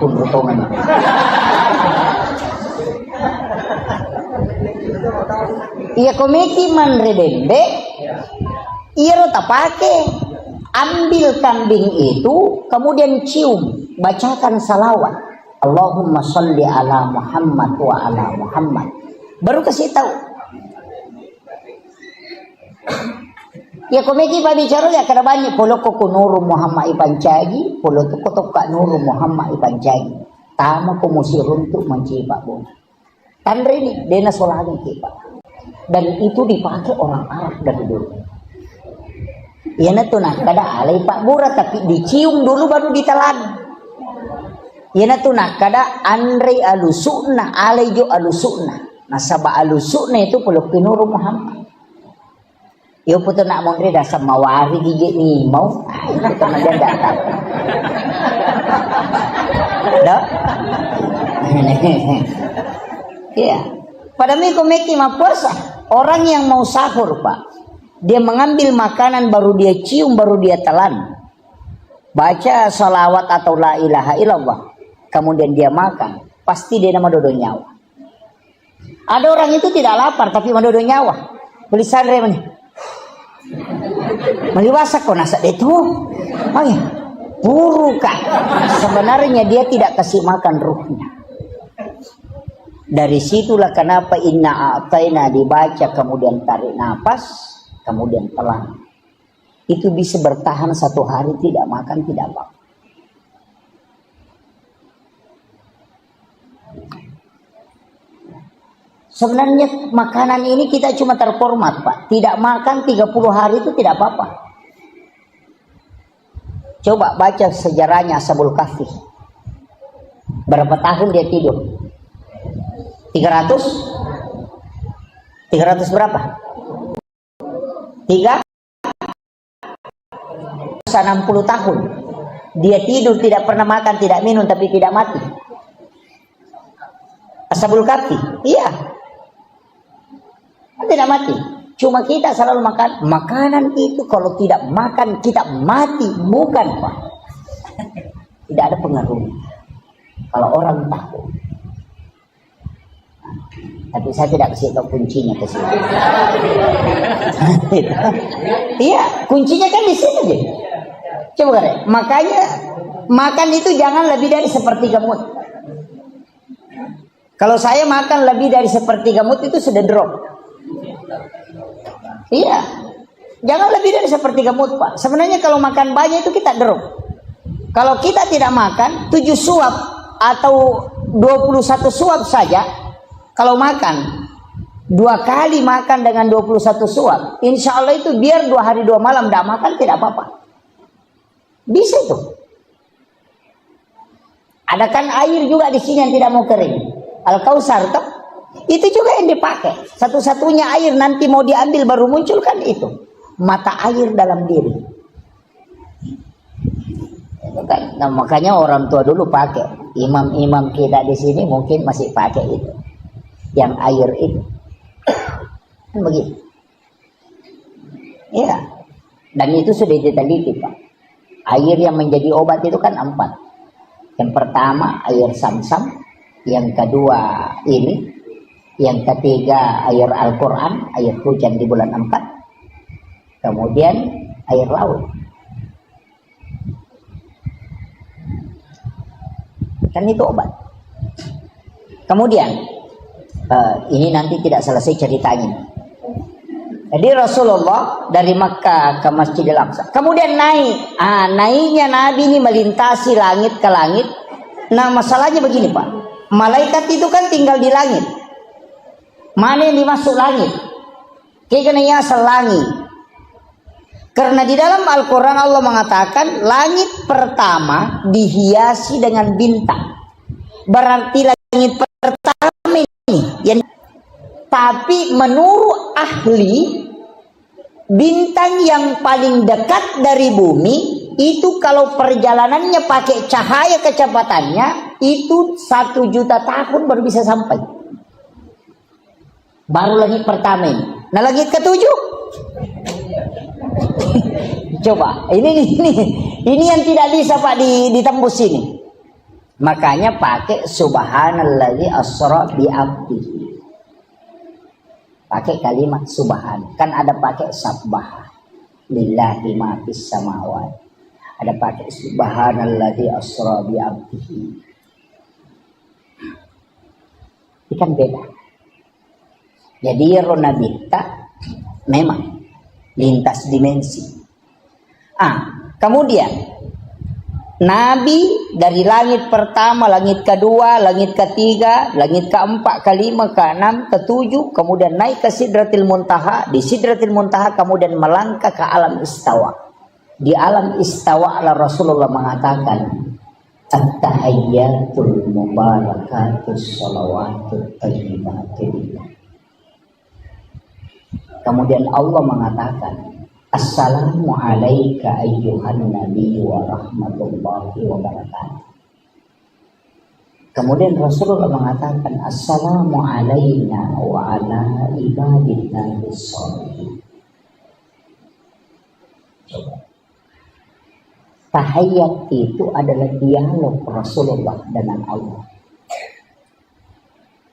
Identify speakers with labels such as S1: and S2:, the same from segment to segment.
S1: Potongan. Iya komeki man redembe, iya rota pakai, ambil kambing itu, kemudian cium, bacakan salawat, Allahumma sholli ala Muhammad wa ala Muhammad, baru kasih tahu. Ya komeki bicara ya kada banyak polo ko nuru Muhammad ipancagi, polo to kotok ka nuru Muhammad ipancagi. Tama ko musirun tu mencipa bu. Tandre ini dena solani kita. Dan itu dipakai orang Arab dari dulu. Ya natu nah kada alai Pak Bura tapi dicium dulu baru ditelan. Ya natu nah kada andre alusuna alai jo alusuna. Nasaba alusuna itu polo ke nuru Muhammad. Yo puto nak mondre dah samawari gigi ni mau. Itu kemudian datang. Dah. Iya. Pada miko meki puasa. Orang yang mau sahur Pak, dia mengambil makanan baru dia cium baru dia telan. Baca salawat atau la ilaha illallah. Kemudian dia makan. Pasti dia nama dodo nyawa. Ada orang itu tidak lapar tapi madodo nyawa. Beli sandre mana? Meliwasa kau nasa itu, oh ya, buru kan. Sebenarnya dia tidak kasih makan ruhnya. Dari situlah kenapa inna a'taina dibaca kemudian tarik nafas, kemudian telan. Itu bisa bertahan 1 hari tidak makan tidak apa. Sebenarnya makanan ini kita cuma terformat Pak. Tidak makan 30 hari itu tidak apa-apa. Coba baca sejarahnya Ashabul Kahfi. Berapa tahun dia tidur? 300 berapa? 60 tahun. Dia tidur tidak pernah makan, tidak minum tapi tidak mati. Ashabul Kahfi. Iya. Tidak mati. Cuma kita selalu makan makanan itu, kalau tidak makan kita mati, bukan Pak. Tidak ada pengaruh. Kalau orang tahu. Tapi saya tidak kasih tahu kuncinya ke sini. Iya, kuncinya kan di sini aja. Coba kan, makanya makan itu jangan lebih dari sepertiga mut. Kalau saya makan lebih dari sepertiga mut itu sudah drop. Iya, jangan lebih dari sepertiga mut Pak. Sebenarnya kalau makan banyak itu kita drop. Kalau kita tidak makan 7 suap atau 21 suap saja, kalau makan 2 kali makan dengan 21 suap, insya Allah itu biar 2 hari 2 malam tidak makan tidak apa-apa. Bisa itu. Ada kan air juga di sini yang tidak mau kering. Al-Kausar toh? Itu juga yang dipakai. Satu-satunya air nanti mau diambil baru muncul kan itu. Mata air dalam diri. Itu kan. Nah, makanya orang tua dulu pakai. Imam-imam kita di sini mungkin masih pakai itu. Yang air itu. Kan begitu. Ya. Dan itu sudah diteliti Pak. Air yang menjadi obat itu kan 4. Yang pertama air Sam-Sam. Yang kedua ini. Yang ketiga air Al-Quran, air hujan di bulan 4. Kemudian air laut. Kan itu obat. Kemudian ini nanti tidak selesai ceritanya. Jadi Rasulullah dari Makkah ke Masjidil Aqsa. Kemudian naik. Naiknya Nabi ini melintasi langit ke langit. Nah masalahnya begini Pak. Malaikat itu kan tinggal di langit. Mana yang dimasuk langit? Kayaknya selangi. Karena di dalam Al-Quran Allah mengatakan langit pertama dihiasi dengan bintang. Berarti langit pertama ini yang, tapi menurut ahli bintang yang paling dekat dari bumi itu kalau perjalanannya pakai cahaya kecepatannya itu 1 juta tahun baru bisa sampai. Baru langit pertama ini. Nah langit ke-7 coba ini yang tidak bisa Pak ditembus ini. Makanya pakai subhanalladzi asra bi abdihi. Pakai kalimat subhan. Kan ada pakai sabbah. Lillahi ma fis samawati. Ada pakai subhanalladzi asra bi abdihi. Itu kan beda. Jadi ronabita memang lintas dimensi. Kemudian Nabi dari langit pertama, langit kedua, langit ketiga, langit keempat, kelima, keenam, ketujuh, kemudian naik ke Sidratil Muntaha. Di Sidratil Muntaha kemudian melangkah ke alam istawa. Di alam istawa Allah Rasulullah mengatakan, At-tahayyatul mubarakatus salawatut thayyibatul. Kemudian Allah mengatakan, Assalamu alayka ayyuhan nabi wa rahmatullahi wa barakatuh. Kemudian Rasulullah mengatakan, Assalamu alayna wa ala ibadillahi sholihin. Tahayyat itu adalah dialog Rasulullah dengan Allah.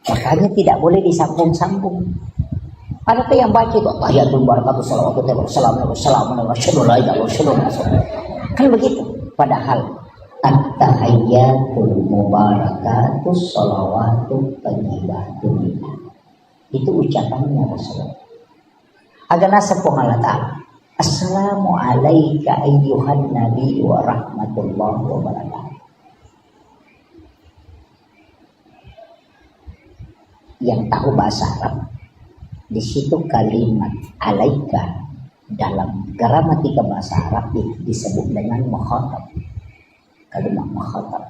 S1: Makanya tidak boleh disambung-sambung. Ada yang baca itu tahiyatul barakatuh salawatu kan begitu. Padahal at-tahiyyatul mubarakatuh salawatu thayyibatun itu ucapannya Rasulullah. Agar nasab Allah Ta'ala. Assalamu alayka ayyuhan nabi wa rahmatullahi wa barakatuh. Yang tahu bahasa Arab, di situ kalimat alaika dalam gramatika bahasa Arab disebut dengan mukhatab. Kalimat mukhatab.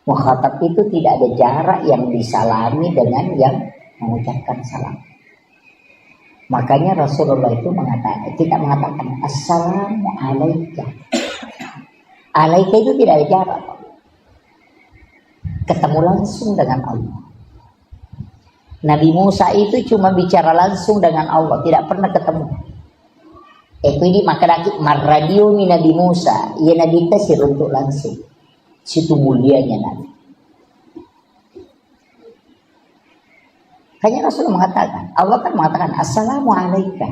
S1: Mukhatab itu tidak ada jarak yang disalami dengan yang mengucapkan salam. Makanya Rasulullah itu tidak mengatakan assalamu alaika. Alaika itu tidak ada jarak. Ketemu langsung dengan Allah. Nabi Musa itu cuma bicara langsung dengan Allah, tidak pernah ketemu. Ini maka marradio mi Nabi Musa, ia Nabi tasir untuk langsung. Situ mulianya Nabi. Hanya Rasul mengatakan, Allah kan mengatakan Assalamu alayka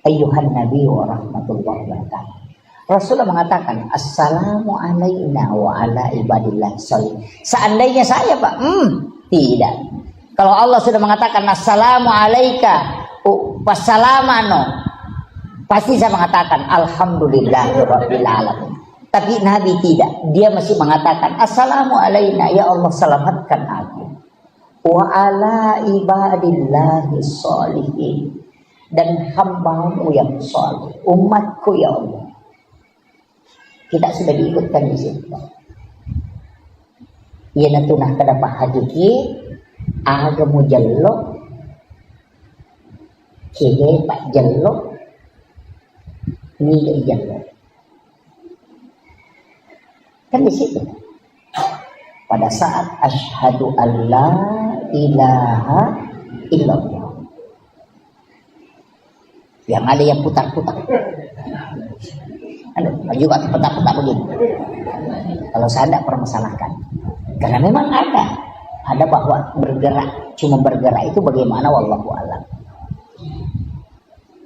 S1: ayyuhan nabi wa rahmatullahi wa barakatuh. Rasulullah mengatakan Assalamu alayna wa ala ibadillah sholihin. Seandainya saya Pak, tidak. Kalau Allah sudah mengatakan Assalamu alayka wassalamano, pasti saya mengatakan Alhamdulillahirabbil alamin. Tapi Nabi tidak. Dia masih mengatakan Assalamu alayna, ya Allah selamatkan aku. Wa ala ibadillahi sholihin, dan hambamu yang saleh, umatku ya Allah. Kita sudah diikutkan di situ. Ia natunah kedapat hadiki agamu jallo kege pak jallo ni jallo. Kan di situ. Pada saat asyhadu alla ilaha illallah. Yang ada yang putar-putar. Juga putar-putar begini. Kalau saya tidak permasalahkan. Karena memang ada bahwa bergerak, cuma bergerak itu bagaimana wallahu a'lam.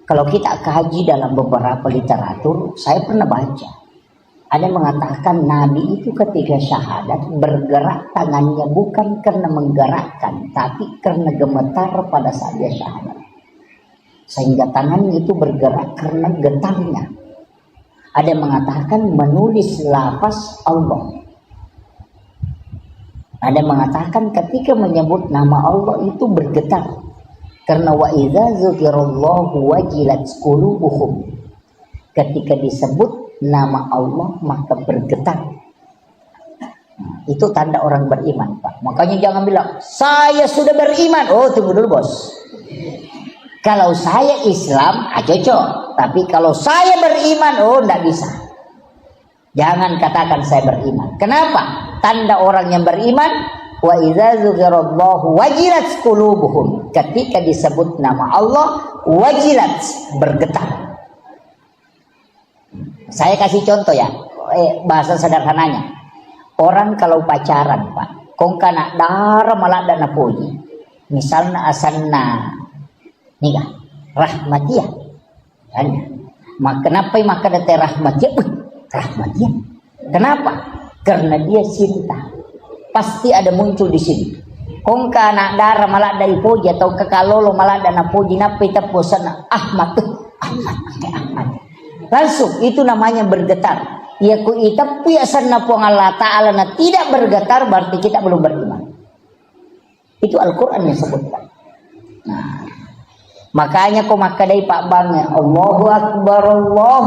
S1: Kalau kita kaji dalam beberapa literatur, saya pernah baca ada yang mengatakan Nabi itu ketika syahadat bergerak tangannya bukan karena menggerakkan, tapi karena gemetar pada saat dia syahadat, sehingga tangannya itu bergerak karena getarnya. Ada yang mengatakan menulis lafaz Allah. Ada yang mengatakan ketika menyebut nama Allah itu bergetar. Karena wa idza dzukirallahu wajilat qulubuhum. Ketika disebut nama Allah maka bergetar. Itu tanda orang beriman, Pak. Makanya jangan bilang saya sudah beriman. Oh, tunggu dulu, Bos. Kalau saya Islam, cocok. Tapi kalau saya beriman, oh, enggak bisa. Jangan katakan saya beriman. Kenapa? Tanda orang yang beriman, wa idza dzukirallahu wajilat qulubuhum. Ketika disebut nama Allah, wajilat, bergetar. Saya kasih contoh ya, bahasa sederhananya. Orang kalau pacaran Pak, kong kana dara malada na puji. Misalnya asanna nikah rahmat dia. Kan? Kenapa maka date rahmat dia? Rahmat dia. Kenapa? Karena dia cinta. Pasti ada muncul di sini. Kong kana dara malada ipuji atau kakalolo malada na puji na pita posana Ahmad. Ahmad. Langsung itu namanya bergetar. Ya ku ita piasan na po Allah Ta'ala na tidak bergetar berarti kita belum beriman. Itu Al-Quran yang sebutkan. Nah, makanya ko makadai Pak Bang Allahu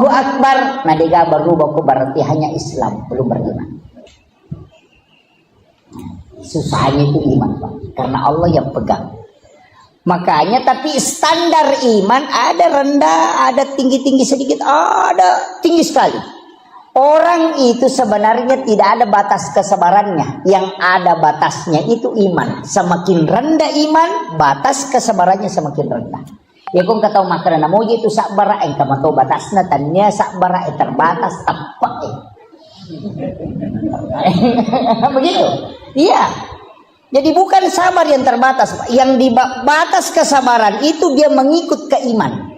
S1: Akbar. Nah dia berubah ko berarti hanya Islam belum beriman. Susahnya itu iman Pak, karena Allah yang pegang. Makanya tapi standar iman ada rendah, ada tinggi-tinggi sedikit, ada tinggi sekali. Orang itu sebenarnya tidak ada batas kesabarannya. Yang ada batasnya itu iman. Semakin rendah iman, batas kesabarannya semakin rendah. Ya kung kataw makanan mo itu sakbara ay kamato batas na tanya sakbara ay terbatas tapak begitu. Iya. Jadi bukan sabar yang terbatas, yang di batas kesabaran itu dia mengikut ke iman.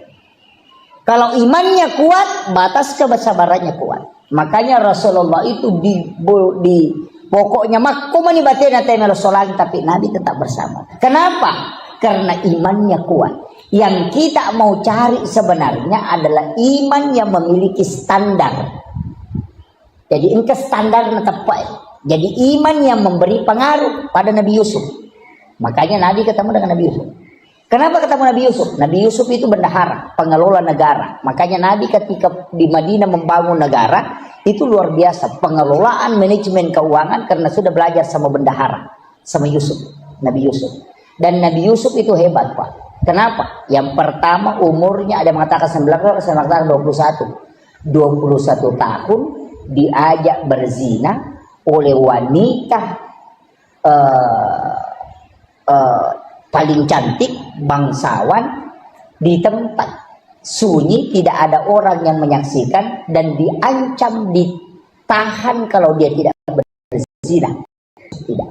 S1: Kalau imannya kuat, batas kesabarannya kuat. Makanya Rasulullah itu di pokoknya makumani batena temel solan tapi Nabi tetap bersama. Kenapa? Karena imannya kuat. Yang kita mau cari sebenarnya adalah iman yang memiliki standar. Jadi ini standar tepat. Jadi iman yang memberi pengaruh pada Nabi Yusuf. Makanya Nabi ketemu dengan Nabi Yusuf. Kenapa ketemu Nabi Yusuf? Nabi Yusuf itu bendahara, pengelola negara. Makanya Nabi ketika di Madinah membangun negara, itu luar biasa. Pengelolaan manajemen keuangan karena sudah belajar sama bendahara. Sama Yusuf, Nabi Yusuf. Dan Nabi Yusuf itu hebat Pak. Kenapa? Yang pertama umurnya ada yang mengatakan 19, ada yang mengatakan 21. 21 tahun diajak berzina oleh wanita paling cantik, bangsawan, di tempat sunyi, tidak ada orang yang menyaksikan, dan diancam ditahan kalau dia tidak berzina. Tidak.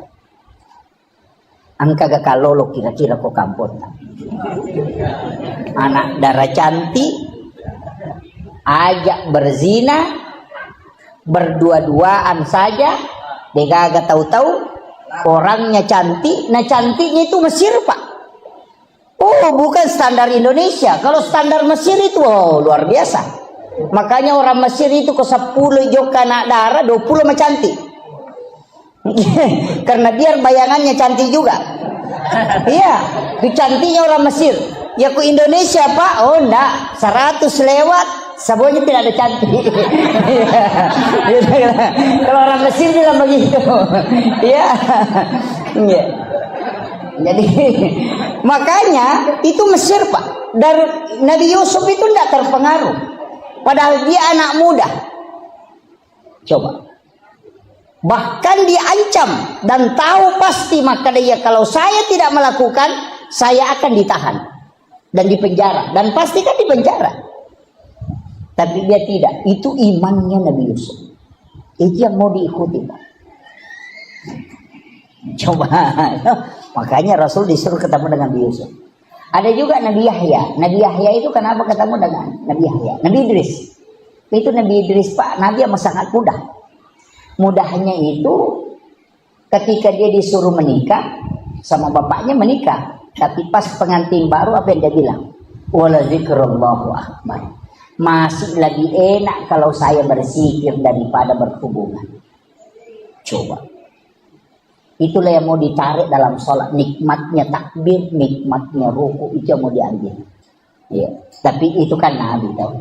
S1: Angka gakalolo kira-kira kok kampung. Anak darah cantik, ajak berzina, berdua-duaan saja, dia gak tahu-tahu. Orangnya cantik, nah cantiknya itu Mesir Pak. Oh bukan standar Indonesia. Kalau standar Mesir itu luar biasa. Makanya orang Mesir itu ke 10 joka anak darah 20 mah cantik. Karena biar bayangannya cantik juga. Iya, itu cantiknya orang Mesir. Ya ke Indonesia Pak, oh enggak, 100 lewat semuanya tidak ada cantik. Kalau orang Mesir bilang begitu. Ya. Jadi makanya itu Mesir Pak. Dari Nabi Yusuf itu tidak terpengaruh. Padahal dia anak muda. Coba. Bahkan diancam dan tahu pasti maka dia kalau saya tidak melakukan, saya akan ditahan dan dipenjara, dan pasti kan dipenjara. Tapi dia tidak. Itu imannya Nabi Yusuf. Itu yang mau diikuti Pak. Coba. Makanya Rasul disuruh ketemu dengan Nabi Yusuf. Ada juga Nabi Yahya. Nabi Yahya itu kenapa ketemu dengan Nabi Yahya? Nabi Idris. Itu Nabi Idris Pak. Nabi yang sangat mudah. Mudahnya itu ketika dia disuruh menikah sama bapaknya menikah. Tapi pas pengantin baru apa yang dia bilang? Wala zikrullahu akbar. Masih lebih enak kalau saya berzikir daripada berhubungan. Coba. Itulah yang mau ditarik dalam sholat. Nikmatnya takbir, nikmatnya ruku, itu yang mau diambil. Ya. Tapi itu kan Nabi tahu.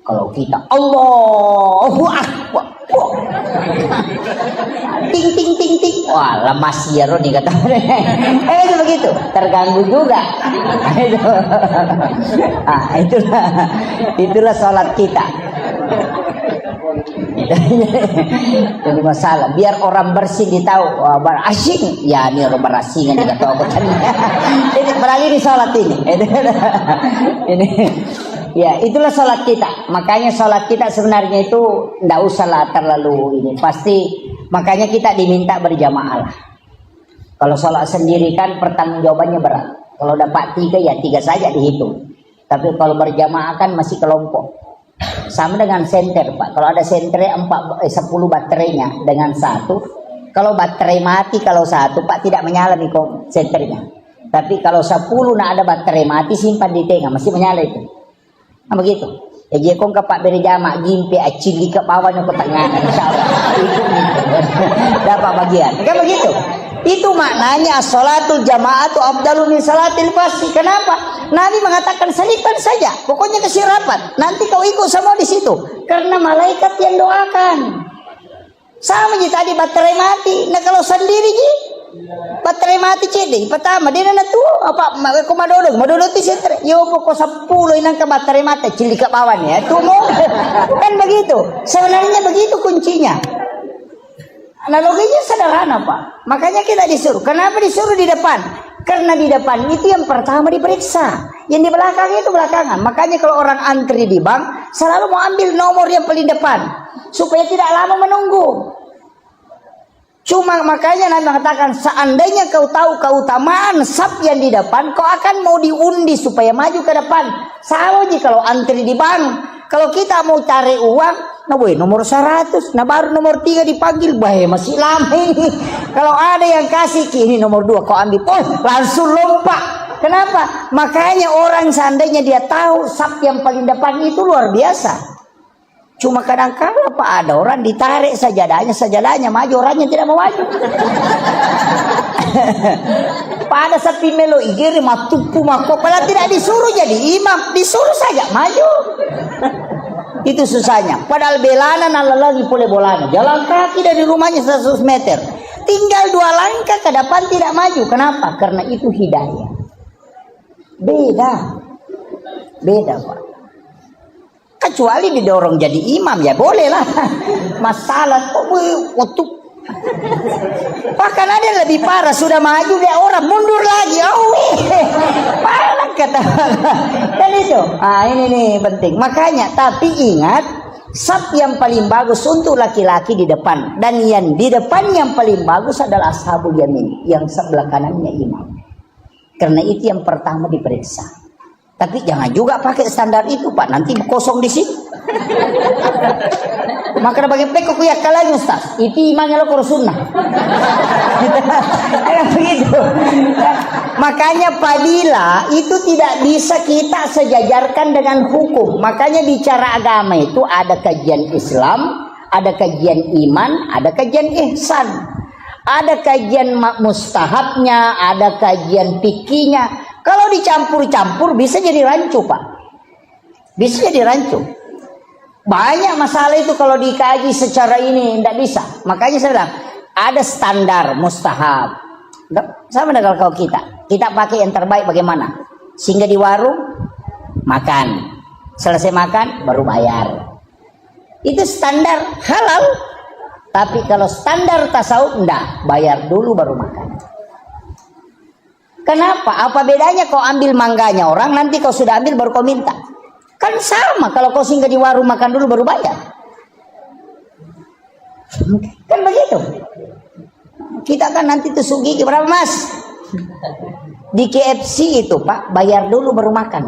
S1: Kalau kita Allahu Akbar. Ting ting ting ting. Wah, lemas ya Roni kata. Itu begitu. Terganggu juga. Itulah sholat kita. Jadi masalah. Biar orang bersih ditahu. Asing. Ya ini orang berasingan juga tahu. Ini beralih di sholat ini. Ini. Ya itulah sholat kita. Makanya sholat kita sebenarnya itu tidak usahlah terlalu ini. Pasti Makanya kita diminta berjamaah lah. Kalau sholat sendiri kan pertanggungjawabannya berat. Kalau dapat 3 ya 3 saja dihitung. Tapi kalau berjamaah kan masih kelompok. Sama dengan senter Pak. Kalau ada senter 10 baterainya dengan 1. Kalau baterai mati kalau 1 Pak tidak menyala nih senternya. Tapi kalau 10 nak ada baterai mati simpan di tengah masih menyala itu. Nah begitu. Ya dia kong kapak berjamaah gimpi acili ke bawahnya ke tengah. Insyaallah itu dapat bagian. Kan begitu. Itu maknanya sholatul jama'atu afdalu min salatil fardhi. Kenapa? Nabi mengatakan selipkan saja, pokoknya kasih rapat. Nanti kau ikut semua di situ, karena malaikat yang doakan. Sama je tadi baterai mati. Nah kalau sendiri je baterai mati cedek. Pertama dia nak tu apa komadodo ti sentre. Yo pokok 10 inang ke baterai mati cili ke bawah ya. Tu mau kan begitu. Sebenarnya begitu kuncinya. Analoginya sederhana Pak. Makanya kita disuruh. Kenapa disuruh di depan? Karena di depan itu yang pertama diperiksa. Yang di belakang itu belakangan. Makanya kalau orang antri di bank selalu mau ambil nomor yang paling depan. Supaya tidak lama menunggu. Cuma makanya Nabi mengatakan seandainya kau tahu keutamaan saf yang di depan, kau akan mau diundi supaya maju ke depan. Sama aja kalau antri di bank. Kalau kita mau cari uang, nah boy, nomor 100, nah baru nomor 3 dipanggil, boy, masih lama ini. Kalau ada yang kasih, ini nomor 2, kau ambil, langsung lompat. Kenapa? Makanya orang seandainya dia tahu saf yang paling depan itu luar biasa. Cuma kadang-kadang Pak ada orang ditarik sajadahnya maju, orangnya tidak mau maju. Pada sapi melo igiri matupu mako, padahal tidak disuruh jadi imam, disuruh saja maju. Itu susahnya. Padahal belana lagi boleh bolana, jalan kaki dari rumahnya 100 meter, tinggal 2 langkah ke depan tidak maju. Kenapa? Karena itu hidayah. Beda Pak. Kecuali didorong jadi imam ya boleh lah. Masalah waktu bahkan ada yang lebih parah, sudah maju dia orang mundur lagi. Parah kata. Dan itu ini nih penting. Makanya tapi ingat, saf yang paling bagus untuk laki-laki di depan, dan yang di depan yang paling bagus adalah ashabul yamin, yang sebelah kanannya imam. Karena itu yang pertama diperiksa. Tapi jangan juga pakai standar itu Pak, nanti kosong di sini. Maka bagi pekok ya kalanya Ustaz, itu imannya lo sunnah. Begitu. Makanya fadilah itu tidak bisa kita sejajarkan dengan hukum. Makanya bicara agama itu ada kajian Islam, ada kajian iman, ada kajian ihsan. Ada kajian mustahabnya, ada kajian fikihnya. Kalau dicampur-campur bisa jadi rancu Pak. Bisa jadi rancu. Banyak masalah itu kalau dikaji secara ini tidak bisa. Makanya saya bilang ada standar mustahab. Sama dengan kalau kita pakai yang terbaik bagaimana? Sehingga di warung makan, selesai makan baru bayar. Itu standar halal. Tapi kalau standar tasawuf enggak, bayar dulu baru makan. Kenapa? Apa bedanya kau ambil mangganya orang, nanti kau sudah ambil baru kau minta? Kan sama kalau kau singgah di warung makan dulu baru bayar. Kan begitu. Kita kan nanti tusuk gigi berapa Mas? Di KFC itu Pak, bayar dulu baru makan.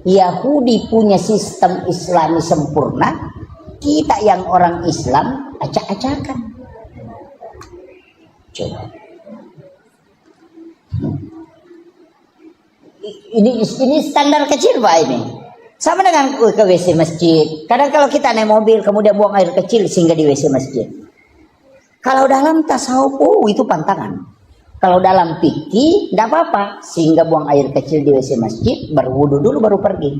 S1: Yahudi punya sistem Islami sempurna, kita yang orang Islam acak-acakan. Coba. Ini standar kecil Pak ini. Sama dengan ke WC masjid. Kadang kalau kita naik mobil kemudian buang air kecil sehingga di WC masjid. Kalau dalam tasawuf itu pantangan. Kalau dalam fikih tidak apa-apa sehingga buang air kecil di WC masjid, berwudu dulu baru pergi.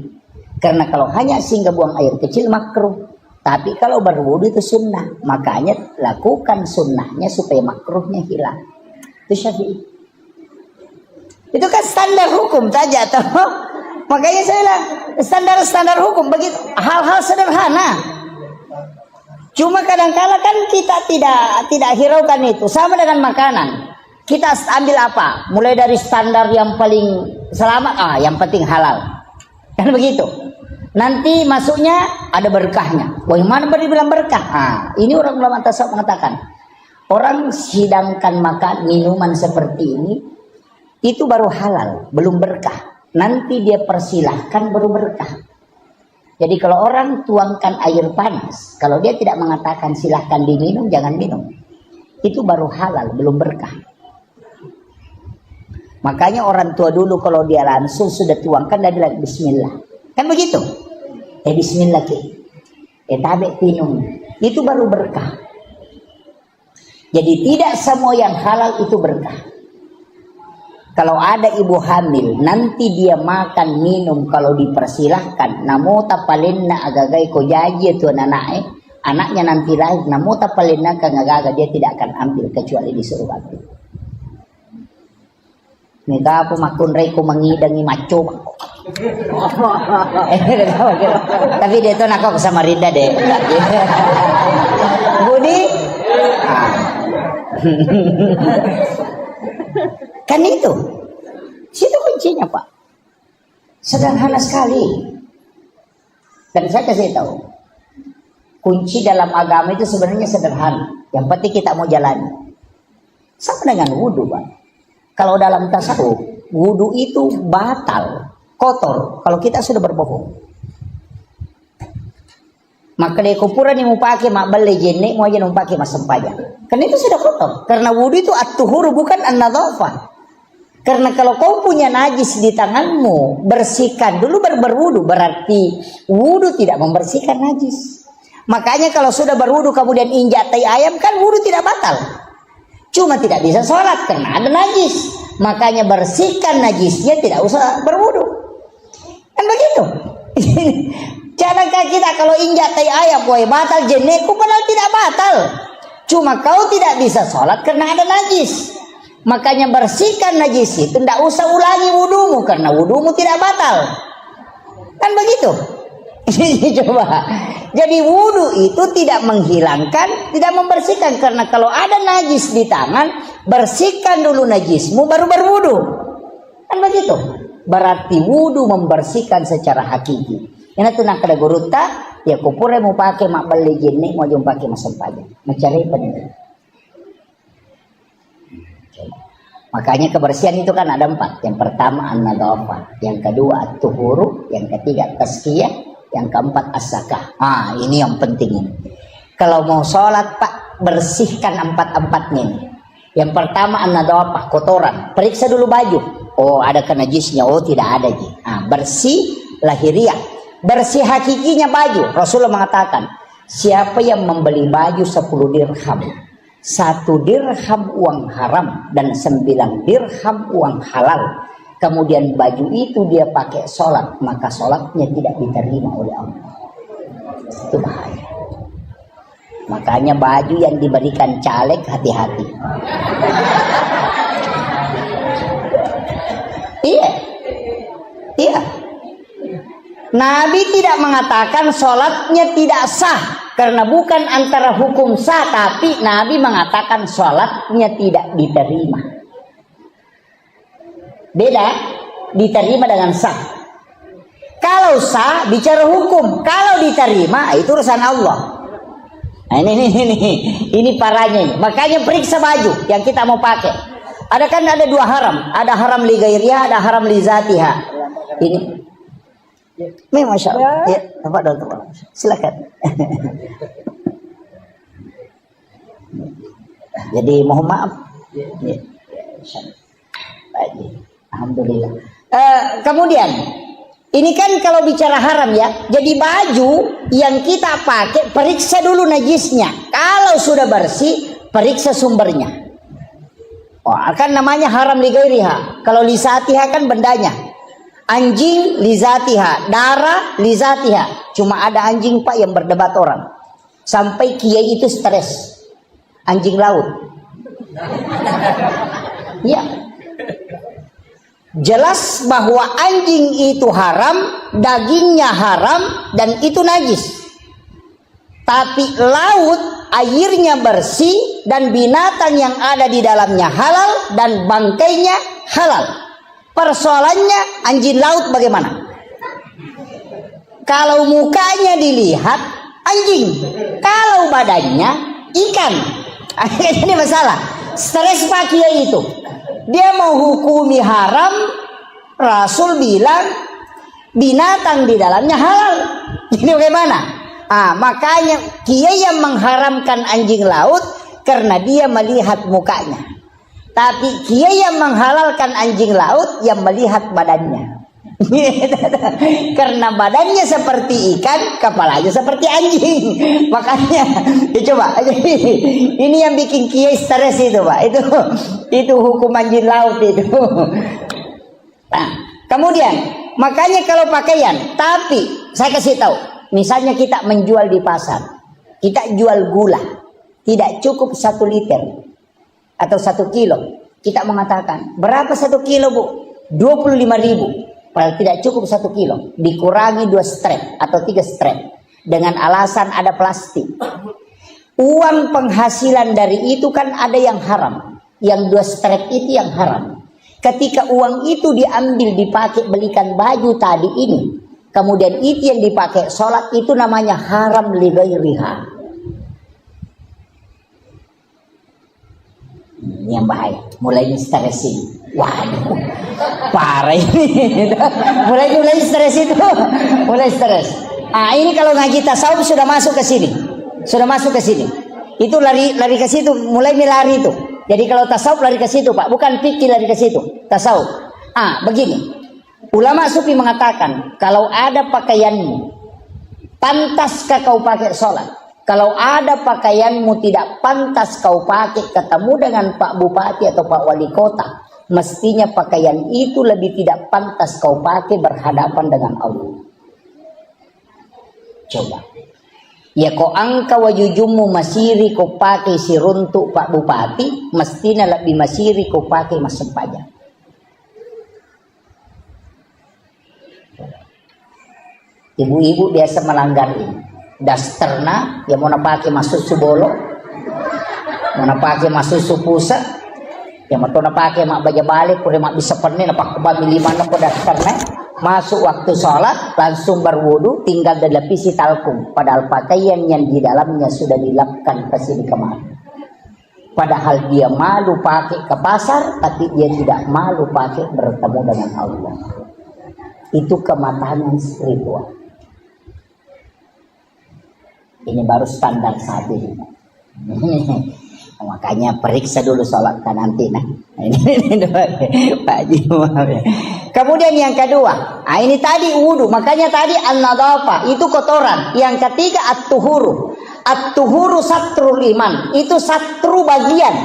S1: Karena kalau hanya sehingga buang air kecil makruh. Tapi kalau berwudu itu sunnah. Makanya lakukan sunnahnya supaya makruhnya hilang. Itu Syafi'i. Itu kan standar hukum saja toh. Makanya saya bilang standar hukum begitu, hal-hal sederhana. Cuma kadang-kala kan kita tidak hiraukan itu. Sama dengan makanan. Kita ambil apa? Mulai dari standar yang paling selamat, yang penting halal. Kan begitu. Nanti masuknya ada berkahnya. Bagaimana bilang berkah? Ini orang ulama tasawuf mengatakan, orang hidangkan makan minuman seperti ini, itu baru halal, belum berkah. Nanti dia persilahkan baru berkah. Jadi kalau orang tuangkan air panas, kalau dia tidak mengatakan silahkan diminum, jangan minum. Itu baru halal, belum berkah. Makanya orang tua dulu kalau dia langsung sudah tuangkan, dia bilang bismillah. Kan begitu? Bismillah ki. Tabe minum. Itu baru berkah. Jadi tidak semua yang halal itu berkah. Kalau ada ibu hamil, nanti dia makan minum kalau dipersilahkan. Namo tapalinna agagai ko jaji itu anaknya nanti lahir. Namo tapalinna kangagaga, dia tidak akan ambil kecuali disuruh ambil. Mika po makunray ko mangidangi macho. Tapi dia itu nak ke Samarinda deh. Budi. Kan itu. Situ kuncinya, Pak. Sederhana sekali. Dan saya kasih tahu. Kunci dalam agama itu sebenarnya sederhana. Yang penting kita mau jalani. Sama dengan wudu, Pak. Kalau dalam tasawuf, wudu itu batal, kotor kalau kita sudah berbohong. Maka dia kupuran yang mau pakai mak beli jenek mau aja mau pakai mas sempaja. Karena itu sudah kotor. Karena wudu itu at-tuhur bukan an-nadhafah. Karena kalau kau punya najis di tanganmu, bersihkan dulu baru berwudu. Berarti wudu tidak membersihkan najis. Makanya kalau sudah berwudu kemudian injak tai ayam, kan wudu tidak batal. Cuma tidak bisa sholat karena ada najis. Makanya bersihkan najisnya, tidak usah berwudu. Kan begitu. Jangankan kita kalau injak tai ayam, woi batal jenekku, padahal tidak batal. Cuma kau tidak bisa sholat karena ada najis. Makanya bersihkan najis itu, tidak usah ulangi wudumu karena wudumu tidak batal. Kan begitu. Coba. Jadi wudu itu tidak menghilangkan, tidak membersihkan. Karena kalau ada najis di tangan, bersihkan dulu najismu baru berwudu. Kan begitu. Berarti wudu membersihkan secara hakiki. Ini tuh nak ada guruta, ya kupure mau pakai mak beli jenik, mau jumpa pakai masam paja. Mencari penting. Makanya kebersihan itu kan ada 4. Yang pertama an-nadhafah, yang kedua at-tuhuru, yang ketiga tazkiyah, yang keempat as-zakah. Ini yang penting ini. Kalau mau sholat Pak, bersihkan 4-4-nya ini. Yang pertama an-nadhafah, kotoran. Periksa dulu baju. Oh, ada najisnya. Oh, tidak ada. Bersih lahiriah. Bersih hakikinya baju. Rasulullah mengatakan, siapa yang membeli baju 10 dirham, 1 dirham uang haram dan 9 dirham uang halal, kemudian baju itu dia pakai sholat, maka sholatnya tidak diterima oleh Allah. Itu bahaya. Makanya baju yang diberikan caleg hati-hati. Iya. Nabi tidak mengatakan sholatnya tidak sah, karena bukan antara hukum sah, tapi Nabi mengatakan sholatnya tidak diterima. Beda, diterima dengan sah. Kalau sah bicara hukum, kalau diterima itu urusan Allah. Nah, ini parahnya. Makanya periksa baju yang kita mau pakai. Ada 2 haram, ada haram li ghairiha, ada haram li zatiha. Ini Masya Allah. Ya, silakan. Jadi mohon maaf. Ya. Alhamdulillah. Kemudian ini kan kalau bicara haram ya. Jadi baju yang kita pakai periksa dulu najisnya. Kalau sudah bersih, periksa sumbernya. Kan namanya haram li ghairiha. Kalau li zatiha kan bendanya. Anjing lizatiha, darah lizatiha. Cuma ada anjing Pak yang berdebat orang. Sampai kiai itu stres. Anjing laut. Ya. Jelas bahwa anjing itu haram, dagingnya haram, dan itu najis. Tapi laut airnya bersih dan binatang yang ada di dalamnya halal dan bangkainya halal. Persoalannya anjing laut bagaimana? Kalau mukanya dilihat anjing, kalau badannya ikan. Ini masalah. Stres Pak Kiai itu. Dia mau hukumi haram, Rasul bilang binatang di dalamnya halal. Jadi bagaimana? Makanya Kiai yang mengharamkan anjing laut karena dia melihat mukanya. Tapi Kiai yang menghalalkan anjing laut yang melihat badannya. Karena badannya seperti ikan, kepalanya seperti anjing. Makanya coba ini yang bikin Kiai stres itu Pak. Itu hukum anjing laut itu. Nah, kemudian makanya kalau pakaian, tapi saya kasih tahu, misalnya kita menjual di pasar, kita jual gula, tidak cukup 1 liter atau 1 kilo, kita mengatakan berapa 1 kilo Bu? 25.000. Padahal tidak cukup 1 kilo, dikurangi 2 strap atau 3 strap dengan alasan ada plastik. Uang penghasilan dari itu kan ada yang haram, yang 2 strap itu yang haram. Ketika uang itu diambil dipakai belikan baju tadi ini, kemudian itu yang dipakai sholat, itu namanya haram li ghairiha. Ini yang bahaya, mulai stres ini. Waduh, parah ini. mulai stres itu, mulai stres. Ini kalau ngaji tasawuf sudah masuk ke sini, Itu lari ke situ, mulai lari itu. Jadi kalau tasawuf lari ke situ Pak, bukan fikih lari ke situ, tasawuf. Begini, ulama sufi mengatakan kalau ada pakaianmu, pantaskah kau pakai sholat? Kalau ada pakaianmu tidak pantas kau pakai ketemu dengan Pak Bupati atau Pak Wali Kota, mestinya pakaian itu lebih tidak pantas kau pakai berhadapan dengan Allah. Coba. Ya kau angka wajujumu masiri kau pakai siruntuk Pak Bupati, mestinya lebih masiri kau pakai masuk pajak. Ibu-ibu biasa melanggar ini. Dasterna yang mau pakai masuk subolo, mau pakai masuk supusa, yang mau pakai mak baja balik, udah mak bisa penih napak kebami 5 nopo dasterna, masuk waktu sholat langsung berwudu, tinggal dilapisi talkum, padahal pakaian yang di dalamnya sudah dilapkan pasti di kamar. Padahal dia malu pakai ke pasar, tapi dia tidak malu pakai bertemu dengan Allah. Itu kematangan spiritual. Ini baru standar saat ini. Makanya periksa dulu sholat kan nanti. Pak Haji. Kemudian yang kedua, ini tadi wudu. Makanya tadi an-nadhafah itu kotoran. Yang ketiga at-tuhuru. At-tuhuru satrul iman. Itu satru bagian.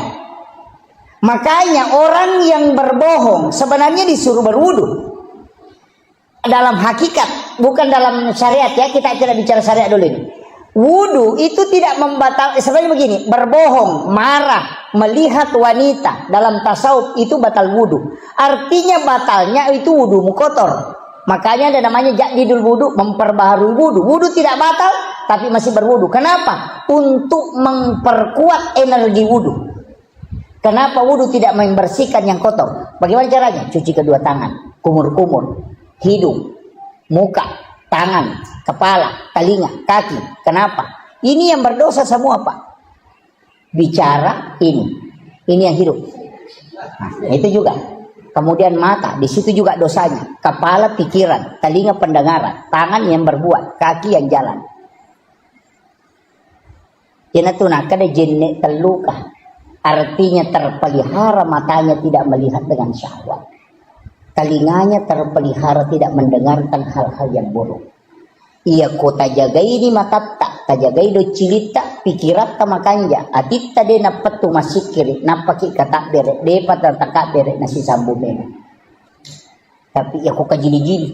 S1: Makanya orang yang berbohong sebenarnya disuruh berwudu. Dalam hakikat, bukan dalam syariat ya. Kita tidak bicara syariat dulu ini. Wudu itu tidak membatalkan. Sebenarnya begini, berbohong, marah, melihat wanita dalam tasawuf itu batal wudu. Artinya batalnya itu wudumu kotor. Makanya ada namanya jadidul wudu, memperbaharui wudu. Wudu tidak batal tapi masih berwudu. Kenapa? Untuk memperkuat energi wudu. Kenapa wudu tidak membersihkan yang kotor? Bagaimana caranya? Cuci kedua tangan, kumur-kumur, hidung, muka, tangan, kepala, telinga, kaki. Kenapa? Ini yang berdosa semua Pak. Bicara ini yang hidup. Nah, itu juga. Kemudian mata, di situ juga dosanya. Kepala pikiran, telinga pendengaran, tangan yang berbuat, kaki yang jalan. Jenatuna kada jenne terluka. Artinya terpelihara matanya tidak melihat dengan syahwat. Telinganya terpelihara tidak mendengarkan hal-hal yang buruk. Ia kota jagai ini mata tak jagai do cilita pikirat tamakanja atit tade na petu masikiri na paki kata bere de pata taka bere nasi sambu bere. Tapi ia ko kajili-jili.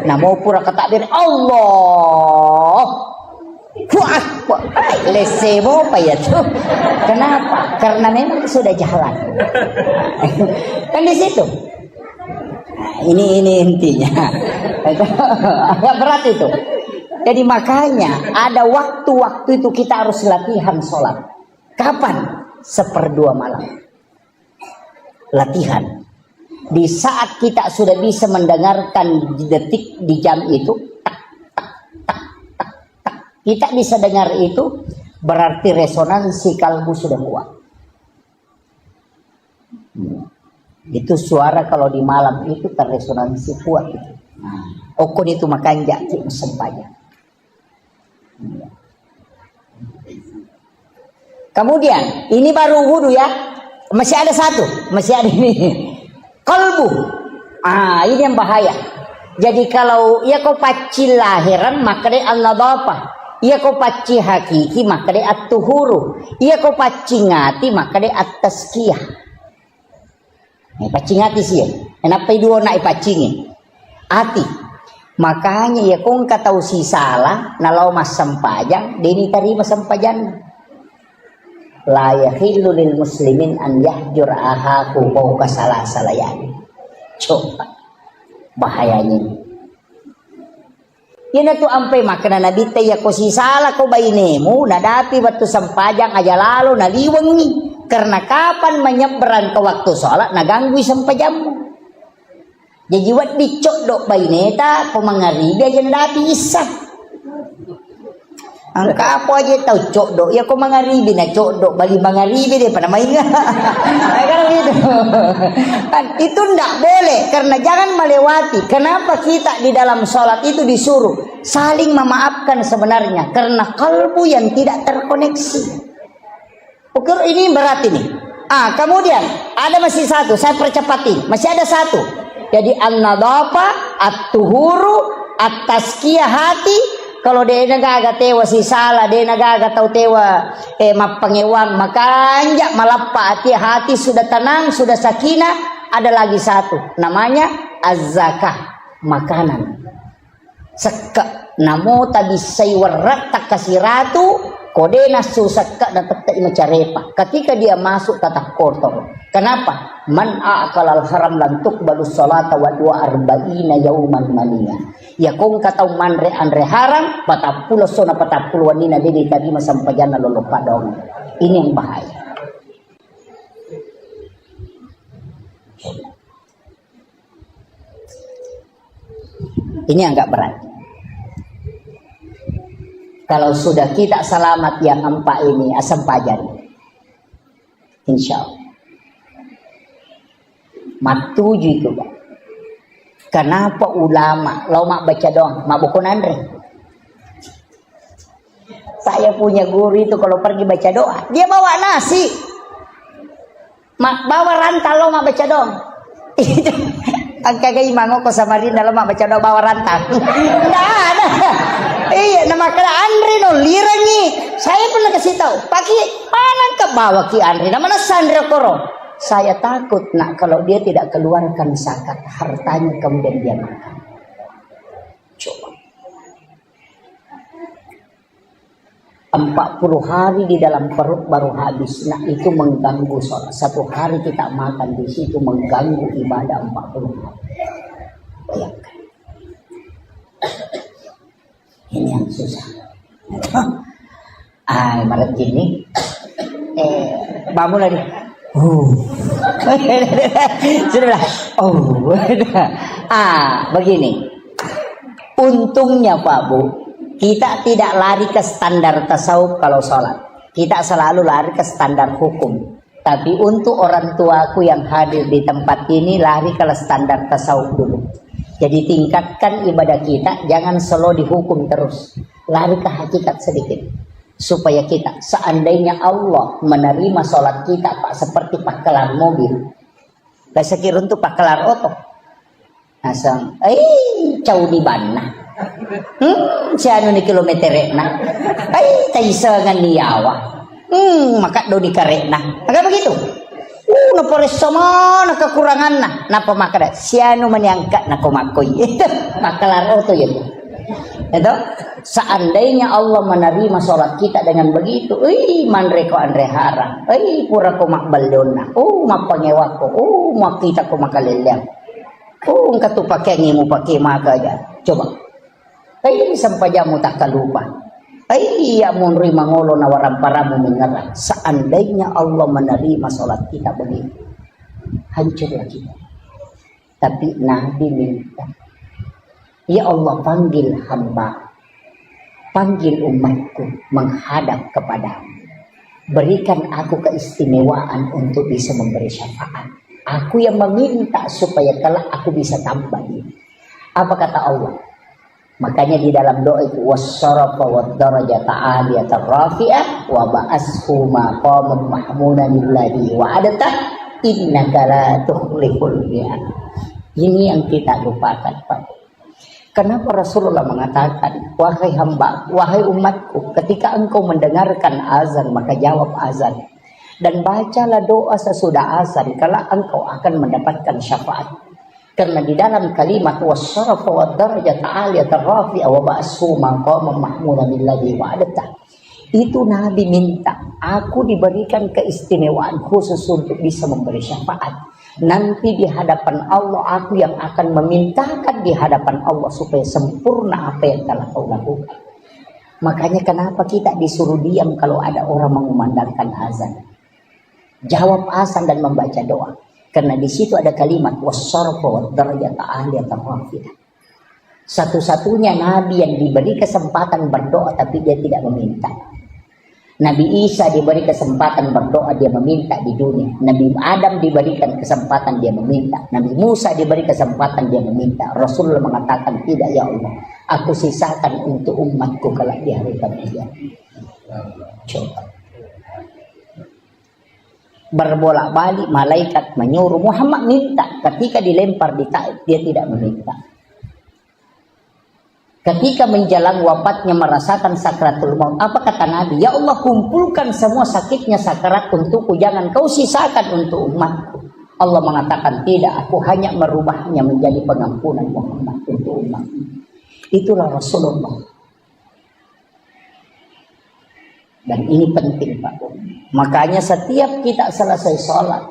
S1: Na mau pura kata bere Allah. Wah, lese mo pa ya tuh. Kenapa? Karena memang sudah jalan. Kan di situ. Nah, ini intinya. Agak berat itu. Jadi makanya ada waktu-waktu itu kita harus latihan sholat. Kapan? 1/2 malam. Latihan. Di saat kita sudah bisa mendengarkan detik di jam itu, tak, tak, tak, tak, tak, kita bisa dengar itu, berarti resonansi kalbu sudah kuat. Itu suara kalau di malam itu terresonansi kuat itu. Okon itu makanya sempaya. Kemudian ini baru wudu ya, masih ada satu, masih ada ini. Kalbu, ini yang bahaya. Jadi kalau ia kau paci lahiran maka dia an-nadhafah, ia kau paci hakiki maka dia at-tuhuru, ia kau paci ngati maka dia at-tazkiyah. Paci ngati sih, kenapa dua nak pacingi hati? Makanya ya kau tahu si salah, nalau mas sempajang, dini terima sempajan. La yahillu lil muslimin an yahjur ahaku fawqa salasalayan. Coba bahayanya. Yan tu ampai makna nabi teh ya ko si salah ko bainemu nadapi waktu sempajang aja lalu naliwangi karena kapan menyeberang ke waktu sholat naganggu sempajammu. Jadi wat dicok dok baineta pemangaribi aja nadapi isah. Angka apa aja tahu cok dok ya kok mangaribi na cok dok bali mangaribi deh pada main kan gitu kan itu ndak boleh karena jangan melewati. Kenapa kita di dalam sholat itu disuruh saling memaafkan sebenarnya karena kalbu yang tidak terkoneksi. Ukur ini berat ini. Kemudian ada masih satu, saya percepatin, masih ada satu. Jadi an-nadhafah, at-tuhuru, at-tazkiyah hati. Kalau dia nagaga tewa si salah, dia nagaga tau tewa mapangewang, maka anjak malappa hati sudah tenang, sudah sakinah. Ada lagi satu, namanya az-zakah, makanan. Sekak namo tadi saywarat tak kasih ratu, kode nasu sekak dan tetap macarepa. Ketika dia masuk tatap kotor. Kenapa? Man a'kalal haram lan tuqbalus salata wa dua arba'ina yauman mania. Ya kong katau manre andre haram patapulo sona patapulo wanina dini tadi masampajana lolo padong. Ini yang bahaya. Ini agak berat. Kalau sudah kita selamat yang empat ini asam pajan, insya Allah. Matuju itu, Pak. Kenapa ulama lau mak baca doang, mak buku andre. Saya punya guru itu kalau pergi baca doa, dia bawa nasi, mak bawa rantal lo mak baca doang. Angka gay mango ko Samarinda lo mak baca doa bawa rantal. Nggak ada. Iya, nama kena Andre no lirangi. Saya pernah kasih tahu, pakai mana ke bawa ki Andre, namanya Sandra Koro. Saya takut nak kalau dia tidak keluarkan zakat hartanya kemudian dia makan. Coba 40 hari di dalam perut baru habis. Nah itu mengganggu sholat. Satu hari kita makan di situ mengganggu ibadah 40 hari. Bayangkan. Ini yang susah. Malam gini bangun lagi. Sudah. Begini. Untungnya Pak Bu, kita tidak lari ke standar tasawuf kalau sholat. Kita selalu lari ke standar hukum. Tapi untuk orang tuaku yang hadir di tempat ini lari ke standar tasawuf dulu. Jadi tingkatkan ibadah kita, jangan selalu dihukum terus. Lari ke hakikat sedikit. Supaya kita, seandainya Allah menerima sholat kita Pak seperti pakelar mobil. Saya kira untuk pakelar oto. Asam, jauh di mana? Siapa ni kilometer na? Taisa ngan niawa. Maka do di karena. Agak begitu. Napores sama na kekurangan na. Napa makada? Siapa menyangka na kumakoy. Itu pakelar oto yun. Itu seandainya Allah menerima sholat kita dengan begitu, manre ko andre haram, pura ko makbaldona, mapangewako, makita ko makaliliang, engkau tu pakai ngimu pakai maka aja, coba, sampai jamu tak kalupa, iya munri mangolo nawaran paramu mengerah. Seandainya Allah menerima sholat kita begitu, hancurlah kita. Tapi Nabi minta, ya Allah, panggil hamba, panggil umatku menghadap kepadamu. Berikan aku keistimewaan untuk bisa memberi syafaat. Aku yang meminta supaya kelak aku bisa tambah ini. Apa kata Allah? Makanya di dalam doa itu wassarafa wad-darajata 'aliyatan rafi'ah wa ba'ashu maqaman mahmudan alladhi wa'adta innaka la tukhliful mi'ad. Ini yang kita lupakan, Pak. Kenapa Rasulullah mengatakan, wahai hamba, wahai umatku, ketika engkau mendengarkan azan maka jawab azan dan bacalah doa sesudah azan, kalau engkau akan mendapatkan syafaat. Karena di dalam kalimat wassarafa wad-darajata 'aliyatan rafi'ah wa ba'ashu maqaman mahmudan alladhi wa'adta, itu Nabi minta, aku diberikan keistimewaan khusus untuk bisa memberi syafaat. Nanti di hadapan Allah, aku yang akan memintakan di hadapan Allah supaya sempurna apa yang telah kau lakukan. Makanya kenapa kita disuruh diam kalau ada orang mengumandangkan azan? Jawab azan dan membaca doa. Karena di situ ada kalimat wassarafa wad-darajata 'aliyatan rafi'ah. Satu-satunya Nabi yang diberi kesempatan berdoa tapi dia tidak meminta. Nabi Isa diberi kesempatan berdoa, dia meminta di dunia. Nabi Adam diberikan kesempatan, dia meminta. Nabi Musa diberi kesempatan, dia meminta. Rasulullah mengatakan, tidak ya Allah, aku sisakan untuk umatku kelak di hari kemudian. Coba. Berbolak-balik malaikat menyuruh Muhammad minta. Ketika dilempar di Taif, dia tidak meminta. Ketika menjelang wafatnya merasakan sakratul maut, apa kata Nabi? Ya Allah, kumpulkan semua sakitnya sakarat untukku, jangan kau sisakan untuk umatku. Allah mengatakan tidak, aku hanya merubahnya menjadi pengampunan Muhammad untuk umatku. Itulah Rasulullah. Dan ini penting, Pak. Makanya setiap kita selesai sholat,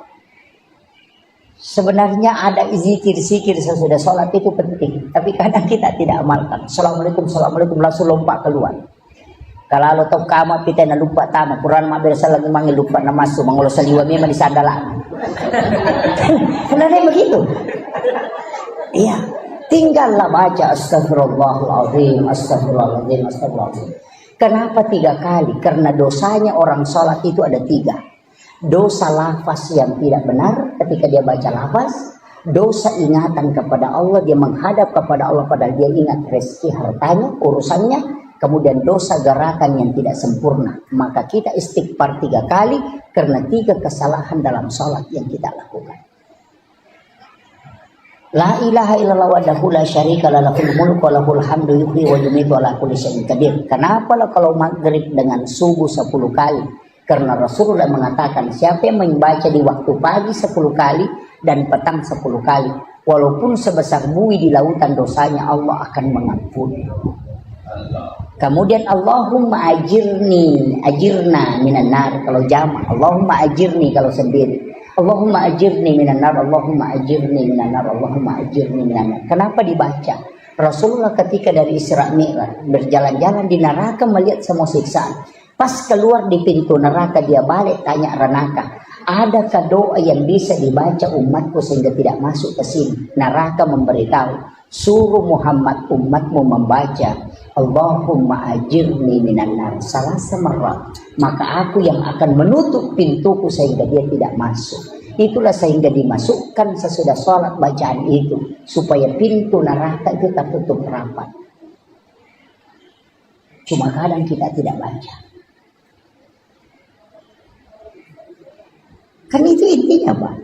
S1: sebenarnya ada zikir-zikir sesudah sholat itu penting, tapi kadang kita tidak amalkan. Assalamualaikum, assalamualaikum, langsung lompat keluar. Kalau lo tahu kamu kita nak lupa tamat Quran mak berasa lagi manggil lupa nama masuk mengolah saliwa memang di sandalan. Kenapa begitu? Iya, tinggallah baca astagfirullahaladzim, astagfirullahaladzim, astagfirullahaladzim. Kenapa 3 kali? Karena dosanya orang sholat itu ada 3. Dosa lafaz yang tidak benar ketika dia baca lafaz, dosa ingatan kepada Allah, dia menghadap kepada Allah padahal dia ingat rezeki hartanya, urusannya, kemudian dosa gerakan yang tidak sempurna. Maka kita istighfar 3 kali karena 3 kesalahan dalam sholat yang kita lakukan. La ilaha illallah wahdahu la syarika lah, lahul mulku wa lahul hamdu yuhyi wa yumiitu ala kulli syai'in qadir. Kenapa kalau maghrib dengan subuh 10 kali? Karena Rasulullah mengatakan siapa yang membaca di waktu pagi 10 kali dan petang 10 kali, walaupun sebesar buih di lautan dosanya Allah akan mengampuni. Kemudian Allahumma ajirna minan nar kalau jama', Allahumma ajirni kalau sendiri. Allahumma ajirni minan nar, Allahumma ajirni minan nar, Allahumma ajirni minan nar. Kenapa dibaca? Rasulullah ketika dari Isra Mi'raj berjalan-jalan di neraka melihat semua siksaan. Pas keluar di pintu neraka dia balik tanya neraka, adakah doa yang bisa dibaca umatku sehingga tidak masuk ke sini? Neraka memberitahu, suruh Muhammad umatmu membaca Allahumma ajirni minan nar salasa marrat, maka aku yang akan menutup pintuku sehingga dia tidak masuk. Itulah sehingga dimasukkan sesudah sholat bacaan itu supaya pintu neraka itu tertutup rapat. Cuma kadang kita tidak baca. Kan itu intinya, Pak.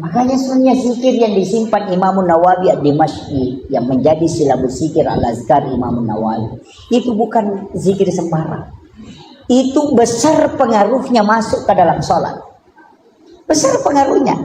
S1: Makanya sebenarnya zikir yang disimpan Imam Nawawi ad-Dimashqi yang menjadi silabus zikir al-azkar Imam Nawawi itu bukan zikir sembarang. Itu besar pengaruhnya masuk ke dalam sholat. Besar pengaruhnya.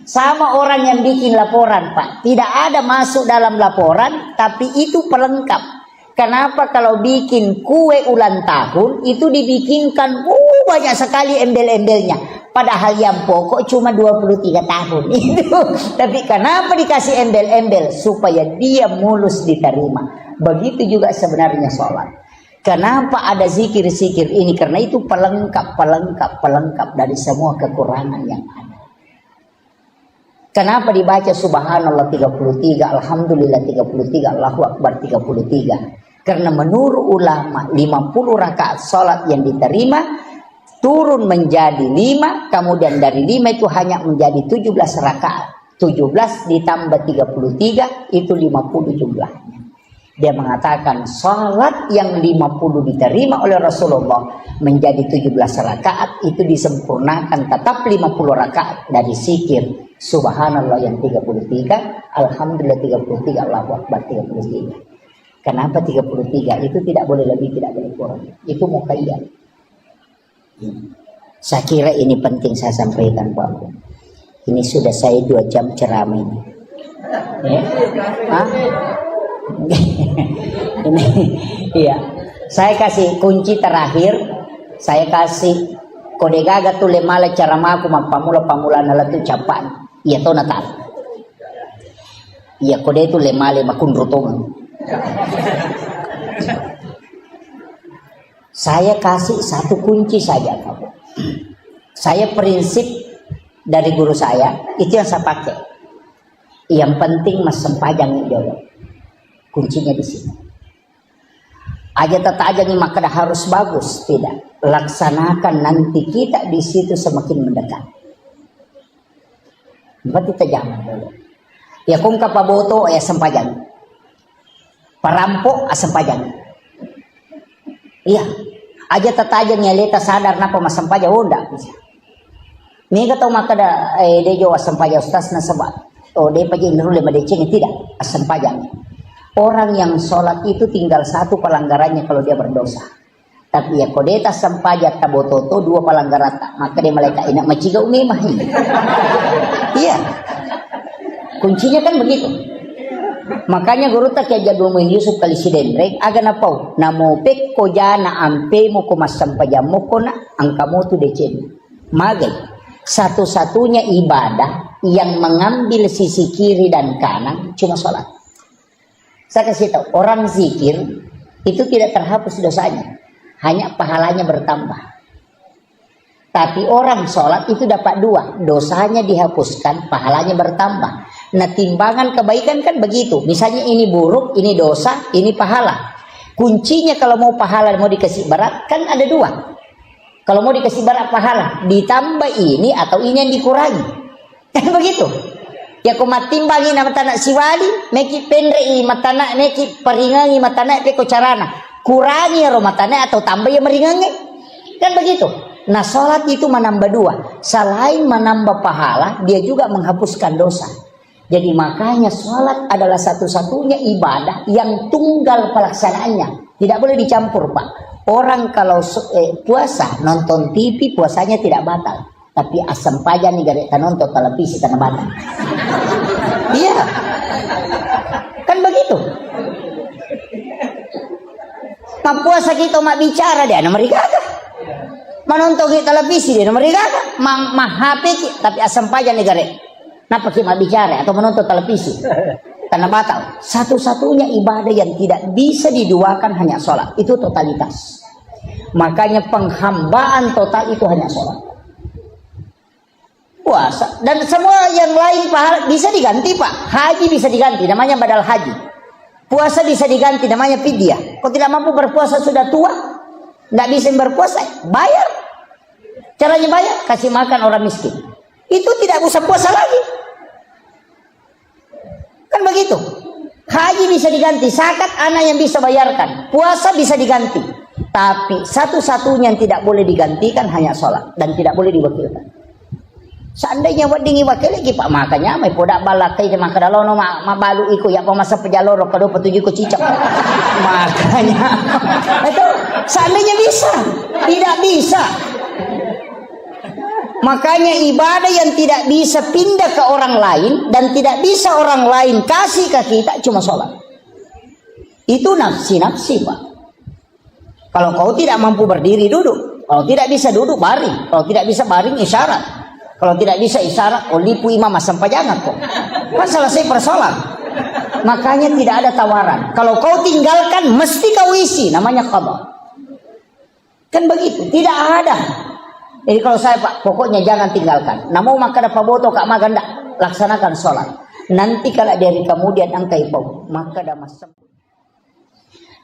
S1: Sama orang yang bikin laporan, Pak. Tidak ada masuk dalam laporan, tapi itu pelengkap. Kenapa kalau bikin kue ulang tahun itu dibikinkan banyak sekali embel-embelnya. Padahal yang pokok cuma 23 tahun itu. Tapi kenapa dikasih embel-embel? Supaya dia mulus diterima. Begitu juga sebenarnya sholat. Kenapa ada zikir-zikir ini? Karena itu pelengkap dari semua kekurangan yang ada. Kenapa dibaca subhanallah 33, alhamdulillah 33, Allahu akbar 33? Karena menurut ulama 50 rakaat salat yang diterima turun menjadi 5, kemudian dari 5 itu hanya menjadi 17 rakaat. 17 ditambah 33 itu 50 jumlahnya. Dia mengatakan salat yang 50 diterima oleh Rasulullah menjadi 17 rakaat itu disempurnakan tetap 50 rakaat dari zikir subhanallah yang 33, alhamdulillah 33, Allahu akbar 33. Kenapa 33? Itu tidak boleh lebih, tidak boleh kurang. Itu muqayyad. Saya kira ini penting saya sampaikan, Pak. Ini sudah saya 2 jam ceramah ini. Ya? Hah? Ini, iya. Saya kasih kunci terakhir. Saya kasih kode gaga tu lemala cara maku pamula nala tu capan. Iya to natal. Iya kode itu lemale makun rutong. Saya kasih 1 kunci saja, kamu. Saya prinsip dari guru saya itu yang saya pakai. Yang penting mas sempajang dulu. Kuncinya di sini. Aja tata aja nih maka harus bagus, tidak. Laksanakan nanti kita di situ semakin mendekat. Berarti kita jangan dulu. Ya kung kapaboto ya sempajang. Parampok sempajang. Iya. Aja tata aja nyeleta sadar napa mas sempajang oh enggak bisa. Nih kata maka da dejo sempajang ustaz na sabat. Oh dia pagi nurul lima deceng tidak sempajang. Orang yang sholat itu tinggal 1 pelanggarannya kalau dia berdosa. Tapi ya kodeta sampajat tabototo 2 pelanggaran maka dia malaikat enak maciga umimah. Iya. Kuncinya kan begitu. Makanya guru tak ya jadul Yusuf kali sidendreng aga napau namo pek ko jana ampe mo ko masampajam mo ko na ang kamu tu decen. Magay satu-satunya ibadah yang mengambil sisi kiri dan kanan cuma sholat. Saya kasih tahu, orang zikir itu tidak terhapus dosanya, hanya pahalanya bertambah. Tapi orang sholat itu dapat 2, dosanya dihapuskan, pahalanya bertambah. Nah timbangan kebaikan kan begitu, misalnya ini buruk, ini dosa, ini pahala. Kuncinya kalau mau pahala mau dikasih berat kan ada 2. Kalau mau dikasih berat pahala, ditambah ini atau ini yang dikurangi, kan begitu. Ya ko matimbangi na matanak siwali meki pendrei matanak meki peringangi matanak pe ko carana kurangi ro matanak atau tambah ya meringangi kan begitu. Nah salat itu menambah 2, selain menambah pahala dia juga menghapuskan dosa. Jadi makanya salat adalah satu-satunya ibadah yang tunggal pelaksanaannya, tidak boleh dicampur, Pak. Orang kalau puasa nonton TV puasanya tidak batal. Tapi asam pajan nih gak nonton televisi karena batal. Iya. Kan begitu. Mak puasa kita mak bicara dia nomor gaga. Menonton televisi dia nomor gaga. Mak HP tapi asam pajan nih gak. Napa kita mak bicara atau menonton televisi? Karena batal. Satu-satunya ibadah yang tidak bisa diduakan hanya sholat. Itu totalitas. Makanya penghambaan total itu hanya sholat. Puasa dan semua yang lain pahala bisa diganti, Pak. Haji bisa diganti, namanya badal haji. Puasa bisa diganti, namanya fidyah. Kau tidak mampu berpuasa sudah tua, tidak bisa berpuasa, bayar. Caranya bayar, kasih makan orang miskin. Itu tidak usah puasa lagi. Kan begitu. Haji bisa diganti, zakat anak yang bisa bayarkan, puasa bisa diganti. Tapi satu-satunya yang tidak boleh digantikan hanya sholat dan tidak boleh diwakilkan. Seandainya buat dingi wakil lagi Pak makanya may podak balakai de makadalono mabalu iko ya pamasa pejaloro kado petuju ko cicak. Makanya itu seandainya bisa, tidak bisa. Makanya ibadah yang tidak bisa pindah ke orang lain dan tidak bisa orang lain kasih ke kita cuma sholat. Itu nafsi-nafsi, Pak. Kalau kau tidak mampu berdiri duduk, kalau tidak bisa duduk baring, kalau tidak bisa baring isyarat. Kalau tidak bisa isyarat, lipu imam sampai jangan kok. Kan selesai persoalan. Makanya tidak ada tawaran. Kalau kau tinggalkan, mesti kau isi. Namanya qadha. Kan begitu. Tidak ada. Jadi kalau saya Pak, pokoknya jangan tinggalkan. Namun maka dapat boto kak maganda. laksanakan sholat. Nanti kalau dari kemudian engkau pau, maka damas sembuh.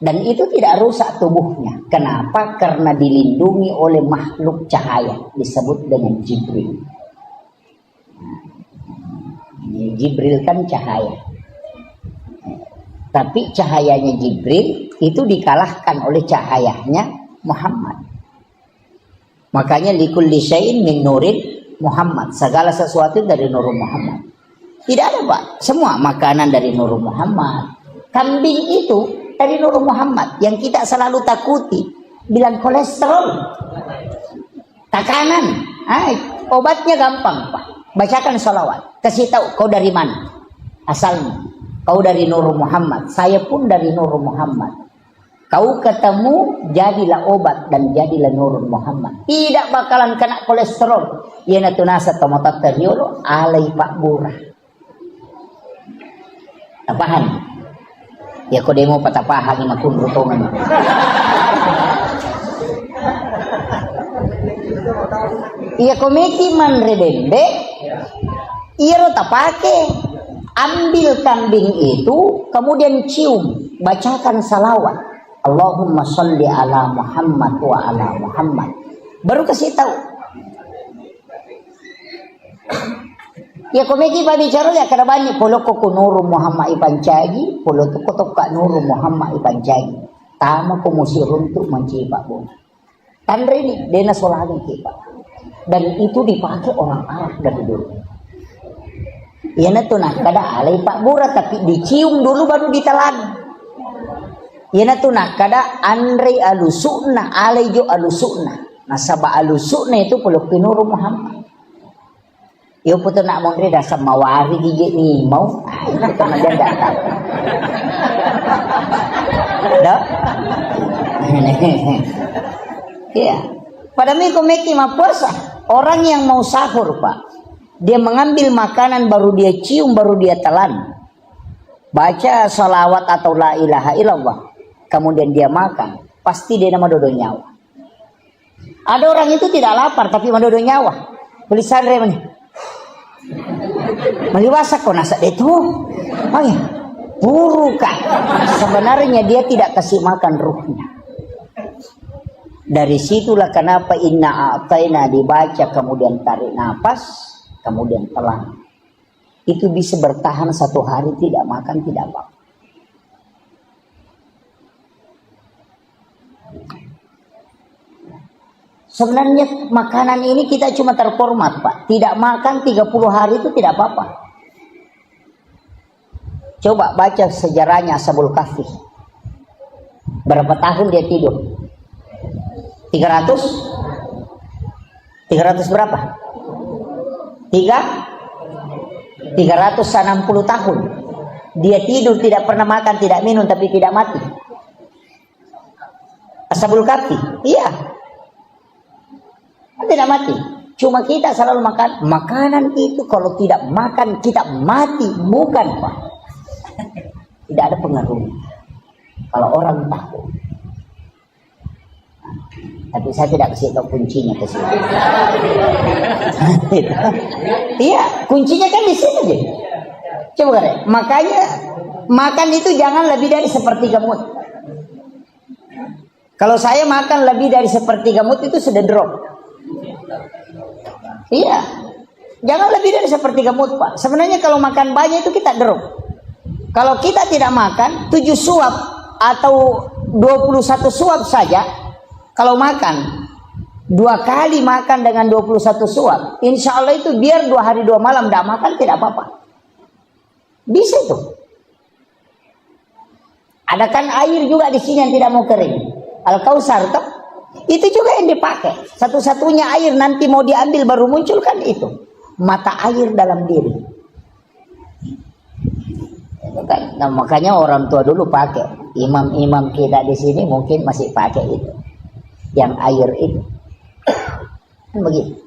S1: Dan itu tidak rusak tubuhnya. Kenapa? Karena dilindungi oleh makhluk cahaya, disebut dengan Jibril. Jibril kan cahaya. Tapi cahayanya Jibril itu dikalahkan oleh cahayanya Muhammad. Makanya likulli syai'in min nurin Muhammad. Segala sesuatu dari nur Muhammad. Tidak ada, Pak. Semua makanan dari nur Muhammad. Kambing itu dari nur Muhammad. Yang kita selalu takuti, bilang kolesterol, tekanan. Obatnya gampang, Pak. Bacakan sholawat. Kasih tahu kau dari mana asalnya. Kau dari nur Muhammad. Saya pun dari nur Muhammad. Kau ketemu, jadilah obat dan jadilah nur Muhammad. Tidak bakalan kena kolesterol. Yana tunasa tomatat teriolo alai Pak Burah. Tapahan. Ya kau demo patapahan ni makun rutongan. Iya komeki man rebende. Iya rota pakai. Ambil kambing itu, kemudian cium, bacakan salawat. Allahumma sholli ala Muhammad wa ala Muhammad. Baru kasih tahu. Ya komeki pa bicara ya kada banyak polo ko nuru Muhammad ipancagi, polo to ko ka nuru Muhammad ipancagi. Tama ko musirun tu mencipa bu. Tandre ini dena solani kita. Dan itu dipakai orang Arab dari dulu. Ya na tunah kada alai Pak Bura tapi dicium dulu baru ditelan. Ya na tunah kada andre alusuna alai jo alusuna. Nasaba alusuna itu polo nuru Muhammad. Yo puto nak mondre dasar mawari gigi ni mau. Itu kan ada datang. Dah. Ya. Pada miko meki puasa. Orang yang mau sahur, Pak. Dia mengambil makanan baru dia cium baru dia telan. Baca salawat atau la ilaha illallah. Kemudian dia makan. Pasti dia nama dodo nyawa. Ada orang itu tidak lapar tapi madodo nyawa. Tulisan remnya. Meliwasa kau nasa itu, oh ya, burukan. Sebenarnya dia tidak kasih makan ruhnya. Dari situlah kenapa inna a'taina dibaca kemudian tarik nafas, kemudian telan. Itu bisa bertahan 1 hari tidak makan tidak apa. Sebenarnya makanan ini kita cuma terformat, Pak. Tidak makan 30 hari itu tidak apa-apa. Coba baca sejarahnya Ashabul Kahfi. Berapa tahun dia tidur? 300? 300 berapa? 360 tahun. Dia tidur tidak pernah makan, tidak minum, tapi tidak mati. Ashabul Kahfi. Iya. Tidak mati. Cuma kita selalu makan makanan itu kalau tidak makan kita mati, bukan, Pak. Tidak ada pengaruh. Kalau orang tahu. Tapi saya tidak kasih tahu kuncinya ke sini. Iya, kuncinya kan di sini aja. Coba kan. Makanya makan itu jangan lebih dari sepertiga mut. Kalau saya makan lebih dari sepertiga mut itu sudah drop. Iya, jangan lebih dari sepertiga mut, Pak. Sebenarnya kalau makan banyak itu kita drop. Kalau kita tidak makan 7 suap atau 21 suap saja, kalau makan 2 kali makan dengan 21 suap, insya Allah itu biar 2 hari 2 malam tidak makan tidak apa-apa. Bisa itu. Ada kan air juga di sini yang tidak mau kering. Al-Kausar tuh. Itu juga yang dipakai. Satu-satunya air nanti mau diambil baru muncul kan itu. Mata air dalam diri. Nah, makanya orang tua dulu pakai. Imam-imam kita di sini mungkin masih pakai itu. Yang air itu. Kan begitu.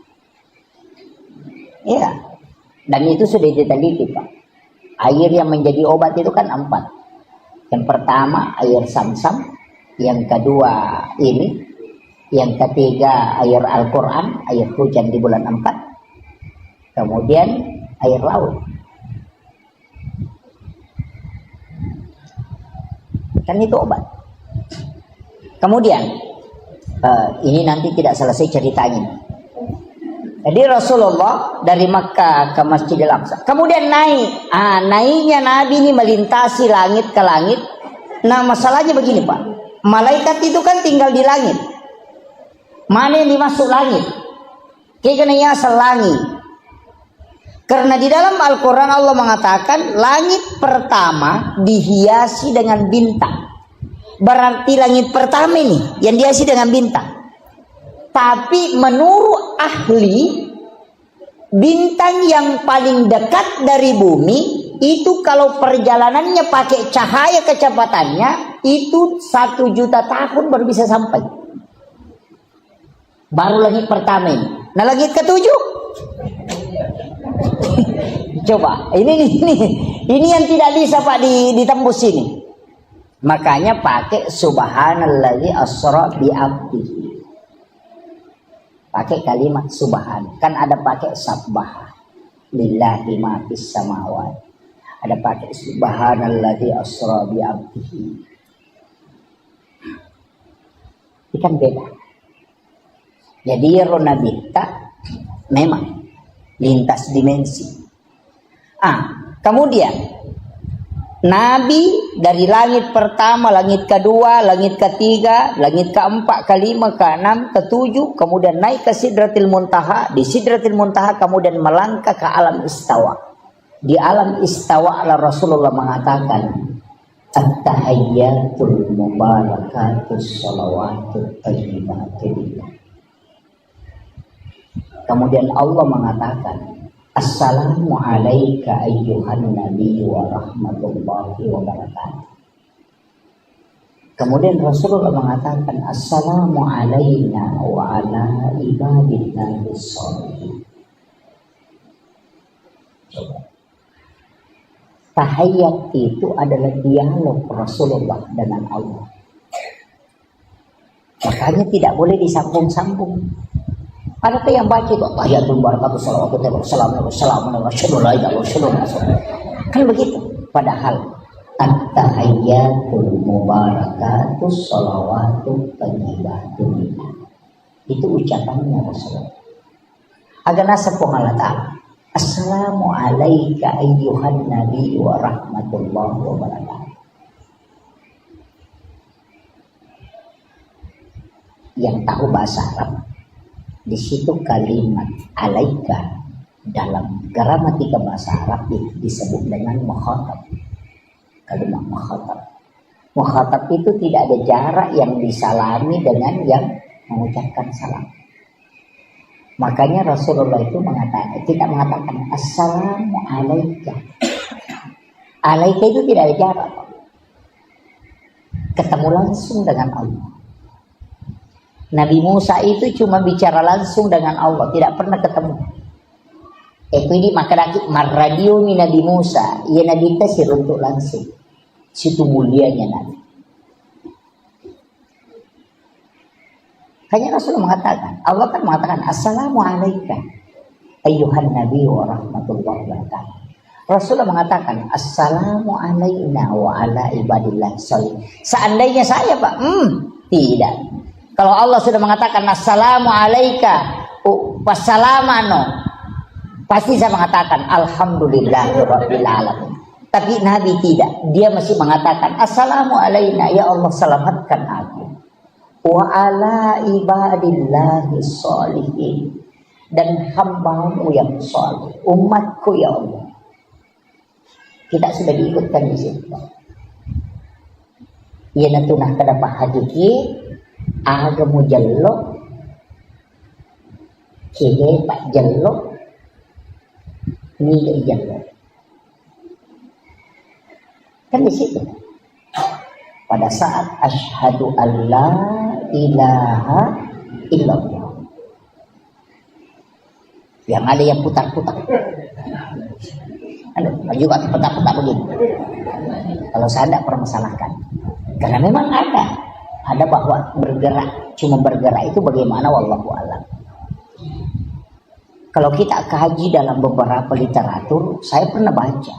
S1: Ya. Dan itu sudah diteliti, Pak. Air yang menjadi obat itu kan 4. Yang pertama air Sam-Sam. Yang kedua ini. Yang ketiga air Al-Quran, air hujan di bulan 4. Kemudian air laut. Kan itu obat. Kemudian ini nanti tidak selesai ceritanya. Jadi Rasulullah dari Makkah ke Masjidil Aqsa. Kemudian naik. Naiknya Nabi ini melintasi langit ke langit. Nah masalahnya begini Pak. Malaikat itu kan tinggal di langit. Mana yang dimasuk langit? Kayaknya selangi. Karena di dalam Al-Quran Allah mengatakan langit pertama dihiasi dengan bintang. Berarti langit pertama ini yang dihiasi dengan bintang. Tapi menurut ahli, bintang yang paling dekat dari bumi itu kalau perjalanannya pakai cahaya kecepatannya itu 1 juta tahun baru bisa sampai. Baru langit pertama ini. Nah langit ketujuh, coba ini yang tidak bisa Pak ditembus ini. Makanya pakai subhanalladzi asra bi abdihi. Pakai kalimat subhan. Kan ada pakai sabbah lillahi ma fis samawati. Ada pakai subhanalladzi asra bi abdihi. Ini kan beda. Jadi Ronabita memang lintas dimensi. Kemudian Nabi dari langit pertama, langit kedua, langit ketiga, langit keempat, kelima, keenam, ketujuh, kemudian naik ke Sidratil Muntaha. Di Sidratil Muntaha kemudian melangkah ke alam istawa. Di alam istawa Rasulullah mengatakan, at-tahiyyatul mubarakatus shalawatut thayyibatul. Kemudian Allah mengatakan, assalamu alayka ayyuhan nabi wa rahmatullahi wa barakatuh. Kemudian Rasulullah mengatakan, assalamu alayna wa ala ibadillahi sholihin. Tahiyat itu adalah dialog Rasulullah dengan Allah. Makanya tidak boleh disambung-sambung. Ada yang baca itu tahiyatul barakatuh salawatu kan begitu. Padahal at-tahiyyatul mubarakatuh salawatu thayyibatun itu ucapannya Rasulullah. Agar nasab Allah Ta'ala. Assalamu alayka ayyuhan nabi wa rahmatullahi wa barakatuh. Yang tahu bahasa Arab, di situ kalimat alaika dalam gramatika bahasa Arab disebut dengan mukhatab. Kalimat mukhatab. Mukhatab itu tidak ada jarak yang disalami dengan yang mengucapkan salam. Makanya Rasulullah itu tidak mengatakan assalamu alaika. Alaika itu tidak ada jarak. Ketemu langsung dengan Allah. Nabi Musa itu cuma bicara langsung dengan Allah, tidak pernah ketemu. Ini maka marradio mi Nabi Musa, ia Nabi tasir untuk langsung. Situ mulianya Nabi. Hanya Rasulullah mengatakan, Allah kan mengatakan assalamu alayka ayyuhan nabi wa rahmatullahi wa barakatuh. Rasulullah mengatakan assalamu alayna wa ala ibadillah sholihin. Seandainya saya Pak, tidak. Kalau Allah sudah mengatakan assalamu alayka wassalamano, pasti saya mengatakan alhamdulillahirabbil alamin. Tapi Nabi tidak, dia masih mengatakan assalamu alayna, ya Allah selamatkan aku, wa ala ibadillahi sholihin, dan hambamu yang saleh, umatku ya Allah. Kita sudah diikutkan di situ. Ya natunah kedapat hadiki aga mu jallo kede pak jallo ni jallo kan di situ pada saat asyhadu alla ilaha illallah yang ada yang putar-putar ada juga putar-putar begini. Kalau saya tidak permasalahkan karena memang ada bahwa bergerak, cuma bergerak itu bagaimana wallahu a'lam. Kalau kita kaji dalam beberapa literatur, saya pernah baca,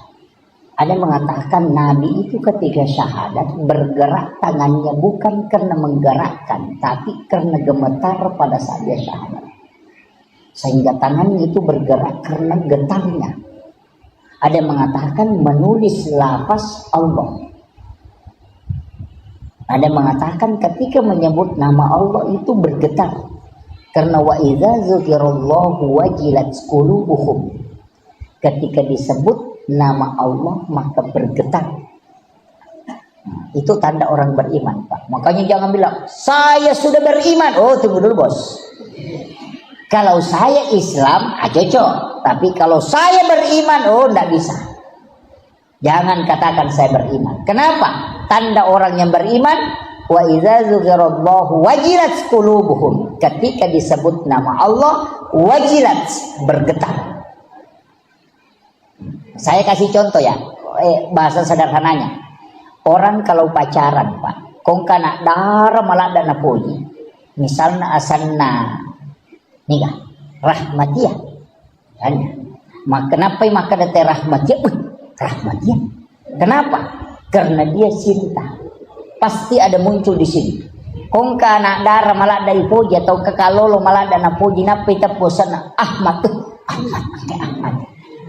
S1: ada yang mengatakan Nabi itu ketika syahadat bergerak tangannya bukan karena menggerakkan, tapi karena gemetar pada saat dia syahadat. Sehingga tangannya itu bergerak karena getarnya. Ada yang mengatakan menulis lafaz Allah. Ada yang mengatakan ketika menyebut nama Allah itu bergetar. Karena wa idza dzukirallahu wajilat qulubuhum. Ketika disebut nama Allah maka bergetar. Itu tanda orang beriman, Pak. Makanya jangan bilang saya sudah beriman. Oh, tunggu dulu, Bos. Kalau saya Islam, cocok. Tapi kalau saya beriman, oh, enggak bisa. Jangan katakan saya beriman. Kenapa? Tanda orang yang beriman, wa idza dzukirallahu wajilat qulubuhum. Ketika disebut nama Allah, wajilat, bergetar. Saya kasih contoh ya, bahasa sederhananya. Orang kalau pacaran, Pak, kong kana darah malah dana puji. Misalnya asanna nikah, rahmatiyah. Kenapa maka ada rahmatiyah? Rahmatiyah. Kenapa? Karena dia cinta. Pasti ada muncul di sini. Kong kana darah malah dari puji atau kekalolo malah dana puji napi tapusan Ahmad.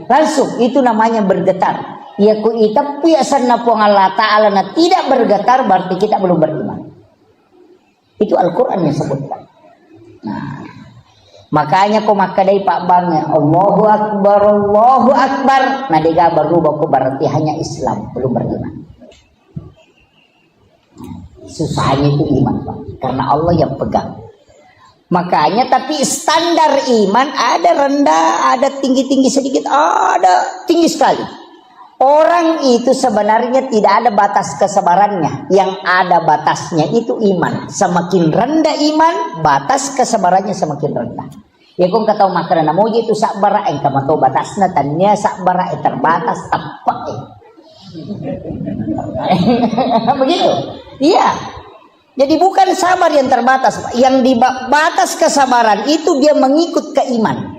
S1: Langsung itu namanya bergetar. Ya ku itapi asanna pong Allah Ta'ala na tidak bergetar berarti kita belum beriman. Itu Al-Quran yang sebutkan. Nah, makanya kok makadai Pak Bangnya Allahu Akbar. Nah dia berubah ku berarti hanya Islam belum beriman. Susahnya itu iman, Pak, karena Allah yang pegang. Makanya tapi standar iman ada rendah, ada tinggi-tinggi sedikit, ada tinggi sekali. Orang itu sebenarnya tidak ada batas kesabarannya. Yang ada batasnya itu iman. Semakin rendah iman, batas kesabarannya semakin rendah. Ya kung kataw makanan moji itu sakbara ang kamato batasna tanya sakbara terbatas tapak. Begitu. Iya. Jadi bukan sabar yang terbatas, yang di batas kesabaran itu dia mengikut ke iman.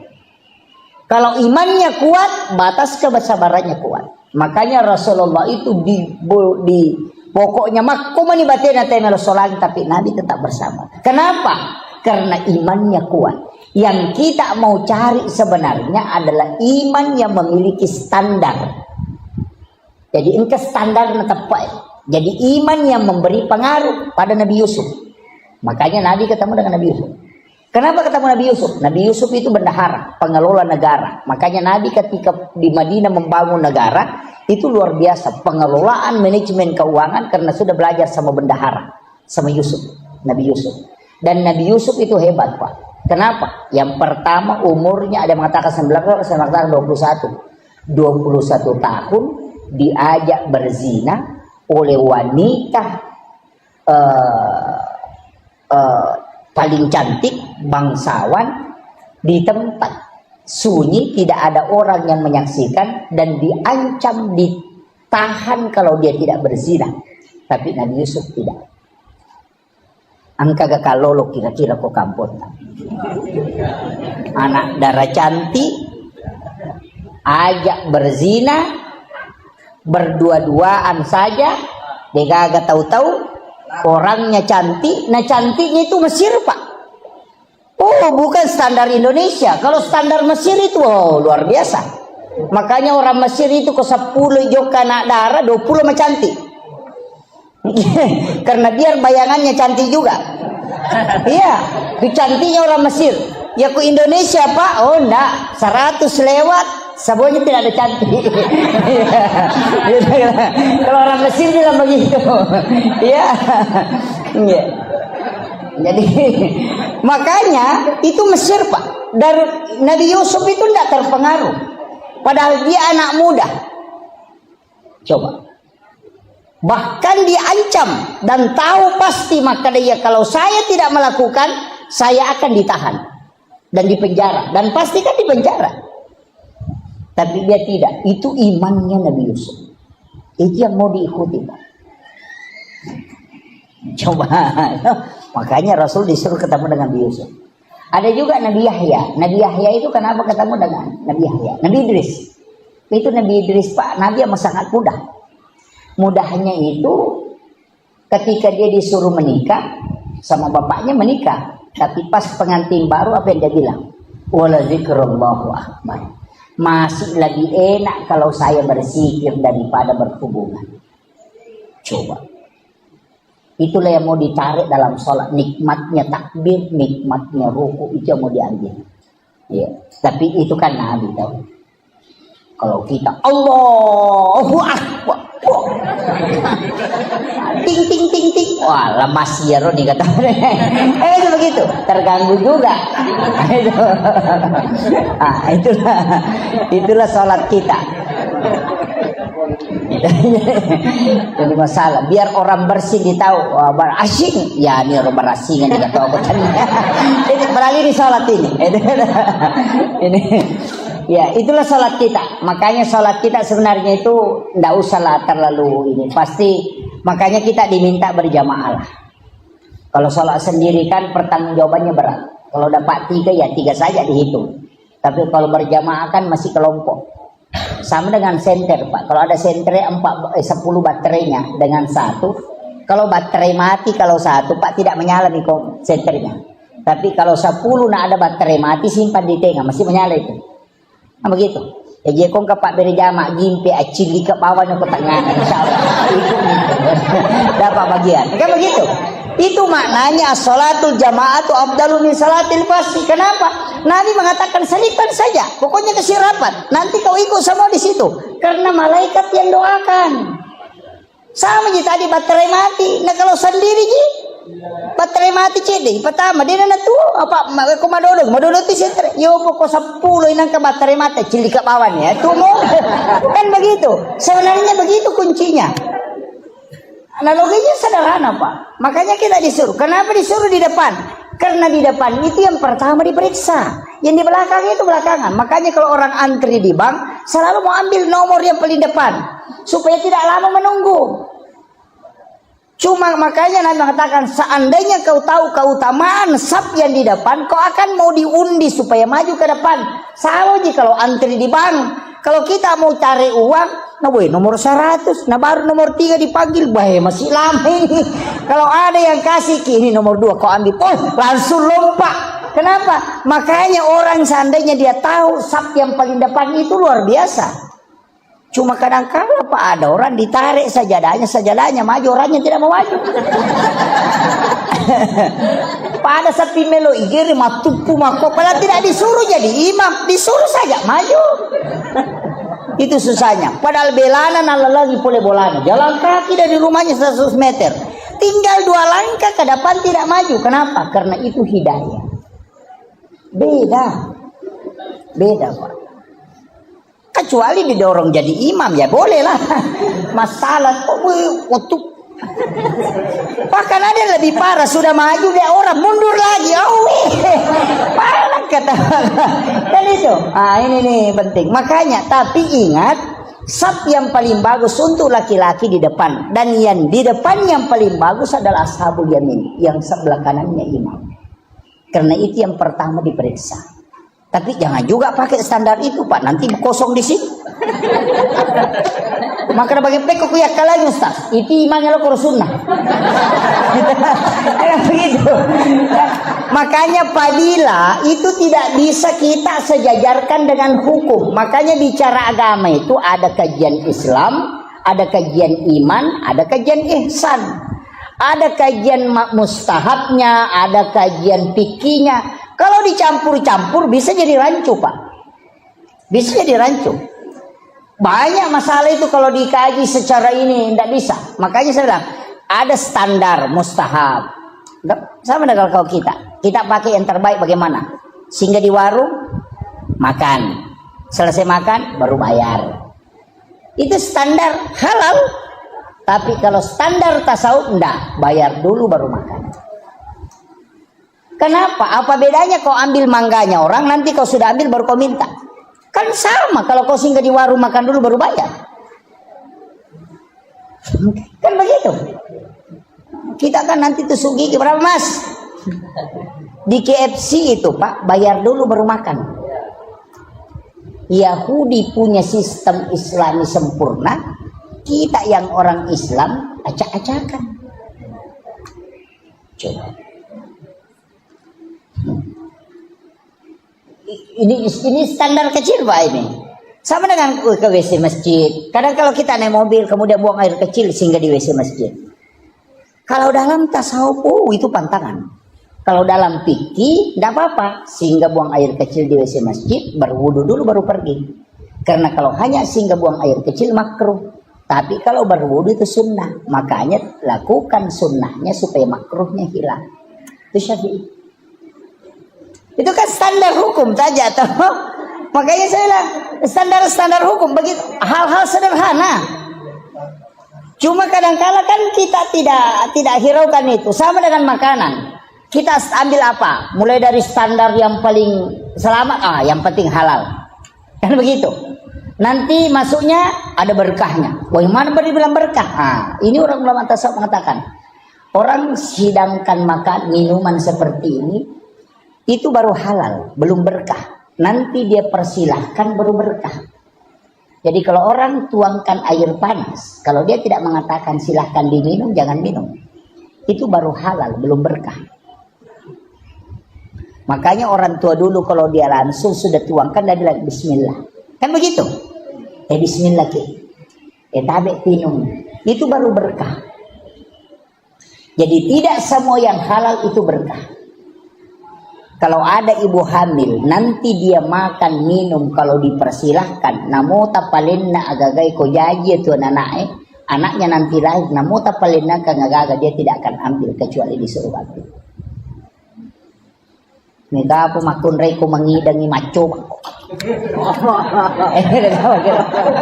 S1: Kalau imannya kuat, batas kesabarannya kuat. Makanya Rasulullah itu di pokoknya makumani batena tema Rasulullah, tapi Nabi tetap bersabar. Kenapa? Karena imannya kuat. Yang kita mau cari sebenarnya adalah iman yang memiliki standar. Jadi engke standar tepat. Jadi iman yang memberi pengaruh pada Nabi Yusuf. Makanya Nabi ketemu dengan Nabi Yusuf. Kenapa ketemu Nabi Yusuf? Nabi Yusuf itu bendahara, pengelola negara. Makanya Nabi ketika di Madinah membangun negara, itu luar biasa. Pengelolaan manajemen keuangan karena sudah belajar sama bendahara. Sama Yusuf, Nabi Yusuf. Dan Nabi Yusuf itu hebat, Pak. Kenapa? Yang pertama umurnya ada yang mengatakan 19, ada yang mengatakan 21. 21 tahun diajak berzina oleh wanita paling cantik, bangsawan, di tempat sunyi, tidak ada orang yang menyaksikan, dan diancam ditahan kalau dia tidak berzina. Tapi Nabi Yusuf tidak. Angka gakalolo kira-kira kok kampung. Anak darah cantik ajak berzina, berdua-duaan saja, dia gak tahu-tahu orangnya cantik. Nah cantiknya itu Mesir, Pak. Oh, bukan standar Indonesia. Kalau standar Mesir itu luar biasa. Makanya orang Mesir itu ke 10 joka anak darah, 20 mah cantik. Karena biar bayangannya cantik juga. Iya, itu cantiknya orang Mesir. Ya ke Indonesia, Pak. Oh enggak, 100 lewat semuanya tidak ada cantik. Kalau orang Mesir bilang begitu. Iya. Jadi makanya itu Mesir, Pak. Dari Nabi Yusuf itu tidak terpengaruh. Padahal dia anak muda. Coba. Bahkan diancam dan tahu pasti, maka dia kalau saya tidak melakukan, saya akan ditahan dan dipenjara, dan pasti kan dipenjara. Tapi dia tidak. Itu imannya Nabi Yusuf. Itu yang mau diikuti, Pak. Coba. Makanya Rasul disuruh ketemu dengan Nabi Yusuf. Ada juga Nabi Yahya. Nabi Yahya itu kenapa ketemu dengan Nabi Yahya? Nabi Idris. Itu Nabi Idris Pak, Nabi yang sangat mudah. Mudahnya itu ketika dia disuruh menikah sama bapaknya menikah. Tapi pas pengantin baru apa yang dia bilang? Wala zikrullahu akbar. Masih lebih enak kalau saya berzikir daripada berhubungan. Coba. Itulah yang mau ditarik dalam sholat. Nikmatnya takbir, nikmatnya ruku, itu yang mau diambil. Ya. Tapi itu kan Nabi tahu. Kalau kita Allahu Akbar, ting ting ting ting, wah lemas ya Roni kata. Itu begitu, terganggu juga. Itulah sholat kita. Jadi masalah biar orang bersih ditahu berasing ya ini orang berasingan juga tahu aku tadi. Ini beralih di sholat ini. Ini ya itulah sholat kita. Makanya sholat kita sebenarnya itu tidak usahlah terlalu ini. Pasti makanya kita diminta berjamaah lah. Kalau sholat sendiri kan pertanggungjawabannya berat. Kalau dapat 3 ya 3 saja dihitung. Tapi kalau berjamaah kan masih kelompok. Sama dengan senter Pak. Kalau ada senter 10 baterainya dengan 1. Kalau baterai mati kalau 1 Pak tidak menyala nih senternya. Tapi kalau 10 nak ada baterai mati simpan di tengah masih menyala itu. Nah begitu. Ya jekong ke Pak berjamaah gimpe acili ke bawahnya ke tengah. Insyaallah itu dapat bagian. Kan begitu. Itu maknanya sholatul jamaatu afdalu min salatil fasih. Kenapa? Nabi mengatakan selipkan saja, pokoknya kasih rapat. Nanti kau ikut semua di situ, karena malaikat yang doakan. Sama je tadi baterai mati. Nah kalau sendiri je, baterai mati cedek. Pertama dia nak tu apa? Madodo tu sentre. Yo pokok 10 inang ke baterai mati, cili ke bawah ya. Tu mau kan begitu. Sebenarnya begitu kuncinya. Analoginya sederhana Pak. Makanya kita disuruh. Kenapa disuruh di depan? Karena di depan itu yang pertama diperiksa. Yang di belakang itu belakangan. Makanya kalau orang antri di bank selalu mau ambil nomor yang paling depan. Supaya tidak lama menunggu. Cuma makanya Nabi mengatakan seandainya kau tahu keutamaan saf yang di depan, kau akan mau diundi supaya maju ke depan. Sama aja kalau antri di bank. Kalau kita mau cari uang, nah boy, nomor 100, nah baru nomor 3 dipanggil, boy, masih lama ini. Kalau ada yang kasih ini nomor 2, kau ambil, langsung lompat. Kenapa? Makanya orang seandainya dia tahu saf yang paling depan itu luar biasa. Cuma kadang-kadang Pak ada orang ditarik sajadahnya maju, orangnya tidak mau maju. Pada sapi melo igiri matupu mako, padahal tidak disuruh jadi imam, disuruh saja maju. Itu susahnya. Padahal belana lagi boleh bolana. Jalan kaki dari rumahnya 100 meter. Tinggal 2 langkah ke depan tidak maju. Kenapa? Karena itu hidayah. Beda Pak. Kecuali didorong jadi imam ya bolehlah. Masalah waktu bahkan ada yang lebih parah, sudah maju dia orang mundur lagi. Parah kata. Dan itu. Ini nih penting. Makanya tapi ingat saf yang paling bagus untuk laki-laki di depan, dan yang di depan yang paling bagus adalah ashabul yamin, yang sebelah kanannya imam. Karena itu yang pertama diperiksa. Tapi jangan juga pakai standar itu Pak, nanti kosong di sini. Maka bagi pekok ya kalian Ustaz, itu imannya lo kurus sunnah. Begitu. Makanya fadilah itu tidak bisa kita sejajarkan dengan hukum. Makanya bicara agama itu ada kajian Islam, ada kajian iman, ada kajian ihsan. Ada kajian mustahabnya, ada kajian fikihnya. Kalau dicampur-campur bisa jadi rancu Pak. Bisa jadi rancu. Banyak masalah itu kalau dikaji secara ini tidak bisa. Makanya saya bilang ada standar mustahab. Sama dengan kalau kita pakai yang terbaik bagaimana? Sehingga di warung makan, selesai makan baru bayar. Itu standar halal. Tapi kalau standar tasawuf enggak, bayar dulu baru makan. Kenapa? Apa bedanya kau ambil mangganya orang, nanti kau sudah ambil baru kau minta? Kan sama kalau kau singgah di warung makan dulu baru bayar. Kan begitu. Kita kan nanti tusuk gigi berapa Mas? Di KFC itu Pak, bayar dulu baru makan. Yahudi punya sistem Islami sempurna, kita yang orang Islam acak-acakan. Coba. Ini standar kecil Pak ini. Sama dengan ke WC masjid. Kadang kalau kita naik mobil kemudian buang air kecil sehingga di WC masjid. Kalau dalam tasawuf itu pantangan. Kalau dalam fikih tidak apa-apa sehingga buang air kecil di WC masjid, berwudu dulu baru pergi. Karena kalau hanya sehingga buang air kecil makruh. Tapi kalau berwudu itu sunnah. Makanya lakukan sunnahnya supaya makruhnya hilang. Itu Syafi'i. Itu kan standar hukum saja toh. Makanya saya bilang standar hukum begitu, hal-hal sederhana. Cuma kadang-kala kan kita tidak hiraukan itu. Sama dengan makanan. Kita ambil apa? Mulai dari standar yang paling selamat, yang penting halal. Kan begitu. Nanti masuknya ada berkahnya. Bagaimana dibilang berkah? Ini orang ulama tasawuf mengatakan, orang sidangkan makan minuman seperti ini itu baru halal, belum berkah. Nanti dia persilahkan baru berkah. Jadi kalau orang tuangkan air panas, kalau dia tidak mengatakan silahkan diminum, jangan minum, itu baru halal, belum berkah. Makanya orang tua dulu kalau dia langsung sudah tuangkan, dia bilang bismillah, kan begitu. Bismillah ki, tabe minum, itu baru berkah. Jadi tidak semua yang halal itu berkah. Kalau ada ibu hamil, nanti dia makan minum kalau dipersilahkan. Namo tapalinna agagai ko jaji itu anaknya nanti lahir. Namo tapalinna kangagaga, dia tidak akan ambil kecuali disuruh ambil. Nika apa makun reko mengidangi maco.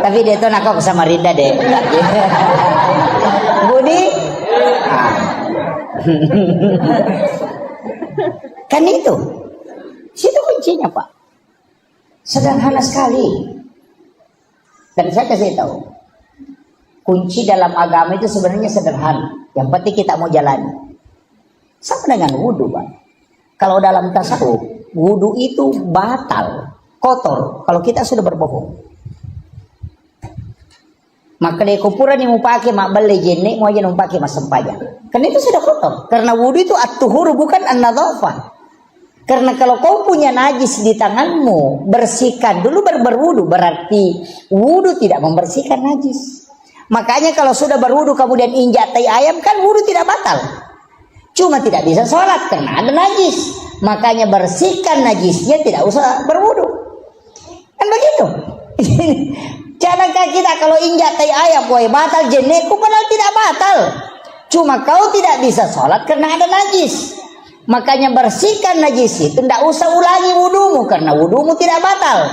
S1: Tapi dia tuh nakok sama Rinda deh. Budi. Kan itu. Situ kuncinya Pak. Sederhana sekali. Dan saya kasih tahu. Kunci dalam agama itu sebenarnya sederhana. Yang penting kita mau jalani. Sama dengan wudu Pak. Kalau dalam tasawuf, wudu itu batal, kotor kalau kita sudah berbohong. Maka di kupuran yang mau pakai mak beli jenik mau aja mau pakai mas sempajan. Karena itu sudah kotor. Karena wudu itu at-tuhur bukan an-nadhafah. Karena kalau kau punya najis di tanganmu, bersihkan dulu baru berwudu. Berarti wudu tidak membersihkan najis. Makanya kalau sudah berwudu kemudian injak tai ayam, kan wudu tidak batal. Cuma tidak bisa sholat karena ada najis. Makanya bersihkan najisnya, tidak usah berwudu. Kan begitu. Jangan kita kalau injak tai ayam, woi batal jenikku, padahal tidak batal. Cuma kau tidak bisa sholat karena ada najis. Makanya bersihkan najis itu, tidak usah ulangi wudumu karena wudumu tidak batal.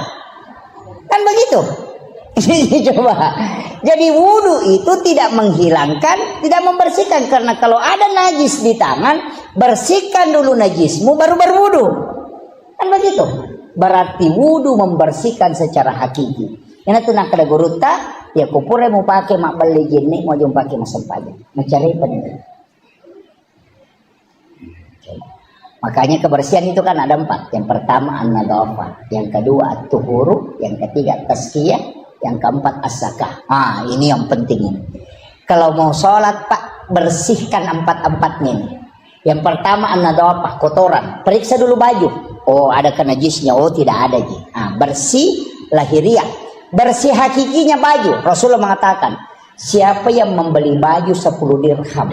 S1: Kan begitu. Coba. Jadi wudu itu tidak menghilangkan, tidak membersihkan. Karena kalau ada najis di tangan, bersihkan dulu najismu baru berwudu. Kan begitu. Berarti wudu membersihkan secara hakiki. Yang itu nak ada guruta, ya kupure mau pakai mak beli jenik, mau jom pakai masam pajak. Mencari penting. Makanya kebersihan itu kan ada 4. Yang pertama an-nadhafah, yang kedua at-tuhuru, yang ketiga tazkiyah, yang keempat as-zakah. Ini yang penting ini. Kalau mau sholat Pak, bersihkan 4-4-nya ini. Yang pertama an-nadhafah, kotoran. Periksa dulu baju. Oh ada najisnya, oh tidak ada. Bersih lahiriah. Bersih hakikinya baju. Rasulullah mengatakan, siapa yang membeli baju 10 dirham,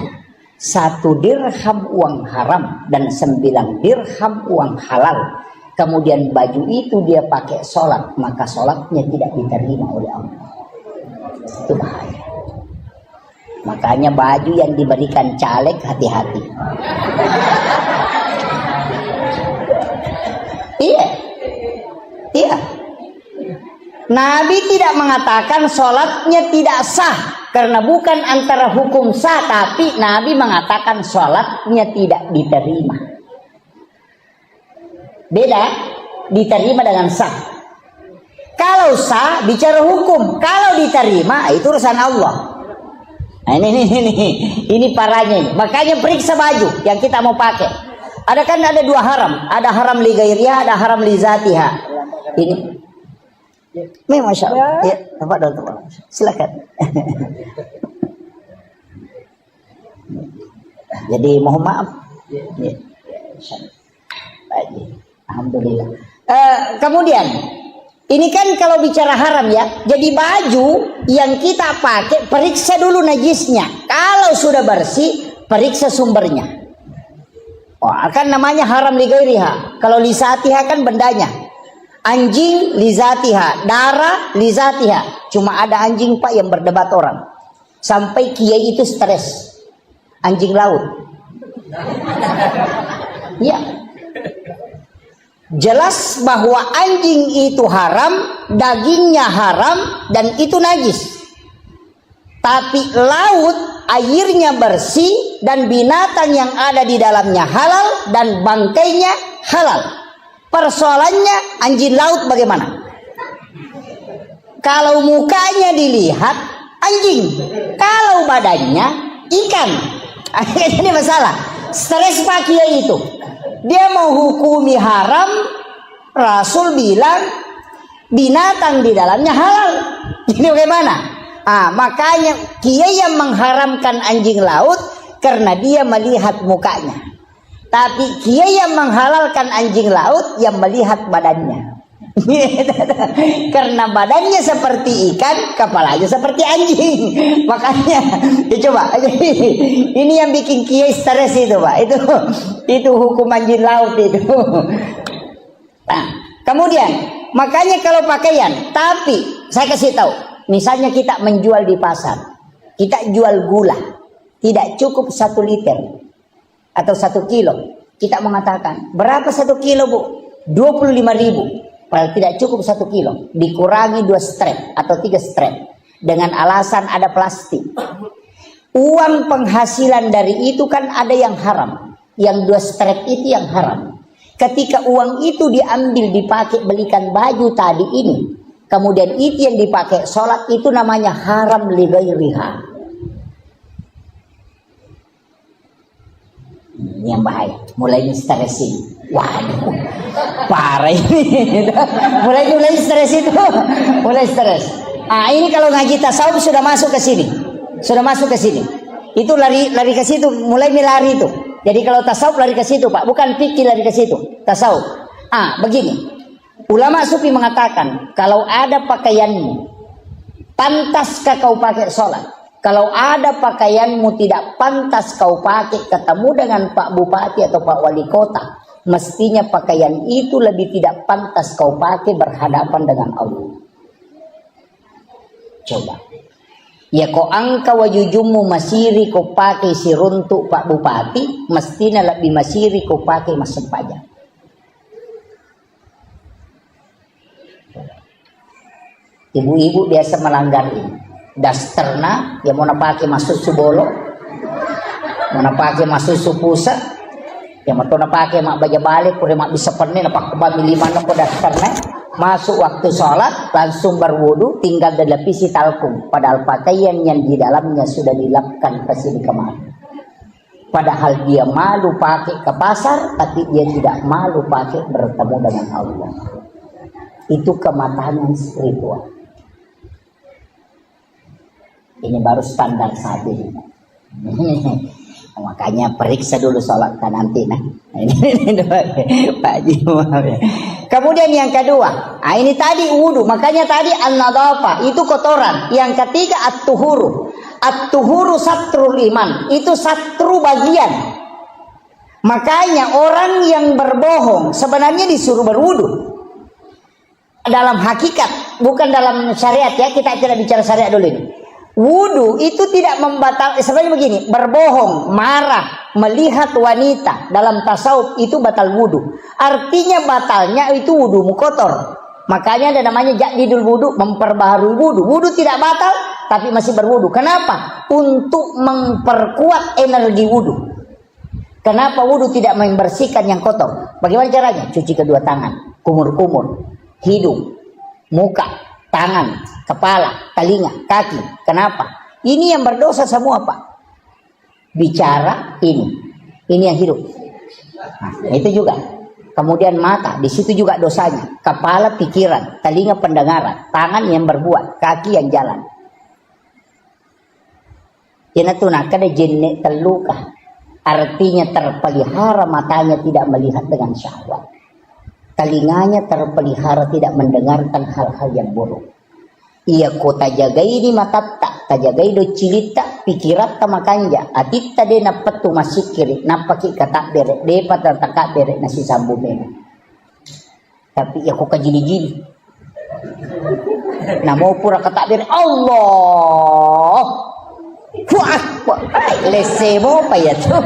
S1: 1 dirham uang haram dan 9 dirham uang halal, kemudian baju itu dia pakai sholat, maka sholatnya tidak diterima oleh Allah. Itu bahaya. Makanya baju yang diberikan caleg hati-hati. Iya. Nabi tidak mengatakan sholatnya tidak sah. Karena bukan antara hukum sah, tapi Nabi mengatakan sholatnya tidak diterima. Beda, diterima dengan sah. Kalau sah, bicara hukum. Kalau diterima, itu urusan Allah. Nah, ini parahnya ini. Makanya periksa baju yang kita mau pakai. Ada kan ada dua haram. Ada haram li ghairiha, ada haram li zatiha. Ini. Masya Allah. Ya, Bapak Dokter. Silakan. Jadi mohon maaf. Ya. Alhamdulillah. Kemudian ini kan kalau bicara haram ya. Jadi baju yang kita pakai periksa dulu najisnya. Kalau sudah bersih, periksa sumbernya. Oh, kan namanya haram li ghairiha. Kalau li zatiha kan bendanya. Anjing li zatiha, darah li zatiha. Cuma ada anjing Pak yang berdebat orang. Sampai kiai itu stres. Anjing laut. Ya. Jelas bahwa anjing itu haram, dagingnya haram dan itu najis. Tapi laut airnya bersih dan binatang yang ada di dalamnya halal dan bangkainya halal. Persoalannya anjing laut bagaimana? Kalau mukanya dilihat anjing, kalau badannya ikan. Ini masalah. Stres Pak Kiai itu. Dia mau hukumi haram, Rasul bilang binatang di dalamnya halal. Ini bagaimana? Makanya kiai yang mengharamkan anjing laut karena dia melihat mukanya. Tapi kiai yang menghalalkan anjing laut yang melihat badannya. Karena badannya seperti ikan, kepalanya seperti anjing. Makanya coba ini yang bikin kiai stres itu Pak. Itu hukum anjing laut itu. Nah, kemudian makanya kalau pakaian, tapi saya kasih tahu. Misalnya kita menjual di pasar, kita jual gula, tidak cukup 1 liter atau 1 kilo. Kita mengatakan, berapa 1 kilo Bu? 25.000. Padahal tidak cukup 1 kilo. Dikurangi 2 strap atau 3 strap. Dengan alasan ada plastik. Uang penghasilan dari itu kan ada yang haram. Yang 2 strap itu yang haram. Ketika uang itu diambil dipakai belikan baju tadi ini. Kemudian itu yang dipakai sholat itu namanya haram li ghairiha. Ini yang bahaya. Mulai stresin. Waduh, parah ini. mulai stres itu. Mulai stres. Ini kalau ngaji tasawuf sudah masuk ke sini. Itu lari ke situ. Mulai lari itu. Jadi kalau tasawuf lari ke situ Pak. Bukan fikih lari ke situ. Tasawuf. Begini. Ulama sufi mengatakan, kalau ada pakaianmu, pantaskah kau pakai sholat? Kalau ada pakaianmu tidak pantas kau pakai ketemu dengan Pak Bupati atau Pak Wali Kota, mestinya pakaian itu lebih tidak pantas kau pakai berhadapan dengan Allah. Coba. Ya kau angka wajujumu masiri kau pakai siruntuk Pak Bupati, mestinya lebih masiri kau pakai mas pajak. Ibu-ibu biasa melanggar ini. Dasterna, ya mau pakai masuk subolo, mau pakai masuk supusa, ya mau pakai mak baja balik, udah mak bisa penih, napak kebami 5 nopo dasterna, masuk waktu sholat, langsung berwudu, tinggal dilapisi talkum. Padahal pakaian yang di dalamnya sudah dilapkan pasti di kamar. Padahal dia malu pakai ke pasar, tapi dia tidak malu pakai bertemu dengan Allah. Itu kematangan spiritual. Ini baru standar saat ini. Makanya periksa dulu sholat kan nanti nah. Pak Haji. Kemudian yang kedua, ini tadi wudu. Makanya tadi an-nadhafah itu kotoran. Yang ketiga at-tuhuru. At-tuhuru satrul iman. Itu satru bagian. Makanya orang yang berbohong sebenarnya disuruh berwudu. Dalam hakikat, bukan dalam syariat ya. Kita tidak bicara syariat dulu ini. Wudu itu tidak membatalkan. Sebenarnya begini, berbohong, marah, melihat wanita dalam tasawuf itu batal wudu. Artinya batalnya itu wudumu kotor. Makanya ada namanya jadidul wudu, memperbaharui wudu. Wudu tidak batal, tapi masih berwudu. Kenapa? Untuk memperkuat energi wudu. Kenapa wudu tidak membersihkan yang kotor? Bagaimana caranya? Cuci kedua tangan, kumur-kumur, hidung, muka, tangan, kepala, telinga, kaki. Kenapa? Ini yang berdosa semua Pak. Bicara ini yang hidup. Nah, itu juga. Kemudian mata, di situ juga dosanya. Kepala pikiran, telinga pendengaran, tangan yang berbuat, kaki yang jalan. Yana tuh nak kada jenek terluka. Artinya terpelihara matanya tidak melihat dengan syahwat. Telinganya terpelihara tidak mendengarkan hal-hal yang buruk. Ia kota jagai ini mata tak tajagai do cilita pikirat tamakanja atit tade na petu masih kiri napaki kata bere depat dan tak bere nasi sambu mena. Tapi ia kok kajili-jili. Namo pura kata bere Allah. Wah, lesebo apa ya tuh?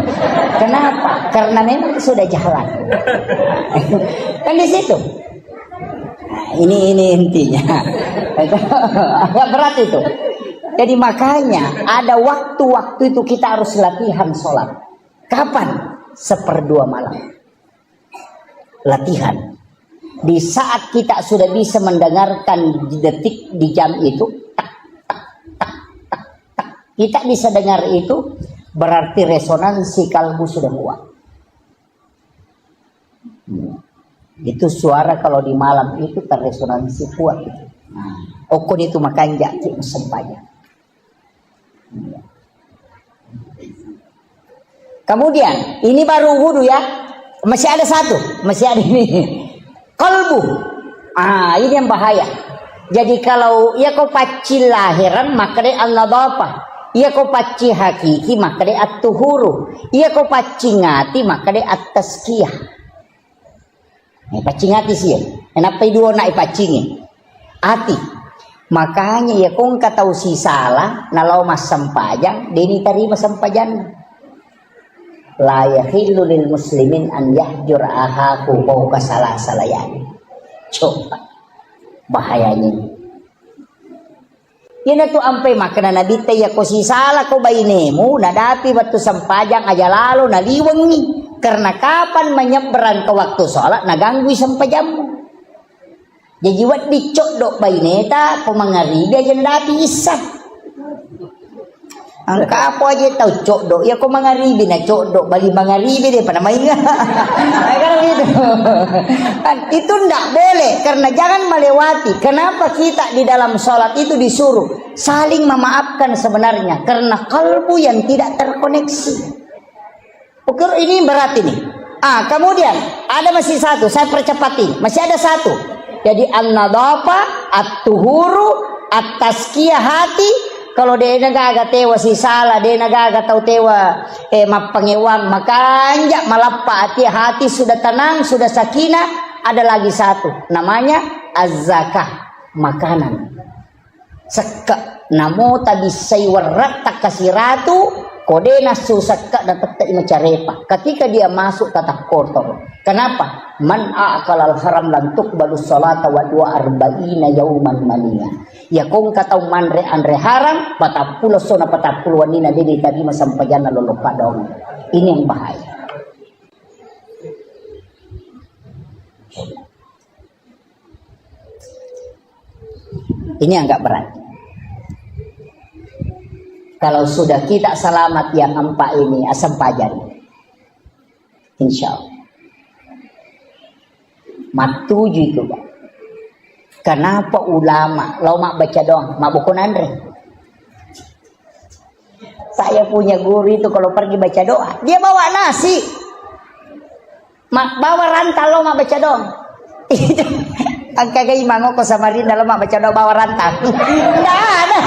S1: Kenapa? Karena memang sudah jalan. Kan di situ. Nah, ini intinya. Agak berat itu. Jadi makanya ada waktu-waktu itu kita harus latihan sholat. Kapan? 1/2 malam. Latihan. Di saat kita sudah bisa mendengarkan detik di jam itu, kita bisa dengar itu, berarti resonansi kalbu sudah kuat. Itu suara kalau di malam itu terresonansi kuat itu. Okon itu makanya sempanya. Kemudian ini baru wudu ya, masih ada satu, masih ada ini kalbu. Ini yang bahaya. Jadi kalau ia kau paci lahiran maka dia an-nadhafah, ia kau paci hakiki maka dia at-tuhuru, ia kau paci ngati maka dia at-tazkiyah. Paci ngati sih, kenapa dua nak pacingi hati. Makanya ya kung katau si salah nalau mas sampajang deni tarima sampajan la yahillu lil muslimin an yahjur ahaku fawqa salayani. Coba bahayanya ini tuh ampe makna nabi teh ya ko si salah ko bainemu nadapi waktu sampajang aja lalu naliwangi karena kapan menyeberang ke waktu sholat naganggu sampajammu. Jadi wat dicok dok baineta ko mangaribi aja nadapi isa. Angka apa aja tahu cok dok ya ko mangaribi na cok dok bali mangaribi deh pada mainga. Kan gitu. Itu ndak boleh karena jangan melewati. Kenapa kita di dalam sholat itu disuruh saling memaafkan sebenarnya karena kalbu yang tidak terkoneksi. Ukur ini berat ini. Kemudian ada masih satu, saya percepatin. Masih ada satu. Jadi an-nadhafah, at-tuhuru, at-tazkiyah hati. Kalau dia nagaga tewa si salah, dia nagaga tau tewa mapangewang, maka anjak malappa hati sudah tenang, sudah sakinah. Ada lagi satu, namanya az-zakah, makanan. Seka namo tabisai warat takasiratu kodena susaka dapat imacarepa. Ketika dia masuk tatap kotor. Kenapa? Man a'kalal haram lan tuqbalu sholata wa dua arba'ina yauman mania. Ya kong katau manre andre haram patapulo sona patapulo wanina dede tadi masampajana lolo padong. Ini yang bahaya. Ini agak berat. Kalau sudah kita selamat yang empat ini asam pajan, insya Allah. Matuju itu Pak. Kenapa ulama lama baca doang, mak buku andre. Saya punya guru itu kalau pergi baca doa, dia bawa nasi, bawa rantal lo mak baca doang. Angka gay mango ko Samarinda lo mak baca doa bawa rantal. Nggak ada.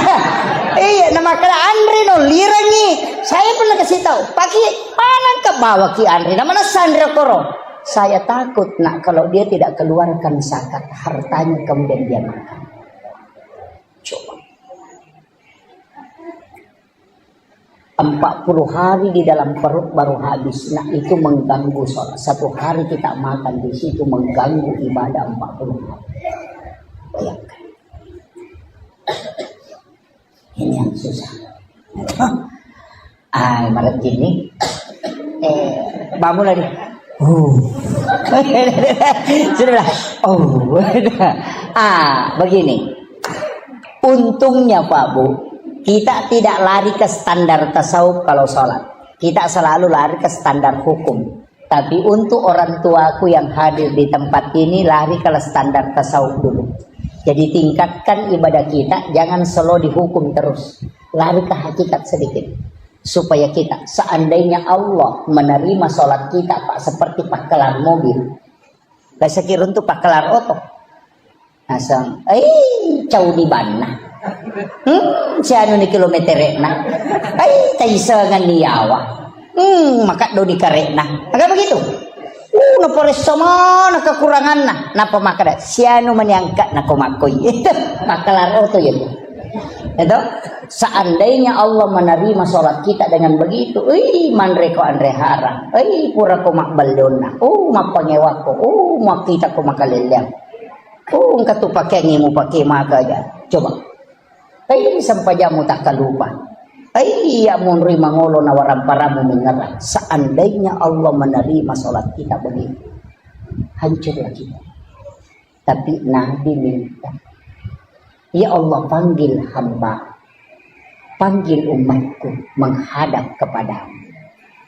S1: Iya, nama kena Andre no lirangi. Saya pernah kasih tahu, pakai mana ke bawah ki Andre, namanya Sandra Koro. Saya takut nak kalau dia tidak keluarkan zakat hartanya kemudian dia makan. Coba. 40 hari di dalam perut baru habis. Nah itu mengganggu sholat. 1 hari kita makan di situ mengganggu ibadah 40 hari. Bayangkan. Ini yang susah. Malam ini bangun lagi. Sudah. Begini. Untungnya Pak Bu, kita tidak lari ke standar tasawuf kalau sholat. Kita selalu lari ke standar hukum. Tapi untuk orang tuaku yang hadir di tempat ini, lari ke standar tasawuf dulu. Jadi tingkatkan ibadah kita, jangan selalu dihukum terus. Lari ke hakikat sedikit. Supaya kita, seandainya Allah menerima sholat kita Pak, seperti pakelar mobil. Gak sekira untuk pakelar otot. Asam, jauh di mana? Siapa ni kilometer na? Taisa ngan niyawa. Maka do di karena. Agak begitu. Napores sama na kekurangan na. Napa maka siapa menyangka na kumakoy. Itu pakelar otot itu. Itu seandainya Allah menerima sholat kita dengan begitu, manre ko andre harang, pura ko makbal dona, mapangewa ko, makita ko makalilya, engkau tu pakai ngimu pakai maka aja, coba, sampai jamu tak kalupa, ya munri mangolo nawaran paramu mengerah. Seandainya Allah menerima sholat kita begitu, hancurlah kita. Tapi Nabi minta, ya Allah panggil hamba, panggil umatku menghadap kepadamu.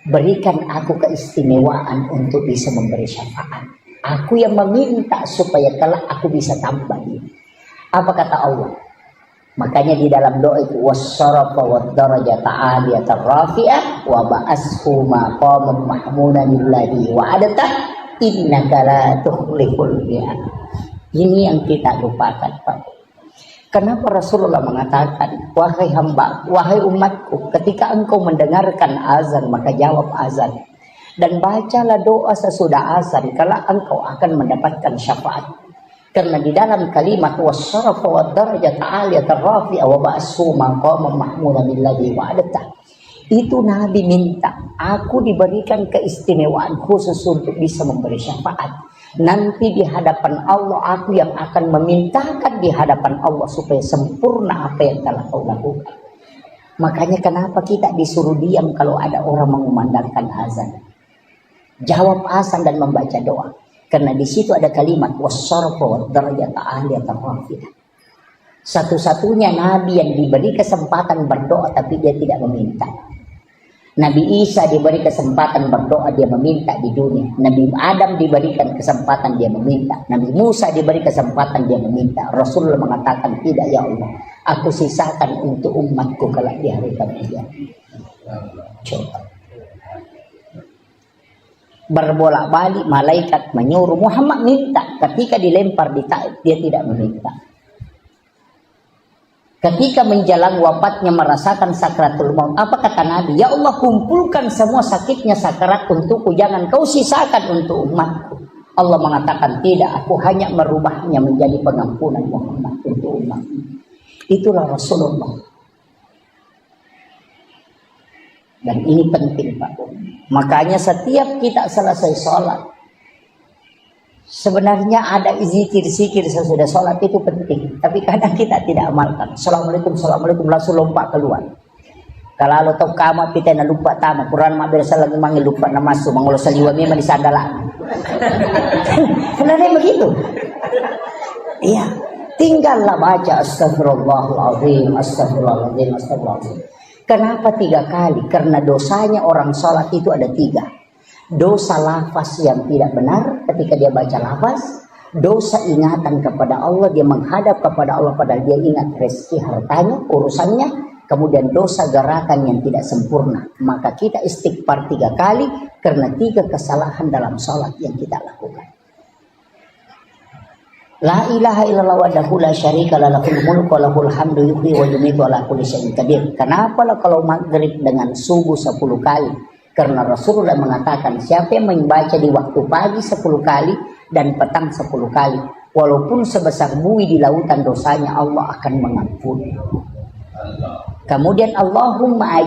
S1: Berikan aku keistimewaan untuk bisa memberi syafaat. Aku yang meminta supaya kelak aku bisa tambah ini. Apa kata Allah? Makanya di dalam doa itu wassarafa wad-darajata 'aliyatan rafi'ah wa ba'ashu maqaman mahmudan lillahi wa adata innaka la tukhliful mi'ad. Ini yang kita lupakan, Pak. Kenapa Rasulullah mengatakan, wahai hamba, wahai umatku, ketika engkau mendengarkan azan, maka jawab azan. Dan bacalah doa sesudah azan, kalau engkau akan mendapatkan syafaat. Karena di dalam kalimat, wassarafa wad-darajata 'aliyatan rafi'ah wa ba'ashu maqaman mahmudan lillahi wa adata. Itu Nabi minta, aku diberikan keistimewaan khusus untuk bisa memberi syafaat. Nanti di hadapan Allah aku yang akan memintakan di hadapan Allah supaya sempurna apa yang telah kau lakukan. Makanya kenapa kita disuruh diam kalau ada orang mengumandangkan azan? Jawab azan dan membaca doa. Karena di situ ada kalimat wassarafa wad-darajata 'aliyatan rafi'ah. Satu-satunya Nabi yang diberi kesempatan berdoa tapi dia tidak meminta. Nabi Isa diberi kesempatan berdoa, dia meminta di dunia. Nabi Adam diberikan kesempatan, dia meminta. Nabi Musa diberi kesempatan, dia meminta. Rasulullah mengatakan, tidak ya Allah, aku sisakan untuk umatku kelak di hari kemudian. Coba. Berbolak-balik malaikat menyuruh Muhammad minta. Ketika dilempar di Taif, dia tidak meminta. Ketika menjelang wafatnya merasakan sakratul maut, apa kata Nabi? Ya Allah, kumpulkan semua sakitnya sakarat untukku, jangan kau sisakan untuk umatku. Allah mengatakan tidak, aku hanya merubahnya menjadi pengampunan Muhammad untuk umatku. Itulah Rasulullah. Dan ini penting Pak. Makanya setiap kita selesai sholat, sebenarnya ada zikir-zikir sesudah sholat itu penting. Tapi kadang kita tidak amalkan. Assalamualaikum, assalamualaikum, langsung lompat keluar. Kalau lo tahu kamu kita nak lupa tamu Quran mak berasa lagi manggil lupa nama masuk mangolo saliwa memang di sandalan. Kenapa begitu? Iya, tinggallah baca astagfirullahaladzim, astagfirullahaladzim, astagfirullahaladzim. Kenapa 3 kali? Karena dosanya orang sholat itu ada 3. Dosa lafaz yang tidak benar ketika dia baca lafaz, dosa ingatan kepada Allah, dia menghadap kepada Allah padahal dia ingat rezeki hartanya, urusannya, kemudian dosa gerakan yang tidak sempurna. Maka kita istighfar 3 kali karena 3 kesalahan dalam sholat yang kita lakukan. La ilaha illallah wahdahu la syarika lah, lahul mulku wa lahul hamdu yuhyi wa yumiitu wa ala kulli syai'in qadir. Kenapa kalau maghrib dengan subuh 10 kali? Karena Rasulullah mengatakan siapa yang membaca di waktu pagi 10 kali dan petang 10 kali, walaupun sebesar buih di lautan dosanya Allah akan mengampuni. Kemudian Allahumma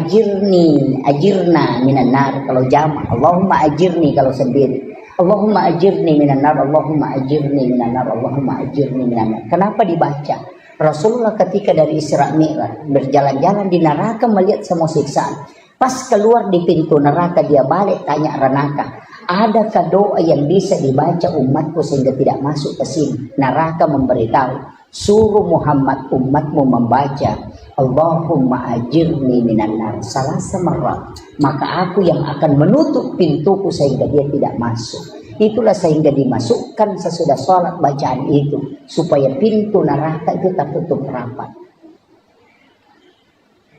S1: ajirna minan nar kalau jamaah, Allahumma ajirni kalau sendiri. Allahumma ajirni minan nar, Allahumma ajirni minan nar, Allahumma ajirni minan nar. Kenapa dibaca? Rasulullah ketika dari Isra Mi'raj berjalan-jalan di neraka melihat semua siksaan. Pas keluar di pintu neraka dia balik tanya neraka, adakah doa yang bisa dibaca umatku sehingga tidak masuk ke sini? Neraka memberitahu, Suruh Muhammad umatmu membaca Allahumma ajirni minan nar salasa marrat, maka aku yang akan menutup pintuku sehingga dia tidak masuk. Itulah sehingga dimasukkan sesudah sholat bacaan itu, supaya pintu neraka itu tertutup rapat.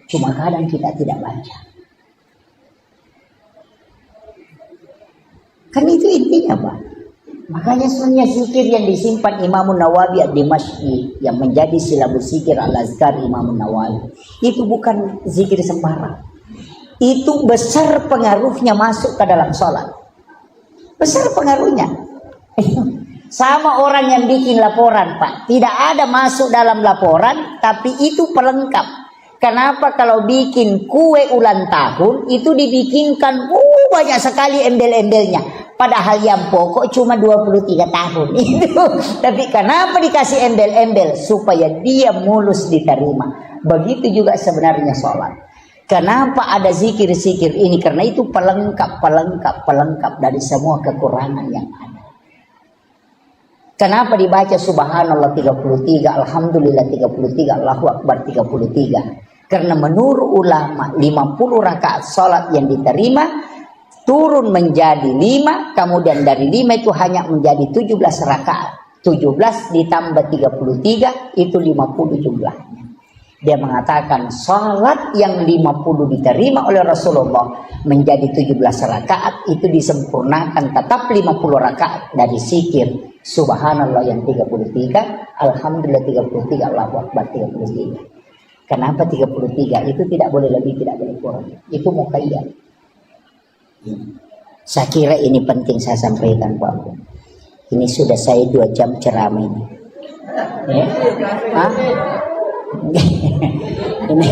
S1: Cuma kadang kita tidak baca. Kan itu intinya, Pak. Makanya sebenarnya zikir yang disimpan Imam Nawawi di masjid, yang menjadi silabus zikir al-azkar Imam Nawawi, itu bukan zikir sembarang. Itu besar pengaruhnya masuk ke dalam sholat. Besar pengaruhnya. Sama orang yang bikin laporan, Pak. Tidak ada masuk dalam laporan, tapi itu pelengkap. Kenapa kalau bikin kue ulang tahun, itu dibikinkan banyak sekali embel-embelnya. Padahal yang pokok cuma 23 tahun itu. Tapi kenapa dikasih embel-embel? Supaya dia mulus diterima. Begitu juga sebenarnya sholat. Kenapa ada zikir-zikir ini? Karena itu pelengkap dari semua kekurangan yang ada. Kenapa dibaca subhanallah 33, alhamdulillah 33, Allahu akbar 33? Karena menurut ulama 50 rakaat sholat yang diterima turun menjadi 5, kemudian dari 5 itu hanya menjadi 17 rakaat. 17 ditambah 33 itu 50 jumlahnya. Dia mengatakan salat yang 50 diterima oleh Rasulullah menjadi 17 rakaat itu disempurnakan tetap 50 rakaat dari zikir subhanallah yang 33, alhamdulillah 33, Allahu akbar 33. Kenapa 33? Itu tidak boleh lebih, tidak boleh kurang. Itu muqayyad. Saya kira ini penting saya sampaikan, Pak. Ini sudah saya 2 jam ceramah ini. Ya? Hah? Ini,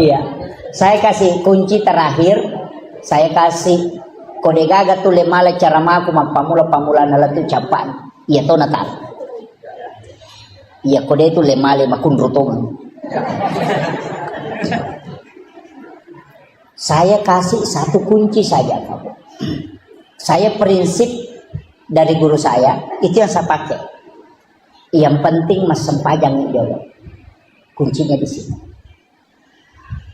S1: iya. Saya kasih kunci terakhir. Saya kasih kode gaga tu lemale caramaku pamula nalatu capan. Iya to natal. Iya kode itu lemale makundrotong. Saya kasih 1 kunci saja, Pak. Saya prinsip dari guru saya, itu yang saya pakai. Yang penting mas sempajang dulu. Kuncinya di sini.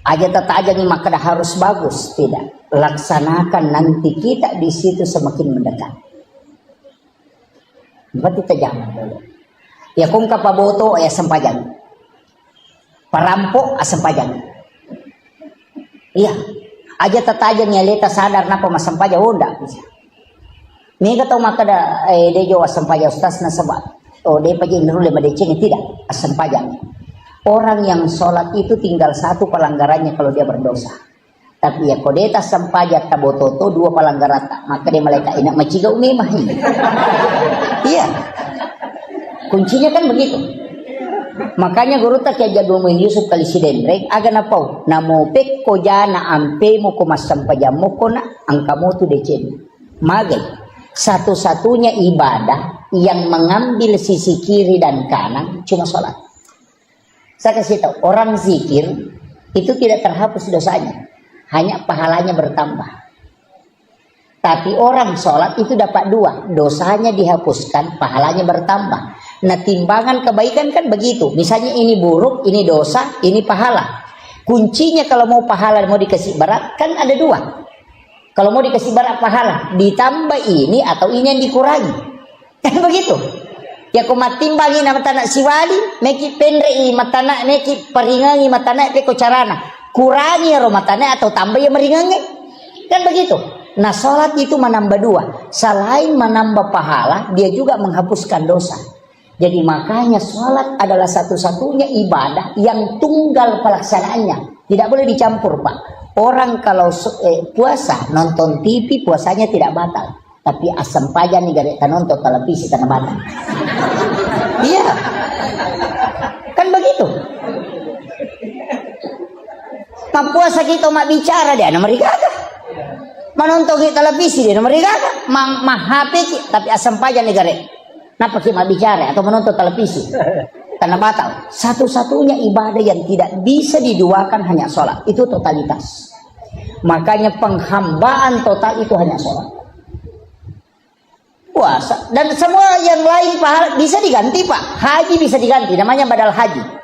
S1: Aja tata aja nih maka harus bagus, tidak. Laksanakan nanti kita di situ semakin mendekat. Berarti kita jangan dulu. Ya kung kapaboto ya sempajang. Parampok sempajang. Iya, aja tataja nyaleta sadar napa masampaja honda bisa. Mega tau maka da dejo asampaja ustaz na sabat. Oh de paji nurule madeceng tidak asampaja. Orang yang sholat itu tinggal 1 pelanggarannya kalau dia berdosa. Tapi ya kodeta sampaja tabototo 2 pelanggaran maka dia malaikat ina maciga umimah. Iya. Kuncinya kan begitu. Makanya guru tak kayak jadul Yusuf kali si dendreng aga napau namopek ko jana ampe mo ko masampajamu ko na ang kamu tu decen magai satu-satunya ibadah yang mengambil sisi kiri dan kanan cuma sholat. Saya kasih tahu orang zikir itu tidak terhapus dosanya, hanya pahalanya bertambah. Tapi orang sholat itu dapat 2, dosanya dihapuskan, pahalanya bertambah. Nah timbangan kebaikan kan begitu. Misalnya ini buruk, ini dosa, ini pahala. Kuncinya kalau mau pahala mau dikasih berat kan ada 2. Kalau mau dikasih berat pahala ditambah ini atau ini yang dikurangi. Kan begitu. Ya kau matimbangi nama tanah siwali, meki pendrei matana, meki peringangi matana peko carana. Kurangi romatana atau tambah yang meringangi. Kan begitu. Nah sholat itu menambah 2. Selain menambah pahala, dia juga menghapuskan dosa. Jadi makanya sholat adalah satu-satunya ibadah yang tunggal pelaksanaannya. Tidak boleh dicampur, Pak. Orang kalau puasa, nonton TV, puasanya tidak batal. Tapi asam paja nih gak nonton televisi karena batal. Iya. Kan begitu. Mak puasa kita mak bicara dia nama rigaka. Menonton televisi dia nama rigaka. Mak HP tapi asam paja nih gak napa kita bicara atau menonton televisi karena batal. Satu-satunya ibadah yang tidak bisa diduakan hanya sholat, itu totalitas. Makanya penghambaan total itu hanya sholat. Puasa dan semua yang lain pahala bisa diganti Pak. Haji bisa diganti, namanya badal haji.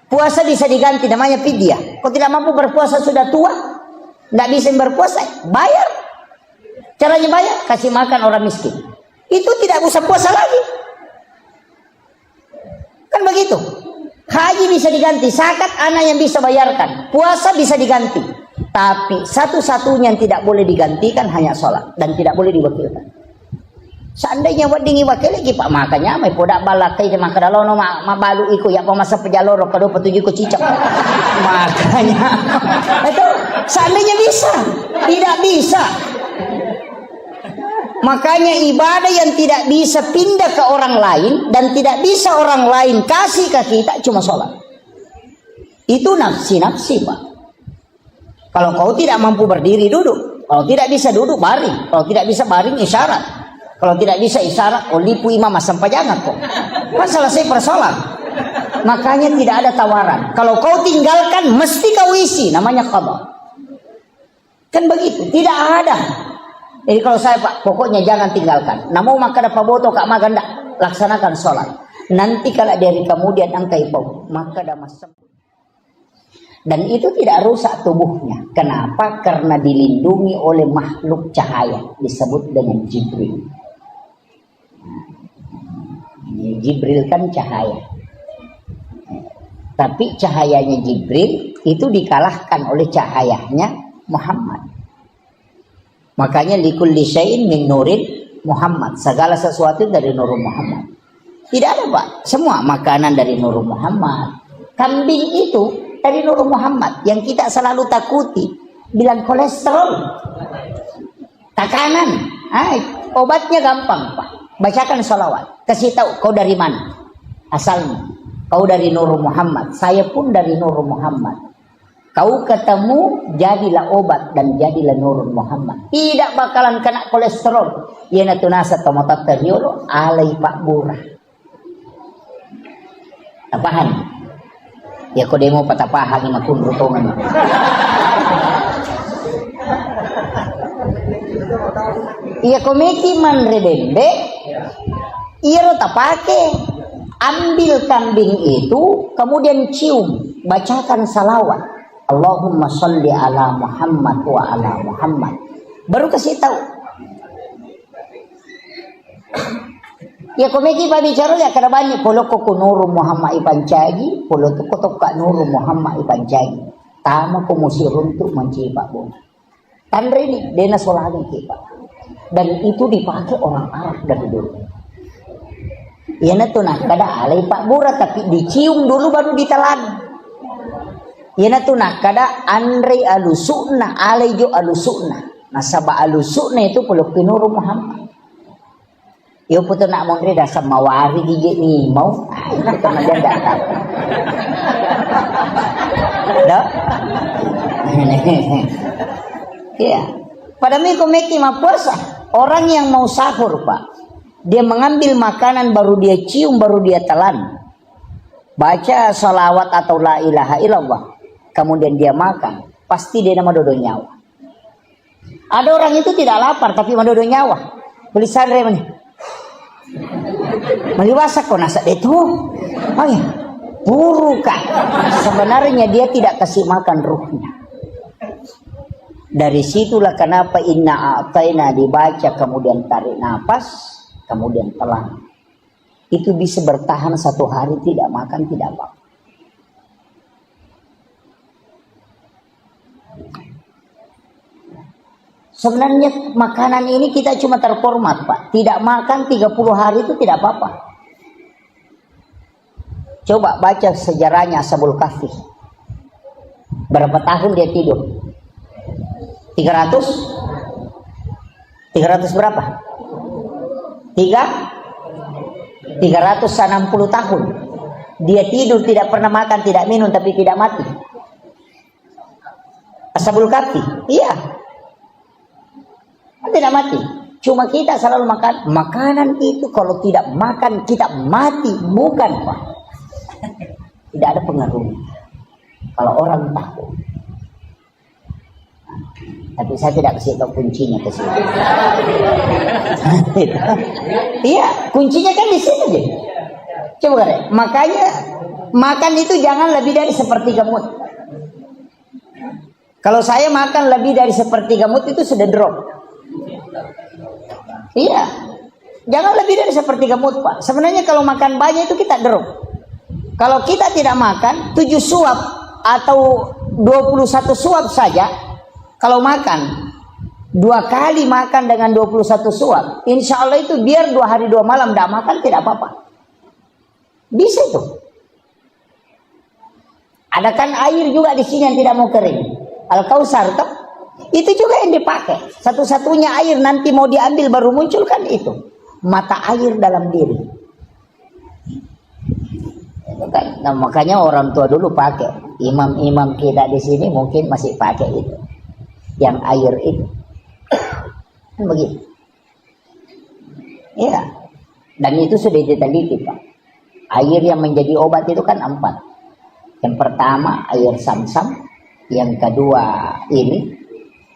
S1: Puasa bisa diganti, namanya fidyah. Kau tidak mampu berpuasa sudah tua, tidak bisa berpuasa, bayar. Caranya bayar, kasih makan orang miskin. Itu tidak usah puasa lagi. Kan begitu. Haji bisa diganti, zakat anak yang bisa bayarkan, puasa bisa diganti. Tapi satu-satunya yang tidak boleh digantikan hanya sholat dan tidak boleh diwakilkan. Seandainya wadingi wakil lagi Pak makanya may podak balakai de makadalono mabalu iko ya pemasa pejaloro kado petuju ko cicak. Makanya itu seandainya bisa, tidak bisa. Makanya ibadah yang tidak bisa pindah ke orang lain dan tidak bisa orang lain kasih ke kita cuma sholat. Itu nafsi-nafsi Pak. Kalau kau tidak mampu berdiri duduk, kalau tidak bisa duduk baring, kalau tidak bisa baring isyarat. Kalau tidak bisa isyarat, lipu imam sampai jangan kok. Kan selesai persoalan. Makanya tidak ada tawaran. Kalau kau tinggalkan, mesti kau isi. Namanya qadha. Kan begitu. Tidak ada. Jadi kalau saya Pak, pokoknya jangan tinggalkan. Namun maka dapat boto kak makan dak. Laksanakan sholat. Nanti kalau dari kemudian angkai bau, maka ada masam. Dan itu tidak rusak tubuhnya. Kenapa? Karena dilindungi oleh makhluk cahaya. Disebut dengan Jibril. Jibril kan cahaya. Tapi cahayanya Jibril itu dikalahkan oleh cahayanya Muhammad. Makanya likulli syai'in min nurin Muhammad. Segala sesuatu dari nur Muhammad. Tidak ada Pak. Semua makanan dari nur Muhammad. Kambing itu dari nur Muhammad. Yang kita selalu takuti. Bilang kolesterol. Tekanan. Obatnya gampang Pak. Bacakan sholawat. Kasih tahu kau dari mana asalnya. Kau dari Nur Muhammad. Saya pun dari Nur Muhammad. Kau ketemu jadilah obat dan jadilah Nur Muhammad. Tidak bakalan kena kolesterol. Yana tunasa tomotat teriolo alai Pak Burah. Tapahan. Ya kau demo patapahan lima kun rutongan. Iya komeki man redembe. Iya rota pakai. Ambil kambing itu kemudian cium, bacakan salawat. Allahumma sholli ala Muhammad wa ala Muhammad. Baru kasih tahu. Ya komeki pa bicara ya kada banyak polo ko nuru Muhammad ipancagi, polo to ko ka nuru Muhammad ipancagi. Tama ko musirun tu mencipa bo. Tanre ni dena solani kita. Dan itu dipakai orang Arab dari dulu. Ya na tunah kada alai Pak Burah tapi dicium dulu baru ditelan. Ya na tunah kada andre alusukna alai jo alusukna. Nasaba alusukna itu peluk pinuru Muhammad. Yo puto nak mondre dasar mawari gigi ni mau. Itu kan dia datang. Dah. Ya. Pada miko meki puasa. Orang yang mau sahur Pak, dia mengambil makanan baru dia cium baru dia telan, baca salawat atau la ilaha illallah, kemudian dia makan, pasti dia nama dodo nyawa. Ada orang itu tidak lapar tapi madodo nyawa, beli sandre mana, meliwasa kau nasa itu, oh ya, buru kak. Sebenarnya dia tidak kasih makan ruhnya. Dari situlah kenapa inna a'taina dibaca kemudian tarik nafas kemudian telan. Itu bisa bertahan 1 hari tidak makan tidak apa. Sebenarnya makanan ini kita cuma terformat Pak. Tidak makan 30 hari itu tidak apa-apa. Coba baca sejarahnya Ashabul Kahfi. Berapa tahun dia tidur? 300 berapa? 360 tahun. Dia tidur tidak pernah makan, tidak minum tapi tidak mati. Ashabul Kahfi. Iya. Tidak mati. Cuma kita selalu makan. Makanan itu kalau tidak makan kita mati. Bukan Pak. Tidak ada pengaruh. Kalau orang takut. Tapi saya tidak kasih tahu kuncinya ke sini. Iya, kuncinya kan di sini aja. Coba kan, makanya makan itu jangan lebih dari sepertiga mut. Kalau saya makan lebih dari sepertiga mut itu sudah drop. Iya, jangan lebih dari sepertiga mut, Pak. Sebenarnya kalau makan banyak itu kita drop. Kalau kita tidak makan 7 suap atau 21 suap saja, kalau makan 2 kali makan dengan 21 suap, insya Allah itu biar 2 hari 2 malam tidak makan tidak apa-apa. Bisa itu. Ada kan air juga di sini yang tidak mau kering. Al-Kausar kan? Itu juga yang dipakai. Satu-satunya air nanti mau diambil baru muncul kan itu. Mata air dalam diri. Nah, makanya orang tua dulu pakai. Imam-imam kita di sini mungkin masih pakai itu. Yang air itu. Kan begitu. Ya. Dan itu sudah diteliti, Pak. Air yang menjadi obat itu kan 4. Yang pertama air Sam-Sam. Yang kedua ini.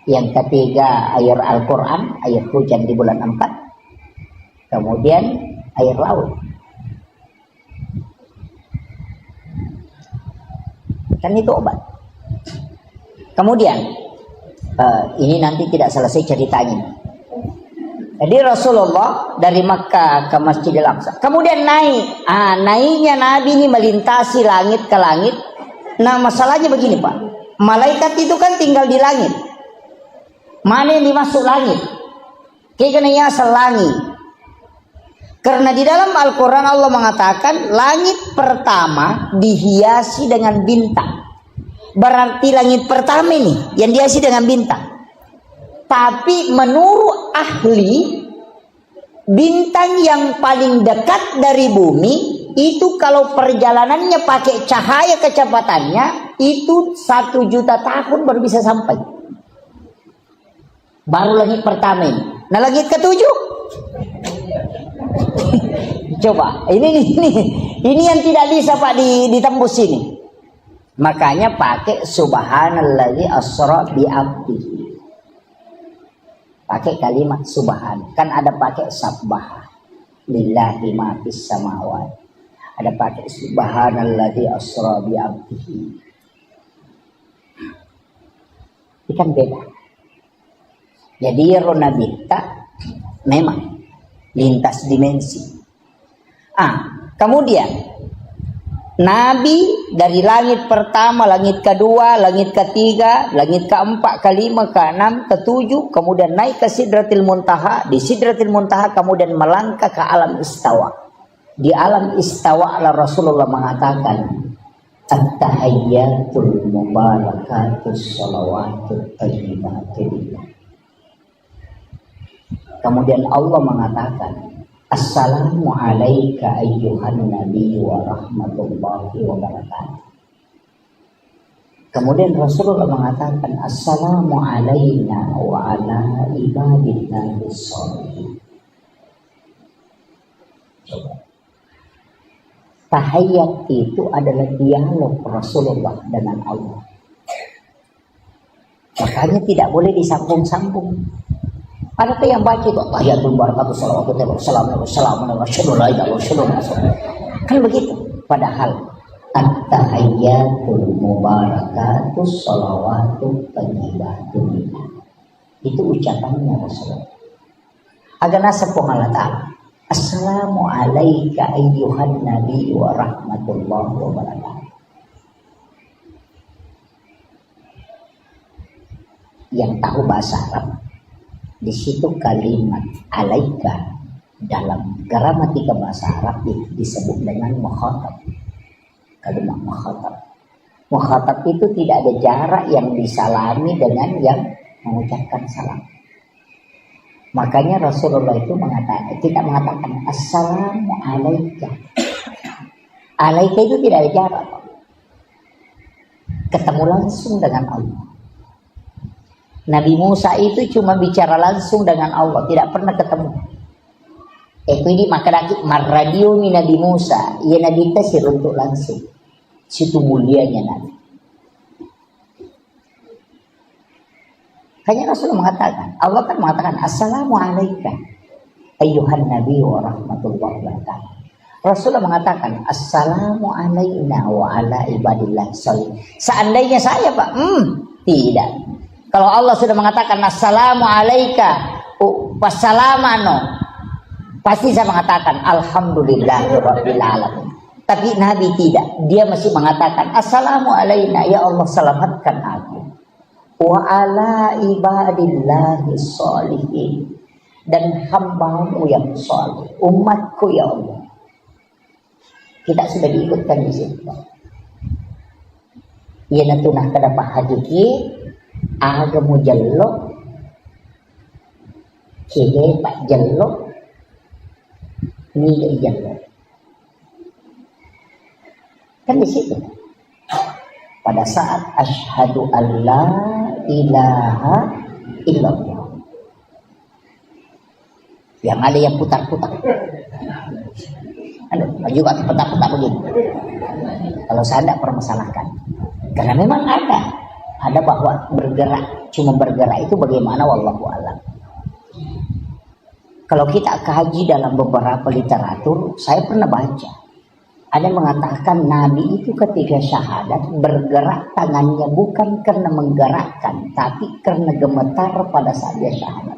S1: Yang ketiga air Al-Quran. Air hujan di bulan 4. Kemudian air laut. Kan itu obat. Kemudian ini nanti tidak selesai ceritanya. Jadi Rasulullah dari Makkah ke Masjidil Aqsa. Kemudian naik. Naiknya Nabi ini melintasi langit ke langit. Nah, masalahnya begini, Pak. Malaikat itu kan tinggal di langit. Mana yang dimasuk langit? Kayaknya selangi. Karena di dalam Al-Quran Allah mengatakan langit pertama dihiasi dengan bintang. Berarti langit pertama ini yang dihiasi dengan bintang. Tapi menurut ahli, bintang yang paling dekat dari bumi itu kalau perjalanannya pakai cahaya kecepatannya itu 1 juta tahun baru bisa sampai. Baru langit pertama ini. Nah, langit ke-7 coba, ini yang tidak bisa, Pak, ditembus ini. Makanya pakai subhanallazi asra bi abdihi. Pakai kalimat subhan. Kan ada pakai sabbah. Lillahi ma fis samawati. Ada pakai subhanallazi asra bi abdihi. Ini kan beda. Jadi Ronabita memang lintas dimensi. Kemudian Nabi dari langit pertama, langit kedua, langit ketiga, langit keempat, kelima, keenam, ketujuh, kemudian naik ke Sidratil Muntaha. Di Sidratil Muntaha kemudian melangkah ke alam istawa. Di alam istawa Allah Rasulullah mengatakan, at-tahiyyatul mubarakatus sholawatut thayyibatul. Kemudian Allah mengatakan, assalamu alayka ayyuhan nabi wa rahmatullahi wa barakatuh. Kemudian Rasulullah mengatakan, assalamu alayna wa ala ibadillahi sholihin. Coba. Tahiyat itu adalah dialog Rasulullah dengan Allah. Makanya tidak boleh disambung-sambung. Ada yang baca itu tahiyatul barakatuh salawatu kan begitu. Padahal at-tahiyyatul mubarakatuh salawatu thayyibatun itu ucapannya Rasulullah. Agak nasab Allah Ta'ala. Assalamu alayka ayyuhan nabi wa rahmatullahi wa barakatuh. Yang tahu bahasa Arab, di situ kalimat alaika dalam gramatika bahasa Arab disebut dengan mukhatab. Kalimat mukhatab. Mukhatab itu tidak ada jarak yang disalami dengan yang mengucapkan salam. Makanya Rasulullah itu mengatakan assalamu alaika. Alaika itu tidak ada jarak. Ketemu langsung dengan Allah. Nabi Musa itu cuma bicara langsung dengan Allah, tidak pernah ketemu. Itu ini maka radio Nabi Musa, ia Nabi tasir untuk langsung. Situ mulianya Nabi. Hanya Rasul mengatakan, Allah kan mengatakan Assalamualaikum ayyuhan nabi wa rahmatullahi wabarakatuh. Rasulullah mengatakan Assalamu alaina wa ala ibadillah sholih. Seandainya saya Pak, tidak. Kalau Allah sudah mengatakan Assalamu alaika wassalamano, pasti saya mengatakan Alhamdulillahirabbil alamin. Tapi Nabi tidak, dia masih mengatakan Assalamu alaina, ya Allah selamatkan aku, wa ala ibadillahi sholihin, dan hambamu yang saleh, umatku ya Allah. Kita sudah diikutkan di situ. Ia natunah kada pahadiki agamu jallo kede pak jallo ni jallo. Kan di situ. Pada saat asyhadu alla ilaha illallah. Yang ada yang putar-putar. Juga petak-petak begini. Kalau saya tidak permasalahkan, karena memang ada bahwa bergerak, cuma bergerak itu bagaimana, wallahu a'lam. Kalau kita kaji dalam beberapa literatur, saya pernah baca, ada yang mengatakan Nabi itu ketika syahadat bergerak tangannya bukan karena menggerakkan, tapi karena gemetar pada saat dia syahadat,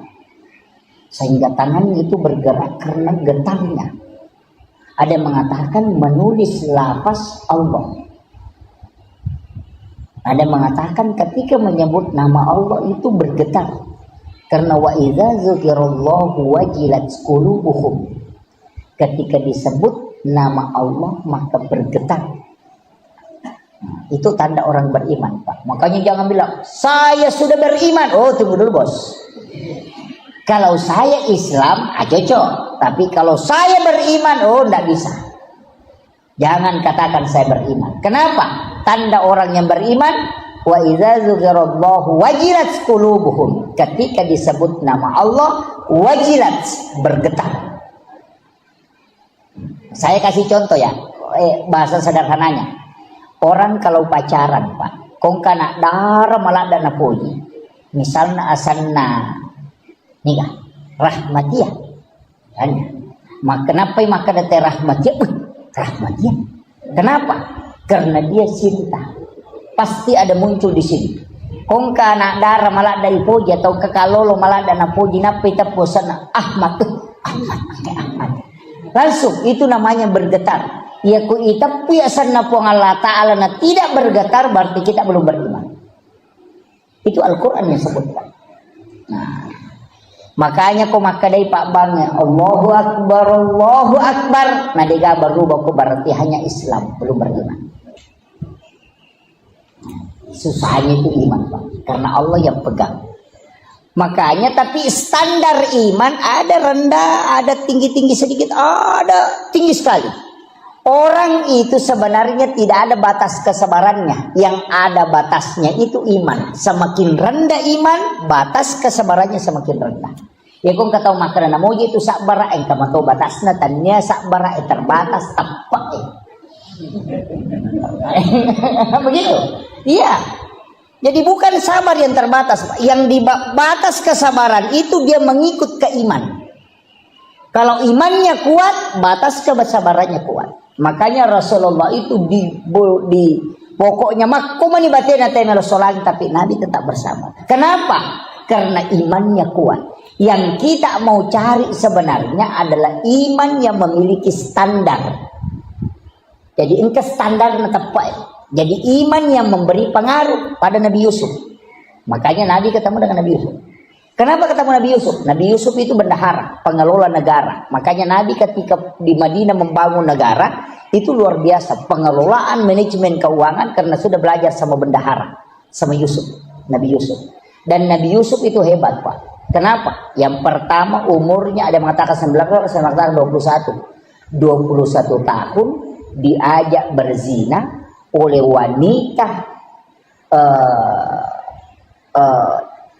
S1: sehingga tangannya itu bergerak karena getarnya. Ada yang mengatakan menulis lafaz Allah. Ada yang mengatakan ketika menyebut nama Allah itu bergetar. Karena wa idza dzukirallahu wajilat qulubuhum. Ketika disebut nama Allah maka bergetar. Itu tanda orang beriman, Pak. Makanya jangan bilang saya sudah beriman. Oh, tunggu dulu, Bos. Kalau saya Islam, cocok. Tapi kalau saya beriman, oh tidak bisa. Jangan katakan saya beriman. Kenapa? Tanda orang yang beriman, wa idza dzukirallahu wajilat qulubuhum. Ketika disebut nama Allah, wajilat, bergetar. Saya kasih contoh ya, bahasa sederhananya. Orang kalau pacaran, Pak, kong kana dara malada na puji. Misalnya asanna nikah rahmatiyah kan, kenapa maka dete rahmatiyah? Rahmatiyah kenapa? Karena dia cinta, pasti ada muncul di sini. Kong kana dara malak dari puji atau kekalolo malak dana puji napi tapusana Ahmad langsung itu namanya bergetar. Ya ku itapi asanna puang Allah Ta'ala na tidak bergetar, berarti kita belum beriman. Itu Al-Quran yang sebutkan. Nah, makanya kau makadai Pak Bang Allahu Akbar. Nah dia berubah berarti hanya Islam, belum beriman. Susahnya itu iman, Pak, karena Allah yang pegang. Makanya tapi standar iman ada rendah, ada tinggi-tinggi sedikit, ada tinggi sekali. Orang itu sebenarnya tidak ada batas kesabarannya. Yang ada batasnya itu iman. Semakin rendah iman, batas kesabarannya semakin rendah. Ya kung kataw makanan moji itu sakbara ay kamato batasna tanya sakbara ay terbatas tapak begitu. Iya. Jadi bukan sabar yang terbatas, yang di batas kesabaran itu dia mengikut ke iman. Kalau imannya kuat, batas kesabarannya kuat. Makanya Rasulullah itu di pokoknya makumani batina temelo solang, tapi Nabi tetap bersama. Kenapa? Karena imannya kuat. Yang kita mau cari sebenarnya adalah iman yang memiliki standar. Jadi engke standar tepat. Jadi iman yang memberi pengaruh pada Nabi Yusuf. Makanya Nabi ketemu dengan Nabi Yusuf. Kenapa ketemu Nabi Yusuf? Nabi Yusuf itu bendahara, pengelola negara. Makanya Nabi ketika di Madinah membangun negara, itu luar biasa. Pengelolaan manajemen keuangan karena sudah belajar sama bendahara, sama Yusuf, Nabi Yusuf. Dan Nabi Yusuf itu hebat, Pak. Kenapa? Yang pertama umurnya ada yang mengatakan 19, ada yang mengatakan 21. 21 tahun diajak berzina oleh wanita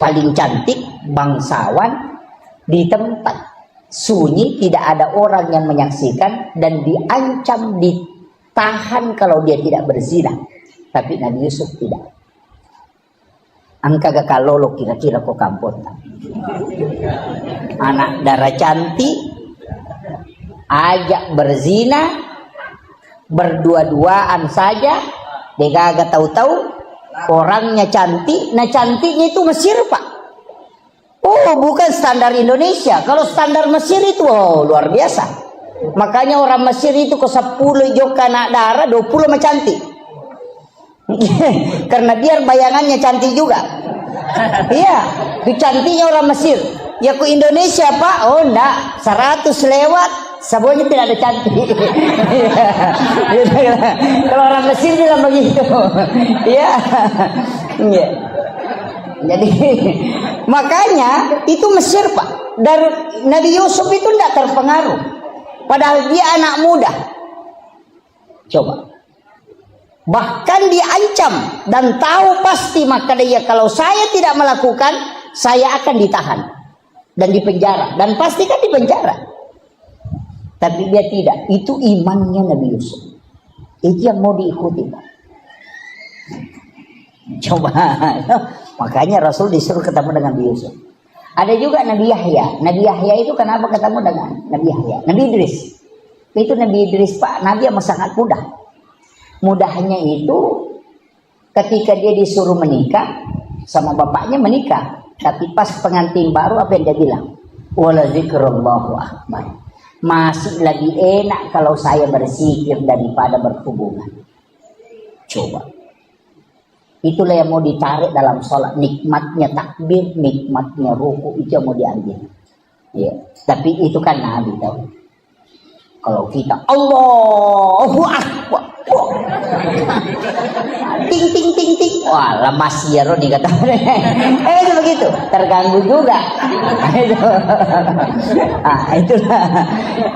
S1: paling cantik, bangsawan, di tempat sunyi, tidak ada orang yang menyaksikan, dan diancam ditahan kalau dia tidak berzina. Tapi Nabi Yusuf tidak. Angka gak kalolo kira-kira kok kampung. Anak darah cantik, ajak berzina, berdua-duaan saja, dia gak tahu-tahu orangnya cantik. Nah cantiknya itu Mesir Pak. Oh bukan standar Indonesia. Kalau standar Mesir itu luar biasa. Makanya orang Mesir itu ke 10 joka anak darah, 20 mah cantik. Karena biar bayangannya cantik juga. Iya, itu cantiknya orang Mesir. Ya ke Indonesia Pak, oh enggak, 100 lewat, semuanya tidak ada cantik. Kalau orang Mesir bilang begitu. Iya. Iya. Jadi makanya itu Mesir Pak. Dari Nabi Yusuf itu tidak terpengaruh. Padahal dia anak muda. Coba. Bahkan diancam dan tahu pasti, maka dia kalau saya tidak melakukan, saya akan ditahan dan dipenjara, dan pasti kan dipenjara. Tapi dia tidak. Itu imannya Nabi Yusuf. Itu yang mau diikuti Pak. Coba. Makanya Rasul disuruh ketemu dengan Nabi Yusuf. Ada juga Nabi Yahya. Nabi Yahya itu kenapa ketemu dengan Nabi Yahya? Nabi Idris. Itu Nabi Idris Pak, Nabi yang sangat mudah. Mudahnya itu ketika dia disuruh menikah sama bapaknya menikah, tapi pas pengantin baru apa yang dia bilang? Wala zikrullahu akbar. Masih lebih enak kalau saya berzikir daripada berhubungan. Coba. Itulah yang mau ditarik dalam sholat. Nikmatnya takbir, nikmatnya ruku, itu yang mau diambil. Ya. Tapi itu kan Nabi tahu. Kalau kita Allahu Akbar, ting ting ting ting, wah lemas ya Roni kata. Itu begitu, terganggu juga.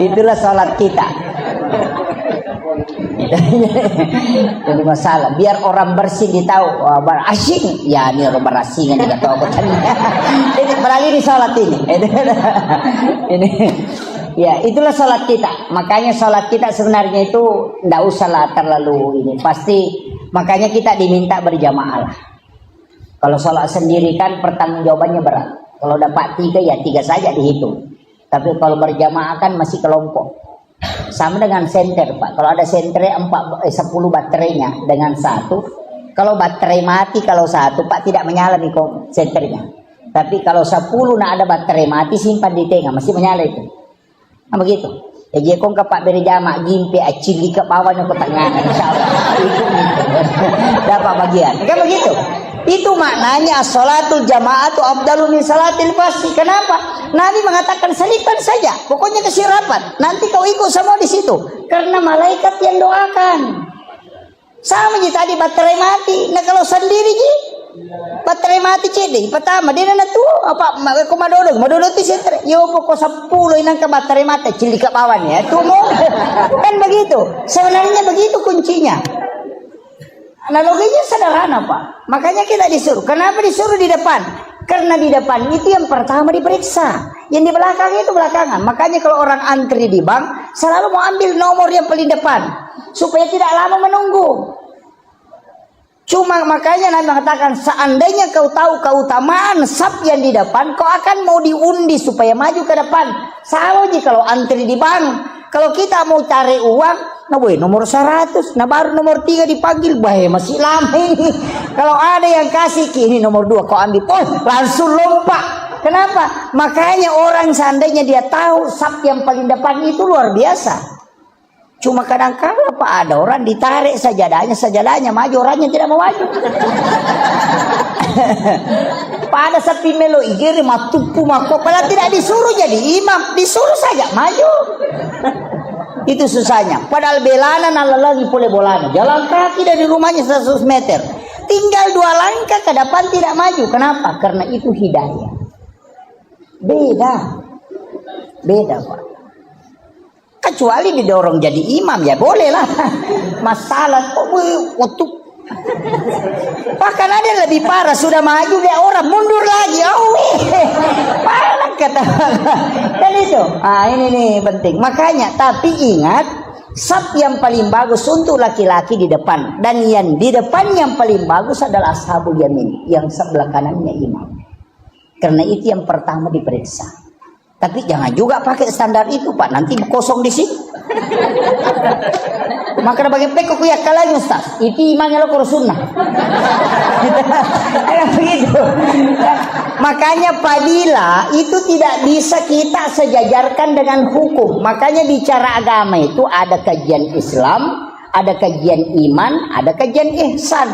S1: Itulah sholat kita. Jadi masalah biar orang bersih ditahu, wah berasing ya ini orang berasingan juga tahu katanya. Jadi beralih di sholat ini. Ini ya itulah sholat kita. Makanya sholat kita sebenarnya itu tidak usahlah terlalu ini. Pasti makanya kita diminta berjamaah lah. Kalau sholat sendiri kan pertanggungjawabannya berat. Kalau dapat 3 ya 3 saja dihitung. Tapi kalau berjamaah kan masih kelompok. Sama dengan senter Pak. Kalau ada senter 10 baterainya dengan 1. Kalau baterai mati kalau 1 Pak tidak menyala nih senternya. Tapi kalau 10 nak ada baterai mati simpan di tengah masih menyala itu. Nah begitu. Ya dia kong kapak berjamaah gimpe acili ke bawahnya ke tengah. Insyaallah. Itu dapat bagian. Kan begitu. Itu maknanya as-salatul jama'atu afdalu min salatil fardhi. Kenapa? Nabi mengatakan selipkan saja. Pokoknya kasih rapat. Nanti kau ikut semua di situ. Karena malaikat yang doakan. Sama je tadi baterai mati. Nah kalau sendiri je baterai mati cedek. Pertama dia nak tu apa madodo tu sentre. Yo pokok 10 inang ke baterai mati cilik ke bawah ni. Tu mau kan begitu. Sebenarnya begitu kuncinya. Analoginya sederhana Pak. Makanya kita disuruh. Kenapa disuruh di depan? Karena di depan itu yang pertama diperiksa. Yang di belakang itu belakangan. Makanya kalau orang antri di bank selalu mau ambil nomor yang paling depan. Supaya tidak lama menunggu. Cuma makanya Nabi mengatakan seandainya kau tahu keutamaan saf yang di depan, kau akan mau diundi supaya maju ke depan. Sama aja kalau antri di bank. Kalau kita mau cari uang, nah boy nomor 100, nah baru nomor 3 dipanggil, boy masih lama ini. Kalau ada yang kasih kini nomor 2 kau ambil, langsung lompat. Kenapa? Makanya orang seandainya dia tahu saf yang paling depan itu luar biasa. Cuma kadang-kadang Pak ada orang ditarik sajadahnya maju, orangnya tidak mau maju. Pada sapi melo igiri matupu mako, padahal tidak disuruh jadi imam, disuruh saja maju. Itu susahnya. Padahal belana nala lagi boleh bolana. Jalan kaki dari rumahnya 100 meter. Tinggal 2 langkah ke depan tidak maju. Kenapa? Karena itu hidayah. Beda Pak. Kecuali didorong jadi imam ya boleh lah. Masalah waktu bahkan ada lebih parah, sudah maju dia orang mundur lagi. Parah kata. Dan itu ini nih penting. Makanya tapi ingat Saf yang paling bagus untuk laki-laki di depan, dan yang di depan yang paling bagus adalah ashabul yamin, yang sebelah kanannya imam. Karena itu yang pertama diperiksa. Tapi jangan juga pakai standar itu, Pak, nanti kosong di sini. Maka bagi pekok ya kalanya Ustaz, itu imannya lo kurus sunnah. Begitu. Makanya padilah itu tidak bisa kita sejajarkan dengan hukum. Makanya bicara agama itu ada kajian Islam, ada kajian iman, ada kajian ihsan,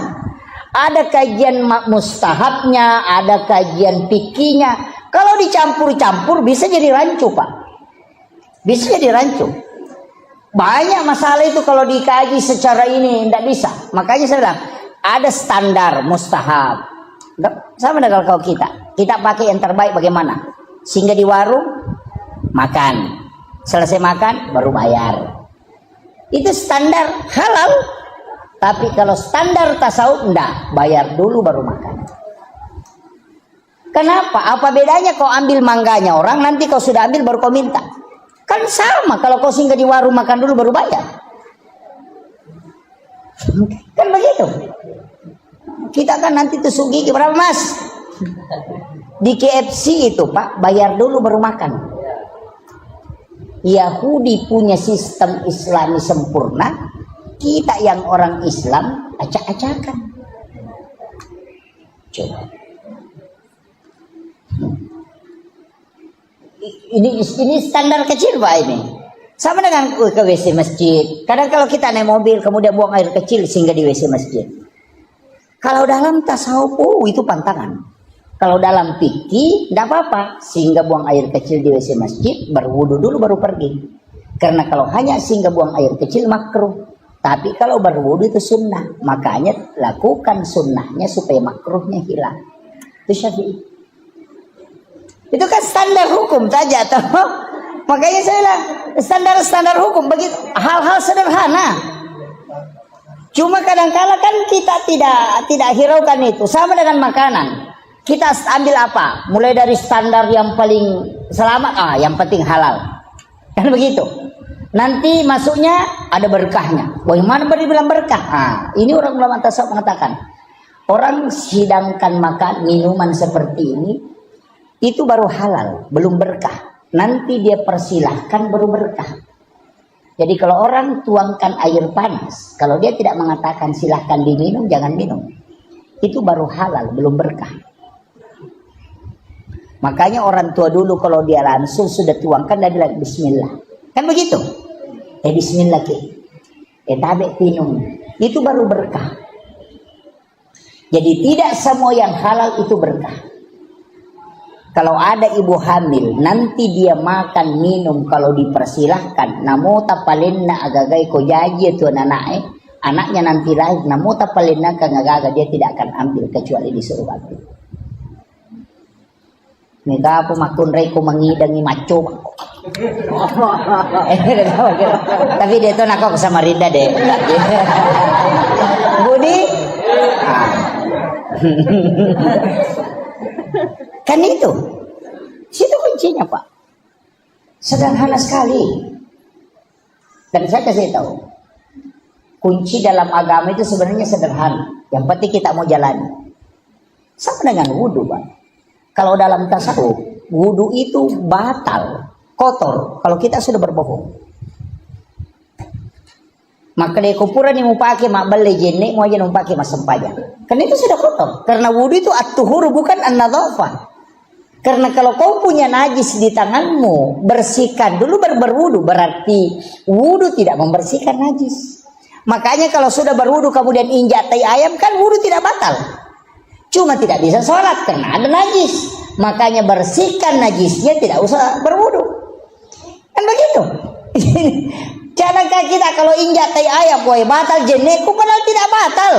S1: ada kajian mustahabnya, ada kajian fikihnya. Kalau dicampur-campur bisa jadi rancu, Pak. Bisa jadi rancu. Banyak masalah itu kalau dikaji secara ini tidak bisa. Makanya saya bilang ada standar mustahab. Sama dengan kalau kita pakai yang terbaik bagaimana? Sehingga di warung makan, selesai makan baru bayar. Itu standar halal. Tapi kalau standar tasawuf enggak, bayar dulu baru makan. Kenapa? Apa bedanya kau ambil mangganya orang, nanti kau sudah ambil baru kau minta? Kan sama, kalau kau singgah di warung makan dulu baru bayar. Kan begitu. Kita kan nanti tusuk gigi, berapa Mas? Di KFC itu Pak, bayar dulu baru makan. Yahudi punya sistem Islami sempurna, kita yang orang Islam acak-acakan. Coba. Ini standar kecil Pak ini. Sama dengan ke WC masjid. Kadang kalau kita naik mobil kemudian buang air kecil sehingga di WC masjid. Kalau dalam tasawuf itu pantangan. Kalau dalam fikih tidak apa-apa sehingga buang air kecil di WC masjid, berwudu dulu baru pergi. Karena kalau hanya sehingga buang air kecil makruh. Tapi kalau berwudu itu sunnah. Makanya lakukan sunnahnya supaya makruhnya hilang. Itu Syafi'i. Itu kan standar hukum saja toh. Makanya saya bilang standar hukum begitu, hal-hal sederhana. Cuma kadang-kala kan kita tidak hiraukan itu. Sama dengan makanan. Kita ambil apa? Mulai dari standar yang paling selamat, yang penting halal. Kan begitu. Nanti masuknya ada berkahnya. Bagaimana dibilang berkah? Ini orang ulama tasawuf mengatakan, orang sidangkan makan minuman seperti ini itu baru halal, belum berkah. Nanti dia persilahkan baru berkah. Jadi kalau orang tuangkan air panas, kalau dia tidak mengatakan silahkan diminum, jangan minum. Itu baru halal, belum berkah. Makanya orang tua dulu kalau dia langsung sudah tuangkan, dia bilang bismillah. Kan begitu? Bismillah ke. Tabe minum. Itu baru berkah. Jadi tidak semua yang halal itu berkah. Kalau ada ibu hamil, nanti dia makan minum kalau dipersilahkan. Namo tapalinna agagai ko jaji itu anaknya nanti lahir. Namo tapalinna kangagaga dia tidak akan ambil kecuali disuruh ambil. Mega apa makun reko mengidangi maco. Tapi dia tuh nakok sama Rinda deh. Budi. Kan itu. Situ kuncinya Pak. Sederhana sekali. Dan saya kasih tahu. Kunci dalam agama itu sebenarnya sederhana. Yang penting kita mau jalani. Sama dengan wudu Pak. Kalau dalam tasawuf, wudu itu batal, kotor. Kalau kita sudah berbohong. Maka dia kupuran yang mau pakai mak beli jenek mau aja mau pakai mas sempajan. Karena itu sudah kotor. Karena wudu itu at-tuhur bukan an-nadhafah. Karena kalau kau punya najis di tanganmu, bersihkan dulu baru berwudu. Berarti wudu tidak membersihkan najis. Makanya kalau sudah berwudu kemudian injak tai ayam, kan wudu tidak batal. Cuma tidak bisa sholat karena ada najis. Makanya bersihkan najisnya, tidak usah berwudu. Kan begitu. Jangan kita kalau injak tai ayam, boy batal jenekku, padahal tidak batal.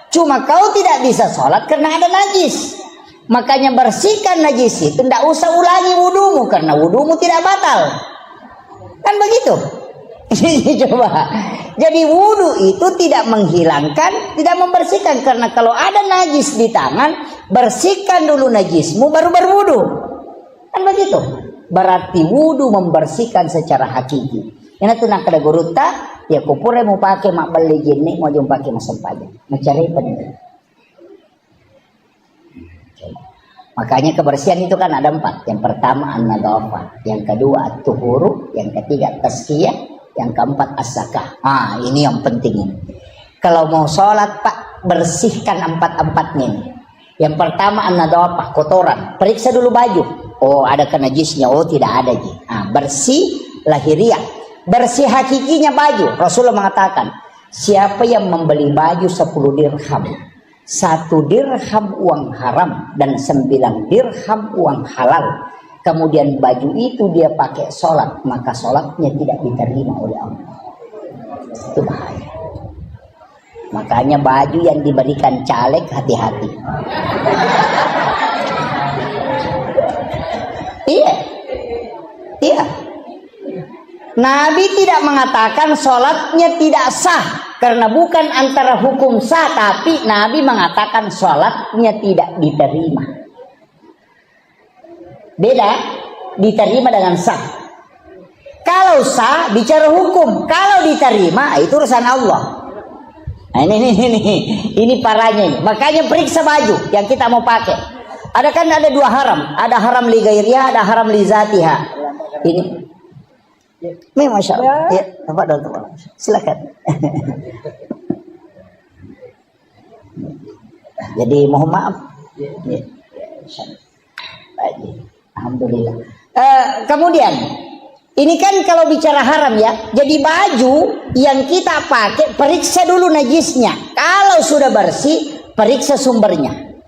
S1: Cuma kau tidak bisa sholat karena ada najis. Makanya bersihkan najis itu, tidak usah ulangi wudumu karena wudumu tidak batal. Kan begitu. Coba. Jadi wudu itu tidak menghilangkan, tidak membersihkan. Karena kalau ada najis di tangan, bersihkan dulu najismu baru berwudu. Kan begitu. Berarti wudu membersihkan secara hakiki. Ini tuh nak ada guruta Ya kupure mau pakai mak beli gini mau jumpa pakai masam pajak. Mencari penting. Makanya kebersihan itu kan ada 4. Yang pertama an-nadhafah, yang kedua at-tuhuru, yang ketiga tazkiyah, yang keempat as-zakah. Ini yang penting ini. Kalau mau sholat Pak, bersihkan 4-4-nya ini. Yang pertama an-nadhafah, kotoran. Periksa dulu baju. Oh, ada najisnya. Oh, tidak ada. Bersih lahiriah. Bersih hakikinya baju. Rasulullah mengatakan, siapa yang membeli baju 10 dirham, 1 dirham uang haram dan 9 dirham uang halal, kemudian baju itu dia pakai sholat, maka sholatnya tidak diterima oleh Allah. Itu bahaya. Makanya baju yang diberikan caleg hati-hati. Iya. Nabi tidak mengatakan sholatnya tidak sah, karena bukan antara hukum sah, tapi Nabi mengatakan sholatnya tidak diterima. Beda, diterima dengan sah. Kalau sah bicara hukum, kalau diterima itu urusan Allah. Nah, ini parahnya ini. Makanya periksa baju yang kita mau pakai. Ada 2 haram, ada haram li ghairiha, ada haram li zatiha. Ini Masya Allah. Ya, silakan. Jadi mohon maaf. Ya. Alhamdulillah. Kemudian ini kan kalau bicara haram ya. Jadi baju yang kita pakai periksa dulu najisnya. Kalau sudah bersih, periksa sumbernya.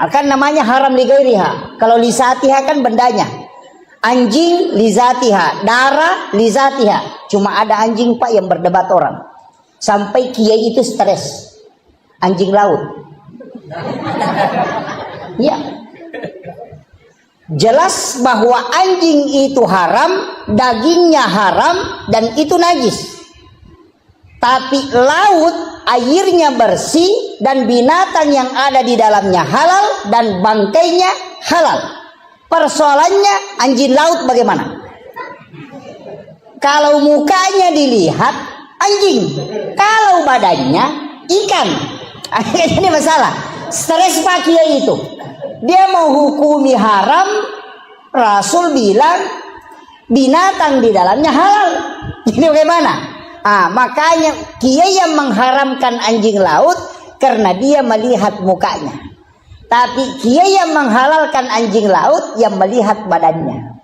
S1: Kan namanya haram li ghairiha. Kalau li zatiha kan bendanya. Anjing lizatiha, darah lizatiha. Cuma ada anjing Pak yang berdebat orang. Sampai kiai itu stres. Anjing laut. Ya. Jelas bahwa anjing itu haram, dagingnya haram, dan itu najis. Tapi laut airnya bersih dan binatang yang ada di dalamnya halal dan bangkainya halal. Persoalannya anjing laut bagaimana? Kalau mukanya dilihat anjing, kalau badannya ikan. Ini masalah. Stres Pak Kiai itu. Dia mau hukumi haram, Rasul bilang binatang di dalamnya halal. Ini bagaimana? Makanya Kiai yang mengharamkan anjing laut karena dia melihat mukanya. Tapi kiai yang menghalalkan anjing laut yang melihat badannya.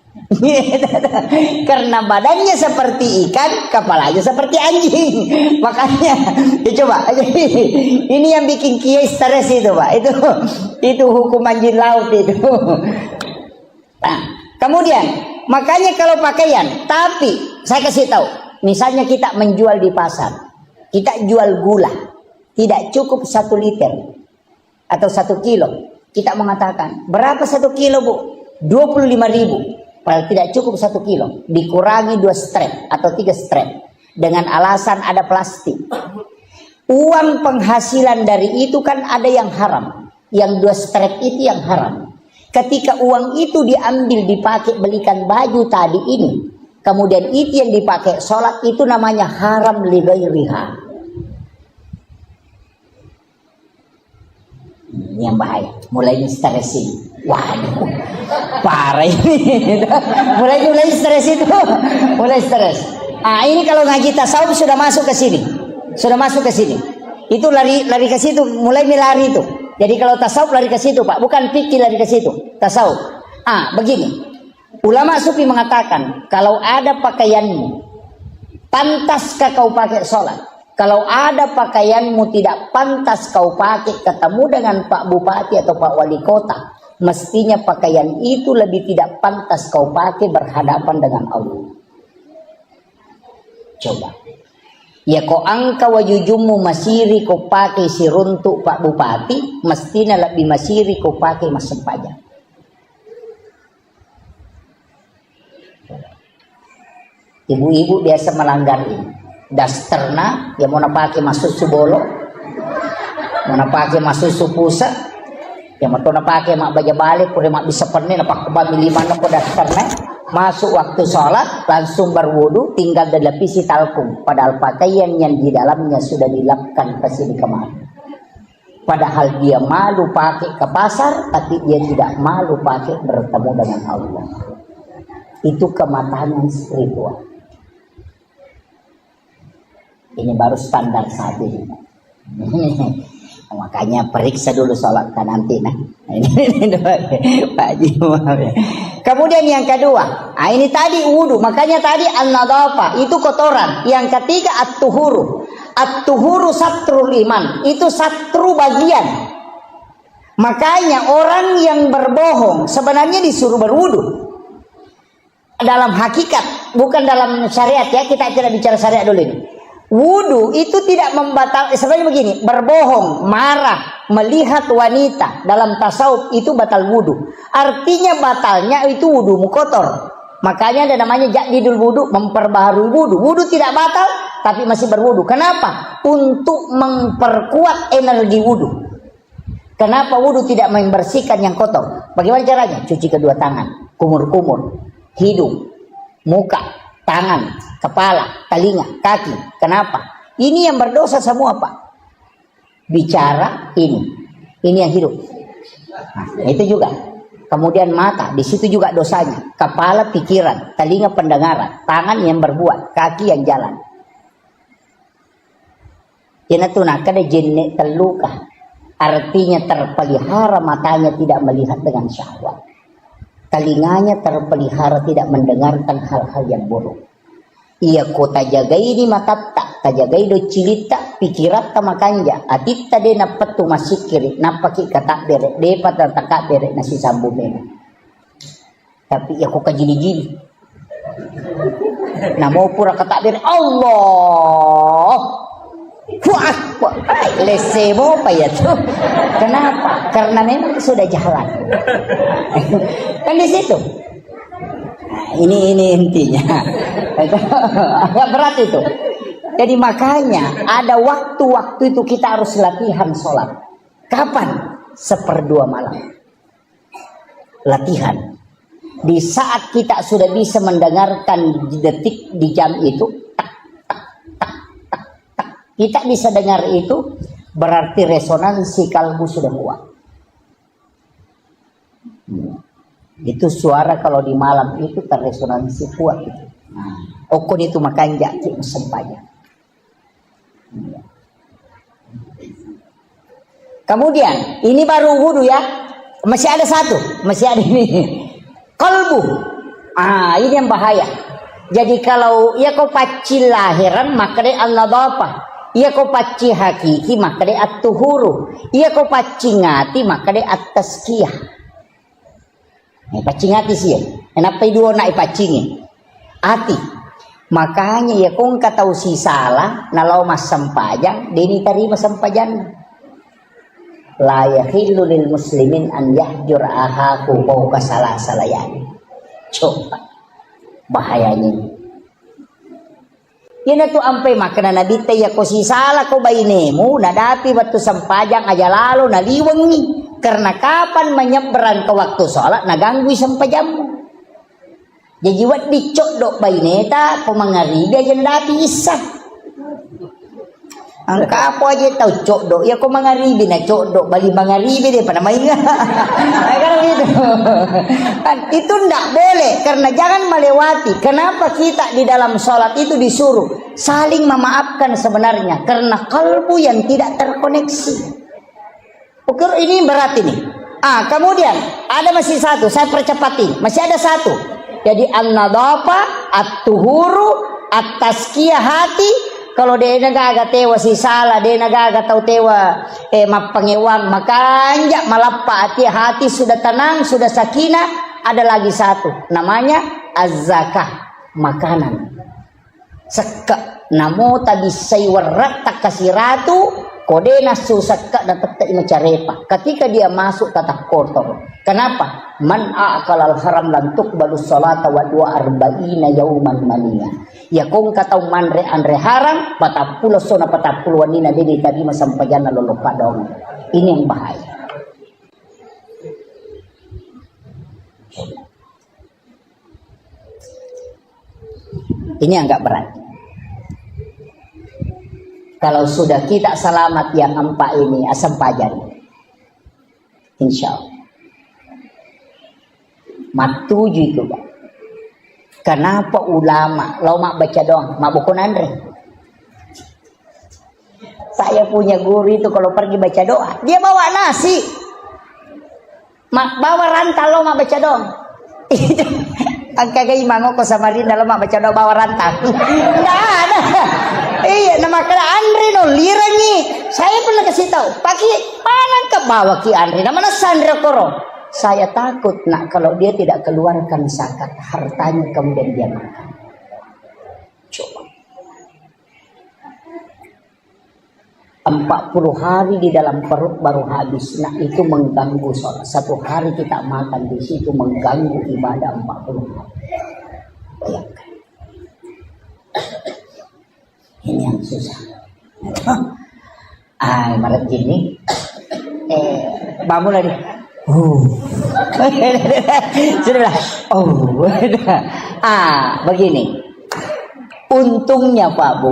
S1: Karena badannya seperti ikan, kepalanya seperti anjing. Makanya coba ini yang bikin kiai stres itu Pak. Itu hukum anjing laut itu. Nah, kemudian makanya kalau pakaian, tapi saya kasih tahu, misalnya kita menjual di pasar, kita jual gula, tidak cukup 1 liter. Atau 1 kilo, kita mengatakan berapa 1 kilo Bu? 25.000. Padahal tidak cukup 1 kilo, dikurangi 2 strap atau 3 strap dengan alasan ada plastik. Uang penghasilan dari itu kan ada yang haram, yang 2 strap itu yang haram. Ketika uang itu diambil dipakai belikan baju tadi ini, kemudian itu yang dipakai sholat, itu namanya haram li ghairiha. Ini yang bahaya, mulai stresin. Waduh, parah ini. mulai stres itu, mulai stres. Ini kalau ngaji tasawuf sudah masuk ke sini, Itu lari ke situ, mulai lari itu. Jadi kalau tasawuf lari ke situ Pak, bukan fikih lari ke situ, tasawuf. Begini, ulama sufi mengatakan kalau ada pakaianmu, pantaskah kau pakai sholat? Kalau ada pakaianmu tidak pantas kau pakai ketemu dengan Pak Bupati atau Pak Wali Kota, mestinya pakaian itu lebih tidak pantas kau pakai berhadapan dengan Allah. Coba. Ya kau angka wajujumu masiri kau pakai siruntuk Pak Bupati, mestinya lebih masiri kau pakai masuk pajak. Ibu-ibu biasa melanggar ini. Dasterna ya mau pakai masuk subolo, mau pakai masuk supusa, ya mau pakai mak baja balik, kuda mak bisa pernah napak kebami 5 nak dasterna, Masuk waktu sholat langsung berwudu, tinggal dilapisi talkum, padahal pakaian yang di dalamnya sudah dilapkan kesini kemari. Padahal dia malu pakai ke pasar, tapi dia tidak malu pakai bertemu dengan Allah. Itu kematangan spiritual. Ini baru standar saat ini. Makanya periksa dulu sholat kan nanti. Nah, ini Pak Haji. Kemudian yang kedua, ini tadi wudu. Makanya tadi an-nadhafah itu kotoran. Yang ketiga at-tuhuru. At-tuhuru satrul iman. Itu satru bagian. Makanya orang yang berbohong sebenarnya disuruh berwudu. Dalam hakikat, bukan dalam syariat ya. Kita tidak bicara syariat dulu ini. Wudu itu tidak membatalkan. Sebenarnya begini, berbohong, marah, melihat wanita dalam tasawuf itu batal wudu. Artinya batalnya itu wudumu kotor. Makanya ada namanya jadidul wudu, memperbaharui wudu. Wudu tidak batal, tapi masih berwudu. Kenapa? Untuk memperkuat energi wudu. Kenapa wudu tidak membersihkan yang kotor? Bagaimana caranya? Cuci kedua tangan, kumur-kumur, hidung, muka, tangan, kepala, telinga, kaki. Kenapa? Ini yang berdosa semua, Pak. Bicara ini yang hidup. Nah, itu juga. Kemudian mata, di situ juga dosanya. Kepala pikiran, telinga pendengaran, tangan yang berbuat, kaki yang jalan. Kena tunaka de jenek terluka. Artinya terpelihara matanya tidak melihat dengan syahwat. Telinganya terpelihara tidak mendengarkan hal-hal yang buruk. Ia kota jagai ini mata tak jagai do cilita pikirat tamakanja atita de na petu masikiri napaki kata bere de pata taka bere nasi sambu mena. Tapi ia kok kajili-jili. Namo pura kata bere Allah. Wah, lesemo apa ya tuh? Kenapa? Karena memang sudah jalan. Kan di situ. Nah, ini intinya. Agak berat itu. Jadi makanya ada waktu-waktu itu kita harus latihan sholat. Kapan? 1/2 malam. Latihan. Di saat kita sudah bisa mendengarkan detik di jam itu, kita bisa dengar itu, berarti resonansi kalbu sudah kuat. Itu suara kalau di malam itu terresonansi kuat itu. Okon itu makan jati sempanya. Kemudian ini baru wudu ya. Masih ada satu, masih ada ini. Kalbu. Ini yang bahaya. Jadi kalau ia kau paci lahiran maka dia an-nadhafah. Ia kau paci hakiki maka dia at-tuhuru. Ia kau paci ngati maka dia at-tazkiyah. Paci ngati sih. Kenapa dua nak pacingi? Ati. Makanya ya kung katau si salah nalau mas sampajang deni tarima sampajan. La yahillu lil muslimin an yahjur ahaku fawqa salasalayan. Coba bahayanya. Yan tu ampai makna nabi tay ko si salah ko bainemu nadapi batu sampajang aja lalu naliwangi karena kapan menyeberang ke waktu sholat naganggu sampajammu. Jadi wat dicok dok baineta pemangaribi aja nadapi isah. Angka apa aja tahu cok dok ya ko mangaribi na cok dok bali mangaribi deh pada main. Kan gitu. Itu ndak boleh karena jangan melewati. Kenapa kita di dalam sholat itu disuruh saling memaafkan sebenarnya karena kalbu yang tidak terkoneksi. Ukur ini berat ini. Kemudian ada masih satu, saya percepatin. Masih ada satu. Jadi an-nadhafah, at-tuhuru, at-tazkiyah hati. Kalau dia nagaga tewa si salah, dia nagaga tau tewa mapangewang, maka anjak malappa hati sudah tenang, sudah sakinah. Ada lagi satu, namanya az-zakah, makanan. Seka namo tadi saywarat takasiratu kode nasu seka dan tetap macarepa. Ketika dia masuk tetap kotor. Kenapa? Man a'kalal haram lantuk balus salata wa 42 yauman mania. Ya kung katau manre andre haram patapulo sona patapulo wanina dede tadi masampajana lolo padong. Ini yang bahaya. Ini agak berat. Kalau sudah kita selamat yang 4 ini, asam pajar, insya Allah. Matuju itu, Pak. Kenapa ulama lo mak baca doang, mak buku Andre? Saya punya guru itu kalau pergi baca doa, dia bawa nasi, mak bawa rantal lo mak baca doang. Angka imango ko Samarinda lo mak baca doa bawa rantal. Enggak ada. Iya, nama kena Andre no lirangi. Saya pernah kasih tahu, pakai mana ke bawa ki Andre, nama Sandra Koro. Saya takut nak kalau dia tidak keluarkan zakat hartanya kemudian dia makan. Coba. 40 hari di dalam perut baru habis. Nah itu mengganggu sholat. 1 hari kita makan di situ mengganggu ibadah 40 hari. Bayangkan. Ini yang susah. Maret gini. Bangun lagi. Sudah. Begini. Untungnya Pak Bu,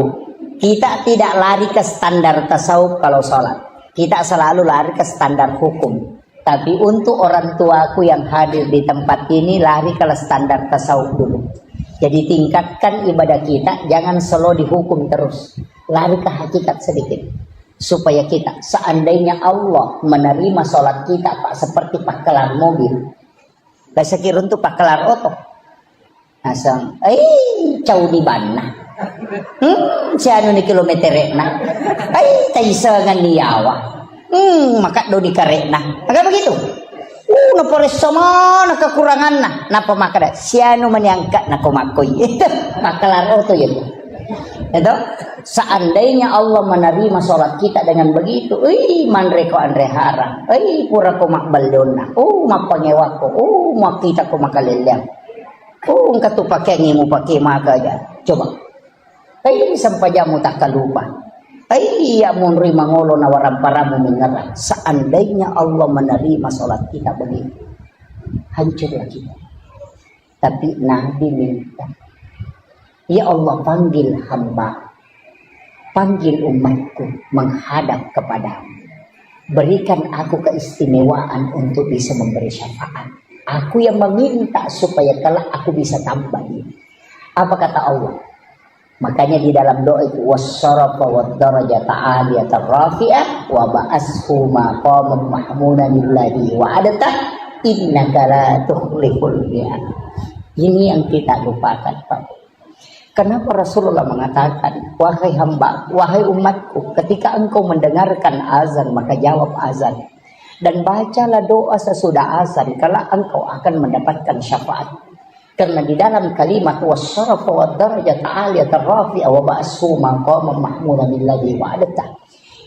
S1: kita tidak lari ke standar tasawuf kalau sholat. Kita selalu lari ke standar hukum. Tapi untuk orang tuaku yang hadir di tempat ini lari ke standar tasawuf dulu. Jadi tingkatkan ibadah kita, jangan selalu dihukum terus. Lari ke hakikat sedikit. Supaya kita, seandainya Allah menerima sholat kita Pak, seperti pakelar mobil. Bahasa kira untuk pakelar oto. Asang, jauh di mana? Siapa ni kilometer na? Taisangan niyawa. Maka do di karena. Agak begitu. Napores sama kekurangan na. Napa maka siapa menyangka na kumakoy. Itu pakelar oto yun. Itu seandainya Allah menerima sholat kita dengan begitu, manreko andre harang, pura ko makbaldona, mapangewa ko, mak kita ko makalilem, katu pakai ngimu pakai maga ya, coba, sampai jamu tak kalupa, ya munri mangolo nawaran paramu mengerang. Seandainya Allah menerima sholat kita begitu, hancurlah kita. Tapi Nabi minta, ya Allah panggil hamba, panggil umatku menghadap kepadamu. Berikan aku keistimewaan untuk bisa memberi syafaat. Aku yang meminta supaya kelak aku bisa tambah dia. Apa kata Allah? Makanya di dalam doa itu wassarafa wad-darajata 'aliyatan rafi'ah wa ba'ashu maqaman mahmudan lillahi wa adata innaka la tukhliful mi'ad. Ini yang kita lupakan, Pak. Kenapa Rasulullah mengatakan, wahai hamba, wahai umatku, ketika engkau mendengarkan azan, maka jawab azan. Dan bacalah doa sesudah azan, kalau engkau akan mendapatkan syafaat. Karena di dalam kalimat, wassarafa wad-darajata 'aliyatan rafi'ah wa ba'ashu maqaman mahmudan lillahi wa adata.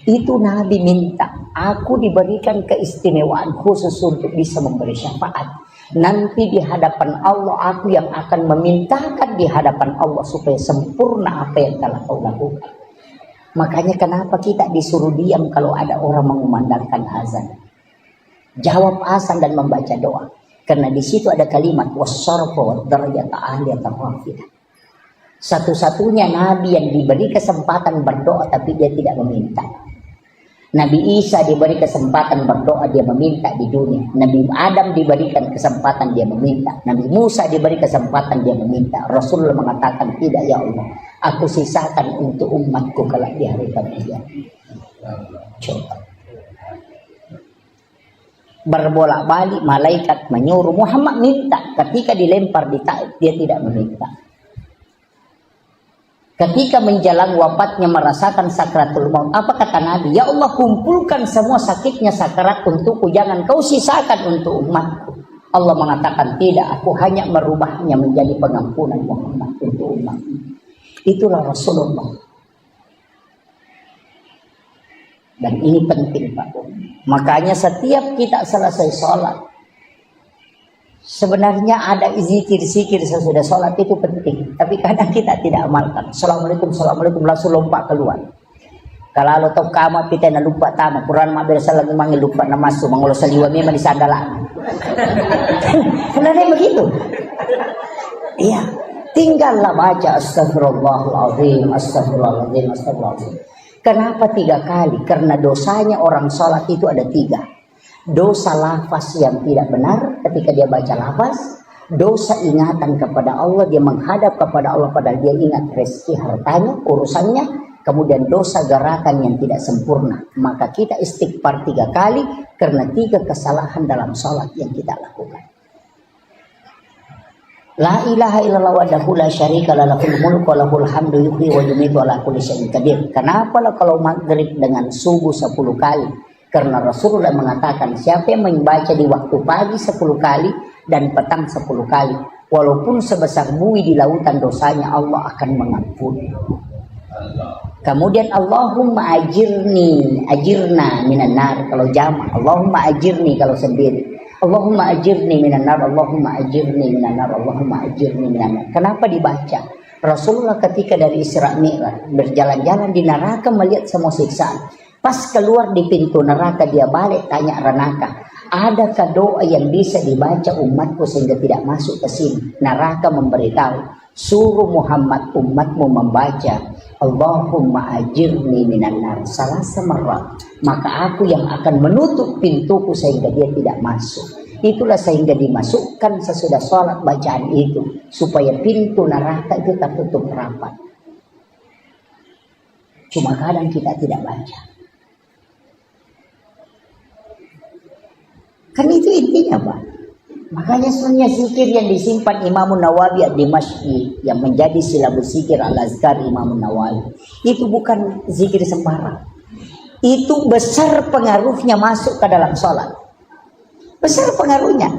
S1: Itu Nabi minta, aku diberikan keistimewaan khusus untuk bisa memberi syafaat. Nanti di hadapan Allah aku yang akan memintakan di hadapan Allah supaya sempurna apa yang telah kau lakukan. Makanya kenapa kita disuruh diam kalau ada orang mengumandangkan azan? Jawab azan dan membaca doa. Karena di situ ada kalimat wassarafa wad-darajata 'aliyatan rafi'ah. Satu-satunya Nabi yang diberi kesempatan berdoa tapi dia tidak meminta. Nabi Isa diberi kesempatan berdoa, dia meminta di dunia. Nabi Adam diberikan kesempatan, dia meminta. Nabi Musa diberi kesempatan, dia meminta. Rasulullah mengatakan, tidak ya Allah, aku sisakan untuk umatku kelak di hari kemudian. Coba. Berbolak-balik malaikat menyuruh Muhammad minta. Ketika dilempar di Taif, dia tidak meminta. Ketika menjelang wafatnya merasakan sakratul maut, apa kata Nabi? Ya Allah, kumpulkan semua sakitnya sakrat untukku, jangan kau sisakan untuk umatku. Allah mengatakan tidak, aku hanya merubahnya menjadi pengampunan Muhammad untuk umatku. Itulah Rasulullah. Dan ini penting Pak. Makanya setiap kita selesai sholat, sebenarnya ada zikir-zikir sesudah sholat itu penting. Tapi kadang kita tidak amalkan. Assalamualaikum, assalamualaikum, langsung lompat keluar. Kalau lo tau kama kita na lupa tama. Quran ma berasa lagi manggil lupa na masuk. Mangulo saliwa memang di sandalan. Sebenarnya begitu. Iya. Tinggallah baca astagfirullahaladzim, astagfirullahaladzim, astagfirullahaladzim. Kenapa 3 kali? Karena dosanya orang sholat itu ada 3. Dosa lafaz yang tidak benar ketika dia baca lafaz. Dosa ingatan kepada Allah, dia menghadap kepada Allah padahal dia ingat rezeki hartanya, urusannya. Kemudian dosa gerakan yang tidak sempurna. Maka kita istighfar 3 kali karena 3 kesalahan dalam sholat yang kita lakukan. La ilaha illallah wahdahu la syarika lahu, lahul mulku wa lahul hamdu yuhyi wa yumiitu wa ala kulli syai'in qadir. Kenapa kalau maghrib dengan subuh 10 kali? Karena Rasulullah mengatakan siapa yang membaca di waktu pagi 10 kali dan petang 10 kali, walaupun sebesar buih di lautan dosanya Allah akan mengampuni. Kemudian Allahumma ajirna minan nar kalau jama', Allahumma ajirni kalau sendiri. Allahumma ajirni minan nar, Allahumma ajirni minan nar, Allahumma ajirni minan nar. Kenapa dibaca? Rasulullah ketika dari Isra Mi'raj berjalan-jalan di neraka melihat semua siksaan. Pas keluar di pintu neraka dia balik tanya neraka, adakah doa yang bisa dibaca umatku sehingga tidak masuk ke sini? Neraka memberitahu, suruh Muhammad umatmu membaca Allahumma ajirni minan nar salasa marrat, maka aku yang akan menutup pintuku sehingga dia tidak masuk. Itulah sehingga dimasukkan sesudah sholat bacaan itu supaya pintu neraka itu tertutup rapat. Cuma kadang kita tidak baca. Kan itu intinya, Pak. Makanya sebenarnya zikir yang disimpan Imam Nawawi di masjid yang menjadi silabus zikir al-azkar Imam Nawawi itu bukan zikir sembarang. Itu besar pengaruhnya masuk ke dalam sholat. Besar pengaruhnya.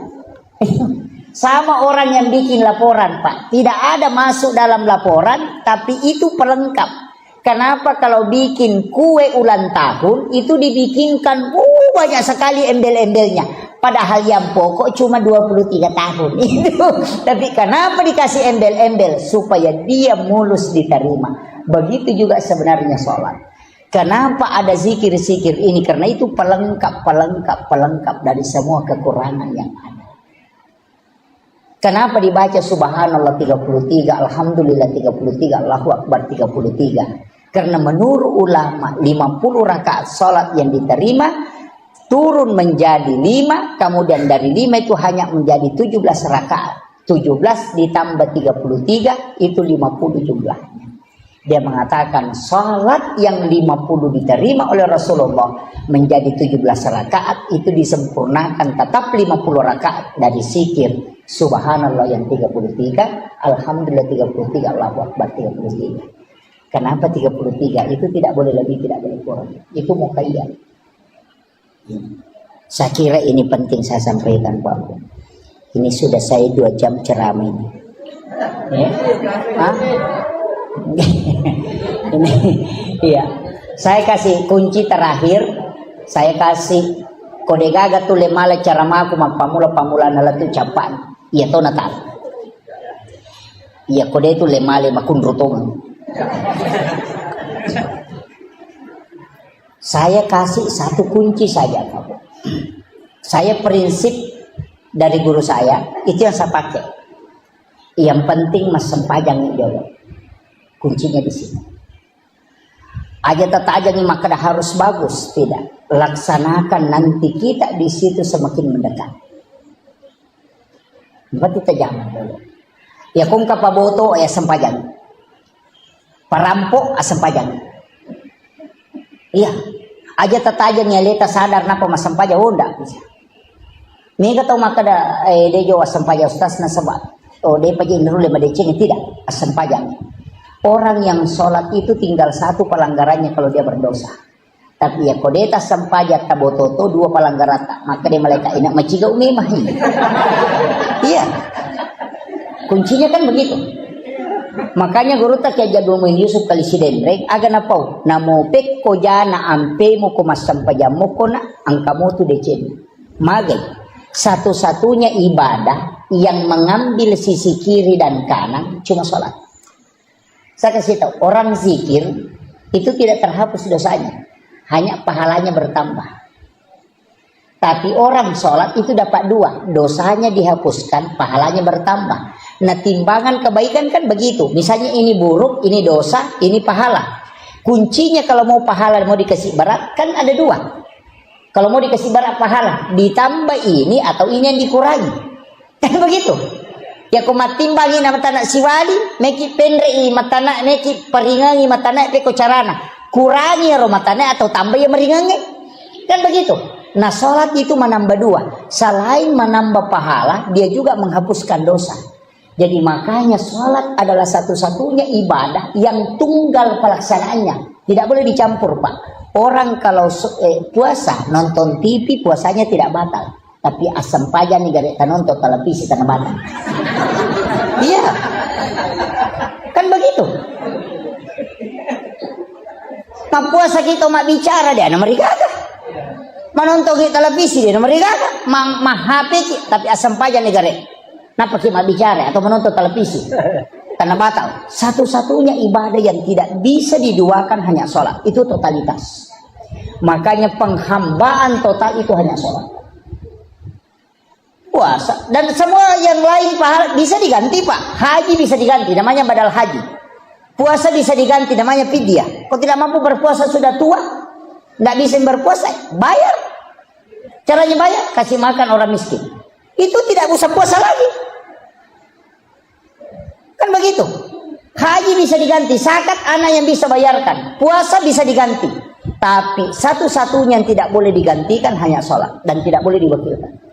S1: Sama orang yang bikin laporan, Pak. Tidak ada masuk dalam laporan, tapi itu pelengkap. Kenapa kalau bikin kue ulang tahun itu dibikinkan banyak sekali embel-embelnya. Padahal yang pokok cuma 23 tahun itu. Tapi kenapa dikasih embel-embel? Supaya dia mulus diterima. Begitu juga sebenarnya sholat. Kenapa ada zikir-zikir ini? Karena itu pelengkap dari semua kekurangan yang ada. Kenapa dibaca subhanallah 33, alhamdulillah 33, Allahu akbar 33? Karena menurut ulama 50 rakaat sholat yang diterima turun menjadi 5, kemudian dari 5 itu hanya menjadi 17 rakaat. 17 ditambah 33 itu 50 jumlahnya. Dia mengatakan sholat yang 50 diterima oleh Rasulullah menjadi 17 rakaat itu disempurnakan tetap 50 rakaat dari zikir subhanallah yang 33, alhamdulillah 33, Allahu akbar 33. Kenapa 33? Itu tidak boleh lebih, tidak boleh kurang. Itu muqayyad. Saya kira ini penting saya sampaikan, Pak. Ini sudah saya 2 jam ceramah ini. Ya? Ini, iya. Saya kasih kunci terakhir. Saya kasih kode gaga tu lemale caramaku pamula nalatu capan. Iya to natal. Iya kode itu lemale makun rutong. Saya kasih 1 kunci saja, Pak. Saya prinsip dari guru saya itu yang saya pakai. Yang penting mas sempajang jawab. Kuncinya di sini. Aja tajang maka harus bagus, tidak. Laksanakan nanti kita di situ semakin mendekat. Berarti tajam dulu. Ya kung kapaboto ya sempajang. Perampok asam pajang. Iya. Aja tatajang ya leta sadar napa masam pajang udah bisa. Ni kata maka da dejo asam pajang ustaz na sabat. Oh de pajang dulu lima deceng tidak asam pajang. Orang yang sholat itu tinggal 1 pelanggarannya kalau dia berdosa. Tapi ya kodeta asam pajang tabototo 2 pelanggaran maka dia malaikat enak maciga umimah. Iya. Kuncinya kan begitu. Makanya guru tak ya jadu mo Yusuf kali si Denrek aga na pau namo pek ko jana ampe mo ko masampajam mo ko na ang kamu tu decen magay satu-satunya ibadah yang mengambil sisi kiri dan kanan cuma sholat. Saya kasih tahu orang zikir itu tidak terhapus dosanya, hanya pahalanya bertambah. Tapi orang sholat itu dapat 2, dosanya dihapuskan, pahalanya bertambah. Nah, timbangan kebaikan kan begitu. Misalnya ini buruk, ini dosa, ini pahala. Kuncinya kalau mau pahala mau dikasih berat kan ada dua. Kalau mau dikasih berat pahala, ditambah ini atau ini yang dikurangi. Kan begitu. Ya kau matimbangi nama tanah siwali, meki pendrei matana, meki peringangi matana peko carana. Kurangi ya matana atau tambah ya meringangi. Kan begitu. Nah, sholat itu menambah dua. Selain menambah pahala, dia juga menghapuskan dosa. Jadi makanya sholat adalah satu-satunya ibadah yang tunggal pelaksanaannya. Tidak boleh dicampur, Pak. Orang kalau puasa, nonton TV, puasanya tidak batal. Tapi asam pajan nih gak nonton televisi tanah batal. Iya. Kan begitu. Nah, puasa kita mak bicara dia, nama mereka menonton televisi dia, nama mereka mah HP tapi asam pajan nih gak. Nah, pakai mak bicara atau menonton televisi tanah batal. Satu-satunya ibadah yang tidak bisa diduakan hanya sholat. Itu totalitas. Makanya penghambaan total itu hanya sholat. Puasa dan semua yang lain pahala bisa diganti, Pak. Haji bisa diganti, namanya badal haji. Puasa bisa diganti, namanya fidyah. Kau tidak mampu berpuasa sudah tua, tidak bisa berpuasa, bayar. Caranya bayar, kasih makan orang miskin. Itu tidak usah puasa lagi. Kan begitu. Haji bisa diganti, zakat anak yang bisa bayarkan, puasa bisa diganti. Tapi satu-satunya yang tidak boleh digantikan hanya sholat dan tidak boleh diwakilkan.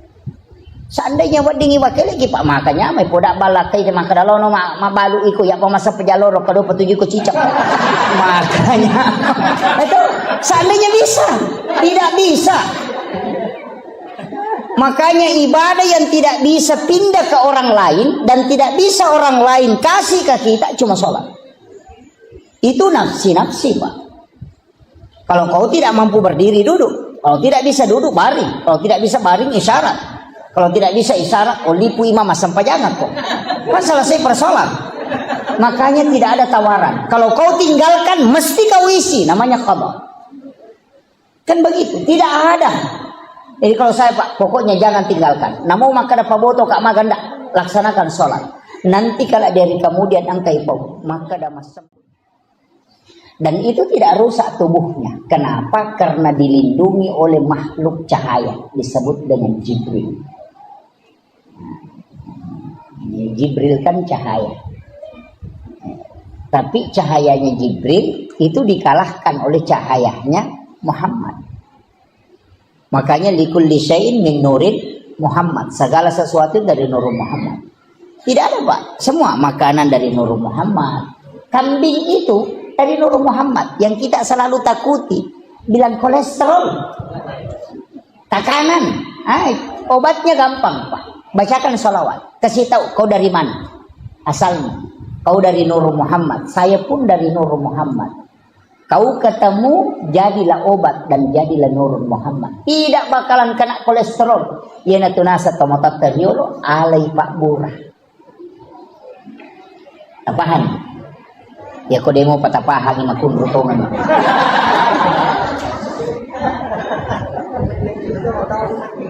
S1: Seandainya wadingi wakil lagi Pak, makanya may podak balakai de makadalo no mabalu iko ya pamasa pejaloro kado petuju ko cicak. Makanya itu seandainya bisa, tidak bisa. Makanya ibadah yang tidak bisa pindah ke orang lain dan tidak bisa orang lain kasih ke kita cuma sholat. Itu nafsi-nafsi, Pak. Kalau kau tidak mampu berdiri, duduk. Kalau tidak bisa duduk, baring. Kalau tidak bisa baring, isyarat. Kalau tidak bisa isyarat, lipu imam sampai jangan kok. Kan selesai persoalan. Makanya tidak ada tawaran. Kalau kau tinggalkan, mesti kau isi. Namanya qadha. Kan begitu. Tidak ada. Jadi kalau saya Pak, pokoknya jangan tinggalkan. Namun maka ada paboto kak maganda, laksanakan sholat. Nanti kalau dari kemudian angkai pau, maka ada masam. Dan itu tidak rusak tubuhnya. Kenapa? Karena dilindungi oleh makhluk cahaya, disebut dengan Jibril. Jibril kan cahaya. Tapi cahayanya Jibril itu dikalahkan oleh cahayanya Muhammad. Makanya likulli syai'in min nurin Muhammad. Segala sesuatu dari nur Muhammad. Tidak ada Pak. Semua makanan dari nur Muhammad. Kambing itu dari nur Muhammad. Yang kita selalu takuti. Bilang kolesterol. Tekanan. Obatnya gampang Pak. Bacakan sholawat. Kasih tahu kau dari mana asalnya. Kau dari nur Muhammad. Saya pun dari nur Muhammad. Kau ketemu, jadilah obat dan jadilah nur Muhammad. Tidak bakalan kena kolesterol. Yana tunasa tomatat teriolo alai Pak Burah. Tapahan. Ya kau demo patapahan ni makun rutongan.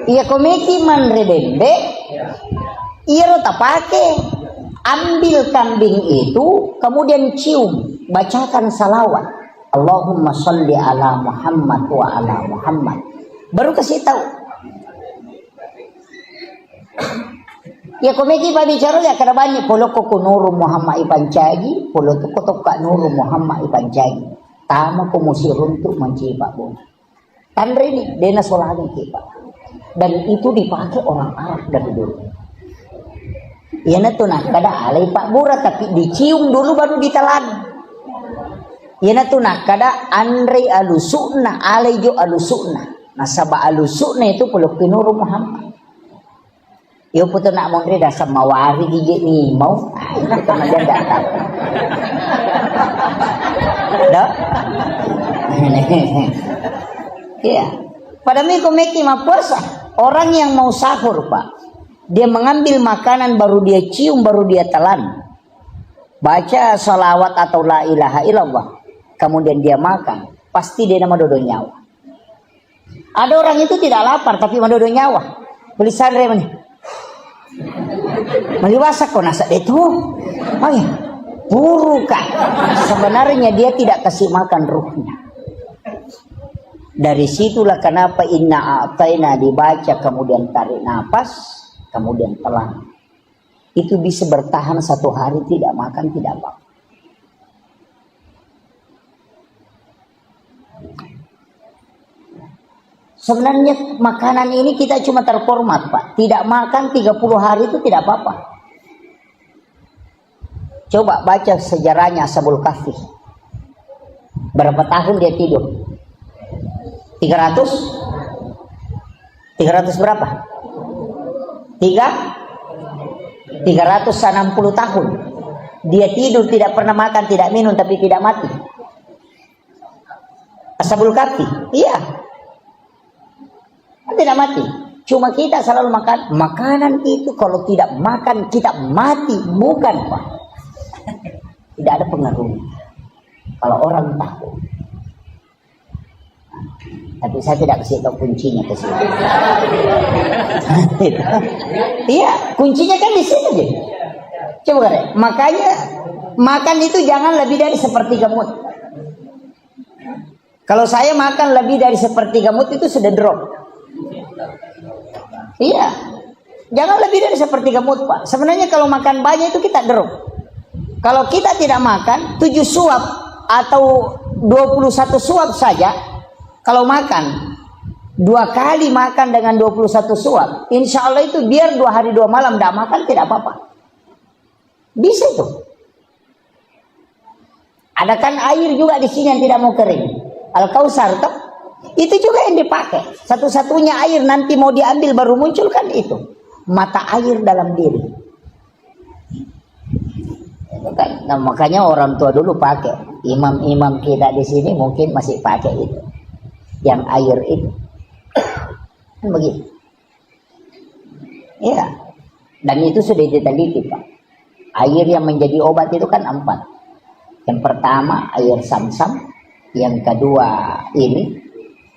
S1: Iya komeki man redende. Iya rota pake. Ambil kambing itu, kemudian cium, bacakan salawat. Allahumma sholli ala Muhammad wa ala Muhammad. Baru kasih tahu. Ya komeki pa bicara ya kada banyak polo ko nuru Muhammad ipancagi, polo to kotok ka nuru Muhammad ipancagi. Tama ko musirun tu mencipa bo. Tandre ini dena solani kita. Dan itu dipakai orang Arab dari dulu. Ya na to nah kada alai Pak Bura tapi dicium dulu baru ditelan. Yana tu nak kada Andre alusukna alejo alusukna. Nasaba alusukna itu peluk pinuru Muhammad. Yo puto nak mondre dasar mawari gigi ni mau. Itu kemudian datang. Dah. Iya. Pada miko meki puasa. Orang yang mau sahur Pak, dia mengambil makanan baru dia cium baru dia telan. Baca salawat atau la ilaha illallah. Kemudian dia makan, pasti dia nama dodo nyawa. Ada orang itu tidak lapar tapi dodo nyawa. Beli sare mana? Meliwasa kau nasa itu. Oh ya, burukan. Sebenarnya dia tidak kasih makan ruhnya. Dari situlah kenapa inna a'taina dibaca kemudian tarik nafas, kemudian telan. Itu bisa bertahan 1 hari tidak makan tidak apa. Sebenarnya makanan ini kita cuma terformat, Pak. Tidak makan 30 hari itu tidak apa-apa. Coba baca sejarahnya Ashabul Kahfi. Berapa tahun dia tidur? 300 berapa? 360 tahun. Dia tidur tidak pernah makan, tidak minum, tapi tidak mati. Ashabul Kahfi, iya. Tidak mati. Cuma kita selalu makan. Makanan itu kalau tidak makan kita mati. Bukan, Pak. Tidak ada pengaruhnya. Kalau orang tahu. Tapi saya tidak kasih tahu kuncinya ke sini. Iya, kuncinya kan di sini aja. Coba kan. Makanya makan itu jangan lebih dari sepertiga mut. Kalau saya makan lebih dari sepertiga mut itu sudah drop. Iya, jangan lebih dari sepertiga mut, Pak. Sebenarnya kalau makan banyak itu kita drop. Kalau kita tidak makan 7 suap atau 21 suap saja, kalau makan 2 kali makan dengan 21 suap, insya Allah itu biar 2 hari 2 malam tidak makan tidak apa-apa. Bisa itu. Ada kan air juga di sini yang tidak mau kering. Al-Kausar toh? Itu juga yang dipakai. Satu-satunya air nanti mau diambil baru muncul kan itu. Mata air dalam diri. Nah, makanya orang tua dulu pakai. Imam-imam kita di sini mungkin masih pakai itu. Yang air itu. Kan begitu. Iya. Dan itu sudah diteliti, Pak. Air yang menjadi obat itu kan 4. Yang pertama air Sam-Sam. Yang kedua ini.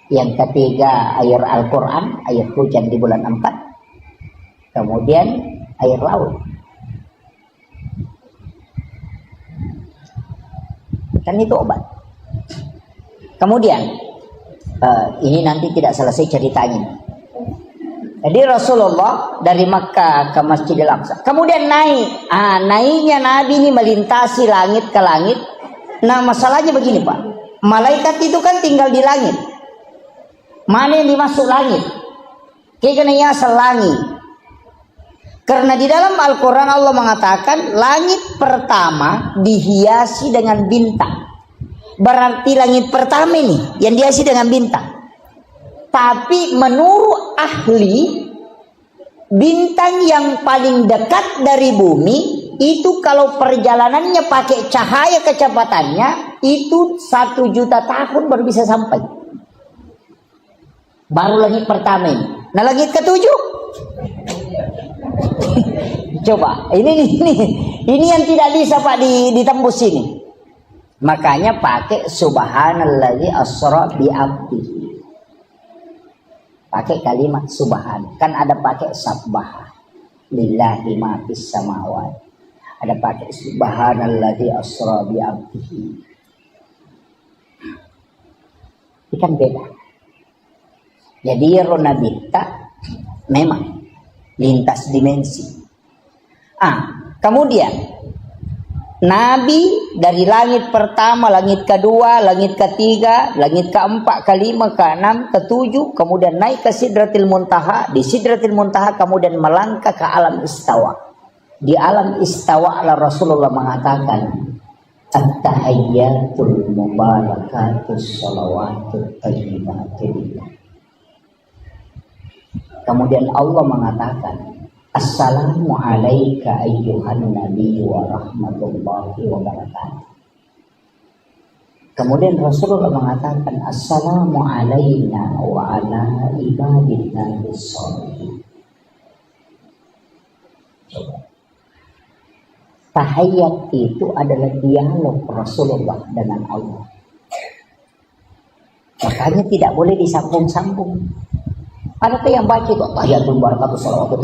S1: Yang ketiga air Al-Quran, air hujan di bulan 4. Kemudian air laut. Kan itu obat. Kemudian ini nanti tidak selesai ceritanya. Jadi Rasulullah dari Makkah ke Masjidil Aqsa. Kemudian naik. Naiknya Nabi ini melintasi langit ke langit. Nah masalahnya begini, Pak. Malaikat itu kan tinggal di langit. Mana yang dimasuk langit? Kayaknya selangit. Karena di dalam Al-Quran Allah mengatakan langit pertama dihiasi dengan bintang. Berarti langit pertama ini yang dihiasi dengan bintang. Tapi menurut ahli, bintang yang paling dekat dari bumi itu kalau perjalanannya pakai cahaya kecepatannya itu 1 juta tahun baru bisa sampai. Baru langit pertama ini. Nah langit ke-7 coba ini yang tidak bisa, Pak, ditembus ini. Makanya pakai subhanalladzi asra bi abdihi. Pakai kalimat subhan. Kan ada pakai sabbah lillahi ma fis samawati. Ada pakai subhanalladzi asra bi abdihi. Ini kan beda. Jadi Ronabita memang lintas dimensi. Kemudian Nabi dari langit pertama, langit kedua, langit ketiga, langit keempat, kelima, keenam, ketujuh, kemudian naik ke Sidratil Muntaha. Di Sidratil Muntaha kemudian melangkah ke alam istawa. Di alam istawa Rasulullah mengatakan, at-tahiyyatul mubarakatus shalawatut thayyibatul. Kemudian Allah mengatakan, assalamu alayka ayyuhan nabi wa rahmatullahi wa barakatuh. Kemudian Rasulullah mengatakan, assalamu alayna wa ala ibadillahi sholihin. Tahiyat itu adalah dialog Rasulullah dengan Allah. Makanya tidak boleh disambung-sambung. Ada yang baca itu tahiyatul barakatuh salawatu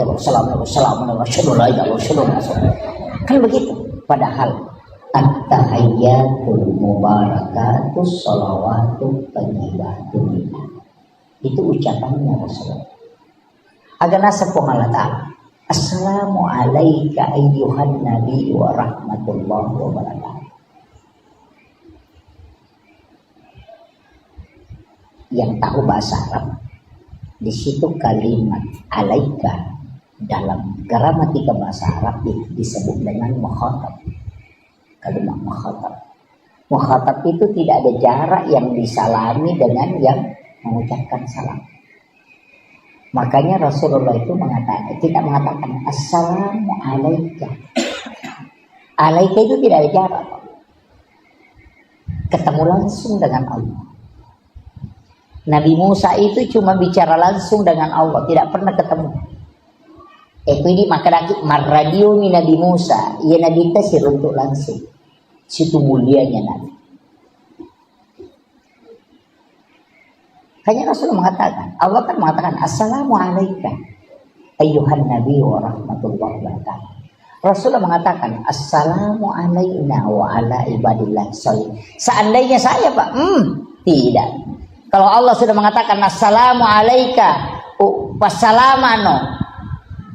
S1: kan begitu. Padahal at-tahiyyatul mubarakatuh salawatu thayyibatun itu ucapannya Rasulullah. Agak nasab Allah Ta'ala. Assalamu alayka ayyuhan nabi wa rahmatullahi wa barakatuh. Yang tahu bahasa Arab, di situ kalimat alaika dalam gramatika bahasa Arab itu disebut dengan mukhatab. Kalimat mukhatab. Mukhatab itu tidak ada jarak yang disalami dengan yang mengucapkan salam. Makanya Rasulullah itu tidak mengatakan assalamu alaika. Alaika itu tidak ada jarak. Ketemu langsung dengan Allah. Nabi Musa itu cuma bicara langsung dengan Allah, tidak pernah ketemu. Itu ini maka radio Nabi Musa, ia Nabi tasir untuk langsung. Situ mulianya Nabi. Hanya Rasulullah mengatakan, Allah kan mengatakan assalamu alayka ayyuhan nabi wa rahmatullahi wa barakatuh. Rasulullah mengatakan assalamu alayna wa ala ibadillah sholihin. Seandainya saya Pak, tidak. Kalau Allah sudah mengatakan assalamu alayka wassalamano,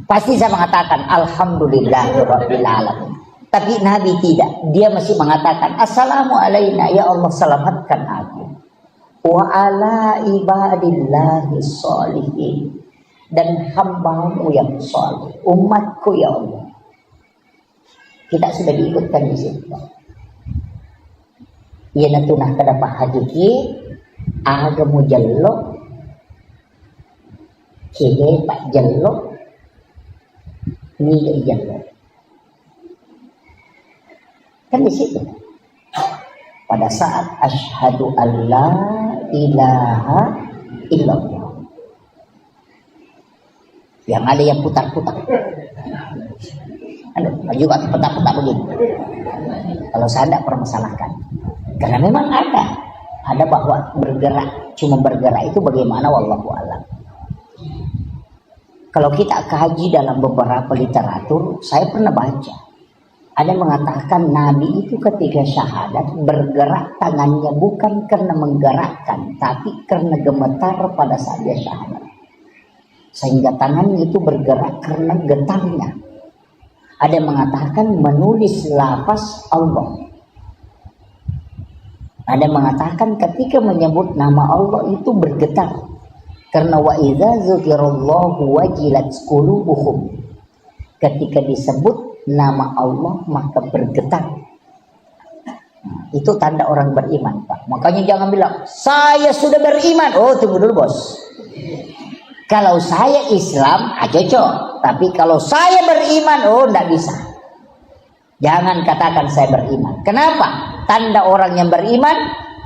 S1: pasti saya mengatakan alhamdulillahirabbil alamin. Tapi Nabi tidak, dia masih mengatakan assalamu alayna, ya Allah selamatkan aku, wa ala ibadillahi sholihin, dan hambamu yang soleh, umatku ya Allah. Kita sudah diikutkan di situ. Ia natunah kadapa hadiki aga mu jello kene pak jello ni jello kan di situ. Pada saat asyhadu alla ilaha illallah, yang ada yang putar-putar, ada juga putar-putar begini. Kalau saya tidak permasalahkan, karena memang ada bahwa bergerak, cuma bergerak itu bagaimana wallahu a'lam. Kalau kita kaji dalam beberapa literatur, saya pernah baca ada yang mengatakan Nabi itu ketika syahadat bergerak tangannya bukan karena menggerakkan, tapi karena gemetar pada saat dia syahadat, sehingga tangannya itu bergerak karena getarnya. Ada yang mengatakan menulis lafaz Allah. Ada yang mengatakan ketika menyebut nama Allah itu bergetar, karena wa idza dzukirallahu wajilat qulubuhum. Ketika disebut nama Allah maka bergetar. Itu tanda orang beriman, Pak. Makanya jangan bilang saya sudah beriman. Oh, tunggu dulu bos. Kalau saya Islam cocok, tapi kalau saya beriman, oh tidak bisa. Jangan katakan saya beriman. Kenapa? Tanda orang yang beriman,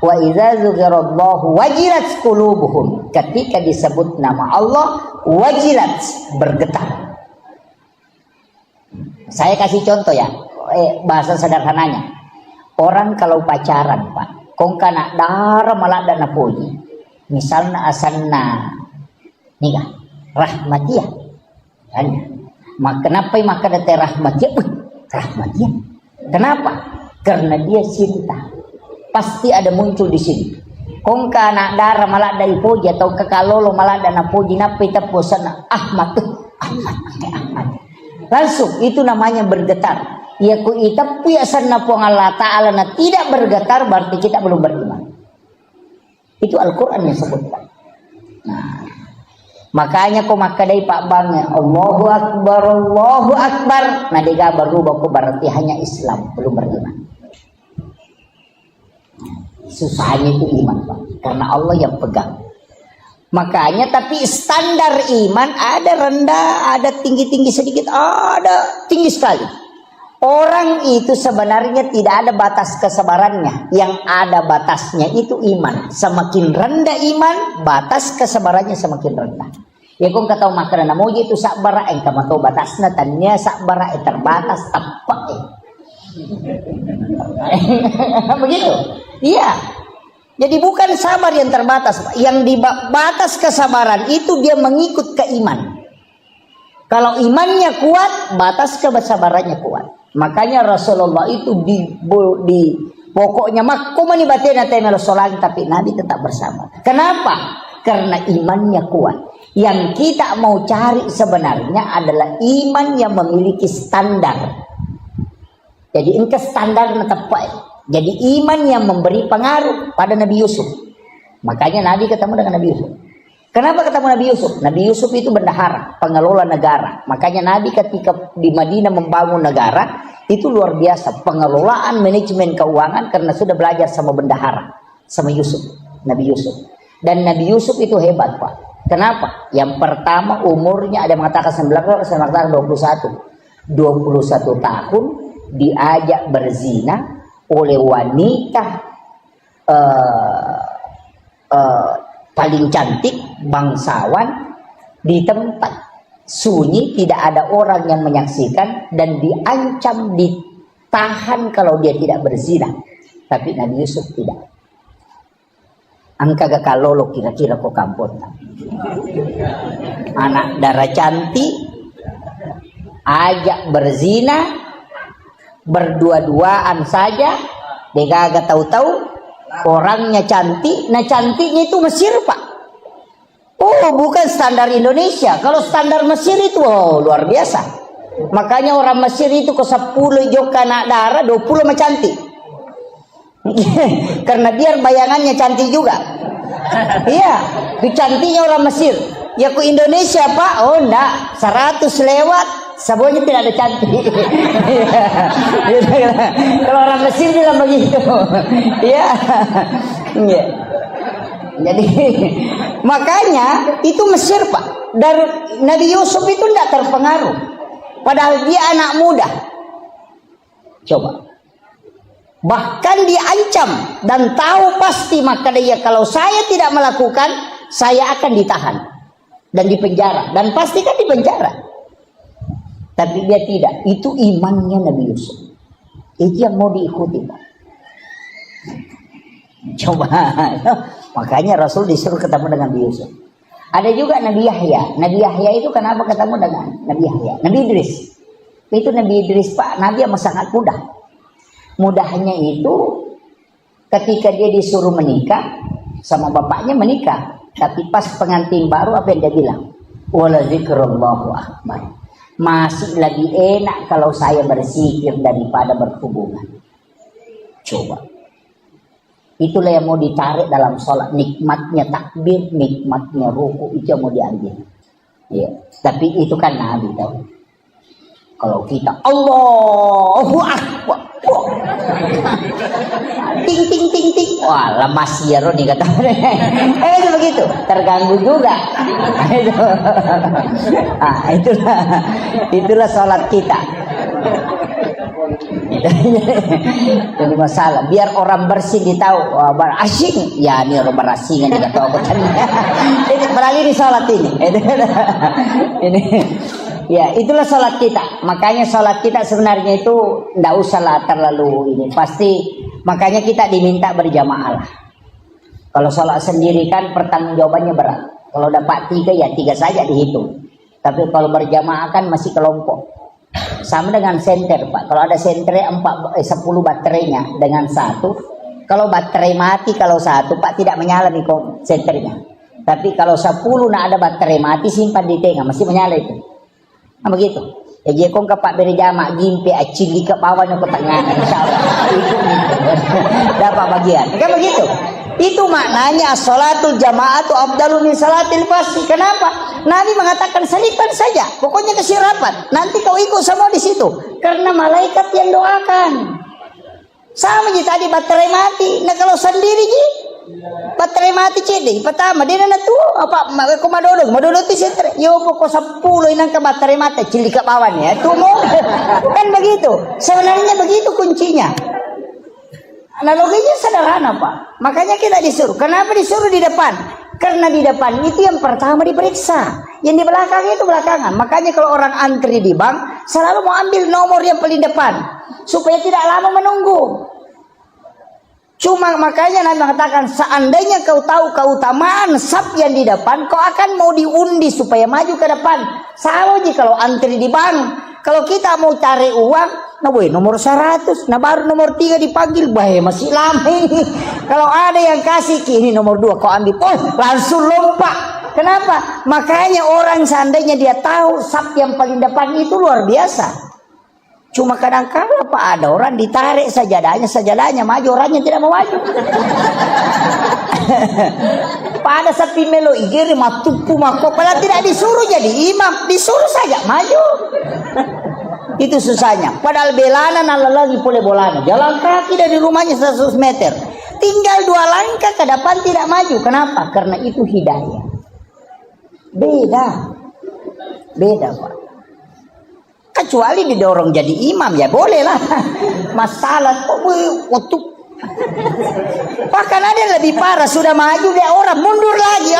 S1: wa idza dzukirallahu wajilat qulubuhum. Ketika disebut nama Allah, wajilat, bergetar. Saya kasih contoh ya, bahasa sederhananya. Orang kalau pacaran, Pak, kong kana dara malada na puji. Misalnya asanna nikah, rahmatiyah. Kan? Kenapa maka dete rahmatiyah? Rahmatiyah. Kenapa? Karena dia cinta. Pasti ada muncul di sini. Kong kana dara malada ipuji atau kakalolo malada na puji napi tapusana Ahmad. Ahmad. Langsung itu namanya bergetar. Ya ku tapi asanna po Allah Ta'ala na tidak bergetar berarti kita belum beriman. Itu Al-Quran yang sebutkan. Nah, makanya ko makadai Pak Bang Allahu Akbar. Nah diga baru baku berarti hanya Islam belum beriman. Susahnya itu iman, Pak, karena Allah yang pegang. Makanya tapi standar iman ada rendah, ada tinggi-tinggi sedikit, ada tinggi sekali. Orang itu sebenarnya tidak ada batas kesabarannya. Yang ada batasnya itu iman. Semakin rendah iman, batas kesabarannya semakin rendah. Ya kung kataw makanan mo itu sakbara ay kamato batas na tanya sakbara ay terbatas tapak. Begitu. Iya. Jadi bukan sabar yang terbatas, yang di batas kesabaran itu dia mengikut ke iman. Kalau imannya kuat, batas kesabarannya kuat. Makanya Rasulullah itu di pokoknya makumani batena temel solat, tapi Nabi tetap bersama. Kenapa? Karena imannya kuat. Yang kita mau cari sebenarnya adalah iman yang memiliki standar. Jadi ini standarnya tepat. Jadi iman yang memberi pengaruh pada Nabi Yusuf. Makanya Nabi ketemu dengan Nabi Yusuf. Kenapa ketemu Nabi Yusuf? Nabi Yusuf itu bendahara, pengelola negara. Makanya Nabi ketika di Madinah membangun negara, itu luar biasa. Pengelolaan manajemen keuangan karena sudah belajar sama bendahara, sama Yusuf, Nabi Yusuf. Dan Nabi Yusuf itu hebat, Pak. Kenapa? Yang pertama umurnya ada yang mengatakan 19, saya mengatakan 21. 21 tahun diajak berzina oleh wanita paling cantik, bangsawan, di tempat sunyi, tidak ada orang yang menyaksikan, dan diancam ditahan kalau dia tidak berzina. Tapi Nabi Yusuf tidak. Angka gak kalolo kira-kira kok kampung. Anak darah cantik ajak berzina, berdua-duaan saja, dia gak tahu-tahu orangnya cantik. Nah cantiknya itu Mesir, Pak. Oh, bukan standar Indonesia. Kalau standar Mesir itu luar biasa. Makanya orang Mesir itu ke 10 joka anak darah, 20 mah cantik. Karena biar bayangannya cantik juga. Iya, cantiknya orang Mesir. Ya ke Indonesia, Pak. Oh enggak, 100 lewat, semuanya tidak ada cantik. Kalau orang Mesir bilang begitu. Iya. Iya. Jadi makanya itu Mesir, Pak. Dari Nabi Yusuf itu tidak terpengaruh. Padahal dia anak muda. Coba. Bahkan diancam dan tahu pasti, maka dia kalau saya tidak melakukan, saya akan ditahan dan dipenjara, dan pasti kan dipenjara. Tapi dia tidak. Itu imannya Nabi Yusuf. Itu yang mau diikuti, Pak. Coba. Makanya Rasul disuruh ketemu dengan Nabi Yusuf. Ada juga Nabi Yahya. Nabi Yahya itu kenapa ketemu dengan Nabi Yahya? Nabi Idris. Itu Nabi Idris, Pak. Nabi yang sangat mudah. Mudahnya itu ketika dia disuruh menikah sama bapaknya menikah. Tapi pas pengantin baru apa yang dia bilang? Wala zikrullahu akbar. Masih lebih enak kalau saya berzikir daripada berhubungan. Coba. Itulah yang mau ditarik dalam sholat. Nikmatnya takbir, nikmatnya ruku, itu yang mau diambil. Ya. Tapi itu kan Nabi tahu. Kalau kita Allahu Akbar, ting ting ting ting, wah lemas ya Roni kata. Itu begitu, terganggu juga. Itulah sholat kita. Jadi masalah biar orang bersih ditahu asing ya ini orang berasingan juga tahu ini beralih di sholat ini ya itulah sholat kita. Makanya sholat kita sebenarnya itu tidak usahlah terlalu ini pasti. Makanya kita diminta berjamaah lah. Kalau sholat sendiri kan pertanggungjawabannya berat. Kalau dapat 3 ya 3 saja dihitung. Tapi kalau berjamaah kan masih kelompok. Sama dengan senter, Pak. Kalau ada senter 10 baterainya dengan 1. Kalau baterai mati kalau 1, Pak, tidak menyala nih senternya. Tapi kalau 10 nah ada baterai mati simpan di tengah masih menyala itu. Nah begitu. Ya dia kong Pak beri jamak gimpe acili ke bawahnya ke tengah insyaallah. Itu dapat bagian. Kan begitu. Itu maknanya sholatul jamaatu afdalu min salatil fasih. Kenapa? Nabi mengatakan selipkan saja. Pokoknya kasih rapat. Nanti kau ikut semua di situ. Karena malaikat yang doakan. Sama je tadi baterai mati. Nah kalau sendiri je baterai mati cedek. Pertama dia nak tu apa komadodo tu sentre. Yo pokok 10 inang ke baterai mati cili ke bawah ya. Tu mau kan begitu. Sebenarnya begitu kuncinya. Analoginya sederhana, Pak. Makanya kita disuruh. Kenapa disuruh di depan? Karena di depan itu yang pertama diperiksa. Yang di belakang itu belakangan. Makanya kalau orang antri di bank, selalu mau ambil nomor yang paling depan. Supaya tidak lama menunggu. Cuma makanya Nabi mengatakan, seandainya kau tahu keutamaan saf yang di depan, kau akan mau diundi supaya maju ke depan. Sama aja kalau antri di bank. Kalau kita mau cari uang, nah boy, nomor 100, nah baru nomor 3 dipanggil, bahaya masih lama ini. Kalau ada yang kasih, ini nomor 2, kau ambil, langsung lompat. Kenapa? Makanya orang seandainya dia tahu saf yang paling depan itu luar biasa. Cuma kadang-kadang Pak, ada orang ditarik sajadahnya maju, orangnya tidak mau maju. Pada sapi melo igiri matupu mako, padahal tidak disuruh jadi imam, disuruh saja maju. Itu susahnya. Padahal belanan ala lagi boleh bolana, jalan kaki dari rumahnya 100 meter, tinggal 2 langkah ke depan tidak maju. Kenapa? Karena itu hidayah. Beda Pak. Kecuali didorong jadi imam ya boleh lah. Masalah waktu bahkan ada yang lebih parah, sudah maju dia orang mundur lagi.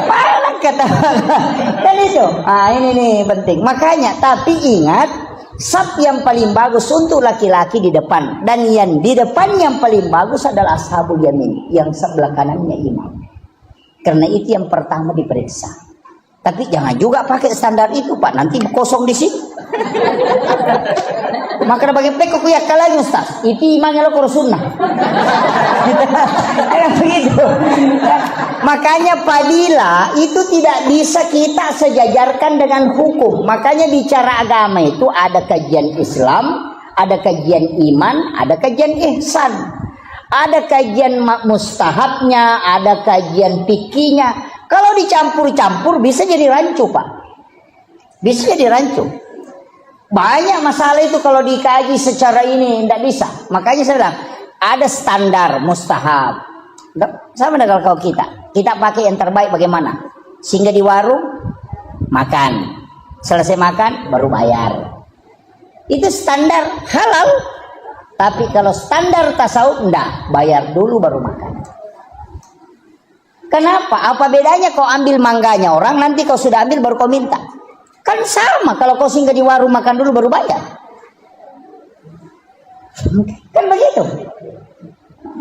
S1: Parah kata. Dan itu ini nih penting. Makanya tapi ingat, saf yang paling bagus untuk laki-laki di depan, dan yang di depan yang paling bagus adalah ashabul yamin, yang sebelah kanannya imam. Karena itu yang pertama diperiksa. Tapi jangan juga pakai standar itu Pak, nanti kosong di sini. Maka bagi pekok ya kalanya Ustaz, itu imamnya lo kurus sunnah. Begitu. Makanya fadilah itu tidak bisa kita sejajarkan dengan hukum. Makanya bicara agama itu ada kajian Islam, ada kajian iman, ada kajian ihsan. Ada kajian mustahabnya, ada kajian fikihnya. Kalau dicampur-campur bisa jadi rancu Pak. Bisa jadi rancu. Banyak masalah itu kalau dikaji secara ini tidak bisa. Makanya saya bilang ada standar mustahab. Sama dengan kalau kita pakai yang terbaik bagaimana? Sehingga di warung makan, selesai makan baru bayar. Itu standar halal. Tapi kalau standar tasawuf enggak, bayar dulu baru makan. Kenapa? Apa bedanya kau ambil mangganya orang, nanti kau sudah ambil baru kau minta? Kan sama kalau kau singgah di warung makan dulu baru bayar. Kan begitu.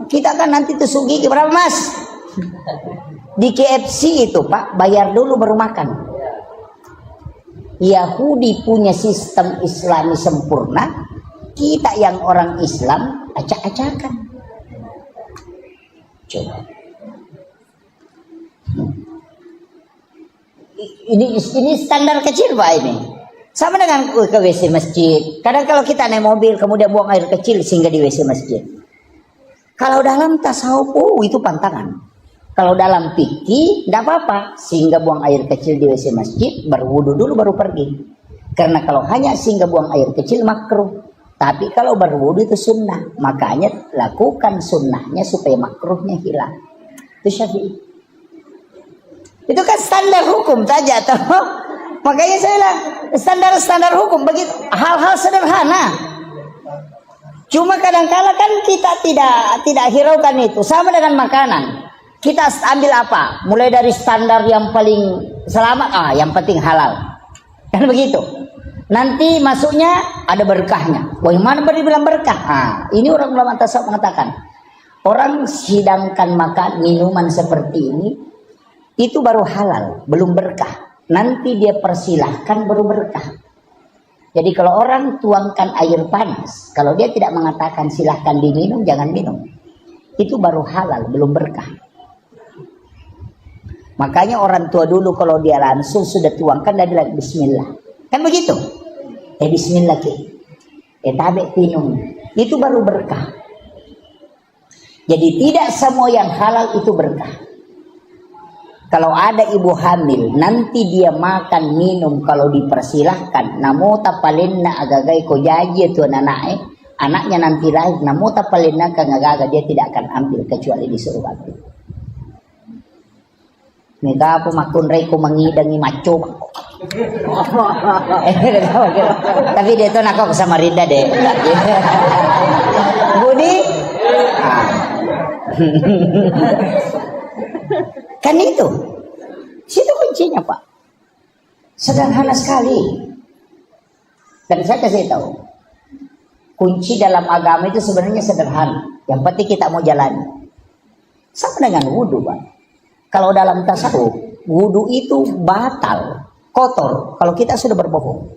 S1: Kita kan nanti tusuk gigi berapa Mas? Di KFC itu Pak, bayar dulu baru makan. Yahudi punya sistem Islami sempurna, kita yang orang Islam acak-acakan. Coba. Ini standar kecil Pak ini. Sama dengan ke WC masjid. Kadang kalau kita naik mobil kemudian buang air kecil sehingga di WC masjid. Kalau dalam tasawuf itu pantangan. Kalau dalam fikih tidak apa-apa, sehingga buang air kecil di WC masjid, berwudu dulu baru pergi. Karena kalau hanya sehingga buang air kecil makruh. Tapi kalau berwudu itu sunnah. Makanya lakukan sunnahnya supaya makruhnya hilang. Itu Syafi'i. Itu kan standar hukum saja toh. Makanya saya bilang standar hukum begitu, hal-hal sederhana. Cuma kadang-kala kan kita tidak hiraukan itu. Sama dengan makanan. Kita ambil apa? Mulai dari standar yang paling selamat, yang penting halal. Kan begitu. Nanti masuknya ada berkahnya. Bagaimana dibilang berkah? Ini orang ulama tasawuf mengatakan, orang sidangkan makan minuman seperti ini itu baru halal, belum berkah. Nanti dia persilahkan baru berkah. Jadi kalau orang tuangkan air panas, kalau dia tidak mengatakan silahkan diminum, jangan minum. Itu baru halal, belum berkah. Makanya orang tua dulu kalau dia langsung sudah tuangkan, dia bilang bismillah. Kan begitu? Bismillah ki. Tabe minum. Itu baru berkah. Jadi tidak semua yang halal itu berkah. Kalau ada ibu hamil, nanti dia makan minum kalau dipersilahkan. Namo tapalinna agagai ko jaji itu anaknya nanti lahir. Namo tapalinna kangagaga, dia tidak akan ambil kecuali disuruh ambil. Mega po makun rey ko mangidangi macho. Tapi dia tuh nako sama Rinda deh. Budi. Kan itu. Situ kuncinya Pak. Sederhana sekali. Dan saya kasih tahu. Kunci dalam agama itu sebenarnya sederhana. Yang penting kita mau jalani. Sama dengan wudhu, Pak. Kalau dalam tasawuf, wudhu itu batal, kotor kalau kita sudah berbohong.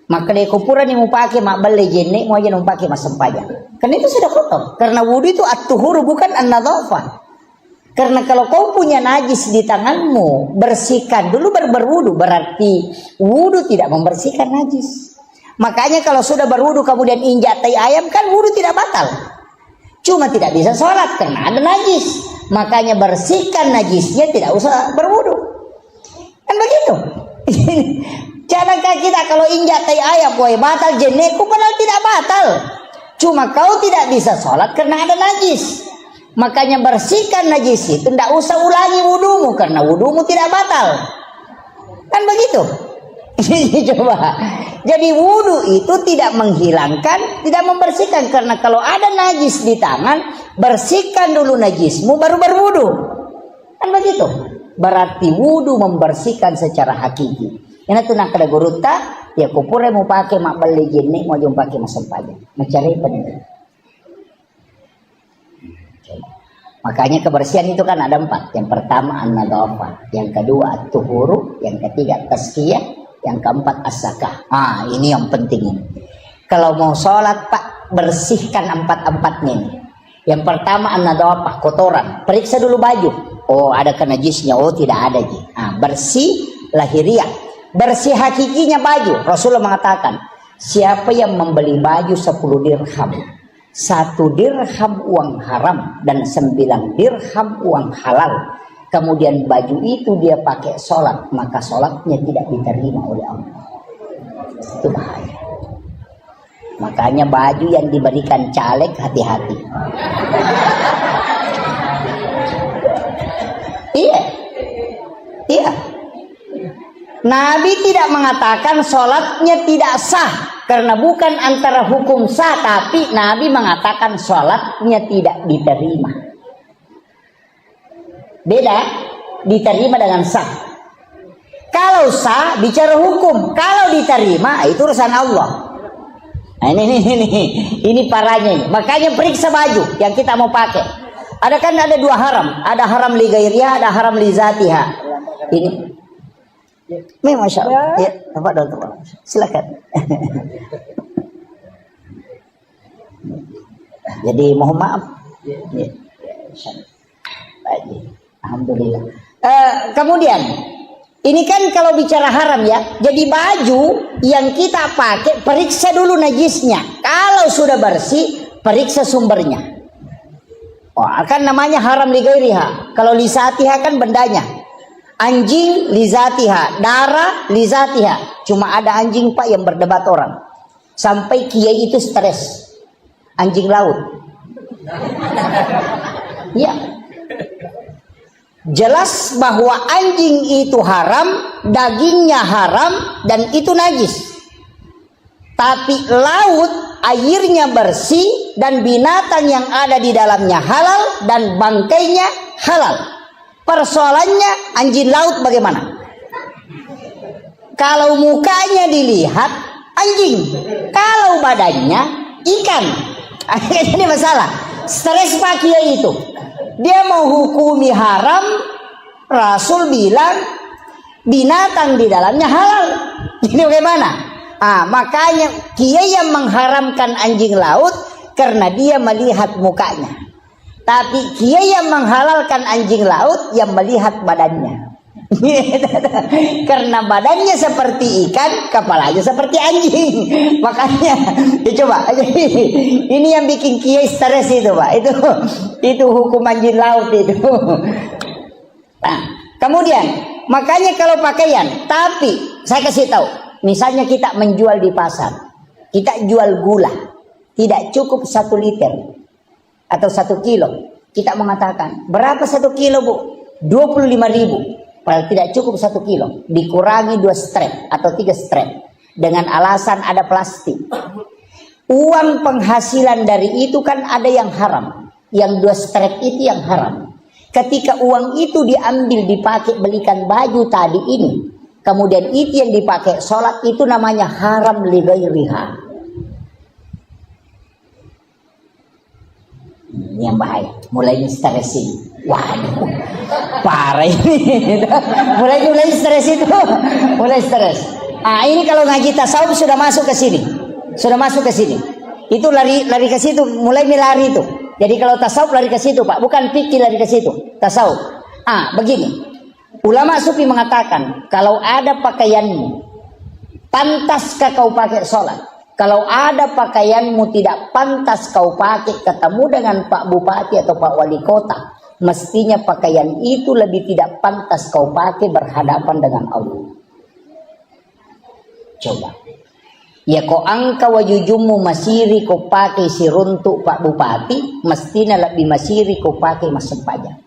S1: Maka di kuburan yang mau pakai mak beli jenik mau aja mau pakai mas sempajan. Karena itu sudah kotor. Karena wudhu itu at-tuhuru bukan an-nadhafah. Karena kalau kau punya najis di tanganmu, bersihkan dulu baru berwudu. Berarti wudu tidak membersihkan najis. Makanya kalau sudah berwudu kemudian injak tai ayam, kan wudu tidak batal. Cuma tidak bisa sholat karena ada najis. Makanya bersihkan najisnya, tidak usah berwudu. Kan begitu. Jangankah kita kalau injak tai ayam, boy batal jenekku, padahal tidak batal. Cuma kau tidak bisa sholat karena ada najis. Makanya bersihkan najis itu, tidak usah ulangi wudumu karena wudumu tidak batal. Kan begitu. Coba. Jadi wudu itu tidak menghilangkan, tidak membersihkan. Karena kalau ada najis di tangan, bersihkan dulu najismu baru berwudu. Kan begitu. Berarti wudu membersihkan secara hakiki. Yang itu nak ada guruta, ya kupure mau pakai mak beli jenik mau jom pakai masam pajak. Mencari penting. Makanya kebersihan itu kan ada 4. Yang pertama an-nadhafah, yang kedua at-tuhuru, yang ketiga tazkiyah, yang keempat as-zakah. Ini yang penting ini. Kalau mau sholat Pak, bersihkan 4-4-nya ini. Yang pertama an-nadhafah, kotoran. Periksa dulu baju. Oh, ada najisnya. Oh, tidak ada. Bersih lahiriah. Bersih hakikinya baju. Rasulullah mengatakan, siapa yang membeli baju 10 dirham, 1 dirham uang haram dan 9 dirham uang halal, kemudian baju itu dia pakai sholat, maka sholatnya tidak diterima oleh Allah. Itu bahaya. Makanya baju yang diberikan caleg hati-hati. Iya. Nabi tidak mengatakan sholatnya tidak sah, karena bukan antara hukum sah, tapi Nabi mengatakan sholatnya tidak diterima. Beda, diterima dengan sah. Kalau sah bicara hukum, kalau diterima itu urusan Allah. Nah, ini parahnya ini. Makanya periksa baju yang kita mau pakai. Ada 2 haram, ada haram li ghairiha, ada haram li zatiha. Ini Masya Allah. Ya, silakan. Jadi mohon maaf. Ya. Alhamdulillah. Kemudian ini kan kalau bicara haram ya. Jadi baju yang kita pakai periksa dulu najisnya. Kalau sudah bersih, periksa sumbernya. Kan namanya haram li ghairiha. Kalau li zatiha kan bendanya. Anjing lizatiha, darah lizatiha. Cuma ada anjing Pak yang berdebat orang. Sampai kiai itu stres. Anjing laut. Ya. Jelas bahwa anjing itu haram, dagingnya haram, dan itu najis. Tapi laut airnya bersih dan binatang yang ada di dalamnya halal dan bangkainya halal. Persoalannya anjing laut bagaimana? Kalau mukanya dilihat anjing, kalau badannya ikan. Ini masalah. Stres Pak Kiai itu. Dia mau hukumi haram, Rasul bilang binatang di dalamnya halal. Ini bagaimana? Makanya Kiai yang mengharamkan anjing laut karena dia melihat mukanya. Tapi kiai yang menghalalkan anjing laut yang melihat badannya. Karena badannya seperti ikan, kepalanya seperti anjing. Makanya coba ini yang bikin kiai stres itu Pak. Itu hukum anjing laut itu. Nah, kemudian makanya kalau pakaian, tapi saya kasih tahu, misalnya kita menjual di pasar, kita jual gula, tidak cukup 1 liter. Atau 1 kilo, kita mengatakan berapa 1 kilo Bu? 25.000. Padahal tidak cukup 1 kilo, dikurangi 2 strap atau 3 strap dengan alasan ada plastik. Uang penghasilan dari itu kan ada yang haram, yang 2 strap itu yang haram. Ketika uang itu diambil dipakai belikan baju tadi ini, kemudian itu yang dipakai sholat, itu namanya haram li ghairiha. Ini yang bahaya, mulai stresing. Waduh, parah ini. mulai stres itu, mulai stres. Ah, ini kalau ngaji tasawuf sudah masuk ke sini, Itu lari ke situ, mulai melari itu. Jadi kalau tasawuf lari ke situ, Pak, bukan fikih lari ke situ, tasawuf. Ah, begini. Ulama sufi mengatakan, kalau ada pakaianmu, pantaskah kau pakai sholat? Kalau ada pakaianmu tidak pantas kau pakai, ketemu dengan Pak Bupati atau Pak Wali Kota, mestinya pakaian itu lebih tidak pantas kau pakai berhadapan dengan Allah. Coba. Ya kau angka wajujumu masiri kau pakai siruntuk Pak Bupati, mestinya lebih masiri kau pakai mas sempajang.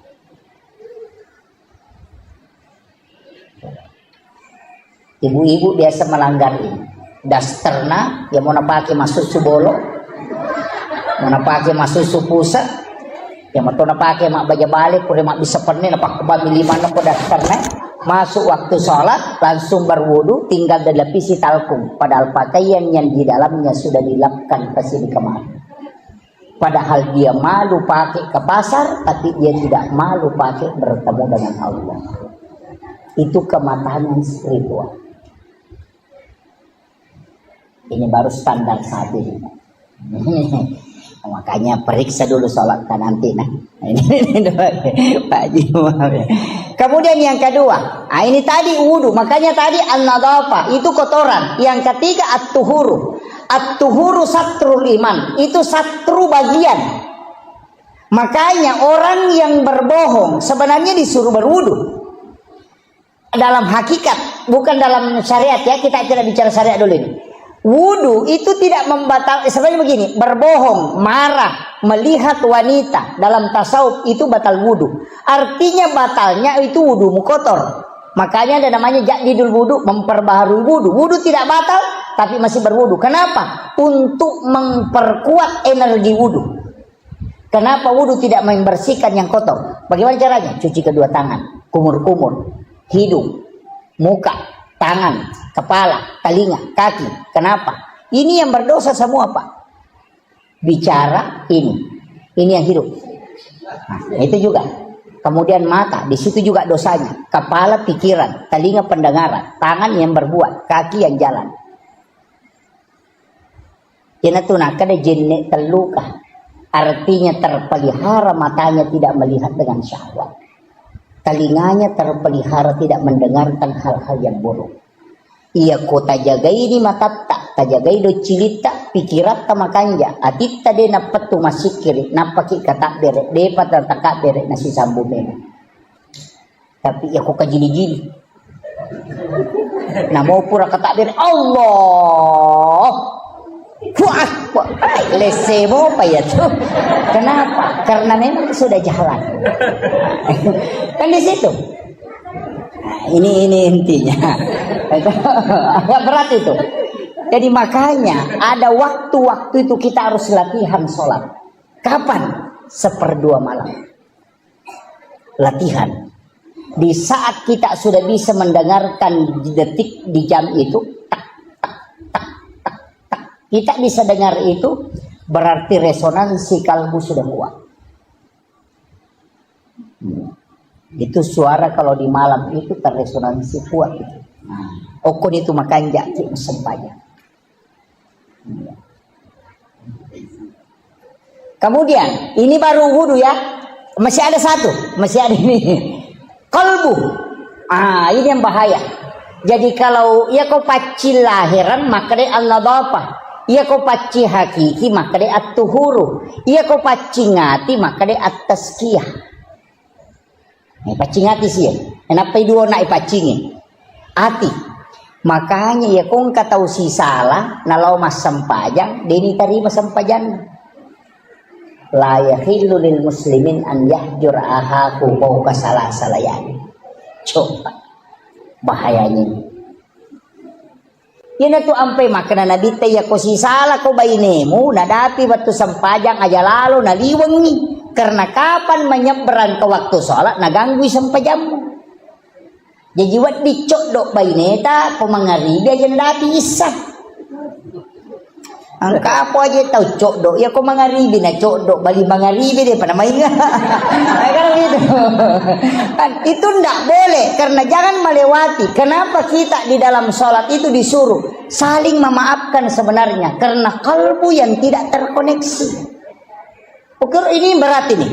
S1: Ibu-ibu biasa melanggar ini. Dasterna, ya mau pakai masuk subolo, mau pakai masuk supusa, ya mau pakai mak baja balik, kuda mak bisa pernah napak kebami lima nopo dasterna, masuk waktu sholat langsung berwudu, tinggal dilapisi talkum, padahal pakaian yang di dalamnya sudah dilapkan kesini kemari. Padahal dia malu pakai ke pasar, tapi dia tidak malu pakai bertemu dengan Allah. Itu kematangan spiritual. Ini baru standar saat ini. Makanya periksa dulu sholat kan nanti. Nah, ini Pak Haji. Kemudian yang kedua, ini tadi wudu. Makanya tadi an-nadhafah itu kotoran. Yang ketiga at-tuhuru. At-tuhuru satrul iman. Itu satru bagian. Makanya orang yang berbohong sebenarnya disuruh berwudu. Dalam hakikat, bukan dalam syariat ya. Kita tidak bicara syariat dulu ini. Wudu itu tidak membatalkan. Sebenarnya begini, berbohong, marah, melihat wanita dalam tasawuf itu batal wudu. Artinya batalnya itu wudumu kotor. Makanya ada namanya jadidul wudu, memperbaharui wudu. Wudu tidak batal tapi masih berwudu. Kenapa? Untuk memperkuat energi wudu. Kenapa wudu tidak membersihkan yang kotor? Bagaimana caranya? Cuci kedua tangan, kumur-kumur, hidung, muka, tangan, kepala, telinga, kaki. Kenapa? Ini yang berdosa semua, Pak. Bicara ini yang hidup. Nah, itu juga. Kemudian mata, di situ juga dosanya. Kepala pikiran, telinga pendengaran, tangan yang berbuat, kaki yang jalan. Kena tunaka de jenek terluka. Artinya terpelihara matanya tidak melihat dengan syahwat. Telinganya terpelihara tidak mendengarkan hal-hal yang buruk. Ia kota jagai ini mata tak tajagai do cilita pikirat tamakanja atita de napatu masikiri napaki kata bere de patan taka bere nasi sambu bere. Tapi ia kok kajini-jini. Namo pura kata bere Allah. Wah, lesemo apa ya tuh? Kenapa? Karena memang sudah jalan. Kan di situ. Ini intinya. Agak berat itu. Jadi makanya ada waktu-waktu itu kita harus latihan sholat. Kapan? 1/2 malam. Latihan. Di saat kita sudah bisa mendengarkan detik di jam itu, kita bisa dengar itu, berarti resonansi kalbu sudah kuat. Itu suara kalau di malam itu terresonansi kuat itu. Okon itu makan jaki sempanya. Kemudian ini baru wudu ya. Masih ada satu, masih ada ini. Kalbu. Ini yang bahaya. Jadi kalau ya kau pacil lahiran maka dia an-nadhafah. Ia kau paci hakiki maka dia at-tuhuru. Ia kau paci ngati maka dia at-tazkiyah. Paci ngati sih ya. Kenapa dua nak pacingi? Hati. Makanya ya kau kata si salah nalau mas sempajang deni tarima sempajang. La yahillu lil muslimin an yahjur ahaku fawqa salasalayan. Coba bahayanya. Yan tu ampai makna nabi taya ko si sala ko bainemu nadapi waktu sempajang aja lalu naliwangi karena kapan menyeberang ke waktu sholat naganggu sempajammu. Jadi wat dicok dok baineta ko mangaribi aja dati isa. Angka apa aja tahu cok dok ya ko mangaribi na cok dok bali mangaribi deh pada main. Kan gitu. Kan itu ndak boleh karena jangan melewati. Kenapa kita di dalam sholat itu disuruh saling memaafkan sebenarnya karena kalbu yang tidak terkoneksi. Ukur ini berat ini.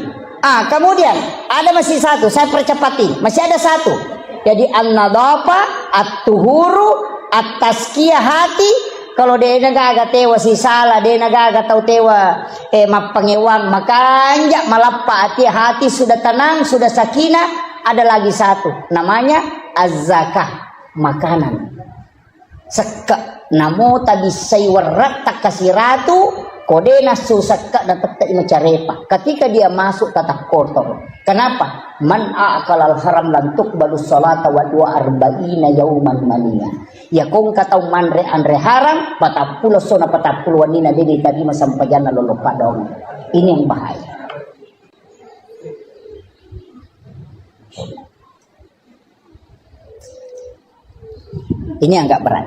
S1: Kemudian ada masih satu, saya percepatin. Masih ada satu. Jadi an-nadhafa, at-tuhuru, at-tazkiyah hati. Kalau dia nagaga tewa si salah, dia nagaga tau tewa mapangewang, maka anjak malappa hati sudah tenang, sudah sakinah. Ada lagi satu, namanya az-zakah, makanan. Sekak namo tadi saywarat takasiratu kodena susaka dan tetap macarepa. Ketika dia masuk tatap kotor. Kenapa? Man a'kalal haram lan tuqbalu sholata wa dua arba'ina yauman mania. Ya kong katau manre andre haram patapulo sona patapulo wanina dede tadi masampajana lolo padong. Ini yang bahaya. Ini agak berat.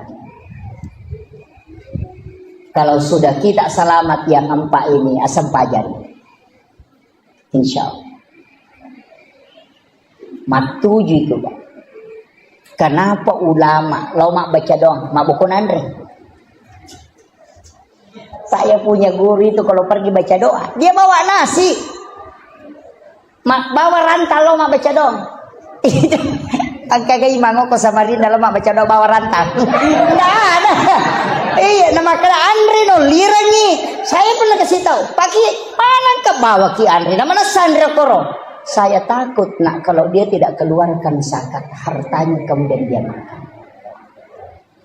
S1: Kalau sudah kita selamat yang empat ini asam pajar, insya Allah. Matuju itu, Pak. Kenapa ulama lo mak baca doang, mak buku andre? Saya punya guru itu kalau pergi baca doa, dia bawa nasi, mak bawa rantal lo mak baca doang. Angka imango ko Samarinda lo mak baca doa bawa rantal. Nggak ada. Iya, nama kena Andre no lirangi. Saya pernah kasih tahu, pagi mana ke bawah ki Andre, namanya Sandra Koro. Saya takut nak kalau dia tidak keluarkan zakat hartanya kemudian dia makan.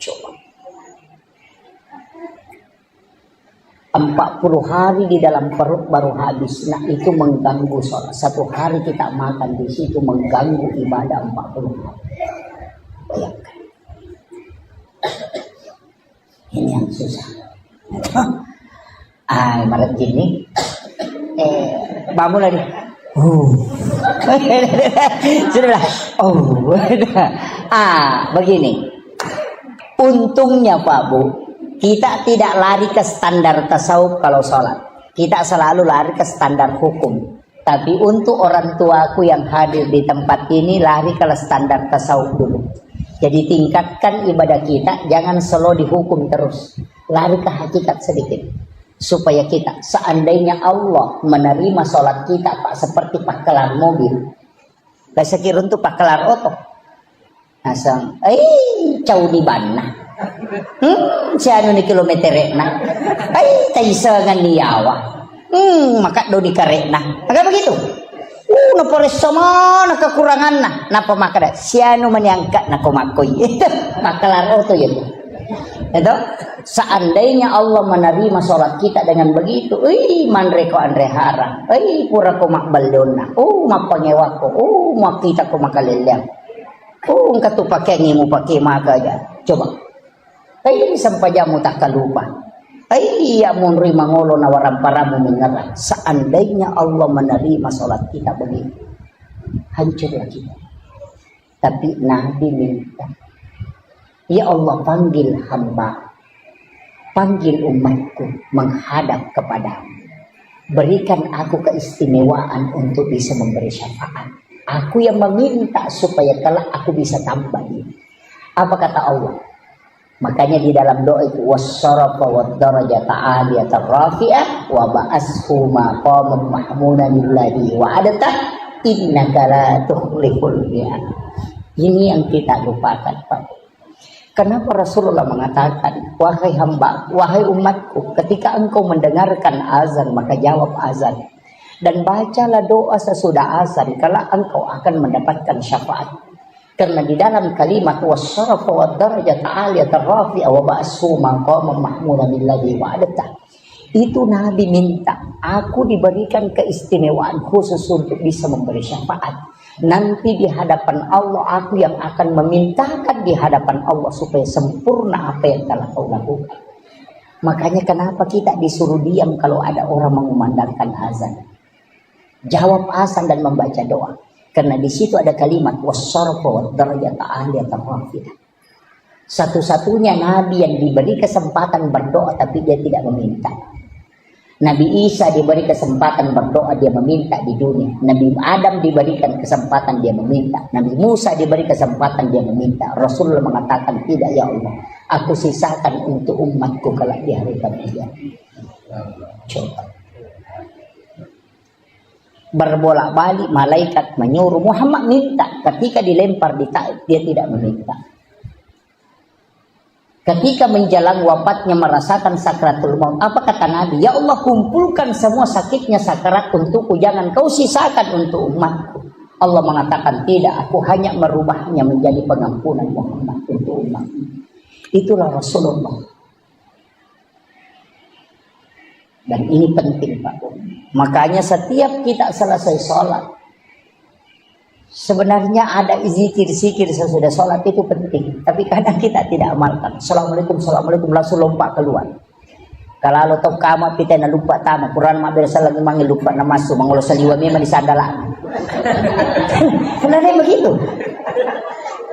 S1: Coba. 40 hari di dalam perut baru habis. Nah itu mengganggu sholat. Satu hari kita makan di situ mengganggu ibadah 40 hari. Bayangkan. Ini yang susah. Maret gini. Bangun lagi. Sudah. Begini. Untungnya Pak Bu, kita tidak lari ke standar tasawuf kalau sholat. Kita selalu lari ke standar hukum. Tapi untuk orang tuaku yang hadir di tempat ini lari ke standar tasawuf dulu. Jadi tingkatkan ibadah kita, jangan selalu dihukum terus. Lari ke hakikat sedikit. Supaya kita, seandainya Allah menerima sholat kita Pak, seperti pakelar mobil. Saya kira untuk pakelar oto. Asam, jauh di bana. Siapa ni kilometer na? Taisangan niyawa. Maka do di karena. Maka begitu. Napores sama na kekurangan na. Napa makada? Siano menyangka na kumakoy. Itu pakelar oto yun. Itu seandainya Allah menerima sholat kita dengan begitu, manre ko andre harang, pura ko makbaldona, mapangewa ko, makita ko makaliliang, engkau tu pakai ngimu pakai maka aja, coba, sampai jamu tak kalupa, iya munri mangolo nawaran paramu mengerah. Seandainya Allah menerima sholat kita begitu, hancurlah kita. Tapi Nabi minta, ya Allah panggil hamba, panggil umatku menghadap kepadamu. Berikan aku keistimewaan untuk bisa memberi syafaat. Aku yang meminta supaya kelak aku bisa tambah ini. Apa kata Allah? Makanya di dalam doa itu wassarafa wad-darajata 'aliyatan rafi'ah wa ba'ashu maqaman mahmudan lillahi wa adata innaka la tukhliful mi'ad. Ini yang kita lupakan, Pak. Kenapa Rasulullah mengatakan, wahai hamba, wahai umatku, ketika engkau mendengarkan azan, maka jawab azan. Dan bacalah doa sesudah azan, kalau engkau akan mendapatkan syafaat. Karena di dalam kalimat wassarafa wad-darajata 'aliyatan rafi'ah wa ba'ashu maqaman mahmudan lillahi wa adata. Itu Nabi minta, aku diberikan keistimewaan khusus untuk bisa memberi syafaat. Nanti di hadapan Allah aku yang akan memintakan di hadapan Allah supaya sempurna apa yang telah kau lakukan. Makanya kenapa kita disuruh diam kalau ada orang mengumandangkan azan. Jawab azan dan membaca doa. Karena di situ ada kalimat wasyarfa wad darajata ahliyatan rafi'ah. Satu-satunya nabi yang diberi kesempatan berdoa tapi dia tidak meminta. Nabi Isa diberi kesempatan berdoa, dia meminta di dunia. Nabi Adam diberikan kesempatan, dia meminta. Nabi Musa diberi kesempatan, dia meminta. Rasulullah mengatakan, tidak ya Allah, aku sisakan untuk umatku kelak di hari kemudian. Coba. Berbolak-balik malaikat menyuruh Muhammad minta. Ketika dilempar di Taif, dia tidak meminta. Ketika menjelang wafatnya merasakan sakratul maut, apa kata Nabi? Ya Allah, kumpulkan semua sakitnya sakarat untukku, jangan kau sisakan untuk umatku. Allah mengatakan, tidak, aku hanya merubahnya menjadi pengampunan Muhammad untuk umatku. Itulah Rasulullah. Dan ini penting Pak. Makanya setiap kita selesai sholat, sebenarnya ada zikir-zikir sesudah sholat itu penting. Tapi kadang kita tidak amalkan. Assalamualaikum, assalamualaikum, langsung lompat keluar. Kalau top kamar kita nak lupa tamat. Quran mak biasa lagi manggil lupa nama masuk. Mangolo saliwa memang di sandalan. Kenapa begitu?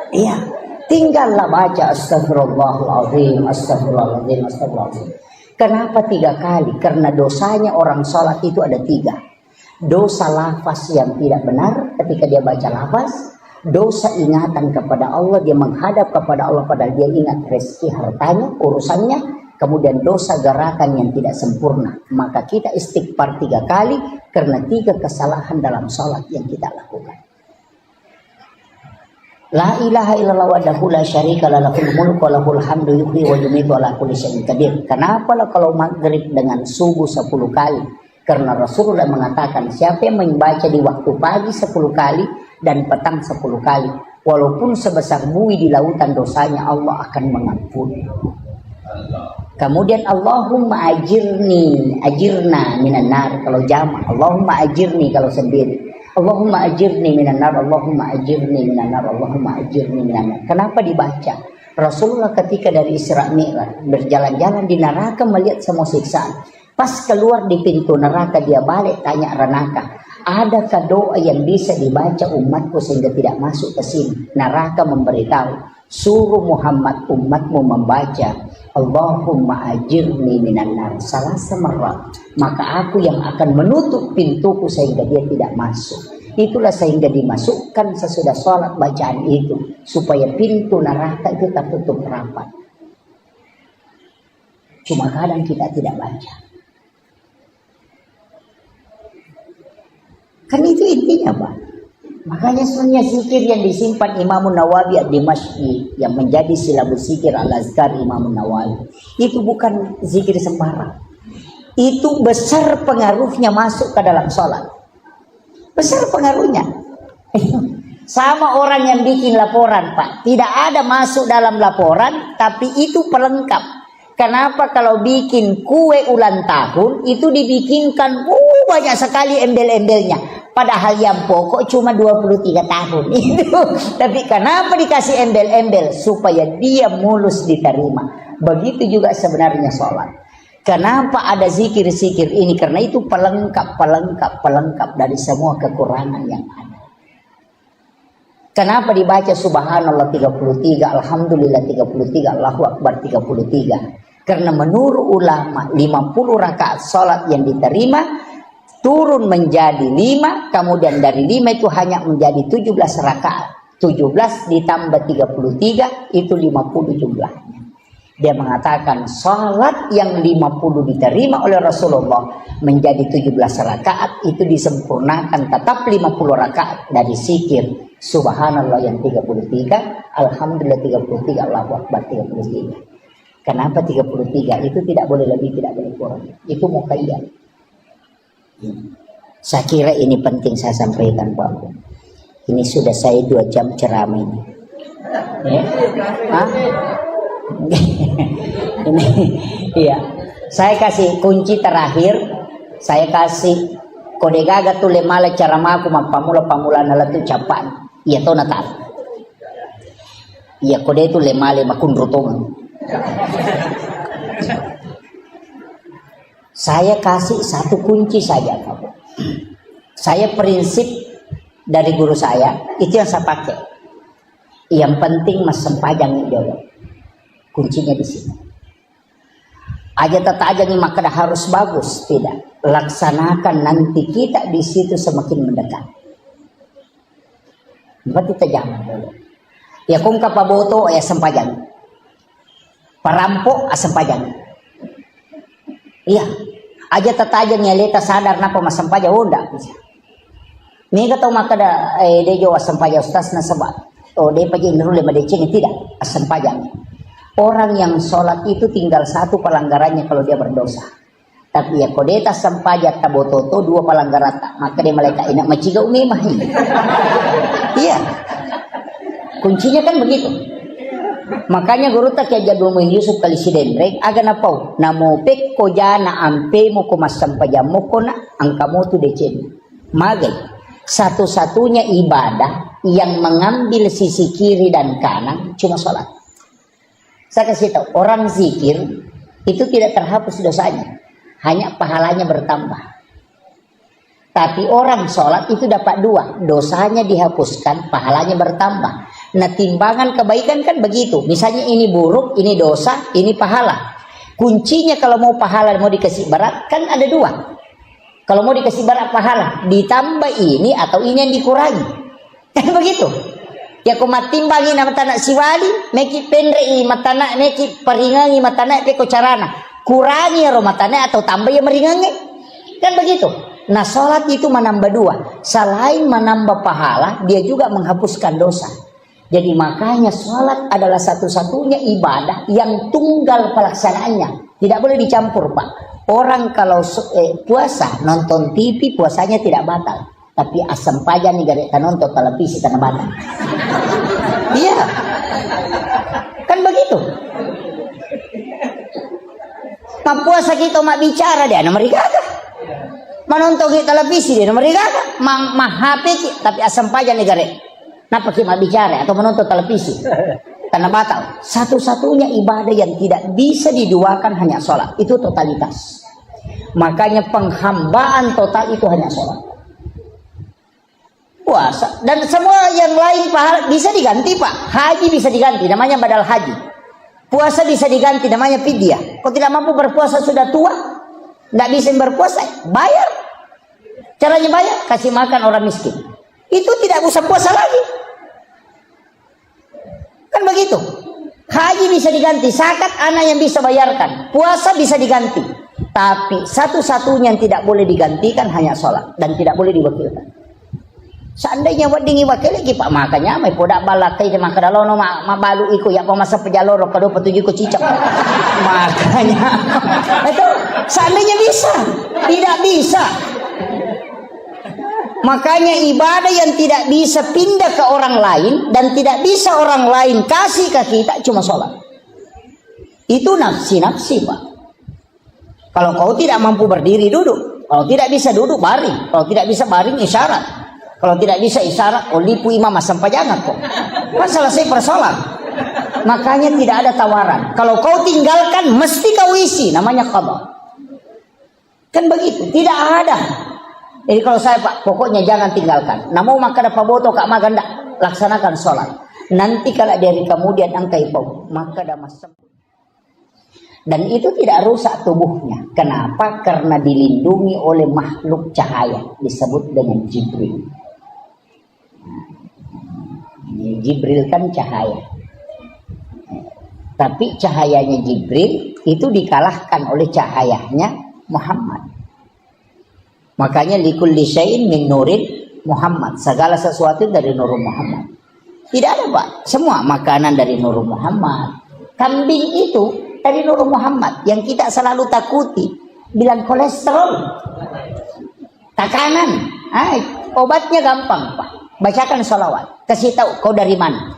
S1: Iya. Tinggallah baca astagfirullahaladzim, astagfirullahaladzim, astagfirullahaladzim. Kenapa 3 kali? Karena dosanya orang sholat itu ada 3. Dosa lafaz yang tidak benar ketika dia baca lafaz, dosa ingatan kepada Allah, dia menghadap kepada Allah padahal dia ingat rezeki hartanya, urusannya, kemudian dosa gerakan yang tidak sempurna. Maka kita istighfar 3 kali karena 3 kesalahan dalam sholat yang kita lakukan. La ilaha illallah wahdahu la syarika lah, lahul mulku wa lahul hamdu yuhyi wa yumiitu ala kulli syai'in qadir. Kenapa kalau maghrib dengan subuh 10 kali? Karena Rasulullah mengatakan, siapa yang membaca di waktu pagi 10 kali dan petang 10 kali, walaupun sebesar buih di lautan dosanya, Allah akan mengampuni. Kemudian Allahumma ajirna minan nar kalau jama', Allahumma ajirni kalau sendiri. Allahumma ajirni minan nar, Allahumma ajirni minan nar, Allahumma ajirni minan nar. Kenapa dibaca? Rasulullah ketika dari Isra Mi'raj berjalan-jalan di neraka melihat semua siksaan. Pas keluar di pintu neraka, dia balik tanya neraka, adakah doa yang bisa dibaca umatku sehingga tidak masuk ke sini? Neraka memberitahu, suruh Muhammad umatmu membaca Allahumma ajirni minan nar salasa marrat, maka aku yang akan menutup pintuku sehingga dia tidak masuk. Itulah sehingga dimasukkan sesudah sholat bacaan itu, supaya pintu neraka itu tertutup rapat. Cuma kadang kita tidak baca. Kan itu intinya Pak. Makanya sebenarnya zikir yang disimpan Imam Nawawi ad-Dimashqi yang menjadi silabus zikir al-azkar Imam Nawawi, itu bukan zikir sembarang. Itu besar pengaruhnya masuk ke dalam sholat. Besar pengaruhnya. Sama orang yang bikin laporan Pak, tidak ada masuk dalam laporan, tapi itu pelengkap. Kenapa kalau bikin kue ulang tahun itu dibikinkan banyak sekali embel-embelnya. Padahal yang pokok cuma 23 tahun itu. Tapi kenapa dikasih embel-embel? Supaya dia mulus diterima. Begitu juga sebenarnya sholat. Kenapa ada zikir-zikir ini? Karena itu pelengkap dari semua kekurangan yang ada. Kenapa dibaca subhanallah 33, alhamdulillah 33, Allahu akbar 33? Karena menurut ulama 50 rakaat sholat yang diterima turun menjadi 5, kemudian dari 5 itu hanya menjadi 17 rakaat. 17 ditambah 33 itu 50 jumlahnya. Dia mengatakan salat yang 50 diterima oleh Rasulullah menjadi 17 rakaat itu disempurnakan tetap 50 rakaat dari zikir subhanallah yang 33, alhamdulillah 33, Allahu akbar 33. Kenapa 33? Itu tidak boleh lebih, tidak boleh kurang. Itu muqayyad. Saya kira ini penting saya sampaikan Pak. Ini sudah saya 2 jam ceramah ini. Ya? Ini, iya. Saya kasih kunci terakhir. Saya kasih kode gaga tu lemala caramaku pamula nalatu capan. Iya to natal. Iya kode itu lemale makundrutong. Saya kasih 1 kunci saja kamu. Saya prinsip dari guru saya, itu yang saya pakai. Yang penting mas sempajang dulu. Kuncinya di sini. Aja tatajangi maka harus bagus, tidak. Laksanakan nanti kita di situ semakin mendekat. Berarti kita jangan dulu. Ya kung kapaboto ya sempajang. Parampok sempajang. Iya. Aja tatajang ya leta sadar napa mas sempajang enggak bisa. Mega tau maka da dejo sempajang ustaz na sabat. Oh de pagi nurule madeceng tidak sempajang. Orang yang sholat itu tinggal satu pelanggarannya kalau dia berdosa. Tapi ya kodeta sampaja tabototo dua pelanggaran maka dia malaikat enak maciga umimah. Iya. Kuncinya kan begitu. Makanya guru tak ya jadul Yusuf kali sidendrek aga napau namo pek ko jana ampe mo ko masampaja mo ko na angkamu tu decen. Magai satu-satunya ibadah yang mengambil sisi kiri dan kanan cuma sholat. Saya kasih tahu, orang zikir itu tidak terhapus dosanya, hanya pahalanya bertambah. Tapi orang sholat itu dapat dua, dosanya dihapuskan, pahalanya bertambah. Nah timbangan kebaikan kan begitu, misalnya ini buruk, ini dosa, ini pahala. Kuncinya kalau mau pahala, mau dikasih berat, kan ada dua. Kalau mau dikasih berat pahala, ditambah ini atau ini yang dikurangi. Kan begitu. Ya ko matimbangi na matanak siwali meki penrei matanak meki peringangi matanak pe ko carana kurangi ro matanak atau tambah ya meringangi kan begitu. Nah sholat itu menambah dua, selain menambah pahala dia juga menghapuskan dosa. Jadi makanya sholat adalah satu-satunya ibadah yang tunggal pelaksanaannya, tidak boleh dicampur pak. Orang kalau puasa nonton TV puasanya tidak batal. Tapi asam pajan nih gak nonton televisi tanah batal. Iya, kan begitu. Nah puasa kita mak bicara dia, nama mereka menonton televisi dia, nama mereka mah HP tapi asam pajan nih gak. Napa kita bicara atau menonton televisi tanah batal. Satu-satunya ibadah yang tidak bisa diduakan hanya sholat, itu totalitas. Makanya penghambaan total itu hanya sholat. Puasa dan semua yang lain pahala bisa diganti pak. Haji bisa diganti namanya badal haji. Puasa bisa diganti namanya fidyah. Kalau tidak mampu berpuasa sudah tua nggak bisa berpuasa bayar. Caranya bayar kasih makan orang miskin. Itu tidak usah puasa lagi. Kan begitu. Haji bisa diganti, zakat anak yang bisa bayarkan, puasa bisa diganti. Tapi satu-satunya yang tidak boleh digantikan hanya sholat dan tidak boleh diwakilkan. Seandainya wadingi wakil lagi pak makanya may podak balakai sama kadalono mabalu iko ya pemasa pejaloro kado petuju ko cicak. Makanya itu seandainya bisa, tidak bisa. Makanya ibadah yang tidak bisa pindah ke orang lain dan tidak bisa orang lain kasih ke kita cuma sholat. Itu nafsi-nafsi pak. Kalau kau tidak mampu berdiri duduk, kalau tidak bisa duduk baring, kalau tidak bisa baring isyarat. Kalau tidak bisa isyarat, lipu imam sampai jangan kok. Kan selesai persoalan. Makanya tidak ada tawaran. Kalau kau tinggalkan, mesti kau isi. Namanya qadha. Kan begitu. Tidak ada. Jadi kalau saya pak, pokoknya jangan tinggalkan. Namun maka dapat boto kak maganda. Laksanakan sholat. Nanti kalau dari kemudian angkai pau, maka ada masa. Dan itu tidak rusak tubuhnya. Kenapa? Karena dilindungi oleh makhluk cahaya. Disebut dengan Jibril. Jibril kan cahaya. Tapi cahayanya Jibril itu dikalahkan oleh cahayanya Muhammad. Makanya likulli syai'in min nurin Muhammad. Segala sesuatu dari nur Muhammad. Tidak ada pak. Semua makanan dari nur Muhammad. Kambing itu dari nur Muhammad. Yang kita selalu takuti. Bilang kolesterol. Tekanan. Obatnya gampang pak. Bacakan sholawat. Kasih tahu kau dari mana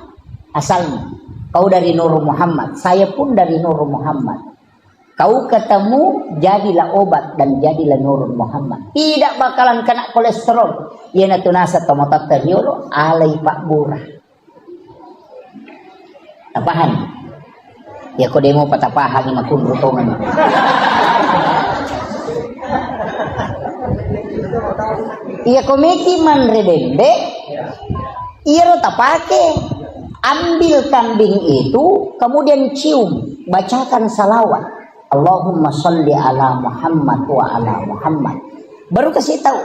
S1: asalnya. Kau dari Nur Muhammad. Saya pun dari Nur Muhammad. Kau ketemu jadilah obat dan jadilah Nur Muhammad. Tidak bakalan kena kolesterol. Yana tunasa tomotat teriolo alai pak burah. Tapahan. Ya kau demo patapahan yang makun rutongan. Iya komeki man redende. Iya tak pakai. Ambil kambing itu, kemudian cium, bacakan salawat. Allahumma sholli ala Muhammad wa ala Muhammad. Baru kasih tahu.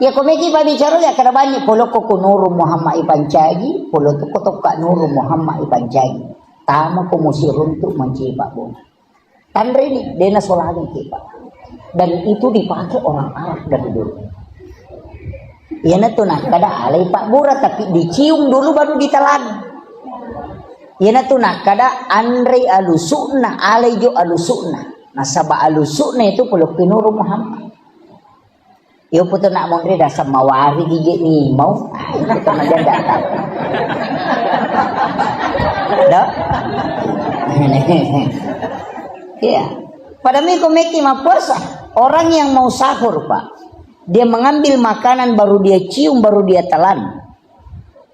S1: Ya komeki pa bicara ya kada banyak polo ko nuru Muhammad ipancagi, polo to ko ka nuru Muhammad ipancagi. Tama ko musirun tu mencipa bola. Tandre ini dena solani kita. Dan itu dipakai orang Arab dari dulu. Ya tuh nah kada alai Pak Bura tapi dicium dulu baru ditelan. Ya tuh nah kada andre alusuna alai jo alusuna. Nasaba alusuna itu peluk pinuru Muhammad. Yo puto nak mondre dasar mawari gigi ni mau. Itu kan aja datang. Dah. Iya. Pada miko meki puasa. Orang yang mau sahur Pak. Dia mengambil makanan baru dia cium baru dia telan.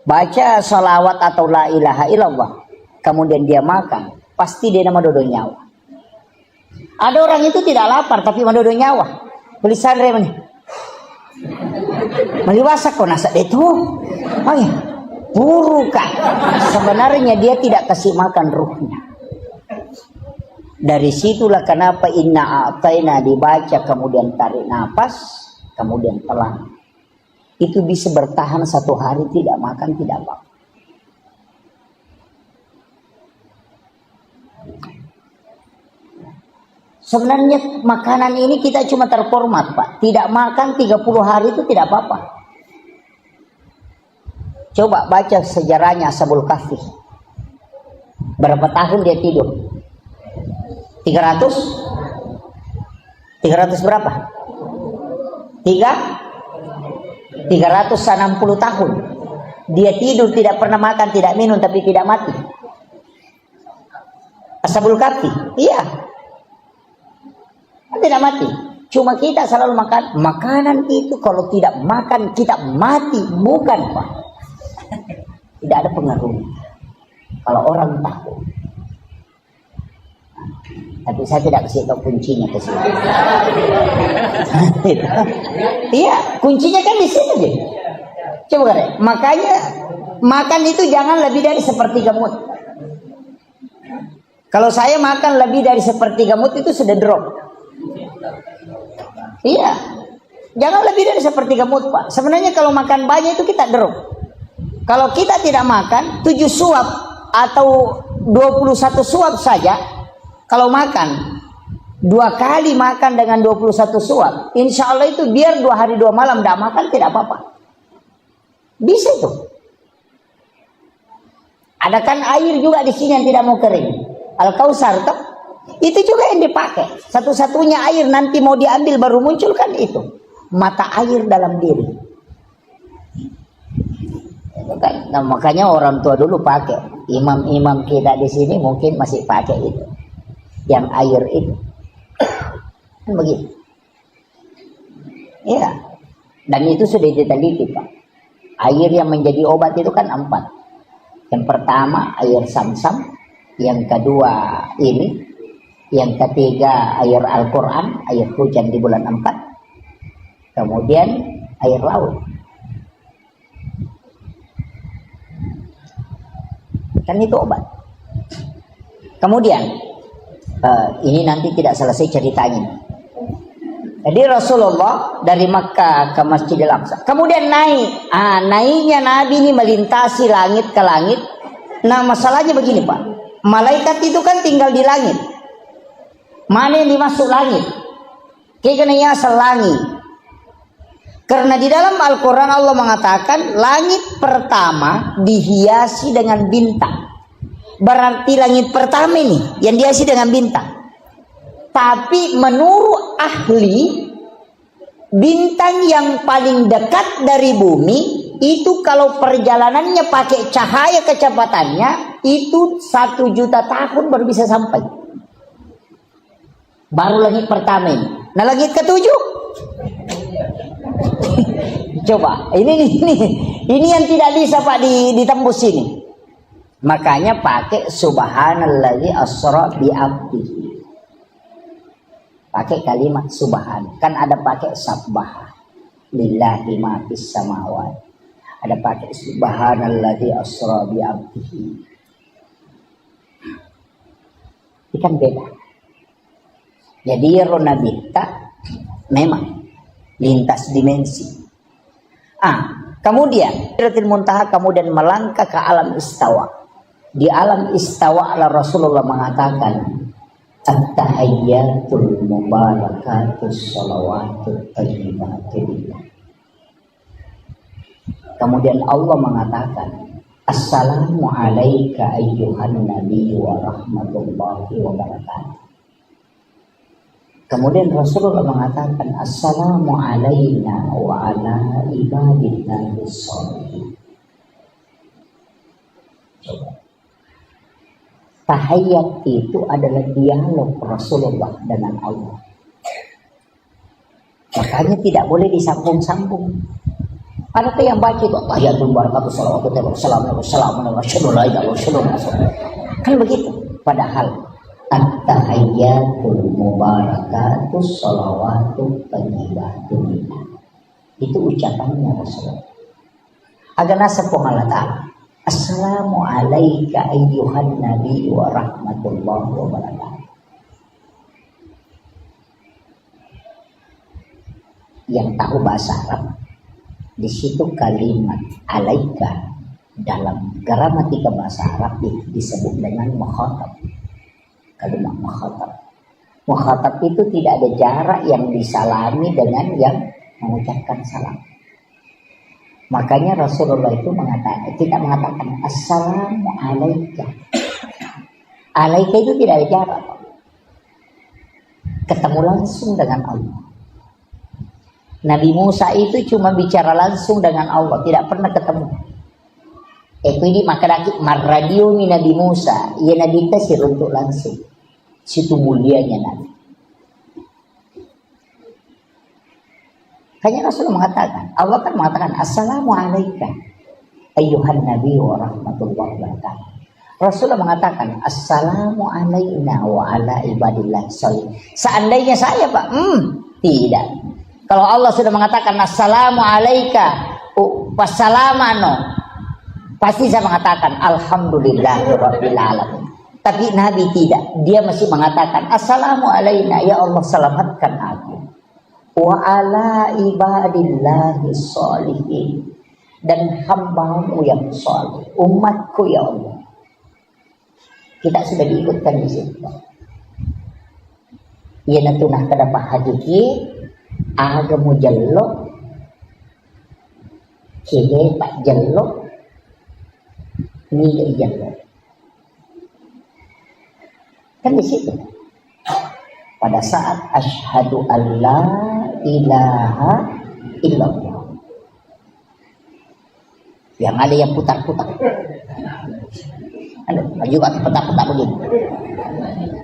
S1: Baca salawat atau la ilaha illallah. Kemudian dia makan. Pasti dia nama dodo nyawa. Ada orang itu tidak lapar tapi mendodo nyawa. Tulisan remani. Meliwasa kok nasa itu. Oh ya. Buru kan. Sebenarnya dia tidak kasih makan ruhnya. Dari situlah kenapa inna a'taina dibaca kemudian tarik nafas. Kemudian telan. Itu bisa bertahan 1 hari tidak makan tidak apa. Sebenarnya makanan ini kita cuma terformat Pak. Tidak makan 30 hari itu tidak apa-apa. Coba baca sejarahnya Ashabul Kahfi. Berapa tahun dia tidur? 300 berapa? 360 tahun. Dia tidur tidak pernah makan, tidak minum tapi tidak mati. Ashabul Kahfi. Iya. Tidak mati. Cuma kita selalu makan. Makanan itu kalau tidak makan kita mati. Bukan Pak. Tidak ada pengaruh. Kalau orang tahu. Tapi saya tidak kasih tahu kuncinya ke sini. Iya, kuncinya kan di sini aja. Coba kan, makanya makan itu jangan lebih dari sepertiga mut. Kalau saya makan lebih dari sepertiga mut itu sudah drop. Iya, jangan lebih dari sepertiga mut Pak. Sebenarnya kalau makan banyak itu kita drop. Kalau kita tidak makan 7 suap atau 21 suap saja. Kalau makan 2 kali makan dengan 21 suap, insya Allah itu biar 2 hari 2 malam tidak makan tidak apa-apa. Bisa itu. Ada kan air juga di sini yang tidak mau kering. Al-Kausar itu juga yang dipakai. Satu-satunya air nanti mau diambil baru muncul kan itu. Mata air dalam diri. Nah, makanya orang tua dulu pakai. Imam-imam kita di sini mungkin masih pakai itu. Yang air itu kan begitu ya, dan itu sudah diteliti Pak. Air yang menjadi obat itu kan 4. Yang pertama air Sam-Sam, yang kedua ini, yang ketiga air Al-Quran, air hujan di bulan 4, kemudian air laut. Kan itu obat. Kemudian ini nanti tidak selesai ceritanya. Jadi Rasulullah dari Makkah ke Masjidil Aqsa. Kemudian naik. Naiknya Nabi ini melintasi langit ke langit. Nah masalahnya begini Pak. Malaikat itu kan tinggal di langit. Mana yang dimasuk langit? Kayaknya selangit. Karena di dalam Al-Quran Allah mengatakan langit pertama dihiasi dengan bintang. Berarti langit pertama ini yang dihiasi dengan bintang. Tapi menurut ahli, bintang yang paling dekat dari bumi itu kalau perjalanannya pakai cahaya kecepatannya itu 1 juta tahun baru bisa sampai. Baru langit pertama ini. Nah langit ke-7 coba ini yang tidak bisa Pak ditembus ini. Makanya pakai subhanallazi asra bi abdihi. Pakai kalimat subhan. Kan ada pakai sabbah. lillahi ma fis samawati. Ada pakai subhanalladzi asra bi 'abdihi. Itu kan beda. Jadi Ronabita memang lintas dimensi. Kemudian Sidratil Muntaha kemudian melangkah ke alam istawa. Di alam istawa Rasulullah mengatakan at-tahiyyatul mubarakatus shalawatut thayyibatulillah. Kemudian Allah mengatakan assalamu alayka ayyuhan nabi wa rahmatullahi wa barakatuh. Kemudian Rasulullah mengatakan assalamu alayna wa ala ibadillahi sholihin. Coba. Tahiyat itu adalah dialog Rasulullah dengan Allah. Makanya tidak boleh disambung-sambung. Ada yang baca itu tahiyatul barakatuh salawatu kan begitu. Padahal at-tahiyyatul mubarakatus salawatu thayyibatulillah. Itu ucapannya Rasulullah. Agana sepung Allah Ta'ala. Assalamu alayka ayyuhan nabi wa rahmatullahi wa barakatuh. Yang tahu bahasa Arab, di situ kalimat alaika dalam gramatika bahasa Arab disebut dengan mukhatab. Kalimat mukhatab. Mukhatab itu tidak ada jarak yang disalami dengan yang mengucapkan salam. Makanya Rasulullah itu tidak mengatakan assalamu alaika. Alaika itu tidak ada jarak. Ketemu langsung dengan Allah. Nabi Musa itu cuma bicara langsung dengan Allah, tidak pernah ketemu. Ini maka radio Nabi Musa, ia Nabi tasir untuk langsung. Situ mulianya Nabi. Hanya Rasulullah mengatakan, Allah kan mengatakan assalamu alayka ayyuhan nabi wa rahmatullahi wa barakatuh. Rasulullah mengatakan assalamu alayna wa ala ibadillah sholihin. Seandainya saya Pak, tidak. Kalau Allah sudah mengatakan assalamu alayka wassalamano, pasti saya mengatakan alhamdulillahirabbil alamin. Tapi Nabi tidak, dia masih mengatakan assalamu alayna, ya Allah selamatkan aku, wa ala ibadillahi sholihin, dan hambamu yang soleh, umatku ya Allah. Kita sudah diikutkan di situ. Ia natunah kadapa hadiki agamu jello kini pak jello ni jello kan di situ. Pada saat asyhadu alla ilaha illallah, yang ada yang putar-putar, ada juga putar-putar begini.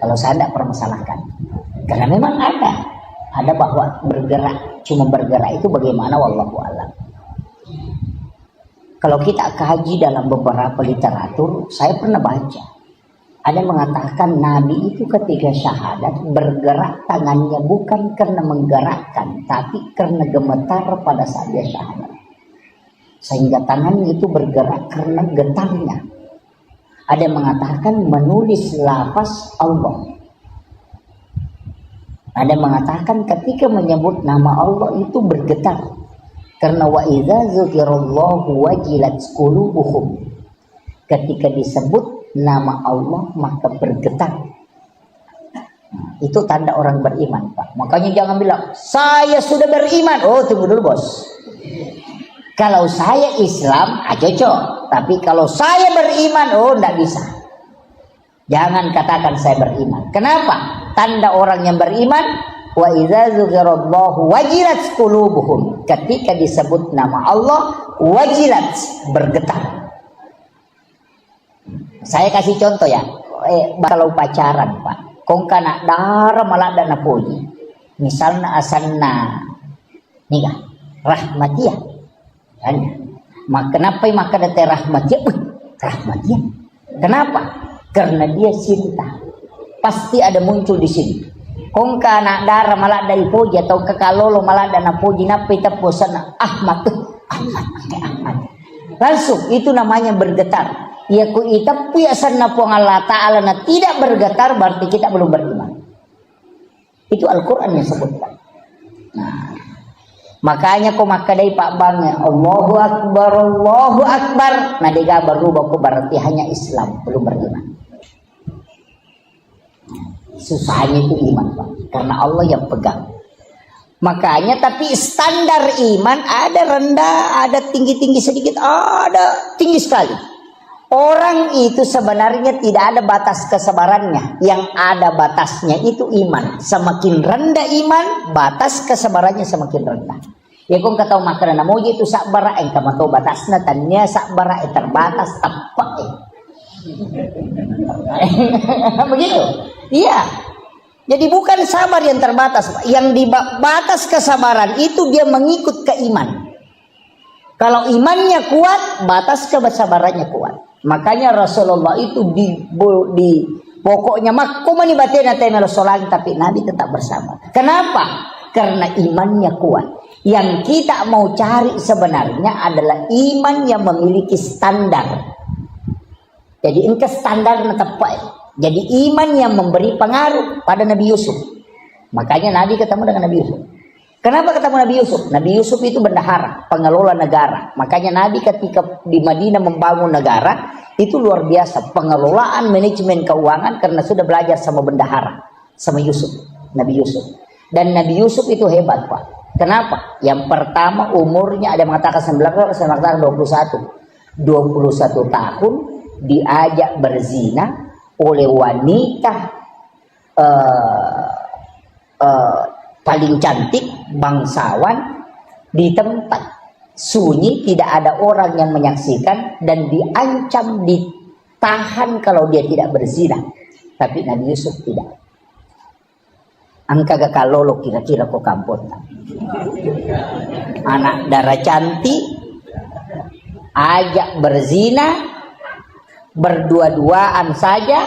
S1: Kalau saya tidak permasalahkan, karena memang ada bahwa bergerak, cuma bergerak itu bagaimana wallahu a'lam. Kalau kita kaji dalam beberapa literatur, saya pernah baca ada yang mengatakan Nabi itu ketika syahadat bergerak tangannya bukan karena menggerakkan, tapi karena gemetar pada saat dia syahadat, sehingga tangannya itu bergerak karena getarnya. Ada yang mengatakan menulis lafaz Allah. Ada yang mengatakan ketika menyebut nama Allah itu bergetar, karena wa idza dzukirallahu wajilat qulubuhum. Ketika disebut nama Allah maka bergetar. Itu tanda orang beriman, Pak. Makanya jangan bilang saya sudah beriman. Oh, tunggu dulu bos. Kalau saya Islam cocok, tapi kalau saya beriman, oh tidak bisa. Jangan katakan saya beriman. Kenapa? Tanda orang yang beriman, wa idza dzukirallahu wajilat qulubuhum. Ketika disebut nama Allah, wajilat, bergetar. Saya kasih contoh ya. Kalau pacaran, Pak, kong kana dara malada na puji. Misalnya asanna nikah rahmatiyah. Kan? Kenapa maka dete rahmatiyah? Rahmatiyah. Kenapa? Karena dia cinta. Pasti ada muncul di sini. Kung ka na dara malada ipuji atau kakalolo malada na puji na pita posana Ahmad. Langsung itu namanya bergetar. Ya ku ita piasan na po Allah Ta'ala na tidak bergetar berarti kita belum beriman. Itu Al-Quran yang sebutkan. Nah, makanya ko makadai Pak Bang Allahu Akbar. Nah dia berubah ko berarti hanya Islam belum beriman. Susahnya itu iman Pak, karena Allah yang pegang. Makanya tapi standar iman ada rendah, ada tinggi-tinggi sedikit, ada tinggi sekali. Orang itu sebenarnya tidak ada batas kesabarannya. Yang ada batasnya itu iman. Semakin rendah iman, batas kesabarannya semakin rendah. Ya kung kataw makanan moji itu sakbara yang kamu tahu batasnya, tanya sakbara yang terbatas tepat. Begitu. Iya. Jadi bukan sabar yang terbatas, yang di batas kesabaran itu dia mengikut ke iman. Kalau imannya kuat, batas kesabarannya kuat. Makanya Rasulullah itu di pokoknya makumani batena temel solan, tapi Nabi tetap bersama. Kenapa? Karena imannya kuat. Yang kita mau cari sebenarnya adalah iman yang memiliki standar. Jadi ini standarnya tepat. Jadi iman yang memberi pengaruh pada Nabi Yusuf. Makanya Nabi ketemu dengan Nabi Yusuf. Kenapa ketemu Nabi Yusuf? Nabi Yusuf itu bendahara, pengelola negara. Makanya Nabi ketika di Madinah membangun negara, itu luar biasa. Pengelolaan manajemen keuangan karena sudah belajar sama bendahara. Sama Yusuf, Nabi Yusuf. Dan Nabi Yusuf itu hebat Pak. Kenapa? Yang pertama umurnya ada yang mengatakan 19, ada yang mengatakan 21. 21 tahun diajak berzina oleh wanita paling cantik, bangsawan, di tempat sunyi, tidak ada orang yang menyaksikan, dan diancam ditahan kalau dia tidak berzina. Tapi Nabi Yusuf tidak. Angka gak kalolo kira-kira kok kampung. Anak darah cantik ajak berzina, berdua-duaan saja,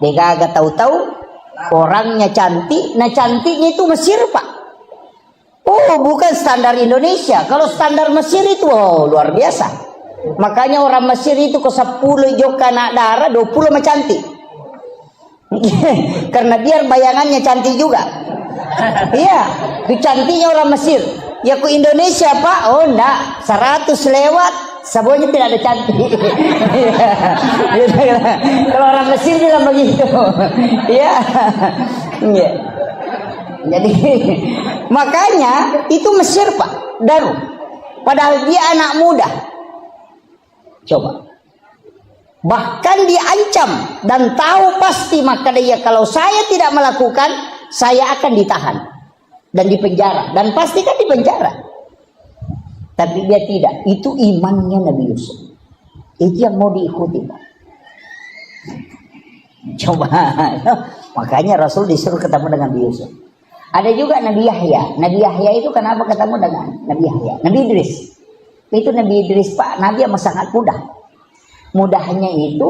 S1: dia gak tahu-tahu orangnya cantik. Nah cantiknya itu Mesir Pak. Oh bukan standar Indonesia. Kalau standar Mesir itu luar biasa. Makanya orang Mesir itu ke 10 joka anak darah 20 mah cantik. Karena biar bayangannya cantik juga. Iya, itu cantiknya orang Mesir. Ya ke Indonesia Pak, oh enggak, 100 lewat semuanya tidak ada cantik. Kalau orang Mesir bilang begitu. Iya. Jadi makanya itu Mesir Pak, Daru. Padahal dia anak muda. Coba. Bahkan diancam dan tahu pasti, maka dia kalau saya tidak melakukan, saya akan ditahan dan dipenjara, dan pasti kan dipenjara. Tapi dia tidak. Itu imannya Nabi Yusuf. Itu yang mau diikuti Pak. Coba. Makanya Rasul disuruh ketemu dengan Nabi Yusuf. Ada juga Nabi Yahya. Nabi Yahya itu kenapa ketemu dengan Nabi Yahya? Nabi Idris. Itu Nabi Idris Pak, Nabi yang sangat mudah. Mudahnya itu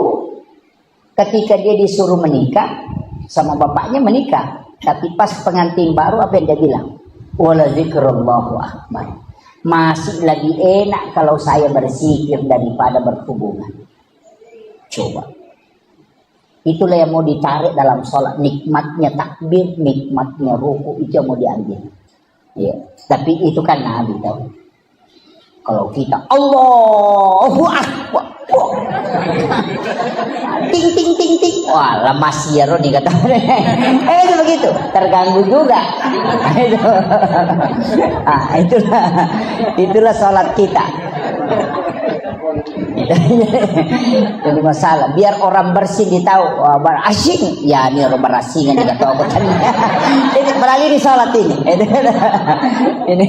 S1: ketika dia disuruh menikah sama bapaknya menikah. Tapi pas pengantin baru apa yang dia bilang? Wala zikrullahu akbar. Masih lagi enak kalau saya berzikir daripada berhubungan. Coba. Itulah yang mau ditarik dalam sholat. Nikmatnya takbir, nikmatnya ruku, itu yang mau diambil. Ya. Tapi itu kan Nabi tahu. Kalau kita Allahu Akbar. Ting ting ting ting. Wah, lemas ya Roni kata. Itu begitu. Terganggu juga. Itulah sholat kita. Jadi masalah biar orang bersih ditahu berasing ya ini orang berasingan juga tahu jadi beralih di sholat ini. Ini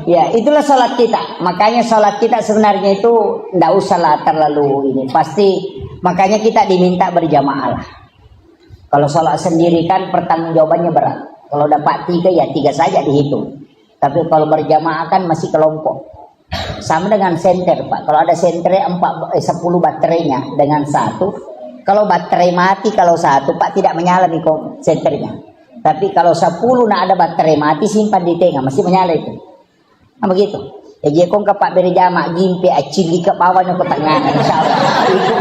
S1: ya itulah sholat kita. Makanya sholat kita sebenarnya itu tidak usahlah terlalu ini pasti. Makanya kita diminta berjamaah lah. Kalau sholat sendiri kan pertanggungjawabannya berat. Kalau dapat 3 ya 3 saja dihitung. Tapi kalau berjamaah kan masih kelompok. Sama dengan senter Pak. Kalau ada senter 10 baterainya dengan 1. Kalau baterai mati kalau 1 Pak tidak menyala nih senternya. Tapi kalau 10 nak ada baterai mati simpan di tengah masih menyala itu. Nah begitu. Ya dia kong kapak beri jamak gimpe acili ke bawahnya ke tengah insyaallah. Itu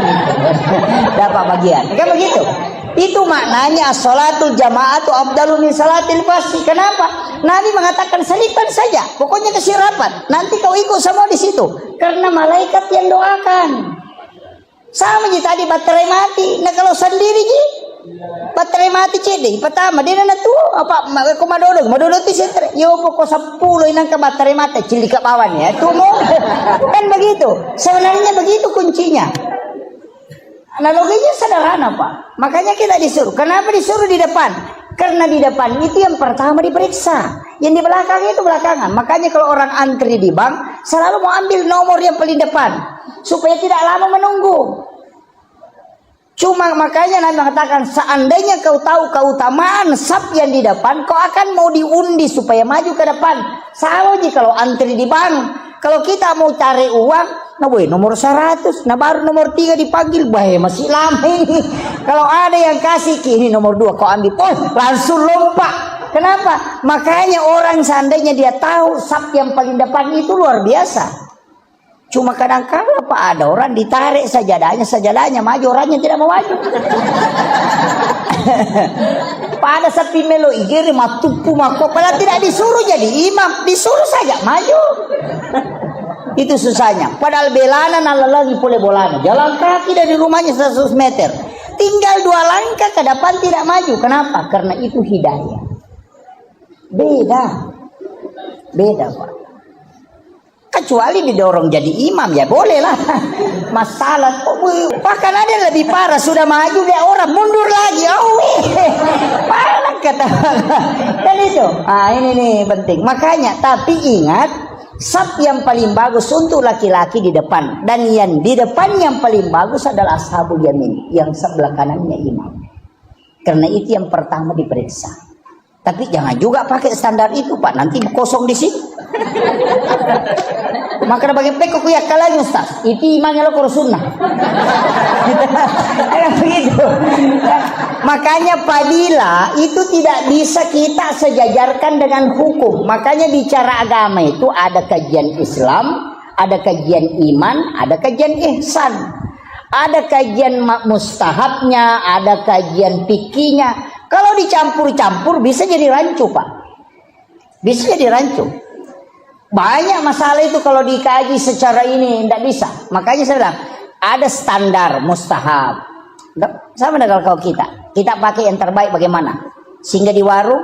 S1: dapat bagian. Kan begitu. Itu maknanya as-salatul jama'atu afdalu min salatil fasli. Kenapa? Nabi mengatakan selipan saja. Pokoknya kasih rapat. Nanti kau ikut semua di situ. Karena malaikat yang doakan. Sama je tadi baterai mati. Nah kalau sendiri je baterai mati cede. Pertama dia nak tu apa ko madodo ti setre. Yo pokok 10 inang ke baterai mati cili ke bawah ni. Tu mau. Kan begitu. Sebenarnya begitu kuncinya. Analoginya sederhana Pak. Makanya kita disuruh. Kenapa disuruh di depan? Karena di depan itu yang pertama diperiksa. Yang di belakang itu belakangan. Makanya kalau orang antri di bank selalu mau ambil nomor yang paling depan supaya tidak lama menunggu. Cuma makanya Nabi mengatakan seandainya kau tahu keutamaan saf yang di depan, kau akan mau diundi supaya maju ke depan. Sama aja kalau antri di bank. Kalau kita mau cari uang, nah boy, nomor 100, nah baru nomor 3 dipanggil, boy, masih lama ini. Kalau ada yang kasih kini nomor 2 kau ambil, langsung lompat. Kenapa? Makanya orang seandainya dia tahu saf yang paling depan itu luar biasa. Cuma kadang-kadang Pak ada orang ditarik sajadahnya maju, orangnya tidak mau maju. Pada sapi melo igiri matupu mako padahal tidak disuruh jadi imam, disuruh saja maju. Itu susahnya. Padahal belana nala lagi boleh bolana. Jalan kaki dari rumahnya 100 meter. Tinggal 2 langkah ke depan tidak maju. Kenapa? Karena itu hidayah. Beda Pak. Kecuali didorong jadi imam ya boleh lah. Masalah bahkan ada lebih parah, sudah maju dia orang mundur lagi. Parah kata. Dan itu. Ini nih penting. Makanya tapi ingat saf yang paling bagus untuk laki-laki di depan dan yang di depan yang paling bagus adalah ashabul yamin, yang sebelah kanannya imam. Karena itu yang pertama diperiksa. Tapi jangan juga pakai standar itu Pak, nanti kosong di sini. Maka bagi pekok ya kalanya Ustaz. Itu imannya lo kurus sunnah. Begitu. Makanya fadilah itu tidak bisa kita sejajarkan dengan hukum. Makanya bicara agama itu ada kajian Islam, ada kajian iman, ada kajian ihsan. Ada kajian mustahabnya, ada kajian fikihnya. Kalau dicampur-campur bisa jadi rancu Pak. Bisa jadi rancu. Banyak masalah itu kalau dikaji secara ini tidak bisa. Makanya saya bilang ada standar mustahab. Sama dengan kalau kita pakai yang terbaik bagaimana? Sehingga di warung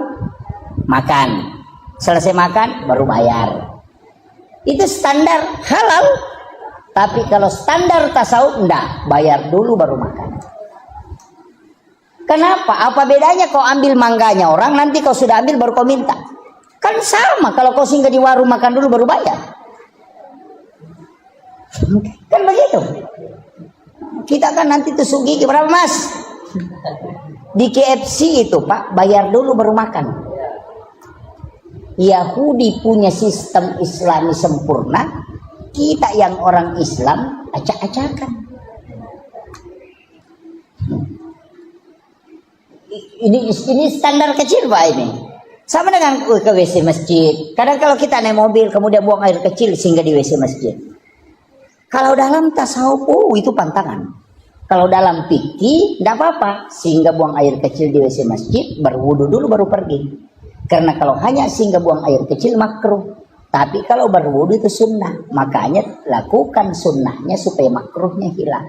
S1: makan, selesai makan baru bayar. Itu standar halal. Tapi kalau standar tasawuf enggak, bayar dulu baru makan. Kenapa? Apa bedanya kau ambil mangganya orang, nanti kau sudah ambil baru kau minta? Kan sama kalau kau singgah di warung makan dulu baru bayar. Kan begitu. Kita kan nanti tusuk gigi berapa Mas? Di KFC itu Pak, bayar dulu baru makan. Yahudi punya sistem Islami sempurna, kita yang orang Islam acak-acakan. Ini standar kecil Pak ini. Sama dengan ke WC masjid. Kadang kalau kita naik mobil kemudian buang air kecil sehingga di WC masjid. Kalau dalam tasawuf itu pantangan. Kalau dalam fikih tidak apa-apa sehingga buang air kecil di WC masjid, berwudu dulu baru pergi. Karena kalau hanya sehingga buang air kecil makruh. Tapi kalau berwudu itu sunnah. Makanya lakukan sunnahnya supaya makruhnya hilang.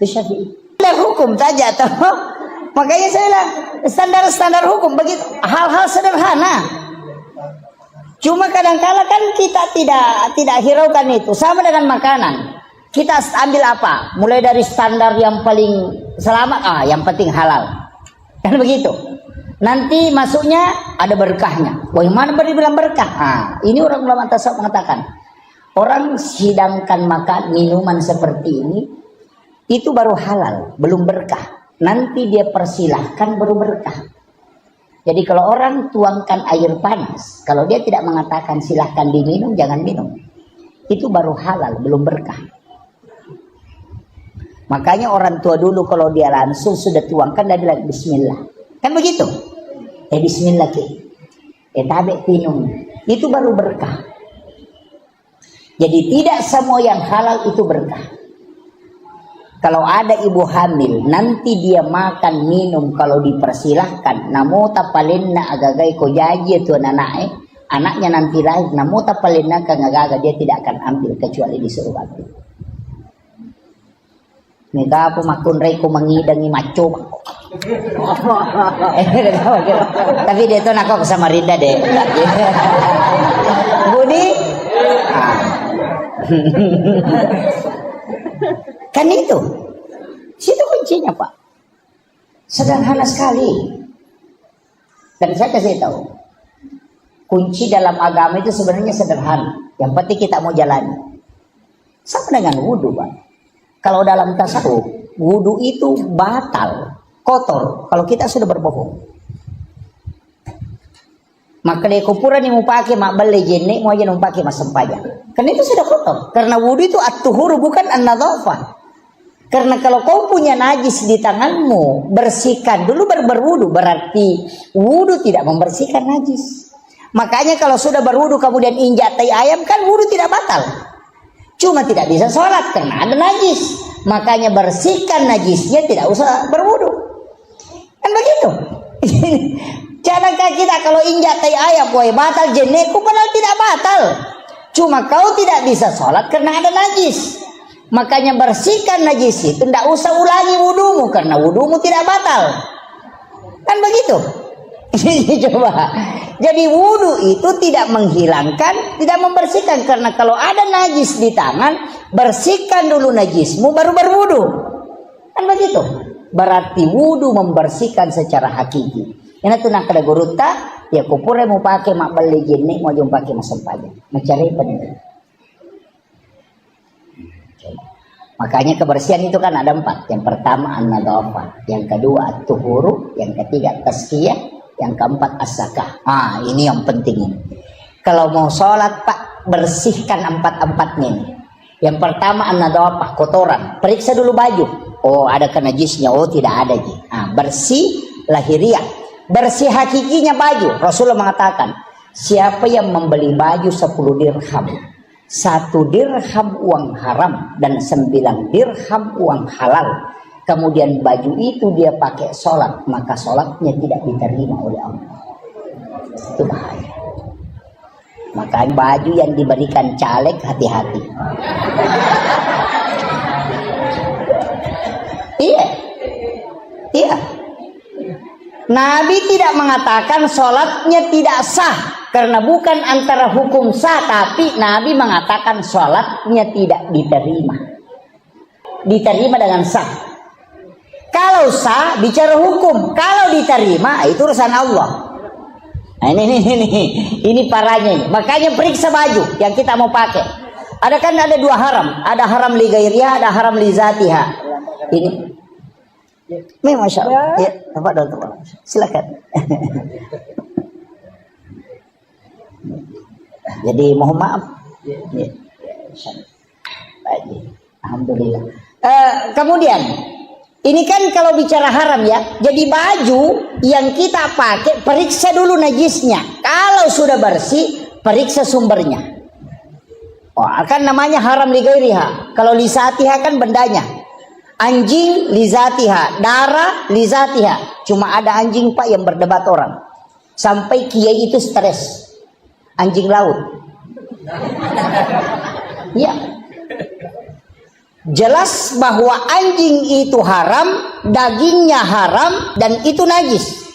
S1: Itu Syafi'i. Hukum saja atau makanya saya bilang standar-standar hukum begitu, hal-hal sederhana. Cuma kadang-kala kan kita tidak hiraukan itu. Sama dengan makanan. Kita ambil apa? Mulai dari standar yang paling selamat, yang penting halal. Kan begitu. Nanti masuknya ada berkahnya. Bagaimana dibilang berkah? Ini orang ulama tasawuf mengatakan, orang hidangkan makan minuman seperti ini itu baru halal, belum berkah. Nanti dia persilahkan baru berkah. Jadi kalau orang tuangkan air panas, kalau dia tidak mengatakan silahkan diminum, jangan minum. Itu baru halal, belum berkah. Makanya orang tua dulu kalau dia langsung sudah tuangkan dan bilang bismillah. Kan begitu. bismillah ke. Tabe tinum. Itu baru berkah. Jadi tidak semua yang halal itu berkah. Kalau ada ibu hamil, nanti dia makan minum kalau dipersilahkan. Namo tapalinna agagai ko jaji itu anaknya nanti lahir. Namo tapalinna kangagaga, dia tidak akan ambil kecuali disuruh ambil. Mega po makunray ko mangidangi macho. Tapi dia tuh nako ke Samarinda deh. Budi. Kan itu. Situ kuncinya, Pak. Sederhana sekali. Dan saya kasih tahu. Kunci dalam agama itu sebenarnya sederhana. Yang penting kita mau jalani. Sama dengan wudu, Pak. Kalau dalam tasawuf, wudu itu batal, kotor kalau kita sudah berbohong. Maka dia kupuran yang mau pakai mak beli jenek mau aja mau pakai mas sempaja. Karena itu sudah kotor. Karena wudu itu at-tuhur bukan an-nadhafah. Karena kalau kau punya najis di tanganmu, bersihkan dulu baru berwudu. Berarti wudu tidak membersihkan najis. Makanya kalau sudah berwudu kemudian injak tai ayam kan wudu tidak batal. Cuma tidak bisa sholat karena ada najis. Makanya bersihkan najisnya, tidak usah berwudu. Kan begitu. Jangankan kita kalau injak tai ayam, boy batal jenekku, padahal tidak batal. Cuma kau tidak bisa sholat karena ada najis. Makanya bersihkan najis itu, tidak usah ulangi wudumu karena wudumu tidak batal. Kan begitu. Coba. Jadi wudu itu tidak menghilangkan, tidak membersihkan. Karena kalau ada najis di tangan, bersihkan dulu najismu baru berwudu. Kan begitu. Berarti wudu membersihkan secara hakiki. Ini tuh nak ada guruta, ya kupure mau pakai mak beli jenik, mau jumpa pakai mas sempaja. Mencari penting. Makanya kebersihan itu kan ada 4. Yang pertama an-nadhafah, yang kedua at-tuhuru, yang ketiga tazkiyah, yang keempat as-zakah. Ini yang penting ini. Kalau mau sholat Pak, bersihkan 4-4-nya ini. Yang pertama an-nadhafah, kotoran. Periksa dulu baju. Oh, ada najisnya. Oh, tidak ada. Bersih lahiriah. Bersih hakikinya baju. Rasulullah mengatakan, siapa yang membeli baju 10 dirham, 1 dirham uang haram dan 9 dirham uang halal, kemudian baju itu dia pakai sholat, maka sholatnya tidak diterima oleh Allah. Itu bahaya. Maka baju yang diberikan caleg hati-hati. Iya. Nabi tidak mengatakan sholatnya tidak sah, karena bukan antara hukum sah, tapi Nabi mengatakan sholatnya tidak diterima. Diterima dengan sah. Kalau sah bicara hukum, kalau diterima itu urusan Allah. Nah, ini parahnya ini. Makanya periksa baju yang kita mau pakai. Ada 2 haram, ada haram li ghairiha, ada haram li zatiha. Ini Masya Allah. Ya, Bapak. Silakan. Jadi mohon maaf. Ya. Alhamdulillah. Kemudian ini kan kalau bicara haram ya. Jadi baju yang kita pakai periksa dulu najisnya. Kalau sudah bersih, periksa sumbernya. Kan namanya haram li ghairiha. Kalau li zatiha kan bendanya. Anjing li zatiha, darah li zatiha. Cuma ada anjing Pak yang berdebat orang. Sampai kiai itu stres. Anjing laut. Ya. Jelas bahwa anjing itu haram, dagingnya haram, dan itu najis.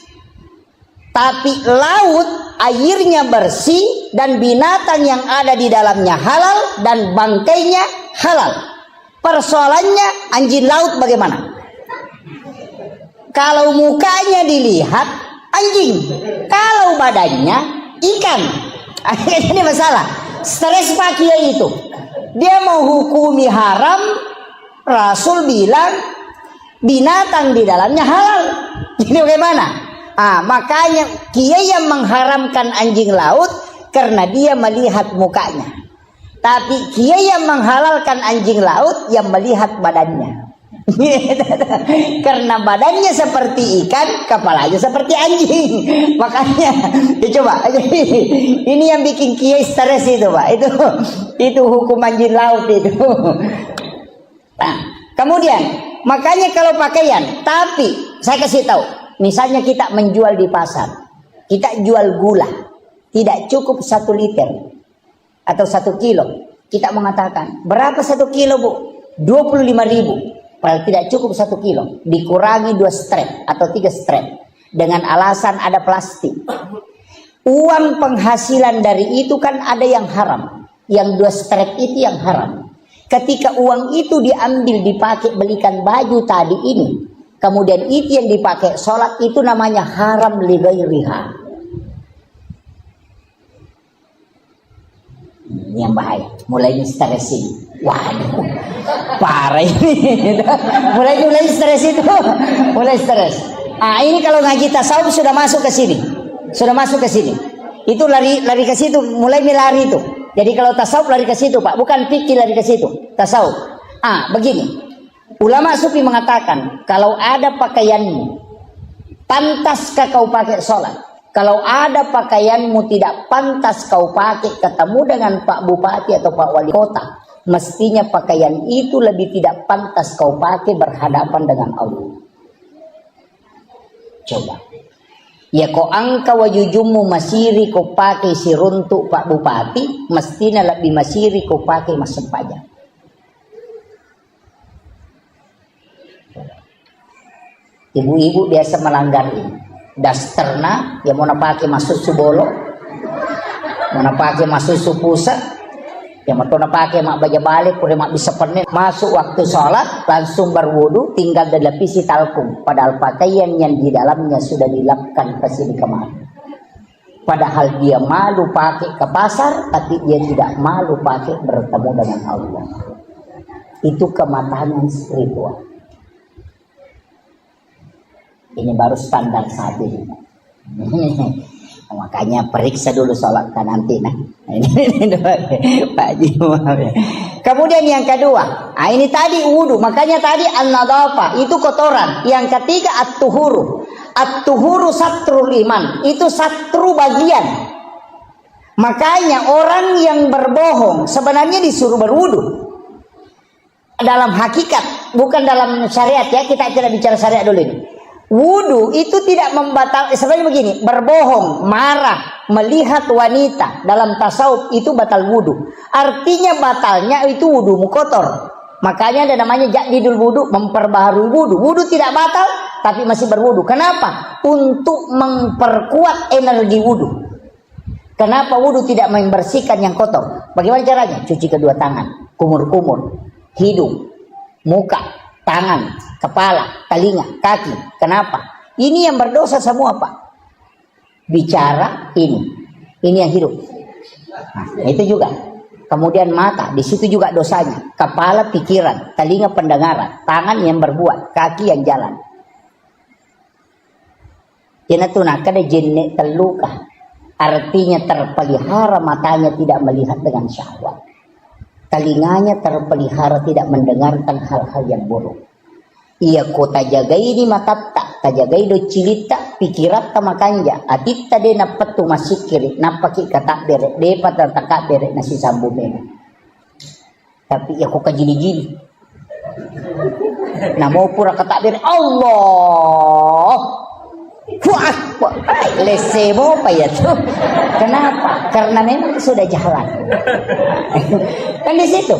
S1: Tapi laut airnya bersih dan binatang yang ada di dalamnya halal dan bangkainya halal. Persoalannya anjing laut bagaimana? Kalau mukanya dilihat anjing, kalau badannya ikan. Ini masalah. Stres Pak Kiai itu. Dia mau hukumi haram, Rasul bilang binatang di dalamnya halal. Jadi bagaimana? Makanya Kiai yang mengharamkan anjing laut karena dia melihat mukanya. Tapi Kiai yang menghalalkan anjing laut yang melihat badannya. Karena badannya seperti ikan, kepalanya seperti anjing. Makanya coba ini yang bikin kiai stres itu, Pak. Itu hukum anjing laut itu. Nah, kemudian makanya kalau pakaian, tapi saya kasih tahu, misalnya kita menjual di pasar, kita jual gula, tidak cukup 1 liter atau 1 kilo. Kita mengatakan, berapa 1 kilo, Bu? 25.000. Padahal tidak cukup 1 kilo, dikurangi 2 strap atau 3 strap dengan alasan ada plastik. Uang penghasilan dari itu kan ada yang haram, yang 2 strap itu yang haram. Ketika uang itu diambil dipakai belikan baju tadi ini, kemudian itu yang dipakai sholat, itu namanya haram li ghairiha. Ini yang bahaya, mulai stres ini. Waduh, parah ini. mulai stres itu, mulai stres. Ah, ini kalau ngaji tasawuf sudah masuk ke sini, Itu lari ke situ, mulai lari itu. Jadi kalau tasawuf lari ke situ, Pak, bukan fikih lari ke situ, tasawuf. Ah, begini. Ulama sufi mengatakan, kalau ada pakaianmu, pantaskah kau pakai sholat? Kalau ada pakaianmu tidak pantas kau pakai ketemu dengan Pak Bupati atau Pak Wali Kota, mestinya pakaian itu lebih tidak pantas kau pakai berhadapan dengan Allah. Coba. Ya kau angka wajujumu masiri kau pakai siruntuk Pak Bupati, mestinya lebih masiri kau pakai mas pajak. Ibu-ibu biasa melanggar ini. Dasterna, ya mau pakai masuk subolo, mau pakai masuk supusa, ya mau pakai mak baja balik, boleh mak bisa penin. Masuk waktu sholat, langsung berwudu, tinggal dilapisi talkum. Padahal pakaian yang di dalamnya sudah dilapkan pasti di kamar. Padahal dia malu pakai ke pasar, tapi dia tidak malu pakai bertemu dengan Allah. Itu kematangan spiritual. Ini baru standar saat ini. Makanya periksa dulu sholat kan nanti. Nah, ini Pak Haji. Kemudian yang kedua, ini tadi wudu. Makanya tadi an-nadhafah itu kotoran. Yang ketiga at-tuhuru. At-tuhuru satrul iman. Itu satru bagian. Makanya orang yang berbohong sebenarnya disuruh berwudu. Dalam hakikat, bukan dalam syariat ya. Kita tidak bicara syariat dulu ini. Wudu itu tidak membatalkan. Sebenarnya begini, berbohong, marah, melihat wanita dalam tasawuf itu batal wudu. Artinya batalnya itu wudumu kotor. Makanya ada namanya jadidul wudu, memperbaharui wudu. Wudu tidak batal tapi masih berwudu. Kenapa? Untuk memperkuat energi wudu. Kenapa wudu tidak membersihkan yang kotor? Bagaimana caranya? Cuci kedua tangan, kumur-kumur, hidung, muka, tangan, kepala, telinga, kaki. Kenapa? Ini yang berdosa semua, Pak. Bicara ini yang hidup. Nah, itu juga. Kemudian mata, di situ juga dosanya. Kepala pikiran, telinga pendengaran, tangan yang berbuat, kaki yang jalan. Jenatuna kada jenne terluka. Artinya terpelihara matanya tidak melihat dengan syahwat. Telinganya terpelihara tidak mendengarkan hal-hal yang buruk. Ia kota jagai ini mata tak jagai do cilita pikirat tamakanja atit tade na petu masikiri napaki kata bere de pata taka bere nasi sambu bere. Tapi ia kok kajili-jili. Namo pura kata bere Allah. Wah, lesebo apa ya tuh? Kenapa? Karena memang sudah jalan. Kan di situ.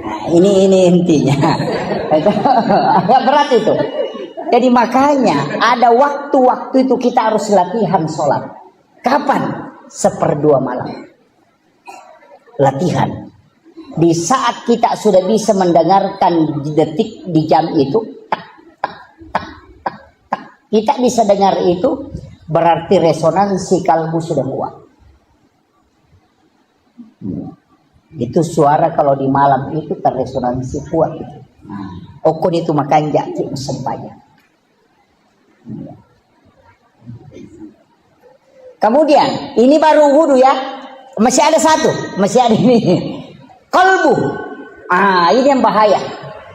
S1: Nah, ini intinya. Agak berat itu. Jadi makanya ada waktu-waktu itu kita harus latihan sholat. Kapan? 1/2 malam. Latihan. Di saat kita sudah bisa mendengarkan detik di jam itu, kita bisa dengar itu, berarti resonansi kalbu sudah kuat. Itu suara kalau di malam itu terresonansi kuat itu. Nah, okon itu makan jaki sempaya. Kemudian ini baru wudu ya. Masih ada satu, masih ada ini. Kalbu. Ini yang bahaya.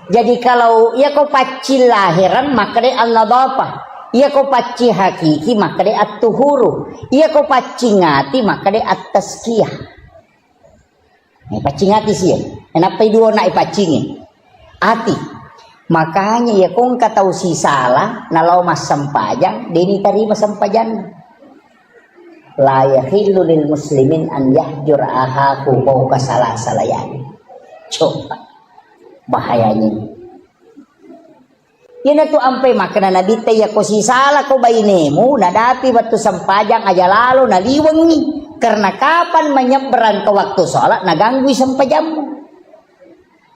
S1: Jadi kalau ya kau paci lahiran maka dia an-nadhafah. Ia kau paci hakiki maka dia at-tuhuru. Ia kau paci ngati maka dia at-tazkiyah. Paci ngati sih ya. Kenapa dua nak pacingi? Hati. Makanya ya kau kata si salah nalau mas sampajang deni tarima sampajan. La yahillu lil muslimin an yahjur ahaku fawqa salasalayan. Coba bahayanya. Yan tu ampai makna nabi ya ko si salah ko bainemu nadapi waktu sampajang aja lalu naliwangi karena kapan menyeberang ke waktu sholat naganggu sampajammu.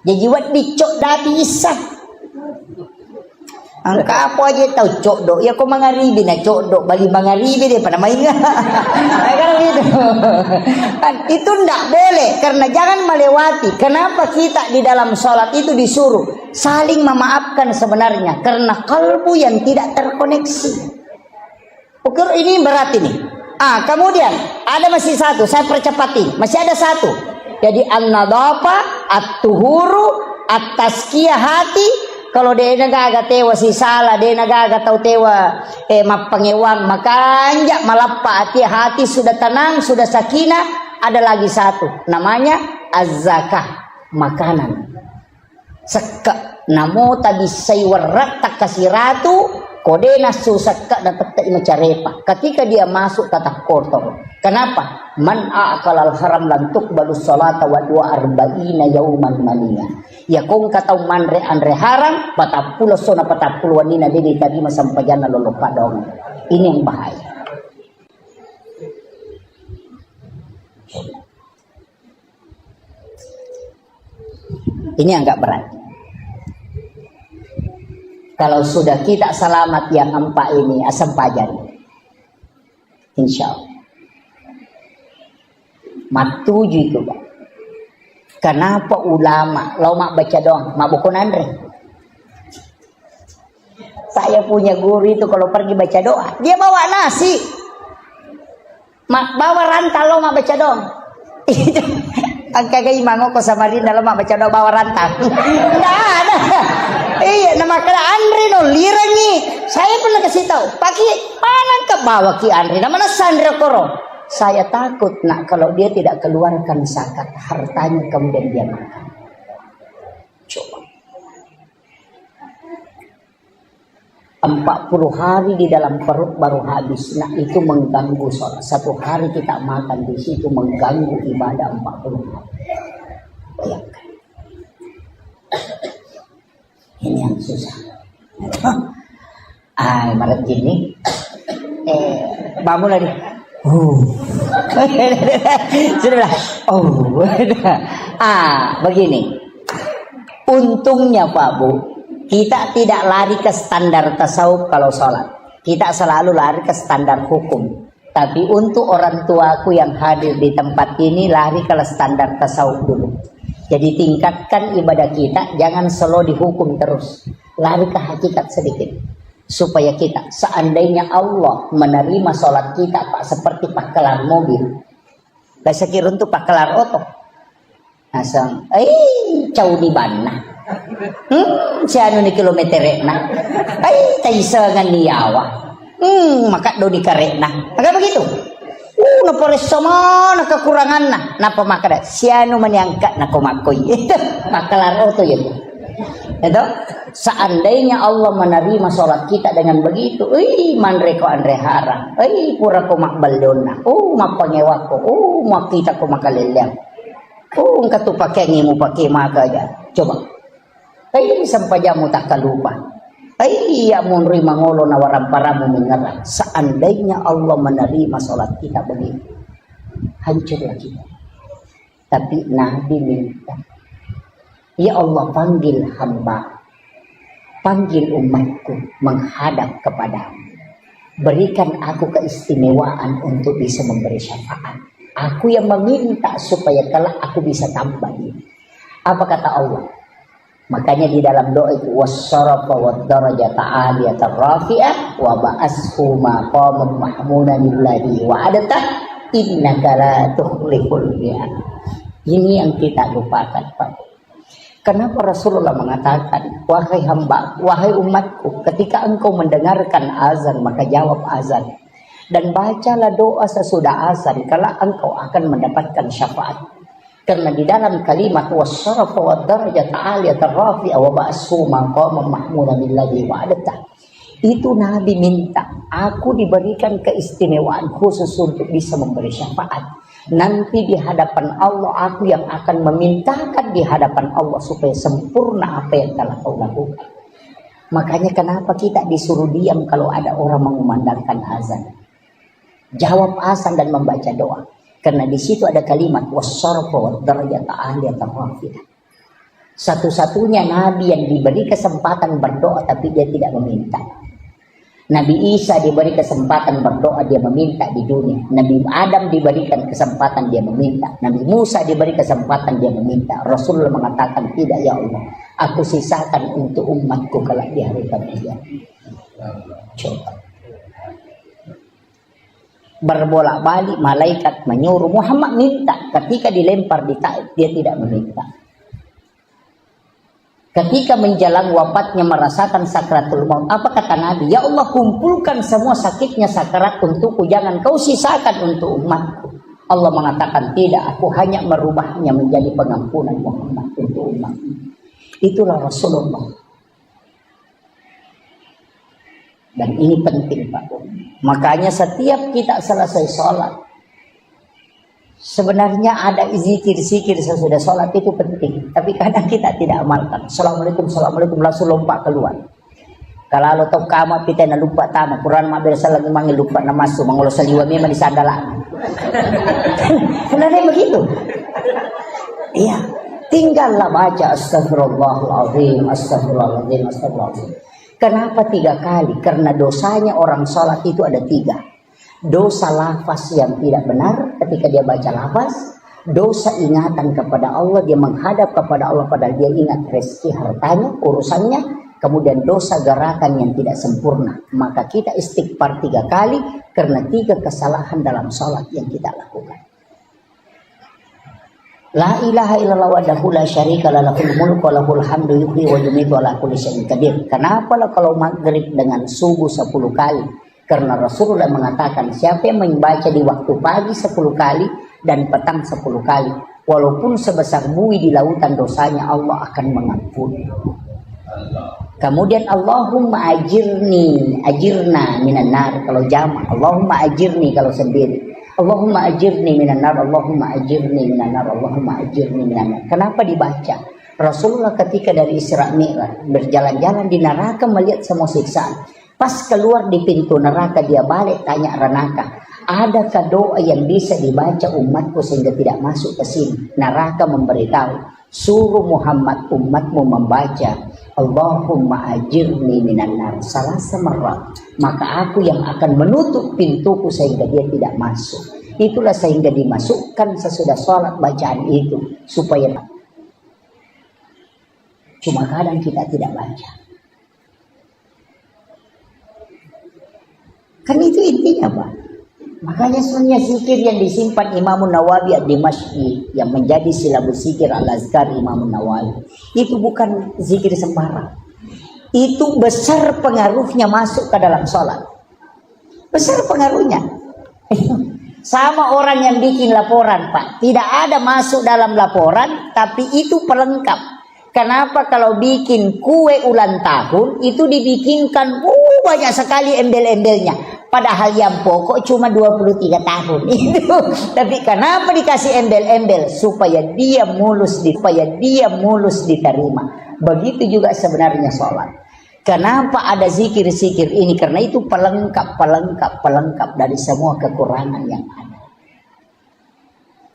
S1: Jadi wat dicok dati isah. Angka apa aja tahu cok dok ya ko mangaribi na cok dok bali mangaribi deh pada main kan gitu. Itu ndak boleh karena jangan melewati. Kenapa kita di dalam sholat itu disuruh saling memaafkan sebenarnya karena kalbu yang tidak terkoneksi. Ukur ini berat ini. Kemudian ada masih satu, saya percepatin. Masih ada satu. Jadi an-nadhafah, at-tuhuru, at-tazkiyah hati. Kalau dia nagaga tewa si salah, dia nagaga tau tewa mapangewang, maka anjak malappa hati sudah tenang, sudah sakinah. Ada lagi satu, namanya az-zakah, makanan. Sekak, namo tadi saywarat tak kasih ratu, kode nasu sekak dan tetap macarepa. Ketika dia masuk tatap kotor. Kenapa? Man a'kalal haram lan tuqbalu sholata wa dua arba'ina yauman mania. Ya kong katau manre andre haram patapulo sona patapulo wanina dede tadi masampajana lolo padong. Ini yang bahaya. Ini agak berat. Kalau sudah kita selamat yang empat ini asam pajan, insya Allah. Matuju itu, Pak. Kenapa ulama lau mak baca doang, mak buku andre? Saya punya guru itu kalau pergi baca doa, dia bawa nasi, mak bawa rantal lau mak baca doang. Angka gay mango ko Samarinda lau mak baca doa bawa rantal. Nggak ada. Iya, nama kena Andre no lirangi. Saya pernah kasih tahu, pakai mana ke bawa ki Andre, nama Sandra Koro. Saya takut nak kalau dia tidak keluarkan zakat hartanya kemudian dia makan. Coba. 40 hari di dalam perut baru habis. Nah itu mengganggu sholat. Satu hari kita makan di situ mengganggu ibadah 40 hari. Bayangkan. Ini yang susah. Maret gini. Bangun lagi. Sudah. Begini. Untungnya Pak Bu, kita tidak lari ke standar tasawuf kalau sholat. Kita selalu lari ke standar hukum. Tapi untuk orang tuaku yang hadir di tempat ini lari ke standar tasawuf dulu. Jadi tingkatkan ibadah kita, jangan selalu dihukum terus. Lari ke hakikat sedikit. Supaya kita, seandainya Allah menerima sholat kita Pak seperti pakelar mobil. Bahasa kirun tuh pakelar oto. Asang, jauh di mana? Siapa ni kilometer na? Taisangan niyawa. Maka do di karena. Agak begitu. Napores sama kekurangan na. Napa makada? Siapa maniangkat na kumakoy. Itu pakelar oto yun. Itu seandainya Allah menerima sholat kita dengan begitu, manreko andre haram, pura ko makbaldona, mapangewako, mak kita ko makalilem, katu pakai ngimu pakai maka aja, coba, sampajamu tak kalupa, ya munri mangolo nawaran paramu mengerang. Seandainya Allah menerima sholat kita begitu, hancurlah kita. Tapi Nabi minta, ya Allah panggil hamba, panggil umatku menghadap kepadamu. Berikan aku keistimewaan untuk bisa memberi syafaat. Aku yang meminta supaya kelak aku bisa tambah ini. Apa kata Allah? Makanya di dalam doa itu wassarafa wad-darajata 'aliyatan rafi'ah wa ba'ashu maqaman mahmudan lillahi wa adata innaka la tukhliful mi'ad. Ini yang kita lupakan Pak. Kenapa Rasulullah mengatakan, wahai hamba, wahai umatku, ketika engkau mendengarkan azan, maka jawab azan. Dan bacalah doa sesudah azan, kalau engkau akan mendapatkan syafaat. Karena di dalam kalimat wassarafa wa darajat aliyat rafi'a wa ba'su maqama mahmudan billadhi wa'adata. Itu Nabi minta, aku diberikan keistimewaan khusus untuk bisa memberi syafaat. Nanti di hadapan Allah aku yang akan memintakan di hadapan Allah supaya sempurna apa yang telah kau lakukan. Makanya kenapa kita disuruh diam kalau ada orang mengumandangkan azan? Jawab azan dan membaca doa. Karena di situ ada kalimat wassarfa wad darajata aliyatan rafi'ah. Satu-satunya nabi yang diberi kesempatan berdoa tapi dia tidak meminta. Nabi Isa diberi kesempatan berdoa, dia meminta di dunia. Nabi Adam diberikan kesempatan, dia meminta. Nabi Musa diberi kesempatan, dia meminta. Rasulullah mengatakan, tidak ya Allah, aku sisakan untuk umatku kelak di hari kemudian. Coba. Berbolak-balik malaikat menyuruh Muhammad minta. Ketika dilempar di Taif, dia tidak meminta. Ketika menjelang wafatnya merasakan sakratul maut, apa kata Nabi? Ya Allah, kumpulkan semua sakitnya sakarat untukku, jangan kau sisakan untuk umatku. Allah mengatakan tidak, aku hanya merubahnya menjadi pengampunan Muhammad untuk umatku. Itulah Rasulullah. Dan ini penting Pak. Makanya setiap kita selesai sholat, sebenarnya ada zikir-zikir sesudah sholat itu penting. Tapi kadang kita tidak amalkan. Assalamualaikum, assalamualaikum, langsung lompat keluar. Kalau top kama kita na lupa tama. Quran mabir lagi manggil lupa na masuk. Mangulo saliwa memang di sandalan. Sebenarnya begitu. Iya. Tinggallah baca astagfirullahaladzim, astagfirullahaladzim, astagfirullahaladzim. Kenapa 3 kali? Karena dosanya orang sholat itu ada 3. Dosa lafaz yang tidak benar ketika dia baca lafaz, dosa ingatan kepada Allah, dia menghadap kepada Allah padahal dia ingat rezeki hartanya, urusannya, kemudian dosa gerakan yang tidak sempurna. Maka kita istighfar 3 kali karena 3 kesalahan dalam sholat yang kita lakukan. La ilaha illallah wahdahu la syarika lahu, lahul mulku wa lahul hamdu yuhyi wa yumiitu ala kulli syai'in qadir. Kenapa kalau maghrib dengan subuh 10 kali? Karena Rasulullah mengatakan siapa yang membaca di waktu pagi 10 kali dan petang 10 kali, walaupun sebesar buih di lautan dosanya Allah akan mengampuni. Kemudian Allahumma ajirna minan nar kalau jama', Allahumma ajirni kalau sendiri. Allahumma ajirni minan nar, Allahumma ajirni minan nar, Allahumma ajirni minan nar. Kenapa dibaca? Rasulullah ketika dari Isra Mi'raj berjalan-jalan di neraka melihat semua siksaan. Pas keluar di pintu neraka dia balik tanya neraka, adakah doa yang bisa dibaca umatku sehingga tidak masuk ke sini? Neraka memberitahu, suruh Muhammad umatmu membaca Allahumma ajirni minan nar salasa marrat, maka aku yang akan menutup pintuku sehingga dia tidak masuk. Itulah sehingga dimasukkan sesudah sholat bacaan itu supaya, cuma kadang kita tidak baca. Kan itu intinya Pak. Makanya sebenarnya zikir yang disimpan Imam Nawawi ad-Dimashqi yang menjadi silabus zikir al-azkar Imam Nawawi itu bukan zikir sembarang. Itu besar pengaruhnya masuk ke dalam sholat. Besar pengaruhnya. Sama orang yang bikin laporan Pak, tidak ada masuk dalam laporan tapi itu pelengkap. Kenapa kalau bikin kue ulang tahun itu dibikinkan banyak sekali embel-embelnya. Padahal yang pokok cuma 23 tahun itu. Tapi kenapa dikasih embel-embel? Supaya dia mulus diterima. Begitu juga sebenarnya sholat. Kenapa ada zikir-zikir ini? Karena itu pelengkap dari semua kekurangan yang ada.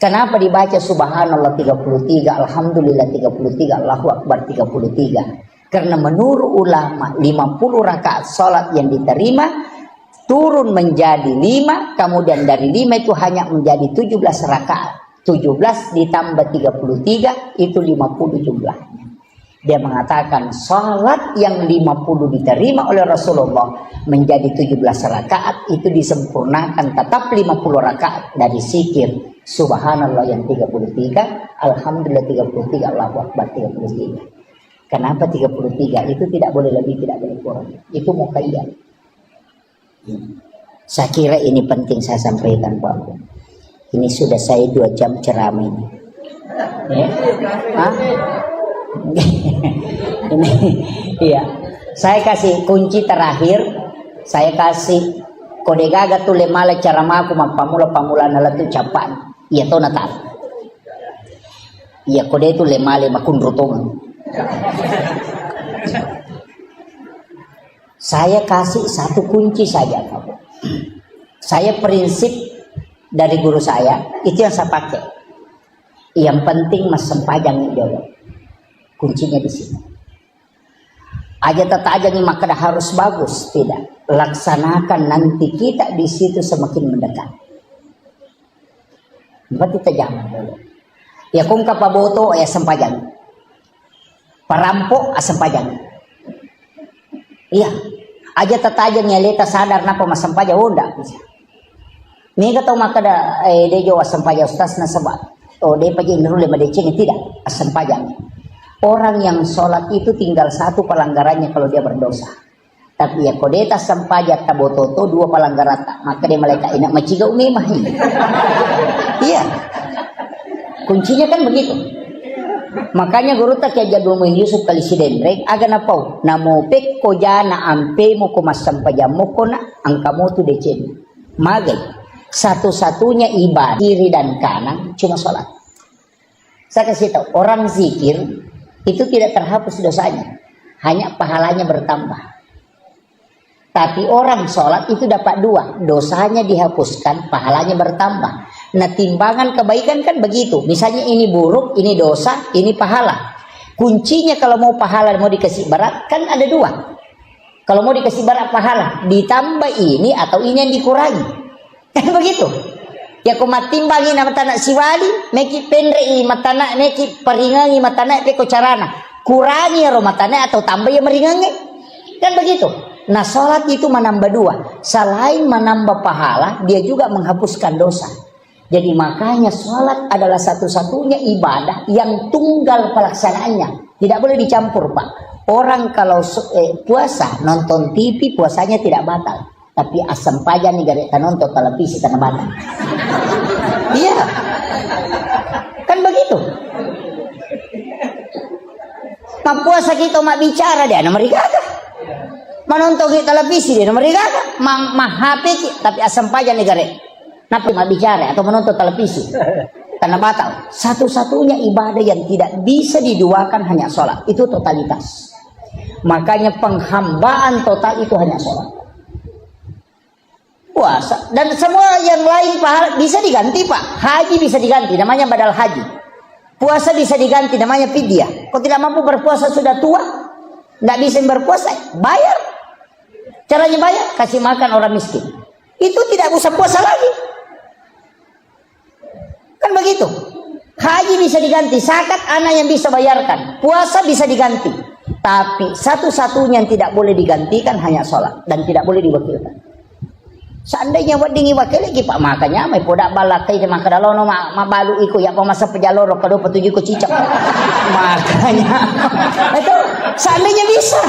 S1: Kenapa dibaca subhanallah 33, alhamdulillah 33, Allahu akbar 33? Karena menurut ulama 50 rakaat sholat yang diterima turun menjadi 5, kemudian dari 5 itu hanya menjadi 17 rakaat. 17 ditambah 33 itu 50 jumlahnya. Dia mengatakan salat yang 50 diterima oleh Rasulullah menjadi 17 rakaat itu disempurnakan tetap 50 rakaat dari zikir. Subhanallah yang 33, Alhamdulillah 33, Allahu Akbar 33. Kenapa 33? Itu tidak boleh lebih, tidak boleh kurang. Itu muqayyad. Saya kira ini penting saya sampaikan, Pak. Ini sudah saya 2 jam ceramah ini. Ya? Hah? Ini, iya. Saya kasih kunci terakhir. Saya kasih kode gaga tu lemala caramaku pamula nala tu capan. Iya to natal. Iya kode itu lemale makun rutong. Saya kasih 1 kunci saja, kamu. Saya prinsip dari guru saya itu yang saya pakai. Yang penting mas sempajang dulu. Kuncinya di sini. Aja tata aja nih maka harus bagus, tidak. Laksanakan nanti kita di situ semakin mendekat. Berarti kita jangan dulu. Ya kung kapaboto ya sempajang. Parampok sempajang. Iya. Aja tata aja nyeleta sadar napa mas sempajang oh enggak bisa. Mega tau maka da dejo sempajang ustaz na sabat. Oh dia pagi nurule madeceng tidak sempajang. Orang yang sholat itu tinggal 1 pelanggarannya kalau dia berdosa. Tapi ya kodeta sampajat tabototo 2 pelanggaran maka dia malaikat enak maciga umimah. Iya. Kuncinya kan begitu. Makanya guru tak ya jadul Yusuf kali sidendrek aga napau namo pek ko jana ampe mo ko masampajam mo ko na angkamu tu decen. Magai satu-satunya ibadah kiri dan kanan cuma sholat. Saya kasih tahu orang zikir itu tidak terhapus dosanya, hanya pahalanya bertambah. Tapi orang sholat itu dapat 2, dosanya dihapuskan, pahalanya bertambah. Nah timbangan kebaikan kan begitu, misalnya ini buruk, ini dosa, ini pahala. Kuncinya kalau mau pahala mau dikasih berat kan ada 2. Kalau mau dikasih berat pahala, ditambah ini atau ini yang dikurangi, kan begitu. Ya kumat timbangi nama tanah siwali, meki pendrei matana, meki peringangi matana, peko carana kurangi ya matana atau tambah ya meringangi, kan begitu. Nah sholat itu menambah 2, selain menambah pahala, dia juga menghapuskan dosa. Jadi makanya sholat adalah satu-satunya ibadah yang tunggal pelaksanaannya, tidak boleh dicampur pak. Orang kalau puasa nonton TV puasanya tidak batal. Tapi asam pajan nih gak ada nonton televisi tanah batang. Iya. Kan begitu. Mak puasa kita mak bicara dia nama rigada. Menonton televisi dia nama rigada. Mak HP tapi asam pajan nih gak ada. Napa mak bicara atau menonton televisi tanah batang. Satu-satunya ibadah yang tidak bisa diduakan hanya sholat. Itu totalitas. Makanya penghambaan total itu hanya sholat. Puasa dan semua yang lain pahala bisa diganti pak. Haji bisa diganti namanya badal haji. Puasa bisa diganti namanya fidyah. Kau tidak mampu berpuasa sudah tua, tidak bisa berpuasa, bayar. Caranya bayar, kasih makan orang miskin. Itu tidak usah puasa lagi. Kan begitu. Haji bisa diganti, zakat anak yang bisa bayarkan, puasa bisa diganti. Tapi satu-satunya yang tidak boleh digantikan hanya sholat dan tidak boleh diwakilkan. Seandainya wadingi wakil lagi pak makanya may podak balakai di makadalono mabalu iko ya pemasa pejaloro kado petuju ko cicak. Makanya itu seandainya bisa,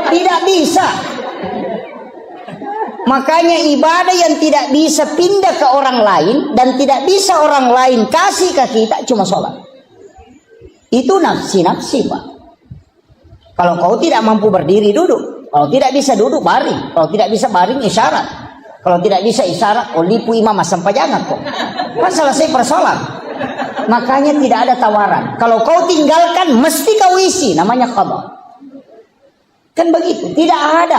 S1: tidak bisa. Makanya ibadah yang tidak bisa pindah ke orang lain dan tidak bisa orang lain kasih ke kita cuma sholat. Itu nafsi-nafsi pak. Kalau kau tidak mampu berdiri duduk, kalau tidak bisa duduk baring, kalau tidak bisa baring isyarat. Kalau tidak bisa isyarat, lipu imam sampai jangan kok. Kan selesai persoalan. Makanya tidak ada tawaran. Kalau kau tinggalkan, mesti kau isi. Namanya qadha. Kan begitu. Tidak ada.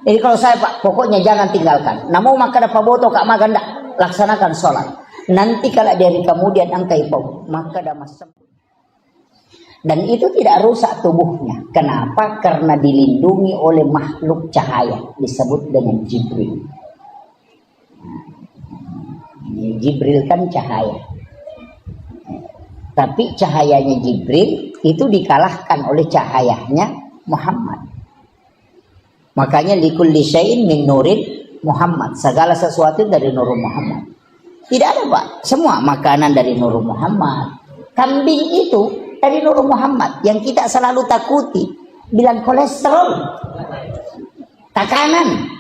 S1: Jadi kalau saya pak, pokoknya jangan tinggalkan. Namun maka dapat boto kak maganda. Laksanakan sholat. Nanti kalau dari kemudian angkai pau, maka ada masam. Dan itu tidak rusak tubuhnya. Kenapa? Karena dilindungi oleh makhluk cahaya. Disebut dengan Jibril. Jibril kan cahaya. Tapi cahayanya Jibril itu dikalahkan oleh cahayanya Muhammad. Makanya likulli syai'in min nurin Muhammad. Segala sesuatu dari nur Muhammad. Tidak ada Pak. Semua makanan dari Nur Muhammad. Kambing itu dari Nur Muhammad. Yang kita selalu takuti. Bilang kolesterol. Tekanan.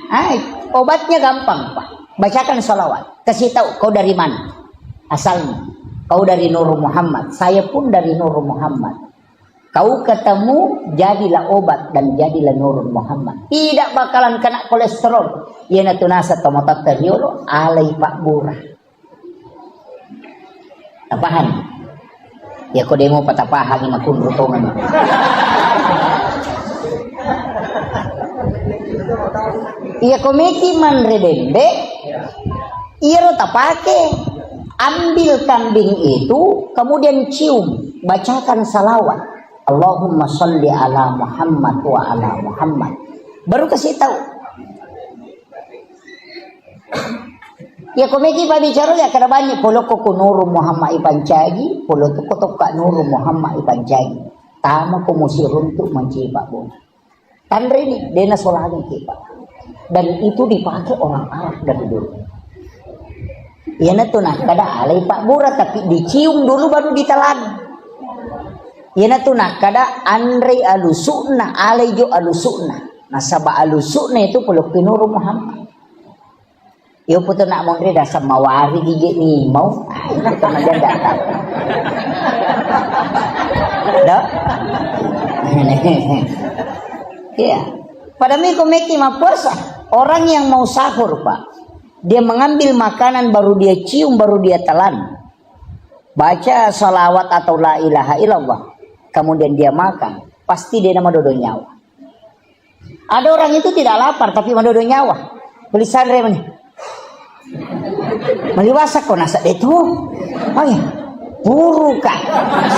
S1: Obatnya gampang Pak. Bacakan sholawat. Kasih tahu kau dari mana asalnya. Kau dari Nur Muhammad. Saya pun dari Nur Muhammad. Kau ketemu, jadilah obat dan jadilah Nur Muhammad. Tidak bakalan kena kolesterol. Yana tunasa tomatat teriolo alai Pak Burah. Tapahan. Ya kau demo patapahan lima kun rutongan. Iya komeki man redembe. Iya lo tapake. Ambil kambing itu, kemudian cium, bacakan salawat. Allahumma sholli ala Muhammad wa ala Muhammad. Baru kasih tahu. Ya komeki pa bicara ya kada banyak polo ko Nur Muhammad ipancagi, polo to ko ka Nur Muhammad ipancagi. Tama ko musirun tu mencipa bu. Tandre ni dena solani kita. Dan itu dipakai orang Arab dari dulu. Ya na to nah kada alai Pak Bura tapi dicium dulu baru ditelan. Ya na to nah kada andre alusuna alai jo alusuna. Nasaba alusuna itu polo Nur Muhammad. Yo puto nak mondre dasar mawari gigi ni mau. Puto na dia datang. Dah. Iya. Pada minggu meki puasa. Orang yang mau sahur Pak. Dia mengambil makanan baru dia cium baru dia telan. Baca salawat atau la ilaha illallah. Kemudian dia makan. Pasti dia nama dodo nyawa. Ada orang itu tidak lapar tapi mendodo nyawa. Tulisan remnya. Meliwasa kau nasa itu. Oh ya. Burukan.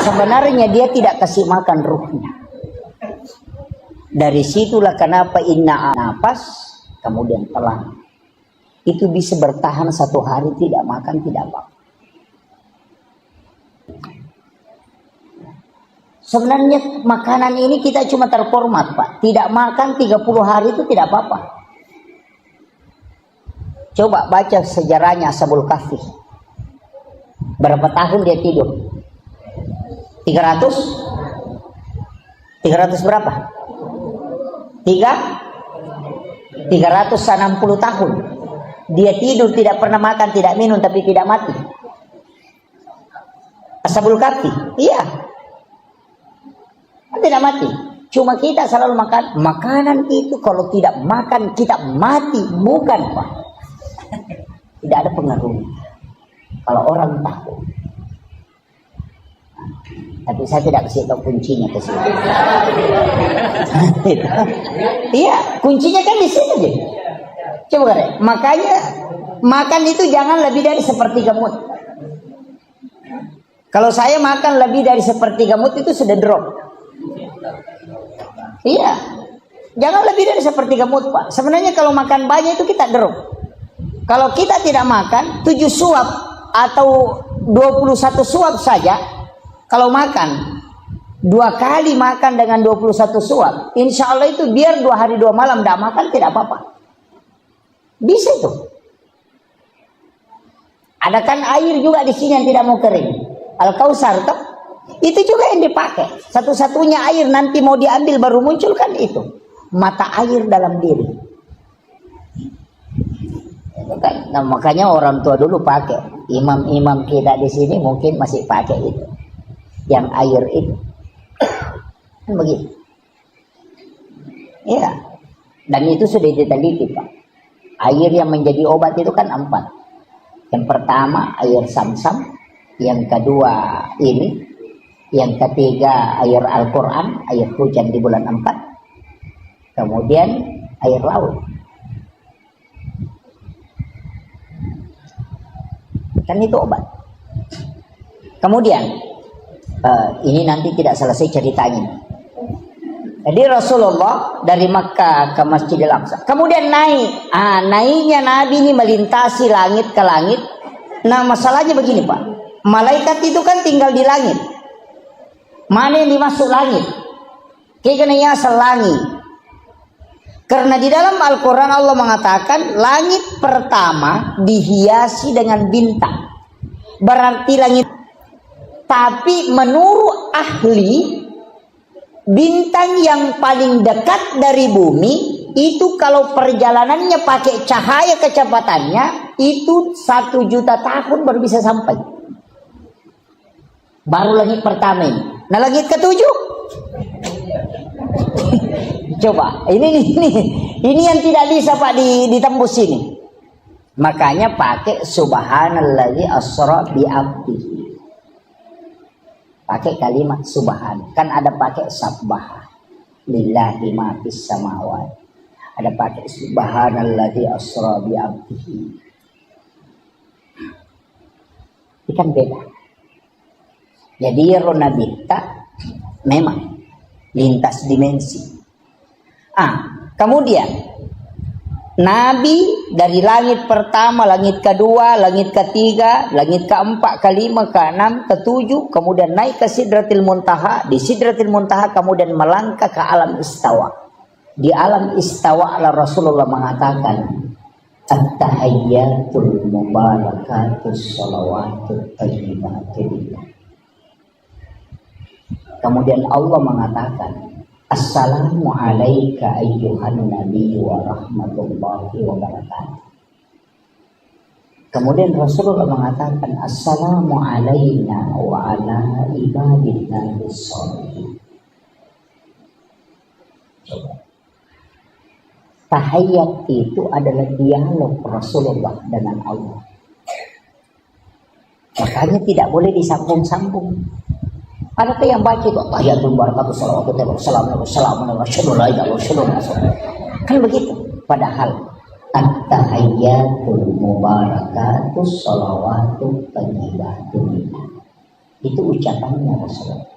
S1: Sebenarnya dia tidak kasih makan ruhnya. Dari situlah kenapa inna nafas kemudian telan. Itu bisa bertahan 1 hari tidak makan tidak apa. Sebenarnya makanan ini kita cuma terformat Pak. Tidak makan 30 hari itu tidak apa-apa. Coba baca sejarahnya Ashabul Kahfi. Berapa tahun dia tidur? 300? 300 berapa? 360 tahun. Dia tidur tidak pernah makan, tidak minum tapi tidak mati. Ashabul Kahfi. Iya. Tidak mati. Cuma kita selalu makan. Makanan itu kalau tidak makan kita mati. Bukan Pak. Tidak ada pengaruhnya. Kalau orang tahu. Tapi saya tidak kasih tahu kuncinya ke sini. Iya, kuncinya kan di sini aja. Coba kan, makanya makan itu jangan lebih dari sepertiga mut. Kalau saya makan lebih dari sepertiga mut itu sudah drop. Iya, jangan lebih dari sepertiga mut Pak. Sebenarnya kalau makan banyak itu kita drop. Kalau kita tidak makan 7 suap atau 21 suap saja, kalau makan 2 kali makan dengan 21 suap, insya Allah itu biar 2 hari 2 malam tidak makan tidak apa-apa. Bisa itu. Ada kan air juga di sini yang tidak mau kering. Al-Kausar toh? Itu juga yang dipakai. Satu-satunya air nanti mau diambil baru muncul kan itu. Mata air dalam diri. Nah, makanya orang tua dulu pakai. Imam-imam kita di sini mungkin masih pakai itu. Yang air itu. Kan begitu. Ya. Dan itu sudah diteliti Pak. Air yang menjadi obat itu kan 4. Yang pertama air Sam-Sam. Yang kedua ini. Yang ketiga air Al-Quran. Air hujan di bulan 4. Kemudian air laut. Kan itu obat. Kemudian ini nanti tidak selesai ceritanya. Jadi Rasulullah dari Makkah ke Masjidil Aqsa. Kemudian naik. Naiknya Nabi ini melintasi langit ke langit. Nah masalahnya begini Pak. Malaikat itu kan tinggal di langit. Mana yang dimasuk langit? Kayaknya selangit. Karena di dalam Al-Quran Allah mengatakan langit pertama dihiasi dengan bintang. Berarti langit. Tapi menurut ahli, bintang yang paling dekat dari bumi itu kalau perjalanannya pakai cahaya kecepatannya itu 1 juta tahun baru bisa sampai. Baru langit pertama ini. Nah langit ketujuh, coba ini yang tidak bisa Pak ditembus ini. Makanya pakai subhanalladzi asra bi abdihi. Pakai kalimat subhan. Kan ada pakai sabbah lillahi ma fis samawati. Ada pakai subhanalladzi asra bi abdihi. Ini kan beda. Jadi Ronabita memang lintas dimensi. Kemudian Nabi dari langit pertama, langit kedua, langit ketiga, langit keempat, kelima, keenam, ketujuh, kemudian naik ke Sidratil Muntaha. Di Sidratil Muntaha kemudian melangkah ke alam istawa. Di alam istawa Allah Rasulullah mengatakan, at-tahiyyatul mubarakatus shalawatut thayyibatul. Kemudian Allah mengatakan, assalamu alayka ayyuhan nabi wa rahmatullahi wa barakatuh. Kemudian Rasulullah mengatakan, assalamu alayna wa ala ibadillahi sholihin. Tahiyat itu adalah dialog Rasulullah dengan Allah. Makanya tidak boleh disambung-sambung. Adakah yang baca itu tahiyatul barakatuh salawatu kan begitu. Padahal at-tahiyyatul mubarakatuh salawatu thayyibatun itu ucapannya Rasulullah.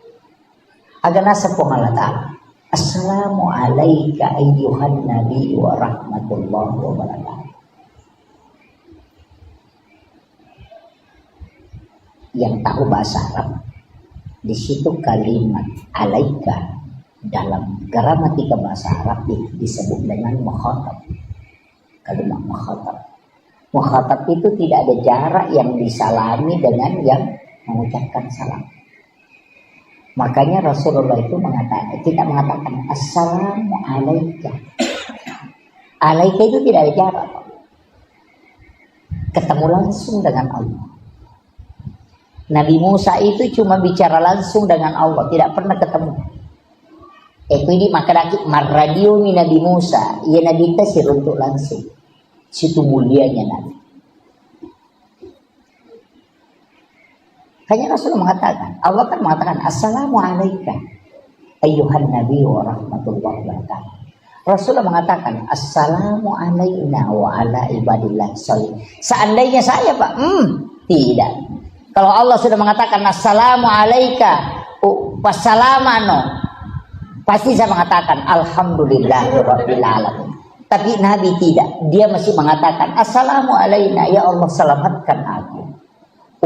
S1: Agar nasab Allah Ta'ala, assalamu alayka ayyuhan nabi wa rahmatullahi wa barakatuh. Yang tahu bahasa Arab, di situ kalimat alaika dalam gramatika bahasa Arab disebut dengan mukhatab. Kalimat mukhatab. Mukhatab itu tidak ada jarak yang disalami dengan yang mengucapkan salam. Makanya Rasulullah itu tidak mengatakan assalamu alaika. Alaika itu tidak ada jarak. Ketemu langsung dengan Allah. Nabi Musa itu cuma bicara langsung dengan Allah, tidak pernah ketemu. Itu ini maka marradio mi Nabi Musa, ia Nabi tasir untuk langsung. Situ mulianya Nabi. Hanya Rasulullah mengatakan, Allah kan mengatakan assalamu alayka ayyuhan nabi wa rahmatullahi wa barakatuh. Rasulullah mengatakan assalamu alayna wa ala ibadillah sholihin. Seandainya saya Pak, tidak. Kalau Allah sudah mengatakan assalamu alayka wassalamano, pasti saya mengatakan alhamdulillahirabbil alamin. Tapi Nabi tidak, dia masih mengatakan assalamu alayna, ya Allah selamatkan aku,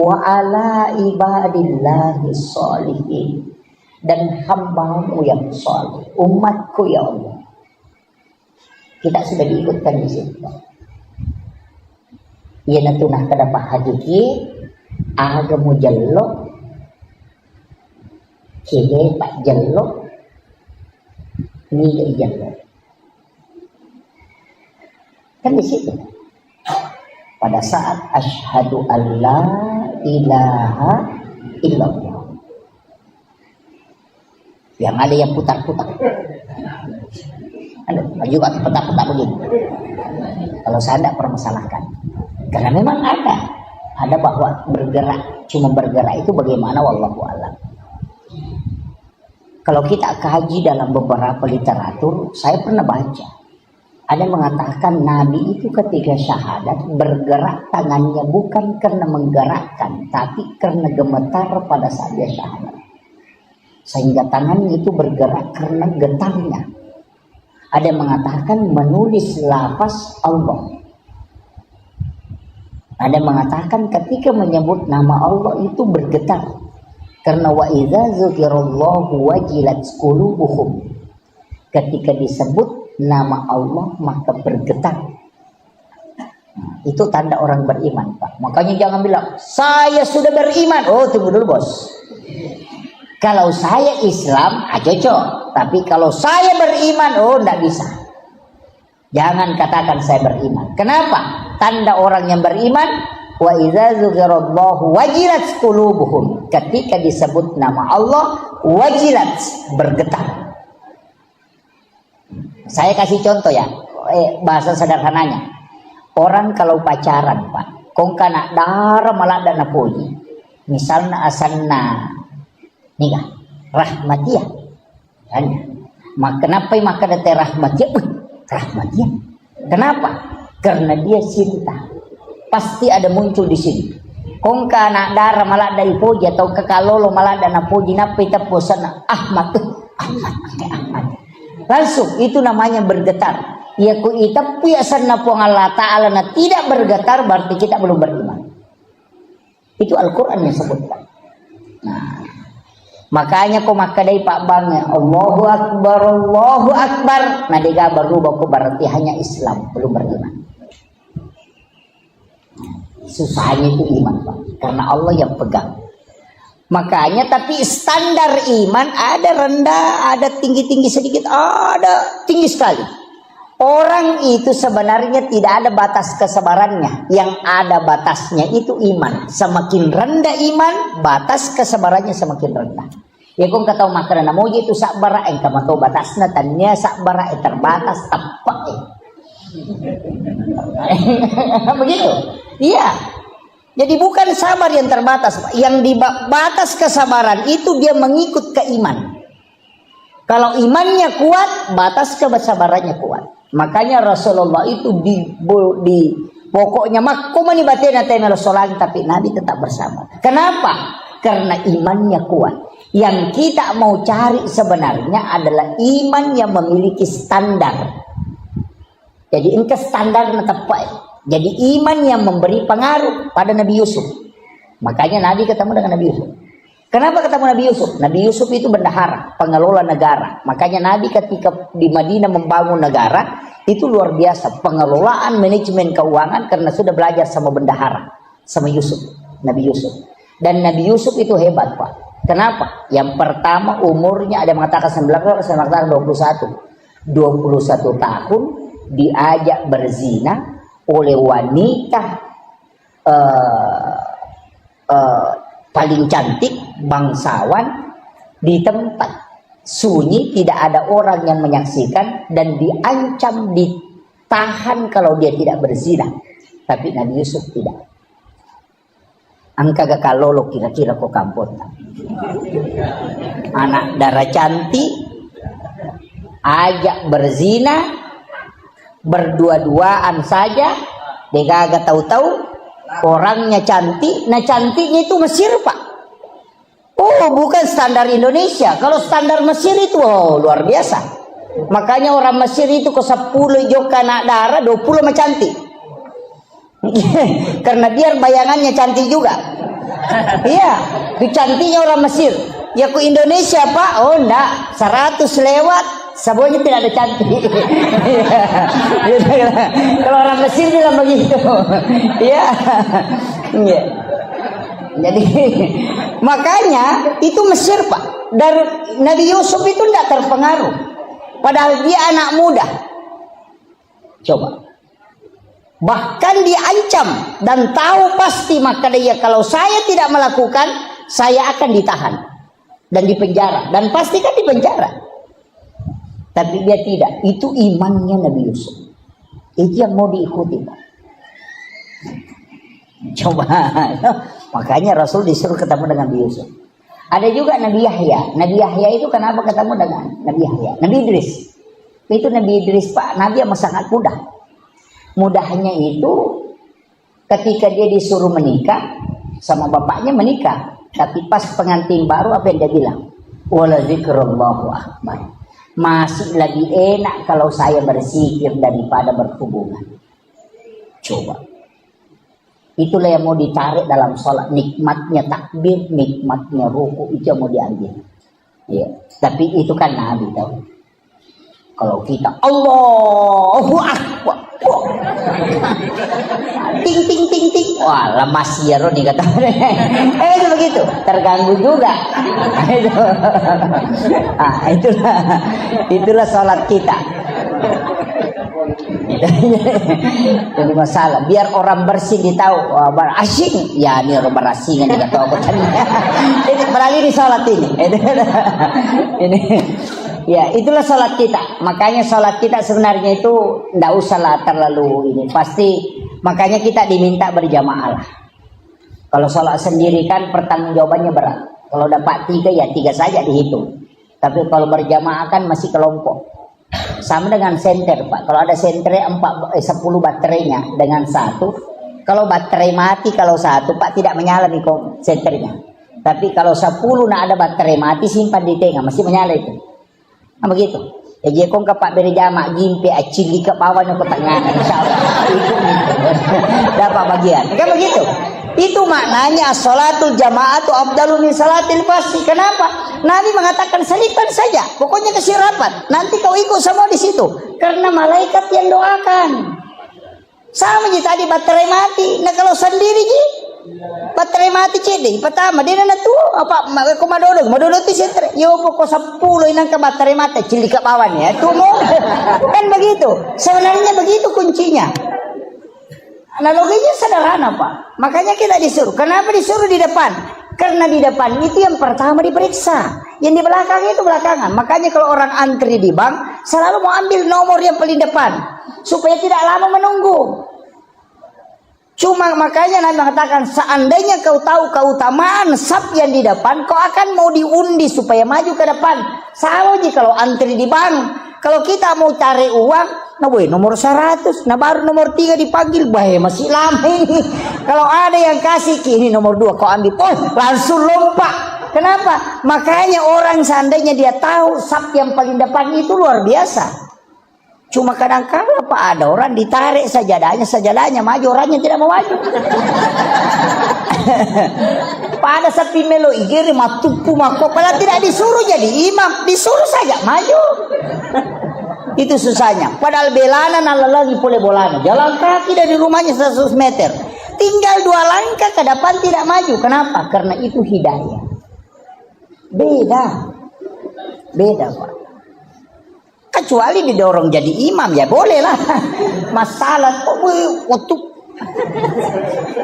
S1: wa ala ibadillahi sholihin, dan hamba-Mu yang saleh, umatku ya Allah. Kita sudah diikutkan di situ. Ya natunah kadapa hadiki aga mu jallo kede pak jallo ni jallo kan di situ pada saat asyhadu alla ilaha illallah yang ada yang putar-putar juga putar-putar begini. Kalau saya tidak permasalahkan karena memang ada bahwa bergerak, cuma bergerak itu bagaimana wallahu a'lam. Kalau kita kaji dalam beberapa literatur, saya pernah baca ada yang mengatakan Nabi itu ketika syahadat bergerak tangannya bukan karena menggerakkan, tapi karena gemetar pada saat dia syahadat, sehingga tangannya itu bergerak karena getarnya. Ada yang mengatakan menulis lafaz Allah. Ada yang mengatakan ketika menyebut nama Allah itu bergetar. Karena wa idza dzukirallahu wajilat qulubuhum. Ketika disebut nama Allah maka bergetar. Itu tanda orang beriman, Pak. Makanya jangan bilang saya sudah beriman. Oh, tunggu dulu, Bos. Kalau saya Islam, cocok. Tapi kalau saya beriman, oh, tidak bisa. Jangan katakan saya beriman. Kenapa? Tanda orang yang beriman, wa idza dzukirallahu wajilat qulubuhum. Ketika disebut nama Allah, wajilat, bergetar. Saya kasih contoh ya, bahasa sederhananya. Orang kalau pacaran, Pak, kong kana dara malada na puji. Misalnya asanna nikah, rahmatia. Maka kenapa maka dete rahmatia? Rahmatia. Kenapa? Karena dia cinta. Pasti ada muncul di sini. Kong kana dara malada ipuji atau kekalolo malada na puji napi tapusan Ahmad. Ahmad. Langsung itu namanya bergetar. Ya ku itapi asanna puang Allah Ta'ala na tidak bergetar berarti kita belum beriman. Itu Al-Quran yang sebutkan. Nah, makanya kau makadai Pak Bang Allahu Akbar. Nah dia berubah ku berarti hanya Islam belum beriman. Susahnya itu iman, Pak, karena Allah yang pegang. Makanya tapi standar iman ada rendah, ada tinggi-tinggi sedikit, ada tinggi sekali. Orang itu sebenarnya tidak ada batas kesabarannya. Yang ada batasnya itu iman. Semakin rendah iman, batas kesabarannya semakin rendah. Ya kung kataw makanan moji itu sakbara yang kamu tahu batasnya tanya sakbara terbatas tepat. Begitu. Iya. Jadi bukan sabar yang terbatas, yang di batas kesabaran itu dia mengikut ke iman. Kalau imannya kuat, batas kesabarannya kuat. Makanya Rasulullah itu di pokoknya makumani batena tema Rasulullah, tapi Nabi tetap bersama. Kenapa? Karena imannya kuat. Yang kita mau cari sebenarnya adalah iman yang memiliki standar. Jadi ini standar tepat. Jadi iman yang memberi pengaruh pada Nabi Yusuf. Makanya Nabi ketemu dengan Nabi Yusuf. Kenapa ketemu Nabi Yusuf? Nabi Yusuf itu bendahara, pengelola negara. Makanya Nabi ketika di Madinah membangun negara, itu luar biasa. Pengelolaan manajemen keuangan karena sudah belajar sama bendahara, sama Yusuf, Nabi Yusuf. Dan Nabi Yusuf itu hebat, Pak. Kenapa? Yang pertama umurnya ada yang mengatakan 19, ada yang mengatakan 21. 21 tahun diajak berzina oleh wanita paling cantik, bangsawan, di tempat sunyi, tidak ada orang yang menyaksikan, dan diancam ditahan kalau dia tidak berzina. Tapi Nabi Yusuf tidak. Angka gak kalolo kira-kira kok kampung. Anak darah cantik, ajak berzina, berdua-duaan saja, dia gak tahu-tahu. Orangnya cantik, nah cantiknya itu Mesir, Pak. Oh, bukan standar Indonesia. Kalau standar Mesir itu luar biasa. Makanya orang Mesir itu ke 10 joka anak darah, 20 mah cantik. Karena dia bayangannya cantik juga. Iya, itu cantiknya orang Mesir. Ya ke Indonesia, Pak. Oh, enggak, 100 lewat semuanya tidak ada cantik. Kalau orang Mesir bilang begitu. Ya. Jadi makanya itu Mesir, Pak. Dari Nabi Yusuf itu tidak terpengaruh. Padahal dia anak muda. Coba. Bahkan diancam dan tahu pasti, maka dia kalau saya tidak melakukan, saya akan ditahan dan dipenjara, dan pasti kan dipenjara. Tapi dia tidak. Itu imannya Nabi Yusuf. Itu yang mau diikuti, Pak. Coba. Makanya Rasul disuruh ketemu dengan Nabi Yusuf. Ada juga Nabi Yahya. Nabi Yahya itu kenapa ketemu dengan Nabi Yahya? Nabi Idris. Itu Nabi Idris, Pak. Nabi yang sangat mudah. Mudahnya itu ketika dia disuruh menikah sama bapaknya menikah. Tapi pas pengantin baru apa yang dia bilang? Wala zikrullahu akbar. Masih lagi enak kalau saya berzikir daripada berhubungan. Coba. Itulah yang mau ditarik dalam sholat. Nikmatnya takbir, nikmatnya ruku, itu yang mau diambil. Ya. Tapi itu kan Nabi tahu. Kalau kita Allahu Akbar, ting ting ting ting, wah lemas ya Roni kata. Itu begitu, terganggu juga. Itulah sholat kita. Jadi masalah biar orang bersih ditahu, wah berasing ya, ini orang berasingan juga tahu aku tadi. Ini beralih di sholat ini. Ini ya, itulah sholat kita. Makanya sholat kita sebenarnya itu tidak usahlah terlalu ini. Pasti makanya kita diminta berjamaah lah. Kalau sholat sendiri kan pertanggungjawabannya berat. Kalau dapat 3 ya 3 saja dihitung. Tapi kalau berjamaah kan masih kelompok. Sama dengan senter Pak. Kalau ada senter 10 baterainya dengan 1. Kalau baterai mati kalau 1 Pak tidak menyala nih senternya. Tapi kalau 10 nak ada baterai mati simpan di tengah masih menyala itu. Nah begitu. Ya dia kong kapak berjamaah gimpe acili ke bawahnya ke tengah. Insyaallah. Itu dapat bagian. Kan begitu. Itu maknanya sholatul jamaatu afdalu min salatil fardhi. Kenapa? Nabi mengatakan selipkan saja. Pokoknya kasih rapat. Nanti kau ikut semua di situ. Karena malaikat yang doakan. Sama je tadi baterai mati. Nah kalau sendiri je baterai mati cedek. Pertama dia nak tu apa madodo tu sentre. Yo pokok 10 inang ke baterai mati cilik ke bawah ni. Tu mau kan begitu. Sebenarnya begitu kuncinya. Analoginya sederhana Pak. Makanya kita disuruh. Kenapa disuruh di depan? Karena di depan itu yang pertama diperiksa. Yang di belakang itu belakangan. Makanya kalau orang antri di bank selalu mau ambil nomor yang paling depan supaya tidak lama menunggu. Cuma makanya Nabi mengatakan seandainya kau tahu keutamaan saf yang di depan, kau akan mau diundi supaya maju ke depan. Sama aja kalau antri di bank. Kalau kita mau cari uang, nah boy, nomor 100, nah baru nomor 3 dipanggil, bahaya masih lama ini. Kalau ada yang kasih kini nomor 2 kau ambil, langsung lompat. Kenapa? Makanya orang seandainya dia tahu saf yang paling depan itu luar biasa. Cuma kadang-kadang Pak ada orang ditarik sajadahnya maju, orangnya tidak mau maju. Pada sapi melo igiri matupu mako, padahal tidak disuruh jadi imam, disuruh saja maju. Itu susahnya. Padahal belanan ala lagi boleh bolana. Jalan kaki dari rumahnya 100 meter. Tinggal 2 langkah ke depan tidak maju. Kenapa? Karena itu hidayah. Beda Pak. Kecuali didorong jadi imam ya boleh lah. Masalah waktu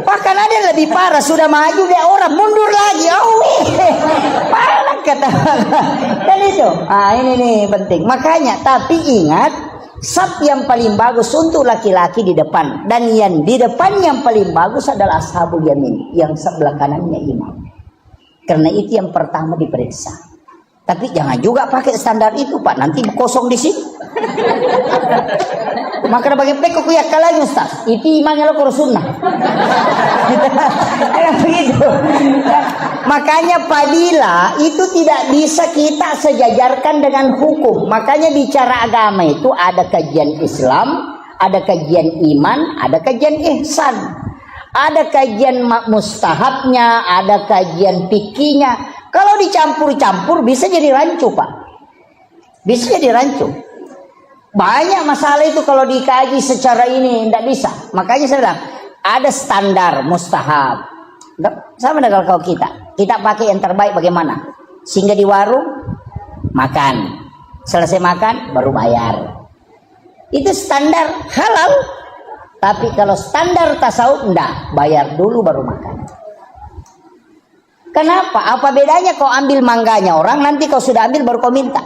S1: bahkan ada yang lebih parah, sudah maju dia orang mundur lagi. Parah kata. Dan itu ini nih penting. Makanya tapi ingat saf yang paling bagus untuk laki-laki di depan, dan yang di depan yang paling bagus adalah ashabul yamin, yang sebelah kanannya imam. Karena itu yang pertama diperiksa. Tapi jangan juga pakai standar itu Pak, nanti kosong di sini. Maka bagi peko kuyak kalanya Ustaz. Itu imamnya lo kurus sunnah. Begitu. Makanya fadilah itu tidak bisa kita sejajarkan dengan hukum. Makanya bicara agama itu ada kajian Islam, ada kajian iman, ada kajian ihsan. Ada kajian mustahabnya, ada kajian fikihnya. Kalau dicampur-campur bisa jadi rancu Pak. Bisa jadi rancu. Banyak masalah itu kalau dikaji secara ini tidak bisa. Makanya saya bilang ada standar mustahab. Sama dengan kalau kita pakai yang terbaik bagaimana? Sehingga di warung makan, selesai makan baru bayar. Itu standar halal. Tapi kalau standar tasawuf enggak, bayar dulu baru makan. Kenapa? Apa bedanya kau ambil mangganya orang, nanti kau sudah ambil baru kau minta?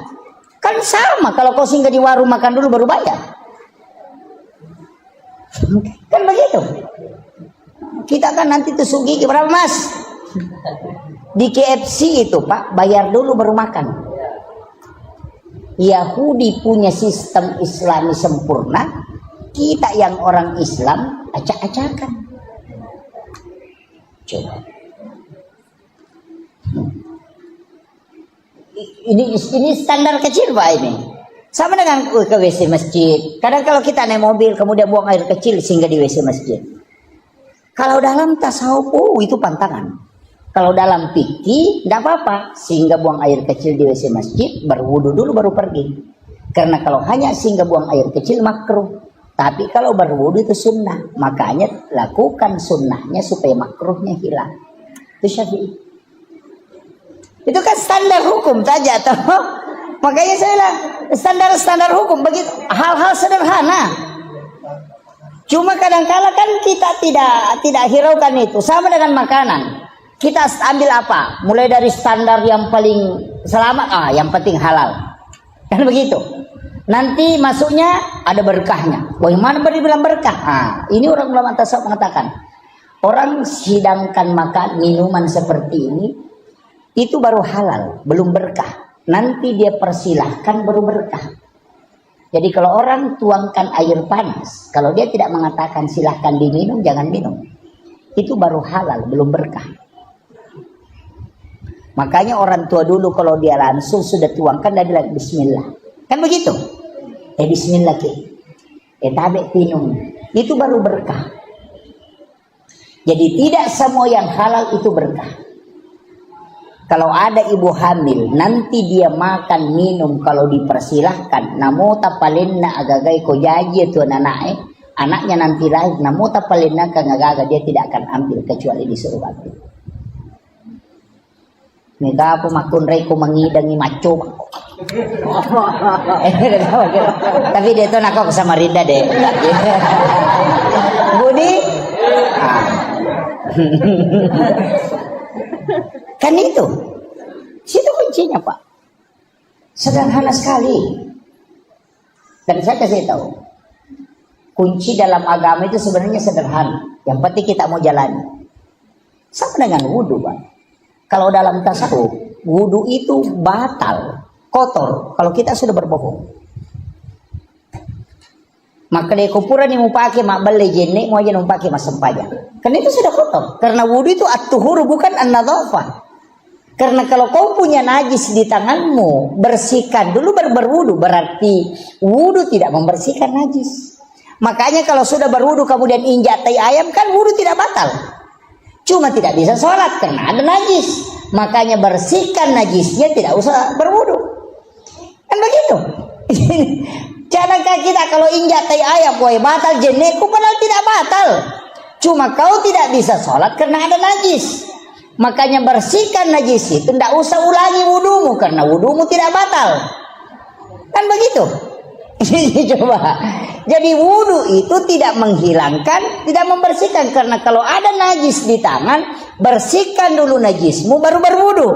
S1: Kan sama kalau kau singgah di warung makan dulu baru bayar. Kan begitu. Kita kan nanti tusuk gigi berapa Mas? Di KFC itu Pak, bayar dulu baru makan. Yahudi punya sistem Islami sempurna, kita yang orang Islam acak-acakan. Coba. Ini standar kecil Pak ini. Sama dengan ke WC masjid. Kadang kalau kita naik mobil kemudian buang air kecil sehingga di WC masjid. Kalau dalam tasawuf itu pantangan. Kalau dalam fikih tidak apa-apa sehingga buang air kecil di WC masjid, berwudu dulu baru pergi. Karena kalau hanya singgah buang air kecil makruh. Tapi kalau berwudu itu sunnah. Makanya lakukan sunnahnya supaya makruhnya hilang. Itu Syafi'i. Itu kan standar hukum saja toh. Makanya saya bilang standar hukum begitu, hal-hal sederhana. Cuma kadang-kala kan kita tidak hiraukan itu. Sama dengan makanan. Kita ambil apa? Mulai dari standar yang paling selamat, yang penting halal. Kan begitu. Nanti masuknya ada berkahnya. Bagaimana dibilang berkah? Ini orang ulama tasawuf mengatakan, orang sidangkan makan minuman seperti ini itu baru halal, belum berkah. Nanti dia persilahkan baru berkah. Jadi kalau orang tuangkan air panas, kalau dia tidak mengatakan silahkan diminum, jangan minum. Itu baru halal, belum berkah. Makanya orang tua dulu kalau dia langsung sudah tuangkan, dia bilang bismillah. Kan begitu? Bismillah ke. Tabe minum. Itu baru berkah. Jadi tidak semua yang halal itu berkah. Kalau ada ibu hamil, nanti dia makan minum kalau dipersilahkan. Namo tapalinna agagai ko jaji tu anaknya nanti lahir. Namo tapalinna kangagaga dia tidak akan ambil kecuali disuruh ambil. Mega apa makun reko mengidangi maco. Tapi dia tuh nakok sama Rinda deh. Budi. Kan itu. Situ kuncinya, Pak. Sederhana sekali. Dan saya kasih tahu. Kunci dalam agama itu sebenarnya sederhana. Yang penting kita mau jalani. Sama dengan wudu, Pak. Kalau dalam tasawuf, wudu itu batal, kotor kalau kita sudah berbohong. Maka dia kupuran yang mau pakai mak beli jenek mau aja mau pakai mas sempaya. Karena itu sudah kotor. Karena wudu itu at-tuhur bukan an-nadhafah. Karena kalau kau punya najis di tanganmu, bersihkan dulu baru berwudu. Berarti wudu tidak membersihkan najis. Makanya kalau sudah berwudu kemudian injak tai ayam kan wudu tidak batal. Cuma tidak bisa sholat karena ada najis. Makanya bersihkan najisnya, tidak usah berwudu. Kan begitu. Jangan kita kalau injak tai ayam, woi batal jenekku, padahal tidak batal. Cuma kau tidak bisa sholat karena ada najis. Makanya bersihkan najis itu, tidak usah ulangi wudumu karena wudumu tidak batal. Kan begitu. Coba. Jadi wudu itu tidak menghilangkan, tidak membersihkan. Karena kalau ada najis di tangan, bersihkan dulu najismu baru berwudu.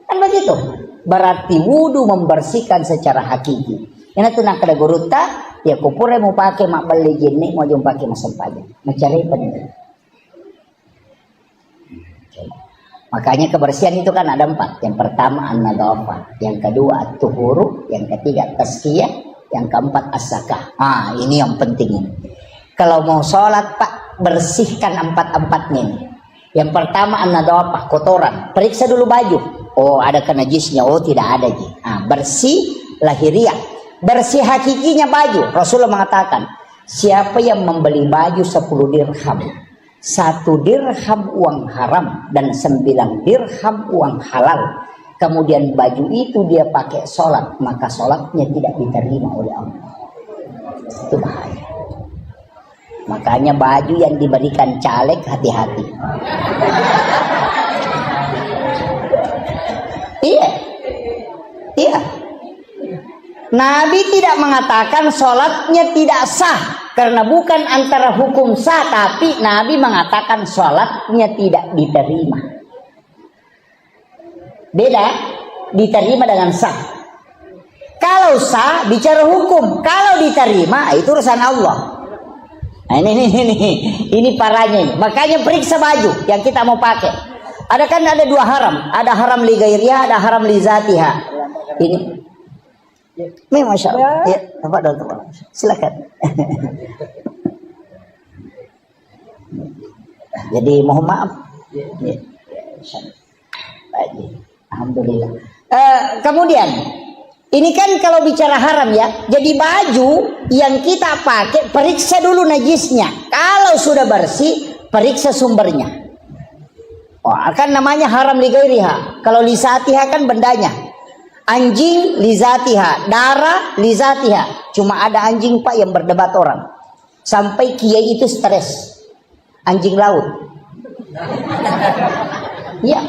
S1: Kan begitu. Berarti wudu membersihkan secara hakiki. Yang itu nak ada guruta, ya kupure mau pakai mak beli jenik, mau jom pakai masam pajak. Mencari penting. Makanya kebersihan itu kan ada 4. Yang pertama an-nadhafah, yang kedua at-tuhuru, yang ketiga tazkiyah, yang keempat as-zakah. Ini yang penting ini. Kalau mau sholat Pak, bersihkan 4-4-nya ini. Yang pertama an-nadhafah, kotoran. Periksa dulu baju. Oh ada najisnya, oh tidak ada. Bersih lahiriah. Bersih hakikinya baju. Rasulullah mengatakan, siapa yang membeli baju 10 dirham, 1 dirham uang haram dan 9 dirham uang halal, kemudian baju itu dia pakai sholat, maka sholatnya tidak diterima oleh Allah. Itu bahaya. Makanya baju yang diberikan caleg hati-hati. Iya. Nabi tidak mengatakan sholatnya tidak sah karena bukan antara hukum sah, tapi Nabi mengatakan sholatnya tidak diterima. Beda, diterima dengan sah. Kalau sah bicara hukum, kalau diterima itu urusan Allah. Nah, ini parahnya ini. Makanya periksa baju yang kita mau pakai. Ada 2 haram, ada haram li ghairiha, ada haram li zatiha. Ini Masya Allah. Ya, Bapak silakan. Jadi mohon maaf. Ya. Alhamdulillah. Kemudian ini kan kalau bicara haram ya. Jadi baju yang kita pakai periksa dulu najisnya. Kalau sudah bersih, periksa sumbernya. Kan namanya haram li ghairiha. Kalau li zatiha kan bendanya. Anjing lizatiha, darah lizatiha. Cuma ada anjing Pak yang berdebat orang. Sampai kiai itu stres. Anjing laut. Ya.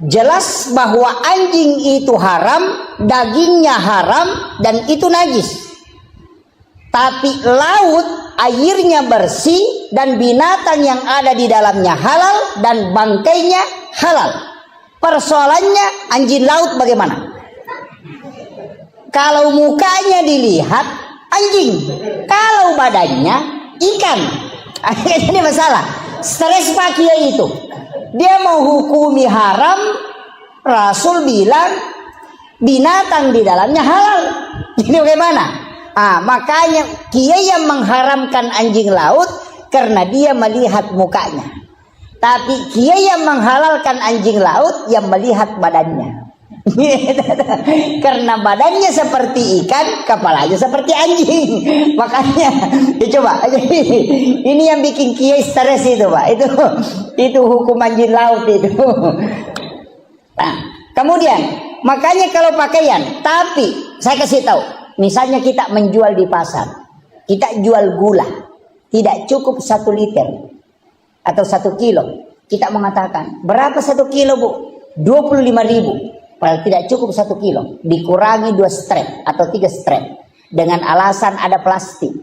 S1: Jelas bahwa anjing itu haram, dagingnya haram, dan itu najis. Tapi laut airnya bersih dan binatang yang ada di dalamnya halal dan bangkainya halal. Persoalannya anjing laut bagaimana? Kalau mukanya dilihat anjing, kalau badannya ikan. Ini masalah. Stres Pak Kiai itu. Dia mau hukumi haram, Rasul bilang binatang di dalamnya halal. Jadi bagaimana? Makanya Kiai yang mengharamkan anjing laut karena dia melihat mukanya. Tapi Kiai yang menghalalkan anjing laut yang melihat badannya. Karena badannya seperti ikan, kepalanya seperti anjing. Makanya coba ini yang bikin Kiai stres itu Pak. Itu hukum anjing laut itu. Nah, kemudian makanya kalau pakaian, tapi saya kasih tahu, misalnya kita menjual di pasar, kita jual gula, tidak cukup 1 liter atau 1 kilo. Kita mengatakan, berapa 1 kilo Bu? 25.000. Padahal tidak cukup 1 kilo. Dikurangi 2 strap atau 3 strap. Dengan alasan ada plastik.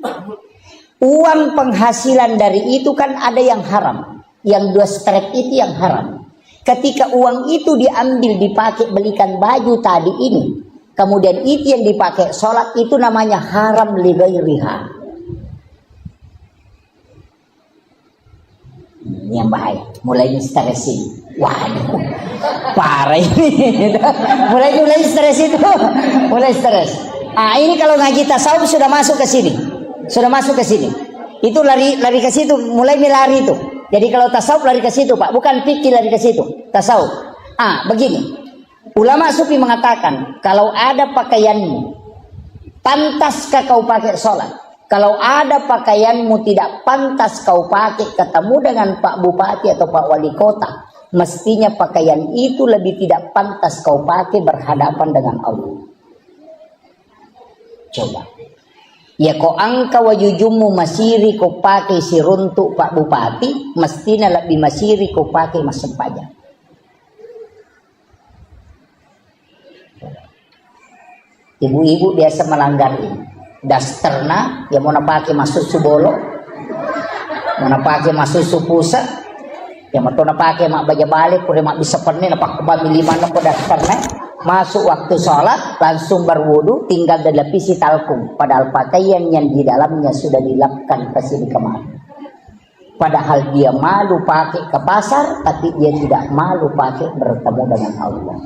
S1: Uang penghasilan dari itu kan ada yang haram. Yang 2 strap itu yang haram. Ketika uang itu diambil dipakai belikan baju tadi ini. Kemudian itu yang dipakai sholat, itu namanya haram li ghairiha. Ini yang bahaya. Mulai stres ini. Waduh, parah ini. mulai stres itu. Mulai stres. Ini kalau ngaji tasawuf sudah masuk ke sini. Sudah masuk ke sini. Itu lari ke situ, mulai lari itu. Jadi kalau tasawuf lari ke situ, Pak. Bukan fikih lari ke situ. Tasawuf. Begini. Ulama sufi mengatakan, kalau ada pakaianmu, pantaskah kau pakai sholat? Kalau ada pakaianmu tidak pantas kau pakai ketemu dengan Pak Bupati atau Pak Wali Kota, mestinya pakaian itu lebih tidak pantas kau pakai berhadapan dengan Allah. Coba. Ya kau angka wajujumu masiri kau pakai siruntuk Pak Bupati, mestinya lebih masiri kau pakai masuk pajak. Ibu-ibu biasa melanggar ini. Dasterna yang mau pakai masuk subolo, mau pakai masuk supusa, yang mau pakai mak baja balik, udah mak bisa pernah napak kebami 5 nopo dasterna, masuk waktu sholat langsung berwudu, tinggal dilapisi talkum, padahal pakaian yang di dalamnya sudah dilapkan kesini kemari. Padahal dia malu pakai ke pasar, tapi dia tidak malu pakai bertemu dengan Allah.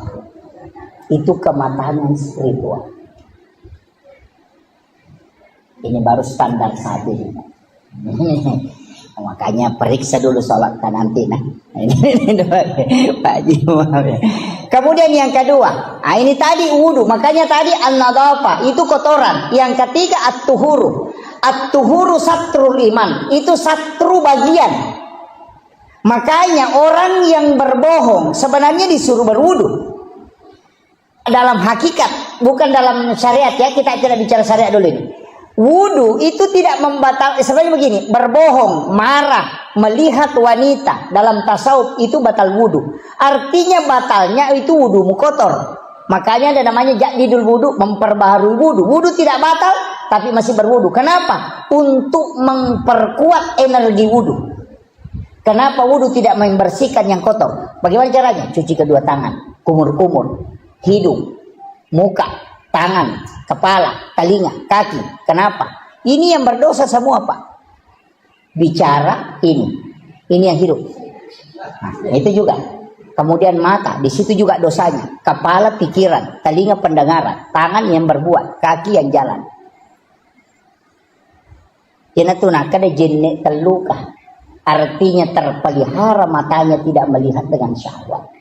S1: Itu kematangan spiritual. Ini baru standar saat ini. Makanya periksa dulu sholat nanti. Pak Haji. Kemudian yang kedua, ini tadi wudu. Makanya tadi an-nadhafah itu kotoran. Yang ketiga at-tuhuru. At-tuhuru satrul iman. Itu satru bagian. Makanya orang yang berbohong sebenarnya disuruh berwudu. Dalam hakikat, bukan dalam syariat ya. Kita tidak bicara syariat dulu ini. Wudu itu tidak membatalkan. Sebenarnya begini, berbohong, marah, melihat wanita dalam tasawuf itu batal wudu. Artinya batalnya itu wudumu kotor. Makanya ada namanya jadidul wudu, memperbaharui wudu. Wudu tidak batal, tapi masih berwudu. Kenapa? Untuk memperkuat energi wudu. Kenapa wudu tidak membersihkan yang kotor? Bagaimana caranya? Cuci kedua tangan, kumur-kumur, hidung, muka, tangan, kepala, telinga, kaki. Kenapa? Ini yang berdosa semua Pak. Bicara ini yang hidup. Nah, itu juga. Kemudian mata, di situ juga dosanya. Kepala pikiran, telinga pendengaran, tangan yang berbuat, kaki yang jalan. Kena tuna kada jenek terluka. Artinya terpelihara matanya tidak melihat dengan syahwat.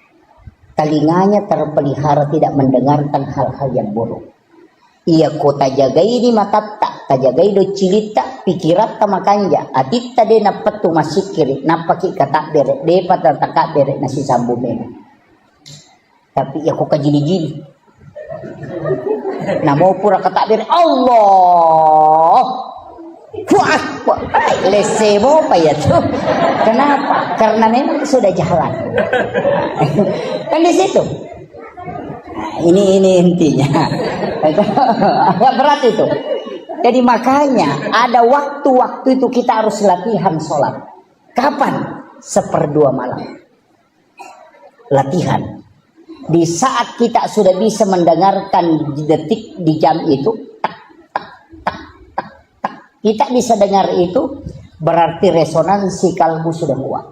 S1: Telinganya terpelihara tidak mendengarkan hal-hal yang buruk. Ia kota jaga ini mata tak jagai do cilita pikirat tamakanja atitta de na petu masikiri napaki kata bere de patan taka bere nasi sambu bere. Tapi ya kok kajili-jili. Nah mau pura ketakbir Allah. Wah, lese mau apa ya tuh? Kenapa? Karena memang sudah jalan. Kan di situ. Nah, ini intinya. Agak berat itu. Jadi makanya ada waktu-waktu itu kita harus latihan sholat. Kapan? 1/2 malam. Latihan. Di saat kita sudah bisa mendengarkan detik di jam itu, tak, tak, tak, tak, tak, kita bisa dengar itu, berarti resonansi kalbu sudah kuat.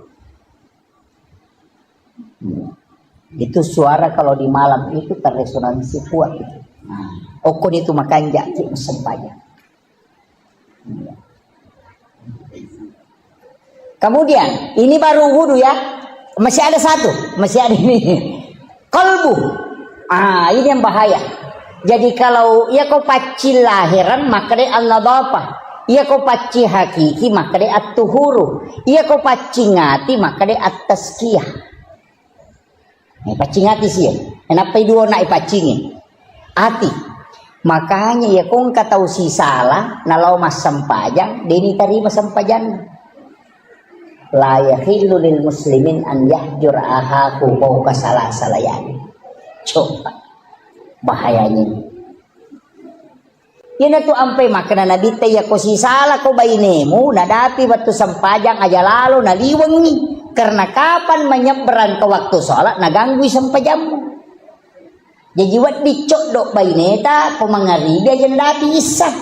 S1: Itu suara kalau di malam itu terresonansi kuat itu. Okon itu makan jati sempaya. Kemudian ini baru wudu ya, masih ada satu, masih ada ini. Kalbu, ini yang bahaya. Jadi kalau ya kau paci lahiran maka dia an-nadhafah, ya kau paci hakiki maka dia at-tuhuru, ya kau paci ngati maka dia at-tazkiyah. Paci ngati sih, kenapa dua nak pacingin? Hati. Makanya ya kau nggak tahu si salah, nalau mas sampajang, deni terima sampajan. La yahillu lil muslimin an yahjur ahaku fawqa salasalayan. Coba bahayanya. Yan tu ampai makna nabi teh ya ko si salah ko bainemu nadapi waktu sampajang aja lalu naliwangi karena kapan menyeberang ke waktu sholat naganggu sampajammu. Jadi wat dicok dok baineta ko mangaribi aja nadapi isah.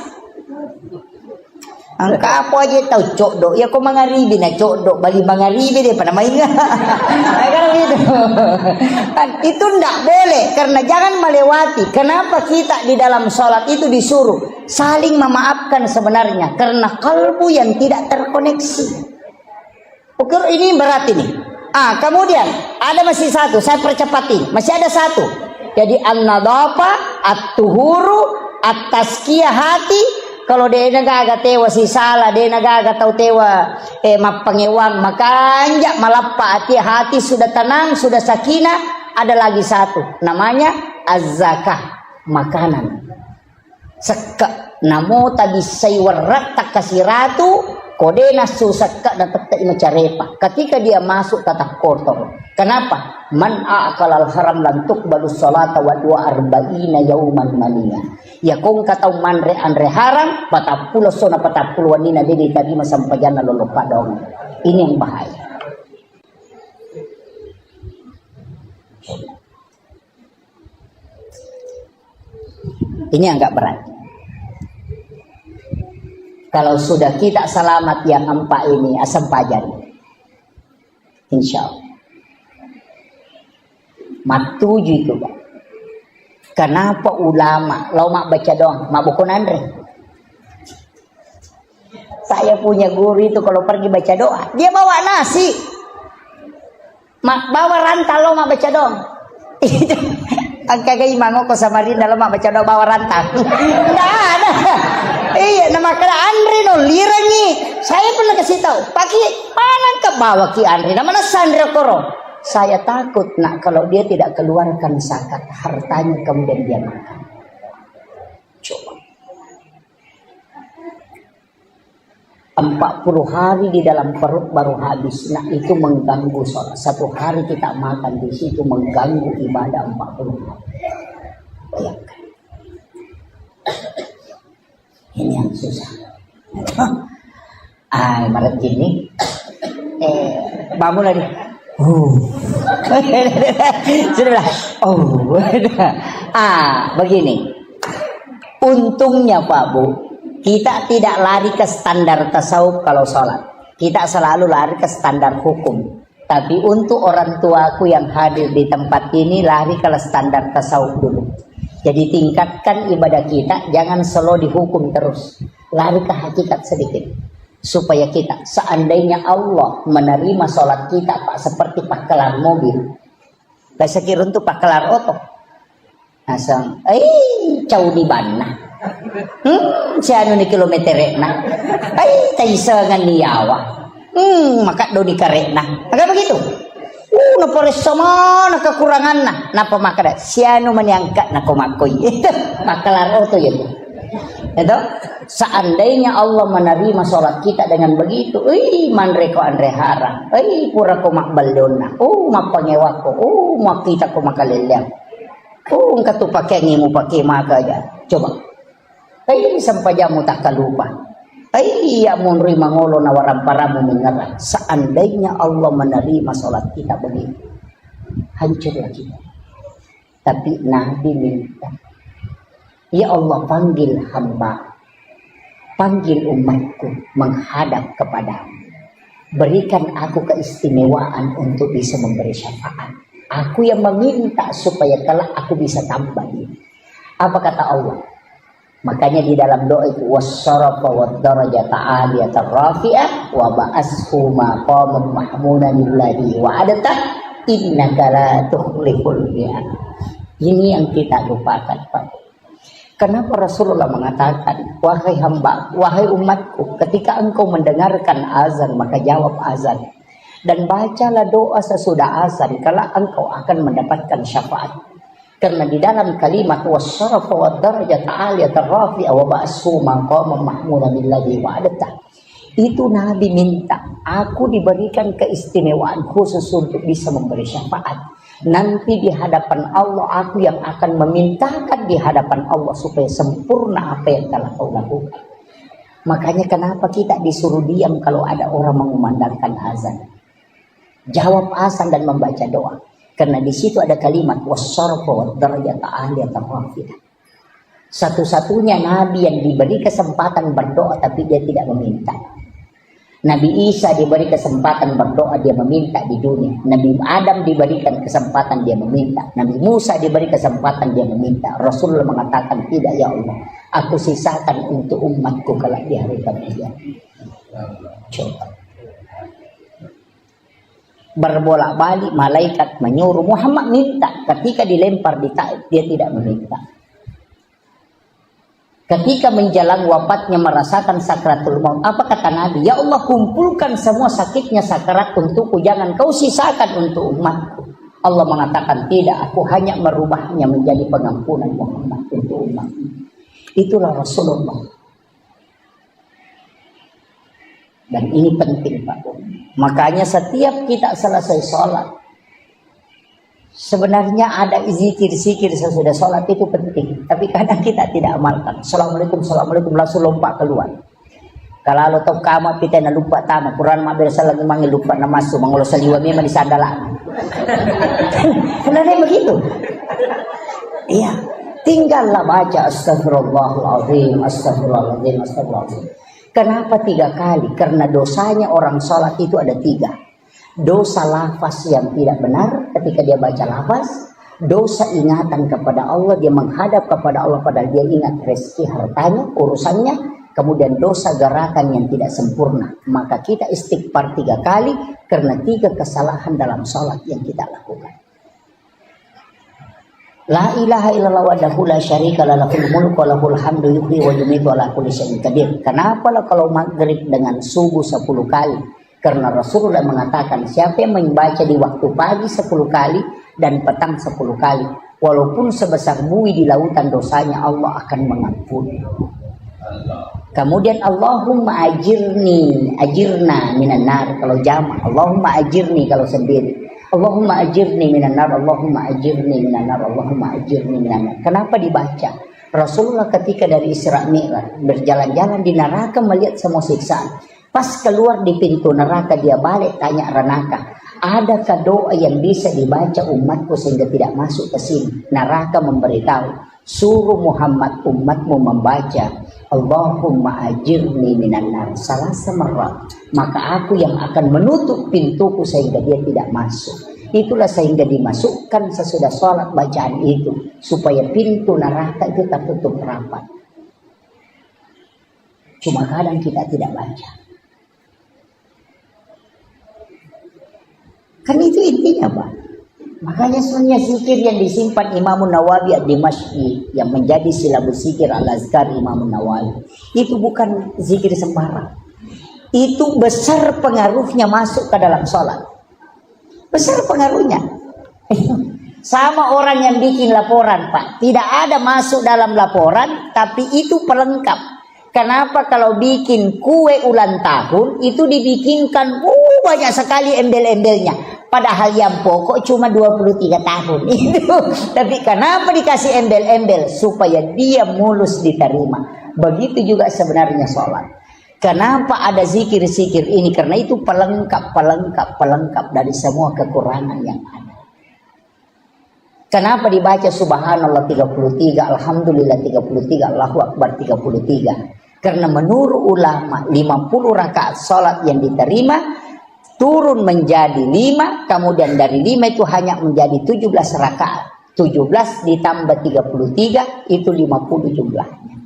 S1: Angka apa aja tahu cok dok ya kok mangaribi na cok dok bali mangaribi deh pada main kan gitu. Itu ndak boleh karena jangan melewati. Kenapa kita di dalam sholat itu disuruh saling memaafkan sebenarnya karena kalbu yang tidak terkoneksi. Ukur ini berat ini. Kemudian ada masih satu, saya percepatin. Masih ada satu. Jadi an-nadhafah, at-tuhuru, at-tazkiyah hati. Kalau dia nagaga tewa si salah, dia nagaga tau tewa mapangewang, maka anjak malappa hati sudah tenang, sudah sakinah. Ada lagi satu, namanya az-zakah, makanan. Sekak namo tadi saywarat tak kasih ratu, kode nasu sekak dan tetap macarepa. Ketika dia masuk tatap kotor. Kenapa? Man a'kalal haram lan tuqbalu sholata wa dua arba'ina yauman mania. Ya kong katau manre andre haram patapulo sona patapulo wanina dede tadi masampajana lolo padong. Ini yang bahaya. Ini agak berat. Kalau sudah kita selamat yang empat ini asam pajan, insya Allah. Matuju itu, Pak. Kenapa ulama mak baca doang, mak buku Andre? Saya punya guru itu kalau pergi baca doa, dia bawa nasi, mak bawa rantal mak baca doang. Angka imango ko Samarinda lo mak baca doa bawa rantal. Tidak ada. Iya, nama kena Andre no lirangi. Saya pernah kasih tahu, pakai mana ke bawa ki Andre, nama Sandra Koro. Saya takut nak kalau dia tidak keluarkan zakat hartanya kemudian dia makan. Coba. 40 hari di dalam perut baru habis. Nah itu mengganggu sholat. 1 hari kita makan di situ mengganggu ibadah 40 hari. Bayangkan. Ini yang susah. Malam gini. Bangun lagi. Sudah. Begini. Untungnya Pak Bu, kita tidak lari ke standar tasawuf kalau sholat. Kita selalu lari ke standar hukum. Tapi untuk orang tuaku yang hadir di tempat ini lari ke standar tasawuf dulu. Jadi tingkatkan ibadah kita, jangan selalu dihukum terus. Lari ke hakikat sedikit. Supaya kita, seandainya Allah menerima sholat kita Pak, seperti pakelar mobil. Gak sekira untuk pakelar otot. Asal, jauh di bana. Siano ni kilometer na. Tayo sa nga niyawa. Maka do di karena. Agak begitu. Napores sama na kekurangan napa makada siano menyangka na kumakoi itu makalaro to yun. Itu seandainya Allah menerima sholat kita dengan begitu, manre ko andre harang, pura ko makbalona, mapangewa ko, makita ko makalilem, katu pakai ngimu pakai maka aja, coba, sampai jamu tak kalupa, iya munri mangolo nawaran paramu mengerang. Seandainya Allah menerima sholat kita begitu, hancurlah kita. Tapi Nabi minta, ya Allah panggil hamba, panggil umatku menghadap kepadamu. Berikan aku keistimewaan untuk bisa memberi syafaat. Aku yang meminta supaya kelak aku bisa tambah ini. Apa kata Allah? Makanya di dalam doa itu wassarafa wad-darajata 'aliyatan rafi'ah wa ba'ashu maqaman mahmudan lillahi wa adata innaka la tukhliful mi'ad. Ini yang kita lupakan, Pak. Kenapa Rasulullah mengatakan, wahai hamba, wahai umatku, ketika engkau mendengarkan azan, maka jawab azan. Dan bacalah doa sesudah azan, kalau engkau akan mendapatkan syafaat. Karena di dalam kalimat wassarafa wad-darajata 'aliyatan rafi'ah wa ba'ashu maqaman mahmudan lillahi wa adata. Itu Nabi minta, aku diberikan keistimewaan khusus untuk bisa memberi syafaat. Nanti di hadapan Allah aku yang akan memintakan di hadapan Allah supaya sempurna apa yang telah kau lakukan. Makanya kenapa kita disuruh diam kalau ada orang mengumandangkan azan? Jawab azan dan membaca doa. Karena di situ ada kalimat wassarafa wad-darajata 'aliyatan rafi'ah. Satu-satunya Nabi yang diberi kesempatan berdoa tapi dia tidak meminta. Nabi Isa diberi kesempatan berdoa, dia meminta di dunia. Nabi Adam diberikan kesempatan, dia meminta. Nabi Musa diberi kesempatan, dia meminta. Rasulullah mengatakan, tidak ya Allah, aku sisakan untuk umatku kelak di hari kemudian. Coba. Berbolak-balik malaikat menyuruh Muhammad minta. Ketika dilempar di Taif, dia tidak meminta. Ketika menjelang wafatnya merasakan sakratul maut, apa kata Nabi? Ya Allah, kumpulkan semua sakitnya sakrat untukku, jangan kau sisakan untuk umatku. Allah mengatakan tidak, aku hanya merubahnya menjadi pengampunan Muhammad untuk umatku. Itulah Rasulullah. Dan ini penting, Pak. Makanya setiap kita selesai sholat, sebenarnya ada zikir-zikir sesudah sholat itu penting, tapi kadang kita tidak amalkan. Assalamualaikum, assalamualaikum, langsung lompat keluar. Kalau top kama kita na lupa tama Quran ma berasa lagi manggil lupa na masuk mangulo saliwa memang di sandalan. Sebenarnya begitu. Iya, tinggallah baca astagfirullahaladzim, astagfirullahaladzim, astagfirullahaladzim. Kenapa 3 kali? Karena dosanya orang sholat itu ada 3. Dosa lafaz yang tidak benar ketika dia baca lafaz, dosa ingatan kepada Allah, dia menghadap kepada Allah padahal dia ingat rezeki hartanya, urusannya, kemudian dosa gerakan yang tidak sempurna. Maka kita istighfar 3 kali karena 3 kesalahan dalam sholat yang kita lakukan. La ilaha illallah wahdahu la syarika lahu, lahul mulku wa lahul hamdu yuhyi wa yumiitu wa ala kulli syai'in qadir. Kenapa kalau maghrib dengan subuh 10 kali? Karena Rasulullah mengatakan siapa yang membaca di waktu pagi 10 kali dan petang 10 kali, walaupun sebesar buih di lautan dosanya Allah akan mengampuni. Kemudian Allahumma ajirna minan nar kalau jamaah, Allahumma ajirni kalau sendiri. Allahumma ajirni minan nar, Allahumma ajirni minan nar, Allahumma ajirni minan nar. Kenapa dibaca? Rasulullah ketika dari Isra Mi'raj berjalan-jalan di neraka melihat semua siksaan. Pas keluar di pintu neraka dia balik tanya neraka, adakah doa yang bisa dibaca umatku sehingga tidak masuk ke sini? Neraka memberitahu, suruh Muhammad umatmu membaca Allahumma ajirni minan nar salasa marrat, maka aku yang akan menutup pintuku sehingga dia tidak masuk. Itulah sehingga dimasukkan sesudah sholat bacaan itu supaya pintu neraka itu tertutup rapat. Cuma kadang kita tidak baca. Kan itu intinya, Pak. Makanya sebenarnya zikir yang disimpan Imam Nawawi ad-Dimashqi yang menjadi silabus zikir al-azkar Imam Nawawi itu bukan zikir sembarang. Itu besar pengaruhnya masuk ke dalam sholat. Besar pengaruhnya. Sama orang yang bikin laporan, Pak. Tidak ada masuk dalam laporan, tapi itu pelengkap. Kenapa kalau bikin kue ulang tahun, itu dibikinkan banyak sekali embel-embelnya. Padahal yang pokok cuma 23 tahun. Itu. Tapi kenapa dikasih embel-embel? Supaya dia mulus diterima. Begitu juga sebenarnya sholat. Kenapa ada zikir-zikir ini? Karena itu pelengkap dari semua kekurangan yang ada. Kenapa dibaca subhanallah 33, alhamdulillah 33, Allahu akbar 33? Karena menurut ulama 50 rakaat salat yang diterima turun menjadi 5, kemudian dari 5 itu hanya menjadi 17 rakaat. 17 ditambah 33 itu 50 jumlahnya.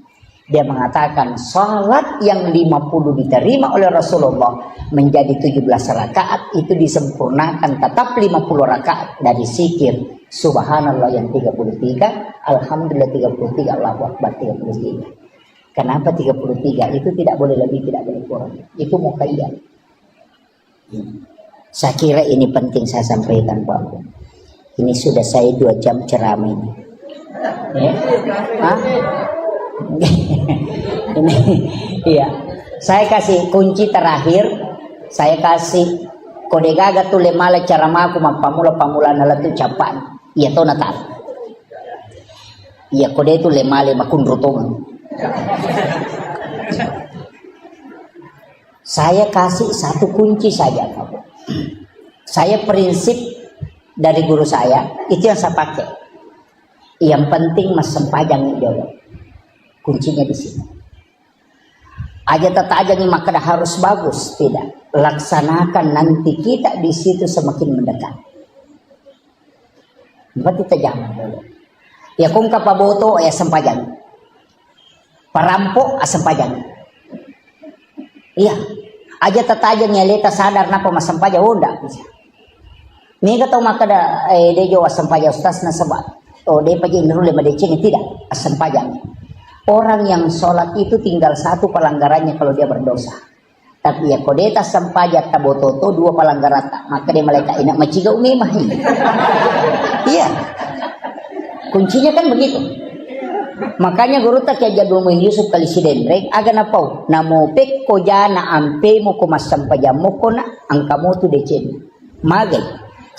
S1: Dia mengatakan salat yang 50 diterima oleh Rasulullah menjadi 17 rakaat itu disempurnakan tetap 50 rakaat dari zikir subhanallah yang 33, alhamdulillah 33, Allahu akbar 33. Kenapa 33? Itu tidak boleh lebih, tidak boleh kurang. Itu muqayyad. Saya kira ini penting saya sampaikan, Pak. Ini sudah saya 2 jam ceramah ini. Ya? Hah? Ini, iya. Saya kasih kunci terakhir. Saya kasih kode gaga tu lemale caramaku pamula nalatu capan. Iya to natal. Iya kode itu lemale makundrotong. Saya kasih 1 kunci saja, Pak. Saya prinsip dari guru saya itu yang saya pakai. Yang penting mas sempajang jodoh. Kuncinya di sini. Aja tata aja nih maka harus bagus, tidak. Laksanakan nanti kita di situ semakin mendekat. Berarti kita jangan dulu. Ya kung kapaboto ya sempajang. Parampok sempajang. Iya. Aja tata aja nyeleta sadar napa mas sempajang udah bisa. Mega tau maka da dejo sempajang ustaz na sabat. Oh de pajin dulu lima deceng tidak sempajang. Orang yang sholat itu tinggal 1 pelanggarannya kalau dia berdosa. Tapi ya kodeta sampajat tabototo 2 pelanggaran tak. Maka dia malaikat enak maciga umimah. Iya. Kuncinya kan begitu. Makanya guru tak ya jadul Yusuf kali sidendreng aga napau. Namo pek ko jana ampe mo kumas sampajamo ko na angkamu tu decen. Magai.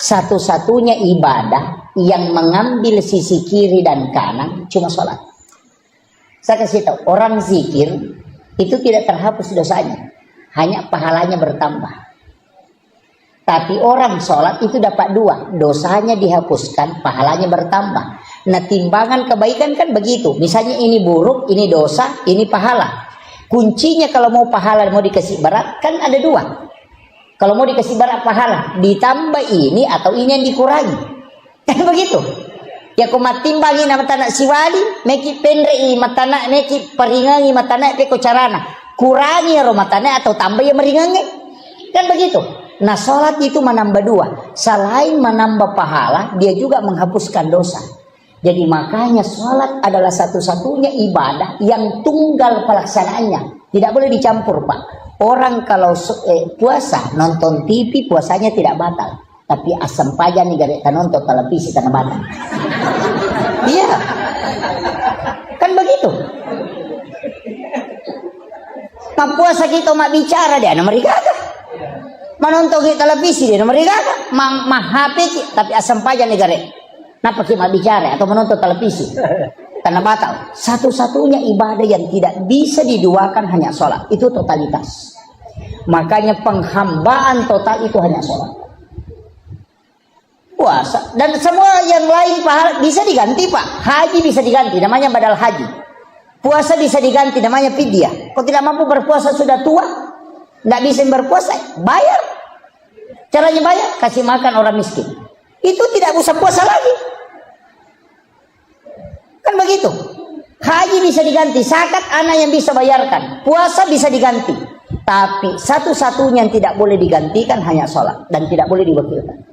S1: Satu-satunya ibadah yang mengambil sisi kiri dan kanan cuma sholat. Saya kasih tahu, orang zikir itu tidak terhapus dosanya, hanya pahalanya bertambah. Tapi orang sholat itu dapat 2, dosanya dihapuskan, pahalanya bertambah. Nah timbangan kebaikan kan begitu, misalnya ini buruk, ini dosa, ini pahala. Kuncinya kalau mau pahala mau dikasih berat kan ada 2. Kalau mau dikasih berat pahala, ditambah ini atau ini yang dikurangi, kan begitu. Ya ko matimbangi na matana siwali meki pendrei matana meki peringangi matana peko carana kurangi ro matana atau tambah ya meringangi kan begitu. Nah salat itu menambah 2, selain menambah pahala dia juga menghapuskan dosa. Jadi makanya salat adalah satu-satunya ibadah yang tunggal pelaksanaannya, tidak boleh dicampur, Pak. Orang kalau puasa nonton TV puasanya tidak batal. Tapi asam pajan nih gak nonton televisi tanah batang. Iya. Kan begitu. Puasa kita mak bicara dia nomor gaga. Menonton televisi dia nomor gaga. Mah HP tapi asam pajan nih gak. Napa kita mak bicara atau menonton televisi? Tanah batal. Satu-satunya ibadah yang tidak bisa diduakan hanya sholat. Itu totalitas. Makanya penghambaan total itu hanya sholat. Puasa dan semua yang lain pahala bisa diganti, Pak. Haji bisa diganti, namanya badal haji. Puasa bisa diganti, namanya fidyah. Kau tidak mampu berpuasa sudah tua, tidak bisa berpuasa, bayar. Caranya bayar, kasih makan orang miskin. Itu tidak usah puasa lagi. Kan begitu. Haji bisa diganti, zakat anak yang bisa bayarkan, puasa bisa diganti. Tapi satu-satunya yang tidak boleh digantikan hanya sholat dan tidak boleh diwakilkan.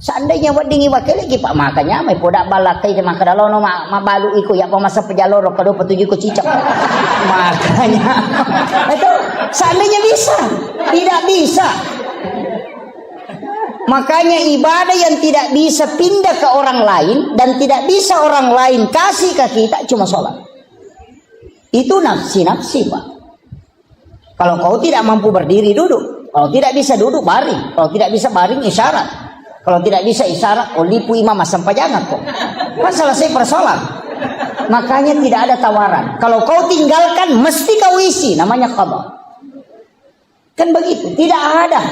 S1: Seandainya wadingi wakil lagi Pak makanya may poda balakai de makadalono mabalu iko ya pamasa pejaloro kado petuju ko cicak. Makanya itu seandainya bisa, tidak bisa. Makanya ibadah yang tidak bisa pindah ke orang lain dan tidak bisa orang lain kasih ke kita cuma sholat. Itu nafsi-nafsi, Pak. Kalau kau tidak mampu berdiri, duduk. Kalau tidak bisa duduk, baring. Kalau tidak bisa baring, isyarat. Kalau tidak bisa isyarat, kau lipu imam sampai jangan kok. Kan selesai persoalan. Makanya tidak ada tawaran. Kalau kau tinggalkan, mesti kau isi. Namanya qadha. Kan begitu. Tidak ada.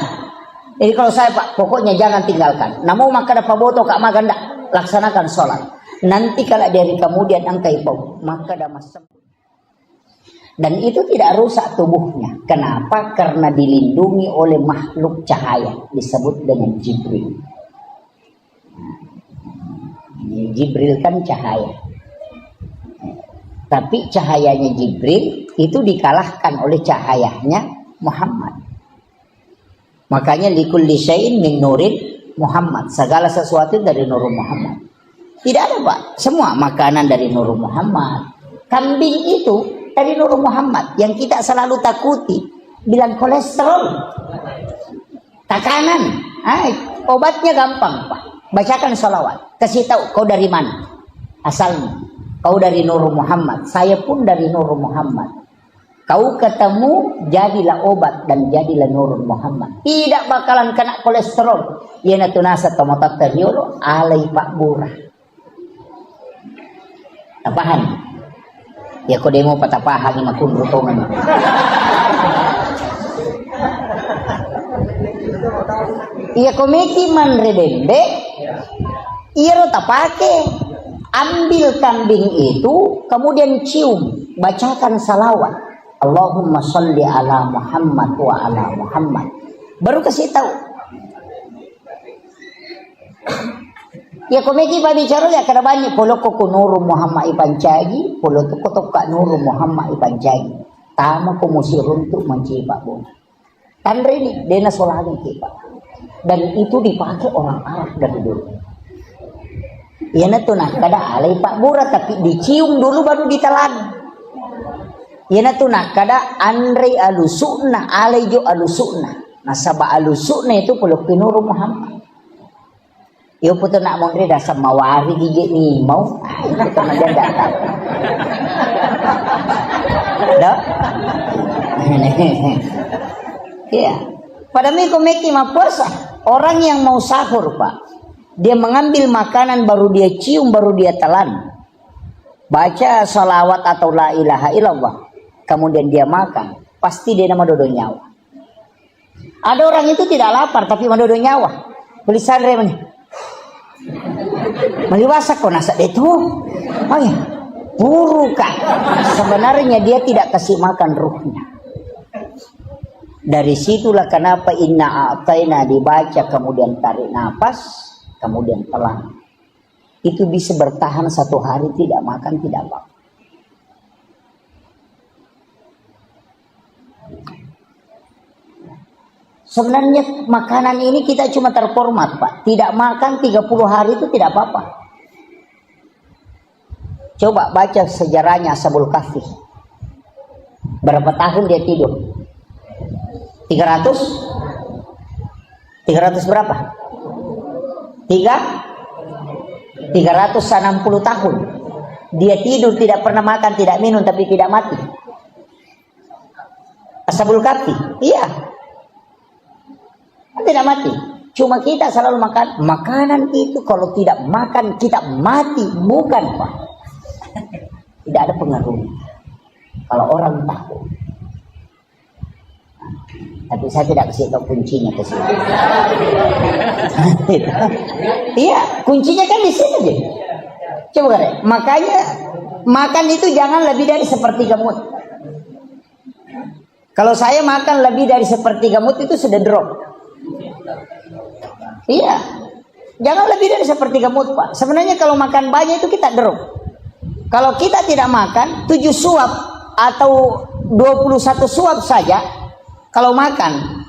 S1: Jadi kalau saya, Pak, pokoknya jangan tinggalkan. Namun maka dapat boto kak maganda, laksanakan sholat. Nanti kalau dari kemudian angkai pau, maka dah masam. Dan itu tidak rusak tubuhnya. Kenapa? Karena dilindungi oleh makhluk cahaya, disebut dengan Jibril. Jibril kan cahaya. Tapi cahayanya Jibril itu dikalahkan oleh cahayanya Muhammad. Makanya likulli syai'in min nurin Muhammad. Segala sesuatu dari Nur Muhammad. Tidak ada, Pak. Semua makanan dari Nur Muhammad. Kambing itu dari Nur Muhammad. Yang kita selalu takuti. Bilang kolesterol. Tekanan. Obatnya gampang, Pak. Bacakan sholawat. Kasih tahu kau dari mana asalnya. Kau dari Nur Muhammad. Saya pun dari Nur Muhammad. Kau ketemu, jadilah obat dan jadilah Nur Muhammad. Tidak bakalan kena kolesterol. Yana tunasa tomatat teriolo alai Pak Burah. Tapahan. Ya kau demo patapahan ni makun rutongan. Iya komeki man redembe. Iya lo tapake. Ambil kambing itu, kemudian cium, bacakan salawat. Allahumma sholli ala Muhammad wa ala Muhammad. Baru kasih tahu. Ya komeki pa bicara ya kada banyak polo ko Nur Muhammad ipancagi, polo to kotok ka Nur Muhammad ipancagi. Tama ko musirun tu mencipa bo. Tandre ni dena solani kita. Dan itu dipakai orang Arab dari dulu. Ya na to nah kada alai Pak Bura tapi dicium dulu baru ditelan. Yana tu nak kada Andre alusukna alaijo alusukna. Nasaba alusukna itu peluk Nur Muhammad. Yo puto nak mondre dasar mawari gigi ni mau. Itu nak dia datang. Dah. Iya. Pada miko meki puasa. Orang yang mau sahur, Pak. Dia mengambil makanan baru dia cium baru dia telan. Baca salawat atau la ilaha illallah. Kemudian dia makan, pasti dia nama dodo nyawa. Ada orang itu tidak lapar tapi mendodo nyawa. Tulisan remnya. Meliwasa kok nasa itu. Oh ya, burukan. Sebenarnya dia tidak kasih makan ruhnya. Dari situlah kenapa inna a'taina dibaca kemudian tarik nafas, kemudian telan. Itu bisa bertahan 1 hari tidak makan tidak apa. Sebenarnya makanan ini kita cuma terformat, Pak. Tidak makan 30 hari itu tidak apa-apa. Coba baca sejarahnya Ashabul Kahfi. Berapa tahun dia tidur? 300? 300 berapa? 360 tahun. Dia tidur tidak pernah makan, tidak minum tapi tidak mati. Ashabul Kahfi. Iya. Tidak mati. Cuma kita selalu makan. Makanan itu kalau tidak makan kita mati. Bukan, Pak. Tidak ada pengaruhnya. Kalau orang tahu. Tapi saya tidak kasih tahu kuncinya ke sini. Iya, kuncinya kan di sini aja. Coba kan. Makanya makan itu jangan lebih dari sepertiga mut. Kalau saya makan lebih dari sepertiga mut itu sudah drop. Iya, jangan lebih dari sepertiga mut, Pak. Sebenarnya kalau makan banyak itu kita drop. Kalau kita tidak makan 7 suap atau 21 suap saja, kalau makan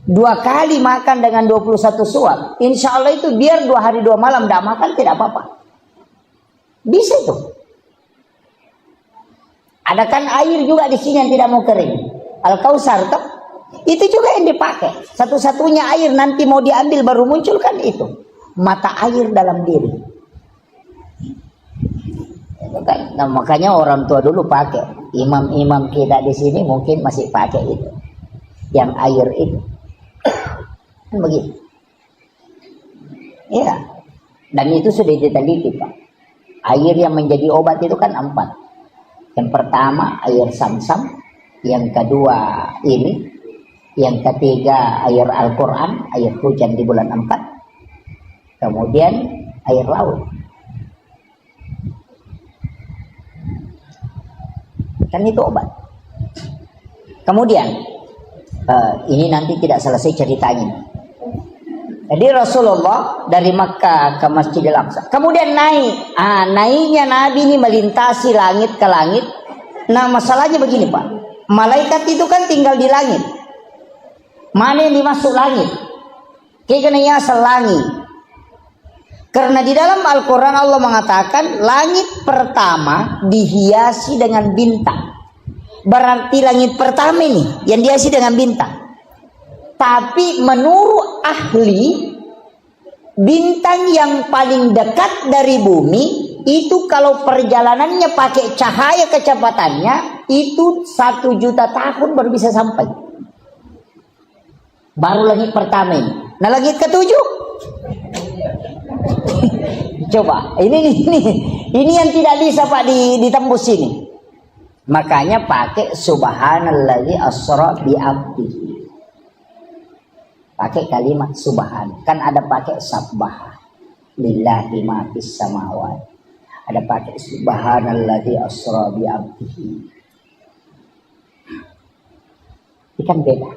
S1: 2 kali makan dengan 21 suap, insya Allah itu biar 2 hari 2 malam tidak makan tidak apa-apa. Bisa itu. Ada kan air juga di sini yang tidak mau kering. Al-Kausar tuh Itu juga yang dipakai. Satu-satunya air nanti mau diambil baru muncul kan itu. Mata air dalam diri. Nah, makanya orang tua dulu pakai. Imam-imam kita di sini mungkin masih pakai itu. Yang air itu. Kan begitu. Iya. Dan itu sudah diteliti, Pak. Air yang menjadi obat itu kan 4. Yang pertama air Sam-Sam, yang kedua ini, yang ketiga air Al-Quran, air hujan di bulan 4, kemudian air laut. Kan itu obat. Kemudian ini nanti tidak selesai ceritanya. Jadi Rasulullah dari Makkah ke Masjidil Aqsa. Kemudian naik. Naiknya Nabi ini melintasi langit ke langit. Nah, masalahnya begini, Pak. Malaikat itu kan tinggal di langit. Mana yang dimasuk langit? Kayaknya selangit. Karena di dalam Al-Quran Allah mengatakan langit pertama dihiasi dengan bintang. Berarti langit pertama ini yang dihiasi dengan bintang. Tapi menurut ahli, bintang yang paling dekat dari bumi itu kalau perjalanannya pakai cahaya kecepatannya itu 1 juta tahun baru bisa sampai. Baru langit pertama ini. Nah, langit ke-7 coba ini yang tidak bisa, Pak, ditembus ini. Makanya pakai subhanallazi asra bi abdihi. Pakai kalimat subhan. Kan ada pakai sabbah lillahi ma fis samawati. Ada pakai subhanallazi asra bi abdihi. Ini kan beda.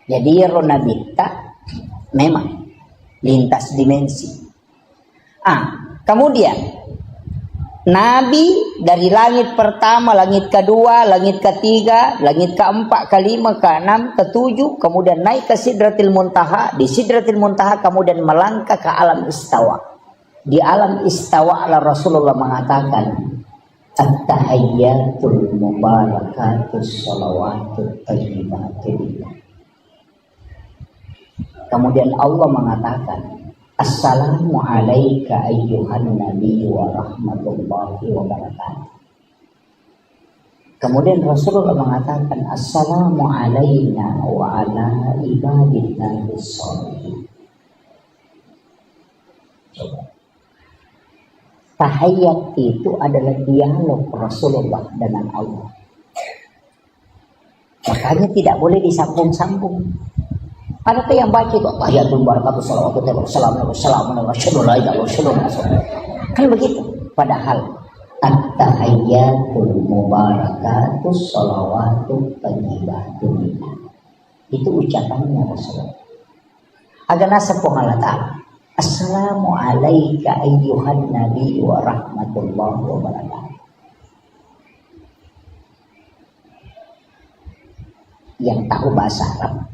S1: Jadi Ronabita memang lintas dimensi. Kemudian Nabi dari langit pertama, langit kedua, langit ketiga, langit keempat, kelima, keenam, ketujuh, kemudian naik ke Sidratil Muntaha. Di Sidratil Muntaha kemudian melangkah ke alam istawa. Di alam istawa Allah Rasulullah mengatakan, at-tahiyyatul mubarakatus salawatut thayyibatul. Kemudian Allah mengatakan, assalamu alayka ayyuhan nabi wa rahmatullahi wa barakatuh. Kemudian Rasulullah mengatakan, assalamu alayna wa ala ibadillahi sholihin. Coba. Tahiyat itu adalah dialog Rasulullah dengan Allah. Makanya tidak boleh disambung-sambung. Ada yang baca itu tahiyatul barakatuh salawatu kan begitu. Padahal at-tahiyyatul mubarakatuh salawatu thayyibatun itu ucapannya Rasulullah. Agak nasab Allah Ta'ala. Assalamu alayka ayyuhan nabi wa rahmatullahi wa barakatuh. Yang tahu bahasa Arab,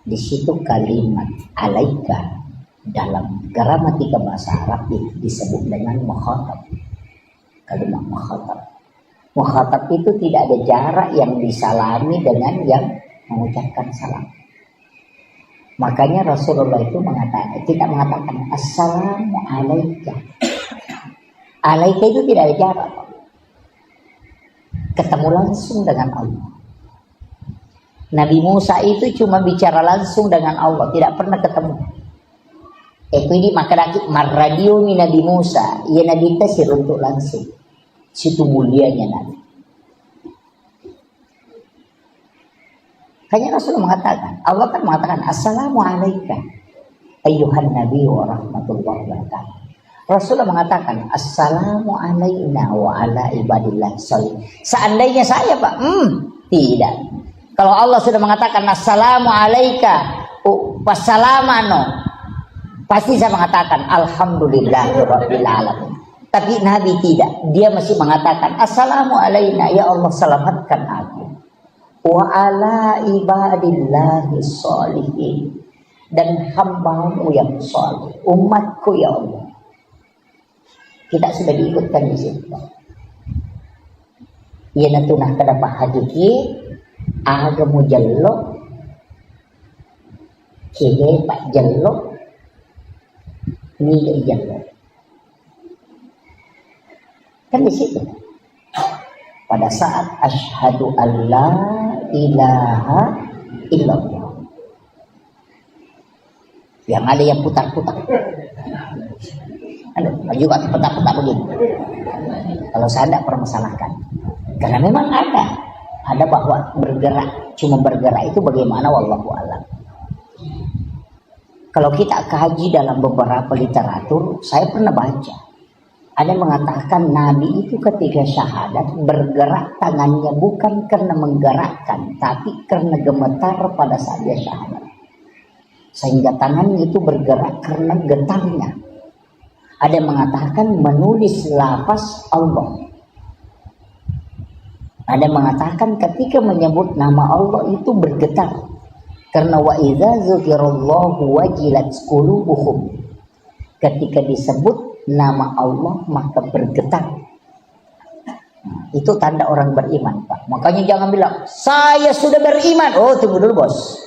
S1: di situ kalimat alaika dalam gramatika bahasa Arab itu disebut dengan mukhatab. Kalimat mukhatab. Mukhatab itu tidak ada jarak yang disalami dengan yang mengucapkan salam. Makanya Rasulullah itu tidak mengatakan assalamu alaika. Alaika itu tidak ada jarak. Ketemu langsung dengan Allah. Nabi Musa itu cuma bicara langsung dengan Allah, tidak pernah ketemu. Itu ini maka radio Nabi Musa, ia Nabi tasir untuk langsung. Situ mulianya Nabi. Hanya Rasul mengatakan, Allah kan mengatakan assalamu alayka ayyuhan nabi wa rahmatullahi wa barakatuh. Rasulullah mengatakan assalamu alayna wa ala ibadillah sholihin. Seandainya saya, Pak, tidak. Kalau Allah sudah mengatakan assalamu alayka wassalamano, pasti saya mengatakan alhamdulillahirabbil alamin. Tapi Nabi tidak, dia masih mengatakan assalamu alayna, ya Allah selamatkan aku, wa ala ibadillahi sholihin, dan hambamu yang saleh, umatku ya Allah. Kita sudah diikutkan di situ. Ia natunah kedapat haji Agamu jello, kege pak jello, ni jello. Kan di situ. Pada saat asyhadu alla ilaha illallah. Yang ada yang putar-putar. Ada juga putar-putar begini. Kalau saya tidak permasalahkan. Karena memang ada bahwa bergerak, cuma bergerak itu bagaimana wallahu a'lam. Kalau kita kaji dalam beberapa literatur, saya pernah baca ada yang mengatakan Nabi itu ketika syahadat bergerak tangannya bukan karena menggerakkan, tapi karena gemetar pada saat dia syahadat, sehingga tangannya itu bergerak karena getarnya. Ada yang mengatakan menulis lafaz Allah. Ada yang mengatakan ketika menyebut nama Allah itu bergetar. Karena wa idza dzukirallahu wajilat qulubuhum. Ketika disebut nama Allah maka bergetar. Nah, itu tanda orang beriman, Pak. Makanya jangan bilang saya sudah beriman. Oh, tunggu dulu, Bos.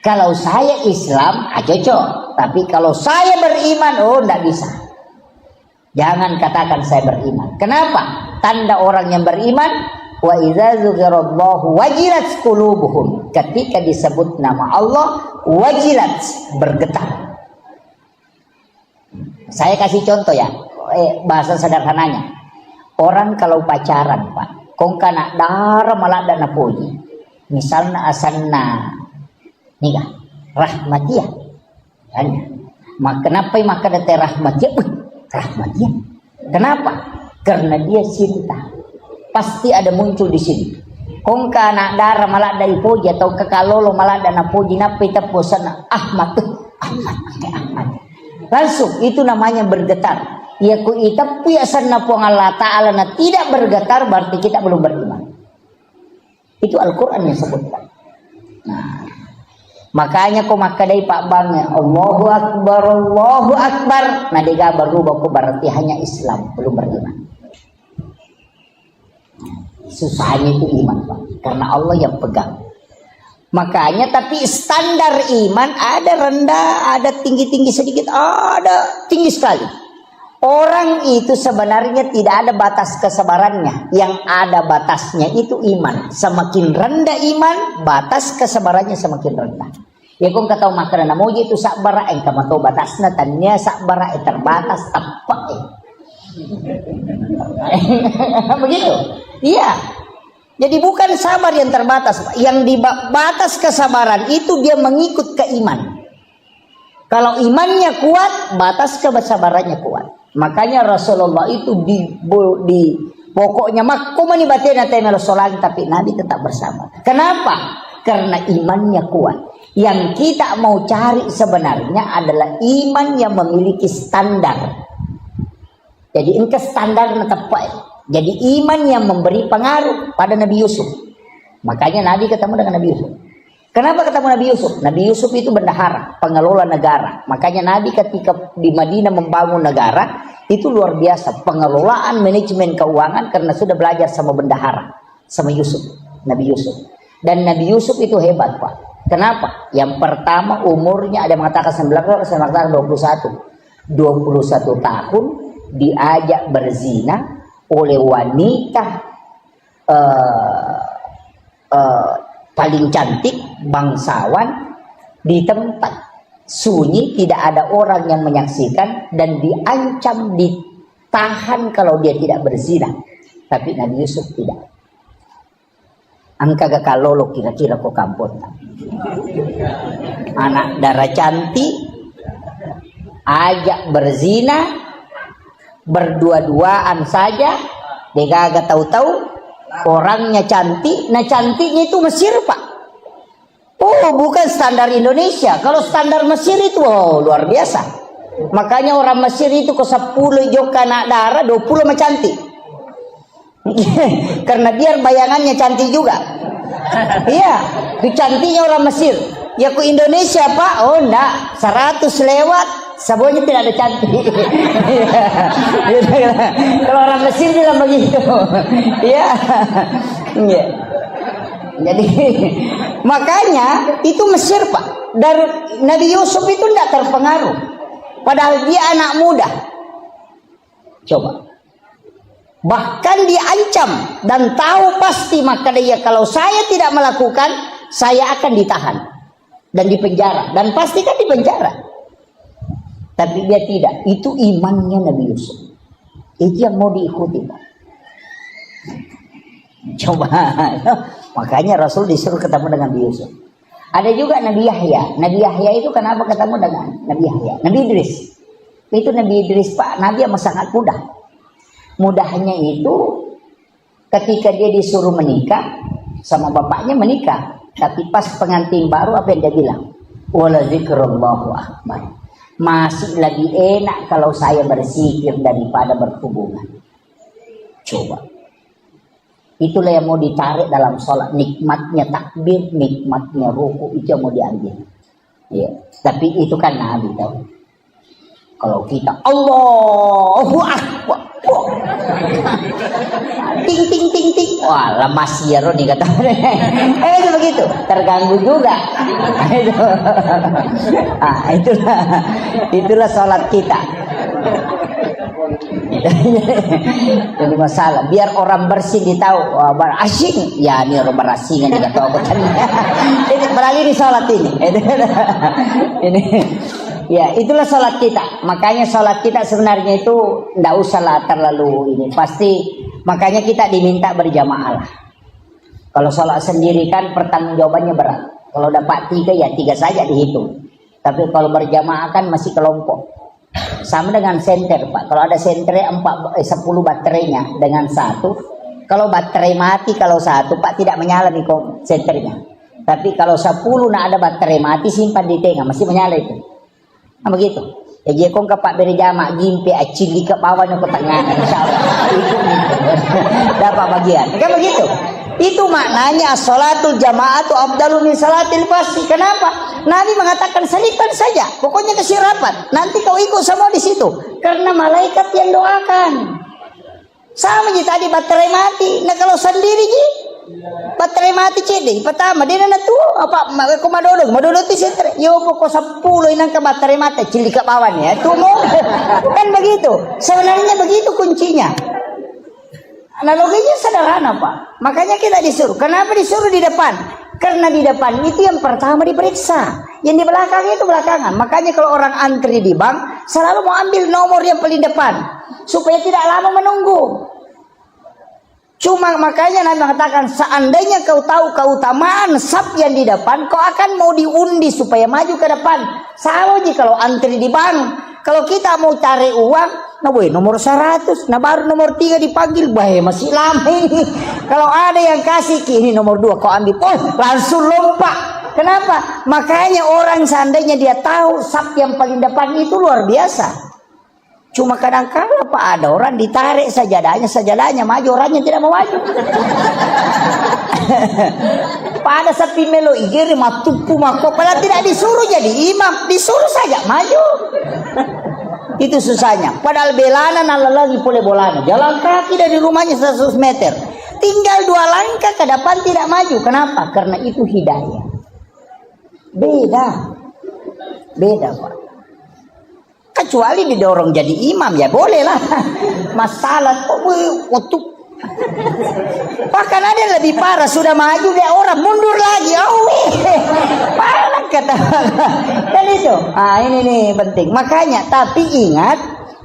S1: Kalau saya Islam, cocok. Tapi kalau saya beriman, oh, tidak bisa. Jangan katakan saya beriman. Kenapa? Tanda orang yang beriman, wa idza dzukirallahu wajilat qulubuhum. Ketika disebut nama Allah, wajilat, bergetar. Saya kasih contoh ya, bahasa sederhananya. Orang kalau pacaran, Pak, kong kana dara malada na puji. Misalnya asanna nikah, rahmatiyah. Kan? Kenapa maka dete rahmatiyah? Rahmatiyah. Kenapa? Karena dia cinta. Pasti ada muncul di sini. Kong kana dara malada ipuji atau kekalolo malada na puji napi tapusana Ahmad. Ahmad. Langsung itu namanya bergetar. Ya ku ita piasan po Allah Ta'ala na tidak bergetar berarti kita belum beriman. Itu Al-Quran yang sebutkan. Nah, makanya ko makadai Pak Bang Allahu Akbar. Nah diga berubah ko berarti hanya Islam belum beriman. Susahnya itu iman, Pak, karena Allah yang pegang. Makanya tapi standar iman ada rendah, ada tinggi-tinggi sedikit, ada tinggi sekali. Orang itu sebenarnya tidak ada batas kesabarannya. Yang ada batasnya itu iman. Semakin rendah iman, batas kesabarannya semakin rendah. Ya kung kataw makanan namuji itu sakbara ang kamato batasna tanya sakbara terbatas tapak. Begitu. Iya. Jadi bukan sabar yang terbatas, yang di batas kesabaran itu dia mengikut ke iman. Kalau imannya kuat, batas kesabarannya kuat. Makanya Rasulullah itu di pokoknya makumani batina tema Rasulullah, tapi Nabi tetap bersama. Kenapa? Karena imannya kuat. Yang kita mau cari sebenarnya adalah iman yang memiliki standar. Jadi ini standar tepat. Jadi iman yang memberi pengaruh pada Nabi Yusuf. Makanya Nabi ketemu dengan Nabi Yusuf. Kenapa ketemu Nabi Yusuf? Nabi Yusuf itu bendahara, pengelola negara. Makanya Nabi ketika di Madinah membangun negara, itu luar biasa. Pengelolaan manajemen keuangan karena sudah belajar sama bendahara. Sama Yusuf, Nabi Yusuf. Dan Nabi Yusuf itu hebat, Pak. Kenapa? Yang pertama umurnya ada yang mengatakan 19, saya mengatakan 21. 21 tahun diajak berzina oleh wanita paling cantik bangsawan di tempat sunyi, tidak ada orang yang menyaksikan dan diancam ditahan kalau dia tidak berzina. Tapi Nabi Yusuf tidak. Angka gakalolo kira-kira kok kampung. Anak darah cantik ajak berzina, berdua-duaan saja, dia gak tahu-tahu orangnya cantik. Nah cantiknya itu Mesir, Pak. Oh bukan standar Indonesia. Kalau standar Mesir itu luar biasa. Makanya orang Mesir itu ke 10 joka anak darah 20 mah cantik. Karena biar bayangannya cantik juga. Iya, itu cantiknya orang Mesir. Ya ke Indonesia, Pak. Oh enggak, 100 lewat semuanya tidak ada cantik. Kalau orang Mesir bilang begitu. Ya. Jadi makanya itu Mesir Pak. Dari Nabi Yusuf itu tidak terpengaruh. Padahal dia anak muda. Coba. Bahkan diancam dan tahu pasti, maka dia kalau saya tidak melakukan, saya akan ditahan dan dipenjara, dan pasti kan dipenjara. Tapi dia tidak. Itu imannya Nabi Yusuf. Itu yang mau diikuti Pak. Coba. Makanya Rasul disuruh ketemu dengan Nabi Yusuf. Ada juga Nabi Yahya. Nabi Yahya itu kenapa ketemu dengan Nabi Yahya? Nabi Idris. Itu Nabi Idris Pak, Nabi yang sangat mudah. Mudahnya itu ketika dia disuruh menikah sama bapaknya menikah. Tapi pas pengantin baru apa yang dia bilang? Wala zikrullahu akbar. Masih lebih enak kalau saya berzikir daripada berhubungan. Coba. Itulah yang mau ditarik dalam sholat. Nikmatnya takbir, nikmatnya ruku, itu yang mau diambil. Ya. Tapi itu kan Nabi tahu. Kalau kita Allahu Akbar, ting ting ting ting, wah lemas ya Roni kata. Itu begitu, terganggu juga. Itulah sholat kita. Jadi masalah biar orang bersih ditahu, wah berasing ya ini orang berasingan juga tahu kan. Ini beralih di sholat ini. Ini ya itulah sholat kita. Makanya sholat kita sebenarnya itu tidak usahlah terlalu ini. Pasti makanya kita diminta berjamaah lah. Kalau sholat sendiri kan pertanggungjawabannya berat. Kalau dapat 3 ya 3 saja dihitung. Tapi kalau berjamaah kan masih kelompok. Sama dengan senter Pak. Kalau ada senter 10 baterainya dengan 1. Kalau baterai mati kalau 1 Pak tidak menyala nih senternya. Tapi kalau 10 nak ada baterai mati simpan di tengah masih menyala itu. Nah begitu. Jadi kong kapak berjamaah gimpi acili ke bawahnya ke tengah insyaallah. Itu dapat bagian. Kan begitu. Itu maknanya sholatul jamaatu afdalu min salatil fardhi. Kenapa? Nabi mengatakan selipkan saja. Pokoknya kasih rapat. Nanti kau ikut semua di situ. Karena malaikat yang doakan. Sama je tadi baterai mati. Nah kalau sendiri je baterai mati cedek. Pertama dia nak tu apa komadodo tu sentre. Yo pokok 10 inang ke baterai mati cilik ke bawah ya. Tu mau. Kan begitu. Sebenarnya begitu kuncinya. Analoginya sederhana Pak. Makanya kita disuruh. Kenapa disuruh di depan? Karena di depan itu yang pertama diperiksa. Yang di belakang itu belakangan. Makanya kalau orang antri di bank selalu mau ambil nomor yang paling depan. Supaya tidak lama menunggu. Cuma makanya Nabi mengatakan seandainya kau tahu keutamaan saf yang di depan, kau akan mau diundi supaya maju ke depan. Sama aja kalau antri di bank. Kalau kita mau cari uang, nah boy nomor 100, nah baru nomor 3 dipanggil, boy masih lama ini. Kalau ada yang kasih ini nomor 2 kau ambil, langsung lompat. Kenapa? Makanya orang seandainya dia tahu saf yang paling depan itu luar biasa. Cuma kadang-kadang Pak ada orang ditarik sajadahnya maju, orangnya tidak mau maju. Pada sapi melo igiri matupu mako, padahal tidak disuruh jadi imam, disuruh saja maju. Itu susahnya. Padahal belana nala lagi boleh bolana. Jalan kaki dari rumahnya 100 meter. Tinggal 2 langkah ke depan tidak maju. Kenapa? Karena itu hidayah. Beda Pak. Kecuali didorong jadi imam ya boleh lah. Masalah waktu bahkan ada yang lebih parah, sudah maju dia orang mundur lagi. Parah kata. Dan itu. Ini nih penting. Makanya tapi ingat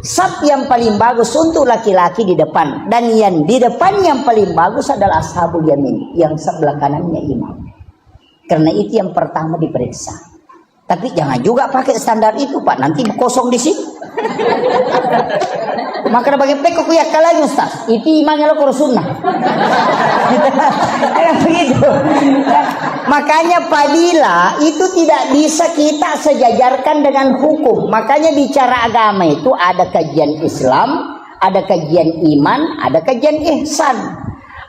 S1: saf yang paling bagus untuk laki-laki di depan, dan yang di depan yang paling bagus adalah ashabul yamin, yang sebelah kanannya imam. Karena itu yang pertama diperiksa. Tapi jangan juga pakai standar itu Pak, nanti kosong di sini. Maka bagi pekok ya kalanya Ustaz. Itu imannya lo sunnah. Begitu. Makanya fadilah itu tidak bisa kita sejajarkan dengan hukum. Makanya bicara agama itu ada kajian Islam, ada kajian iman, ada kajian ihsan.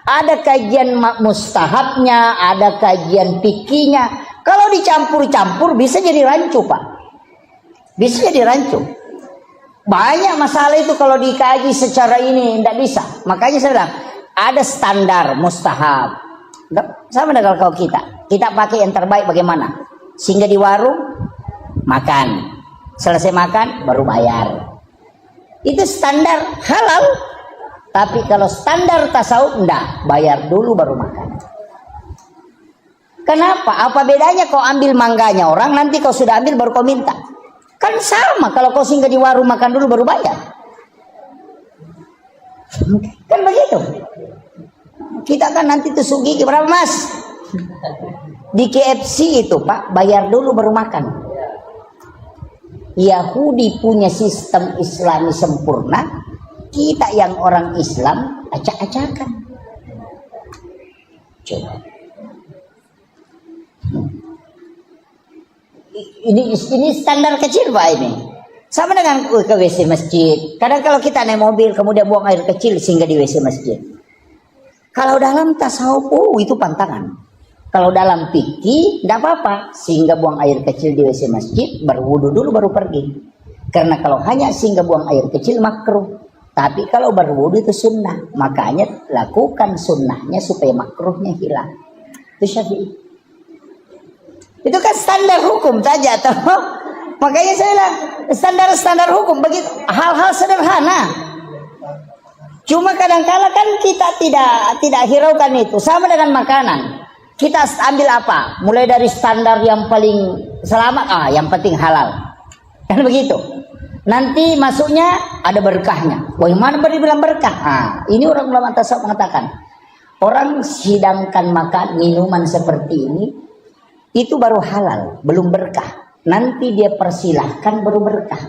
S1: Ada kajian mustahabnya, ada kajian fikihnya. Kalau dicampur-campur bisa jadi rancu Pak. Bisa jadi rancu. Banyak masalah itu kalau dikaji secara ini tidak bisa. Makanya saya bilang ada standar mustahab. Sama dengan kalau kita pakai yang terbaik bagaimana? Sehingga di warung makan, selesai makan baru bayar. Itu standar halal. Tapi kalau standar tasawuf enggak, bayar dulu baru makan. Kenapa? Apa bedanya kau ambil mangganya orang, nanti kau sudah ambil baru kau minta? Kan sama, kalau kau singgah di warung makan dulu baru bayar. Kan begitu. Kita kan nanti tusuk gigi, berapa mas? Di KFC itu pak, bayar dulu baru makan. Yahudi punya sistem Islami sempurna, kita yang orang Islam acak-acakan. Coba. Ini standar kecil pak ini. Sama dengan ke WC masjid. Kadang kalau kita naik mobil kemudian buang air kecil sehingga di WC masjid. Kalau dalam tasawuf itu pantangan. Kalau dalam fikih tidak apa-apa, sehingga buang air kecil di WC masjid, berwudu dulu baru pergi. Karena kalau hanya sehingga buang air kecil makruh. Tapi kalau berwudu itu sunnah, makanya lakukan sunnahnya supaya makruhnya hilang. Itu Syafi'i. Itu kan standar hukum saja, toh. Makanya saya bilang standar hukum begitu, hal-hal sederhana. Cuma kadang-kala kan kita tidak hiraukan itu. Sama dengan makanan. Kita ambil apa? Mulai dari standar yang paling selamat, yang penting halal. Kan begitu. Nanti masuknya ada berkahnya. Bagaimana dibilang berkah? Ini orang ulama tasawuf mengatakan, orang sidangkan makan minuman seperti ini, itu baru halal, belum berkah. Nanti dia persilahkan baru berkah.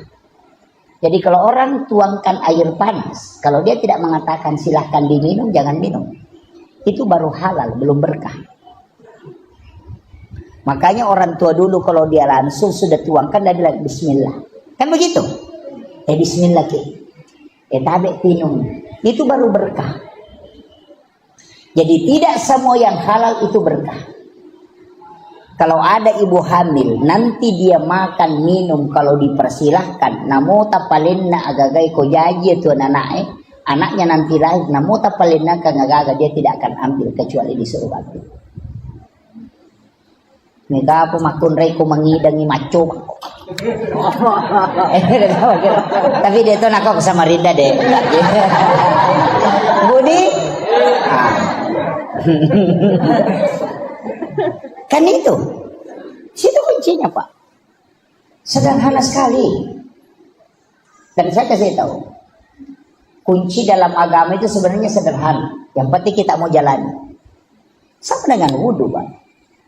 S1: Jadi kalau orang tuangkan air panas, kalau dia tidak mengatakan silahkan diminum, jangan minum. Itu baru halal, belum berkah. Makanya orang tua dulu kalau dia langsung sudah tuangkan, dia bilang bismillah. Kan begitu? Bismillah ke. Tabe minum. Itu baru berkah. Jadi tidak semua yang halal itu berkah. Kalau ada ibu hamil, nanti dia makan minum kalau dipersilahkan. Namo tapalinna agagai ko jaji itu anaknya nanti lahir. Namo tapalinna kangagaga, dia tidak akan ambil kecuali disuruh ambil. Mega apa makun reko mengidangi maco. Tapi dia tuh nakok sama Rinda deh. Budi. Kan itu. Situ kuncinya pak. Sederhana sekali. Dan saya kasih tahu. Kunci dalam agama itu sebenarnya sederhana. Yang penting kita mau jalani. Sama dengan wudhu pak.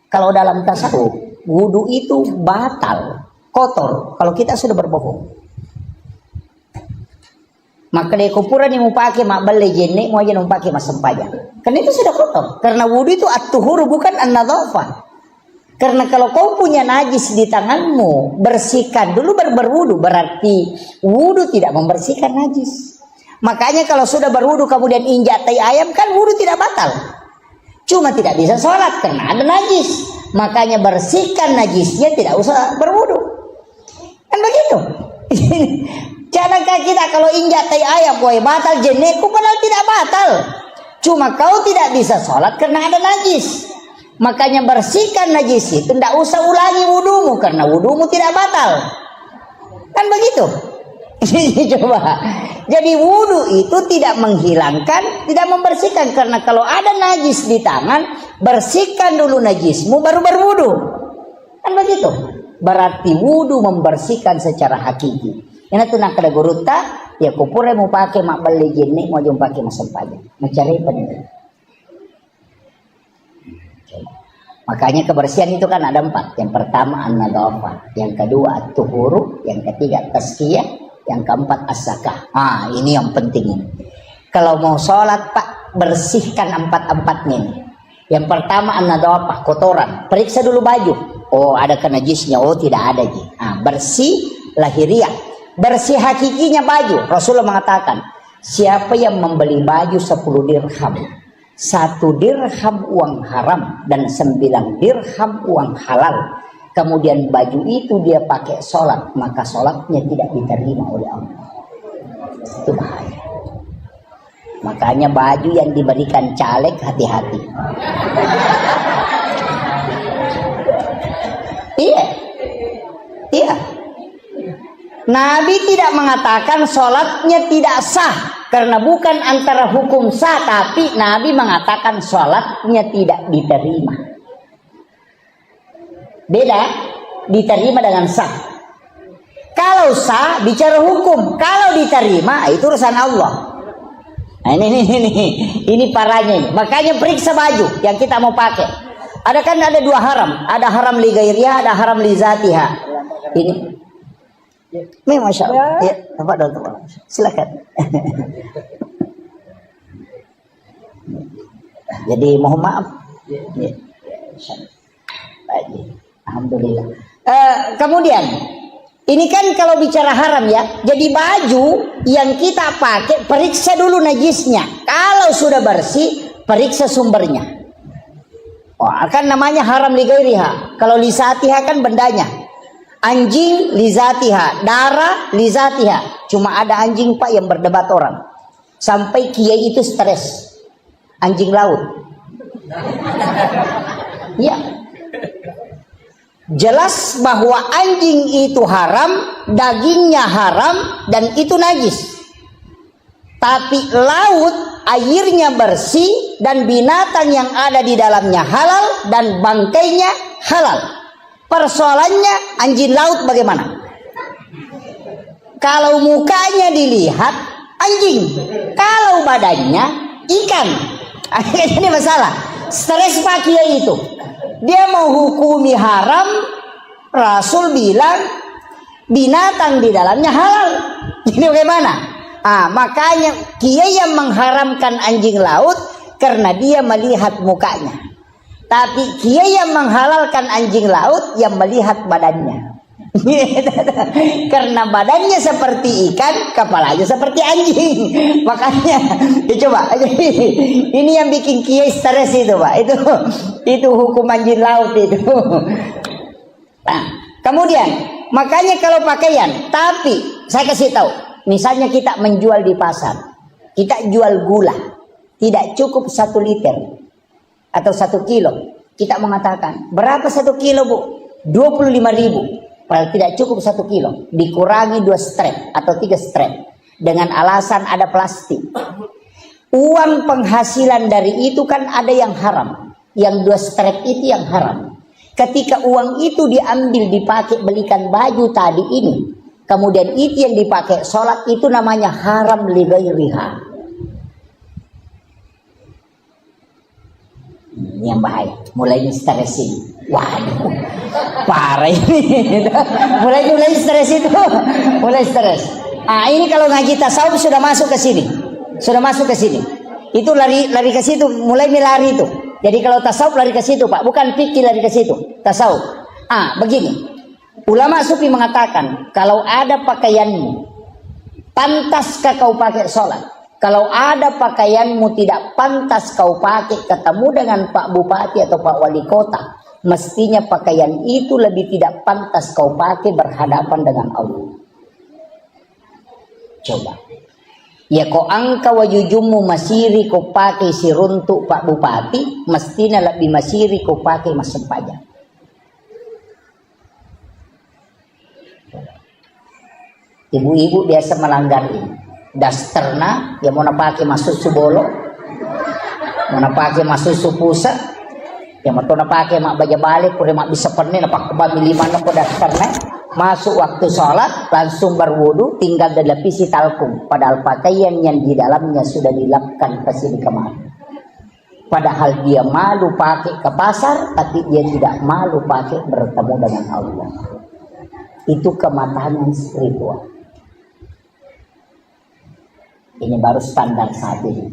S1: Kalau dalam tasawuf, wudhu itu batal, kotor. Kalau kita sudah berbohong. Maka di kuburan yang mau pakai mak beli jenik, mau aja mau pakai mas sempajang. Karena itu sudah kotor. Karena wudhu itu at-tuhuru bukan an-nadhafah. Karena kalau kau punya najis di tanganmu, bersihkan dulu baru berwudhu. Berarti wudhu tidak membersihkan najis. Makanya kalau sudah berwudhu kemudian injak tai ayam, kan wudhu tidak batal. Cuma tidak bisa sholat karena ada najis. Makanya bersihkan najisnya, tidak usah berwudu. Kan begitu. Jangan kita kalau injak tai ayam, boy batal jenekku, padahal tidak batal. Cuma kau tidak bisa sholat karena ada najis. Makanya bersihkan najis itu, tidak usah ulangi wudumu karena wudumu tidak batal. Kan begitu. Coba. Jadi wudu itu tidak menghilangkan, tidak membersihkan. Karena kalau ada najis di tangan, bersihkan dulu najismu baru berwudu. Kan begitu. Berarti wudu membersihkan secara hakiki. Ini tuh nak ada guruta, ya kupure mau pakai mak beli jenik, mau jom pakai masam pajak. Mencari benar. Makanya kebersihan itu kan ada 4. Yang pertama an-nadhafah, yang kedua at-tuhuru, yang ketiga tazkiyah, yang keempat as-zakah. Ini yang penting ini. Kalau mau sholat pak, bersihkan 4-4-nya ini. Yang pertama an-nadhafah, kotoran. Periksa dulu baju. Oh ada najisnya, oh tidak ada. Bersih lahiriah. Bersih hakikinya baju. Rasulullah mengatakan, siapa yang membeli baju 10 dirham, 1 dirham uang haram dan 9 dirham uang halal, kemudian baju itu dia pakai sholat, maka sholatnya tidak diterima oleh Allah. Itu bahaya. Makanya baju yang diberikan caleg hati-hati. Nabi tidak mengatakan sholatnya tidak sah, karena bukan antara hukum sah, tapi Nabi mengatakan sholatnya tidak diterima. Beda, diterima dengan sah. Kalau sah bicara hukum, kalau diterima itu urusan Allah. Nah, ini parahnya ini. Makanya periksa baju yang kita mau pakai. Ada kan ada dua haram, ada haram li ghairiha, ada haram li zatiha. Ini Masya Allah. Ya, silakan. Jadi mohon maaf. Ya. Alhamdulillah. Kemudian ini kan kalau bicara haram ya. Jadi baju yang kita pakai periksa dulu najisnya. Kalau sudah bersih, periksa sumbernya. Oh, kan namanya haram li ghairiha. Kalau li zatiha kan bendanya. Anjing lizatiha, darah lizatiha. Cuma ada anjing Pak yang berdebat orang. Sampai kiai itu stres. Anjing laut. Ya. Jelas bahwa anjing itu haram, dagingnya haram, dan itu najis. Tapi laut airnya bersih dan binatang yang ada di dalamnya halal dan bangkainya halal. Persoalannya anjing laut bagaimana? Kalau mukanya dilihat anjing, kalau badannya ikan. Ini masalah. Stres Pak Kiai itu. Dia mau hukumi haram, Rasul bilang binatang di dalamnya halal. Ini bagaimana? Makanya Kiai yang mengharamkan anjing laut karena dia melihat mukanya. Tapi kiai yang menghalalkan anjing laut yang melihat badannya. Karena badannya seperti ikan, kepalanya seperti anjing. Makanya coba ini yang bikin kiai stres itu Pak. Itu hukum anjing laut itu. Nah, kemudian makanya kalau pakaian, tapi saya kasih tahu, misalnya kita menjual di pasar, kita jual gula, tidak cukup 1 liter. Atau 1 kilo, kita mengatakan berapa 1 kilo Bu? 25.000. Padahal tidak cukup 1 kilo, dikurangi 2 strap atau 3 strap dengan alasan ada plastik. Uang penghasilan dari itu kan ada yang haram, yang 2 strap itu yang haram. Ketika uang itu diambil dipakai belikan baju tadi ini, kemudian itu yang dipakai sholat, itu namanya haram li ghairiha. Ini yang bahaya, mulai stresin. Waduh, parah ini. mulai stres itu, mulai stres. Ini kalau ngaji tasawuf sudah masuk ke sini, Itu lari ke situ, mulai melari itu. Jadi kalau tasawuf lari ke situ Pak, bukan fikih lari ke situ, tasawuf. Begini, ulama sufi mengatakan kalau ada pakaianmu, pantaskah kau pakai sholat? Kalau ada pakaianmu tidak pantas kau pakai ketemu dengan Pak Bupati atau Pak Wali Kota, mestinya pakaian itu lebih tidak pantas kau pakai berhadapan dengan Allah. Coba. Ya kau angka wajujumu masiri kau pakai siruntuk Pak Bupati, mestinya lebih masiri kau pakai mas pajak. Ibu-ibu biasa melanggar ini. Dasterna ya mau pakai masuk subolo, mau pakai masuk supusa, ya mau pakai mak baja balik, udah mak bisa pernah napak kebami 5 nak dasterna, masuk waktu sholat langsung berwudu, tinggal dilapisi talkum, padahal pakaian yang di dalamnya sudah dilapkan kesini kemari. Padahal dia malu pakai ke pasar, tapi dia tidak malu pakai bertemu dengan Allah. Itu kematangan spiritual. Ini baru standar saat ini.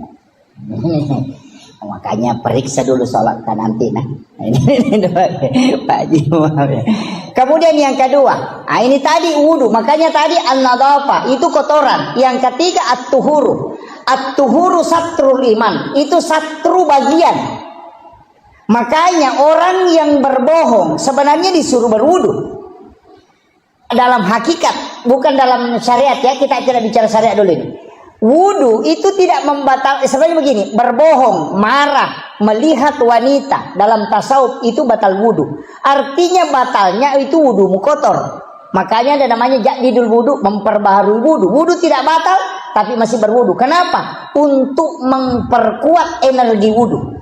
S1: Makanya periksa dulu sholat kan nanti. Ini Pak Haji. Kemudian yang kedua, ini tadi wudu. Makanya tadi an-nadhafah itu kotoran. Yang ketiga at-tuhuru. At-tuhuru satrul iman. Itu satru bagian. Makanya orang yang berbohong sebenarnya disuruh berwudu. Dalam hakikat, bukan dalam syariat ya. Kita tidak bicara syariat dulu ini. Wudu itu tidak membatalkan. Sebenarnya begini, berbohong, marah, melihat wanita dalam tasawuf itu batal wudu. Artinya batalnya itu wudumu kotor. Makanya ada namanya jadidul wudu, memperbaharui wudu. Wudu tidak batal, tapi masih berwudu. Kenapa? Untuk memperkuat energi wudu.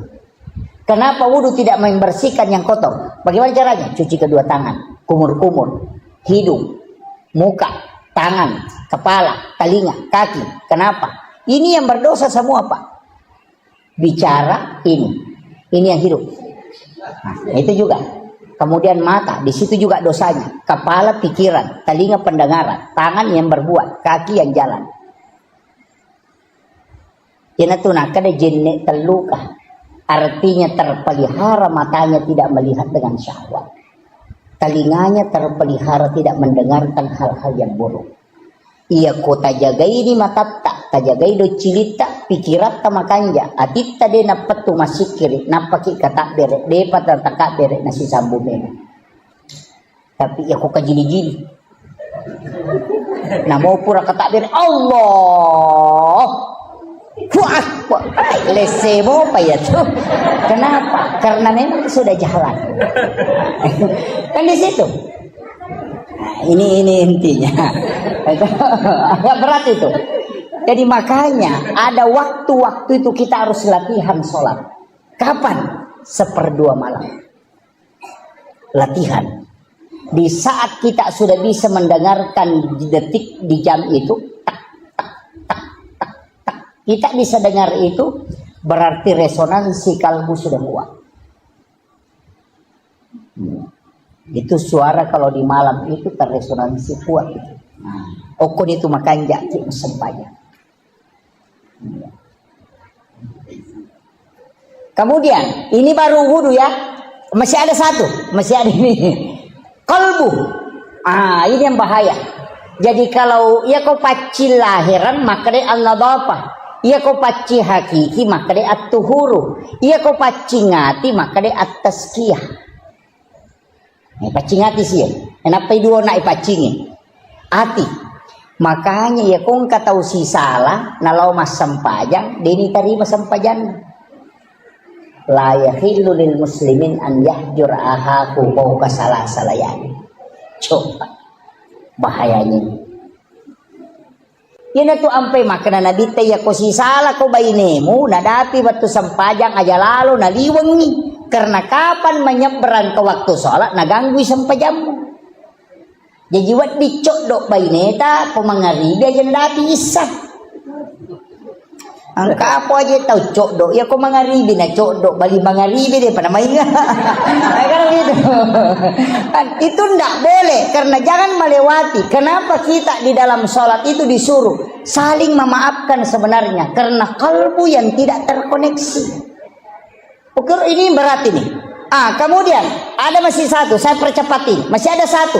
S1: Kenapa wudu tidak membersihkan yang kotor? Bagaimana caranya? Cuci kedua tangan, kumur-kumur, hidung, muka, tangan, kepala, telinga, kaki. Kenapa? Ini yang berdosa semua, Pak. Bicara ini yang hidup. Nah, itu juga. Kemudian mata, di situ juga dosanya. Kepala pikiran, telinga pendengaran, tangan yang berbuat, kaki yang jalan. Yana tunaka de jenne terluka. Artinya terpelihara matanya tidak melihat dengan syahwat. Telinganya terpelihara tidak mendengarkan hal-hal yang buruk. Ia kota jagai ini mata tak tajagai do cilita pikirat tamakanja atitta de napatu masikiri napaki kata bere de pata taka bere nasi sambu bere. Tapi ya kok kajili-jili. Namo pura kata bere Allah. Wah, lesemo apa ya tuh? Kenapa? Karena memang sudah jalan. Kan di situ. Nah, ini intinya. Agak berat itu. Jadi makanya ada waktu-waktu itu kita harus latihan sholat. Kapan? 1/2 malam. Latihan. Di saat kita sudah bisa mendengarkan detik di jam itu, tak, tak, tak, tak, tak. Kita bisa dengar itu, berarti resonansi kalbu sudah kuat. Itu suara kalau di malam itu terresonansi kuat itu. Okon itu makan jaki sempaya. Kemudian ini baru wudu ya. Masih ada satu, masih ada ini. Kalbu. Ini yang bahaya. Jadi kalau ia kau paci lahiran maka dia an-nadhafah. Ia kau paci hakiki maka dia at-tuhuru. Ia kau paci ngati maka dia at-tazkiyah. Pacing hati sih. Kenapa dua nak pacingi? Hati. Makanya ya kong kata si salah nalau mas sampajang deni terima sampajan. La yahillu lil muslimin an yahjur ahaku fawqa salayani. Coba bahayanya. Yan tu ampai makna nabi teh ya ko si salah ko bainemu nadapi batu sampajang aja lalu naliwangi. Karena kapan menyeberang ke waktu sholat naganggu sampai jammu. Jadi wat dicok dok baineta pemangaribi aja ndati isah. Angka apa aja tahu cok dok ya ko mangaribi na cok dok bali mangaribi deh pada main. Karena gitu. Itu ndak boleh karena jangan melewati. Kenapa kita di dalam sholat itu disuruh saling memaafkan sebenarnya karena kalbu yang tidak terkoneksi. Ukur ini berat ini. Kemudian ada masih satu, saya percepatin. Masih ada satu.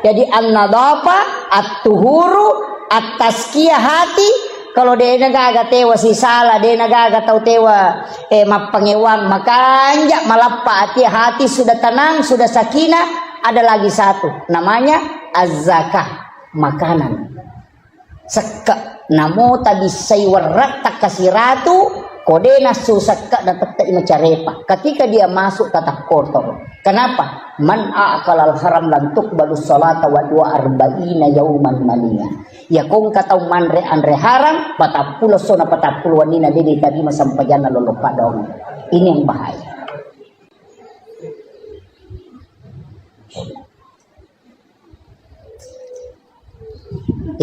S1: Jadi an-nadhafah, at-tuhuru, at-tazkiyah hati. Kalau dia nagaga tewa si salah, dia nagaga tau tewa mapangewang, maka anjak malappa hati sudah tenang, sudah sakinah. Ada lagi satu, namanya az-zakah, makanan. Sekak namo tadi saywarat takasiratu kodena susaka dan tetap macarepa. Ketika dia masuk tetap kotor. Kenapa? Man a'kalal haram lan tuqbalu sholata wa 42 yauman mania. Ya kong katau manre andre haram 40 sona 40 wanina dini tadi masampajana lolo padong. Ini yang bahaya.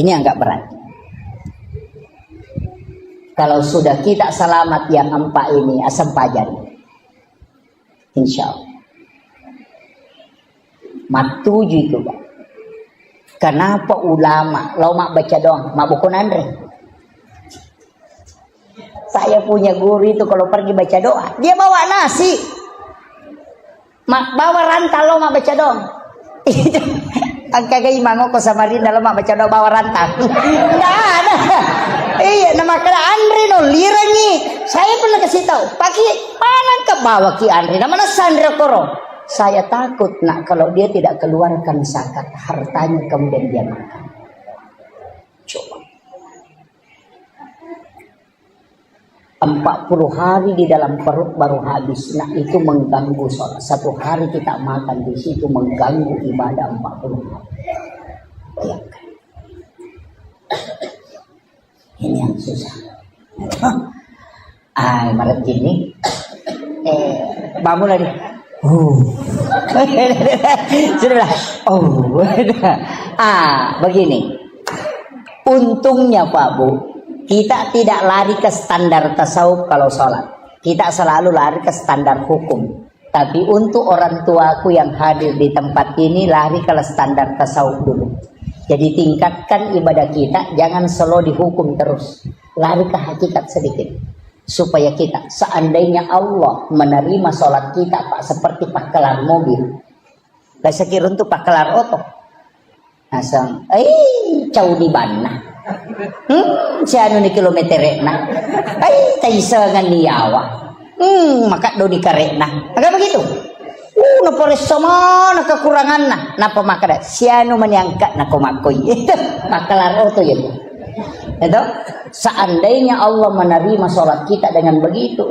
S1: Ini agak berat. Kalau sudah kita selamat yang empat ini asam pajan, insya Allah. Matuju itu Pak. Kenapa ulama lo mak baca doang, mak buku Andre? Saya punya guru itu kalau pergi baca doa, dia bawa nasi, mak bawa rantal lo mak baca doang. Angka gay mango ko sa Marina lo mak baca doa bawa rantal. Nggak ada. Iya, nama kena Andre no lirangi. Saya pernah kasih tahu, pakai mana ke bawah ki Andre, nama Sandra Koro. Saya takut nak kalau dia tidak keluarkan zakat hartanya kemudian dia makan. Coba. 40 hari di dalam perut baru habis. Nah itu mengganggu sholat. 1 hari kita makan di situ mengganggu ibadah 40 hari. Bayangkan. Ini yang susah. Maret gini. Bangun lagi. Sudah. Begini. Untungnya Pak Bu, kita tidak lari ke standar tasawuf kalau sholat. Kita selalu lari ke standar hukum. Tapi untuk orang tuaku yang hadir di tempat ini lari ke standar tasawuf dulu. Jadi tingkatkan ibadah kita, jangan selalu dihukum terus. Lari ke hakikat sedikit. Supaya kita, seandainya Allah menerima sholat kita Pak, seperti pakelar mobil. Gak sekira untuk pakelar oto. Asam, jauh di mana? Siapa ni kilometer na? Taisangan niyawa. Maka do di karena. Agak begitu. Napores sama na kekurangan na. Napa makada? Siapa menyangka na kumakoy. Itu pakelar oto yun. Itu seandainya Allah menerima sholat kita dengan begitu,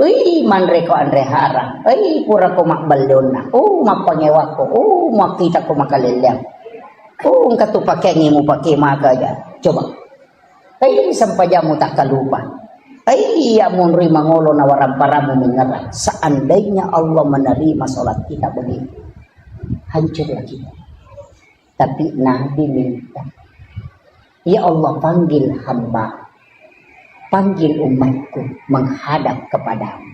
S1: manreko andre harang, pura ko makbalona, mapangewa ko, makita ko makalilya, katu pakai ngimu pakai maka ya, coba, sampai jamu tak kalupa, ya munri mangolo nawaran paramu mengerah. Seandainya Allah menerima sholat kita begitu, hancurlah kita. Tapi Nabi minta, ya Allah panggil hamba, panggil umatku menghadap kepadamu.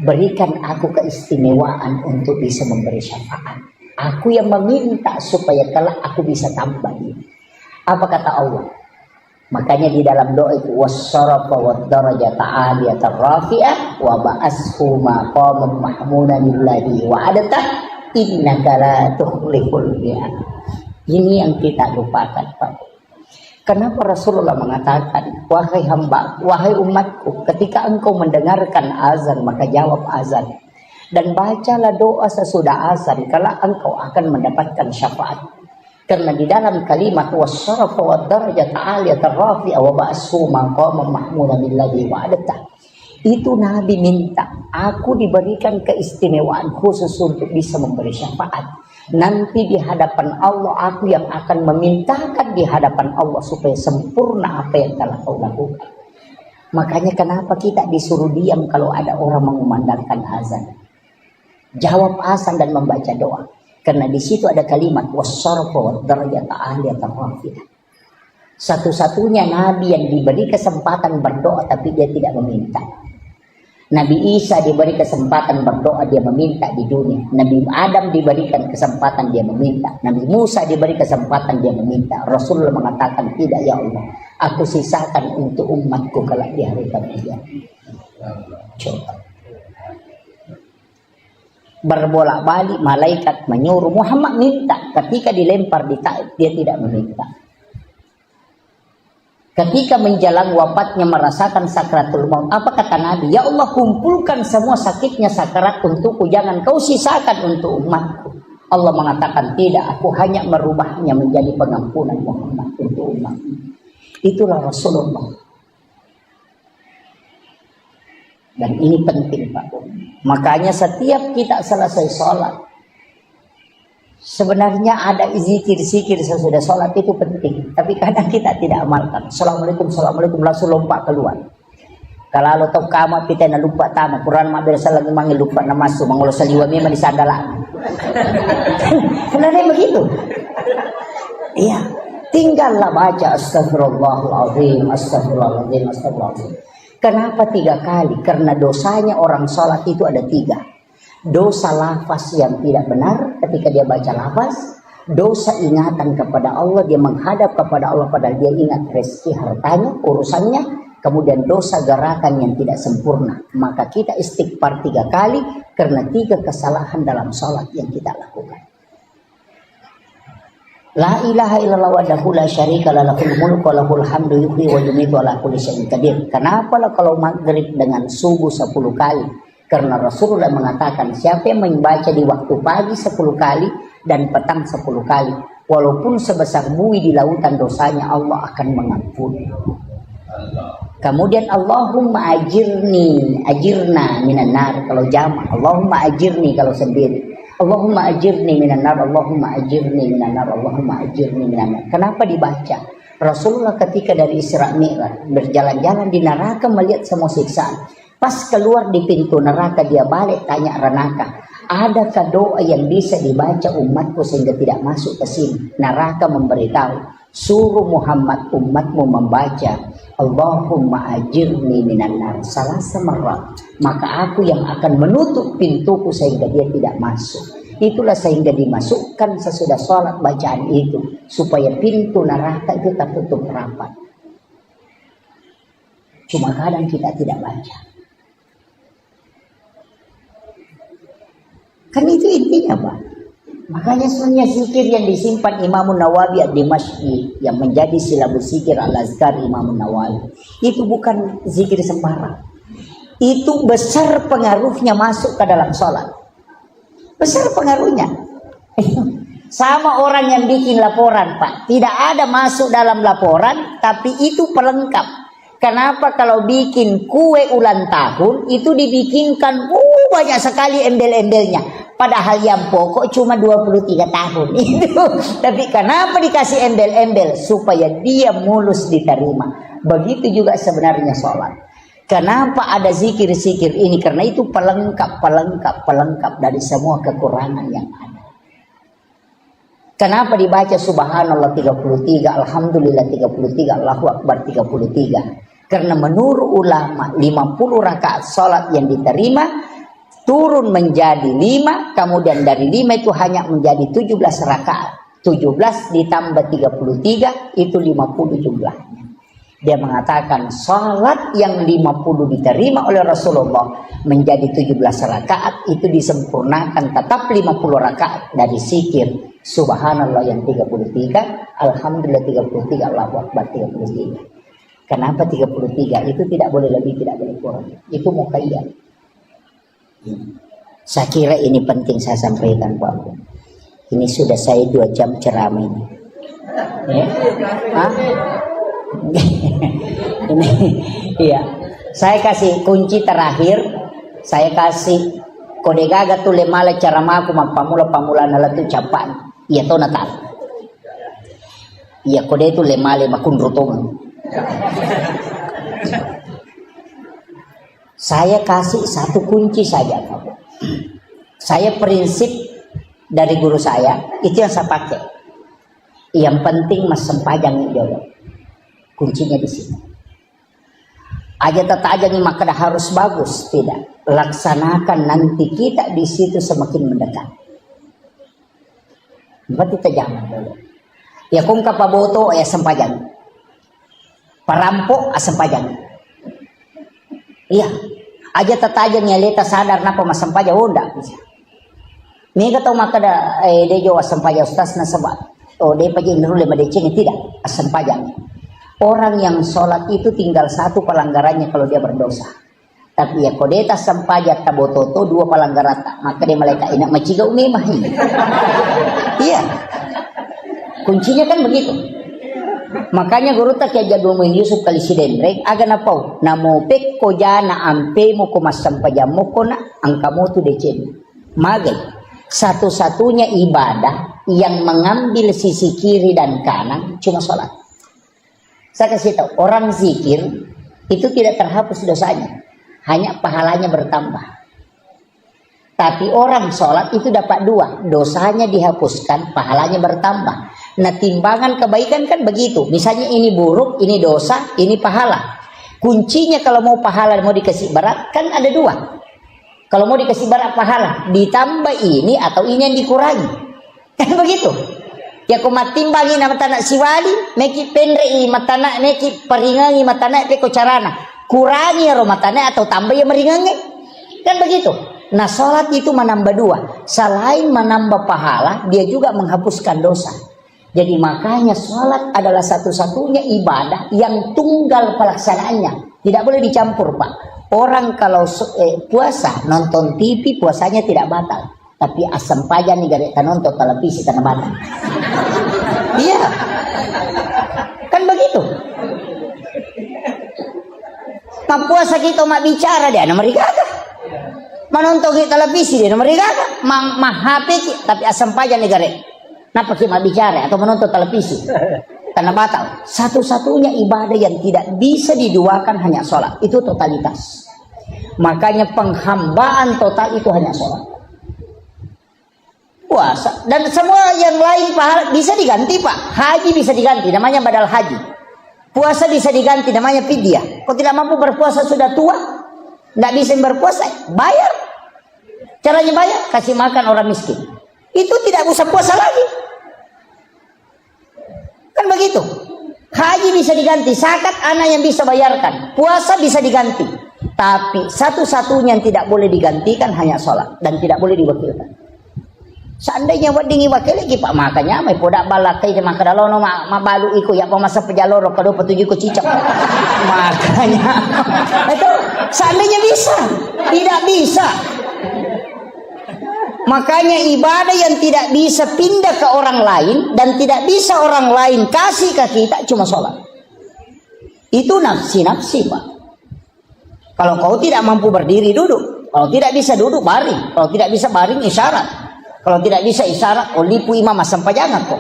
S1: Berikan aku keistimewaan untuk bisa memberi syafaat. Aku yang meminta supaya kelak aku bisa tambah ini. Apa kata Allah? Makanya di dalam doa itu wassarafa wad-darajata 'aliyatan rafi'ah wa ba'ashu maqaman mahmudan lillahi wa adata innaka la tukhliful mi'ad. Ini yang kita lupakan Pak. Kenapa Rasulullah mengatakan, wahai hamba, wahai umatku, ketika engkau mendengarkan azan, maka jawab azan. Dan bacalah doa sesudah azan, kalau engkau akan mendapatkan syafaat. Karena di dalam kalimat, wassarafa wad-darajata 'aliyatan rafi'ah wa ba'ashu maqaman mahmudan lillahi wa adata. Itu Nabi minta, aku diberikan keistimewaan khusus untuk bisa memberi syafaat. Nanti di hadapan Allah aku yang akan memintakan di hadapan Allah supaya sempurna apa yang telah kau lakukan. Makanya kenapa kita disuruh diam kalau ada orang mengumandangkan azan? Jawab azan dan membaca doa. Karena di situ ada kalimat wassarafa wad-darajata 'aliyatan rafi'ah. Satu-satunya Nabi yang diberi kesempatan berdoa tapi dia tidak meminta. Nabi Isa diberi kesempatan berdoa, dia meminta di dunia. Nabi Adam diberikan kesempatan, dia meminta. Nabi Musa diberi kesempatan, dia meminta. Rasulullah mengatakan, tidak ya Allah, aku sisakan untuk umatku kelak di hari kemudian. Coba. Berbolak-balik malaikat menyuruh Muhammad minta. Ketika dilempar di Taif, dia tidak meminta. Ketika menjelang wafatnya merasakan sakratul maut, apa kata Nabi? Ya Allah, kumpulkan semua sakitnya sakarat untukku, jangan kau sisakan untuk umatku. Allah mengatakan tidak, aku hanya merubahnya menjadi pengampunan Muhammad untuk umatku. Itulah Rasulullah. Dan ini penting Pak. Makanya setiap kita selesai sholat, sebenarnya ada zikir-zikir sesudah sholat itu penting. Tapi kadang kita tidak amalkan. Assalamualaikum, assalamualaikum, langsung lompat keluar. Kalau tahu kamar kita nak lupa tamat. Quran mak biasa lagi manggil lupa nama masuk. Mangolo saliwa memang di sandalan. Kenapa begitu? Iya. Tinggallah baca astagfirullahaladzim, astagfirullahaladzim, astagfirullahaladzim. Kenapa 3 kali? Karena dosanya orang sholat itu ada 3. Dosa lafaz yang tidak benar ketika dia baca lafaz, dosa ingatan kepada Allah, dia menghadap kepada Allah padahal dia ingat rezeki hartanya, urusannya, kemudian dosa gerakan yang tidak sempurna. Maka kita istighfar 3 kali karena 3 kesalahan dalam sholat yang kita lakukan. La ilaha illallah wahdahu la syarika lahu, lahul mulku wa lahul hamdu yuhyi wa yumiitu ala kulli syai'in qadir. Kenapa kalau maghrib dengan subuh 10 kali? Karena Rasulullah mengatakan siapa yang membaca di waktu pagi 10 kali dan petang 10 kali, walaupun sebesar buih di lautan dosanya Allah akan mengampuni. Kemudian Allahumma ajirna minan nar kalau jamaah, Allahumma ajirni kalau sendiri, Allahumma ajirni minan nar, Allahumma ajirni minan nar, Allahumma ajirni minan nar. Kenapa dibaca? Rasulullah ketika dari Isra Mi'raj berjalan-jalan di neraka melihat semua siksaan. Pas keluar di pintu neraka dia balik tanya neraka, adakah doa yang bisa dibaca umatku sehingga tidak masuk ke sini? Neraka memberitahu, suruh Muhammad umatmu membaca Allahumma ajirni minan nar salasa marrat, maka aku yang akan menutup pintuku sehingga dia tidak masuk. Itulah sehingga dimasukkan sesudah sholat bacaan itu supaya pintu neraka itu tertutup rapat. Cuma kadang kita tidak baca. Kan itu intinya, Pak. Makanya sebenarnya zikir yang disimpan Imam Nawawi di masjid yang menjadi silabus zikir al-azkar Imam Nawawi itu bukan zikir sembarang. Itu besar pengaruhnya masuk ke dalam sholat. Besar pengaruhnya. Sama orang yang bikin laporan, Pak. Tidak ada masuk dalam laporan, tapi itu pelengkap. Kenapa kalau bikin kue ulang tahun itu dibikinkan banyak sekali embel-embelnya. Padahal yang pokok cuma 23 tahun itu. Tapi kenapa dikasih embel-embel? Supaya dia mulus diterima. Begitu juga sebenarnya sholat. Kenapa ada zikir-zikir ini? Karena itu pelengkap dari semua kekurangan yang ada. Kenapa dibaca subhanallah 33, alhamdulillah 33, Allahu akbar 33? Karena menurut ulama 50 rakaat sholat yang diterima turun menjadi 5, kemudian dari 5 itu hanya menjadi 17 rakaat. 17 ditambah 33 itu 50 jumlahnya. Dia mengatakan sholat yang 50 diterima oleh Rasulullah menjadi 17 rakaat itu disempurnakan tetap 50 rakaat dari zikir subhanallah yang 33, alhamdulillah 33, Allahu akbar 33. Kenapa 33? Itu tidak boleh lebih, tidak boleh kurang. Itu muqayyad. Saya kira ini penting saya sampaikan, Pak. Ini sudah saya 2 jam ceramah ini. Ya? Ini, iya. Saya kasih kunci terakhir. Saya kasih kode gaga tu lemala caramaku pamula nalatu capan. Iya to natal. Iya kode itu lemale makundrutong. Saya kasih 1 kunci saja, Pak. Saya prinsip dari guru saya itu yang saya pakai. Yang penting mas sempajang dulu. Kuncinya di sini. Aja tata aja nih maka harus bagus, tidak. Laksanakan nanti kita di situ semakin mendekat. Berarti kita jangan dulu. Ya kung kapaboto ya sempajang. Perampok asam pajang. Iya. Aja tata aja nyaleta sadar napa masam pajang enggak bisa. Mega tau maka da dejo asam pajang ustaz na sabat. Oh de pajang dulu lima deceng tidak asam pajang. Orang yang sholat itu tinggal 1 pelanggarannya kalau dia berdosa. Tapi ya kodeta asam pajang tabototo 2 pelanggaran maka dia malaikat inak maciga umimah. Iya. Kuncinya kan begitu. Makanya guru tak ya jadul mo Yusuf kali si Dendrek aga na pau namopek ko jana ampe mo kumasam pajamo ko na ang kamu tu decen magay satu-satunya ibadah yang mengambil sisi kiri dan kanan cuma sholat. Saya kasih tahu orang zikir itu tidak terhapus dosanya, hanya pahalanya bertambah. Tapi orang sholat itu dapat 2, dosanya dihapuskan, pahalanya bertambah. Nah timbangan kebaikan kan begitu. Misalnya ini buruk, ini dosa, ini pahala. Kuncinya kalau mau pahala mau dikasih berat kan ada 2. Kalau mau dikasih berat pahala ditambah ini atau ini yang dikurangi. Kan begitu. Ya kau matimbangi nama tanak siwali, meki pendrei matanak meki peringangi matanak peko carana. Kurangi ya matana atau tambah ya meringangi. Kan begitu. Nah sholat itu menambah 2. Selain menambah pahala, dia juga menghapuskan dosa. Jadi makanya sholat adalah satu-satunya ibadah yang tunggal pelaksanaannya. Tidak boleh dicampur, Pak. Orang kalau puasa, nonton TV, puasanya tidak batal. Tapi asam pajang nih gak nonton televisi tanah batal. Iya. Kan begitu. Mak puasa kita mak bicara dia, nama mereka. Menonton di televisi di mereka mah HP tapi asam pajak negara. Napa kita bicara atau menonton televisi? Karena batal. Satu-satunya ibadah yang tidak bisa diduakan hanya sholat. Itu totalitas. Makanya penghambaan total itu hanya sholat. Puasa dan semua yang lain pahala bisa diganti Pak. Haji bisa diganti, namanya badal haji. Puasa bisa diganti, namanya fidyah. Kalau tidak mampu berpuasa sudah tua, tidak bisa berpuasa, bayar. Caranya bayar, kasih makan orang miskin. Itu tidak usah puasa lagi. Kan begitu. Haji bisa diganti, zakat anak yang bisa bayarkan, puasa bisa diganti. Tapi satu-satunya yang tidak boleh digantikan hanya sholat dan tidak boleh diwakilkan. Seandainya wadingi wakil lagi Pak, makanya may podak balakai de makadalono mabalu iko ya pamasa pejaloro kado petuju ko cicak. Makanya itu seandainya bisa, tidak bisa. Makanya ibadah yang tidak bisa pindah ke orang lain dan tidak bisa orang lain kasih ke kita cuma sholat. Itu nafsi-nafsi Pak. Kalau kau tidak mampu berdiri duduk, kalau tidak bisa duduk baring, kalau tidak bisa baring isyarat. Kalau tidak bisa isyarat, lipu imam sampai jangan kok.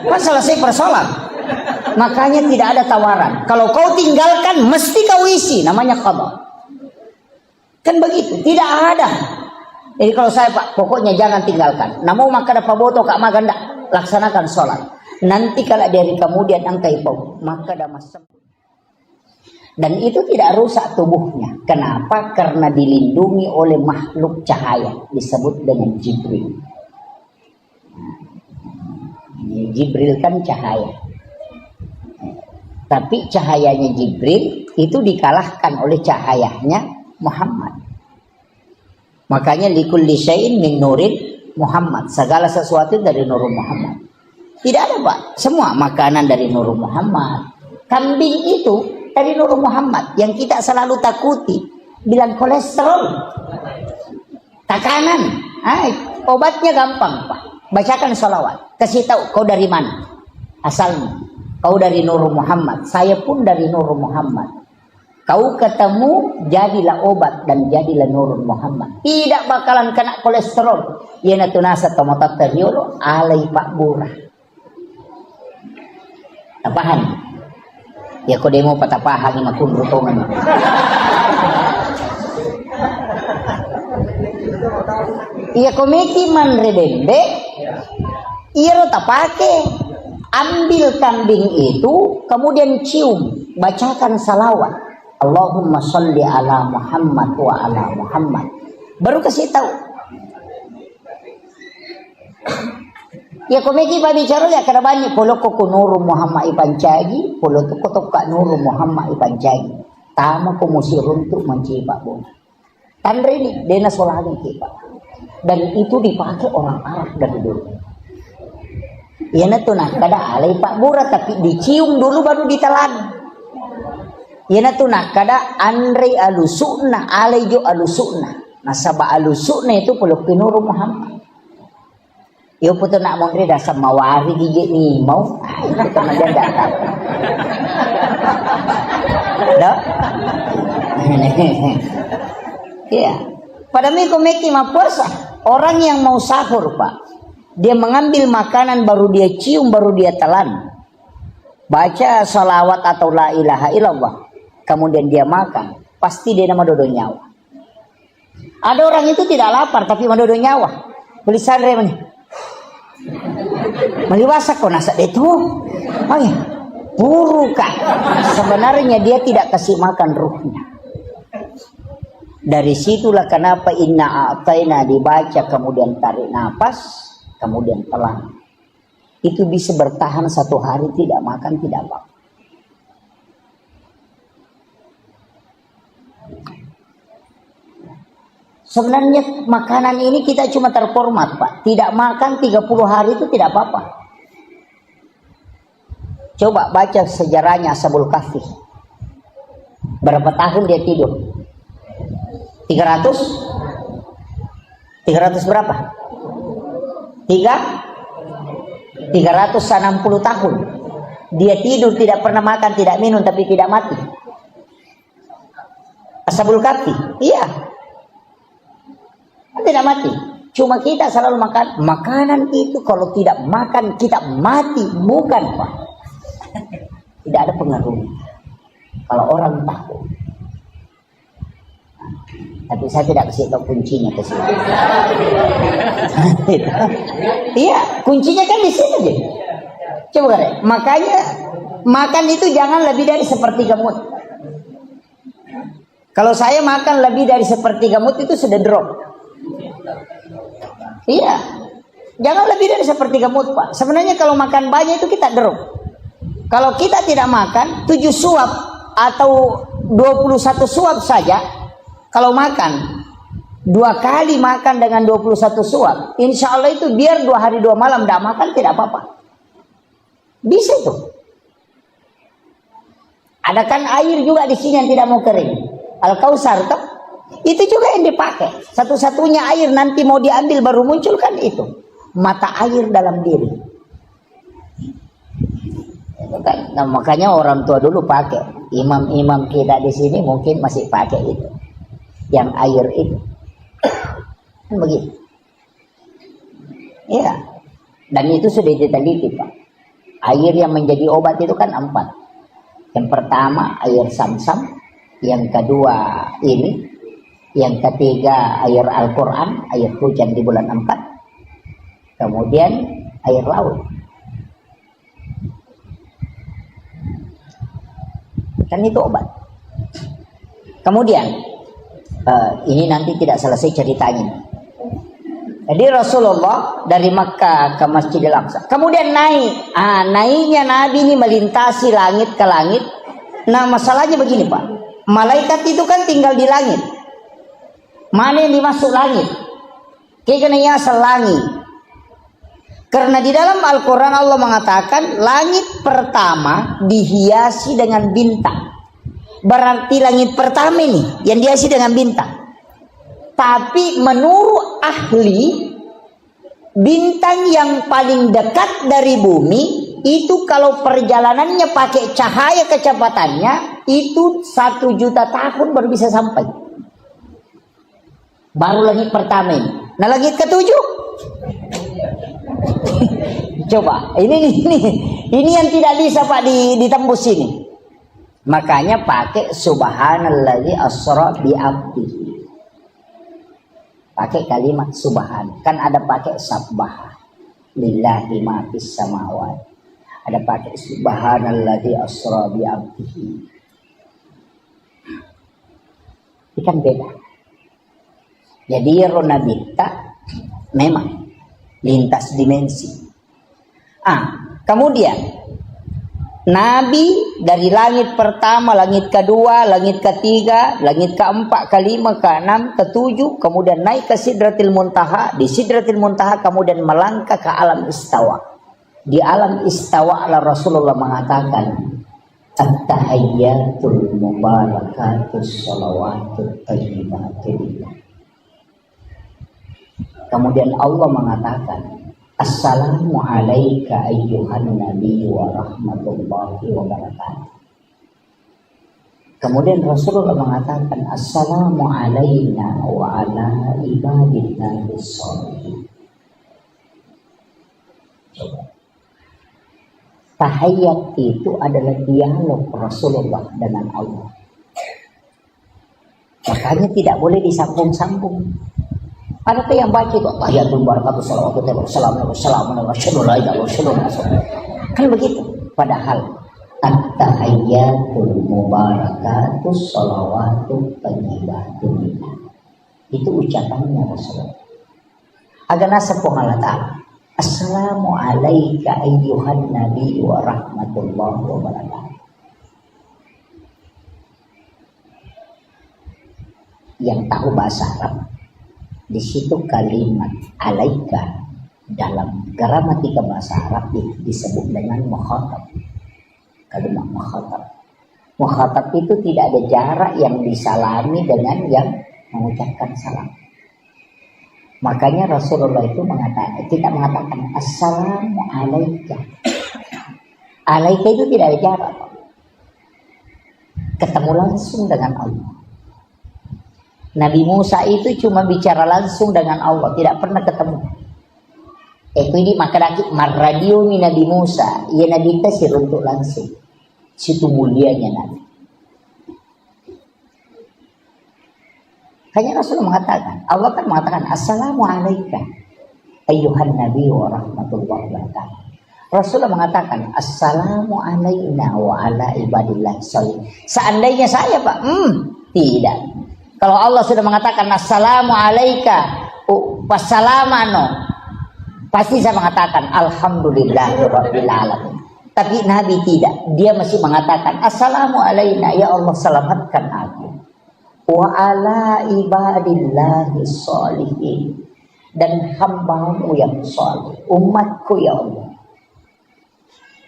S1: Kan selesai persoalan. Makanya tidak ada tawaran. Kalau kau tinggalkan, mesti kau isi. Namanya qadha. Kan begitu. Tidak ada. Jadi kalau saya Pak, pokoknya jangan tinggalkan. Namun maka ada paboto kak makan dak laksanakan sholat. Nanti kalau dari kemudian angkai pau, maka ada masa. Dan itu tidak rusak tubuhnya. Kenapa? Karena dilindungi oleh makhluk cahaya. Disebut dengan Jibril. Jibril kan cahaya. Tapi cahayanya Jibril itu dikalahkan oleh cahayanya Muhammad. Makanya likulli syai'in min nurin Muhammad. Segala sesuatu dari nur Muhammad. Tidak ada Pak. Semua makanan dari nur Muhammad. Kambing itu dari nur Muhammad. Yang kita selalu takuti. Bilang kolesterol. Tekanan. Obatnya gampang Pak. Bacakan sholawat. Kasih tahu kau dari mana asalnya. Kau dari Nur Muhammad. Saya pun dari Nur Muhammad. Kau ketemu jadilah obat dan jadilah Nur Muhammad. Tidak bakalan kena kolesterol. Yana tunasa tomotateriolo alai Pak Burah. Tapahan. Ya kau demo patapahan ni makun rutongan. Iya komeki man rebende. Iya tak pakai. Ambil kambing itu kemudian cium, bacakan salawat. Allahumma sholli ala Muhammad wa ala Muhammad. Baru kasih tahu. Ya komeki pa bicara ya karabani polo ko nuru Muhammad ipancagi, polo to ko ka nuru Muhammad ipancagi. Tama ko musirun tu mencipa bo. Tandre ini dena solahnya kita. Dan itu dipakai orang Arab dari dulu. Ya tuh nah kada alai Pak Burah tapi dicium dulu baru ditelan. Ya tuh nah kada Andre alusuna alai jo alusuna. Nasaba alusuna itu peluk pinuru Muhammad. Yo puto nak mondre dasar mawari gigi ni mau. Itu kan aja datang. Dah. Iya. Pada miko meki puasa. Orang yang mau sahur Pak. Dia mengambil makanan baru dia cium baru dia telan. Baca salawat atau la ilaha illallah. Kemudian dia makan. Pasti dia nama dodo nyawa. Ada orang itu tidak lapar tapi mendodo nyawa. Beli sandre mana? Meliwasak kok nasa itu. Oh ya. Buru Kak. Sebenarnya dia tidak kasih makan ruhnya. Dari situlah kenapa inna a'taina dibaca kemudian tarik nafas kemudian telan. Itu bisa bertahan 1 hari tidak makan tidak apa. Sebenarnya makanan ini kita cuma terformat Pak. Tidak makan 30 hari itu tidak apa-apa. Coba baca sejarahnya Ashabul Kahfi. Berapa tahun dia tidur? 300 berapa? 360 tahun. Dia tidur tidak pernah makan, tidak minum tapi tidak mati. Ashabul Kahfi. Iya. Tidak mati. Cuma kita selalu makan. Makanan itu kalau tidak makan kita mati. Bukan, Pak. Tidak ada pengaruh. Kalau orang tahu. Tapi saya tidak kasih tahu kuncinya ke sini. Iya, kuncinya kan di sini deh. Coba deh. Makanya makan itu jangan lebih dari sepertiga mut. Kalau saya makan lebih dari sepertiga mut itu sudah drop. Iya, jangan lebih dari sepertiga mut, Pak. Sebenarnya kalau makan banyak itu kita drop. Kalau kita tidak makan 7 suap atau 21 suap saja, kalau makan 2 kali makan dengan 21 suap, insya Allah itu biar 2 hari 2 malam tidak makan tidak apa-apa. Bisa itu. Ada kan air juga di sini yang tidak mau kering. Al-Kausar itu juga yang dipakai. Satu-satunya air nanti mau diambil baru muncul kan itu. Mata air dalam diri. Nah, makanya orang tua dulu pakai. Imam-imam kita di sini mungkin masih pakai itu. Yang air itu. Kan begitu. Ya. Dan itu sudah diteliti, Pak. Air yang menjadi obat itu kan 4. Yang pertama air Sam-Sam, yang kedua ini, yang ketiga air Al-Quran, air hujan di bulan 4, kemudian air laut. Kan itu obat. Kemudian ini nanti tidak selesai ceritanya. Jadi Rasulullah dari Makkah ke Masjidil Aqsa. Kemudian naik. Naiknya Nabi ini melintasi langit ke langit. Nah, masalahnya begini, Pak. Malaikat itu kan tinggal di langit. Mana yang dimasuk langit? Kayaknya selangi. Karena di dalam Al-Quran Allah mengatakan langit pertama dihiasi dengan bintang. Berarti langit pertama ini yang dihiasi dengan bintang. Tapi menurut ahli, bintang yang paling dekat dari bumi itu kalau perjalanannya pakai cahaya kecepatannya itu 1 juta tahun baru bisa sampai. Baru langit pertama ini. Nah, langit ke-7 coba ini yang tidak bisa, Pak, ditembus ini. Makanya pakai subhanallazi asra bi abdihi. Pakai kalimat subhan. Kan ada pakai sabbah lillahi ma fis samawati. Ada pakai subhanallazi asra bi abdihi. Itu kan beda. Jadi Ronabita memang lintas dimensi. Kemudian Nabi dari langit pertama, langit kedua, langit ketiga, langit keempat, kelima, keenam, ketujuh, kemudian naik ke Sidratil Muntaha. Di Sidratil Muntaha kemudian melangkah ke alam istawa. Di alam istawa Allah Rasulullah mengatakan, at-tahiyyatul mubarakatus salawatut thayyibatul. Kemudian Allah mengatakan, assalamu alayka ayyuhan nabi wa rahmatullahi wa barakatuh. Kemudian Rasulullah mengatakan, assalamu alayna wa ala ibadillah bis-shalihin. Tahiyat itu adalah dialog Rasulullah dengan Allah. Makanya tidak boleh disambung-sambung. Ada yang baca itu tahiyatul barakatuh salawatu wassalamu kan begitu. Padahal at-tahiyyatul mubarakatuh salawatu thayyibatun itu ucapannya Rasulullah. Agana sepung Allah Ta'ala. Assalamu alayka ayyuhan nabi wa rahmatullahi wa barakatuh. Yang tahu bahasa Arab, di situ kalimat alaika dalam gramatika bahasa Arab disebut dengan mukhatab. Kalimat mukhatab. Mukhatab itu tidak ada jarak yang disalami dengan yang mengucapkan salam. Makanya Rasulullah itu tidak mengatakan assalamu alaika. Alaika itu tidak ada jarak. Ketemu langsung dengan Allah. Nabi Musa itu cuma bicara langsung dengan Allah, tidak pernah ketemu. Ini maka radio Nabi Musa, ia Nabi Tasir untuk langsung. Situ mulianya Nabi. Hanya Rasulullah mengatakan, Allah kan mengatakan Assalamualaikum ayyuhan Nabi wa rahmatullahi wa barakatuh. Rasulullah mengatakan Assalamualaikum wa ala ibadillah sholih. Seandainya saya Pak, tidak. Kalau Allah sudah mengatakan Assalamualaikum wassalamano, pasti saya mengatakan Alhamdulillahirabbil alamin. Tapi Nabi tidak, dia masih mengatakan Assalamualaikum ya Allah, selamatkan aku wa ala ibadillahi sholihin, dan hambamu yang soleh, umatku ya Allah.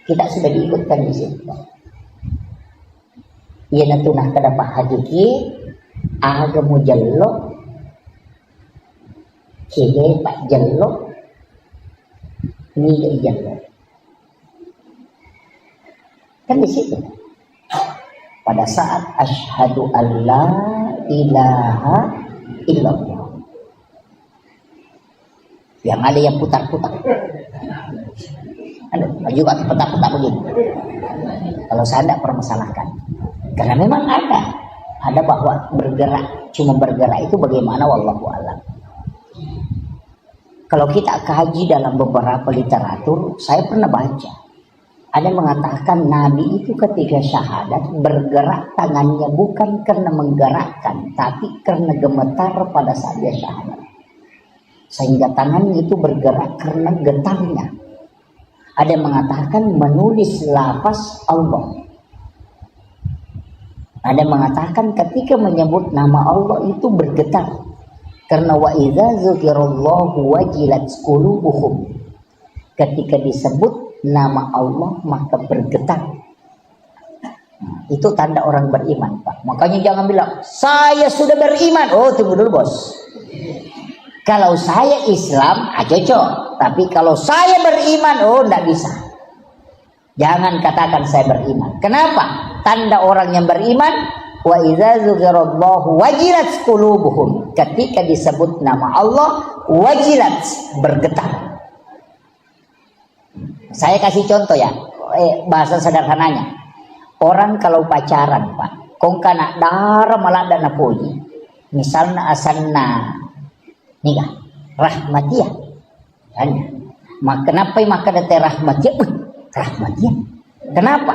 S1: Kita sudah diikutkan di situ. Ia natunah kadapa hadiki agamu jello kene pak jello ni jello. Kan di situ. Pada saat asyhadu alla ilaha illallah. Yang ada yang putar-putar. Maju atau putar-putar begini. Kalau saya tidak permasalahkan. Karena memang ada bahwa bergerak, cuma bergerak itu bagaimana wallahu a'lam. Kalau kita kaji dalam beberapa literatur, saya pernah baca. Ada yang mengatakan Nabi itu ketika syahadat bergerak tangannya bukan karena menggerakkan, tapi karena gemetar pada saat dia syahadat. Sehingga tangannya itu bergerak karena getarnya. Ada yang mengatakan menulis lafaz Allah. Ada yang mengatakan ketika menyebut nama Allah itu bergetar. Karena wa idza dzukirallahu wajilat qulubuhum. Ketika disebut nama Allah maka bergetar. Itu tanda orang beriman, Pak. Makanya jangan bilang saya sudah beriman. Oh, tunggu dulu, Bos. Kalau saya Islam, cocok. Tapi kalau saya beriman, oh, tidak bisa. Jangan katakan saya beriman. Kenapa? Tanda orang yang beriman, wa idza dzukirallahu wajilat qulubuhum. Ketika disebut nama Allah, wajilat, bergetar. Saya kasih contoh ya, bahasa sederhananya. Orang kalau pacaran, Pak, kong kana dara malada na puji. Misalnya asanna nikah, rahmatiyah. Kenapa maka dete rahmatiyah? Rahmatiyah. Kenapa?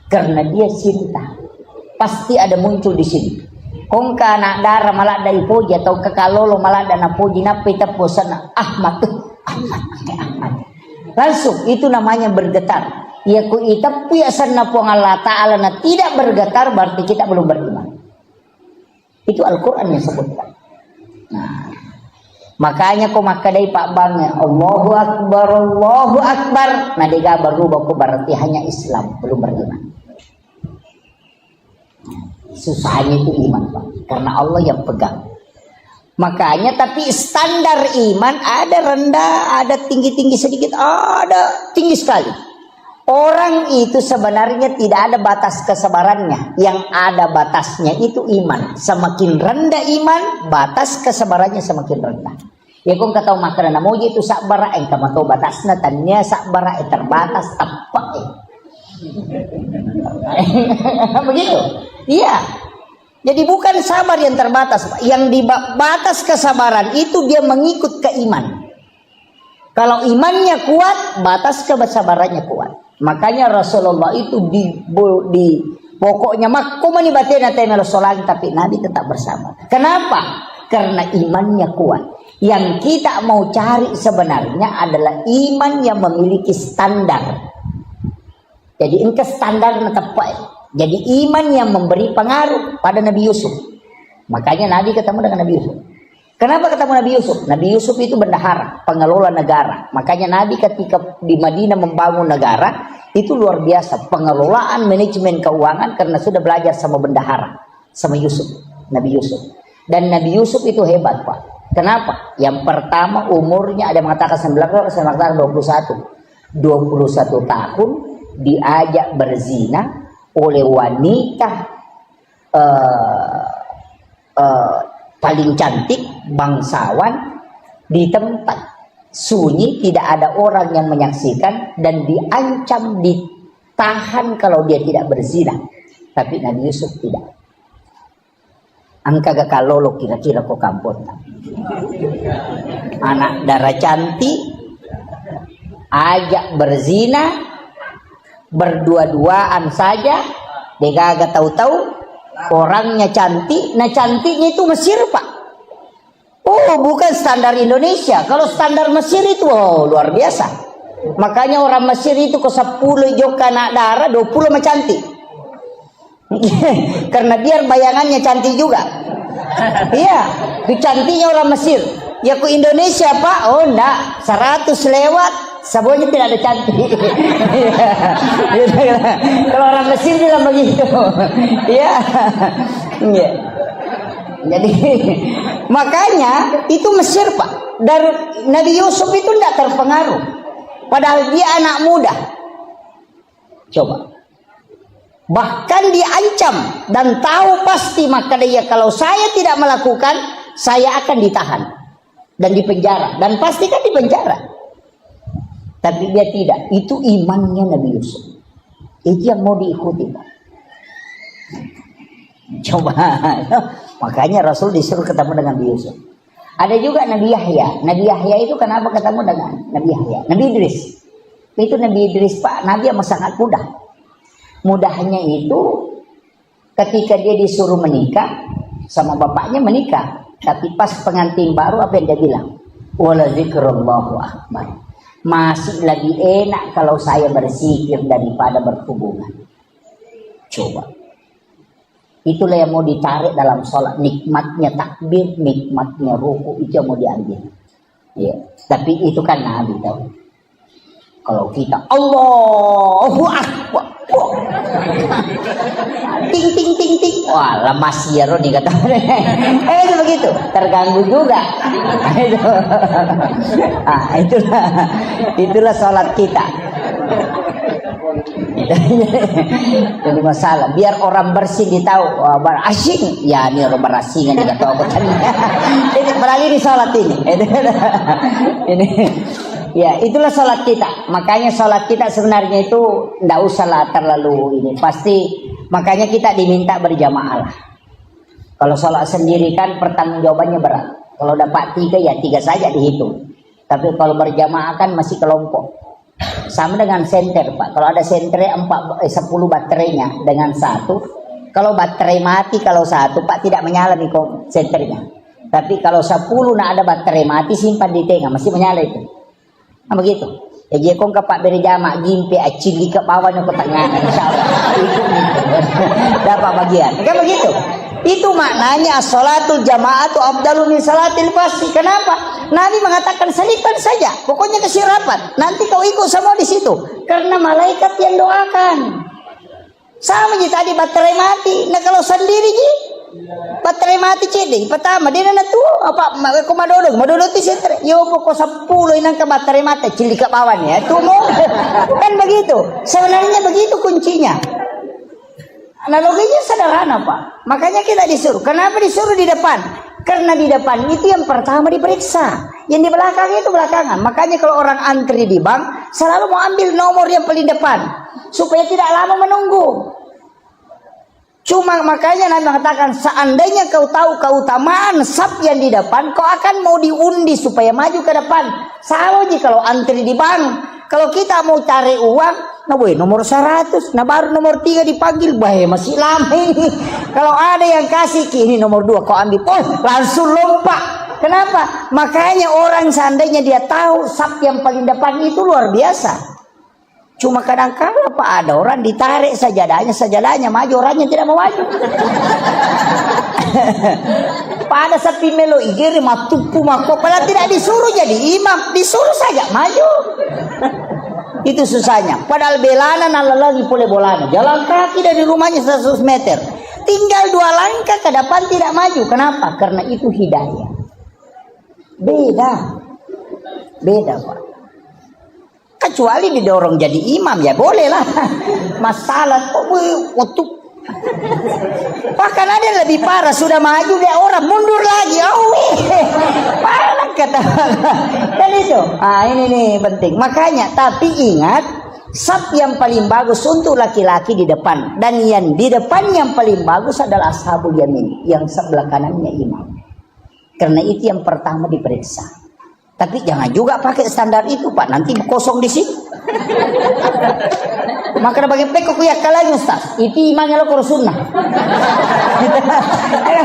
S1: Karena dia cinta. Pasti ada muncul di sini. Kong kana dara malada ipuji atau kakalolo malada na puji napi tapusana Ahmad. Ahmad. Langsung itu namanya bergetar. Ya ku itapi asanna po Allah Ta'ala na tidak bergetar berarti kita belum beriman. Itu Al-Quran yang sebutkan. Nah, makanya ko makadai Pak Bangnya Allahu Akbar. Nah dia berubah berarti hanya Islam belum beriman. Susahnya itu iman, Pak, karena Allah yang pegang. Makanya tapi standar iman ada rendah, ada tinggi-tinggi sedikit, ada tinggi sekali. Orang itu sebenarnya tidak ada batas kesabarannya. Yang ada batasnya itu iman. Semakin rendah iman, batas kesabarannya semakin rendah. Ya kung kataw makanan moji itu sakbara ang kamato batasna tanya sakbara terbatas apa begitu. Iya. Jadi bukan sabar yang terbatas, yang di batas kesabaran itu dia mengikut ke iman. Kalau imannya kuat, batas kesabarannya kuat. Makanya Rasulullah itu di pokoknya makumani batina temel solang, tapi Nabi tetap bersama. Kenapa? Karena imannya kuat. Yang kita mau cari sebenarnya adalah iman yang memiliki standar. Jadi ini standar tepat. Jadi iman yang memberi pengaruh pada Nabi Yusuf. Makanya Nabi ketemu dengan Nabi Yusuf. Kenapa ketemu Nabi Yusuf? Nabi Yusuf itu bendahara, pengelola negara. Makanya Nabi ketika di Madinah membangun negara, itu luar biasa. Pengelolaan manajemen keuangan karena sudah belajar sama bendahara. Sama Yusuf, Nabi Yusuf. Dan Nabi Yusuf itu hebat, Pak. Kenapa? Yang pertama umurnya ada yang mengatakan 19, saya mengatakan 21. 21 tahun diajak berzina oleh wanita paling cantik, bangsawan, di tempat sunyi, tidak ada orang yang menyaksikan, dan diancam ditahan kalau dia tidak berzina. Tapi Nabi Yusuf tidak. Angka gak kalolo kira-kira kok kampung. Anak darah cantik, ajak berzina, berdua-duaan saja, dia gak tahu-tahu orangnya cantik. Nah cantiknya itu Mesir Pak. Oh bukan standar Indonesia. Kalau standar Mesir itu luar biasa. Makanya orang Mesir itu ke 10 joka anak darah, 20 mah cantik. Karena biar bayangannya cantik juga. Iya, itu cantiknya orang Mesir. Ya ke Indonesia Pak, oh enggak, 100 lewat, semuanya tidak ada cantik. Kalau orang Mesir bilang begitu. Iya. Iya. Jadi makanya itu Mesir Pak. Dari Nabi Yusuf itu tidak terpengaruh. Padahal dia anak muda. Coba. Bahkan diancam dan tahu pasti, maka dia kalau saya tidak melakukan, saya akan ditahan dan dipenjara, dan pasti kan dipenjara. Tapi dia tidak. Itu imannya Nabi Yusuf. Itu yang mau diikuti Pak. Coba. Makanya Rasul disuruh ketemu dengan Nabi Yusuf. Ada juga Nabi Yahya. Nabi Yahya itu kenapa ketemu dengan Nabi Yahya? Nabi Idris. Itu Nabi Idris Pak, Nabi yang sangat mudah. Mudahnya itu ketika dia disuruh menikah sama bapaknya menikah, tapi pas pengantin baru apa yang dia bilang? Wala zikrullahu akbar. Masih lagi enak kalau saya berzikir daripada berhubungan. Coba. Itulah yang mau ditarik dalam sholat. Nikmatnya takbir, nikmatnya ruku, itu yang mau diambil. Ya. Tapi itu kan Nabi tahu. Kalau kita Allahu Akbar, ting ting ting ting, wah lemas ya Rodi kata. Itu begitu, terganggu juga. Itulah sholat kita. Jadi masalah biar orang bersih ditahu berasing ya ini orang berasingan juga tahu ini beralih di sholat ini. Ya itulah sholat kita. Makanya sholat kita sebenarnya itu tidak usahlah terlalu ini. Pasti makanya kita diminta berjamaah lah. Kalau sholat sendiri kan pertanggungjawabannya berat. Kalau dapat 3 ya 3 saja dihitung. Tapi kalau berjamaah kan masih kelompok. Sama dengan senter Pak. Kalau ada senter 10 baterainya dengan 1. Kalau baterai mati kalau 1 Pak tidak menyala nih senternya. Tapi kalau 10 nak ada baterai mati simpan di tengah masih menyala itu. Nah begitu. Ya dia kong Pak beri jamak gimpe acili ke bawahnya ke tengah. Insyaallah itu dapat bagian. Kan begitu. Itu maknanya sholatul jama'atu afdalu min salatil fasih. Kenapa? Nabi mengatakan selipkan saja. Pokoknya kesirapan. Nanti kau ikut semua di situ. Karena malaikat yang doakan. Sama je tadi baterai mati. Nah kalau sendiri je baterai mati ceding. Pertama dia nak tu apa komadodo ti sentre. Yo pokok 10 inang ke baterai mati cili ke bawah ya. Tu mau. Kan begitu. Sebenarnya begitu kuncinya. Analoginya sederhana Pak. Makanya kita disuruh. Kenapa disuruh di depan? Karena di depan itu yang pertama diperiksa. Yang di belakang itu belakangan. Makanya kalau orang antri di bank selalu mau ambil nomor yang paling depan. Supaya tidak lama menunggu. Cuma makanya Nabi mengatakan seandainya kau tahu keutamaan saf yang di depan, kau akan mau diundi supaya maju ke depan. Sama aja kalau antri di bank. Kalau kita mau cari uang, nah boy, nomor 100, nah baru nomor 3 dipanggil, bahaya masih lama ini. Kalau ada yang kasih ini nomor 2, kau ambil, langsung lompat. Kenapa? Makanya orang seandainya dia tahu saf yang paling depan itu luar biasa. Cuma kadang-kadang Pak ada orang ditarik sajadahnya maju, orangnya tidak mau maju. Pada sapi melo igiri matupu mako, padahal tidak disuruh jadi imam, disuruh saja maju. Itu susahnya. Padahal belana lagi boleh bolana. Jalan kaki dari rumahnya 100 meter. Tinggal 2 langkah ke depan tidak maju. Kenapa? Karena itu hidayah. Beda Pak. Kecuali didorong jadi imam ya boleh lah. Masalah waktu Bahkan ada yang lebih parah, sudah maju dia orang mundur lagi. Oh, parah kata. Dan itu, ini nih penting. Makanya, tapi ingat, saf yang paling bagus untuk laki-laki di depan, dan yang di depan yang paling bagus adalah ashabul yamin, yang sebelah kanannya imam. Karena itu yang pertama diperiksa. Tapi jangan juga pakai standar itu, Pak. Nanti kosong di sini. Maka bagi pekok ya kalanya Ustaz. Itu imannya lo kurus sunnah.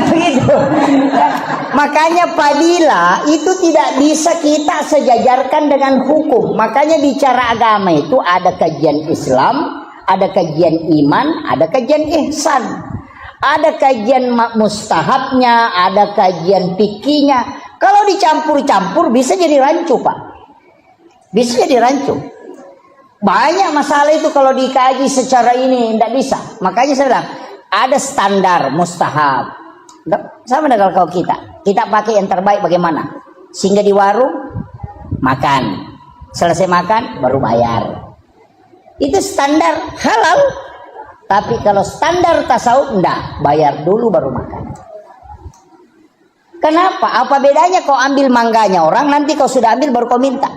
S1: Begitu. Makanya fadilah itu tidak bisa kita sejajarkan dengan hukum. Makanya bicara agama itu ada kajian Islam, ada kajian iman, ada kajian ihsan. Ada kajian mustahabnya, ada kajian fikihnya. Kalau dicampur-campur bisa jadi rancu, Pak. Bisa jadi rancu. Banyak masalah itu kalau dikaji secara ini tidak bisa. Makanya saya bilang ada standar mustahab. Sama dengan kalau kita pakai yang terbaik bagaimana? Sehingga di warung makan, selesai makan baru bayar. Itu standar halal. Tapi kalau standar tasawuf enggak, bayar dulu baru makan. Kenapa? Apa bedanya kau ambil mangganya orang, nanti kau sudah ambil baru kau minta?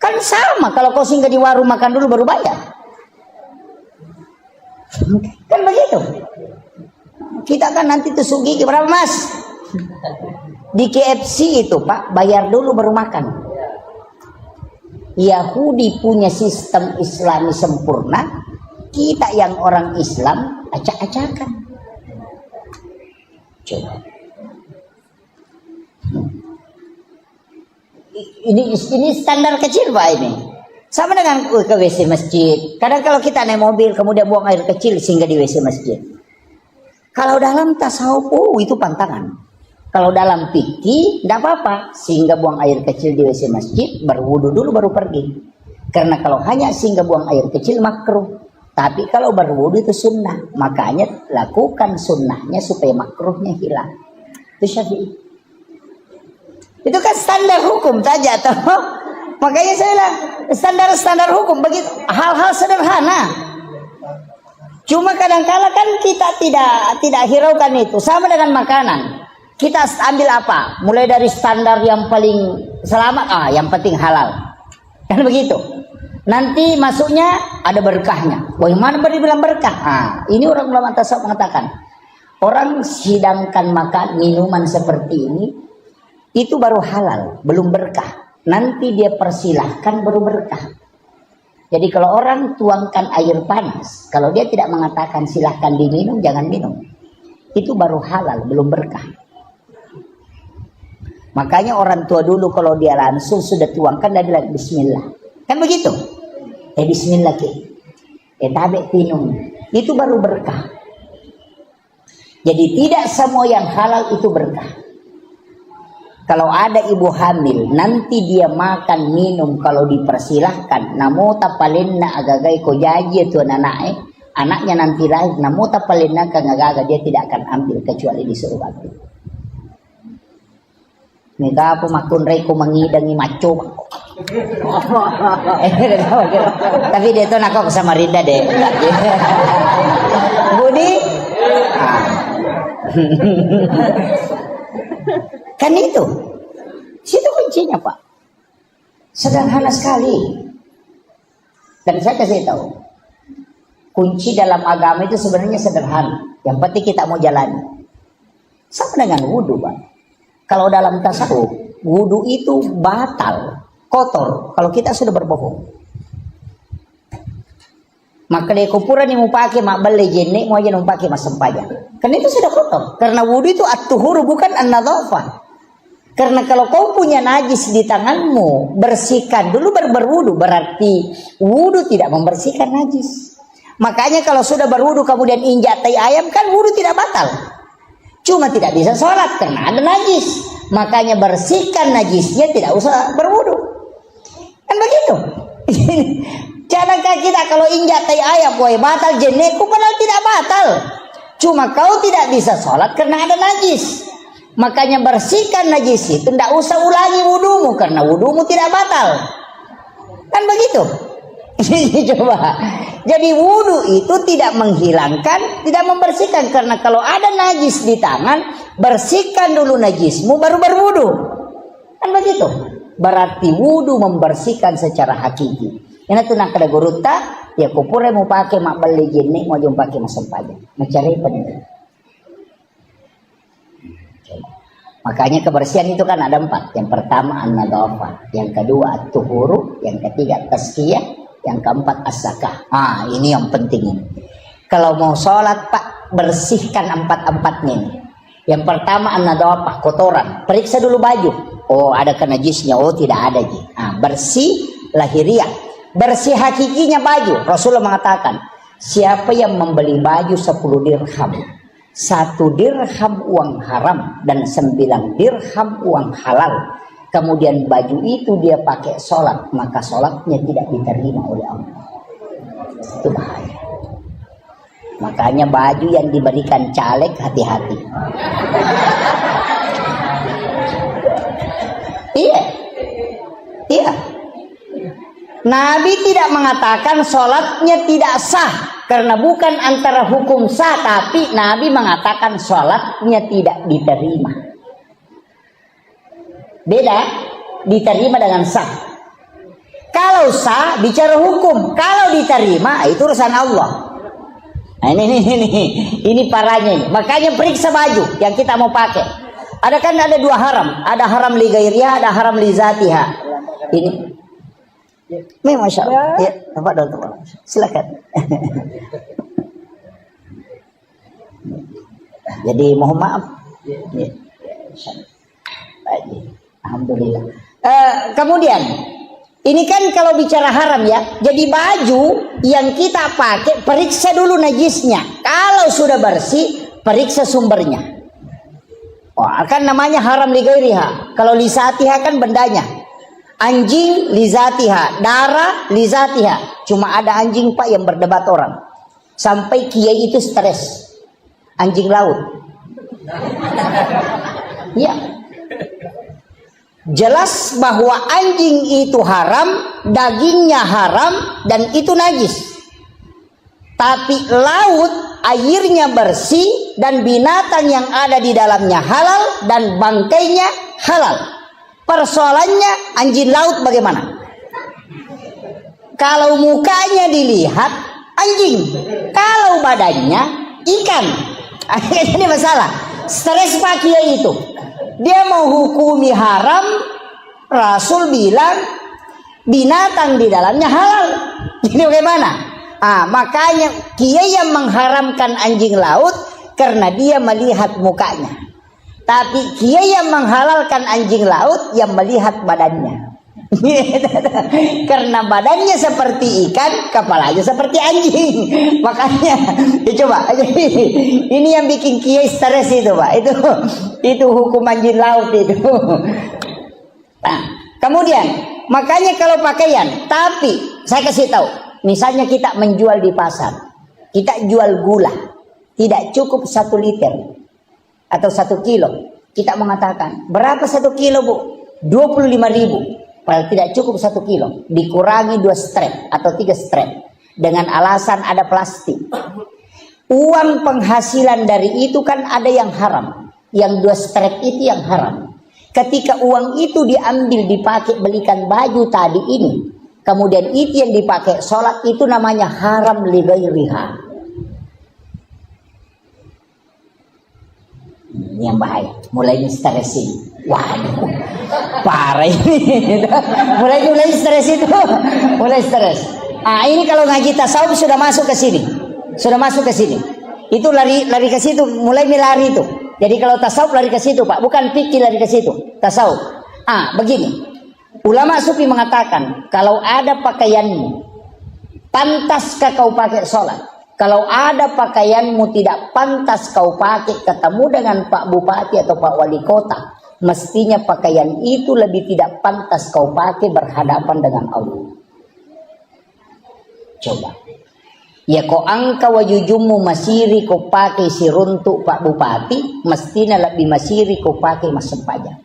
S1: Kan sama kalau kau singgah di warung makan dulu baru bayar. Kan begitu. Kita kan nanti tusuk gigi berapa Mas? Di KFC itu Pak, bayar dulu baru makan. Yahudi punya sistem Islami sempurna, kita yang orang Islam acak-acakan. Coba. Ini standar kecil Pak ini. Sama dengan ke WC masjid. Kadang kalau kita naik mobil kemudian buang air kecil sehingga di WC masjid. Kalau dalam tasawuf itu pantangan. Kalau dalam fikih tidak apa-apa sehingga buang air kecil di WC masjid, berwudu dulu baru pergi. Karena kalau hanya sehingga buang air kecil makruh. Tapi kalau berwudu itu sunnah. Makanya lakukan sunnahnya supaya makruhnya hilang. Itu Syafi'i. Itu kan standar hukum saja toh. Makanya saya bilang standar hukum begitu, hal-hal sederhana. Cuma kadang-kala kan kita tidak hiraukan itu. Sama dengan makanan. Kita ambil apa? Mulai dari standar yang paling selamat, yang penting halal. Kan begitu. Nanti masuknya ada berkahnya. Bagaimana dibilang berkah? Ini orang ulama tasawuf mengatakan, orang sidangkan makan minuman seperti ini itu baru halal, belum berkah. Nanti dia persilahkan baru berkah. Jadi kalau orang tuangkan air panas, kalau dia tidak mengatakan silahkan diminum, jangan minum. Itu baru halal, belum berkah. Makanya orang tua dulu kalau dia langsung sudah tuangkan, dia bilang bismillah. Kan begitu? Bismillah ke. Tabek minum. Itu baru berkah. Jadi tidak semua yang halal itu berkah. Kalau ada ibu hamil, nanti dia makan minum kalau dipersilahkan. Namo tapalinna agagai ko jaji itu anaknya nanti lahir. Namo tapalinna kangagaga, dia tidak akan ambil kecuali disuruh ambil. Nika aku makun reko mengidangi maco. Tapi dia tuh nakok sama Rinda deh. Budi. Kan itu. Situ kuncinya Pak. Sederhana sekali. Dan saya kasih tahu. Kunci dalam agama itu sebenarnya sederhana. Yang penting kita mau jalani. Sama dengan wudu Pak. Kalau dalam tasawuf, wudu itu batal, kotor. Kalau kita sudah berbohong. Maka dia kupuran yang mau pakai mak beli jenik mau aja mau pakai mas sempaja. Karena itu sudah kotor. Karena wudu itu at-tuhur bukan an-nadhafah. Karena kalau kau punya najis di tanganmu, bersihkan dulu baru berwudu. Berarti wudu tidak membersihkan najis. Makanya kalau sudah berwudu kemudian injak tai ayam, kan wudu tidak batal. Cuma tidak bisa sholat karena ada najis. Makanya bersihkan najisnya, tidak usah berwudu. Kan begitu. Jangan kita kalau injak tai ayam, boy batal jenekku, padahal tidak batal. Cuma kau tidak bisa sholat karena ada najis. Makanya bersihkan najis itu, tidak usah ulangi wudumu karena wudumu tidak batal. Kan begitu. Coba. Jadi wudu itu tidak menghilangkan, tidak membersihkan. Karena kalau ada najis di tangan, bersihkan dulu najismu baru berwudu. Kan begitu. Berarti wudu membersihkan secara hakiki. Yang itu nak ada guruta, ya kupure mau pakai mak beli jenik, mau jumpa pakai masam paja. Mencari penting. Makanya kebersihan itu kan ada 4. Yang pertama an-nadhafah, yang kedua at-tuhuru, yang ketiga tazkiyah, yang keempat as-zakah. Ini yang penting ini. Kalau mau sholat Pak, bersihkan 4-4-nya ini. Yang pertama an-nadhafah, kotoran. Periksa dulu baju. Oh, ada najisnya. Oh, tidak ada. Bersih lahiriah. Bersih hakikinya baju. Rasulullah mengatakan, siapa yang membeli baju 10 dirham, 1 dirham uang haram dan 9 dirham uang halal, kemudian baju itu dia pakai sholat, maka sholatnya tidak diterima oleh Allah. Itu bahaya. Makanya baju yang diberikan caleg hati-hati. Iya. Nabi tidak mengatakan sholatnya tidak sah, karena bukan antara hukum sah, tapi Nabi mengatakan sholatnya tidak diterima. Beda, diterima dengan sah. Kalau sah bicara hukum, kalau diterima itu urusan Allah. Nah, ini parahnya ini. Makanya periksa baju yang kita mau pakai. Ada 2 haram, ada haram li ghairiha, ada haram li zatiha. Ini Masya Allah. Ya, silakan. Jadi mohon maaf. Ya. Alhamdulillah. Kemudian ini kan kalau bicara haram ya. Jadi baju yang kita pakai periksa dulu najisnya. Kalau sudah bersih, periksa sumbernya. Kan namanya haram li ghairiha. Kalau li zatiha kan bendanya. Anjing lizatiha, darah lizatiha. Cuma ada anjing Pak yang berdebat orang. Sampai kiai itu stres. Anjing laut. Ya. Jelas bahwa anjing itu haram, dagingnya haram, dan itu najis. Tapi laut airnya bersih dan binatang yang ada di dalamnya halal dan bangkainya halal. Persoalannya anjing laut bagaimana? Kalau mukanya dilihat anjing, kalau badannya ikan. Ini masalah. Stres Pak Kiai itu. Dia mau hukumi haram, Rasul bilang binatang di dalamnya halal. Jadi bagaimana? Makanya Kiai yang mengharamkan anjing laut karena dia melihat mukanya. Tapi kiai yang menghalalkan anjing laut yang melihat badannya. Karena badannya seperti ikan, kepalanya seperti anjing. Makanya coba ini yang bikin kiai stres itu Pak. Itu hukum anjing laut itu. Nah, kemudian makanya kalau pakaian, tapi saya kasih tahu, misalnya kita menjual di pasar, kita jual gula, tidak cukup 1 liter. Atau 1 kilo, kita mengatakan berapa 1 kilo Bu? 25.000. Padahal tidak cukup 1 kilo, dikurangi 2 strap atau 3 strap dengan alasan ada plastik. Uang penghasilan dari itu kan ada yang haram, yang 2 strap itu yang haram. Ketika uang itu diambil dipakai belikan baju tadi ini, kemudian itu yang dipakai sholat, itu namanya haram li ghairiha. Ini yang bahaya, mulai stresin. Waduh, parah ini. mulai stres itu, mulai stres. Ini kalau ngaji tasawuf sudah masuk ke sini, Itu lari ke situ, mulai lari itu. Jadi kalau tasawuf lari ke situ Pak, bukan fikih lari ke situ, tasawuf. Begini, ulama sufi mengatakan kalau ada pakaianmu, pantaskah kau pakai sholat? Kalau ada pakaianmu tidak pantas kau pakai ketemu dengan Pak Bupati atau Pak Wali Kota, mestinya pakaian itu lebih tidak pantas kau pakai berhadapan dengan Allah. Coba. Ya kau angka wajujumu masiri kau pakai siruntuk Pak Bupati, mestinya lebih masiri kau pakai masuk pajak.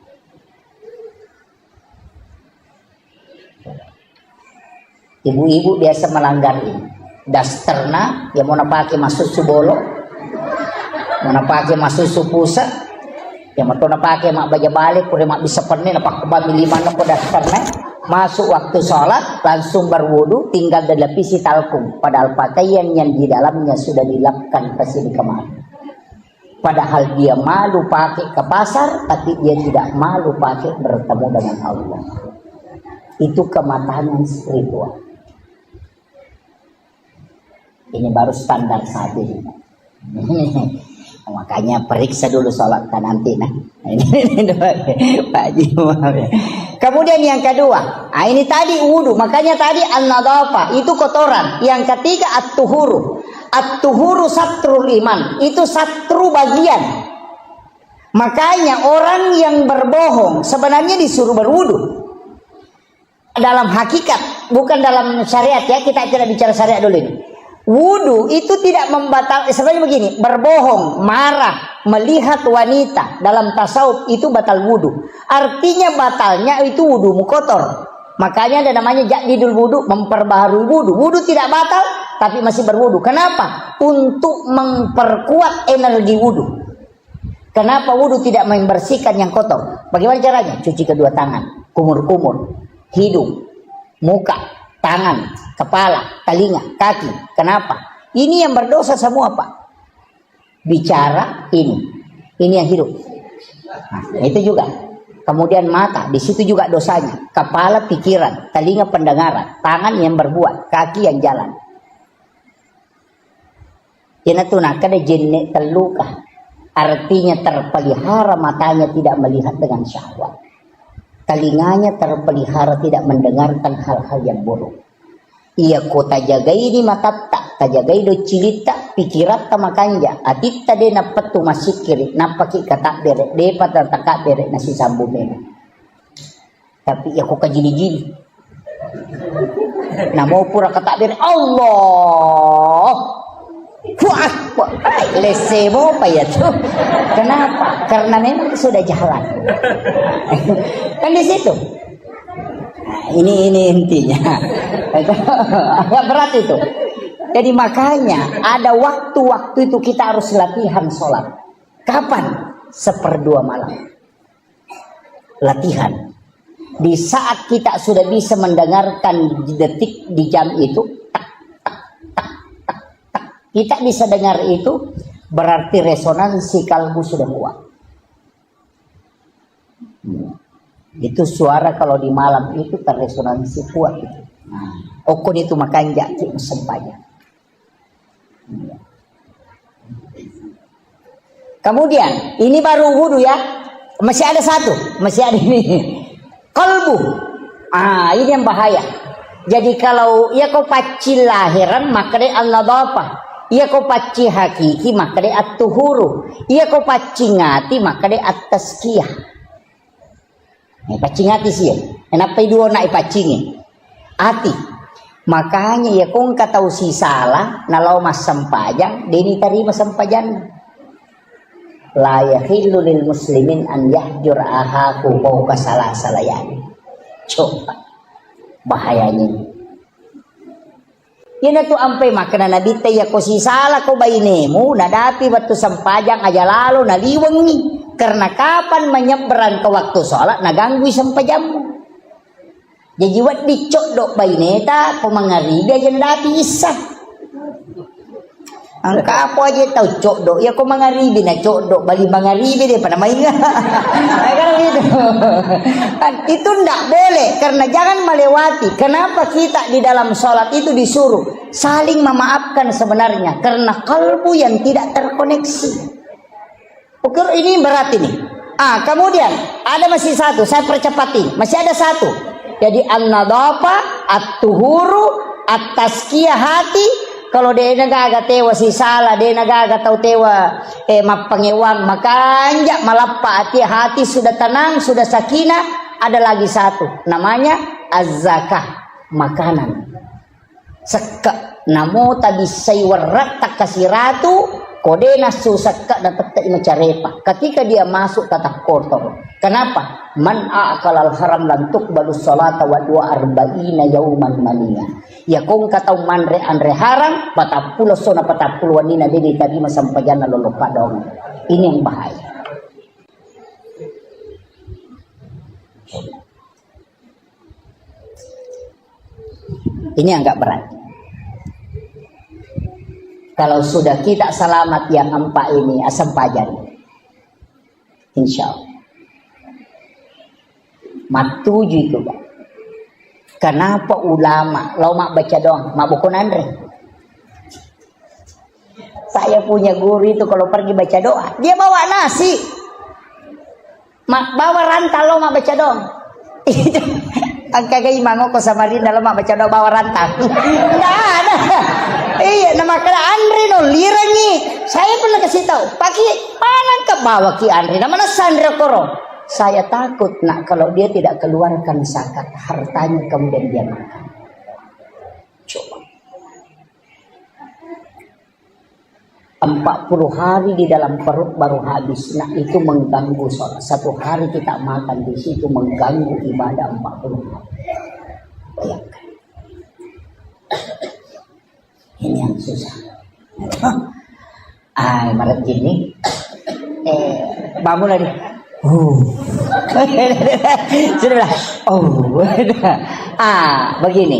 S1: Ibu-ibu biasa melanggar ini. dasterna, ya mau pakai masuk subolo, mau pakai masuk supusa, ya mau pakai mak baja balik, udah mak bisa penih, napak kebami lima nopo dasterna, masuk waktu sholat langsung berwudu, tinggal dilapisi talkum, padahal pakaian yang di dalamnya sudah dilapkan pasti di kamar. Padahal dia malu pakai ke pasar, tapi dia tidak malu pakai bertemu dengan Allah. Itu kematangan spiritual. Ini baru standar saat ini. Makanya periksa dulu sholat kan nanti. Nah, ini Pak Haji. Kemudian yang kedua, ini tadi wudu. Makanya tadi an-nadhafah itu kotoran. Yang ketiga at-tuhuru. At-tuhuru satrul iman, itu satru bagian. Makanya orang yang berbohong sebenarnya disuruh berwudu. Dalam hakikat, bukan dalam syariat ya, kita tidak bicara syariat dulu ini. Wudu itu tidak membatalkan, sebenarnya begini, berbohong, marah, melihat wanita dalam tasawuf itu batal wudu. Artinya batalnya itu wudumu kotor. Makanya ada namanya jadidul wudu, memperbaharui wudu. Wudu tidak batal, tapi masih berwudu. Kenapa? Untuk memperkuat energi wudu. Kenapa wudu tidak membersihkan yang kotor? Bagaimana caranya? Cuci kedua tangan, kumur-kumur, hidung, muka, tangan, kepala, telinga, kaki. Kenapa? Ini yang berdosa semua, Pak. Bicara ini yang hidup. Nah, itu juga. Kemudian mata, di situ juga dosanya. Kepala pikiran, telinga pendengaran, tangan yang berbuat, kaki yang jalan. Jana tunaka de jenne terluka. Artinya terpelihara matanya tidak melihat dengan syahwat. Telinganya terpelihara tidak mendengarkan hal-hal yang buruk. Ia kota jagai ini mata tak tajagai do cilita pikirat tamakanja atitta de napatu masikiri napaki kata bere de pata taka bere nasi sambu mena. Tapi ya kok kajili-jili. Namo pura kata bere Allah. Wah, lesemo apa ya tuh? Kenapa? Karena memang sudah jalan. Kan di situ. Nah, ini intinya. Agak berat itu. Jadi makanya ada waktu-waktu itu kita harus latihan sholat. Kapan? 1/2 malam. Latihan. Di saat kita sudah bisa mendengarkan detik di jam itu, kita bisa dengar itu, berarti resonansi kalbu sudah kuat. Itu suara kalau di malam itu terresonansi kuat itu. Okon itu makan jati sempanya. Kemudian ini baru wudu ya. Masih ada satu, masih ada ini. Kalbu. Ini yang bahaya. Jadi kalau ya kau pacil lahiran maka dia an-nadhafah. Ia kau paci hakiki maka dia at-tuhuru. Ia kau paci ngati maka dia at-tazkiyah. Paci ngati sih. Kenapa dua nak pacingi? Hati. Makanya ya kau kata si salah nalau mas sampajang deni tarima sampajan. La yahillu lil muslimin an yahjur ahaku fawqa salasalayan. Coba bahayanya. Yan tu ampai makna nabi ya ko si salah ko bainemu nadapi waktu sampajang aja lalu naliwang ni karena kapan menyeberang ke waktu sholat naganggu sampajammu. Jadi wat dicok dok baineta ko mangaribi aja nadapi isah. Angka apa aja tahu cok dok ya ko mangaribi na cok dok bali mangaribi deh pada main kan gitu. Itu ndak boleh karena jangan melewati. Kenapa kita di dalam sholat itu disuruh saling memaafkan sebenarnya karena kalbu yang tidak terkoneksi. Oke, ini berat ini. Kemudian ada masih satu, saya percepat masih ada satu. Jadi an-nadhafah, at-tuhuru, at-tazkiyah hati. Kalau dia nagaga tewa si salah, dia nagaga tau tewa mapangewang, makanya malapa hati sudah tenang, sudah sakinah. Ada lagi satu, namanya az-zakah, makanan. Seka namo tabi saywarat takasiratu Kode nasu sakka dapat imacarepa. Ketika dia masuk tatap kotor. Kenapa? Man a'kalal haram lan tuqbalu salata wa dua arba'ina yauman mania. Ya kung katau manre andre haram patapulo sona patapulo wanina dini tadi masampajana loloka dong. Ini yang bahaya. Ini agak berat. Kalau sudah kita selamat yang empat ini asam pajan, insya Allah. Matuju itu, Pak. Kenapa ulama lo mak baca doang, mak buku andre? Saya punya guru itu kalau pergi baca doa, dia bawa nasi, mak bawa rantal lo mak baca doang. Angka imango ko sama rinda lo mak baca doa bawa rantal. Nggak ada. Iya, nama kena Andre no lirangi. Saya pernah kasih tahu, pakai mana ke bawah ki Andre, namanya Sandra Koro. Saya takut nak kalau dia tidak keluarkan zakat hartanya kemudian dia makan. Coba. 40 hari di dalam perut baru habis. Nah itu mengganggu sholat. 1 hari kita makan di situ mengganggu ibadah 40 hari. Bayangkan. Ini yang susah. Ibarat gini. Bangun lagi. Sudah. Begini.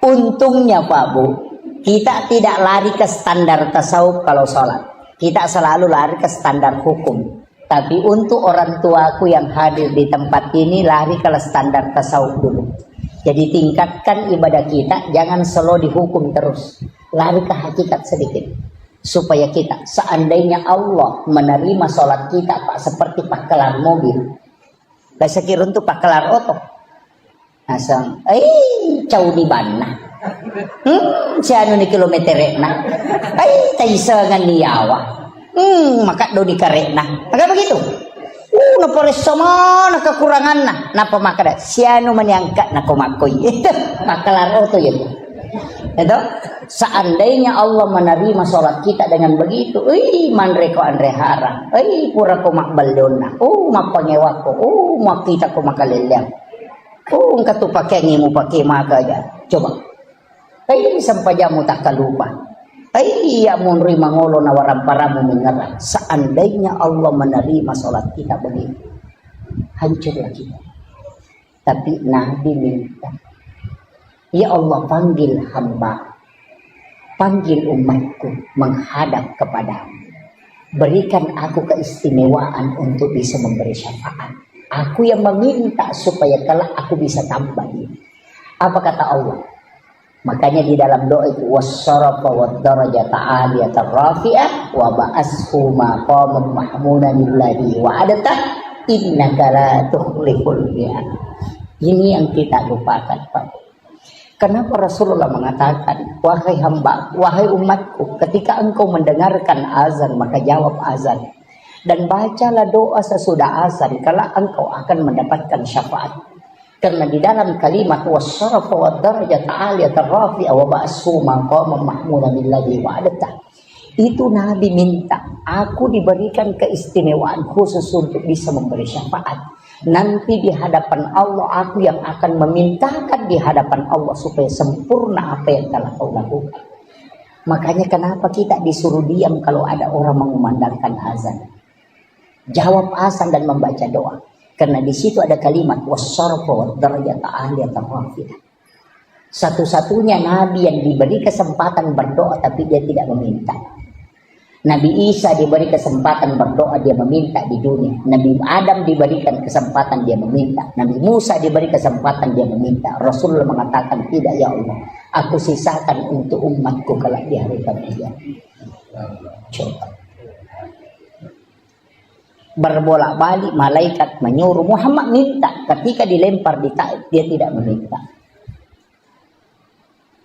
S1: Untungnya Pak Bu, kita tidak lari ke standar tasawuf kalau sholat. Kita selalu lari ke standar hukum. Tapi untuk orang tuaku yang hadir di tempat ini lari ke standar tasawuf dulu. Jadi tingkatkan ibadah kita, jangan selalu dihukum terus. Lari ke hakikat sedikit. Supaya kita, seandainya Allah menerima sholat kita Pak, seperti pakelar mobil. Bahasa kira untuk pakelar oto. Asam, jauh di mana? Siano ni kilometer na. Taisangan niyawa. Maka do di karena. Agak begitu. Napores sama kekurangan na. Napa makada? Siano menyangka na kumakoy. Itu pakelar oto yun. Itu seandainya Allah menerima sholat kita dengan begitu, manre ko andre harang, pura ko makbal dona, mapangewa ko, makita ko makaliliang, engkau tu pakai ngimu pakai maka aja, coba, sampai jamu tak kalupa, iya munri mangolo nawaran paramu mengerang. Seandainya Allah menerima sholat kita begitu, hancurlah kita. Tapi Nabi minta, ya Allah panggil hamba, panggil umatku menghadap kepadamu. Berikan aku keistimewaan untuk bisa memberi syafaat. Aku yang meminta supaya kelak aku bisa tambah ini. Apa kata Allah? Makanya di dalam doa itu wassarafa wad-darajata 'aliyatan rafi'ah wa ba'ashu maqaman mahmudan lillahi wa adata innaka la tukhliful mi'ad. Ini yang kita lupakan, Pak. Kenapa Rasulullah mengatakan, wahai hamba, wahai umatku, ketika engkau mendengarkan azan, maka jawab azan. Dan bacalah doa sesudah azan, kalau engkau akan mendapatkan syafaat. Karena di dalam kalimat wassarafa wad-darajata 'aliyatan rafi'ah wa ba'ashu maqaman mahmudan lillahi wa adata. Itu Nabi minta, aku diberikan keistimewaan khusus untuk bisa memberi syafaat. Nanti di hadapan Allah aku yang akan memintakan di hadapan Allah supaya sempurna apa yang telah kau lakukan. Makanya kenapa kita disuruh diam kalau ada orang mengumandangkan azan? Jawab azan dan membaca doa. Karena di situ ada kalimat wassarafa wad-darajata 'aliyatan rafi'ah. Satu-satunya Nabi yang diberi kesempatan berdoa tapi dia tidak meminta. Nabi Isa diberi kesempatan berdoa, dia meminta di dunia. Nabi Adam diberikan kesempatan, dia meminta. Nabi Musa diberi kesempatan, dia meminta. Rasulullah mengatakan, tidak ya Allah, aku sisakan untuk umatku kelak di hari kemudian. Coba. Berbolak-balik malaikat menyuruh Muhammad minta. Ketika dilempar di Taif, dia tidak meminta.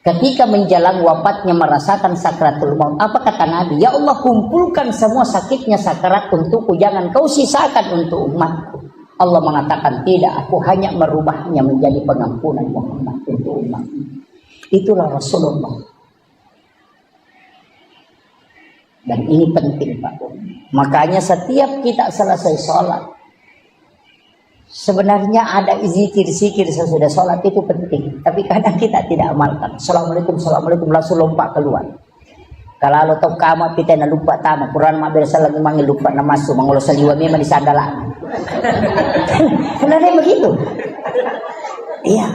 S1: Ketika menjelang wafatnya merasakan sakratul maut, apa kata Nabi? Ya Allah, kumpulkan semua sakitnya sakarat untukku, jangan kau sisakan untuk umatku. Allah mengatakan tidak, aku hanya merubahnya menjadi pengampunan Muhammad untuk umatku. Itulah Rasulullah. Dan ini penting Pak. Makanya setiap kita selesai sholat, sebenarnya ada zikir-zikir sesudah sholat itu penting. Tapi kadang kita tidak amalkan. Assalamualaikum, assalamualaikum, langsung lompat keluar. Kalau tahu kamu kita nak lupa tamu Quran mak berasa lagi manggil lupa nama masuk mengulas saliwa memang di sandalan. Sebenarnya begitu. Iya,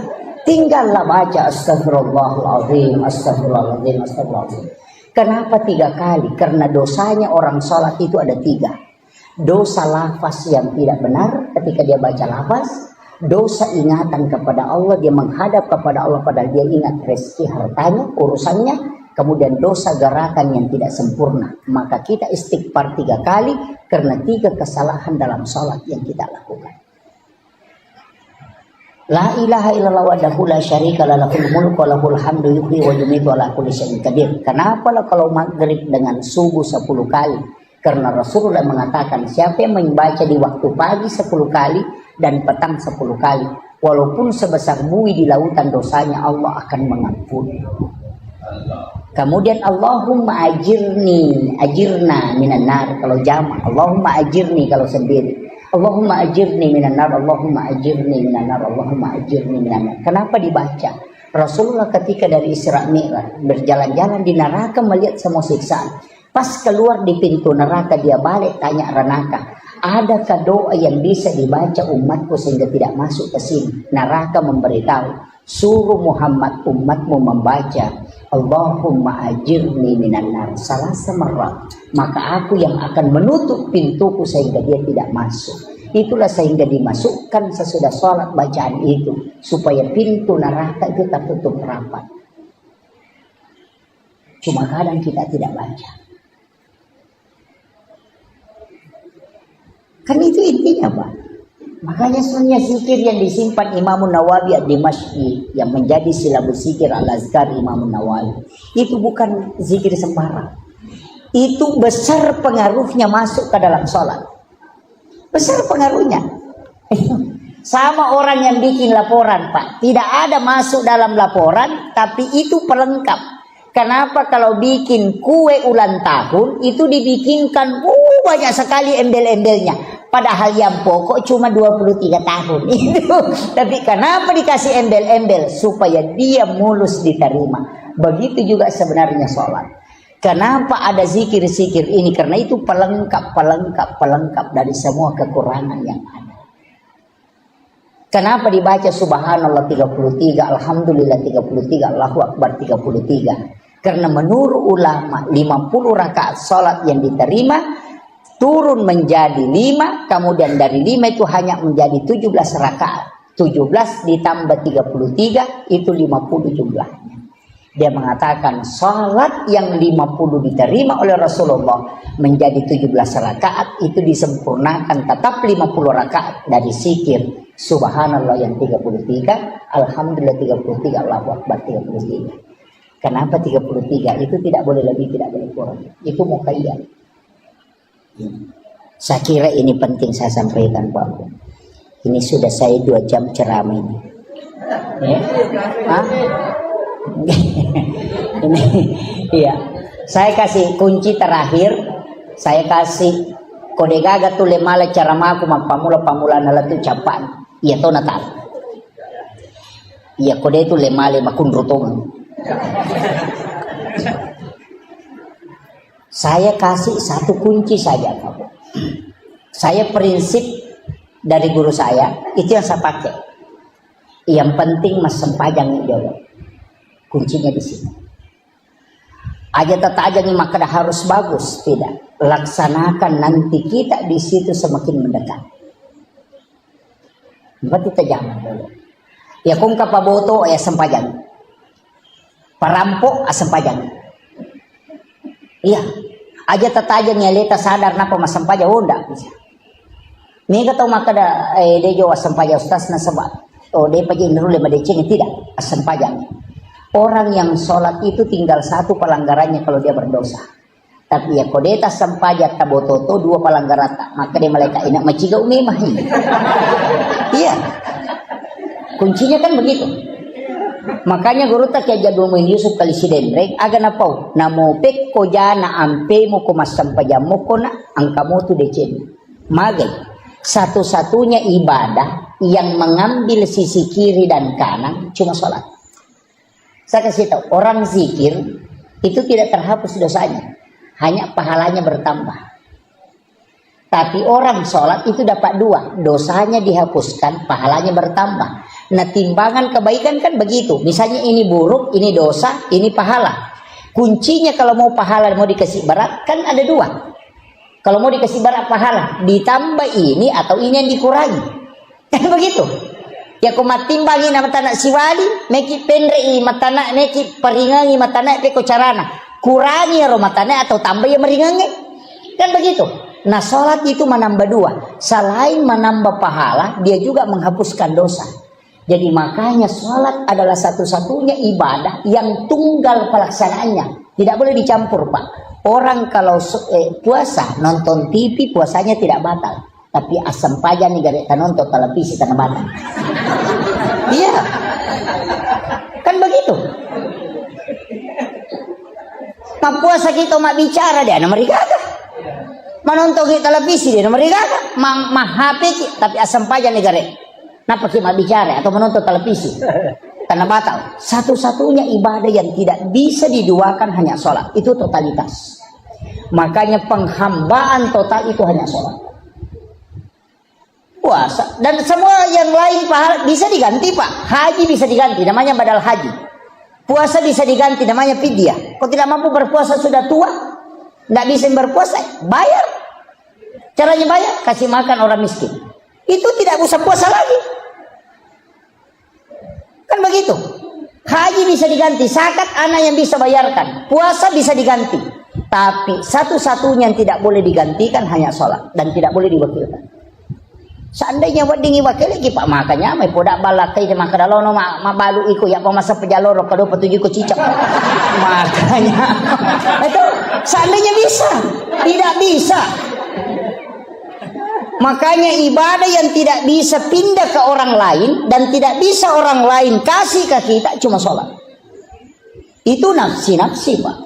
S1: tinggallah baca astagfirullahaladzim, astagfirullahaladzim, astagfirullahaladzim. Kenapa 3 kali? Karena dosanya orang sholat itu ada 3. Dosa lafaz yang tidak benar ketika dia baca lafaz, dosa ingatan kepada Allah, dia menghadap kepada Allah padahal dia ingat rezeki hartanya, urusannya, kemudian dosa gerakan yang tidak sempurna. Maka kita istighfar 3 kali karena 3 kesalahan dalam sholat yang kita lakukan. La ilaha illallah wahdahu la syarika lah lahul mulku wa lahul hamdu yuhyi wa yumiitu ala kulli syai'in qadir. Kenapa kalau maghrib dengan subuh 10 kali? Karena Rasulullah mengatakan siapa yang membaca di waktu pagi 10 kali dan petang 10 kali, walaupun sebesar buih di lautan dosanya Allah akan mengampuni. Kemudian Allahumma ajirna minan nar kalau jamak, Allahumma ajirni kalau sendiri. Allahumma ajirni minan nar, Allahumma ajirni minan nar, Allahumma ajirni minan nar. Kenapa dibaca? Rasulullah ketika dari Isra Mi'raj berjalan-jalan di neraka melihat semua siksaan. Pas keluar di pintu neraka dia balik tanya neraka, adakah doa yang bisa dibaca umatku sehingga tidak masuk ke sini? Neraka memberitahu, suruh Muhammad umatmu membaca Allahumma ajirni minan nar salasa marrat, maka aku yang akan menutup pintuku sehingga dia tidak masuk. Itulah sehingga dimasukkan sesudah sholat bacaan itu supaya pintu neraka itu tertutup rapat. Cuma kadang kita tidak baca. Kan itu intinya Pak. Makanya sebenarnya zikir yang disimpan Imam Nawawi ad-Dimashqi yang menjadi silabus zikir al-azkar Imam Nawawi itu bukan zikir sembarang. Itu besar pengaruhnya masuk ke dalam sholat. Besar pengaruhnya. Sama orang yang bikin laporan Pak, tidak ada masuk dalam laporan, tapi itu pelengkap. Kenapa kalau bikin kue ulang tahun itu dibikinkan banyak sekali embel-embelnya. Padahal yang pokok cuma 23 tahun itu. Tapi kenapa dikasih embel-embel? Supaya dia mulus diterima. Begitu juga sebenarnya sholat. Kenapa ada zikir-zikir ini? Karena itu pelengkap dari semua kekurangan yang ada. Kenapa dibaca subhanallah 33, alhamdulillah 33, Allahu akbar 33? Karena menurut ulama 50 rakaat sholat yang diterima turun menjadi 5, kemudian dari 5 itu hanya menjadi 17 rakaat. 17 ditambah 33 itu 50 jumlahnya. Dia mengatakan salat yang 50 diterima oleh Rasulullah menjadi 17 rakaat itu disempurnakan tetap 50 rakaat dari zikir subhanallah yang 33, alhamdulillah 33, Allahu akbar 33. Kenapa 33? Itu tidak boleh lebih, tidak boleh kurang. Itu muqayyad. Saya kira ini penting saya sampaikan Pak. Ini sudah saya 2 jam ceramah ini. Ya? Ini, iya. Saya kasih kunci terakhir. Saya kasih kode gaga tu lemala cara maku pamula nalatu capan. Iya to natal. Iya kode itu lemale makun rutong. Saya kasih 1 kunci saja Pak. Saya prinsip dari guru saya itu yang saya pakai. Yang penting mas sempajang dulu. Kuncinya di sini. Aja tajam maka harus bagus, tidak. Laksanakan nanti kita di situ semakin mendekat. Berarti tajam dulu. Ya kung kapaboto ya sempajang. Parampok sempajang. Iya. Aja tajam nyaleta sadar napa mas sempajang onda bisa. Ni kata maka da dejo sempajang ustaz na sabat. Oh de pagi nurule madeceng tidak sempajang. Orang yang sholat itu tinggal 1 pelanggarannya kalau dia berdosa. Tapi ya kodeta sempajat tabototo 2 pelanggaran maka dia malaikat enak maciga umimah. Iya. Kuncinya kan begitu. Makanya guru tak kayak jadul main Yusuf kali si dendreng aga na pau namo pek ko jana ampe mo ko masampajamo ko na ang kamu tu decen magai satu-satunya ibadah yang mengambil sisi kiri dan kanan cuma sholat. Saya kasih tahu orang zikir itu tidak terhapus dosanya, hanya pahalanya bertambah. Tapi orang sholat itu dapat dua, dosanya dihapuskan, pahalanya bertambah. Nah timbangan kebaikan kan begitu. Misalnya ini buruk, ini dosa, ini pahala. Kuncinya kalau mau pahala mau dikasih berat kan ada dua. Kalau mau dikasih berat pahala, ditambah ini atau ini yang dikurangi. Kan begitu. Ya kau matimbangin mata nak siwali, meki pendrei mata nak meki peringangi mata nak peko carana. Kurangi ro mata nak atau tambah yang meringangi. Kan begitu. Nah sholat itu menambah dua. Selain menambah pahala, dia juga menghapuskan dosa. Jadi makanya sholat adalah satu-satunya ibadah yang tunggal pelaksanaannya. Tidak boleh dicampur Pak. Orang kalau puasa nonton TV puasanya tidak batal. Tapi asam pajan nih gak nonton televisi tanah batal. Iya. Kan begitu. Nah puasa kita mak bicara dia nama mereka. Menonton televisi dia mereka mah HP tapi asam pajan negara. Napa kita bicara atau menonton televisi? Karena batal. Satu-satunya ibadah yang tidak bisa diduakan hanya sholat. Itu totalitas. Makanya penghambaan total itu hanya sholat. Puasa dan semua yang lain pahala bisa diganti Pak. Haji bisa diganti, namanya badal haji. Puasa bisa diganti, namanya fidyah. Kau tidak mampu berpuasa sudah tua, tidak bisa berpuasa, bayar. Caranya bayar, kasih makan orang miskin. Itu tidak usah puasa lagi. Kan begitu. Haji bisa diganti, zakat anak yang bisa bayarkan. Puasa bisa diganti. Tapi satu-satunya yang tidak boleh digantikan hanya sholat. Dan tidak boleh diwakilkan. Seandainya buat dingi wakil lagi Pak makanya may podak balakai de makadalono mabalu iko ya pamasa pejaloro kado petuju ko cicak. Makanya itu seandainya bisa, tidak bisa. Makanya ibadah yang tidak bisa pindah ke orang lain dan tidak bisa orang lain kasih ke kita cuma sholat. Itu nafsi-nafsi Pak.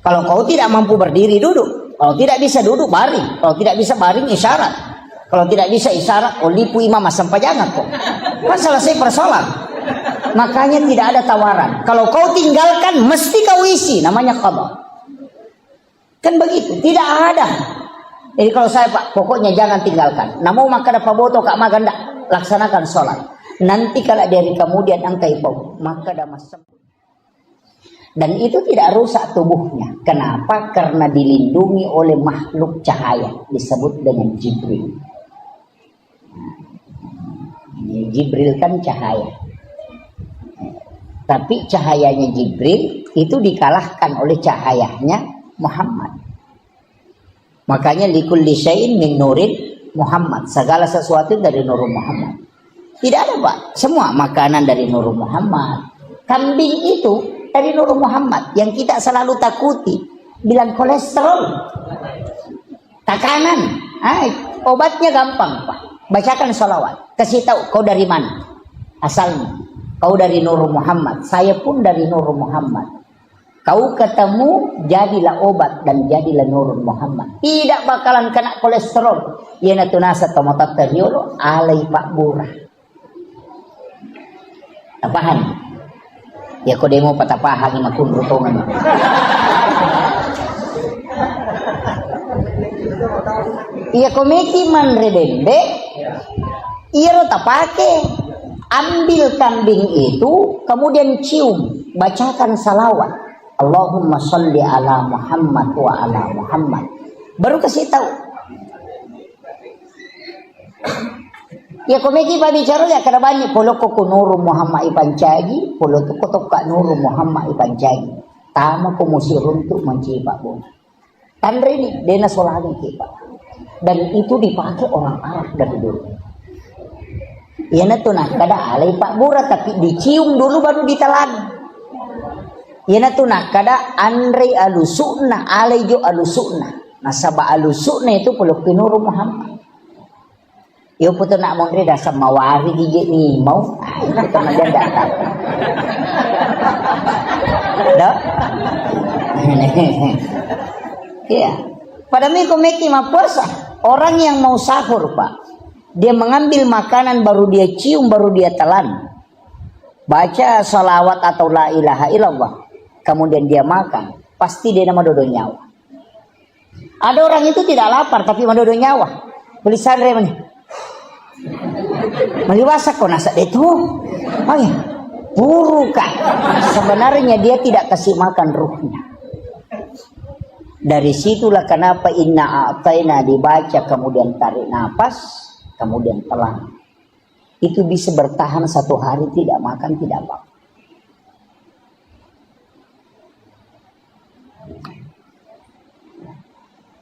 S1: Kalau kau tidak mampu berdiri duduk, kalau tidak bisa duduk baring, kalau tidak bisa baring isyarat. Kalau tidak bisa isyarat, lipu imam sampai jangan kok. Kan selesai persoalan. Makanya tidak ada tawaran. Kalau kau tinggalkan, mesti kau isi. Namanya qadha. Kan begitu. Tidak ada. Jadi kalau saya Pak, pokoknya jangan tinggalkan. Namun maka dapat boto kak maganda. Laksanakan sholat. Nanti kalau dari kemudian angkai pau, maka ada masam. Dan itu tidak rusak tubuhnya. Kenapa? Karena dilindungi oleh makhluk cahaya. Disebut dengan Jibril. Jibril kan cahaya. Tapi cahayanya Jibril itu dikalahkan oleh cahayanya Muhammad. Makanya likulli syai'in min nurin Muhammad. Segala sesuatu dari nur Muhammad. Tidak ada Pak. Semua makanan dari nur Muhammad. Kambing itu dari nur Muhammad. Yang kita selalu takuti. Bilang kolesterol. Tekanan. Obatnya gampang Pak. Bacakan sholawat. Kasih tahu kau dari mana asalnya. Kau dari Nur Muhammad. Saya pun dari Nur Muhammad. Kau ketemu jadilah obat dan jadilah Nur Muhammad. Tidak bakalan kena kolesterol. Yana tunasa tomotat teriolo alai Pak Burah. Tapahan. Ya kau demo patapahan lima kun rutongan. Iya komeki manredende. Iya rota pakai. Ambil kambing itu kemudian cium, bacakan salawat. Allahumma sholli ala Muhammad wa ala Muhammad. Baru kasih tahu. Ya komeki pa bicara ya kada banyak polo ko nuru Muhammad ipancagi, polo to ko ka nuru Muhammad ipancagi. Tama ko musirun tu mencipa bo. Tandre ini dena solani kita. Dan itu dipakai orang Arab dari dulu. Iya tuh nah kada alai Pak Burah tapi dicium dulu baru ditelan. Iya tuh nah kada Andre alusuna alai jo alusuna. Nasaba alusuna itu peluk Nur Muhammad. Yo puto nak mondre dasar mawari gigi ni mau itu karena dia datang. Dah? Iya. Pada miko meki puasa. Orang yang mau sahur, Pak, dia mengambil makanan baru dia cium, baru dia telan. Baca salawat atau la ilaha illallah. Kemudian dia makan. Pasti dia nama dodo nyawa. Ada orang itu tidak lapar tapi mendodo nyawa. Tulisan remnya. Meliwasa kok nasa itu. Oh ya. Burukan. Sebenarnya dia tidak kasih makan ruhnya. Dari situlah kenapa inna a'taina dibaca kemudian tarik nafas kemudian telan. Itu bisa bertahan 1 hari tidak makan tidak apa.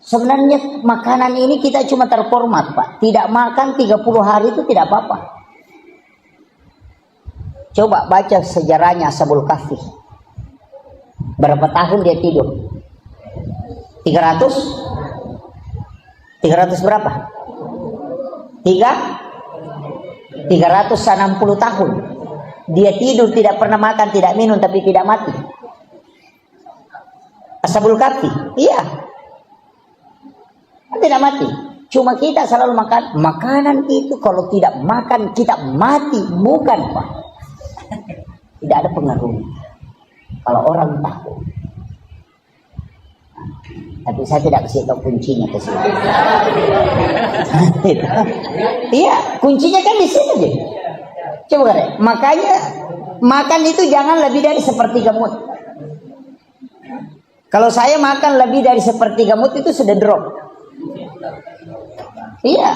S1: Sebenarnya makanan ini kita cuma terformat, Pak. Tidak makan 30 hari itu tidak apa-apa. Coba baca sejarahnya Ashabul Kahfi. Berapa tahun dia tidur? 300 berapa? 360 tahun. Dia tidur tidak pernah makan, tidak minum tapi tidak mati. Ashabul Kahfi. Iya. Tidak mati. Cuma kita selalu makan. Makanan itu kalau tidak makan kita mati. Bukan, Pak. Tidak ada pengaruhnya. Kalau orang tahu. Tapi saya tidak kasih tahu kuncinya ke sini. Iya, kuncinya kan di sini aja. Coba kan, makanya makan itu jangan lebih dari sepertiga mut. Kalau saya makan lebih dari sepertiga mut itu sudah drop. Iya,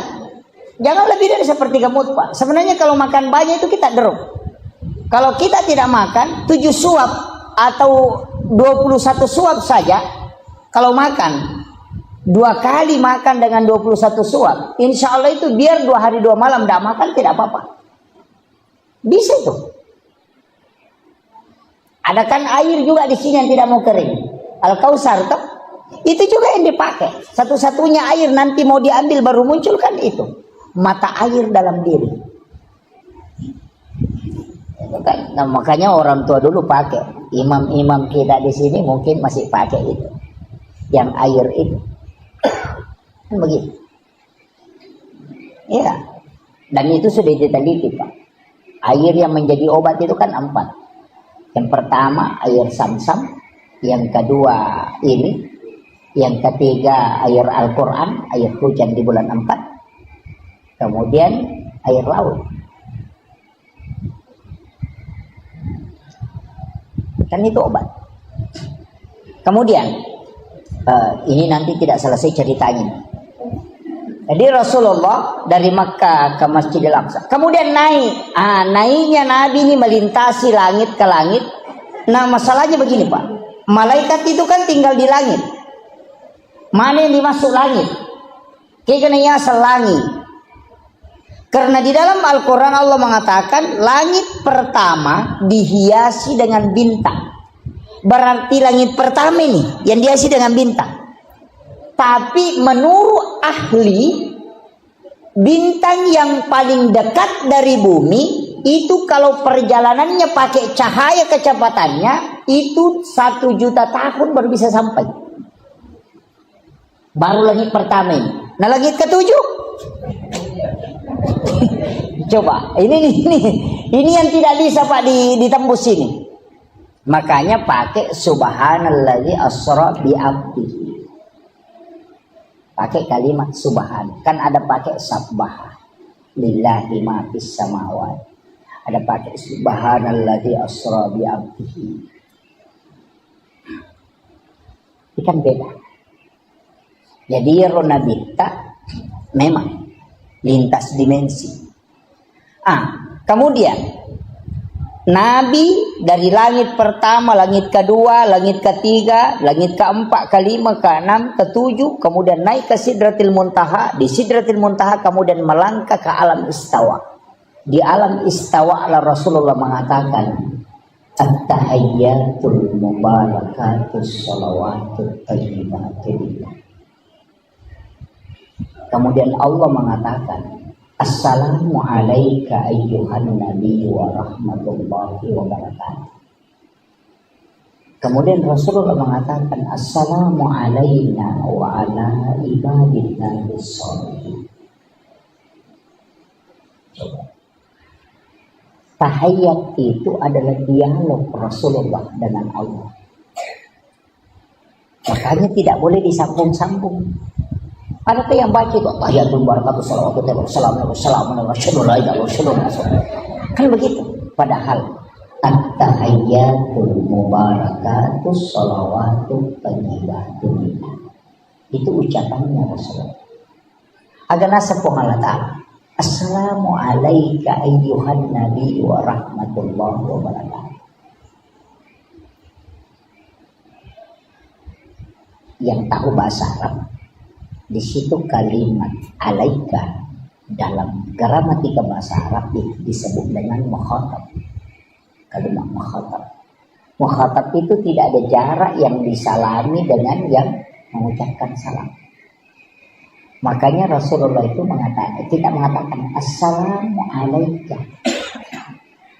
S1: jangan lebih dari sepertiga mut, Pak. Sebenarnya kalau makan banyak itu kita drop. Kalau kita tidak makan 7 suap atau 21 suap saja. Kalau makan 2 kali makan dengan 21 suap, insya Allah itu biar 2 hari 2 malam tidak makan tidak apa-apa. Bisa itu. Ada kan air juga di sini yang tidak mau kering. Al-Kausar itu juga yang dipakai. Satu-satunya air nanti mau diambil baru muncul kan itu. Mata air dalam diri. Nah, makanya orang tua dulu pakai. Imam-imam kita di sini mungkin masih pakai itu. Yang air itu kan begitu ya, dan itu sudah diteliti, Pak. Air yang menjadi obat itu kan 4. Yang pertama air Samsam, yang kedua ini, yang ketiga air Al-Quran, air hujan di bulan 4, kemudian air laut. Kan itu obat. Kemudian ini nanti tidak selesai ceritanya. Jadi Rasulullah dari Makkah ke Masjidil Aqsa. Kemudian naik. Naiknya Nabi ini melintasi langit ke langit. Nah, masalahnya begini, Pak. Malaikat itu kan tinggal di langit. Mana yang dimasuk langit? Kayaknya selangi. Karena di dalam Al-Quran Allah mengatakan langit pertama dihiasi dengan bintang. Berarti langit pertama ini yang dihiasi dengan bintang. Tapi menurut ahli, bintang yang paling dekat dari bumi itu kalau perjalanannya pakai cahaya kecepatannya itu 1 juta tahun baru bisa sampai. Baru langit pertama ini. Nah, langit ke-7 coba ini yang tidak bisa, Pak, ditembus ini. Makanya pakai subhanalladzi asra bi abdihi. Pakai kalimat subhan. Kan ada pakai sabbah. Lillahi ma fis samawati. Ada pakai subhanalladzi asra bi abdihi. Ini kan beda. Jadi Ronabita memang lintas dimensi. Kemudian Nabi dari langit pertama, langit kedua, langit ketiga, langit keempat, kelima, keenam, ketujuh, kemudian naik ke Sidratil Muntaha. Di Sidratil Muntaha kemudian melangkah ke alam istawa. Di alam istawa lah Rasulullah mengatakan, at-tahiyyatul mubarakatus shalawatut thayyibatul. Kemudian Allah mengatakan, Assalamu alayka ayyuhan nabi wa rahmatullahi wa barakatuh. Kemudian Rasulullah mengatakan assalamu alayna wa ala ibadillahi sholihin. Tahiyat itu adalah dialog Rasulullah dengan Allah. Makanya tidak boleh disambung-sambung. Ada yang baca itu tahiyatul barakatuh salawatu kan begitu. Padahal at-tahiyyatul mubarakatuh salawatu thayyibatu itu ucapannya Rasulullah. Agak nasab Allah Ta'ala. Assalamu alayka ayyuhan nabi wa rahmatullahi wa barakatuh. Yang tahu bahasa Arab, di situ kalimat alaika dalam gramatika bahasa Arab disebut dengan mukhatab. Kalimat mukhatab. Mukhatab itu tidak ada jarak yang disalami dengan yang mengucapkan salam. Makanya Rasulullah itu tidak mengatakan assalamu alaika.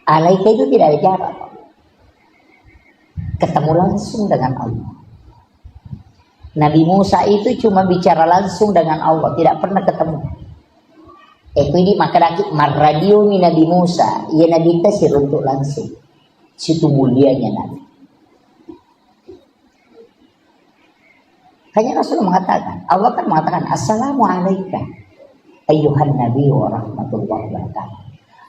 S1: Alaika itu tidak ada jarak. Ketemu langsung dengan Allah. Nabi Musa itu cuma bicara langsung dengan Allah, tidak pernah ketemu. Ini maka lagi marradio mi Nabi Musa, ia Nabi tasir untuk langsung. Situ mulianya Nabi. Hanya Rasulullah mengatakan, Allah kan mengatakan assalamu alayka ayyuhan nabi wa rahmatullahi wa barakatuh.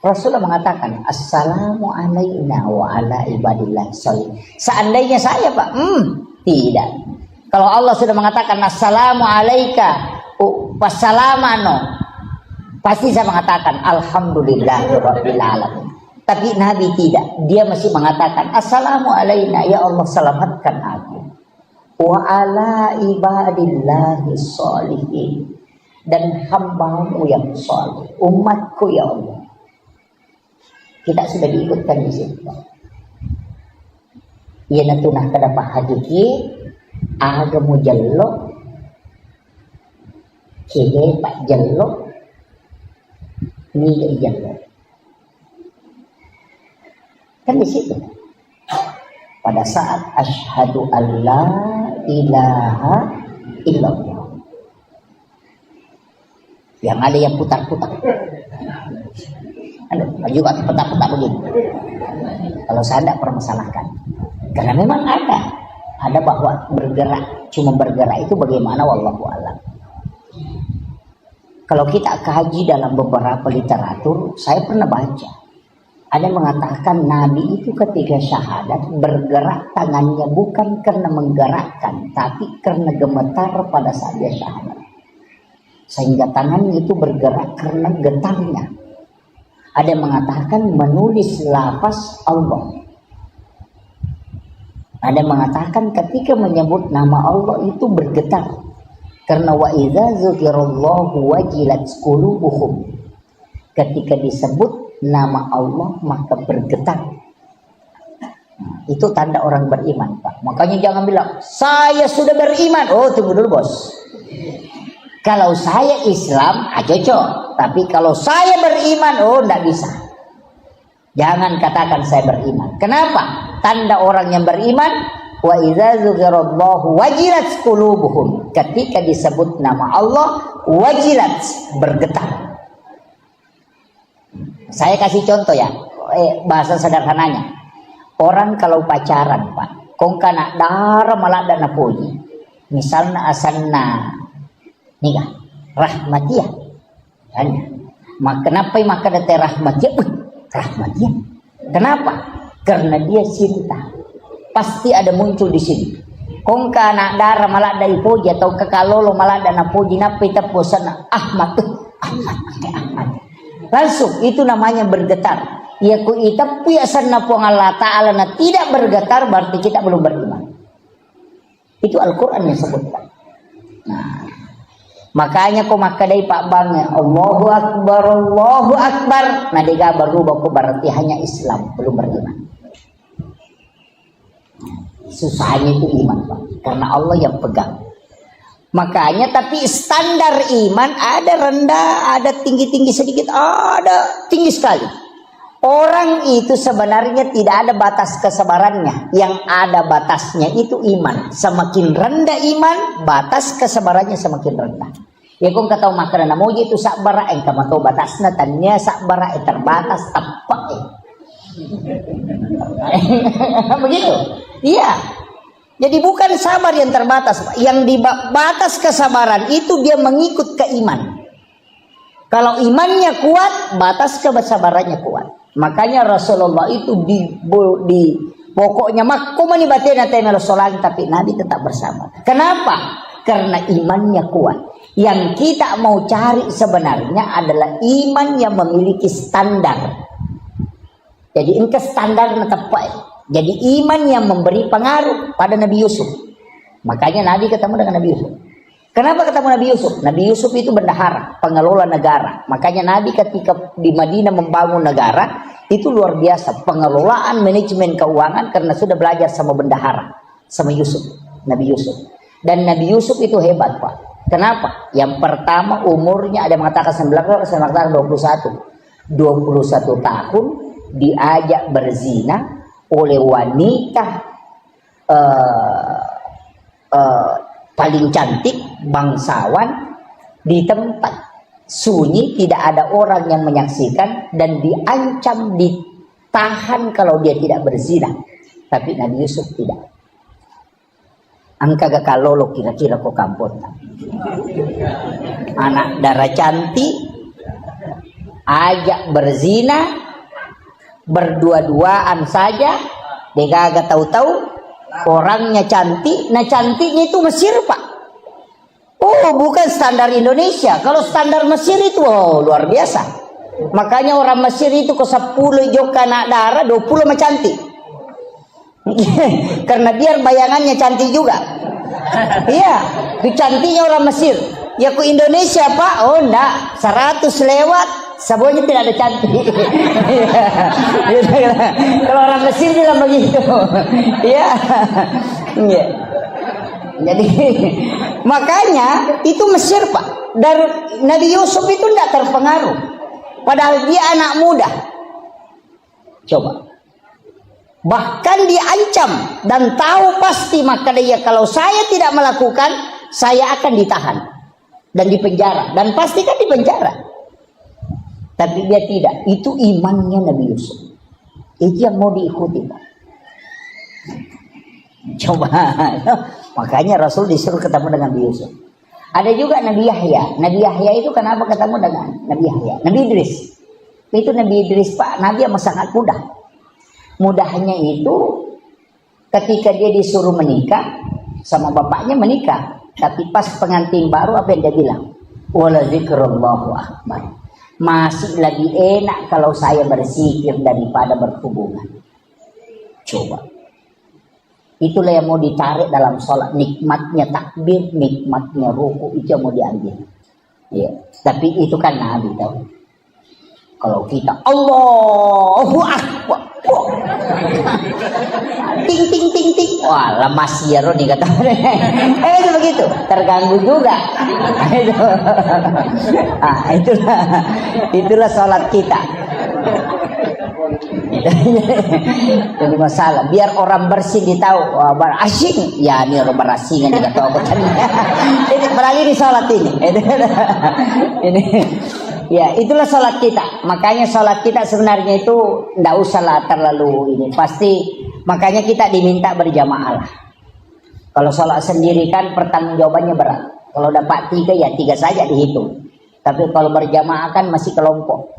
S1: Rasulullah mengatakan assalamu alayna wa ala ibadillah sholihin. Seandainya saya Pak, tidak. Kalau Allah sudah mengatakan assalamu alayka wassalamano, pasti saya mengatakan alhamdulillahirabbil alamin. Tapi Nabi tidak, dia masih mengatakan assalamu alayna, ya Allah selamatkan aku, wa ala ibadillahi sholihin, dan hambamu yang soleh, umatku ya Allah. Kita sudah diikutkan di situ. Ia natunah kadapa hadiki aga mujallo kede pak jallo ni jallo. Kan di situ. Pada saat asyhadu alla ilaha illallah. Yang ada yang putar-putar. Ada juga putar-putar begini. Kalau saya tidak permasalahkan. Karena memang ada bahwa bergerak, cuma bergerak itu bagaimana wallahu a'lam. Kalau kita kaji dalam beberapa literatur, saya pernah baca. Ada yang mengatakan Nabi itu ketika syahadat bergerak tangannya bukan karena menggerakkan, tapi karena gemetar pada saat dia syahadat. Sehingga tangannya itu bergerak karena getarnya. Ada yang mengatakan menulis lafaz Allah. Ada yang mengatakan ketika menyebut nama Allah itu bergetar. Karena wa idza dzukirallahu wajilat qulubuhum. Ketika disebut nama Allah maka bergetar. Itu tanda orang beriman, Pak. Makanya jangan bilang saya sudah beriman. Oh, tunggu dulu bos. Kalau saya Islam cocok, tapi kalau saya beriman, oh tidak bisa. Jangan katakan saya beriman. Kenapa? Tanda orang yang beriman, wa idza dzukirallahu wajilat qulubuhum. Ketika disebut nama Allah, wajilat, bergetar. Saya kasih contoh ya, bahasa sederhananya. Orang kalau pacaran, Pak, kong kana dara malah dana puji. Misalnya asanna nikah, rahmatiyah. Kenapa maka dete rahmatiyah? Rahmatiyah. Kenapa? Karena dia cinta. Pasti ada muncul di sini. Kong kana dara malah dai puji atau kekalolo malah dana puji napi tapusana Ahmad. Ahmad. Langsung itu namanya bergetar. Ya ku itapi asanna po Allah Ta'ala na tidak bergetar berarti kita belum beriman. Itu Al-Quran yang sebutkan. Nah, makanya kau makadai Pak Bangnya Allahu Akbar. Nah dia baru baku berarti hanya Islam belum beriman. Susahnya itu iman Pak. Karena Allah yang pegang. Makanya tapi standar iman ada rendah, ada tinggi-tinggi sedikit, ada tinggi sekali. Orang itu sebenarnya tidak ada batas kesabarannya. Yang ada batasnya itu iman. Semakin rendah iman, batas kesabarannya semakin rendah. Ya kung kataw makanan mo itu sakbara ang kamato batas na tanya sakbara terbatas tapak. Begitu. Iya. Jadi bukan sabar yang terbatas, yang di batas kesabaran itu dia mengikut ke iman. Kalau imannya kuat, batas kesabarannya kuat. Makanya Rasulullah itu di pokoknya makumani batena tena Rasulullah, tapi Nabi tetap bersama. Kenapa? Karena imannya kuat. Yang kita mau cari sebenarnya adalah iman yang memiliki standar. Jadi engke standar tepat. Jadi iman yang memberi pengaruh pada Nabi Yusuf. Makanya Nabi ketemu dengan Nabi Yusuf. Kenapa ketemu Nabi Yusuf? Nabi Yusuf itu bendahara, pengelola negara. Makanya Nabi ketika di Madinah membangun negara, itu luar biasa. Pengelolaan manajemen keuangan karena sudah belajar sama bendahara. Sama Yusuf, Nabi Yusuf. Dan Nabi Yusuf itu hebat, Pak. Kenapa? Yang pertama umurnya ada yang mengatakan 19, ada yang mengatakan 21. 21 tahun diajak berzina oleh wanita paling cantik, bangsawan, di tempat sunyi, tidak ada orang yang menyaksikan, dan diancam ditahan kalau dia tidak berzina. Tapi Nabi Yusuf tidak. Angka gakalolo kira-kira kok kampung. Anak darah cantik ajak berzina, berdua-duaan saja, dia gak tahu-tahu orangnya cantik. Nah cantiknya itu Mesir, Pak. Oh bukan standar Indonesia. Kalau standar Mesir itu luar biasa. Makanya orang Mesir itu ke 10 joka anak darah, 20 mah cantik. Karena biar bayangannya cantik juga. Iya, itu cantiknya orang Mesir. Ya ke Indonesia, Pak, oh enggak, 100 lewat semuanya tidak ada cantik. Kalau orang Mesir bilang begitu. Iya. Jadi makanya itu Mesir, Pak. Dan Nabi Yusuf itu tidak terpengaruh. Padahal dia anak muda. Coba. Bahkan diancam dan tahu pasti, maka dia kalau saya tidak melakukan, saya akan ditahan dan dipenjara, dan pasti kan dipenjara. Tapi dia tidak. Itu imannya Nabi Yusuf. Itu yang mau diikuti, Pak. Coba. Makanya Rasul disuruh ketemu dengan Nabi Yusuf. Ada juga Nabi Yahya. Nabi Yahya itu kenapa ketemu dengan Nabi Yahya? Nabi Idris. Itu Nabi Idris, Pak. Nabi yang sangat mudah. Mudahnya itu ketika dia disuruh menikah sama bapaknya menikah. Tapi pas pengantin baru apa yang dia bilang? Wala zikrullahu akbar. Masih lagi enak kalau saya berzikir daripada berhubungan. Coba. Itulah yang mau ditarik dalam sholat. Nikmatnya takbir, nikmatnya ruku, itu yang mau diambil. Ya. Tapi itu kan Nabi tahu. Kalau kita Allahu Akbar, ting ting ting ting, wah lemas ya Roni kata. Itu begitu, terganggu juga. Itulah sholat kita. Jadi masalah biar orang bersih ditahu, wah asing ya, ini orang berasingan juga tahu apa tadi. Ini beralih di sholat ini. Ini ya itulah sholat kita. Makanya sholat kita sebenarnya itu tidak usahlah terlalu ini, pasti makanya kita diminta berjamaah lah. Kalau sholat sendiri kan pertanggungjawabannya berat. Kalau dapat 3 ya 3 saja dihitung. Tapi kalau berjamaah kan masih kelompok.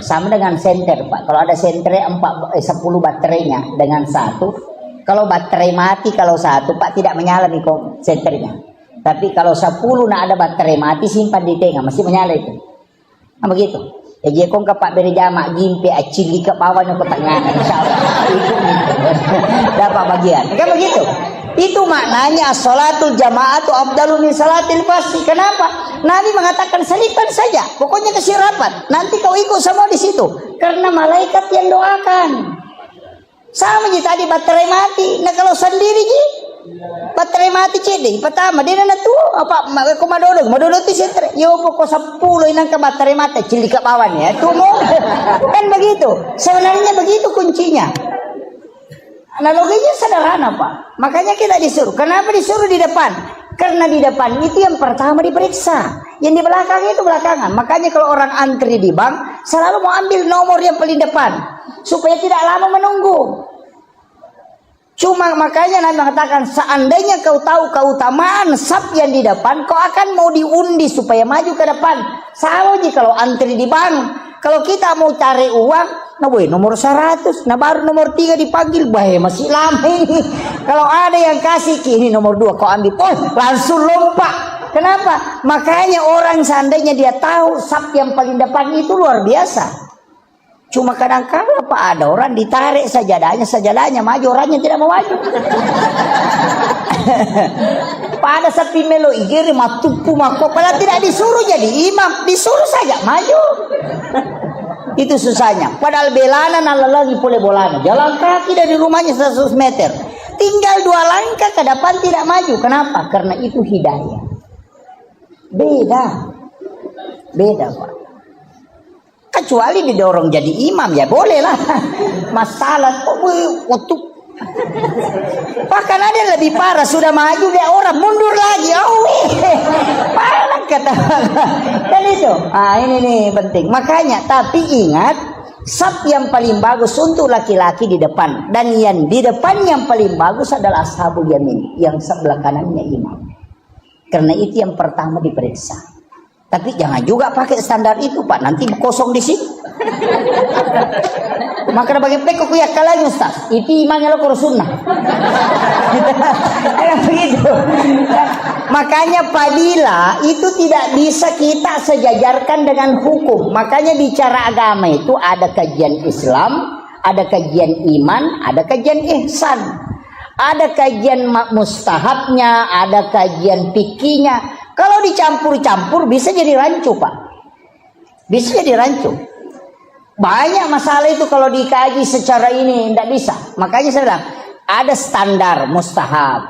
S1: Sama dengan senter, Pak. Kalau ada senter 10 baterainya dengan 1. Kalau baterai mati kalau 1, Pak, tidak menyala nih senternya. Tapi kalau 10 nah ada baterai mati, simpan di tengah masih menyala itu. Nah begitu. Ya dia kong ke Pak berjamaah gimpe acili ke bawahnya ke tengah. Insyaallah itu dapat bagian. Kan begitu. Itu maknanya sholatul jamaatu afdalu min salatil fasli. Kenapa? Nabi mengatakan selipkan saja, pokoknya kasih rapat. Nanti kau ikut semua di situ, karena malaikat yang doakan. Sama je tadi baterai mati. Nah kalau sendiri je, Baterai mati cede. Pertama dia na tu apa ko madodo tu sentre. Yo ko 10 inang ka baterai mati cilik ka pawan ya. Tumo. Kan begitu. Sebenarnya begitu kuncinya. Analoginya sederhana Pak. Makanya kita disuruh. Kenapa disuruh di depan? Karena di depan itu yang pertama diperiksa. Yang di belakang itu belakangan. Makanya kalau orang antri di bank selalu mau ambil nomor yang paling depan supaya tidak lama menunggu. Cuma makanya Nabi mengatakan seandainya kau tahu keutamaan saf yang di depan, kau akan mau diundi supaya maju ke depan. Sama aja kalau antri di bank. Kalau kita mau cari uang, nah boy, nomor 100, nah baru nomor 3 dipanggil, boy, masih lama ini. Kalau ada yang kasih ini nomor 2, kau ambil, langsung lompat. Kenapa? Makanya orang seandainya dia tahu saf yang paling depan itu luar biasa. Cuma kadang-kadang Pak ada orang ditarik sajadahnya maju, orangnya tidak mau maju. Pada sapi melo igiri matupu mako, padahal tidak disuruh jadi imam, disuruh saja maju. Itu susahnya. Padahal belana lagi boleh bolana. Jalan kaki dari rumahnya 100 meter. Tinggal 2 langkah ke depan tidak maju. Kenapa? Karena itu hidayah. Beda Pak. Kecuali didorong jadi imam ya boleh lah. Masalah waktu bahkan ada yang lebih parah, sudah maju dia orang mundur lagi. Parah kata. Dan itu ini nih penting. Makanya tapi ingat saf yang paling bagus untuk laki-laki di depan, dan yang di depan yang paling bagus adalah ashabul yamin, yang sebelah kanannya imam. Karena itu yang pertama diperiksa. Tapi jangan juga pakai standar itu Pak, nanti kosong di sini. Maka bagi peko kuyak lagi Ustaz. Itu imannya lo kurus sunnah. Begitu. Makanya fadilah itu tidak bisa kita sejajarkan dengan hukum. Makanya bicara agama itu ada kajian Islam, ada kajian iman, ada kajian ihsan. Ada kajian mustahabnya, ada kajian fikihnya. Kalau dicampur-campur bisa jadi rancu Pak. Bisa jadi rancu. Banyak masalah itu kalau dikaji secara ini tidak bisa. Makanya saya bilang ada standar mustahab.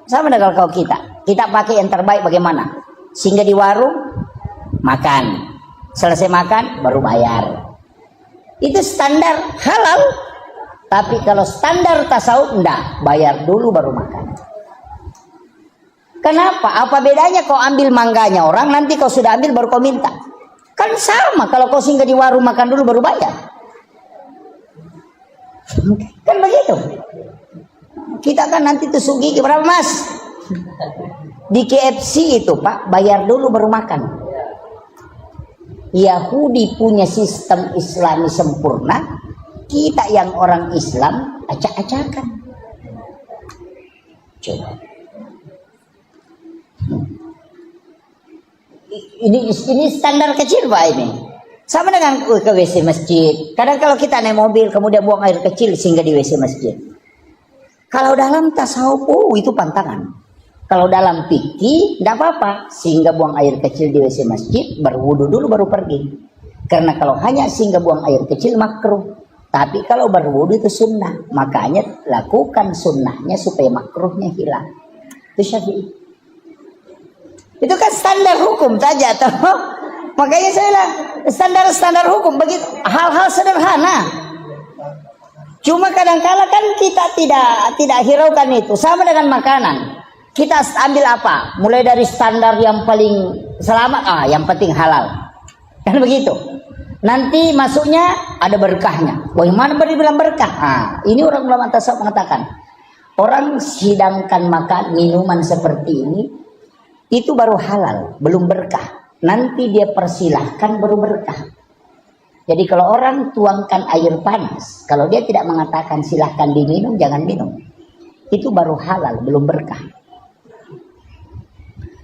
S1: Sama dengan kalau kita pakai yang terbaik bagaimana? Sehingga di warung makan, selesai makan baru bayar. Itu standar halal. Tapi kalau standar tasawuf enggak, bayar dulu baru makan. Kenapa? Apa bedanya kau ambil mangganya orang, nanti kau sudah ambil baru kau minta? Kan sama kalau kau singgah di warung makan dulu baru bayar. Kan begitu. Kita kan nanti tusuk gigi berapa Mas? Di KFC itu Pak, bayar dulu baru makan. Yahudi punya sistem Islami sempurna, kita yang orang Islam acak-acakan. Coba. Ini standar kecil Pak ini. Sama dengan ke WC masjid. Kadang kalau kita naik mobil kemudian buang air kecil sehingga di WC masjid. Kalau dalam tasawuf itu pantangan. Kalau dalam fikih tidak apa-apa sehingga buang air kecil di WC masjid, berwudu dulu baru pergi. Karena kalau hanya sehingga buang air kecil makruh. Tapi kalau berwudu itu sunnah. Makanya lakukan sunnahnya supaya makruhnya hilang. Itu Syafi'i. Itu kan standar hukum saja toh. Makanya saya bilang standar hukum begitu, hal-hal sederhana. Cuma kadang-kala kan kita tidak hiraukan itu. Sama dengan makanan. Kita ambil apa? Mulai dari standar yang paling selamat, yang penting halal. Kan begitu. Nanti masuknya ada berkahnya. Bagaimana dibilang berkah? Ini orang ulama tasawuf mengatakan, orang sidangkan makan minuman seperti ini itu baru halal, belum berkah. Nanti dia persilahkan baru berkah. Jadi kalau orang tuangkan air panas, kalau dia tidak mengatakan silahkan diminum, jangan minum, itu baru halal, belum berkah.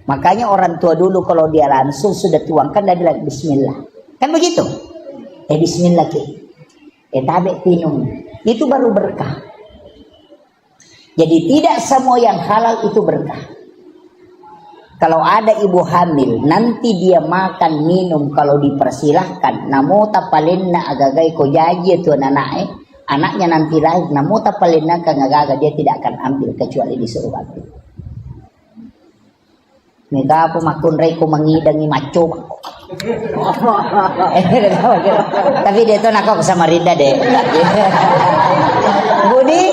S1: Makanya orang tua dulu kalau dia langsung sudah tuangkan, dia bilang bismillah. Kan begitu? Bismillah ki. Tabe minum. Itu baru berkah. Jadi tidak semua yang halal itu berkah. Kalau ada ibu hamil, nanti dia makan minum kalau dipersilahkan. Namo tapalinna agagai ko jaji tu nanae. anaknya nanti lahir, namun tapalina kagagaga dia tidak akan ambil kecuali disuruh ambil. Mega apa makun reko mengidangi maco. Tapi dia tuh nakok sama Rinda deh. Budi,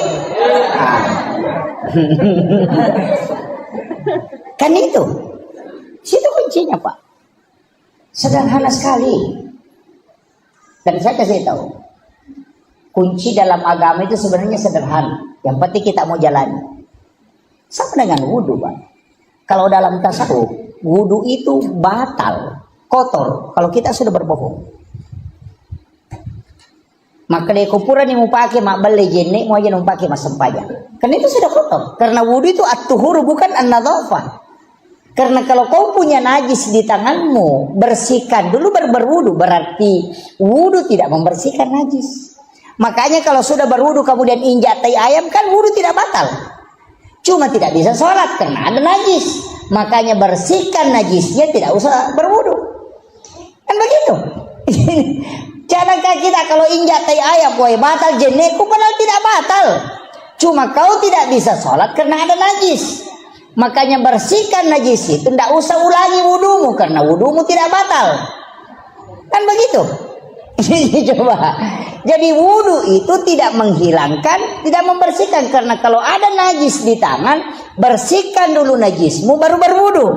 S1: kan itu, situ kuncinya Pak. Sederhana sekali. Dan saya kasih tahu, kunci dalam agama itu sebenarnya sederhana. Yang penting kita mau jalani. Sama dengan wudhu Pak. Kalau dalam tasawuf, wudhu itu batal, kotor. Kalau kita sudah berbohong, maka di kupuran yang mau pakai mak beli jenik, mau aja mau pakai mas sempaja. Karena itu sudah kotor. Karena wudhu itu at-tuhur bukan an-nadhafah. Karena kalau kau punya najis di tanganmu, bersihkan dulu baru berwudhu. Berarti wudhu tidak membersihkan najis. Makanya kalau sudah berwudhu kemudian injak tai ayam, kan wudhu tidak batal. Cuma tidak bisa sholat karena ada najis. Makanya bersihkan najisnya, tidak usah berwudu. Kan begitu. Jangankan kita kalau injak tai ayam, woi batal jeneku, padahal tidak batal. Cuma kau tidak bisa sholat karena ada najis. Makanya bersihkan najis itu, tidak usah ulangi wudumu karena wudumu tidak batal. Kan begitu. Coba. Jadi wudhu itu tidak menghilangkan, tidak membersihkan. Karena kalau ada najis di tangan, bersihkan dulu najismu baru berwudhu.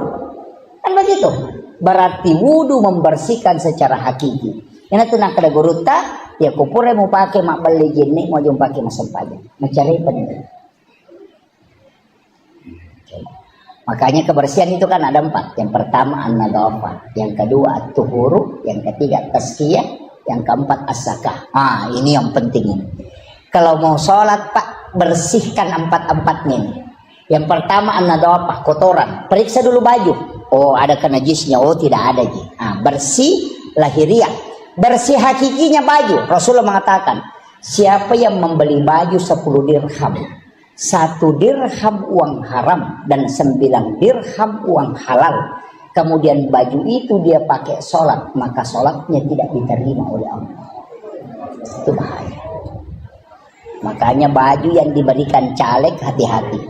S1: Kan begitu. Berarti wudhu membersihkan secara hakiki. Ini tuh nak ada guruta, ya kupure mau pakai mak beli jenik, mau jom pakai mas sempaja. Mencari penting. Makanya kebersihan itu kan ada 4. Yang pertama an-nadhafah, yang kedua at-tuhuru, yang ketiga tazkiyah, yang keempat as-zakah. Ini yang penting ini. Kalau mau sholat Pak, bersihkan 4-4-nya ini. Yang pertama an-nadhafah, kotoran. Periksa dulu baju. Oh, ada najisnya? Oh, tidak ada. Bersih lahiriah. Bersih hakikinya baju. Rasulullah mengatakan, siapa yang membeli baju 10 dirham, 1 dirham uang haram dan 9 dirham uang halal, kemudian baju itu dia pakai sholat, maka sholatnya tidak diterima oleh Allah. Itu bahaya. Makanya baju yang diberikan caleg hati-hati.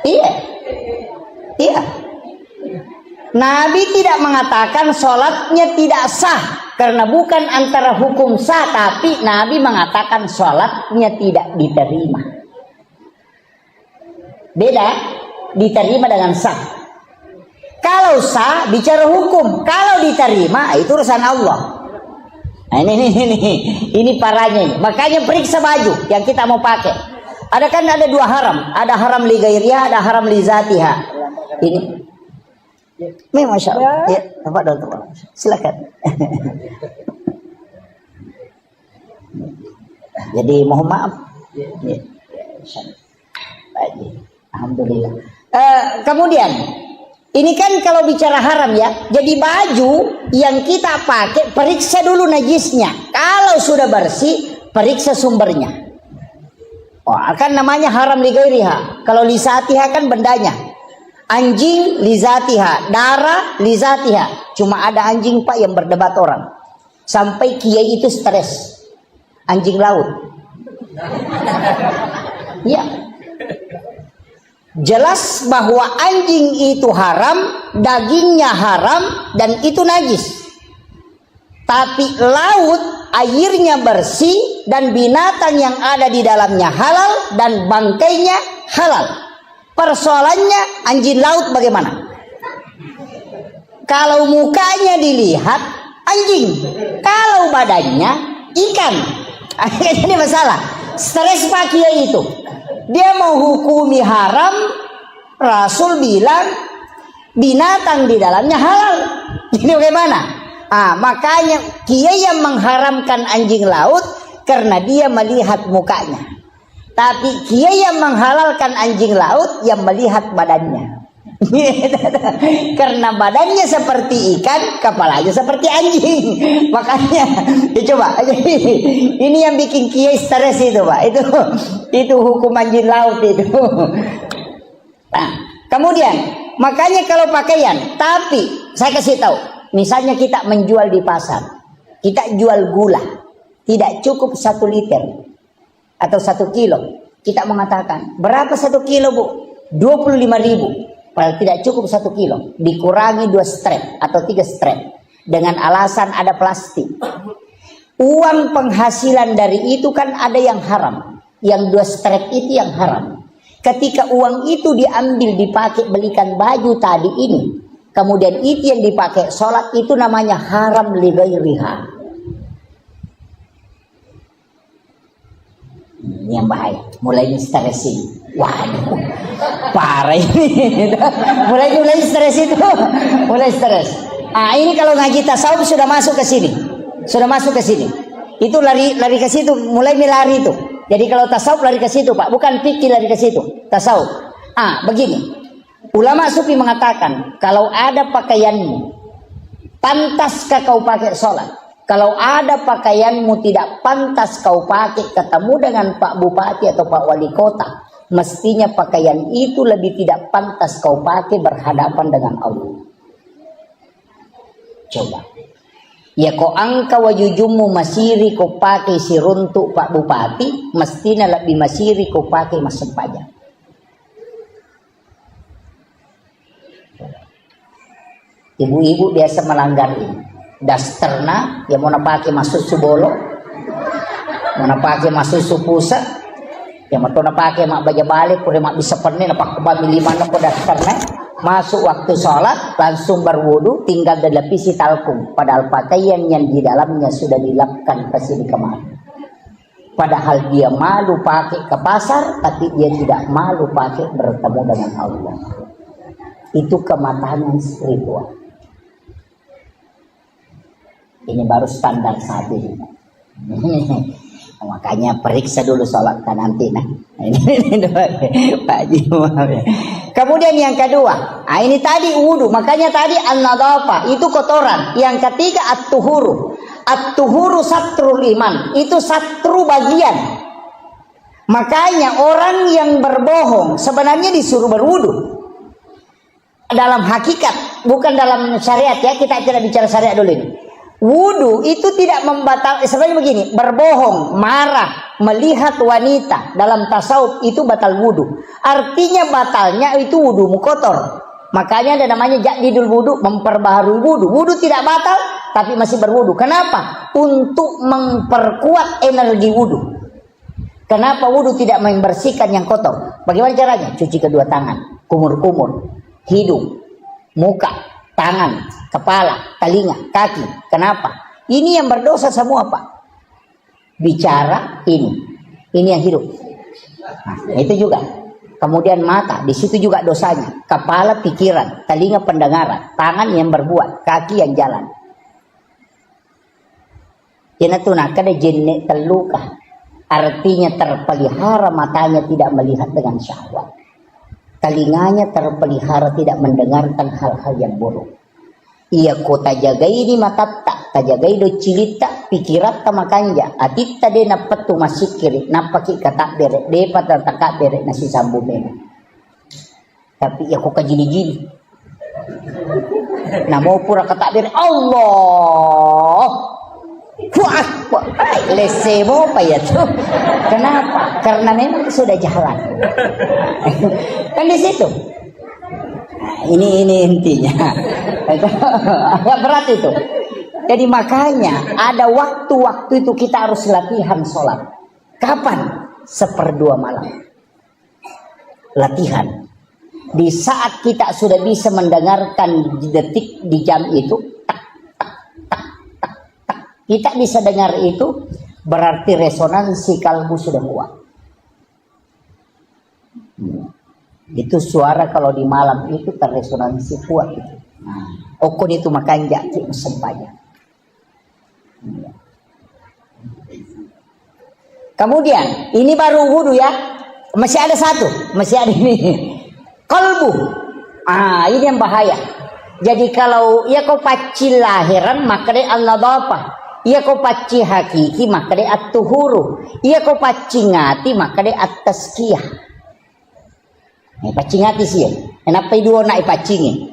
S1: Iya. Nabi tidak mengatakan sholatnya tidak sah, karena bukan antara hukum sah, tapi Nabi mengatakan sholatnya tidak diterima. Beda, diterima dengan sah. Kalau sah bicara hukum, kalau diterima itu urusan Allah. Nah, ini parahnya ini. Makanya periksa baju yang kita mau pakai. Ada 2 haram, ada haram li ghairiha, ada haram li zatiha. Ini Masya Allah. Ya, Bapak Dokter. Silakan. Jadi mohon maaf. Ya. Alhamdulillah. Kemudian ini kan kalau bicara haram ya. Jadi baju yang kita pakai periksa dulu najisnya. Kalau sudah bersih, periksa sumbernya. Kan namanya haram li ghairiha. Kalau li zatiha kan bendanya. Anjing li zatiha, darah li zatiha. Cuma ada anjing Pak yang berdebat orang. Sampai kiai itu stres. Anjing laut. Ya. Jelas bahwa anjing itu haram, dagingnya haram, dan itu najis. Tapi laut airnya bersih dan binatang yang ada di dalamnya halal dan bangkainya halal. Persoalannya anjing laut bagaimana? Kalau mukanya dilihat anjing, kalau badannya ikan. Ini masalah. Stres Pak Kiai itu. Dia mau hukumi haram, Rasul bilang binatang di dalamnya halal. Jadi bagaimana? Makanya Kiai yang mengharamkan anjing laut karena dia melihat mukanya. Tapi kiai yang menghalalkan anjing laut yang melihat badannya. Karena badannya seperti ikan, kepalanya seperti anjing. Makanya coba ini yang bikin kiai stres itu Pak. Itu hukum anjing laut itu. Nah, kemudian makanya kalau pakaian, tapi saya kasih tahu, misalnya kita menjual di pasar, kita jual gula, tidak cukup 1 liter atau 1 kilo. Kita mengatakan, berapa 1 kilo bu? 25.000. Padahal tidak cukup 1 kilo. Dikurangi 2 strap atau 3 strap. Dengan alasan ada plastik. Uang penghasilan dari itu kan ada yang haram. Yang 2 strap itu yang haram. Ketika uang itu diambil dipakai belikan baju tadi ini. Kemudian itu yang dipakai sholat, itu namanya haram li ghairiha. Ini yang bahaya. Mulai stres ini. Waduh, parah ini. mulai stres itu. Mulai stres. Ah, ini kalau ngaji tasawuf sudah masuk ke sini. Sudah masuk ke sini. Itu lari ke situ, mulai lari itu. Jadi kalau tasawuf lari ke situ, Pak, bukan fikih lari ke situ. Tasawuf. Ah, begini. Ulama sufi mengatakan, kalau ada pakaianmu, pantaskah kau pakai sholat? Kalau ada pakaianmu tidak pantas kau pakai ketemu dengan Pak Bupati atau Pak Wali Kota, mestinya pakaian itu lebih tidak pantas kau pakai berhadapan dengan Allah. Coba. Ya kau angka wajujumu masiri kau pakai siruntuk Pak Bupati, mestinya lebih masiri kau pakai masuk pajak. Ibu-ibu biasa melanggar ini. Dasterna yang mau pakai masuk subolo, mau pakai masuk supusa, yang mau pakai mak baja balik, udah mak bisa pernah napak kebami 5 6 dasterna, masuk waktu sholat langsung berwudu, tinggal dilapisi talkum, padahal pakaian yang di dalamnya sudah dilapkan pasti di kamar. Padahal dia malu pakai ke pasar, tapi dia tidak malu pakai bertemu dengan Allah. Itu kematangan spiritual. Ini baru standar saat ini. Makanya periksa dulu sholat kan nanti. Nah, ini Pak Haji. Kemudian yang kedua, ini tadi wudu. Makanya tadi an-nadhafah itu kotoran. Yang ketiga at-tuhuru. At-tuhuru satrul iman. Itu satru bagian. Makanya orang yang berbohong sebenarnya disuruh berwudu. Dalam hakikat, bukan dalam syariat ya. Kita tidak bicara syariat dulu ini. Wudu itu tidak membatalkan. Sebenarnya begini, berbohong, marah, melihat wanita dalam tasawuf itu batal wudu. Artinya batalnya itu wudumu kotor. Makanya ada namanya jadidul wudu, memperbaharui wudu. Wudu tidak batal, tapi masih berwudu. Kenapa? Untuk memperkuat energi wudu. Kenapa wudu tidak membersihkan yang kotor? Bagaimana caranya? Cuci kedua tangan, kumur-kumur, hidung, muka, tangan, kepala, telinga, kaki. Kenapa? Ini yang berdosa semua, Pak. Bicara ini yang hidup. Nah, itu juga. Kemudian mata, di situ juga dosanya. Kepala pikiran, telinga pendengaran, tangan yang berbuat, kaki yang jalan. Yenatuna kada jenne terluka. Artinya terpelihara matanya tidak melihat dengan syahwat. Telinganya terpelihara tidak mendengarkan hal-hal yang buruk. Ia kota jagai ini matatta, tajagai do cilita, pikirat tamakanja, atitta de napatu masikiri, napaki kata bere, de patata bere nasi sambu bere. Tapi ia kok kajili-jili. Namo pura kata bere, Allah. Wah, lesemo apa ya tuh? Kenapa? Karena memang sudah jalan. Kan di situ. Nah, ini intinya. Agak berat itu. Jadi makanya ada waktu-waktu itu kita harus latihan sholat. Kapan? 1/2 malam. Latihan. Di saat kita sudah bisa mendengarkan detik di jam itu, kita bisa dengar itu, berarti resonansi kalbu sudah kuat. Itu suara kalau di malam itu terresonansi kuat itu. Nah, okon itu makan jaki sempanya. Kemudian ini baru wudu ya. Masih ada satu, masih ada ini. Kalbu. Ini yang bahaya. Jadi kalau ya kau pacil lahiran maka dia an-nadhafah. Ia kau paci hakiki maka dia at-tuhuru. Ia kau paci ngati maka dia at-tazkiyah. Paci ngati sih. Kenapa itu nak pacingi?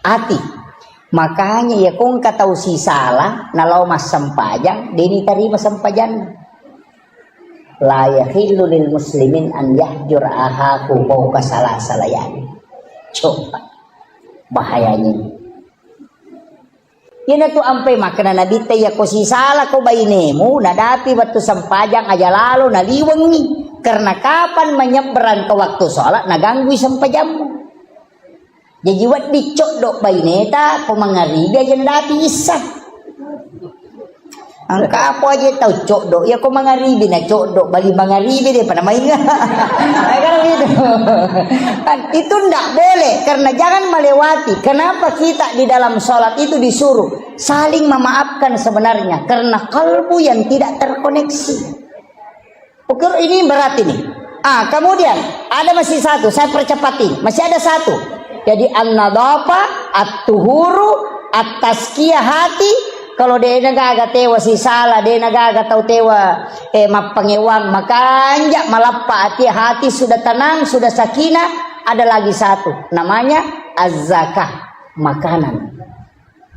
S1: Hati. Makanya ya kung kataw si salah nalaw mas sampajang dini tarima sampajan. La yakhillu lil muslimin an yahjur ahaku fawqa salasalayan. Coba bahayanya. Yan tu ampe makna nabi ya ko si salah ko bainemu nadapi waktu sampajang aja lalu naliwangi karena kapan menyeberang ke waktu sholat naganggu sampajammu. Jadi wat dicok dok baineta pemangaribi aja nadapi isah. Angka apa aja tahu cok dok ya kau mangaribi na cok dok bali mangaribi deh pada main kan gitu. Itu ndak boleh karena jangan melewati. Kenapa kita di dalam sholat itu disuruh saling memaafkan sebenarnya karena kalbu yang tidak terkoneksi. Ukur ini berat ini. Kemudian ada masih satu, saya percepatin. Masih ada satu. Jadi an-nadhafa, at-tuhuru, at-tazkiyah hati. Kalau dia nagaga tewa si salah, dia nagaga tau tewa mapangewang, maka anjak malappa hati sudah tenang, sudah sakinah. Ada lagi satu, namanya az-zakah, makanan.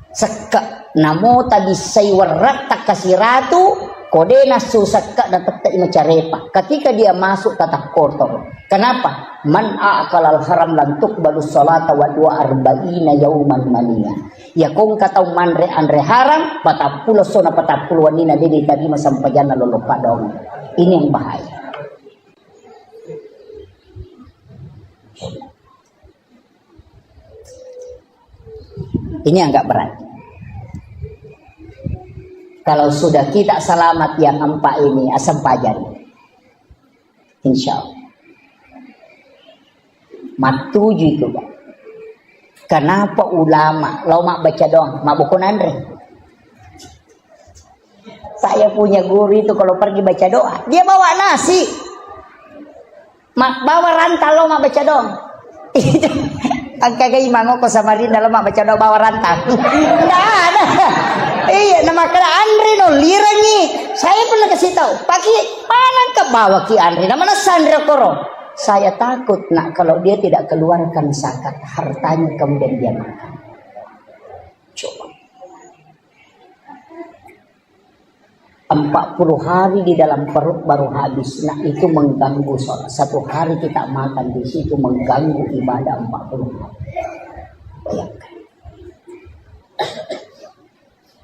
S1: Seka namo tadi saywarat takasiratu kodena susaka dapat imacarepa. Ketika dia masuk tatap kotor. Kenapa? Man aqalal haram lan tuqbalu sholata wa dua arba'ina yauman mania. Ya kung kataw manre andre haram patapulo sona patapulo wanina dede tadi masampajana lolo padong. Ini yang bahaya. Ini agak berat. Kalau sudah kita selamat yang empat ini asam pajar, insya Allah. Matuju itu, Pak. Kenapa ulama mak baca doang, mak buku andre? Saya punya guru itu kalau pergi baca doa, dia bawa nasi, bawa rantal mak baca doang. Kagak imango ko Samarinda lo mak baca doa bawa rantal. Nggak ada. Iya, nama kena Andre no lirangi. Saya pernah kasih tahu, pakai mana ke bawah ki Andre, namanya Sandra Koro. Saya takut nak kalau dia tidak keluarkan zakat hartanya kemudian dia makan. Coba. 40 hari di dalam perut baru habis. Nah itu mengganggu sholat. 1 hari kita makan di situ mengganggu ibadah 40 hari. Bayangkan.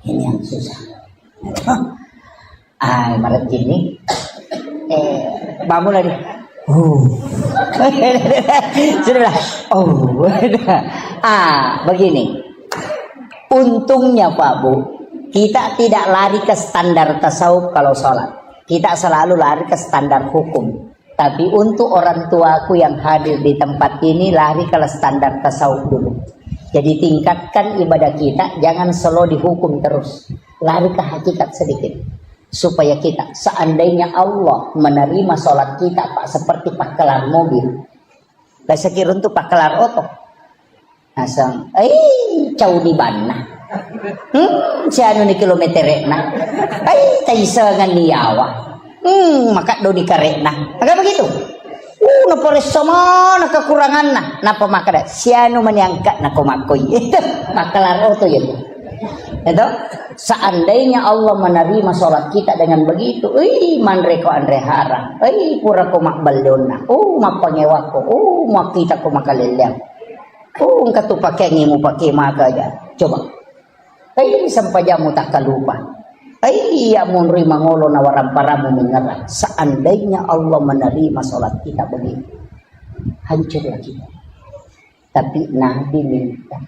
S1: Ini yang susah. Malam ini bangun lagi. Sudah. Begini. Untungnya Pak Bu, kita tidak lari ke standar tasawuf kalau sholat. Kita selalu lari ke standar hukum. Tapi untuk orang tuaku yang hadir di tempat ini lari ke standar tasawuf dulu. Jadi tingkatkan ibadah kita, jangan selalu dihukum terus. Lari ke hakikat sedikit. Supaya kita, seandainya Allah menerima sholat kita Pak, seperti pakelar mobil. Gak sekira untuk pakelar otot. Asam, jauh di bana. Siano ni kilometer na. Taisangan niyawa. Maka do di karena. Agak begitu. Napores sama kekurangan na. Napa maka siano maniangkat na kumakoy. Itu pakelar otot yun. Itu seandainya Allah menerima sholat kita dengan begitu, manre ko andre haram, pura ko makbal dona, mapangewa ko, makita ko makalilem, engkau tu pakai ngimu pakai maka aja, coba, sampai jamu tak kalupa, iya munri mangolo nawaran paramu mengerah. Seandainya Allah menerima sholat kita begitu, hancurlah kita. Tapi Nabi minta,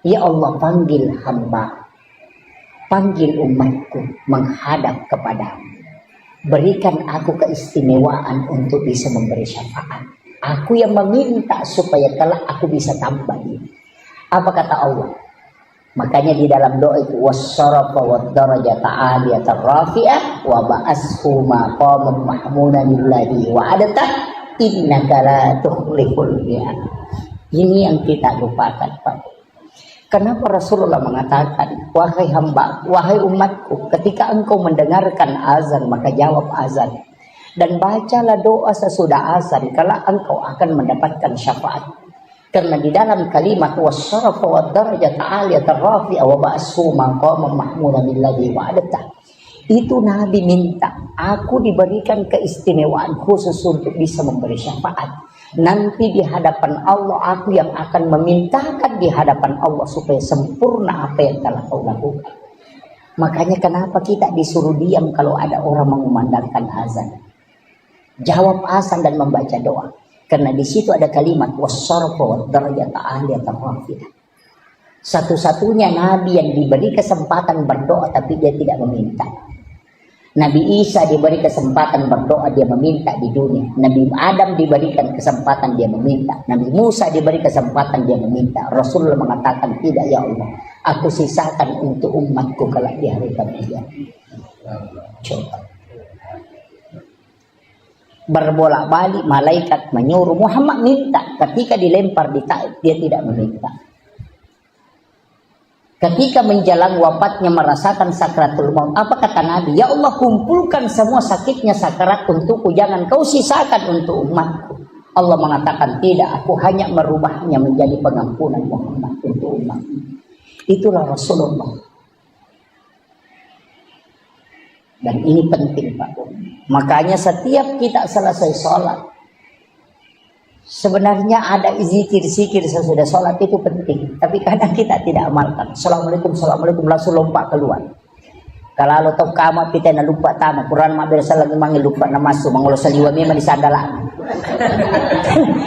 S1: ya Allah panggil hamba, panggil umatku menghadap kepadamu. Berikan aku keistimewaan untuk bisa memberi syafaat. Aku yang meminta supaya kelak aku bisa tambah ini. Apa kata Allah? Makanya di dalam doa itu wassarafa wad-darajata 'aliyatan rafi'ah wa ba'ashu maqaman mahmudan lillahi wa adata innaka la tukhliful mi'ad. Ini yang kita lupakan, Pak. Kenapa Rasulullah mengatakan, wahai hamba, wahai umatku, ketika engkau mendengarkan azan, maka jawab azan. Dan bacalah doa sesudah azan, kalau engkau akan mendapatkan syafaat. Karena di dalam kalimat wasyarafa wa darajat aliyatan rafi'a wa ba'su maqama mahmudan alladhi wa'adta, itu Nabi minta, aku diberikan keistimewaan khusus untuk bisa memberi syafaat. Nanti di hadapan Allah aku yang akan memintakan di hadapan Allah supaya sempurna apa yang telah kau lakukan. Makanya kenapa kita disuruh diam kalau ada orang mengumandangkan azan? Jawab azan dan membaca doa. Karena di situ ada kalimat wasyarafa wa darajat aliyatan rafi'ah. Satu-satunya Nabi yang diberi kesempatan berdoa tapi dia tidak meminta. Nabi Isa diberi kesempatan berdoa, dia meminta di dunia. Nabi Adam diberikan kesempatan, dia meminta. Nabi Musa diberi kesempatan, dia meminta. Rasulullah mengatakan, tidak ya Allah, aku sisakan untuk umatku kelak di hari kemudian. Coba. Berbolak-balik malaikat menyuruh Muhammad minta. Ketika dilempar di Taif, dia tidak meminta. Ketika menjelang wafatnya merasakan sakratul maut, apa kata Nabi? Ya Allah, kumpulkan semua sakitnya sakarat untukku, jangan kau sisakan untuk umatku. Allah mengatakan tidak, aku hanya merubahnya menjadi pengampunan Muhammad untuk umatku. Itulah Rasulullah. Dan ini penting Pak. Makanya setiap kita selesai sholat, sebenarnya ada zikir-zikir sesudah sholat itu penting. Tapi kadang kita tidak amalkan. Assalamualaikum, assalamualaikum, langsung lompat keluar. Kalau tahu kamu kita nak lupa tamat Quran mak berasa lagi manggil lupa nama masuk mengulas saliwa memang di sandalan.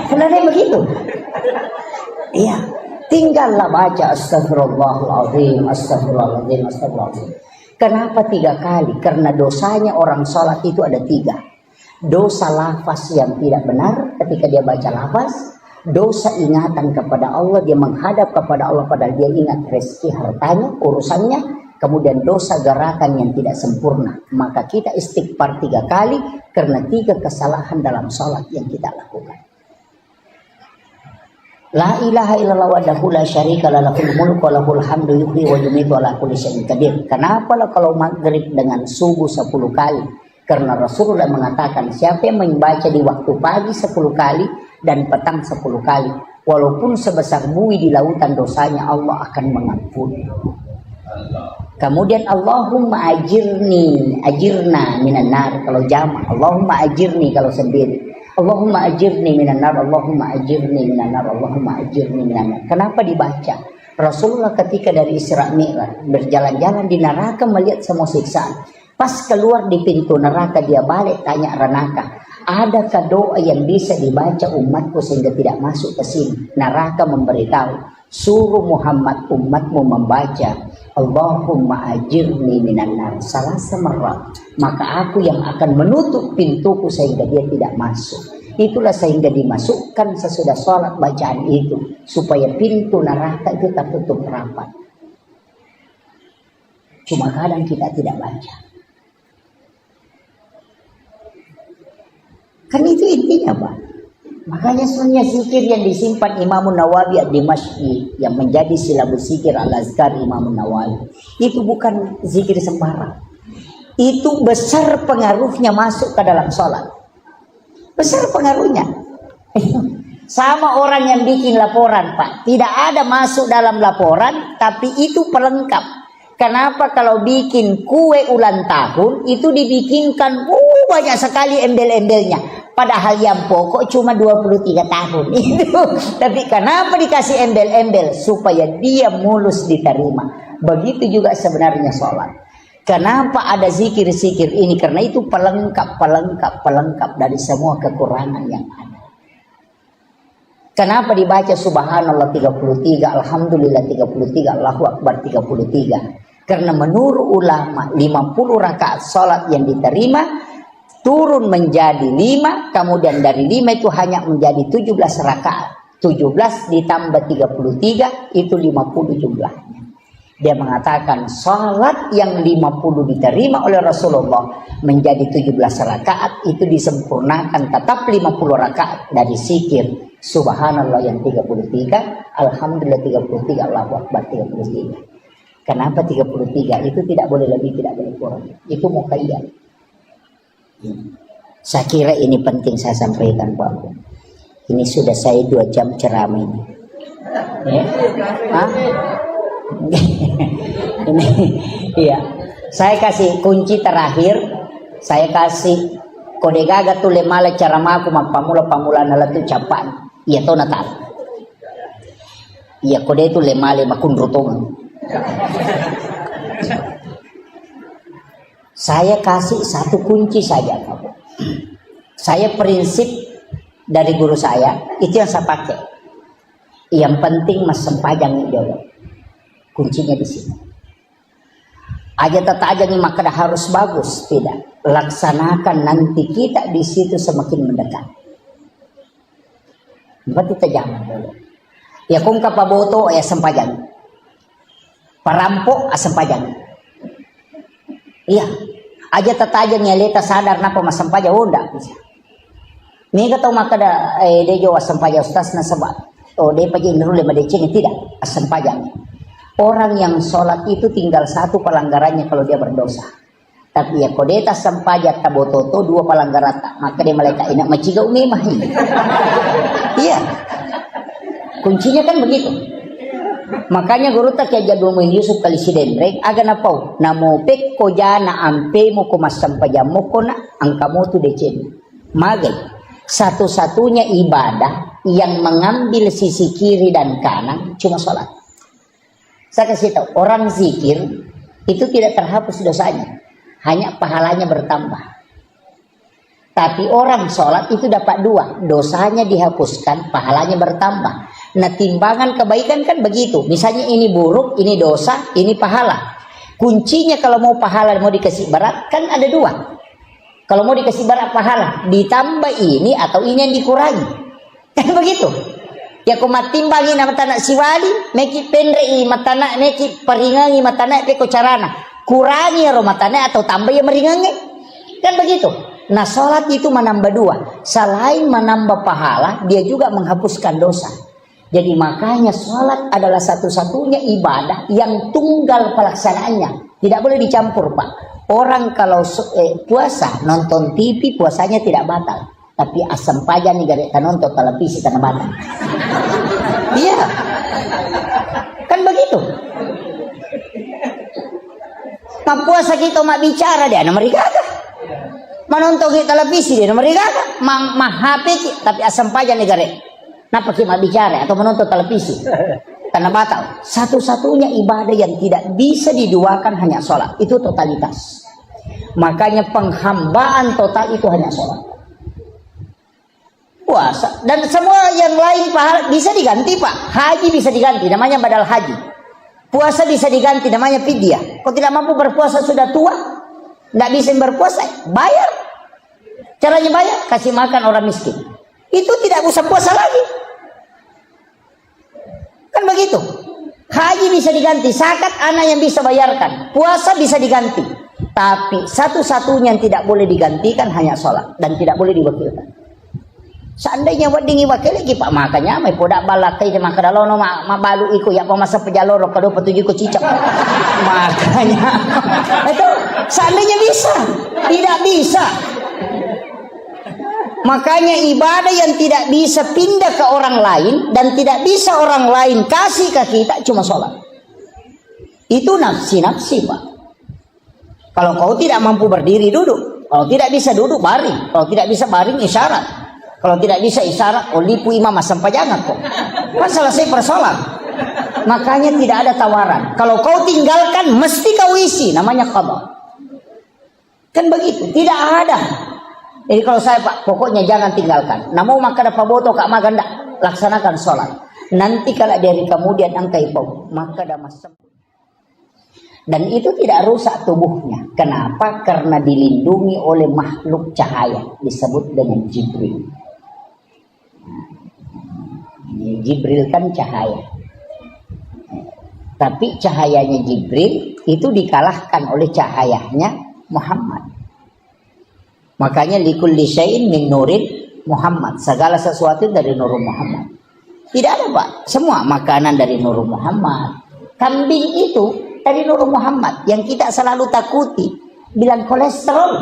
S1: Kenapa begitu? Iya, tinggallah baca astagfirullahaladzim, astagfirullahaladzim, astagfirullahaladzim. Kenapa 3 kali? Karena dosanya orang sholat itu ada 3. Dosa lafaz yang tidak benar ketika dia baca lafaz, dosa ingatan kepada Allah, dia menghadap kepada Allah padahal dia ingat rezeki hartanya, urusannya, kemudian dosa gerakan yang tidak sempurna. Maka kita istighfar 3 kali karena 3 kesalahan dalam sholat yang kita lakukan. La ilaha illallah wahdahu la syarika lah, lahul mulku wa lahul hamdu yuhyi wa yumiitu wa ala kulli syai'in qadir. Kenapa kalau maghrib dengan subuh 10 kali? Karena Rasulullah mengatakan siapa yang membaca di waktu pagi 10 kali dan petang 10 kali, walaupun sebesar buih di lautan dosanya Allah akan mengampuni. Kemudian Allahumma ajirna minan nar kalau jamak, Allahumma ajirni kalau sendiri. Allahumma ajirni minan nar, Allahumma ajirni minan nar, Allahumma ajirni minan nar. Kenapa dibaca? Rasulullah ketika dari Isra Mi'raj berjalan-jalan di neraka melihat semua siksaan. Pas keluar di pintu neraka dia balik tanya neraka, adakah doa yang bisa dibaca umatku sehingga tidak masuk ke sini? Neraka memberitahu, suruh Muhammad umatmu membaca Allahumma ajirni minan nar salasa marrat, maka aku yang akan menutup pintuku sehingga dia tidak masuk. Itulah sehingga dimasukkan sesudah sholat bacaan itu supaya pintu neraka itu tertutup rapat. Cuma kadang kita tidak baca. Kan itu intinya Pak. Makanya sebenarnya zikir yang disimpan Imam Nawawi di masjid yang menjadi silabus zikir al-azkar Imam Nawawi itu bukan zikir sembarang. Itu besar pengaruhnya masuk ke dalam sholat. Besar pengaruhnya. Sama orang yang bikin laporan Pak, tidak ada masuk dalam laporan, tapi itu pelengkap. Kenapa kalau bikin kue ulang tahun itu dibikinkan banyak sekali embel-embelnya. Padahal yang pokok cuma 23 tahun itu. Tapi kenapa dikasih embel-embel? Supaya dia mulus diterima. Begitu juga sebenarnya sholat. Kenapa ada zikir-zikir ini? Karena itu pelengkap dari semua kekurangan yang ada. Kenapa dibaca subhanallah 33, alhamdulillah 33, Allahu akbar 33? Karena menurut ulama 50 rakaat sholat yang diterima turun menjadi 5, kemudian dari 5 itu hanya menjadi 17 rakaat. 17 ditambah 33 itu 50 jumlahnya. Dia mengatakan salat yang 50 diterima oleh Rasulullah menjadi 17 rakaat itu disempurnakan tetap 50 rakaat dari zikir subhanallah yang 33, alhamdulillah 33, Allahu akbar 33. Kenapa 33? Itu tidak boleh lebih, tidak boleh kurang. Itu muqayyad. Saya kira ini penting saya sampaikan Pak. Ini sudah saya 2 jam ceramah ini. Ya. Hah? Ini, iya. Saya kasih kunci terakhir. Saya kasih kode gaga tu lemala cara maku pamula nala tu capan. Iya to natal. Iya kode itu lemale makunrutong. Saya kasih satu kunci saja kamu. Saya prinsip dari guru saya itu yang saya pakai. Yang penting mas sempajang jodoh. Kuncinya di sini. Aja tajam maka harus bagus, tidak. Laksanakan nanti kita di situ semakin mendekat. Berarti kita jangan dulu. Ya kung kapaboto ya sempajang. Parampok sempajang. Iya, aja tatajang nyaleta sadar napa masampaja udah bisa. Mega tau maka da dejo asampaja ustaz na sabat. Oh de paji nurule madeceng tidak asampaja. Orang yang sholat itu tinggal satu pelanggarannya kalau dia berdosa. Tapi ya kodeta sampaja tabototo dua pelanggaran maka dia malaikat ina maciga umimah. Iya. Kuncinya kan begitu. Makanya guru tak ya jadul mo Yusuf kali si Dendrek aga na pau namopek ko jana ampe mo kumasampaja mo ko na ang kamu tu decen magay satu-satunya ibadah yang mengambil sisi kiri dan kanan cuma sholat. Saya kasih tahu orang zikir itu tidak terhapus dosanya, hanya pahalanya bertambah. Tapi orang sholat itu dapat dua, dosanya dihapuskan, pahalanya bertambah. Nah timbangan kebaikan kan begitu. Misalnya ini buruk, ini dosa, ini pahala. Kuncinya kalau mau pahala mau dikasih berat kan ada dua. Kalau mau dikasih berat pahala ditambah ini atau ini yang dikurangi. Kan begitu. Ya kumat timbangi nama tanah siwali, meki pendrei matana meki peringangi matana peko carana. Kurangi romatana atau tambah yang meringangi. Kan begitu. Nah sholat itu menambah dua. Selain menambah pahala, dia juga menghapuskan dosa. Jadi makanya sholat adalah satu-satunya ibadah yang tunggal pelaksanaannya. Tidak boleh dicampur Pak. Orang kalau puasa nonton TV puasanya tidak batal. Tapi asam paja nih gak nonton televisi karena batal. Iya. Kan begitu. Mak puasa kita mak bicara dia nama rigaka. Menonton televisi dia nama rigaka. Mak HP tapi asam paja nih gak Napa kita bicara atau menonton televisi karena batal. Satu-satunya ibadah yang tidak bisa diduakan hanya sholat. Itu totalitas. Makanya penghambaan total itu hanya sholat. Puasa dan semua yang lain pahala bisa diganti Pak. Haji bisa diganti, namanya badal haji. Puasa bisa diganti, namanya fidyah. Kau tidak mampu berpuasa sudah tua, tidak bisa berpuasa, bayar. Caranya bayar, kasih makan orang miskin. Itu tidak usah puasa lagi. Kan begitu. Haji bisa diganti, zakat anak yang bisa bayarkan, puasa bisa diganti. Tapi satu-satunya yang tidak boleh digantikan hanya sholat dan tidak boleh diwakilkan. Seandainya wadingi wakil lagi Pak makanya may podak balakai di makadalono mabalu iko ya pamasa pejaloro kado petuju ko cicak. Makanya itu seandainya bisa, tidak bisa. Makanya ibadah yang tidak bisa pindah ke orang lain dan tidak bisa orang lain kasih ke kita cuma sholat. Itu nafsi-nafsi Pak. Kalau kau tidak mampu berdiri duduk, kalau tidak bisa duduk baring, kalau tidak bisa baring isyarat, kalau tidak bisa isyarat lipu imam sampai jangan kok. Kan selesai persoalan. Makanya tidak ada tawaran. Kalau kau tinggalkan mesti kau isi, namanya qadha. Kan begitu, tidak ada. Jadi kalau saya Pak, pokoknya jangan tinggalkan. Namun maka dapat boto kak maganda, laksanakan sholat. Nanti kalau dari kemudian angkai pau, maka ada masa. Dan itu tidak rusak tubuhnya. Kenapa? Karena dilindungi oleh makhluk cahaya, disebut dengan Jibril. Jibril kan cahaya. Tapi cahayanya Jibril itu dikalahkan oleh cahayanya Muhammad. Makanya likulli syai'in min nurin Muhammad. Segala sesuatu dari nur Muhammad. Tidak ada Pak. Semua makanan dari nur Muhammad. Kambing itu dari nur Muhammad. Yang kita selalu takuti. Bilang kolesterol.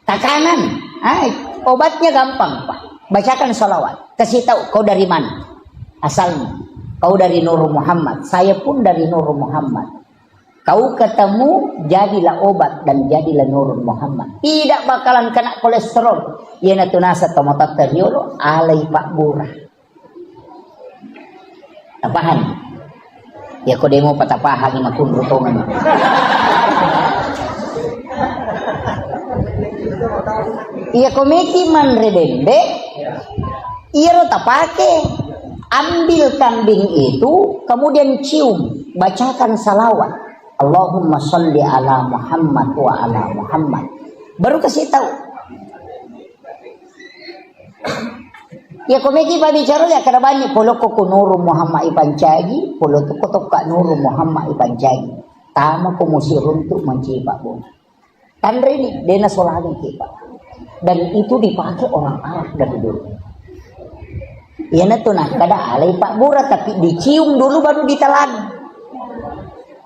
S1: Tekanan. Obatnya gampang Pak. Bacakan sholawat. Kasih tahu kau dari mana. Asalnya. Kau dari Nur Muhammad, saya pun dari Nur Muhammad. Kau ketemu, jadilah obat dan jadilah Nur Muhammad. Tidak bakalan kena kolesterol. Yana tunasa tomotat teriolo alai Pak Burah. Tapahan. Ya kau demo patapahan ni makun rutongan. Iya komiki man redende. Iya lo tak pakai. Ambil kambing itu, kemudian cium, bacakan salawat. Allahumma sholli ala Muhammad wa ala Muhammad. Baru kasih tahu. Ya komiki pa bicara ya kada banyak polo ko Nur Muhammad ipancagi, polo to ko ka Nur Muhammad ipancagi. Tama ko musirun tu mencipa bu. Tandre ni dena solagi kita. Dan itu dipakai orang Arab dari dulu. Ya na tunah kada alai Pak Bura tapi dicium dulu baru ditelan.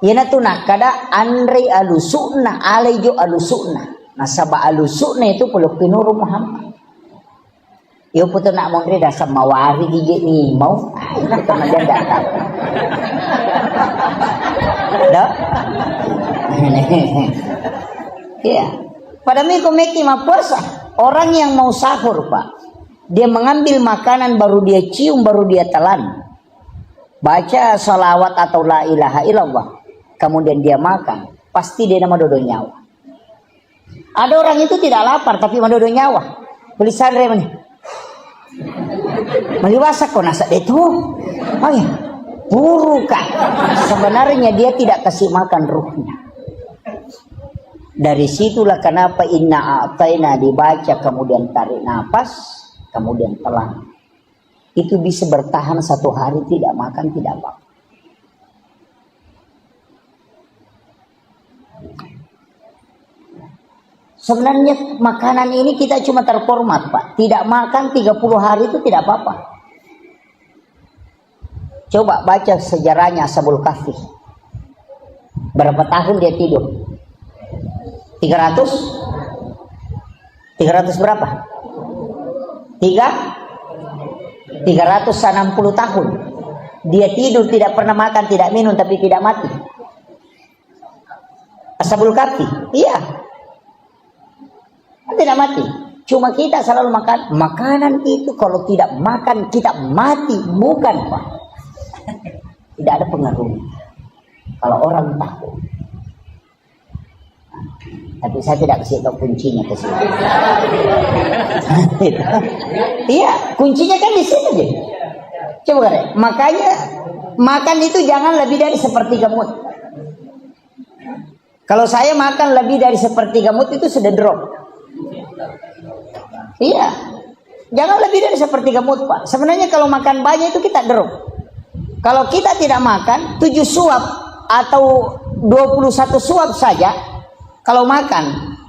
S1: Ya na tunah kada Andre alusukna alai jo alusukna. Nasaba alusukna itu polo Nur Muhammad. Yo puto nak mondre dasar mawari gigi ni mau. Itu kan ada datang. Dah. Iya. Pada miko meki puasa. Orang yang mau sahur, Pak. Dia mengambil makanan baru dia cium baru dia telan. Baca salawat atau la ilaha illallah. Kemudian dia makan, pasti dia nama dodo nyawa. Ada orang itu tidak lapar tapi madodo nyawa. Tulisan remnya. Meliwasa kau nasa itu, oh ya, burukan. Sebenarnya dia tidak kasih makan ruhnya. Dari situlah kenapa inna a'taina dibaca kemudian tarik nafas, kemudian telan. Itu bisa bertahan 1 hari tidak makan tidak apa. Sebenarnya makanan ini kita cuma terformat, Pak. Tidak makan 30 hari itu tidak apa-apa. Coba baca sejarahnya Ashabul Kahfi. Berapa tahun dia tidur? 300? 300 berapa? 360 tahun. Dia tidur tidak pernah makan, tidak minum tapi tidak mati. Ashabul Kahfi. Iya. Tidak mati. Cuma kita selalu makan makanan itu kalau tidak makan kita mati, bukan Pak. Tidak ada pengaruh. Kalau orang tahu. Tapi saya tidak kasih tahu kuncinya ke sini. Iya, kuncinya kan di sini aja. Coba kan. Makanya makan itu jangan lebih dari sepertiga mut. Kalau saya makan lebih dari sepertiga mut itu sudah drop. Iya, jangan lebih dari sepertiga mut Pak. Sebenarnya kalau makan banyak itu kita drop. Kalau kita tidak makan 7 suap atau 21 suap saja, kalau makan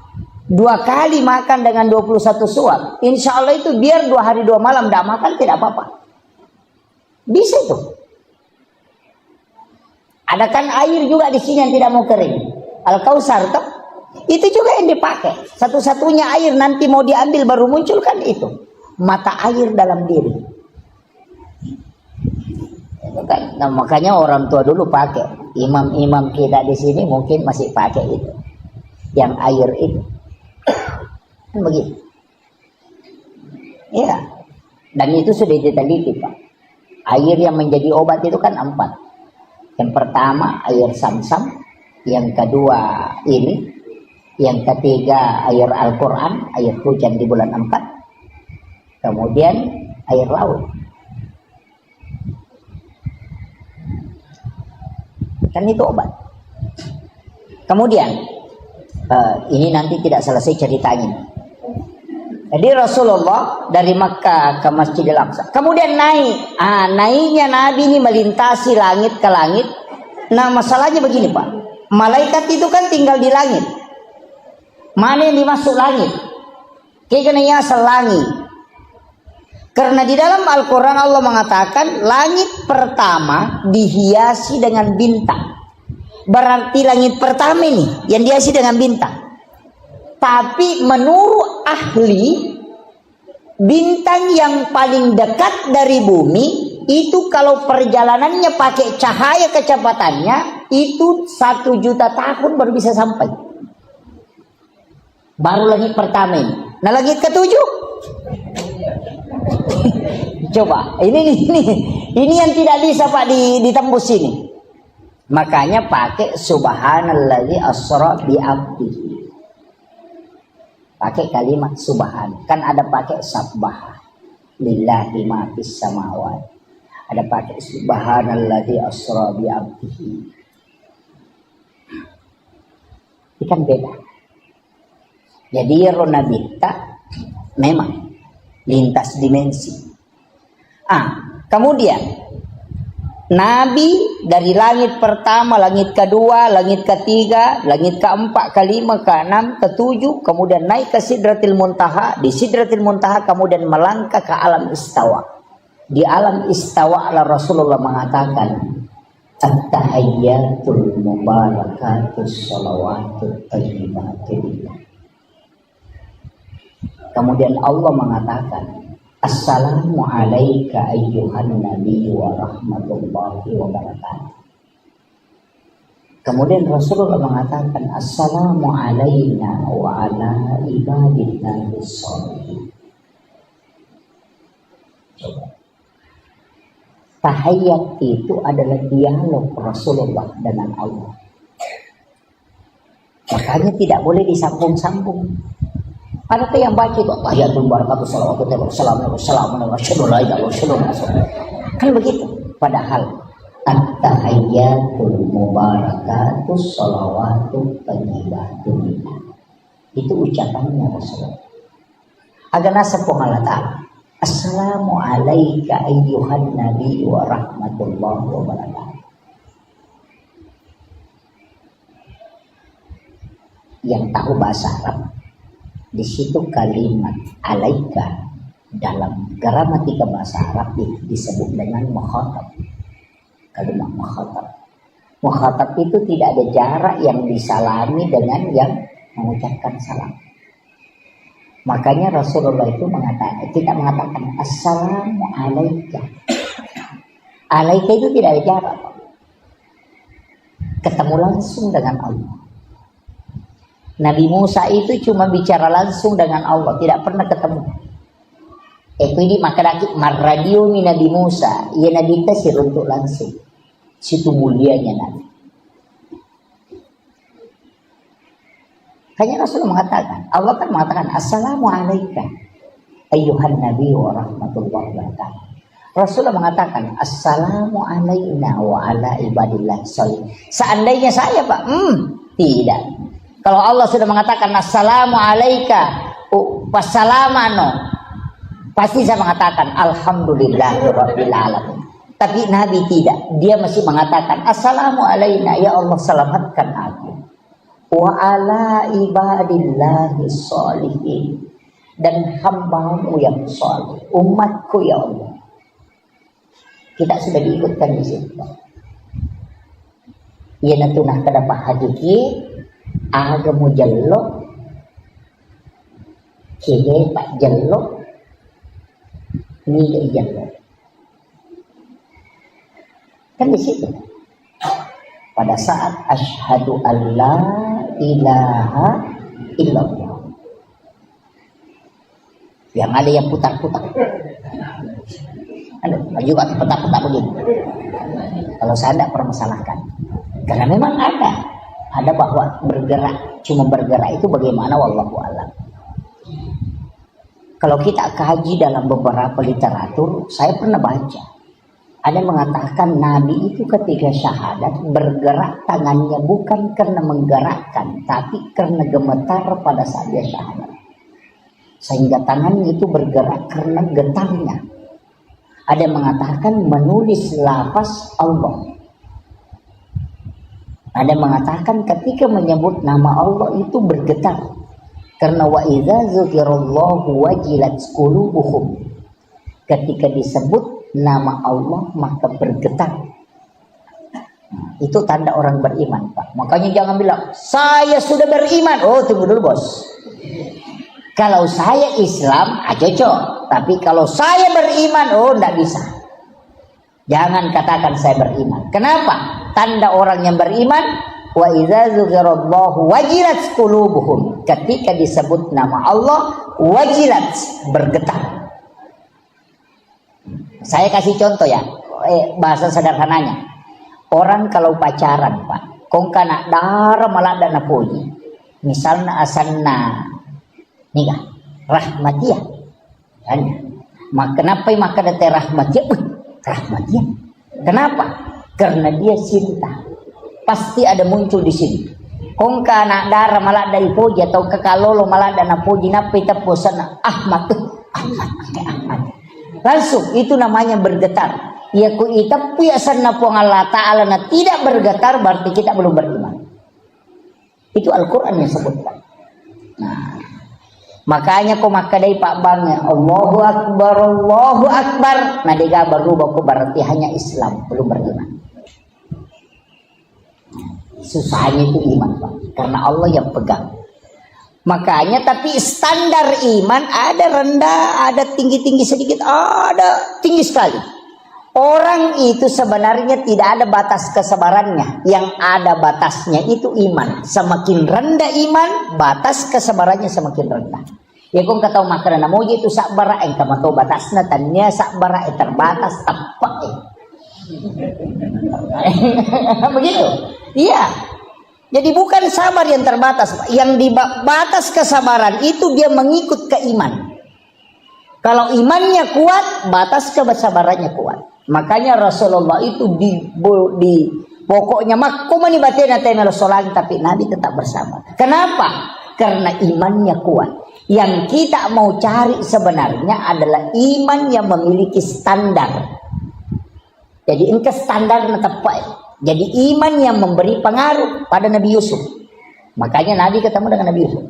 S1: 2 kali makan dengan 21 suap, insya Allah itu biar 2 hari 2 malam tidak makan tidak apa-apa. Bisa itu. Ada kan air juga di sini yang tidak mau kering. Al-Kausar tuh. Itu juga yang dipakai. Satu-satunya air nanti mau diambil baru muncul kan itu. Mata air dalam diri. Nah, makanya orang tua dulu pakai. Imam-imam kita di sini mungkin masih pakai itu. Yang air itu. Kan begitu. Ya. Dan itu sudah diteliti Pak. Air yang menjadi obat itu kan 4. Yang pertama air Sam-Sam. Yang kedua ini. Yang ketiga air Al-Quran, air hujan di bulan 4. Kemudian air laut. Kan itu obat. Kemudian ini nanti tidak selesai ceritanya. Jadi Rasulullah dari Makkah ke Masjidil Aqsa. Kemudian naik. Naiknya Nabi ini melintasi langit ke langit. Nah masalahnya begini Pak. Malaikat itu kan tinggal di langit. Mana yang dimasuk langit? Kayaknya selangi. Karena di dalam Al-Quran Allah mengatakan langit pertama dihiasi dengan bintang. Berarti langit pertama ini yang dihiasi dengan bintang. Tapi menurut ahli, bintang yang paling dekat dari bumi itu kalau perjalanannya pakai cahaya kecepatannya itu 1 juta tahun baru bisa sampai. Baru langit pertama ini. Nah langit ke-7 coba ini yang tidak bisa Pak ditembus ini. Makanya pakai subhanalladzi asra bi abdihi. Pakai kalimat subhan. Kan ada pakai sabbah lillahi ma fis samawati. Ada pakai subhanalladzi asra bi abdihi. Ini kan beda. Jadi ronabita memang lintas dimensi. Kemudian Nabi dari langit pertama, langit kedua, langit ketiga, langit keempat, kelima, keenam, ketujuh, kemudian naik ke Sidratil Muntaha. Di Sidratil Muntaha kemudian melangkah ke alam istawa. Di alam istawa Rasulullah mengatakan, at-tahiyyatul mubarakatus shalawatut thayyibatul. Kemudian Allah mengatakan, assalamu alayka ayyuhan nabi wa rahmatullahi wa barakatuh. Kemudian Rasulullah mengatakan, assalamu alayna wa ala ibadillahi sholihin. Tahiyat itu adalah dialog Rasulullah dengan Allah. Makanya tidak boleh disambung-sambung. Ada yang baca kok tahiyatul barakatuh salawatu kan begitu. Padahal at-tahiyyatul mubarakatuh salawatu thayyibatun itu ucapannya Rasulullah. Agar nasab Allah Ta'ala. Assalamu alayka ayyuhan nabi wa rahmatullahi wa barakatuh. Yang tahu bahasa Arab, di situ kalimat alaika dalam gramatika bahasa Arab itu disebut dengan mukhatab. Kalimat mukhatab. Mukhatab itu tidak ada jarak yang disalami dengan yang mengucapkan salam. Makanya Rasulullah itu tidak mengatakan assalamu alaika. Alaika itu tidak ada jarak. Ketemu langsung dengan Allah. Nabi Musa itu cuma bicara langsung dengan Allah, tidak pernah ketemu. Ini makanya marradio mi Nabi Musa, ia Nabi tasir untuk langsung. Situ mulianya Nabi. Hanya Rasulullah mengatakan, Allah kan mengatakan assalamu alayka ayyuhan nabi wa rahmatullahi wa barakatuh. Rasulullah mengatakan assalamu alayna wa ala ibadillah sholihin. Seandainya saya Pak, tidak. Kalau Allah sudah mengatakan assalamu alayka wassalamano, pasti saya mengatakan alhamdulillahirabbil alamin. Tapi Nabi tidak, dia masih mengatakan assalamu alayna, ya Allah selamatkan aku, wa ala ibadillahi sholihin, dan hambamu yang saleh, umatku ya Allah. Kita sudah diikutkan di situ. Ia natunah kedapat hadiki aga mu jallo kege pak jallo ni jallo kan di situ pada saat asyhadu alla ilaha illallah yang ada yang putar-putar juga putar-putar begini. Kalau saya tidak permasalahkan karena memang ada bahwa bergerak, cuma bergerak itu bagaimana wallahu a'lam. Kalau kita kaji dalam beberapa literatur, saya pernah baca ada yang mengatakan Nabi itu ketika syahadat bergerak tangannya bukan karena menggerakkan, tapi karena gemetar pada saat dia syahadat, sehingga tangannya itu bergerak karena getarnya. Ada yang mengatakan menulis lafaz Allah. Ada yang mengatakan ketika menyebut nama Allah itu bergetar. Karena wa idza dzukirallahu wajilat qulubuhum. Ketika disebut nama Allah maka bergetar. Itu tanda orang beriman, Pak. Makanya jangan bilang saya sudah beriman. Oh, tunggu dulu, Bos. Kalau saya Islam, cocok. Tapi kalau saya beriman, oh, enggak bisa. Jangan katakan saya beriman. Kenapa? Tanda orang yang beriman, wa idza dzukirallahu wajilat qulubuhum. Ketika disebut nama Allah, wajilat, bergetar. Saya kasih contoh ya, bahasa sederhananya. Orang kalau pacaran, Pak, kong kana dara malada na puji. Misalnya asanna nikah, rahmatia. Kan? Kenapa maka dete rahmatia? Rahmatia. Kenapa? Karena dia cinta. Pasti ada muncul di sini. Kung kana dara malada ipuji atau kakalolo malada na puji napi tapusan Ahmad. Ahmad. Langsung itu namanya bergetar. Ya ku ita piasan na po Allah Ta'ala na tidak bergetar berarti kita belum beriman. Itu Al-Quran yang sebutkan. Nah, makanya kok makadai Pak Bang Allahu Akbar, Allahu Akbar. Nah dia berubah kok berarti hanya Islam, belum beriman. Susahnya itu iman Pak, karena Allah yang pegang. Makanya tapi standar iman ada rendah, ada tinggi-tinggi sedikit, ada tinggi sekali. Orang itu sebenarnya tidak ada batas kesabarannya. Yang ada batasnya itu iman. Semakin rendah iman, batas kesabarannya semakin rendah. Ya kung kataw makanan moji itu sakbara ay kamato batasna tanya sakbara ay terbatas tapak. Begitu. Iya. Jadi bukan sabar yang terbatas, yang di batas kesabaran itu dia mengikut ke iman. Kalau imannya kuat, batas kesabarannya kuat. Makanya Rasulullah itu di pokoknya makumani batena temel solan, tapi Nabi tetap bersama. Kenapa? Karena imannya kuat. Yang kita mau cari sebenarnya adalah iman yang memiliki standar. Jadi engke standar tepat. Jadi iman yang memberi pengaruh pada Nabi Yusuf. Makanya Nabi ketemu dengan Nabi Yusuf.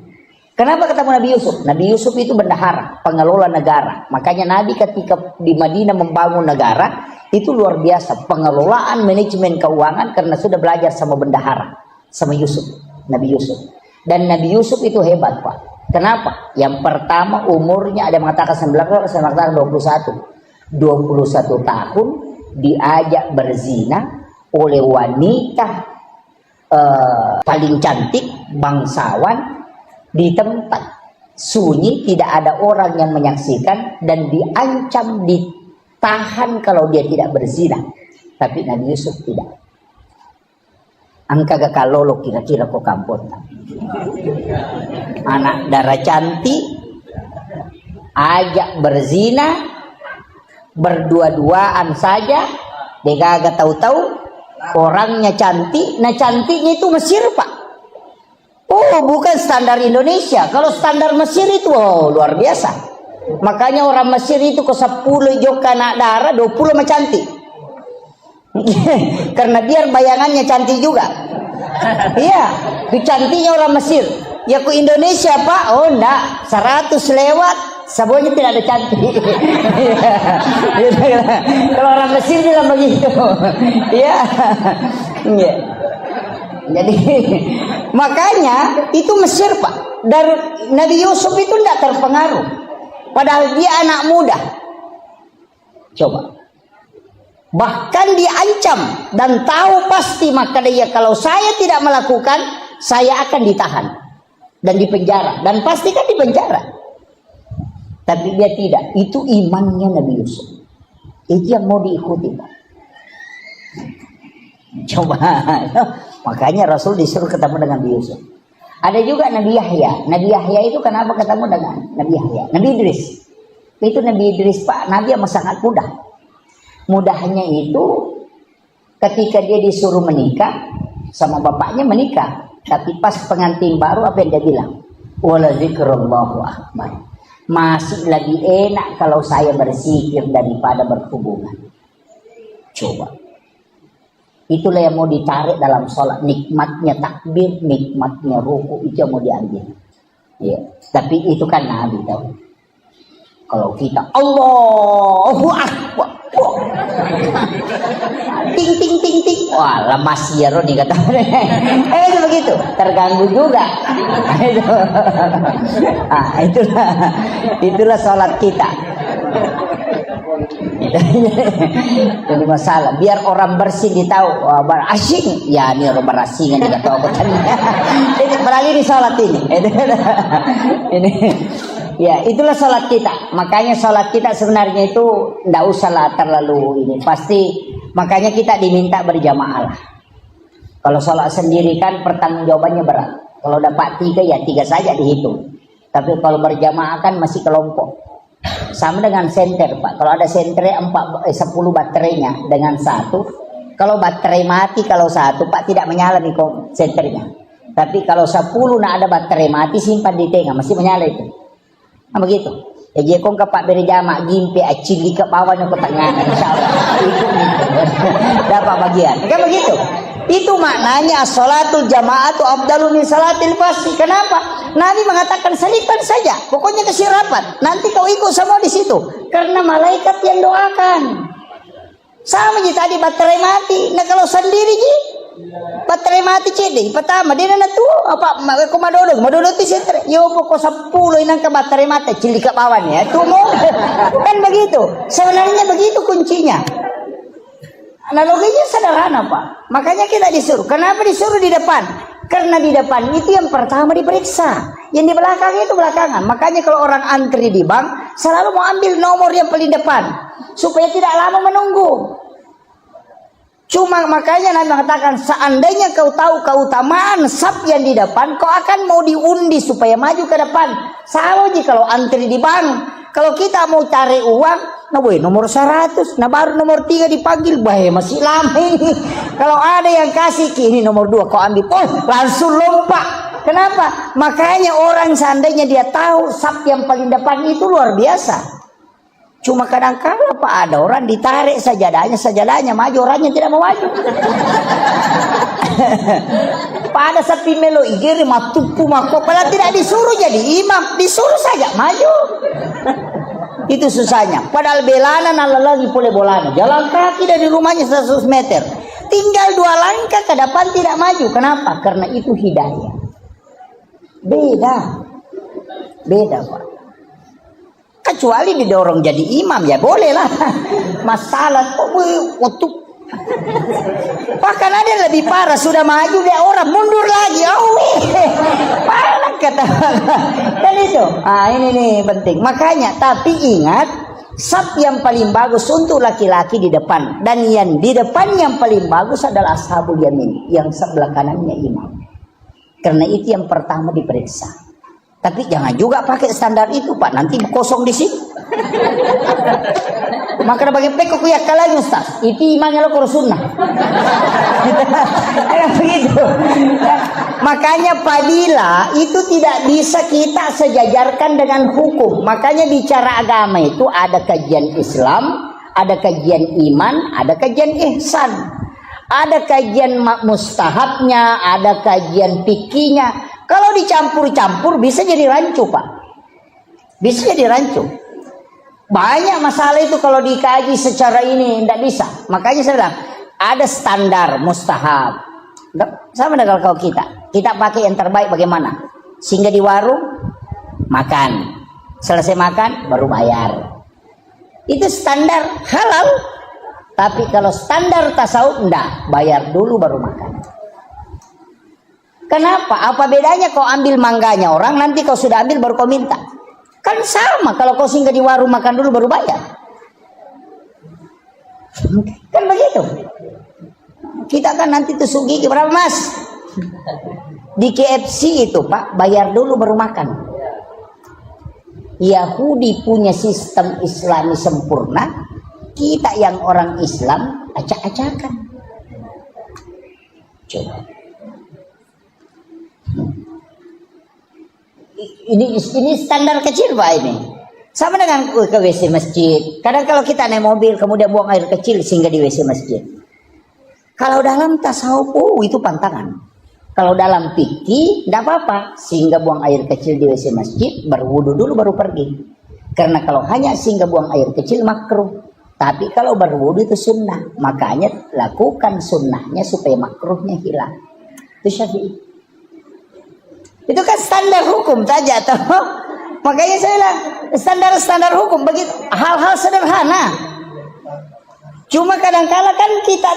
S1: Kenapa ketemu Nabi Yusuf? Nabi Yusuf itu bendahara, pengelola negara. Makanya Nabi ketika di Madinah membangun negara, itu luar biasa. Pengelolaan manajemen keuangan karena sudah belajar sama bendahara. Sama Yusuf, Nabi Yusuf. Dan Nabi Yusuf itu hebat Pak. Kenapa? Yang pertama umurnya ada yang mengatakan 19, ada yang mengatakan 21. 21 tahun diajak berzina oleh wanita paling cantik bangsawan di tempat sunyi, tidak ada orang yang menyaksikan dan diancam ditahan kalau dia tidak berzina. Tapi Nabi Yusuf tidak. Angka gakalolo kira-kira kok kampung. Anak darah cantik ajak berzina berdua-duaan saja, dia gak tahu-tahu orangnya cantik. Nah cantiknya itu Mesir Pak. Oh bukan standar Indonesia. Kalau standar Mesir itu luar biasa. Makanya orang Mesir itu ke 10 joka anak darah 20 mah cantik. Karena biar bayangannya cantik juga. Iya, cantiknya orang Mesir. Ya ke Indonesia Pak, oh enggak, 100 lewat semuanya tidak ada cantik. Kalau orang Mesir bilang begitu. Iya. Iya. Jadi makanya itu Mesir Pak. Dari Nabi Yusuf itu tidak terpengaruh. Padahal dia anak muda. Coba. Bahkan diancam dan tahu pasti maka dia kalau saya tidak melakukan, saya akan ditahan dan dipenjara dan pasti kan dipenjara. Tapi dia tidak. Itu imannya Nabi Yusuf. Itu yang mau diikuti Pak. Coba. Makanya Rasul disuruh ketemu dengan Nabi Yusuf. Ada juga Nabi Yahya. Nabi Yahya itu kenapa ketemu dengan Nabi Yahya? Nabi Idris. Itu Nabi Idris Pak. Nabi yang sangat mudah. Mudahnya itu ketika dia disuruh menikah sama bapaknya menikah. Tapi pas pengantin baru apa yang dia bilang? Wala zikrullahu akbar. Masih lagi enak kalau saya berzikir daripada berhubungan. Coba. Itulah yang mau ditarik dalam sholat. Nikmatnya takbir, nikmatnya ruku, itu yang mau diambil. Ya. Tapi itu kan Nabi tahu. Kalau kita Allahu Akbar. Ting ting ting ting. Wah, lemas ya Roni kata. Itu begitu. Terganggu juga. Itulah sholat kita. Jadi masalah. Biar orang bersih ditahu, wah, asing. Ya ini orang berasingan juga tahu petani. Jadi beralih di salat ini. Ini. Ya itulah salat kita. Makanya salat kita sebenarnya itu tidak usahlah terlalu ini. Pasti makanya kita diminta berjamaah lah. Kalau salat sendiri kan pertanggungjawabannya berat. Kalau dapat 3 ya 3 saja dihitung. Tapi kalau berjamaah kan masih kelompok. Sama dengan senter Pak. Kalau ada senter 10 baterainya dengan 1. Kalau baterai mati kalau 1 Pak tidak menyala nih senternya. Tapi kalau 10 nak ada baterai mati simpan di tengah masih menyala itu. Nah begitu. Ya dia kong Pak beri jamak gimpi acili ke bawahnya ke tengah. Insyaallah itu dapat bagian. Kan begitu. Itu maknanya sholatul jamaah itu afdalu min salatil fasi. Kenapa? Nabi mengatakan selipkan saja. Pokoknya kasih rapat. Nanti kau ikut semua di situ. Karena malaikat yang doakan. Sama je tadi baterai mati. Nah kalau sendiri je baterai mati cedek. Pertama dia nak tu apa komadodo tu sentre. Yo pokok 10 inang ke baterai mati cilik ke bawah ya. Tu mau kan begitu. Sebenarnya begitu kuncinya. Analoginya sederhana Pak. Makanya kita disuruh. Kenapa disuruh di depan? Karena di depan itu yang pertama diperiksa. Yang di belakang itu belakangan. Makanya kalau orang antri di bank selalu mau ambil nomor yang paling depan. Supaya tidak lama menunggu. Cuma makanya Nabi mengatakan seandainya kau tahu keutamaan saf yang di depan, kau akan mau diundi supaya maju ke depan. Sama aja kalau antri di bank. Kalau kita mau cari uang, nah boy, nomor 100, nah baru nomor 3 dipanggil, bahaya masih lama ini. Kalau ada yang kasih ini nomor 2, kau ambil, langsung lompat. Kenapa? Makanya orang seandainya dia tahu saf yang paling depan itu luar biasa. Cuma kadang-kadang Pak ada orang ditarik sajadahnya maju, orangnya tidak mau maju. Pada sapi melo igiri matupu mako, padahal tidak disuruh jadi imam, disuruh saja maju. Itu susahnya. Padahal belana lagi boleh bolana. Jalan kaki dari rumahnya 100 meter. Tinggal 2 langkah ke depan tidak maju. Kenapa? Karena itu hidayah. Beda Pak. Kecuali didorong jadi imam ya boleh lah. Masalah waktu bahkan ada lebih parah, sudah maju dia orang mundur lagi. Parah kata. Dan itu ini nih penting. Makanya tapi ingat saf yang paling bagus untuk laki-laki di depan, dan yang di depan yang paling bagus adalah ashabul yamin, yang sebelah kanannya imam. Karena itu yang pertama diperiksa. Tapi jangan juga pakai standar itu Pak, nanti kosong di sini. Maka bagi pekok ya kalanya Ustaz. Itu imannya lo kurus sunnah. Begitu. Makanya fadilah itu tidak bisa kita sejajarkan dengan hukum. Makanya bicara agama itu ada kajian Islam, ada kajian iman, ada kajian ihsan. Ada kajian mustahabnya, ada kajian fikihnya. Kalau dicampur-campur bisa jadi rancu Pak. Bisa jadi rancu. Banyak masalah itu kalau dikaji secara ini tidak bisa. Makanya saya bilang ada standar mustahab. Sama dengan kalau kita pakai yang terbaik bagaimana? Sehingga di warung makan, selesai makan baru bayar. Itu standar halal. Tapi kalau standar tasawuf enggak, bayar dulu baru makan. Kenapa? Apa bedanya kau ambil mangganya orang, nanti kau sudah ambil baru kau minta? Kan sama kalau kau singgah di warung makan dulu baru bayar. Kan begitu. Kita kan nanti tusuk gigi berapa Mas? Di KFC itu Pak, bayar dulu baru makan. Yahudi punya sistem Islami sempurna, kita yang orang Islam acak-acakan. Coba. Ini standar kecil Pak ini. Sama dengan ke WC masjid. Kadang kalau kita naik mobil kemudian buang air kecil sehingga di WC masjid. Kalau dalam tasawuf itu pantangan. Kalau dalam fikih tidak apa-apa sehingga buang air kecil di WC masjid, berwudu dulu baru pergi. Karena kalau hanya sehingga buang air kecil makruh. Tapi kalau berwudu itu sunnah. Makanya lakukan sunnahnya supaya makruhnya hilang. Itu Syafi'i. Itu kan standar hukum saja toh. Makanya saya bilang standar hukum begitu, hal-hal sederhana. Cuma kadang-kala kan kita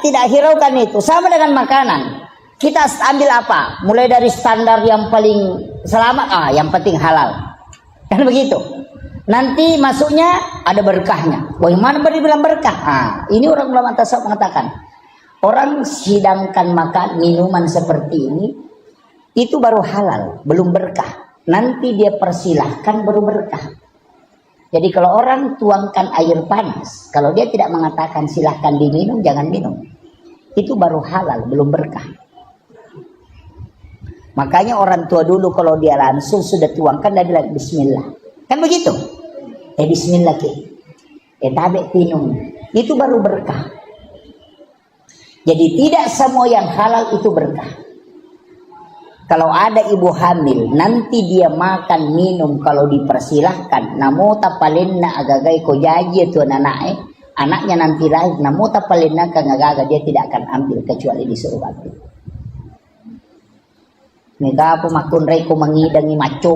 S1: tidak hiraukan itu. Sama dengan makanan. Kita ambil apa? Mulai dari standar yang paling selamat, yang penting halal. Kan begitu. Nanti masuknya ada berkahnya. Bagaimana bilang berkah? Ini orang ulama tasawuf mengatakan, orang sidangkan makan minuman seperti ini itu baru halal, belum berkah. Nanti dia persilahkan baru berkah. Jadi kalau orang tuangkan air panas, kalau dia tidak mengatakan silahkan diminum, jangan minum. Itu baru halal, belum berkah. Makanya orang tua dulu kalau dia langsung sudah tuangkan, dia bilang bismillah. Kan begitu? Bismillah ke. Tabe minum. Itu baru berkah. Jadi tidak semua yang halal itu berkah. Kalau ada ibu hamil, nanti dia makan minum kalau dipersilahkan. Namo tapalenna agagai ko jaji itu anaknya nanti lahir. Namo tapalenna kangagaga, dia tidak akan ambil kecuali disuruh ambil. Mega po makun rey ko mangidangi macho.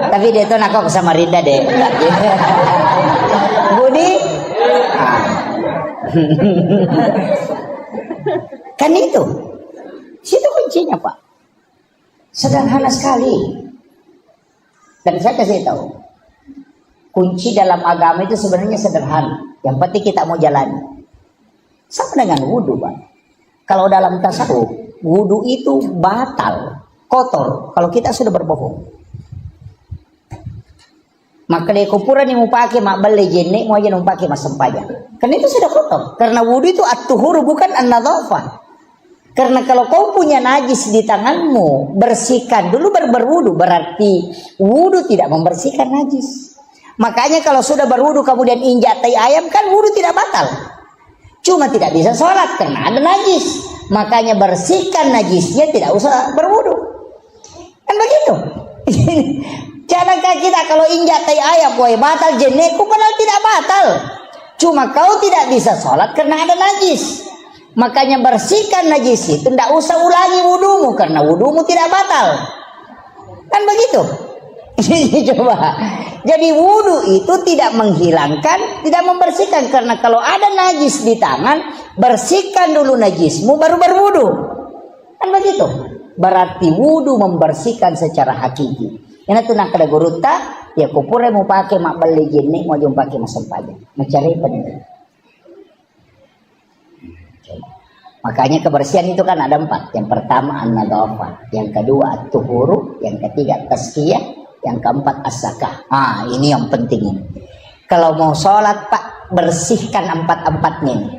S1: Tapi dia tuh nako sama Rinda deh. Budi. Kan itu. Situ kuncinya, Pak. Sederhana sekali. Dan saya kasih tahu. Kunci dalam agama itu sebenarnya sederhana. Yang penting kita mau jalani. Sama dengan wudhu, Pak. Kalau dalam tasawuf, wudhu itu batal, kotor kalau kita sudah berbohong. Maka dia kupuran yang mau pakai mak beli jenek mau aja mau pakai mas sempajan. Karena itu sudah kotor. Karena wudhu itu at-tuhur bukan an-nadhafah. Karena kalau kau punya najis di tanganmu, bersihkan dulu baru berwudu. Berarti wudu tidak membersihkan najis. Makanya kalau sudah berwudu kemudian injak tai ayam, kan wudu tidak batal. Cuma tidak bisa sholat karena ada najis. Makanya bersihkan najisnya, tidak usah berwudu. Kan begitu. Jangankan kita kalau injak tai ayam, boy batal jenekku, padahal tidak batal. Cuma kau tidak bisa sholat karena ada najis. Makanya bersihkan najis itu, tidak usah ulangi wudumu karena wudumu tidak batal. Kan begitu. Coba. Jadi wudu itu tidak menghilangkan, tidak membersihkan. Karena kalau ada najis di tangan, bersihkan dulu najismu baru berwudu. Kan begitu. Berarti wudu membersihkan secara hakiki. Yang itu nak ada guruta, ya kupure mau pakai mak beli jenik, mau jom pakai masam pajak. Mencari penting. Makanya kebersihan itu kan ada 4. Yang pertama an-nadhafah, yang kedua at-tuhuru, yang ketiga tazkiyah, yang keempat as-zakah. Ini yang penting ini. Kalau mau sholat Pak, bersihkan 4-4-nya ini.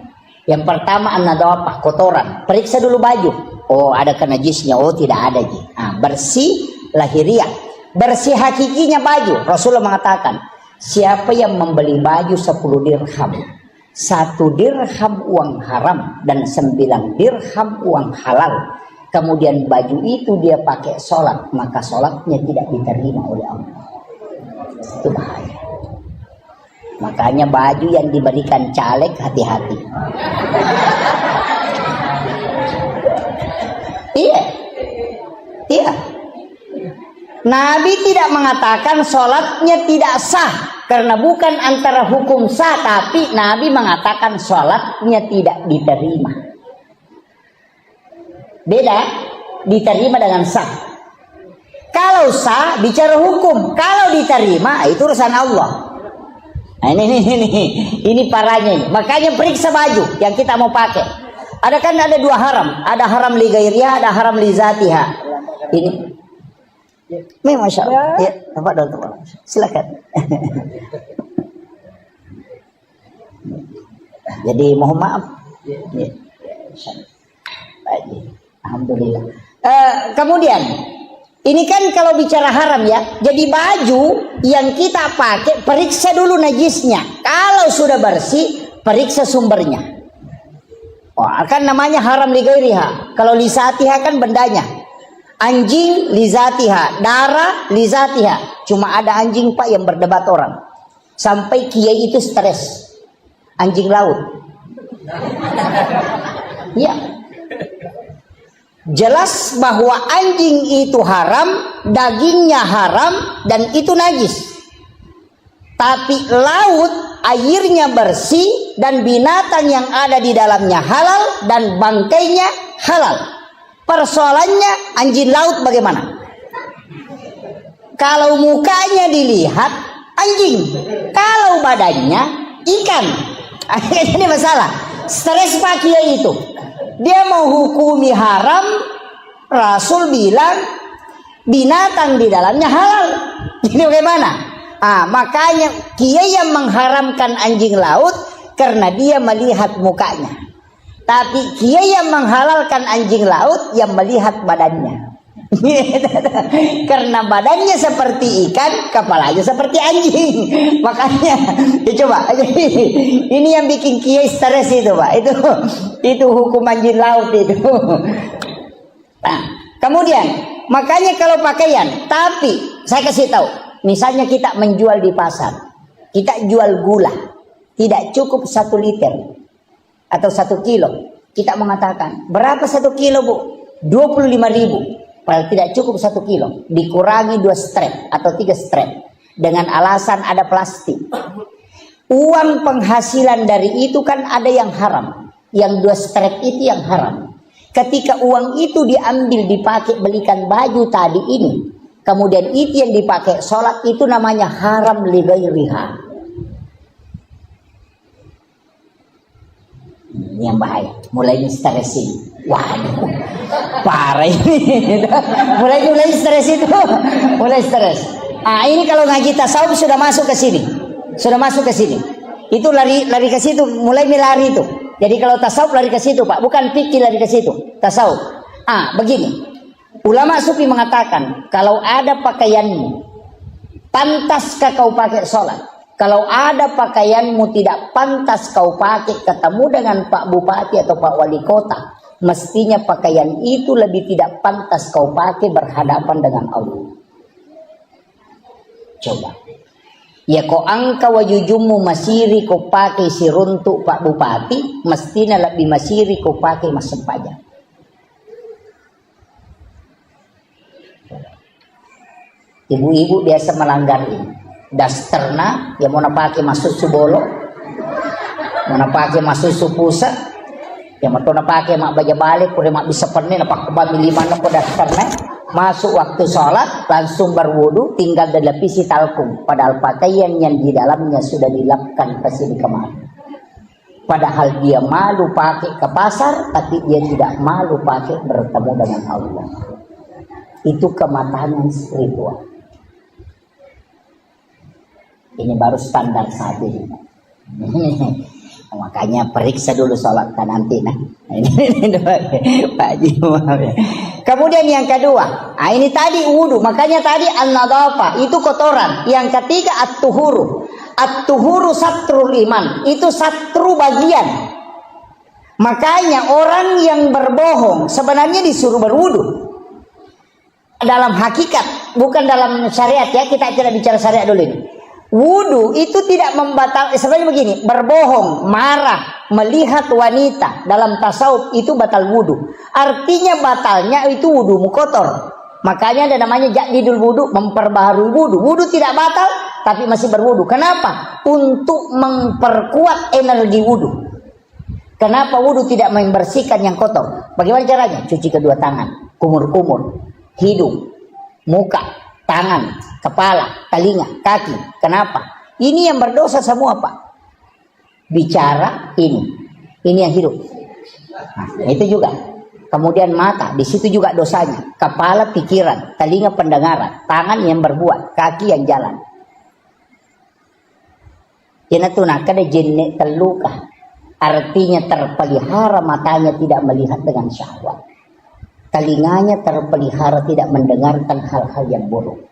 S1: Yang pertama an-nadhafah, kotoran. Periksa dulu baju. Oh, ada najisnya? Oh, tidak ada. Bersih lahiriah. Bersih hakikinya baju. Rasulullah mengatakan, siapa yang membeli baju 10 dirham, 1 dirham uang haram dan 9 dirham uang halal, kemudian baju itu dia pakai sholat, maka sholatnya tidak diterima oleh Allah. Itu bahaya. Makanya baju yang diberikan caleg hati-hati. Iya. Nabi tidak mengatakan sholatnya tidak sah, karena bukan antara hukum sah, tapi Nabi mengatakan sholatnya tidak diterima. Beda, diterima dengan sah. Kalau sah bicara hukum, kalau diterima itu urusan Allah. Nah, ini parahnya. Makanya periksa baju yang kita mau pakai. Ada 2 haram, ada haram li ghairiha, ada haram li zatiha. Ini Masya Allah. Ya, silakan. Jadi mohon maaf. Ya. Alhamdulillah. Kemudian ini kan kalau bicara haram ya. Jadi baju yang kita pakai periksa dulu najisnya. Kalau sudah bersih, periksa sumbernya. Kan namanya haram li ghairiha. Kalau li zatiha kan bendanya. Anjing lizatiha, darah lizatiha. Cuma ada anjing Pak yang berdebat orang. Sampai kiai itu stres. Anjing laut. Ya. jelas bahwa anjing itu haram, dagingnya haram, dan itu najis. Tapi laut airnya bersih dan binatang yang ada di dalamnya halal dan bangkainya halal. Persoalannya anjing laut bagaimana? Kalau mukanya dilihat anjing, kalau badannya ikan. Ini masalah. Stres Pak Kiai itu. Dia mau hukumi haram, Rasul bilang binatang di dalamnya halal. Jadi bagaimana? Makanya Kiai yang mengharamkan anjing laut karena dia melihat mukanya. Tapi Kiai yang menghalalkan anjing laut yang melihat badannya. Karena badannya seperti ikan, kepalanya seperti anjing. Makanya coba ini yang bikin Kiai stres itu Pak. Itu hukum anjing laut itu. Nah, kemudian makanya kalau pakaian, tapi saya kasih tahu, misalnya kita menjual di pasar, kita jual gula, tidak cukup 1 liter atau 1 kilo, kita mengatakan berapa 1 kilo Bu? 25.000. Padahal tidak cukup 1 kilo, dikurangi 2 strap atau 3 strap dengan alasan ada plastik. Uang penghasilan dari itu kan ada yang haram, yang 2 strap itu yang haram. Ketika uang itu diambil dipakai belikan baju tadi ini, kemudian itu yang dipakai sholat, itu namanya haram li ghairiha. Ini yang bahaya, mulai stresin. Waduh, parah ini. mulai stres itu, mulai stres. Ini kalau ngaji tasawuf sudah masuk ke sini, Itu lari ke situ, mulai melari itu. Jadi kalau tasawuf lari ke situ Pak, bukan fikih lari ke situ, tasawuf. Begini, ulama sufi mengatakan kalau ada pakaianmu pantaskah kau pakai sholat? Kalau ada pakaianmu tidak pantas kau pakai ketemu dengan Pak Bupati atau Pak Wali Kota, mestinya pakaian itu lebih tidak pantas kau pakai berhadapan dengan Allah. Coba. Ya kau angka wajujumu masiri kau pakai siruntuk Pak Bupati, mestinya lebih masiri kau pakai mas pajak. Ibu-ibu biasa melanggar ini. Dasterna, ya mau pakai masuk subolo, mau pakai masuk supusa, ya mau pakai mak baja balik, udah mak bisa penih, napak kebami 5 nopo dasterna, masuk waktu sholat langsung berwudu, tinggal dilapisi talkum, padahal pakaian yang di dalamnya sudah dilapkan kesini kemari. Padahal dia malu pakai ke pasar, tapi dia tidak malu pakai bertemu dengan Allah. Itu kematangan spiritual. Ini baru standar saat ini. Makanya periksa dulu sholat kan nanti. Ini Pak Haji. Kemudian yang kedua, ini tadi wudu. Makanya tadi an-nadhafah itu kotoran. Yang ketiga at-tuhuru. At-tuhuru satrul iman. Itu satru bagian. Makanya orang yang berbohong sebenarnya disuruh berwudu. Dalam hakikat, bukan dalam syariat ya. Kita tidak bicara syariat dulu ini. Wudu itu tidak membatalkan. Sebenarnya begini, berbohong, marah, melihat wanita dalam tasawuf itu batal wudu. Artinya batalnya itu wudumu kotor. Makanya ada namanya jadidul wudu, memperbaharui wudu. Wudu tidak batal tapi masih berwudu. Kenapa? Untuk memperkuat energi wudu. Kenapa wudu tidak membersihkan yang kotor? Bagaimana caranya? Cuci kedua tangan, kumur-kumur, hidung, muka, tangan, kepala, telinga, kaki. Kenapa? Ini yang berdosa semua Pak. Bicara ini yang hidup. Nah, itu juga. Kemudian mata, di situ juga dosanya. Kepala pikiran, telinga pendengaran, tangan yang berbuat, kaki yang jalan. Kena tunaka de jenek terluka. Artinya terpelihara matanya tidak melihat dengan syahwat. Telinganya terpelihara tidak mendengarkan hal-hal yang buruk.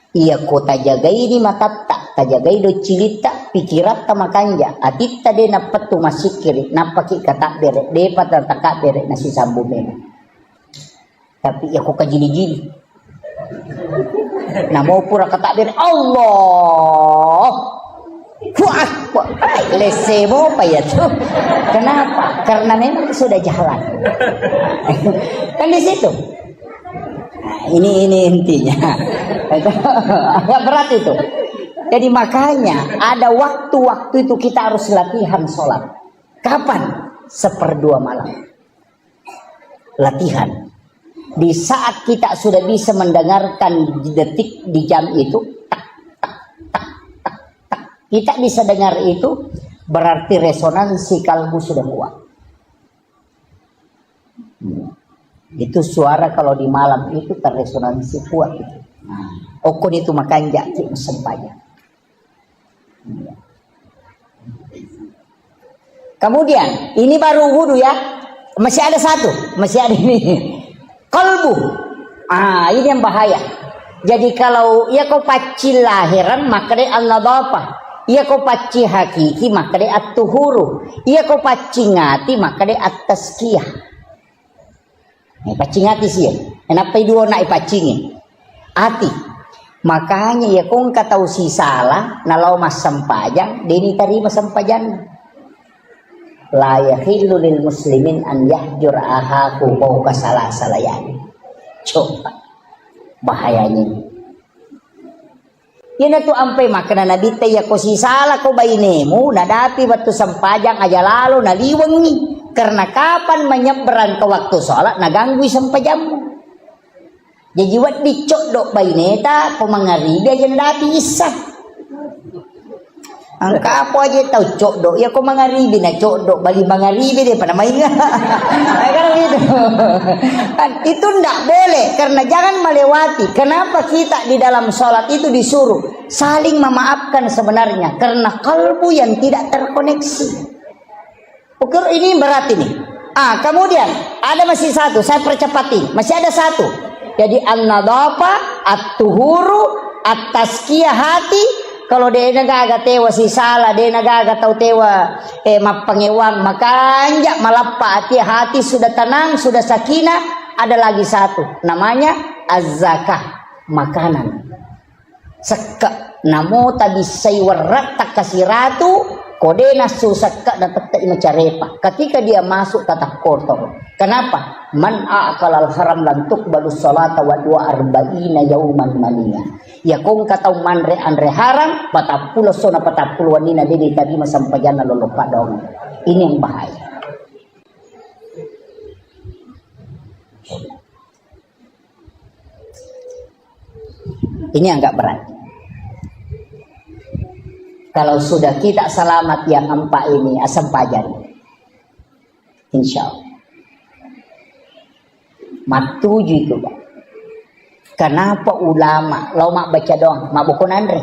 S1: Ia kota jagai ini mata tak jagai do cilita pikirat tamakanja atita de napatu masikiri napaki kata bere de pata taka bere nasi sambu bere. Tapi ia ko kajini-jini. Namo pura kata bere Allah. Wah, apa? Lesemo apa ya tuh? Kenapa? Karena memang sudah jalan. Kan di situ. Nah, ini intinya. Agak berat itu. Jadi makanya ada waktu-waktu itu kita harus latihan sholat. Kapan? 1/2 malam. Latihan. Di saat kita sudah bisa mendengarkan detik di jam itu, tak, tak, tak, tak, tak, kita bisa dengar itu, berarti resonansi kalbu sudah kuat. Itu suara kalau di malam itu terresonansi kuat itu. Okon itu makan jaki sempanya. Kemudian ini baru wudu ya, masih ada satu, masih ada ini kalbu. Ini yang bahaya. Jadi kalau ia kau paci lahiran maka dia an-nadhafah, ia kau paci hakiki maka dia at-tuhuru, ia kau paci ngati maka dia at-tazkiyah. Paci ngati sih. Kenapa dua nak pacingi? Hati. Makanya ya kung katau si salah nalau mas sampajang deni tarima sampajan. La yahillu lil muslimin an yahjur ahaku fawqa salasalayan. Coba bahayanya. Yan tu ampai makna nabi teh ya ko si salah ko bainemu nadapi waktu sampajang aja lalu naliwangi karena kapan menyeberang ke waktu sholat naganggu sampajammu. Jadi wat dicok dok baineta pemangari dia jangan dati isah. Angka apa aja tahu cok dok ya kau mangaribi na cok dok bali mangaribi deh pada main karena itu kan itu ndak boleh karena jangan melewati. Kenapa kita di dalam sholat itu disuruh saling memaafkan sebenarnya karena kalbu yang tidak terkoneksi. Ukur ini berat ini. Kemudian ada masih satu saya percepati masih ada satu. Jadi an-nadhafah, at-tuhuru, at-tazkiyah hati. Kalau dia nagaga tewa si salah, dia nagaga tau tewa mapangewang, maka anjak malappa hati sudah tenang, sudah sakinah. Ada lagi satu, namanya az-zakah, makanan. Sekak namo tadi saywarat takasiratu kodena susaka dan tetap macarepa. Ketika dia masuk tatap kotor. Kenapa? Man a'kalal haram lan tuqbalu sholata wa dua arba'ina yauman mania. Ya kung katau manre andre haram 40 sona 40 wanina dini tadi masampajana lolopa dong. Ini yang bahaya. Ini agak berat. Kalau sudah kita selamat yang empat ini asam pajan, insya Allah matuju itu Pak. Kenapa ulama lau mak baca doang mak buku andre?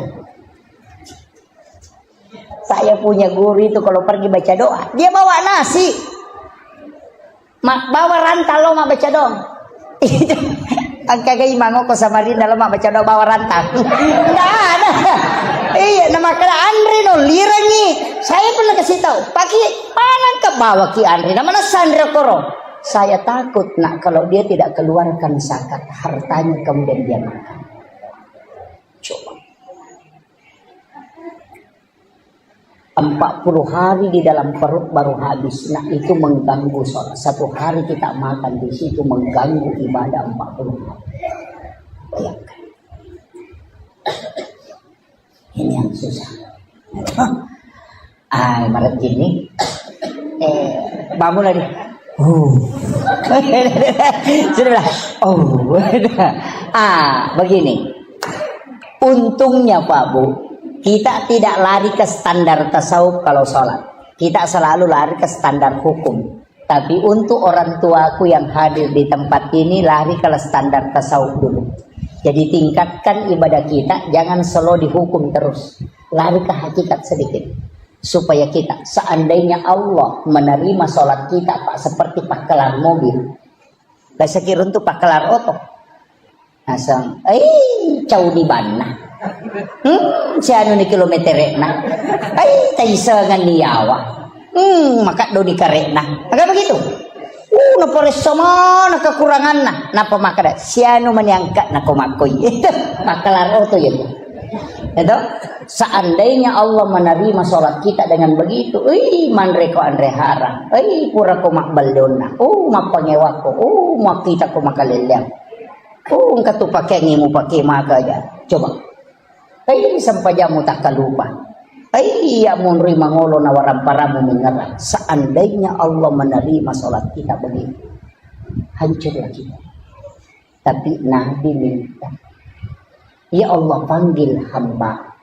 S1: Saya punya guru itu kalau pergi baca doa dia bawa nasi mak bawa rantal lau mak baca doang. Angka imango ko Samarinda lau mak baca doa bawa rantal. Enggak ada. Iya, nama kena Andre no lirangi. Saya pernah kasih tahu. Pagi mana ke bawah ki Andre? Namanya Sandra Koro. Saya takut nak kalau dia tidak keluarkan zakat hartanya kemudian dia makan. Coba. 40 hari di dalam perut baru habis. Nah itu mengganggu sholat. 1 hari kita makan di situ mengganggu ibadah 40 hari. Bayangkan. Ini yang susah. Maret gini. Bangun lagi. Sudah. Begini. Untungnya Pak Bu, kita tidak lari ke standar tasawuf kalau sholat. Kita selalu lari ke standar hukum. Tapi untuk orang tuaku yang hadir di tempat ini lari ke standar tasawuf dulu. Jadi tingkatkan ibadah kita, jangan selalu dihukum terus. Lari ke hakikat sedikit. Supaya kita, seandainya Allah menerima sholat kita Pak seperti pakelar mobil. Saya kira untuk pakelar oto. Asam, jauh di mana? Siapa ni kilometer na? Taisangan niyawa. Maka do di karena. Maka begitu. Napores sama kekurangan napa maka siano menyangka na kumakoy. Itu pakelar oto yun. Itu seandainya Allah menerima sholat kita dengan begitu, manreko andre harang, pura ko makbaldona, mapangewako, makita ko makaliliang, engkau tu pakai ngimu pakai maka aja, coba, sampai jamu tak kalupa, iya munri mangolo nawaran paramu mengerang. Seandainya Allah menerima sholat kita begitu, hancurlah kita. Tapi Nabi minta, ya Allah, panggil hamba,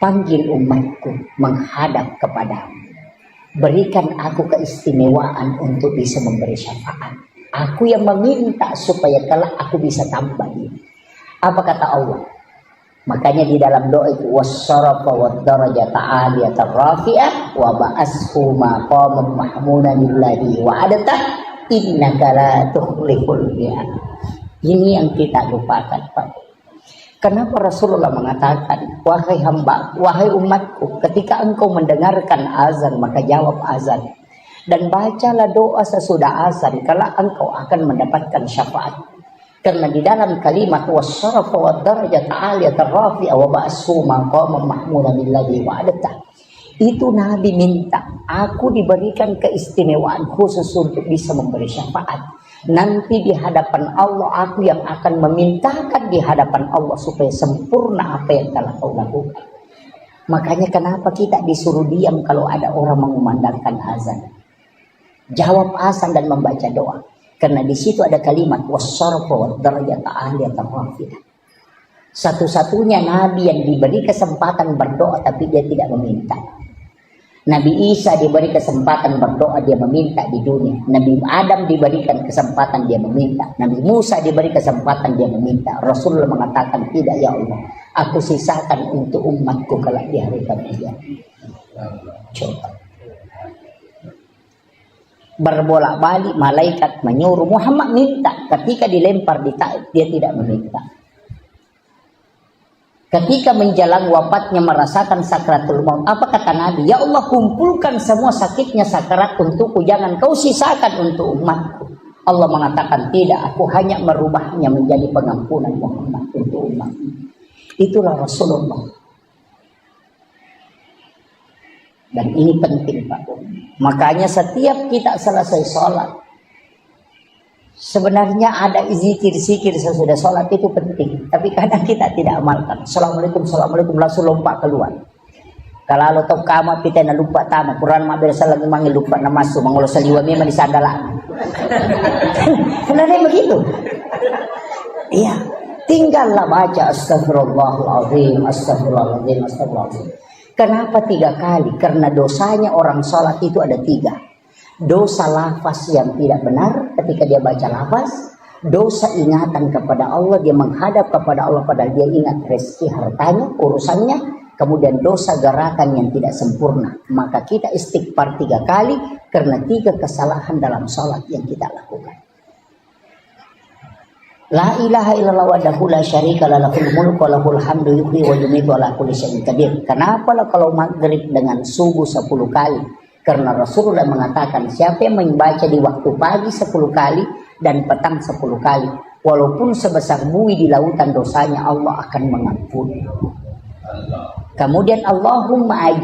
S1: panggil umatku menghadap kepadamu. Berikan aku keistimewaan untuk bisa memberi syafaat. Aku yang meminta supaya kelak aku bisa tambah ini. Apa kata Allah? Makanya di dalam doa itu wassarafa wad-darajata 'aliyatan rafi'ah wa ba'ashu maqaman mahmudan lillahi wa adata innaka la tukhliful mi'ad. Ini yang kita lupakan, Pak. Kenapa Rasulullah mengatakan, wahai hamba, wahai umatku, ketika engkau mendengarkan azan, maka jawab azan. Dan bacalah doa sesudah azan, kalau engkau akan mendapatkan syafaat. Karena di dalam kalimat wassarafa wad-darajata 'aliyatan rafi'ah wa ba'ashu maqaman mahmudan lillahi wa adata, itu Nabi minta, aku diberikan keistimewaan khusus untuk bisa memberi syafaat. Nanti di hadapan Allah, aku yang akan memintakan di hadapan Allah supaya sempurna apa yang telah kau lakukan. Makanya kenapa kita disuruh diam kalau ada orang mengumandangkan azan? Jawab azan dan membaca doa. Karena di situ ada kalimat wassarafa wad-darajata 'aliyatan rafi'ah. Satu-satunya Nabi yang diberi kesempatan berdoa tapi dia tidak meminta. Nabi Isa diberi kesempatan berdoa, dia meminta di dunia. Nabi Adam diberikan kesempatan, dia meminta. Nabi Musa diberi kesempatan, dia meminta. Rasulullah mengatakan, tidak ya Allah, aku sisakan untuk umatku kalau di hari kemudian. Coba. Berbolak-balik malaikat menyuruh Muhammad minta. Ketika dilempar di Taif, dia tidak meminta. Ketika menjelang wafatnya merasakan sakratul maut, apa kata Nabi? Ya Allah, kumpulkan semua sakitnya sakarat untukku, jangan kau sisakan untuk umatku. Allah mengatakan tidak, aku hanya merubahnya menjadi pengampunan Muhammad untuk umatku. Itulah Rasulullah. Dan ini penting, Pak. Makanya setiap kita selesai sholat, sebenarnya ada zikir-zikir sesudah sholat itu penting, tapi kadang kita tidak amalkan. Assalamualaikum, assalamualaikum, langsung lompat keluar. Kalau lo tahu kamu kita nak lupa tamat Quran mak berasa lagi manggil lupa nama masuk mangolo saliwa memang di sandalan. Kenapa begitu? Iya, tinggallah baca astagfirullahaladzim, astagfirullahaladzim, astagfirullahaladzim. Kenapa 3 kali? Karena dosanya orang sholat itu ada 3. Dosa lafaz yang tidak benar ketika dia baca lafaz, dosa ingatan kepada Allah, dia menghadap kepada Allah padahal dia ingat rezeki hartanya, urusannya, kemudian dosa gerakan yang tidak sempurna. Maka kita istighfar 3 kali karena 3 kesalahan dalam sholat yang kita lakukan. La ilaha illallah wahdahu la syarika lahu, lahul mulku wa lahul hamdu yuhyi wa yumiitu ala kulli syai'in qadir. Kenapa kalau maghrib dengan subuh 10 kali? Karena Rasulullah mengatakan siapa yang membaca di waktu pagi 10 kali dan petang 10 kali, walaupun sebesar buih di lautan dosanya Allah akan mengampuni. Kemudian Allahumma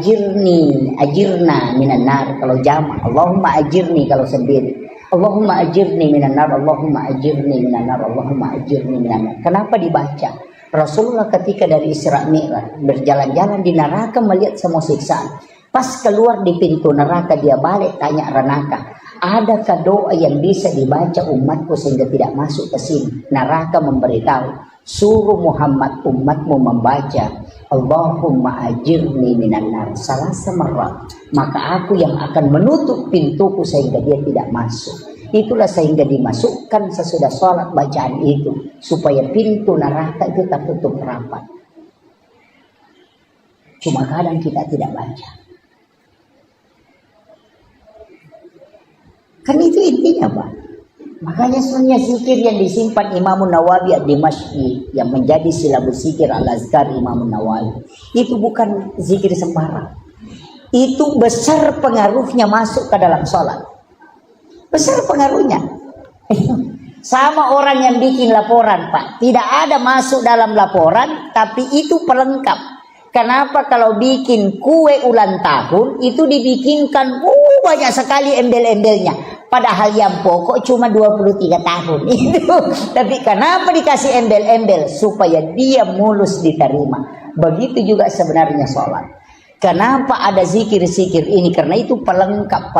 S1: ajirna minan nar kalau jamak, Allahumma ajirni kalau sendiri. Allahumma ajirni minan nar, Allahumma ajirni minan nar, Allahumma ajirni minan nar. Kenapa dibaca? Rasulullah ketika dari Isra Mi'raj berjalan-jalan di neraka melihat semua siksaan. Pas keluar di pintu neraka dia balik tanya neraka, adakah doa yang bisa dibaca umatku sehingga tidak masuk ke sini? Neraka memberitahu, suruh Muhammad umatmu membaca Allahumma ajirni minan nar salasa marrat, maka aku yang akan menutup pintuku sehingga dia tidak masuk. Itulah sehingga dimasukkan sesudah sholat bacaan itu supaya pintu neraka itu tertutup rapat. Cuma kadang kita tidak baca. Kan itu intinya, Pak. Makanya sebenarnya zikir yang disimpan Imam Nawawi ad-Dimashqi yang menjadi silabus zikir al-azkar Imam Nawawi itu bukan zikir sembarang. Itu besar pengaruhnya masuk ke dalam sholat. Besar pengaruhnya. Sama orang yang bikin laporan, Pak. Tidak ada masuk dalam laporan, tapi itu pelengkap. Kenapa kalau bikin kue ulang tahun, itu dibikinkan banyak sekali embel-embelnya. Padahal yang pokok cuma 23 tahun. Itu. Tapi kenapa dikasih embel-embel? Supaya dia mulus diterima. Begitu juga sebenarnya sholat. Kenapa ada zikir-zikir ini? Karena itu pelengkap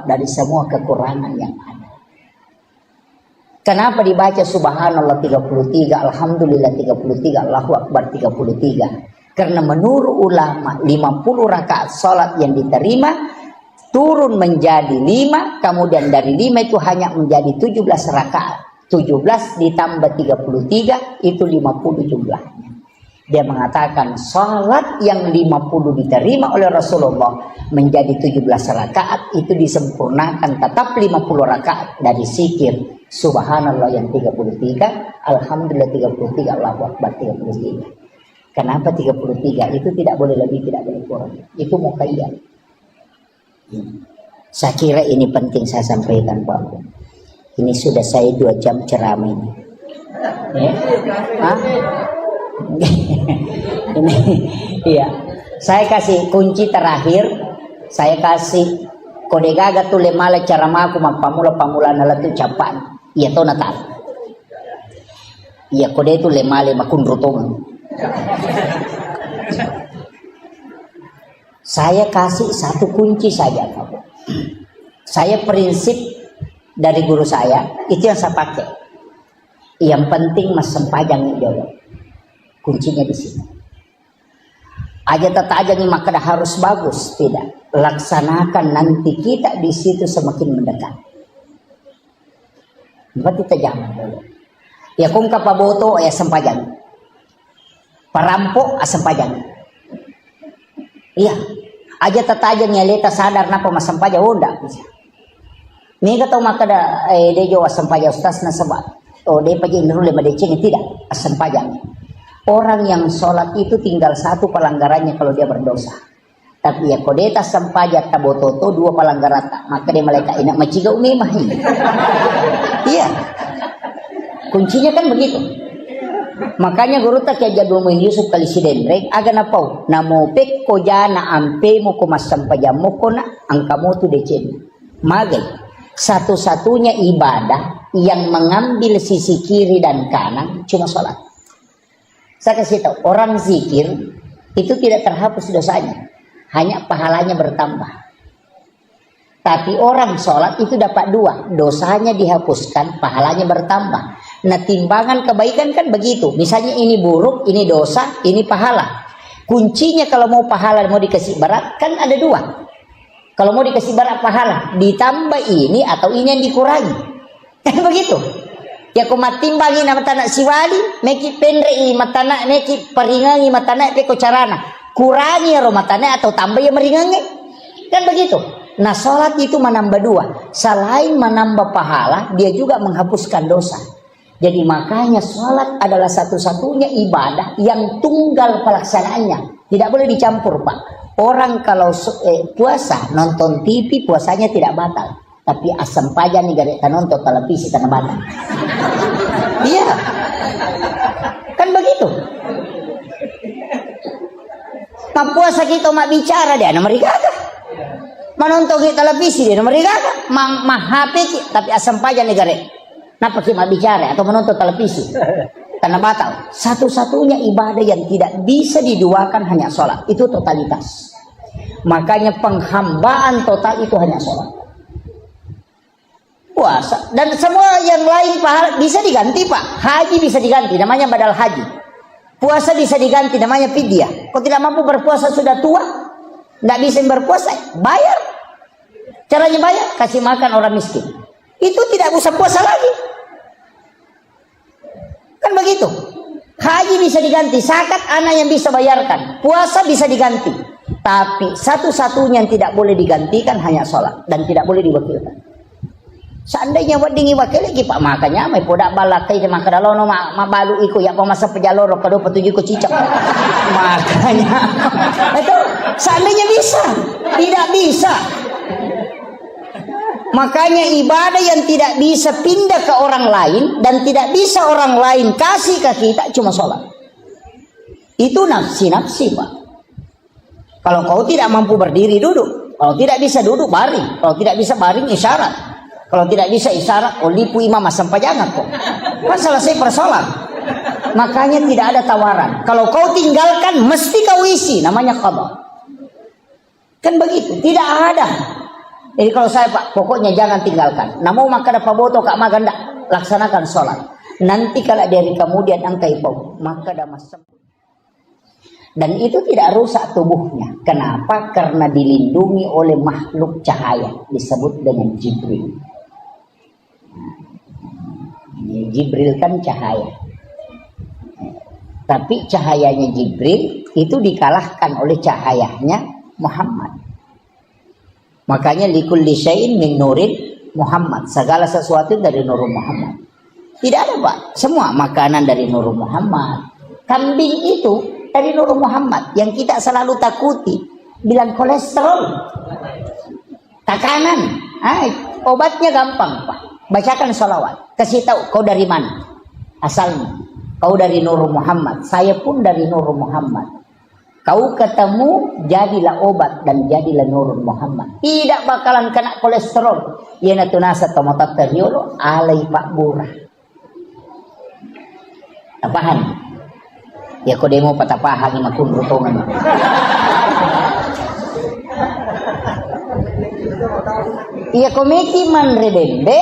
S1: dari semua kekurangan yang ada. Kenapa dibaca subhanallah 33, alhamdulillah 33, Allahu akbar 33? Karena menurut ulama 50 rakaat salat yang diterima turun menjadi 5, kemudian dari 5 itu hanya menjadi 17 rakaat. 17 ditambah 33 itu 50 jumlahnya. Dia mengatakan salat yang 50 diterima oleh Rasulullah menjadi 17 rakaat itu disempurnakan tetap 50 rakaat dari zikir subhanallah yang 33, alhamdulillah 33, Allahu akbar 33. Kenapa 33? Itu tidak boleh lebih, tidak boleh kurang. Itu muqayyad. Saya kira ini penting saya sampaikan, Pak. Ini sudah saya 2 jam ceramah ini. Ya? Hah? Ini, iya. Saya kasih kunci terakhir. Saya kasih kode gaga tu lemala caramaku pamula nala tu capan. Iya to natal. Iya kode itu lemale makundrutong. Saya kasih 1 kunci saja, Pak. Saya prinsip dari guru saya itu yang saya pakai. Yang penting mas sempajang dulu. Kuncinya di sini. Aja tata aja nih maka harus bagus, tidak. Laksanakan nanti kita di situ semakin mendekat. Berarti kita jangan dulu. Ya kung kapaboto ya sempajang. Parampok sempajang. Iya. Aja tata aja nyeleta sadar napa mas sempajang enggak bisa. Nih kata maka da dejo sempajang ustaz na sabat. Oh dia pagi nurul lima deceng tidak sempajang. Orang yang sholat itu tinggal 1 pelanggarannya kalau dia berdosa. Tapi ya kodeta sampajat tabototo 2 pelanggaran maka dia malaikat enak maciga umimah. Iya. Kuncinya kan begitu. Makanya guru tak kayak jadul main Yusuf kali si dendrek aga napau namo pek ko jana ampe mo ko masampajam mo ko na angkamu tu decen. Magai satu-satunya ibadah yang mengambil sisi kiri dan kanan cuma sholat. Saya kasih tahu, orang zikir itu tidak terhapus dosanya, hanya pahalanya bertambah. Tapi orang sholat itu dapat 2, dosanya dihapuskan, pahalanya bertambah. Nah timbangan kebaikan kan begitu, misalnya ini buruk, ini dosa, ini pahala. Kuncinya kalau mau pahala, mau dikasih berat, kan ada 2. Kalau mau dikasih berat pahala, ditambah ini atau ini yang dikurangi. Kan begitu. Ya ko matimbangi na matanak siwali meki penrei matanak meki paringangi matanak pe ko carana kurangi ro matanak atau tambah ya meringangi kan begitu. Nah salat itu menambah 2, selain menambah pahala dia juga menghapuskan dosa. Jadi makanya salat adalah satu-satunya ibadah yang tunggal pelaksanaannya, tidak boleh dicampur, Pak. Orang kalau puasa nonton TV puasanya tidak batal. Tapi asam pajan nih gak nonton televisi tanah batal. Iya. Kan begitu. Nah puasa kita mak bicara dia nomor gaga. Menonton televisi dia nomor gaga. Mah HP tapi asam pajan nih gak. Napa kita bicara atau menonton televisi? Tanah batal. Satu-satunya ibadah yang tidak bisa diduakan hanya sholat. Itu totalitas. Makanya penghambaan total itu hanya sholat. Puasa dan semua yang lain pahala bisa diganti, Pak. Haji bisa diganti, namanya badal haji. Puasa bisa diganti, namanya fidyah. Kau tidak mampu berpuasa sudah tua, nggak bisa berpuasa, bayar. Caranya bayar, kasih makan orang miskin. Itu tidak usah puasa lagi. Kan begitu. Haji bisa diganti, zakat anak yang bisa bayarkan, puasa bisa diganti. Tapi satu-satunya yang tidak boleh digantikan hanya sholat dan tidak boleh diwakilkan. Seandainya buat dingi wakil lagi Pak makanya may podak balakai di makadalono mabalu iko ya pemasa pejaloro kado petuju ko cicak. Makanya itu seandainya bisa, tidak bisa. Makanya ibadah yang tidak bisa pindah ke orang lain dan tidak bisa orang lain kasih ke kita cuma sholat. Itu nafsi-nafsi, Pak. Kalau kau tidak mampu berdiri, duduk. Kalau tidak bisa duduk, baring. Kalau tidak bisa baring, isyarat. Kalau tidak bisa isyarat, lipu imam asam pajangan kok. Kan selesai persoalan. Makanya tidak ada tawaran. Kalau kau tinggalkan, mesti kau isi. Namanya qadha. Kan begitu. Tidak ada. Jadi kalau saya, Pak, pokoknya jangan tinggalkan. Namun maka dapat boto kak makan dak laksanakan sholat. Nanti kalau dari kemudian angkai pau maka dah masam. Dan itu tidak rusak tubuhnya. Kenapa? Karena dilindungi oleh makhluk cahaya disebut dengan Jibril. Jibril kan cahaya. Tapi cahayanya Jibril itu dikalahkan oleh cahayanya Muhammad. Makanya likulli syai'in min nurin Muhammad. Segala sesuatu dari nur Muhammad. Tidak ada, Pak. Semua makanan dari nur Muhammad. Kambing itu dari nur Muhammad. Yang kita selalu takuti. Bilang kolesterol. Tekanan. Obatnya gampang, Pak. Bacakan sholawat. Kasih tahu kau dari mana asalnya. Kau dari nur Muhammad. Saya pun dari nur Muhammad. Kau ketemu, jadilah obat dan jadilah nurul Muhammad. Tidak bakalan kena kolesterol. Yana tunasa tomotat teriolo alai Pak Burah. Tapahan. Ya kau demo patapahan yang makun rutongan. Iya komeki manredende.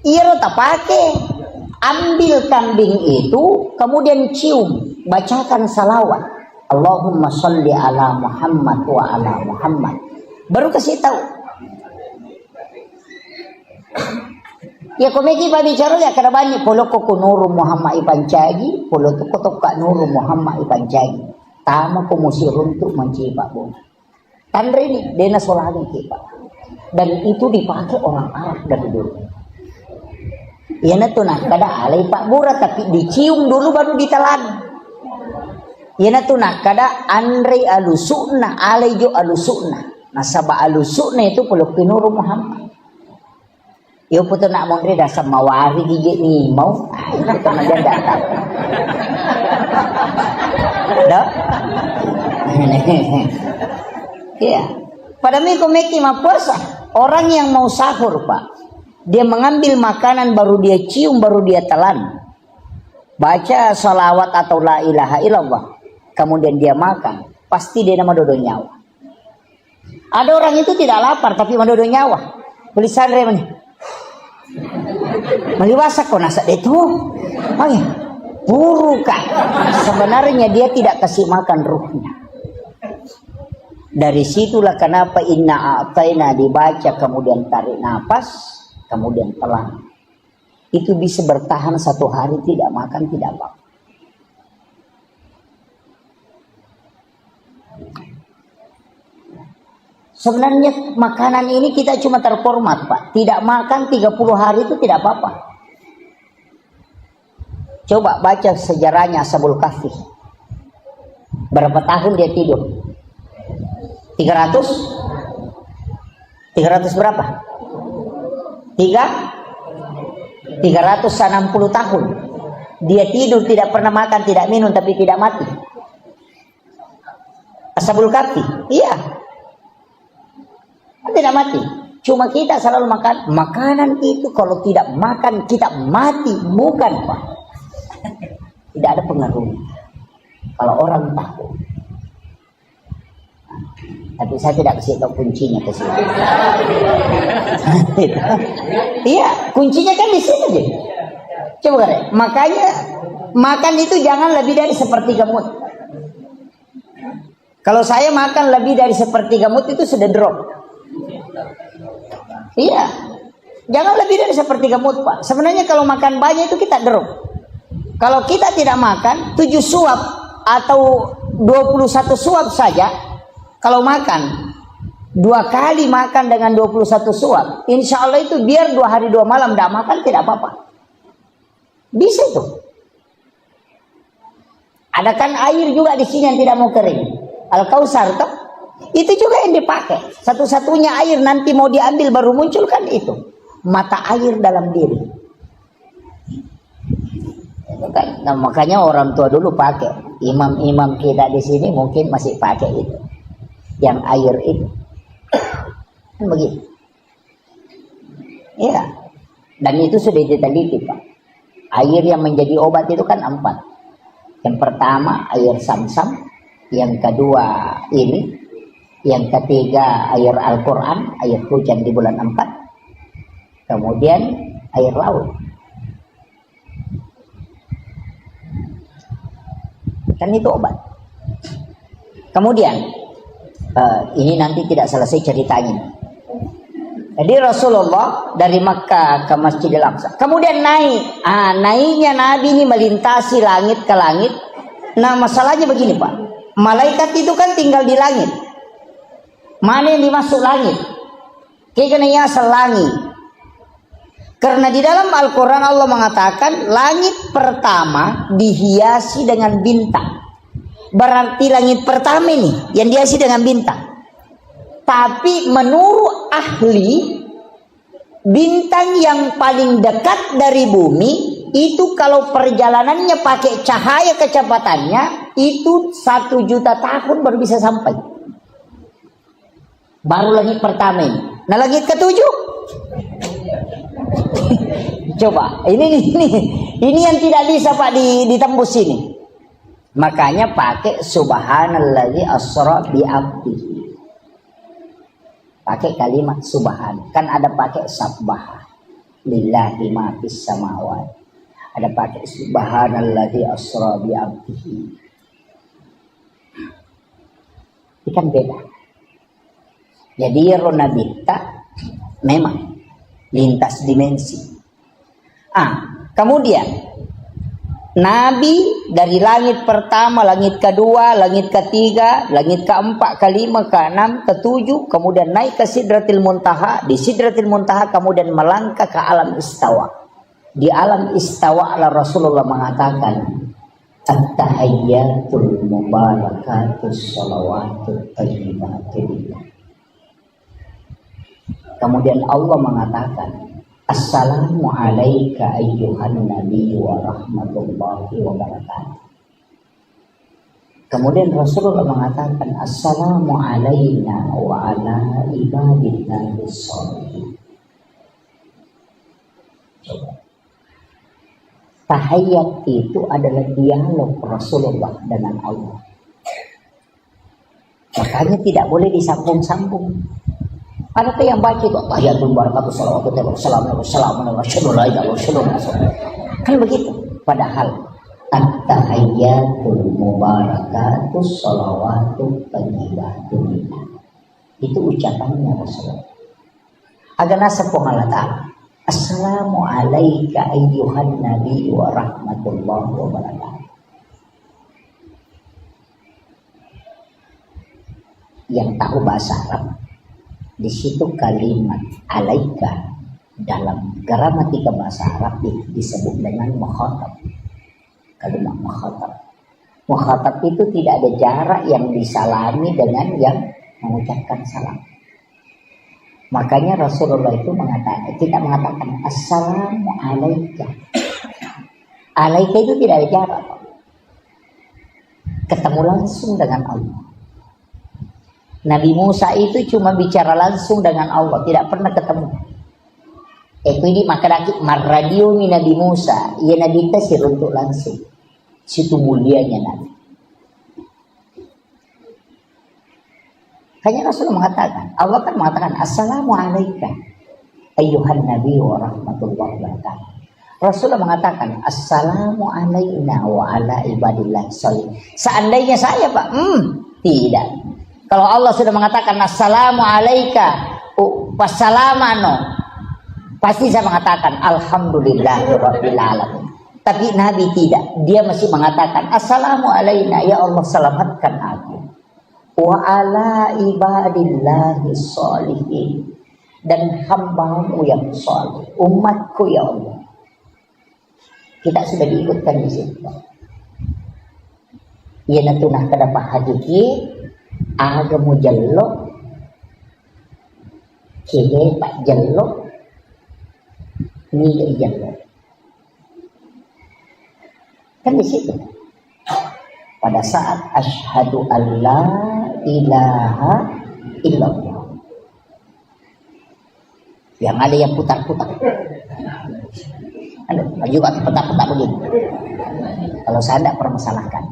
S1: Iya rota pakai. Ambil kambing itu, kemudian cium, bacakan salawat. Allahumma sholli ala Muhammad wa ala Muhammad. Baru kasih tahu. Ya komeki pak bicara ya karena banyak poloko ko nuru Muhammad ipancagi, poloko kotok ka nuru Muhammad ipancagi. Tama ko musirun tu mencipak bu. Tandre ini dena solani kita. Dan itu dipakai orang Arab dari dulu. Ya na tuh nah kada alai Pak Bura tapi dicium dulu baru ditelan. Yana tunah kada Andre alusukna alejo alusukna. Nasaba alusukna itu peluk pinuru Muhammad. Yo puto nak mondre dasar mawari gigi ni mau. Itu karena dia datang. Dah. Iya. Pada miko meki puasa. Orang yang mau sahur, Pak. Dia mengambil makanan baru dia cium baru dia telan. Baca salawat atau la ilaha illallah. Kemudian dia makan, pasti dia nama dodo nyawa. Ada orang itu tidak lapar tapi mendodo nyawa. Tulisan remani. Meliwasa kok nasa itu. Oh ya, buru kan. Sebenarnya dia tidak kasih makan ruhnya. Dari situlah kenapa inna a'taina dibaca kemudian tarik nafas, kemudian telan. Itu bisa bertahan 1 hari tidak makan tidak apa. Sebenarnya makanan ini kita cuma terformat, Pak. Tidak makan 30 hari itu tidak apa-apa. Coba baca sejarahnya Ashabul Kahfi. Berapa tahun dia tidur? 300? 300 berapa? 360 tahun. Dia tidur tidak pernah makan, tidak minum tapi tidak mati. Ashabul Kahfi. Iya. Tidak mati. Cuma kita selalu makan makanan itu kalau tidak makan kita mati, bukan Pak. Tidak ada pengaruhnya. Kalau orang tahu. Tapi saya tidak kasih tahu kuncinya ke sini. Iya, kuncinya kan di sini aja. Coba kan. Makanya makan itu jangan lebih dari sepertiga mut. Kalau saya makan lebih dari sepertiga mut itu sudah drop. Iya, jangan lebih dari sepertiga mut, Pak. Sebenarnya kalau makan banyak itu kita drop. Kalau kita tidak makan 7 suap atau 21 suap saja, kalau makan 2 kali makan dengan 21 suap, insya Allah itu biar 2 hari 2 malam tidak makan tidak apa-apa. Bisa itu. Ada kan air juga di sini yang tidak mau kering. Al-Kausar toh? Itu juga yang dipakai. Satu-satunya air nanti mau diambil baru muncul kan itu. Mata air dalam diri. Nah, makanya orang tua dulu pakai. Imam-imam kita di sini mungkin masih pakai itu. Yang air itu. Kan begitu. Ya. Dan itu sudah diteliti, Pak. Air yang menjadi obat itu kan 4. Yang pertama air Sam-Sam, yang kedua ini, yang ketiga air Al-Quran, air hujan di bulan 4, kemudian air laut. Kan itu obat. Kemudian ini nanti tidak selesai ceritanya. Jadi Rasulullah dari Makkah ke Masjidil Aqsa. Kemudian naik. Naiknya Nabi ini melintasi langit ke langit. Nah, masalahnya begini, Pak. Malaikat itu kan tinggal di langit. Mana yang dimasuk langit? Kayaknya selangi. Karena di dalam Al-Quran Allah mengatakan langit pertama dihiasi dengan bintang. Berarti langit pertama ini yang dihiasi dengan bintang. Tapi menurut ahli, bintang yang paling dekat dari bumi itu kalau perjalanannya pakai cahaya kecepatannya itu 1 juta tahun baru bisa sampai. Baru langit pertama ini. Nah, langit ketujuh. Coba, ini yang tidak bisa, Pak, ditembus ini. Makanya pakai subhanallazi asra bi abdihi. Pakai kalimat subhan. Kan ada pakai sabbah lillahi ma fis samawati. Ada pakai subhanallazi asra bi abdihi. Ini kan beda. Jadi Ronabita memang lintas dimensi. Kemudian Nabi dari langit pertama, langit kedua, langit ketiga, langit keempat, kelima, keenam, ketujuh, kemudian naik ke Sidratil Muntaha. Di Sidratil Muntaha kemudian melangkah ke alam istawa. Di alam istawa Rasulullah mengatakan, at-tahiyyatul mubarakatus salawatut thayyibatul. Kemudian Allah mengatakan, assalamu alayka ayyuhan nabi wa rahmatullahi wa barakatuh. Kemudian Rasulullah mengatakan, assalamu alayna wa ala ibadillahi sholihin. Tahiyat itu adalah dialog Rasulullah dengan Allah. Makanya tidak boleh disambung-sambung. Ada yang baca itu tahiyatul barakatuh salawatu kan begitu. Padahal at-tahiyyatul mubarakatuh salawatu thayyibatun itu ucapannya Rasulullah. Agana sepengalataan. Assalamu alayka ayyuhan nabi wa rahmatullahi wa barakatuh. Yang tahu bahasa Arab, di situ kalimat alaika dalam gramatika bahasa Arab disebut dengan mukhatab. Kalimat mukhatab. Mukhatab itu tidak ada jarak yang disalami dengan yang mengucapkan salam. Makanya Rasulullah itu tidak mengatakan assalamu alaika. Alaika itu tidak ada jarak. Ketemu langsung dengan Allah. Nabi Musa itu cuma bicara langsung dengan Allah, tidak pernah ketemu. Ini maka lagi marradio mi Nabi Musa, ia Nabi tasir untuk langsung. Situ mulianya Nabi. Hanya Rasulullah mengatakan, Allah kan mengatakan assalamu alayka ayyuhan nabi wa rahmatullahi wa barakatuh. Rasulullah mengatakan assalamu alayna wa ala ibadillah sholihin. Seandainya saya, Pak, tidak. Kalau Allah sudah mengatakan assalamu alayka wassalamano, pasti saya mengatakan alhamdulillahirabbil alamin. Tapi Nabi tidak, dia masih mengatakan assalamu alayna, ya Allah selamatkan aku, wa ala ibadillahi sholihin, dan hambamu yang saleh, umatku ya Allah. Kita sudah diikutkan di situ. Ia natunah kedapat hakiki Agamu jello, kile pak jello, ni jello. Kan di situ. Pada saat asyhadu alla ilaha illallah. Yang ada yang putar-putar. Ada juga putar-putar begini. Kalau saya tidak permasalahkan.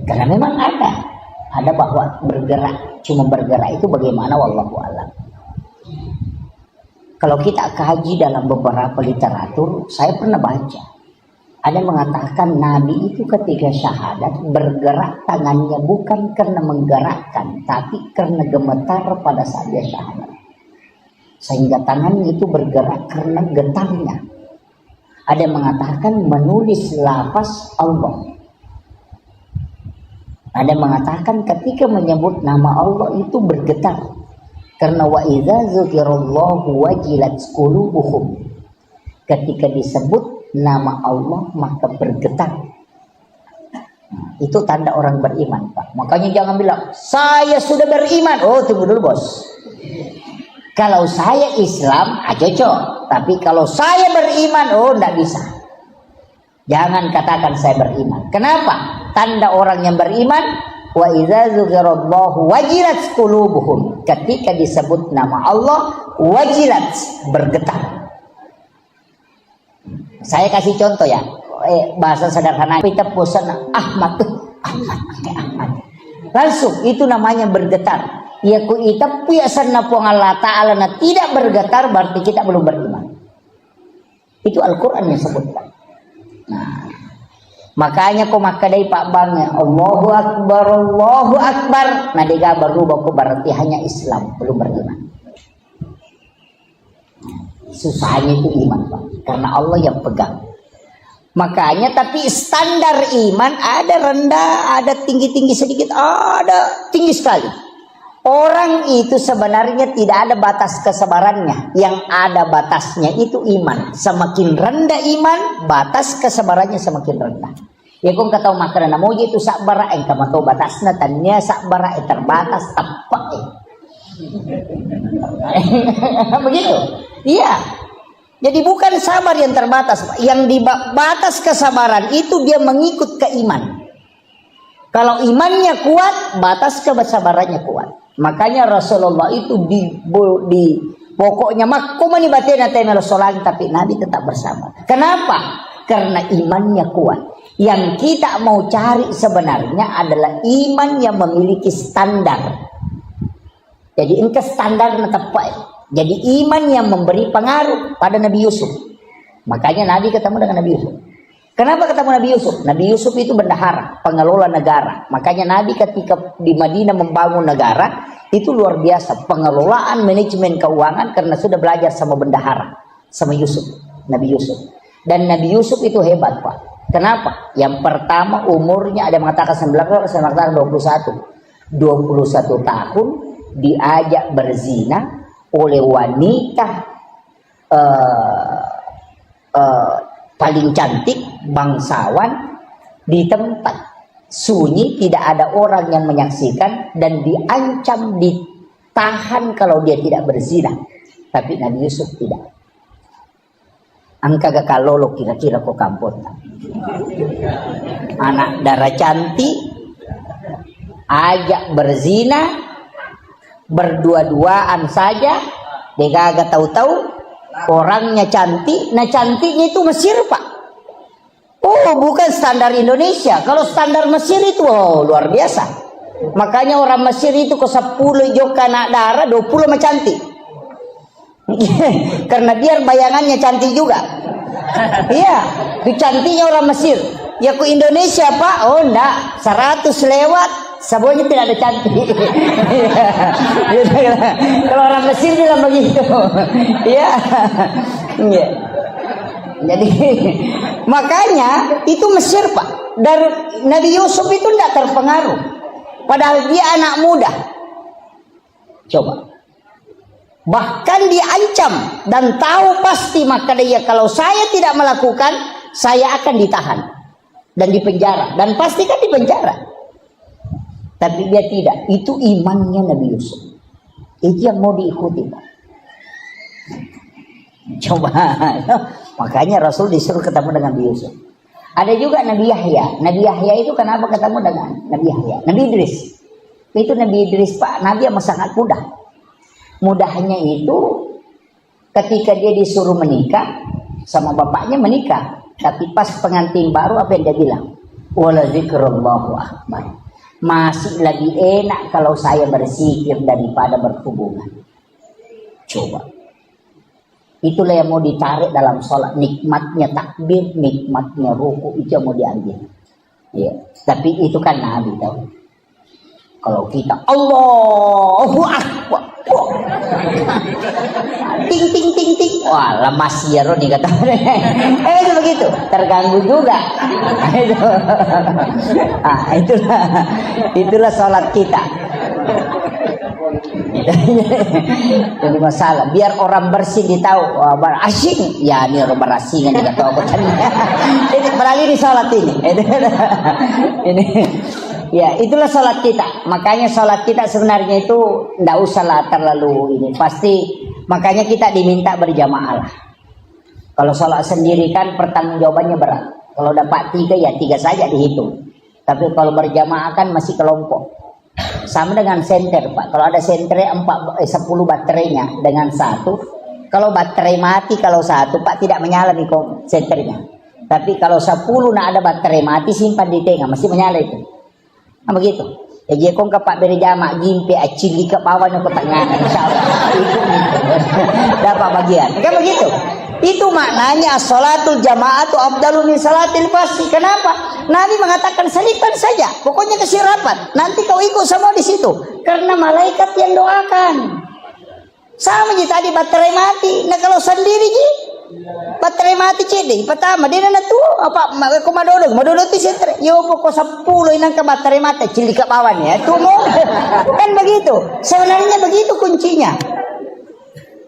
S1: Karena memang ada bahwa bergerak, cuma bergerak itu bagaimana wallahu a'lam. Kalau kita kaji dalam beberapa literatur, saya pernah baca. Ada yang mengatakan Nabi itu ketika syahadat bergerak tangannya bukan karena menggerakkan, tapi karena gemetar pada saat dia syahadat. Sehingga tangannya itu bergerak karena getarnya. Ada yang mengatakan menulis lafaz Allah. Ada yang mengatakan ketika menyebut nama Allah itu bergetar. Karena wa idza dzukirallahu wajilat qulubuhum. Ketika disebut nama Allah maka bergetar. Itu tanda orang beriman, Pak. Makanya jangan bilang saya sudah beriman. Oh, tunggu dulu, Bos. Kalau saya Islam, cocok. Tapi kalau saya beriman, oh, tidak bisa. Jangan katakan saya beriman. Kenapa? Tanda orang yang beriman, wa idza dzukirallahu wajilat qulubuhum. Ketika disebut nama Allah, wajilat, bergetar. Saya kasih contoh ya, bahasa sederhana. Kita pesan Ahmad. Langsung itu namanya bergetar. Ya ku ita piasan na po Allah Ta'ala na tidak bergetar berarti kita belum beriman. Itu Al-Quran yang sebutkan. Nah, makanya ko makadai Pak Bang Allahu Akbar, Allahu Akbar. Nah diga berubah ko berarti hanya Islam belum beriman. Susahnya itu iman, Pak, karena Allah yang pegang. Makanya tapi standar iman ada rendah, ada tinggi-tinggi sedikit, ada tinggi sekali. Orang itu sebenarnya tidak ada batas kesabarannya. Yang ada batasnya itu iman. Semakin rendah iman, batas kesabarannya semakin rendah. Ya kung kataw makanan mo itu sakbara ay kamato batasna tanya sakbara ay terbatas tapak. Begitu. Iya. Jadi bukan sabar yang terbatas, yang di batas kesabaran itu dia mengikut ke iman. Kalau imannya kuat, batas kesabarannya kuat. Makanya Rasulullah itu di pokoknya makumani batena tema Rasulullah, tapi Nabi tetap bersabar. Kenapa? Karena imannya kuat. Yang kita mau cari sebenarnya adalah iman yang memiliki standar. Jadi engkau standar tepat. Jadi iman yang memberi pengaruh pada Nabi Yusuf. Makanya Nabi ketemu dengan Nabi Yusuf. Kenapa ketemu Nabi Yusuf? Nabi Yusuf itu bendahara, pengelola negara. Makanya Nabi ketika di Madinah membangun negara, itu luar biasa. Pengelolaan manajemen keuangan karena sudah belajar sama bendahara, sama Yusuf, Nabi Yusuf. Dan Nabi Yusuf itu hebat, Pak. Kenapa? Yang pertama umurnya ada yang mengatakan 19, ada yang mengatakan 21. 21 tahun diajak berzina oleh wanita paling cantik, bangsawan, di tempat sunyi, tidak ada orang yang menyaksikan, dan diancam ditahan kalau dia tidak berzina. Tapi Nabi Yusuf tidak. Angka gakalolo kira-kira kok kampung. Anak darah cantik ajak berzina, berdua-duaan saja, dia gak tahu-tahu orangnya cantik. Nah cantiknya itu Mesir, Pak. Oh, bukan standar Indonesia. Kalau standar Mesir itu luar biasa. Makanya orang Mesir itu ke 10 joka anak darah, 20 mah cantik. Karena biar bayangannya cantik juga. Iya, itu cantiknya orang Mesir. Ya ke Indonesia, Pak. Oh enggak, 100 lewat semuanya tidak ada cantik. Kalau orang Mesir bilang begitu. Iya. Jadi makanya itu Mesir, Pak. Dari Nabi Yusuf itu tidak terpengaruh. Padahal dia anak muda. Coba. Bahkan diancam dan tahu pasti, maka dia kalau saya tidak melakukan, saya akan ditahan dan dipenjara, dan pasti kan dipenjara. Tapi dia tidak. Itu imannya Nabi Yusuf. Itu yang mau diikuti, Pak. Coba. Makanya Rasul disuruh ketemu dengan Nabi Yusuf. Ada juga Nabi Yahya. Nabi Yahya itu kenapa ketemu dengan Nabi Yahya? Nabi Idris. Itu Nabi Idris, Pak. Nabi yang sangat mudah. Mudahnya itu ketika dia disuruh menikah sama bapaknya menikah. Tapi pas pengantin baru apa yang dia bilang? Wala zikrullahu akbar. Masih lebih enak kalau saya berzikir daripada berhubungan. Coba. Itulah yang mau ditarik dalam sholat. Nikmatnya takbir, nikmatnya ruku, itu yang mau diambil. Ya. Tapi itu kan Nabi tahu. Kalau kita Allahu Akbar, ting ting ting ting, wah lemas ya Roni kata. Itu begitu, terganggu juga. Itulah sholat kita. Jadi masalah biar orang bersih ditahu berasing ya ini orang berasingan juga tahu ini beralih di sholat ini. Ya itulah sholat kita. Makanya sholat kita sebenarnya itu tidak usahlah terlalu ini. Pasti makanya kita diminta berjamaah lah. Kalau sholat sendiri kan pertanggungjawabannya berat. Kalau dapat 3 ya 3 saja dihitung. Tapi kalau berjamaah kan masih kelompok. Sama dengan senter, Pak. Kalau ada senter 10 baterainya dengan 1. Kalau baterai mati kalau 1 Pak tidak menyala nih senternya. Tapi kalau 10 nak ada baterai mati simpan di tengah masih menyala itu. Nah, begitu. Ya dia kong kapak berjamaah gimpe acili ke bawahnya ke tengah insyaallah. Itu dapat bagian. Kan begitu. Itu maknanya sholatul jama'atu afdalu min salatil fardhi. Kenapa? Nabi mengatakan selipkan saja. Pokoknya kasih rapat. Nanti kau ikut semua di situ. Karena malaikat yang doakan. Sama je tadi baterai mati. Nah kalau sendiri je baterai mati cedek. Pertama dia nak tu apa komadodo tu sentre. Yo pokok 10 inang ke baterai mati cili ke bawah ya. Tu mau. Kan begitu. Sebenarnya begitu kuncinya.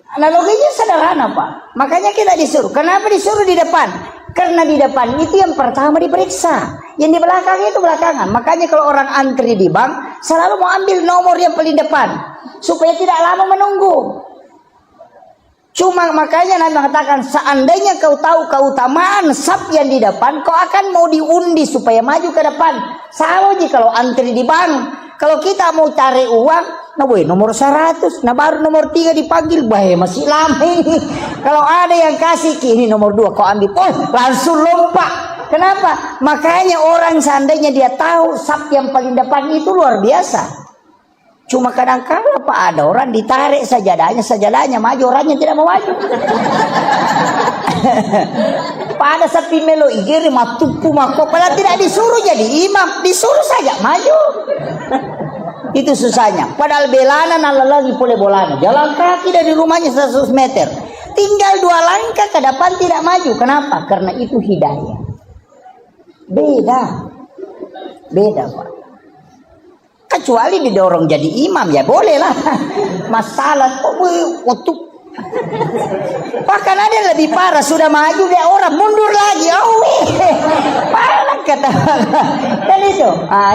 S1: Analoginya sederhana Pak. Makanya kita disuruh. Kenapa disuruh di depan? Karena di depan itu yang pertama diperiksa. Yang di belakang itu belakangan. Makanya kalau orang antri di bank selalu mau ambil nomor yang paling depan. Supaya tidak lama menunggu. Cuma makanya Nabi mengatakan seandainya kau tahu keutamaan saf yang di depan, kau akan mau diundi supaya maju ke depan. Sama aja kalau antri di bank. Kalau kita mau cari uang, nah boy, nomor 100, nah baru nomor 3 dipanggil, boy, masih lama ini. Kalau ada yang kasih, ini nomor 2, kau ambil, langsung lompat. Kenapa? Makanya orang seandainya dia tahu saf yang paling depan itu luar biasa. Cuma kadang-kadang Pak ada orang ditarik sajadahnya maju, orangnya tidak mau maju. Pada sapi melo igiri matupu mako, padahal tidak disuruh jadi imam, disuruh saja maju. Itu susahnya. Padahal belana lagi boleh bolana. Jalan kaki dari rumahnya 100 meter. Tinggal 2 langkah ke depan tidak maju. Kenapa? Karena itu hidayah. Beda Pak. Kecuali didorong jadi imam ya boleh lah. Masalah waktu bahkan ada yang lebih parah, sudah maju dia orang mundur lagi. Parah kata. Dan itu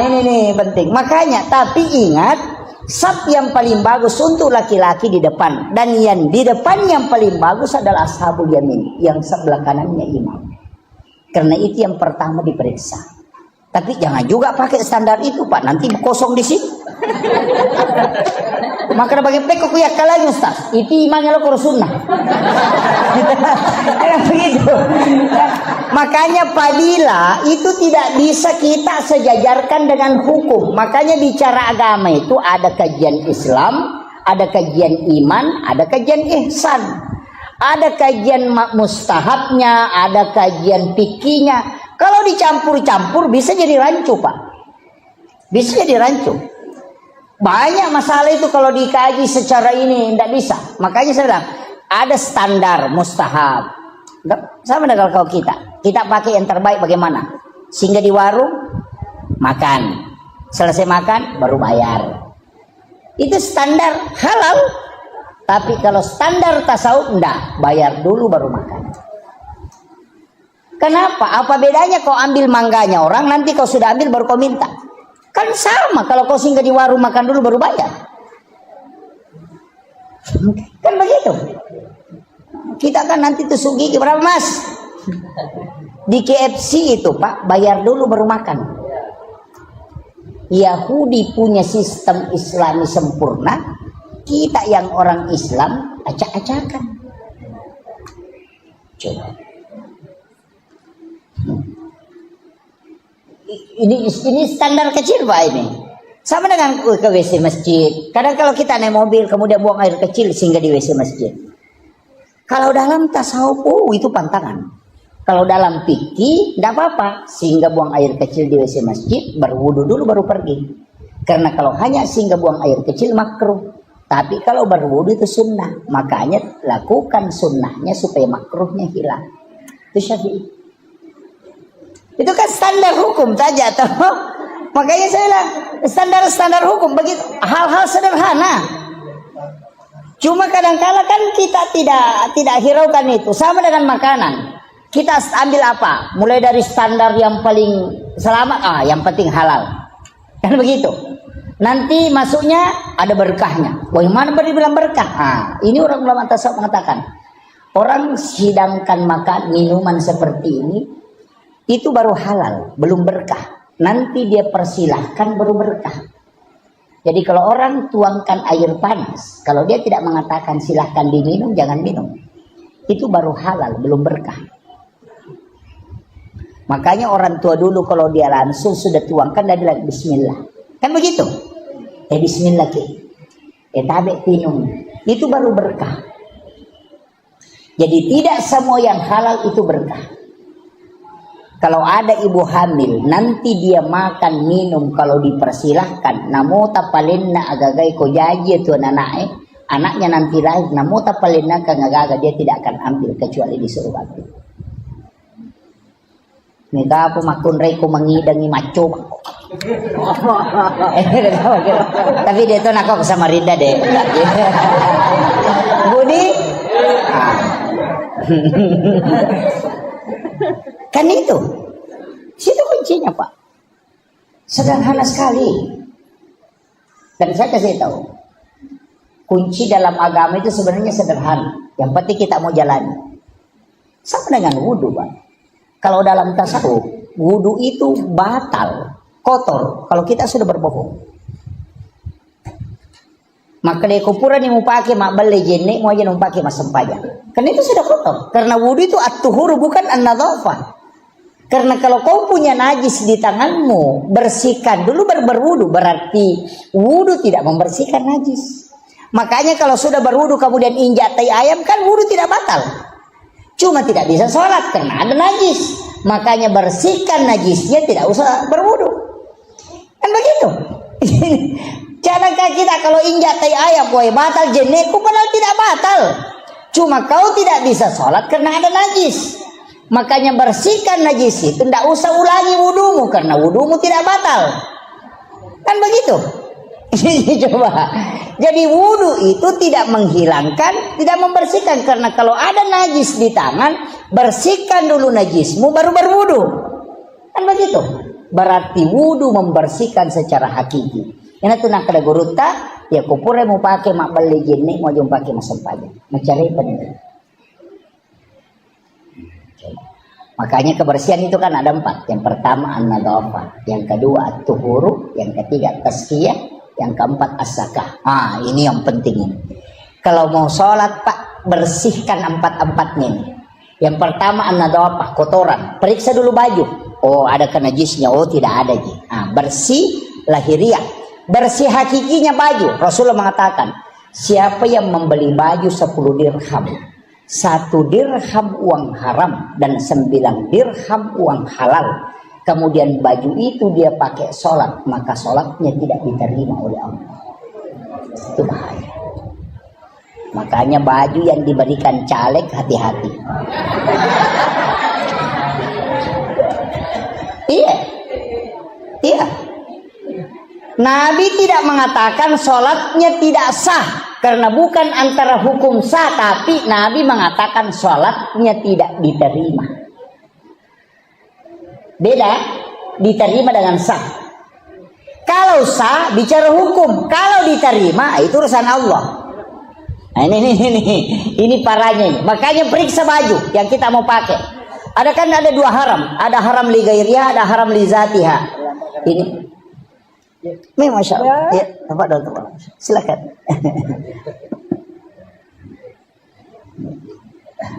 S1: ini nih penting. Makanya tapi ingat saf yang paling bagus untuk laki-laki di depan, dan yang di depan yang paling bagus adalah ashabul yamin, yang sebelah kanannya imam. Karena itu yang pertama diperiksa. Tapi jangan juga pakai standar itu Pak, nanti kosong di situ. Maka bagi pekok ya kalanya Ustaz, itu imannya lo kurus sunnah. Begitu. Makanya fadilah itu tidak bisa kita sejajarkan dengan hukum. Makanya bicara agama itu ada kajian Islam, ada kajian iman, ada kajian ihsan. Ada kajian mustahabnya, ada kajian fikihnya. Kalau dicampur-campur bisa jadi rancu Pak. Bisa jadi rancu. Banyak masalah itu kalau dikaji secara ini tidak bisa. Makanya saya bilang ada standar mustahab. Sama dengan kalau kita pakai yang terbaik bagaimana? Sehingga di warung makan, selesai makan baru bayar. Itu standar halal. Tapi kalau standar tasawuf enggak, bayar dulu baru makan. Kenapa? Apa bedanya kau ambil mangganya orang, nanti kau sudah ambil baru kau minta? Kan Kan sama kalau kau singgah di warung makan dulu baru bayar. Kan begitu. Kita kan nanti tusuk gigi berapa mas? Di KFC itu pak bayar dulu baru makan. Yahudi punya sistem Islami sempurna, kita yang orang Islam acak-acakan. Coba. Ini standar kecil pak ini. Sama dengan ke WC masjid. Kadang kalau kita naik mobil kemudian buang air kecil sehingga di WC masjid. Kalau dalam tasawuf itu pantangan. Kalau dalam fikih tidak apa-apa sehingga buang air kecil di WC masjid, berwudu dulu baru pergi. Karena kalau hanya sehingga buang air kecil makruh. Tapi kalau berwudu itu sunnah. Makanya lakukan sunnahnya supaya makruhnya hilang. Itu Syafi'i. Itu kan standar hukum saja toh. Makanya saya bilang standar hukum begitu, hal-hal sederhana. Cuma kadang-kala kan kita tidak hiraukan itu. Sama dengan makanan. Kita ambil apa? Mulai dari standar yang paling selamat, yang penting halal. Kan begitu. Nanti masuknya ada berkahnya. Bagaimana dibilang berkah? Ini orang ulama tasawuf mengatakan, orang hidangkan makan minuman seperti ini itu baru halal, belum berkah. Nanti dia persilahkan baru berkah. Jadi kalau orang tuangkan air panas, kalau dia tidak mengatakan silahkan diminum, jangan minum, itu baru halal, belum berkah. Makanya orang tua dulu kalau dia langsung sudah tuangkan, dia bilang bismillah. Kan begitu? Bismillah ki. Tabe minum. Itu baru berkah. Jadi tidak semua yang halal itu berkah. Kalau ada ibu hamil, nanti dia makan minum kalau dipersilahkan. Namo tapalinna agagai ko jaji itu anaknya nanti lahir. Namo tapalinna kangagaga, dia tidak akan ambil kecuali disuruh ambil. Mika apa makun reko mengidangi maco. Tapi dia tuh nak ke Samarinda deh. Budi. Kan itu. Situ kuncinya pak. Sederhana sekali. Dan saya kasih tahu. Kunci dalam agama itu sebenarnya sederhana. Yang penting kita mau jalani. Sama dengan wudhu pak. Kalau dalam tasawuf, wudhu itu batal, kotor. Kalau kita sudah berbohong. Maka dia kupuran yang mau pakai mak beli jenik mau aja mau pakai mas sempaja. Karena itu sudah kotor. Karena wudhu itu at-tuhur bukan an-nadhafah. Karena kalau kau punya najis di tanganmu, bersihkan dulu baru berwudu. Berarti wudu tidak membersihkan najis. Makanya kalau sudah berwudu kemudian injak tai ayam, kan wudu tidak batal. Cuma tidak bisa sholat karena ada najis. Makanya bersihkan najisnya, tidak usah berwudu. Kan begitu. Jangan kita kalau injak tai ayam, boy batal jenekku, padahal tidak batal. Cuma kau tidak bisa sholat karena ada najis. Makanya bersihkan najis itu, tidak usah ulangi wudumu karena wudumu tidak batal. Kan begitu. Coba. Jadi wudu itu tidak menghilangkan, tidak membersihkan. Karena kalau ada najis di tangan, bersihkan dulu najismu baru berwudu. Kan begitu. Berarti wudu membersihkan secara hakiki. Yang itu nak ada guruta, ya kupure mau pakai mak beli jenik mau jumpa pakai masam pajak. Mencari penting. Makanya kebersihan itu kan ada 4. Yang pertama an-nadhafah, yang kedua at-tuhuru, yang ketiga tazkiyah, yang keempat as-zakah. Ini yang penting ini. Kalau mau sholat pak, bersihkan 4-4-nya ini. Yang pertama an-nadhafah, kotoran. Periksa dulu baju. Oh ada najisnya, oh tidak ada. Bersih lahiriah. Bersih hakikinya baju. Rasulullah mengatakan, siapa yang membeli baju 10 dirham, 1 dirham uang haram dan 9 dirham uang halal, kemudian baju itu dia pakai sholat, maka sholatnya tidak diterima oleh Allah. Itu bahaya. Makanya baju yang diberikan caleg hati-hati. Iya. Nabi tidak mengatakan sholatnya tidak sah, karena bukan antara hukum sah, tapi Nabi mengatakan sholatnya tidak diterima. Beda, diterima dengan sah. Kalau sah bicara hukum, kalau diterima itu urusan Allah. Nah, ini parahnya ini. Makanya periksa baju yang kita mau pakai. Ada dua haram, ada haram li ghairiha, ada haram li zatiha. Ini Masya Allah. Ya, Bapak Dokter. Silakan.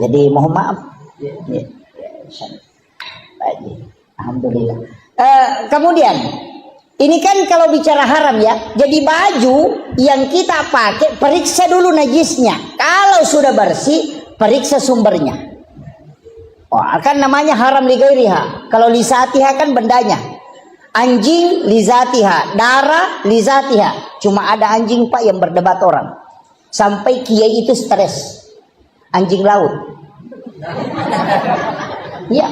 S1: Jadi mohon maaf. Ya. Alhamdulillah. Kemudian ini kan kalau bicara haram ya. Jadi baju yang kita pakai periksa dulu najisnya. Kalau sudah bersih, periksa sumbernya. Oh, kan namanya haram li ghairiha. Kalau li zatiha kan bendanya. Anjing li zatiha, darah li zatiha. Cuma ada anjing Pak yang berdebat orang. Sampai kiai itu stres. Anjing laut. Ya.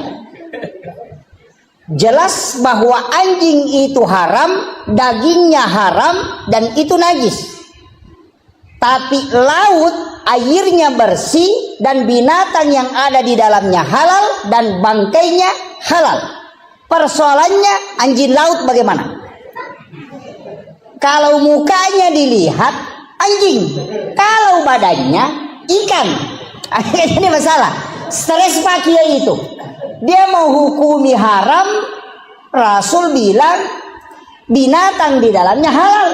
S1: Jelas bahwa anjing itu haram, dagingnya haram, dan itu najis. Tapi laut airnya bersih dan binatang yang ada di dalamnya halal dan bangkainya halal. Persoalannya anjing laut bagaimana? Kalau mukanya dilihat anjing, kalau badannya ikan. Ini masalah. Stres Pak Kiai itu. Dia mau hukumi haram, Rasul bilang binatang di dalamnya halal.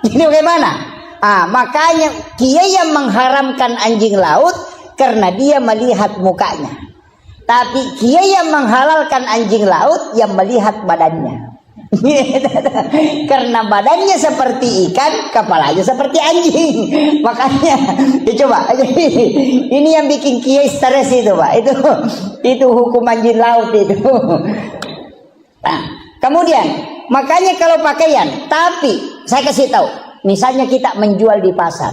S1: Jadi bagaimana? Makanya Kiai yang mengharamkan anjing laut karena dia melihat mukanya. Tapi Kiai yang menghalalkan anjing laut yang melihat badannya. Karena badannya seperti ikan, kepalanya seperti anjing. Makanya coba ini yang bikin Kiai stres itu Pak. Itu hukum anjing laut itu. Nah, kemudian makanya kalau pakaian, tapi saya kasih tahu, misalnya kita menjual di pasar,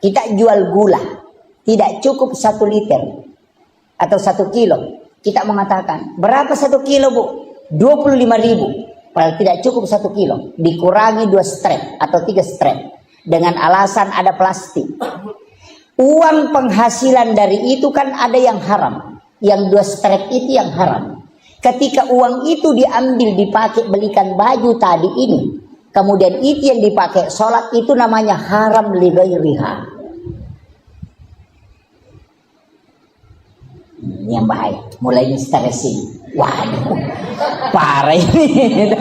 S1: kita jual gula, tidak cukup 1 liter atau 1 kilo. Kita mengatakan berapa 1 kilo Bu? 25.000. Padahal tidak cukup 1 kilo, dikurangi 2 strap atau 3 strap dengan alasan ada plastik. Uang penghasilan dari itu kan ada yang haram, yang 2 strap itu yang haram. Ketika uang itu diambil dipakai belikan baju tadi ini, kemudian itu yang dipakai sholat, itu namanya haram li ghairiha. Ini yang bahaya, mulai stres ini. Waduh, parah ini.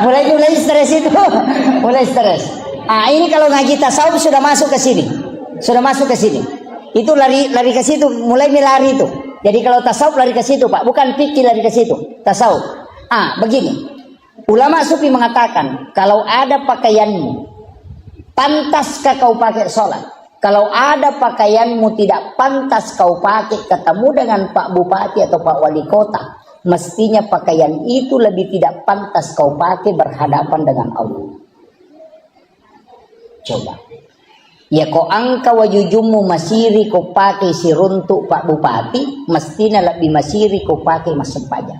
S1: mulai stres itu, mulai stres. Ini kalau ngaji tasawuf sudah masuk ke sini, Itu lari ke situ, mulai lari itu. Jadi kalau tasawuf lari ke situ Pak, bukan fikih lari ke situ, tasawuf. Begini, ulama sufi mengatakan kalau ada pakaianmu, pantaskah kau pakai sholat? Kalau ada pakaianmu tidak pantas kau pakai ketemu dengan Pak Bupati atau Pak Wali Kota, mestinya pakaian itu lebih tidak pantas kau pakai berhadapan dengan Allah. Coba. Ya kau angka wajujumu masiri kau pakai si runtuk Pak Bupati, mestinya lebih masiri kau pakai masuk pajak.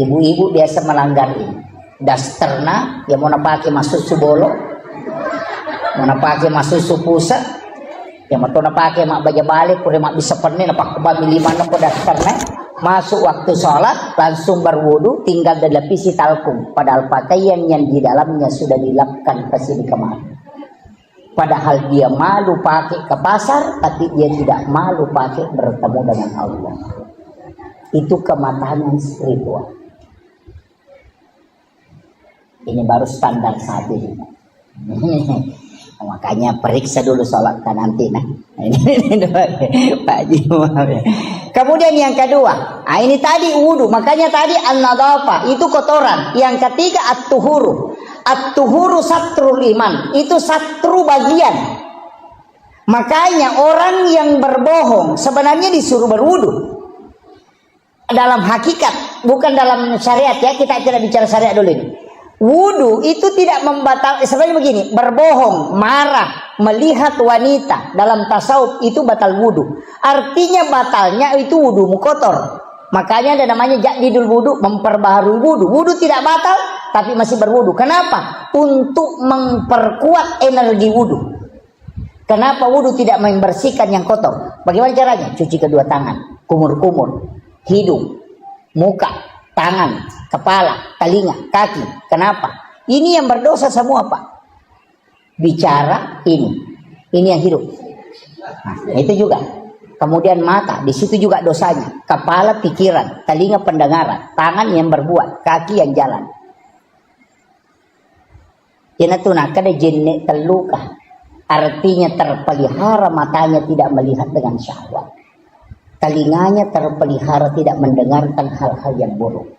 S1: Ibu-ibu biasa melanggar ini. Dasterna yang mau pakai masuk subolo, mau pakai masuk supusat, yang mau pakai mak baja balik, udah mak bisa penih, napak kebami 5 nopo dasterna, masuk waktu sholat langsung berwudu, tinggal dilapisi talkum, padahal pakaian yang di dalamnya sudah dilapkan pasti di kamar. Padahal dia malu pakai ke pasar, tapi dia tidak malu pakai bertemu dengan Allah. Itu kematangan spiritual. Ini baru standar saat ini. Makanya periksa dulu sholat kan nanti. Pak Haji. Kemudian yang kedua, ini tadi wudu. Makanya tadi an-nadhafah itu kotoran. Yang ketiga at-tuhuru. At-tuhuru satrul iman. Itu satru bagian. Makanya orang yang berbohong sebenarnya disuruh berwudu. Dalam hakikat, bukan dalam syariat ya. Kita tidak bicara syariat dulu ini. Wudu itu tidak membatalkan, sebenarnya begini, berbohong, marah, melihat wanita dalam tasawuf itu batal wudu. Artinya batalnya itu wudumu kotor. Makanya ada namanya jadidul wudu, memperbaharui wudu. Wudu tidak batal tapi masih berwudu. Kenapa? Untuk memperkuat energi wudu. Kenapa wudu tidak membersihkan yang kotor? Bagaimana caranya? Cuci kedua tangan, kumur-kumur, hidung, muka, tangan, kepala, telinga, kaki. Kenapa? Ini yang berdosa semua, Pak. Bicara ini yang hidup. Nah, itu juga. Kemudian mata, di situ juga dosanya. Kepala pikiran, telinga pendengaran, tangan yang berbuat, kaki yang jalan. Yana tuna kada jenne terluka. Artinya terpelihara matanya tidak melihat dengan syahwat. Telinganya terpelihara tidak mendengarkan hal-hal yang buruk.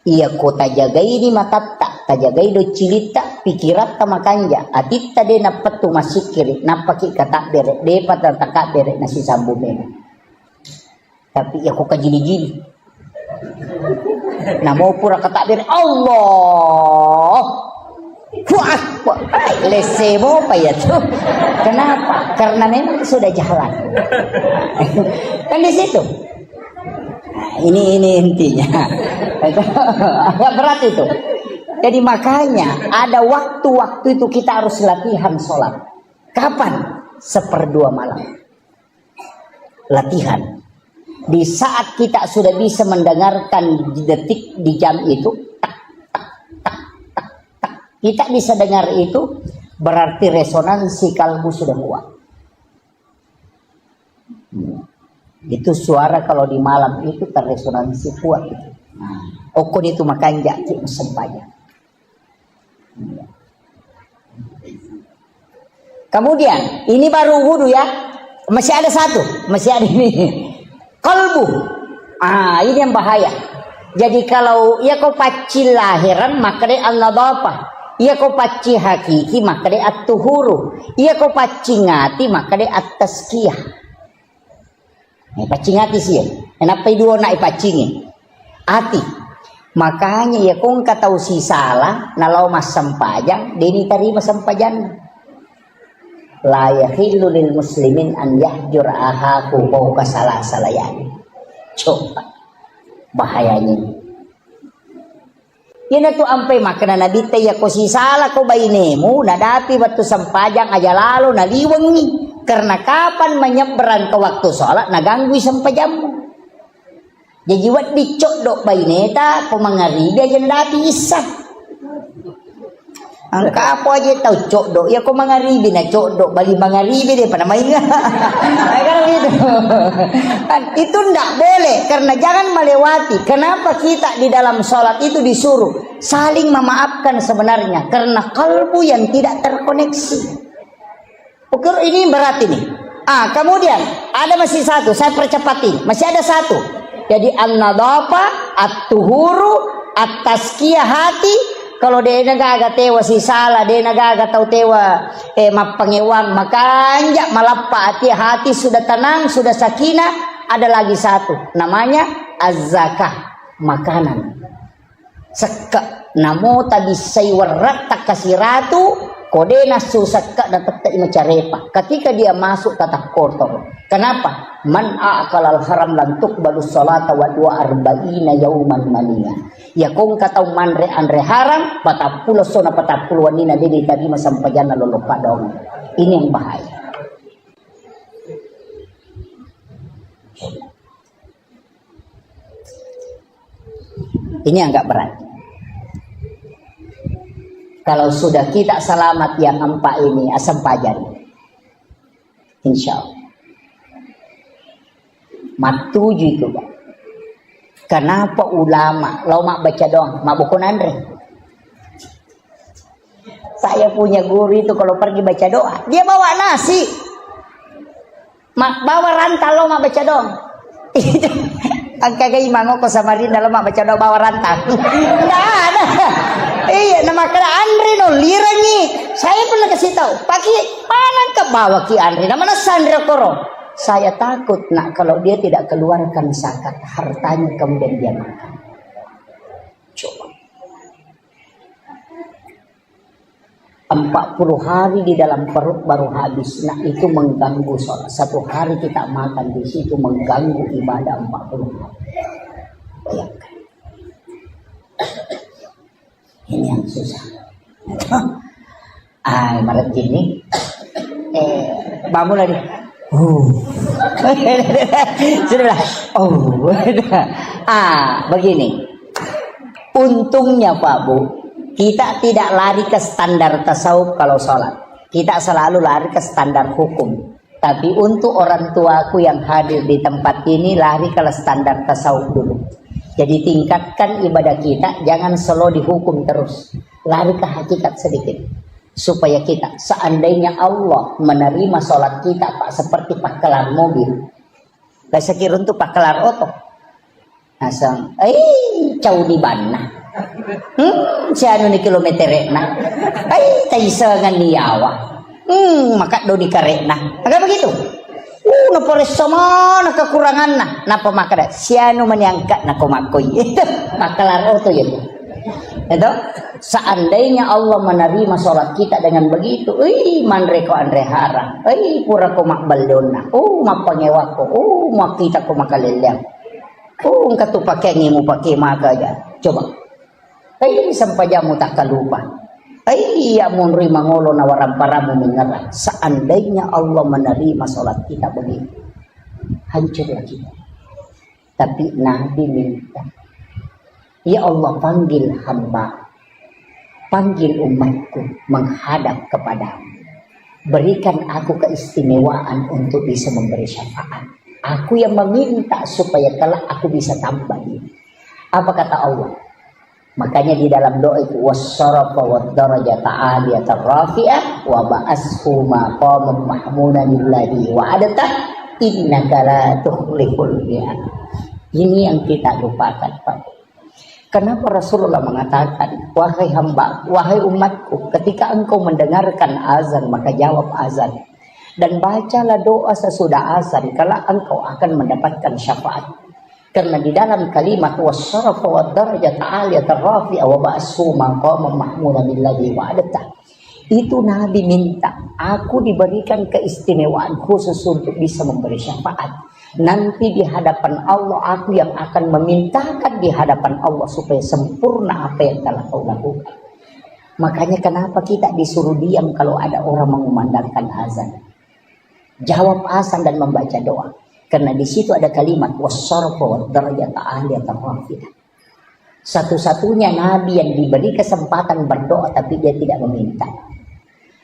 S1: Ia kota jagai ini matatta, tajagai do cilita, pikirat tamakanja, atitta de napatu masikiri, napaki kata bere, de patata bere nasi sambu bere. Tapi ia ko kajili-jili. Namo pura kata bere Allah. Wah, lesebo apa ya tuh? Kenapa? Karena memang sudah jalan. Kan di situ. Nah, ini intinya. Agak berat itu. Jadi makanya ada waktu-waktu itu kita harus latihan sholat. Kapan? 1/2 malam. Latihan. Di saat kita sudah bisa mendengarkan detik di jam itu, kita bisa dengar itu, berarti resonansi kalbu sudah kuat. Itu suara kalau di malam itu terresonansi kuat. Okon itu makanya sempaya. Kemudian ini baru wudu ya, masih ada satu, masih ada ini kalbu. Ini yang bahaya. Jadi kalau ia kau paci lahiran maka dia an-nadhafah. Ia kau paci hakiki maka dia at-tuhuru. Ia kau paci ngati maka dia at-tazkiyah. Paci ngati sih ya. Kenapa dua nak pacingi? Hati. Makanya ya kung katau si salah nalau mas sampajang deni tarima sampajan. La yahillu lil muslimin an yahjur ahaku fawqa salasalayan. Coba bahayanya. Yan tu ampai makna nabi ya ko si salah ko bainemu nadapi waktu sampajang aja lalu naliwangi karena kapan menyeberang ke waktu sholat naganggu sampajammu. Jadi wat dicok dok baineta ko mangaribi aja nadapi isah. Angka apa aja tahu cok dok ya ko mangaribi na cok dok bali mangaribi deh pada main. Kan gitu. Itu ndak boleh karena jangan melewati. Kenapa kita di dalam sholat itu disuruh saling memaafkan sebenarnya karena kalbu yang tidak terkoneksi. Ukur ini berat ini. Kemudian ada masih satu, saya percepat ini. Masih ada satu. Jadi an-nadhafah, at-tuhuru, at-tazkiyah hati. Kalau dia nagaga tewa si salah, dia nagaga tau tewa mapangewang, makanya malappa hati sudah tenang, sudah sakinah. Ada lagi satu, namanya az-zakah, makanan. Seka namo tadi saywarat takasiratu kodena susaka dapat imacarepa. Ketika dia masuk tatap kotor. Kenapa? Man aqalal haram lan tuqbalu sholata wa dua arba'ina yauman mania. Ya kung katau manre andre haram patapulo sona patapulo wanina dili tadi masampajana lolopa dong. Ini yang bahaya. Ini agak berat. Kalau sudah kita selamat yang empat ini asam pajan, insya Allah. Matuju itu, Pak. Kenapa ulama lama baca doang, mak buku andre. Saya punya guru itu kalau pergi baca doa, dia bawa nasi, bawa rantal lo mak baca doang. Angka gay mango ko sama rin dalam mak baca doa bawa rantal. Nggak ada. Iya, nama kena Andre no lirangi. Saya pernah kasih tahu, pakai panan ke bawah ki Andre. Namanya Sandra Koro. Saya takut nak kalau dia tidak keluarkan zakat hartanya kemudian dia makan. Coba. 40 hari di dalam perut baru habis. Nah itu mengganggu sholat. 1 hari kita makan di situ mengganggu ibadah 40 hari. Bayangkan. Ini yang susah. Malam ini bangun lagi. Sudah lah. Begini. Untungnya Pak Bu, kita tidak lari ke standar tasawuf kalau sholat. Kita selalu lari ke standar hukum. Tapi untuk orang tuaku yang hadir di tempat ini, lari ke standar tasawuf dulu. Jadi tingkatkan ibadah kita, jangan selalu dihukum terus. Lari ke hakikat sedikit. Supaya kita, seandainya Allah menerima sholat kita Pak, seperti pakelar mobil. Saya kira untuk pakelar oto. Asam, jauh di mana? Siapa ni kilometer na? Taisa ngan niawa. Maka do di karena. Agak begitu. Napores sama na kekurangan na. Napa maka siano menyangka na kumakoy. Itu pakelar oto yun. Itu seandainya Allah menerima sholat kita dengan begitu, manre ko andre harang, pura ko makbaldona, mapangewa ko, makita ko makalilem, engkau pakai ngimu pakai maka aja, coba, sampai jamu tak kalupa, iya munri mangolo nawaran paramu mengerah. Seandainya Allah menerima sholat kita begitu, hancurlah kita. Tapi Nabi minta, ya Allah, panggil hamba, panggil umatku menghadap kepadamu. Berikan aku keistimewaan untuk bisa memberi syafaat. Aku yang meminta supaya kelak aku bisa tambah ini. Apa kata Allah? Makanya di dalam doa itu, wassarafa wad-darajata aliyatan rafi'ah wa ba'ashu maqaman mahmudan lillahi wa adata innaka la tukhliful mi'ad. Ini yang kita lupakan Pak. Kenapa Rasulullah mengatakan, wahai hamba, wahai umatku, ketika engkau mendengarkan azan, maka jawab azan. Dan bacalah doa sesudah azan, kalau engkau akan mendapatkan syafaat. Karena di dalam kalimat, wassarafa wad-darajata aliyatan rafi'ah wa ba'ashu maqaman mahmudan lillahi wa adata. Itu Nabi minta, aku diberikan keistimewaan khusus untuk bisa memberi syafaat. Nanti di hadapan Allah, aku yang akan memintakan di hadapan Allah supaya sempurna apa yang telah kau lakukan. Makanya kenapa kita disuruh diam kalau ada orang mengumandangkan azan? Jawab azan dan membaca doa. Karena di situ ada kalimat wassarafa wad-darajata aliyatan rafi'ah. Satu-satunya Nabi yang diberi kesempatan berdoa tapi dia tidak meminta.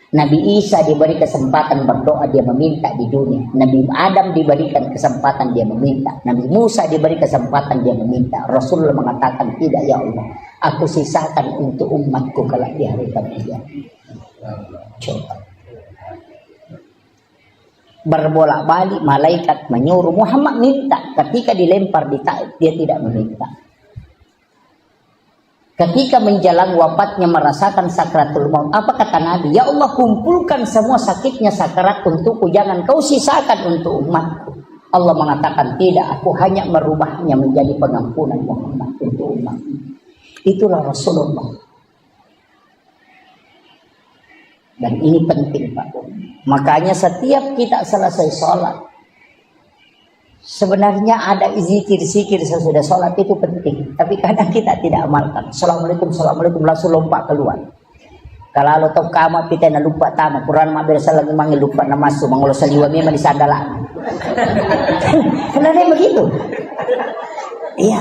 S1: Nabi Isa diberi kesempatan berdoa, dia meminta di dunia. Nabi Adam diberikan kesempatan, dia meminta. Nabi Musa diberi kesempatan, dia meminta. Rasulullah mengatakan, tidak ya Allah, aku sisakan untuk umatku kelak di hari kemudian. Coba. Berbolak-balik malaikat menyuruh Muhammad minta. Ketika dilempar di Taif, dia tidak meminta. Ketika menjelang wafatnya merasakan sakratul maut, apa kata Nabi? Ya Allah, kumpulkan semua sakitnya sakarat untukku, jangan kau sisakan untuk umatku. Allah mengatakan tidak, aku hanya merubahnya menjadi pengampunan Muhammad untuk umatku. Itulah Rasulullah. Dan ini penting Pak. Makanya setiap kita selesai sholat, sebenarnya ada zikir-zikir sesudah sholat itu penting. Tapi kadang kita tidak amalkan. Assalamualaikum, assalamualaikum, langsung lompat keluar. Kalau lo tahu kamu kita nak lupa tamat Quran mak berasa lagi manggil lupa nama masuk mangolo saliwa memang di sandalan. Kenapa begitu? Iya,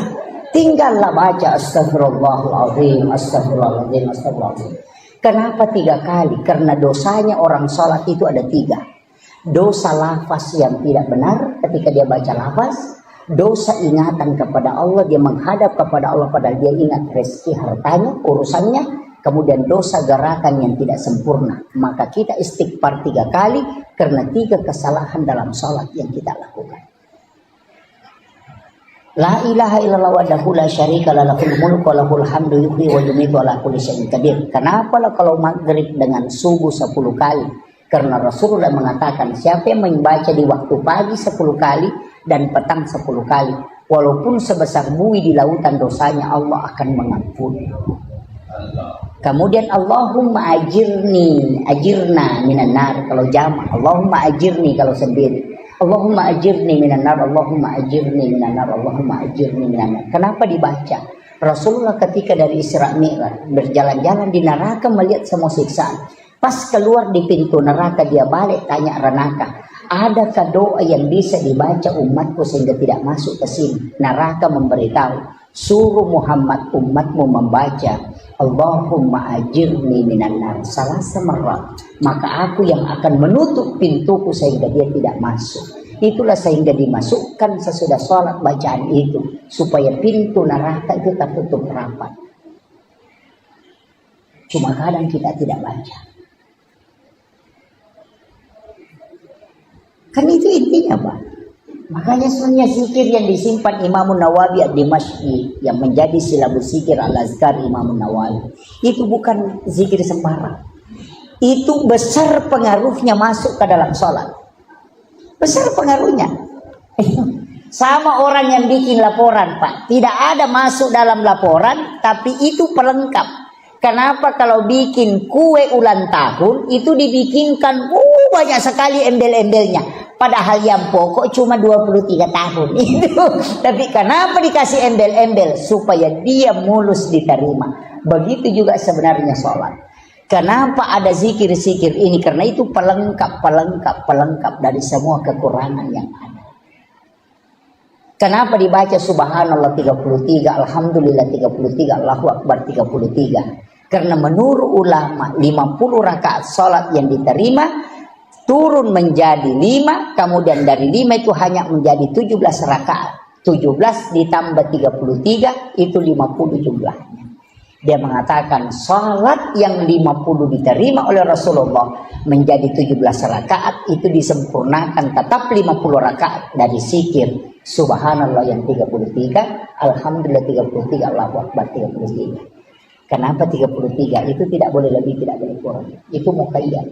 S1: tinggallah baca astagfirullahaladzim, astagfirullahaladzim, astagfirullahaladzim. Kenapa 3 kali? Karena dosanya orang sholat itu ada 3. Dosa lafaz yang tidak benar ketika dia baca lafaz, dosa ingatan kepada Allah, dia menghadap kepada Allah padahal dia ingat rezeki hartanya, urusannya, kemudian dosa gerakan yang tidak sempurna. Maka kita istighfar 3 kali karena 3 kesalahan dalam sholat yang kita lakukan. La ilaha illallah wahdahu la syarika lah, lahul mulku wa lahul hamdu yuhyi wa yumiitu wa ala kulli syai'in qadir. Kenapa kalau maghrib dengan subuh 10 kali? Karena Rasulullah mengatakan siapa yang membaca di waktu pagi 10 kali dan petang 10 kali, walaupun sebesar buih di lautan dosanya, Allah akan mengampuni. Kemudian Allahumma ajirna minan nar kalau jamaah, Allahumma ajirni kalau sendiri. Allahumma ajirni minan nar, Allahumma ajirni minan nar, Allahumma ajirni minan nar. Kenapa dibaca? Rasulullah ketika dari Isra Mi'raj berjalan-jalan di neraka melihat semua siksaan. Pas keluar di pintu neraka dia balik tanya neraka, adakah doa yang bisa dibaca umatku sehingga tidak masuk ke sini? Neraka memberitahu, suruh Muhammad umatmu membaca Allahumma ajirni minan nar salasa marrat, maka aku yang akan menutup pintuku sehingga dia tidak masuk. Itulah sehingga dimasukkan sesudah sholat bacaan itu, supaya pintu neraka itu tertutup rapat. Cuma kadang kita tidak baca. Kan itu intinya, Pak. Makanya sebenarnya zikir yang disimpan Imam Nawawi ad-Dimashqi yang menjadi silabus zikir al-azkar Imam Nawawi itu bukan zikir sembarang. Itu besar pengaruhnya masuk ke dalam sholat. Besar pengaruhnya. Sama orang yang bikin laporan, Pak. Tidak ada masuk dalam laporan, tapi itu pelengkap. Kenapa kalau bikin kue ulang tahun itu dibikinkan banyak sekali embel-embelnya. Padahal yang pokok cuma 23 tahun itu. Tapi kenapa dikasih embel-embel? Supaya dia mulus diterima. Begitu juga sebenarnya sholat. Kenapa ada zikir-zikir ini? Karena itu pelengkap dari semua kekurangan yang ada. Kenapa dibaca subhanallah 33, alhamdulillah 33, Allahu akbar 33? Karena menurut ulama 50 rakaat sholat yang diterima turun menjadi 5, kemudian dari 5 itu hanya menjadi 17 rakaat. 17 ditambah 33 itu 50 jumlahnya. Dia mengatakan salat yang 50 diterima oleh Rasulullah menjadi 17 rakaat itu disempurnakan tetap 50 rakaat dari zikir subhanallah yang 33, alhamdulillah 33, Allahu akbar 33. Kenapa 33? Itu tidak boleh lebih, tidak boleh kurang. Itu muqayyad.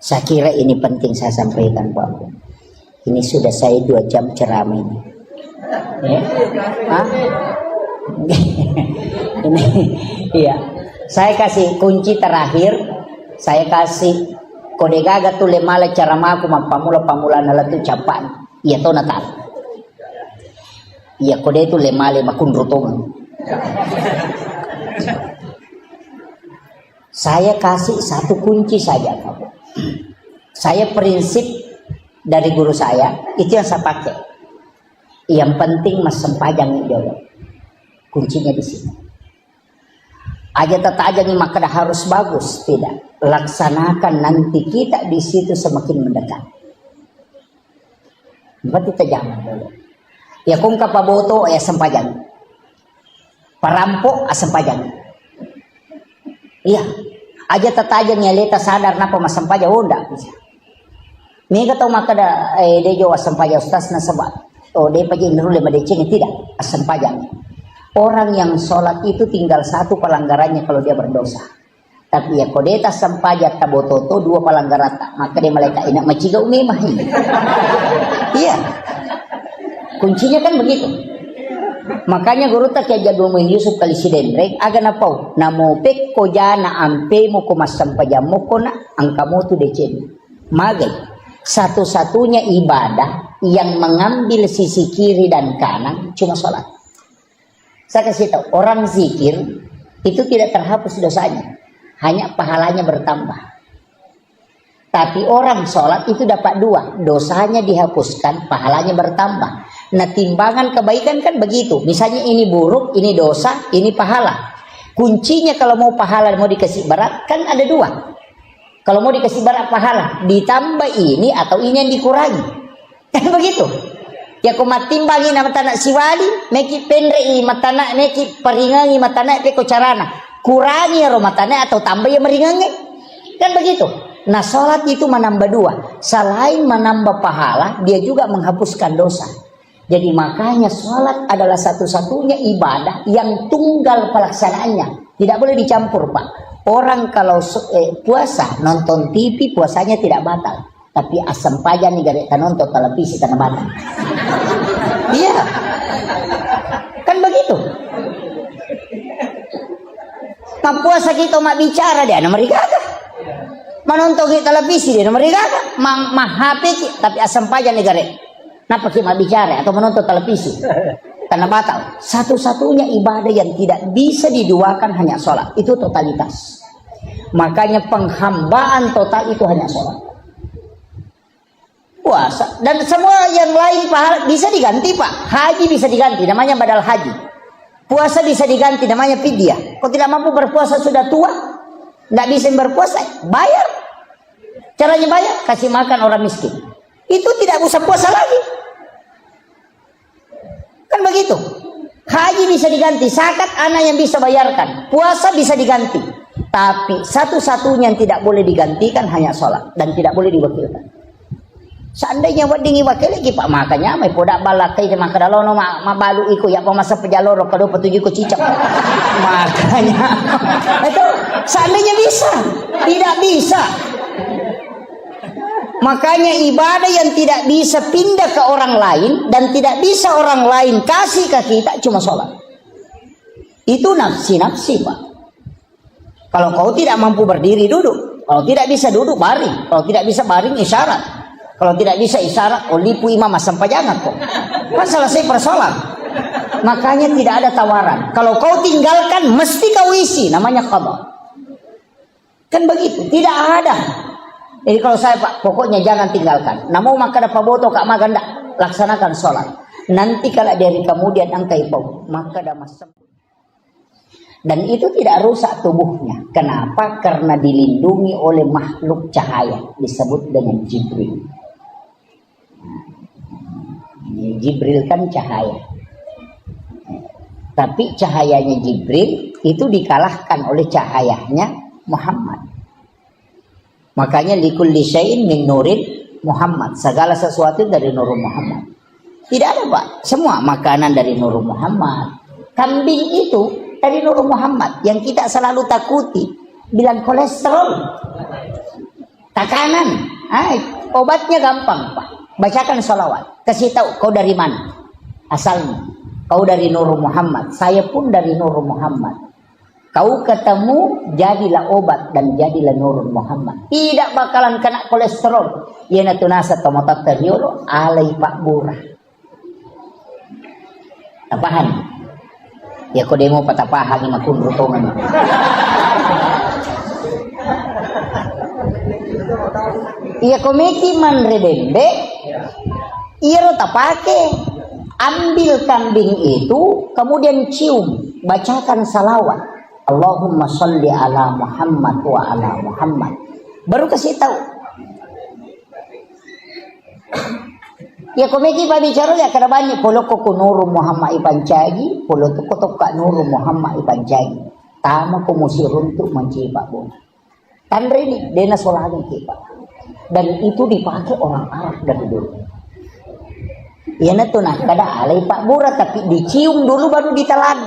S1: Saya kira ini penting saya sampaikan, Pak. Ini sudah saya 2 jam ceramah ini. Ya? Hah? Ini, iya. Saya kasih kunci terakhir. Saya kasih kode gaga tu lemala cara maku pamula nala tu capan. Iya to natal. Iya kode itu lemale makundrutong. Saya kasih 1 kunci saja, Pak. Saya prinsip dari guru saya itu yang saya pakai. Yang penting mas sempajang dulu. Kuncinya di sini. Aja tajam maka harus bagus, tidak. Laksanakan nanti kita di situ semakin mendekat. Berarti tajam dulu. Ya kung kapaboto ya sempajang. Parampok sempajang. Iya. Aja tajam ya leta sadar napa mas sempajang udah bisa. Mega tau maka da dejo asampajang ustaz na sabat. Oh de pagi nurule madeceng tidak asampajang. Orang yang sholat itu tinggal 1 pelanggarannya kalau dia berdosa. Tapi ya kodeta sampajat tabototo 2 pelanggaran maka dia malaikat inak maciga umimah. Iya. Kuncinya kan begitu. Makanya guru tak ya jadul Yusuf kali sidendreng aga napau namopek ko jana ampe mo ko masampajamo ko na ang kamu tu decen. Magai satu-satunya ibadah yang mengambil sisi kiri dan kanan cuma sholat. Saya kasih tahu, orang zikir itu tidak terhapus dosanya, hanya pahalanya bertambah. Tapi orang sholat itu dapat 2, dosanya dihapuskan, pahalanya bertambah. Nah timbangan kebaikan kan begitu, misalnya ini buruk, ini dosa, ini pahala. Kuncinya kalau mau pahala mau dikasih berat kan ada 2. Kalau mau dikasih berat pahala, ditambah ini atau ini yang dikurangi, kan begitu. Ya ko matimbangi na matanak siwali, meki pendrei matanak meki peringangi matanak peko carana. Kurangi ro matanak atau tambah yang meringangi. Kan begitu. Nah, salat itu menambah 2. Selain menambah pahala, dia juga menghapuskan dosa. Jadi makanya salat adalah satu-satunya ibadah yang tunggal pelaksanaannya. Tidak boleh dicampur, Pak. Orang kalau puasa nonton TV puasanya tidak batal. Tapi asam pajan nih gak nonton televisi karena batal. Iya. Kan begitu. Nah puasa kita mak bicara dia nama rigaka. Menonton televisi dia nama rigaka. Mah HP tapi asam pajan nih gak. Napa kita mak bicara atau menonton televisi? Karena batal. Satu-satunya ibadah yang tidak bisa diduakan hanya sholat. Itu totalitas. Makanya penghambaan total itu hanya sholat. Puasa. Dan semua yang lain pahala bisa diganti, Pak. Haji bisa diganti, namanya badal haji. Puasa bisa diganti, namanya fidyah. Kalau tidak mampu berpuasa sudah tua, tidak bisa berpuasa, bayar. Caranya bayar, kasih makan orang miskin. Itu tidak usah puasa lagi. Kan begitu. Haji bisa diganti, zakat anak yang bisa bayarkan. Puasa bisa diganti. Tapi satu-satunya yang tidak boleh digantikan hanya sholat. Dan tidak boleh diwakilkan. Seandainya wadingi wakil lagi Pak makanya may podak balakai de makadalono mabalu iko ya pamasa pejaloro kado petuju ko cicak. Makanya itu seandainya bisa, tidak bisa. Makanya ibadah yang tidak bisa pindah ke orang lain dan tidak bisa orang lain kasih ke kita cuma sholat. Itu nafsi-nafsi, Pak. Kalau kau tidak mampu berdiri, duduk. Kalau tidak bisa duduk, baring. Kalau tidak bisa baring, isyarat. Kalau tidak bisa isyarat, lipu imam sampai jangan kok. Kan selesai persoalan. Makanya tidak ada tawaran. Kalau kau tinggalkan, mesti kau isi. Namanya qadha. Kan begitu. Tidak ada. Jadi kalau saya Pak, pokoknya jangan tinggalkan. Namun maka dapat boto kak maganda. Laksanakan sholat. Nanti kalau dari kemudian angkai pau, maka ada masam. Dan itu tidak rusak tubuhnya. Kenapa? Karena dilindungi oleh makhluk cahaya. Disebut dengan Jibril. Jibril kan cahaya. Tapi cahayanya Jibril itu dikalahkan oleh cahayanya Muhammad. Makanya likulli syai'in min nurin Muhammad. Segala sesuatu dari nur Muhammad. Tidak ada Pak. Semua makanan dari nur Muhammad. Kambing itu dari nur Muhammad. Yang kita selalu takuti. Bilang kolesterol. Tekanan. Obatnya gampang Pak. Bacakan sholawat. Kasih tahu kau dari mana asalnya. Kau dari nur Muhammad. Saya pun dari nur Muhammad. Kau ketemu jadilah obat dan jadilah nur Muhammad. Tidak bakalan kena kolesterol. Yana tunasa tomatat teriolo alai Pak Burah. Tapahan. Ya kau demo patapahan lima kun rutongan. Iya komiki man redende. Iya rota pakai. Ambil kambing itu kemudian cium, bacakan salawat. Allahumma sholli ala Muhammad wa ala Muhammad. Baru kasih tahu. Ya komiki pa bicara ya kada banyak polo ko nuru Muhammad ipancagi, polo to ko ka nuru Muhammad ipancagi. Tama ko musirun tu mencipa bu. Tandre ini dena solahnya kita. Dan itu dipakai orang Arab dari dulu. Ya na tunah kada alai Pak Bura tapi dicium dulu baru ditelan.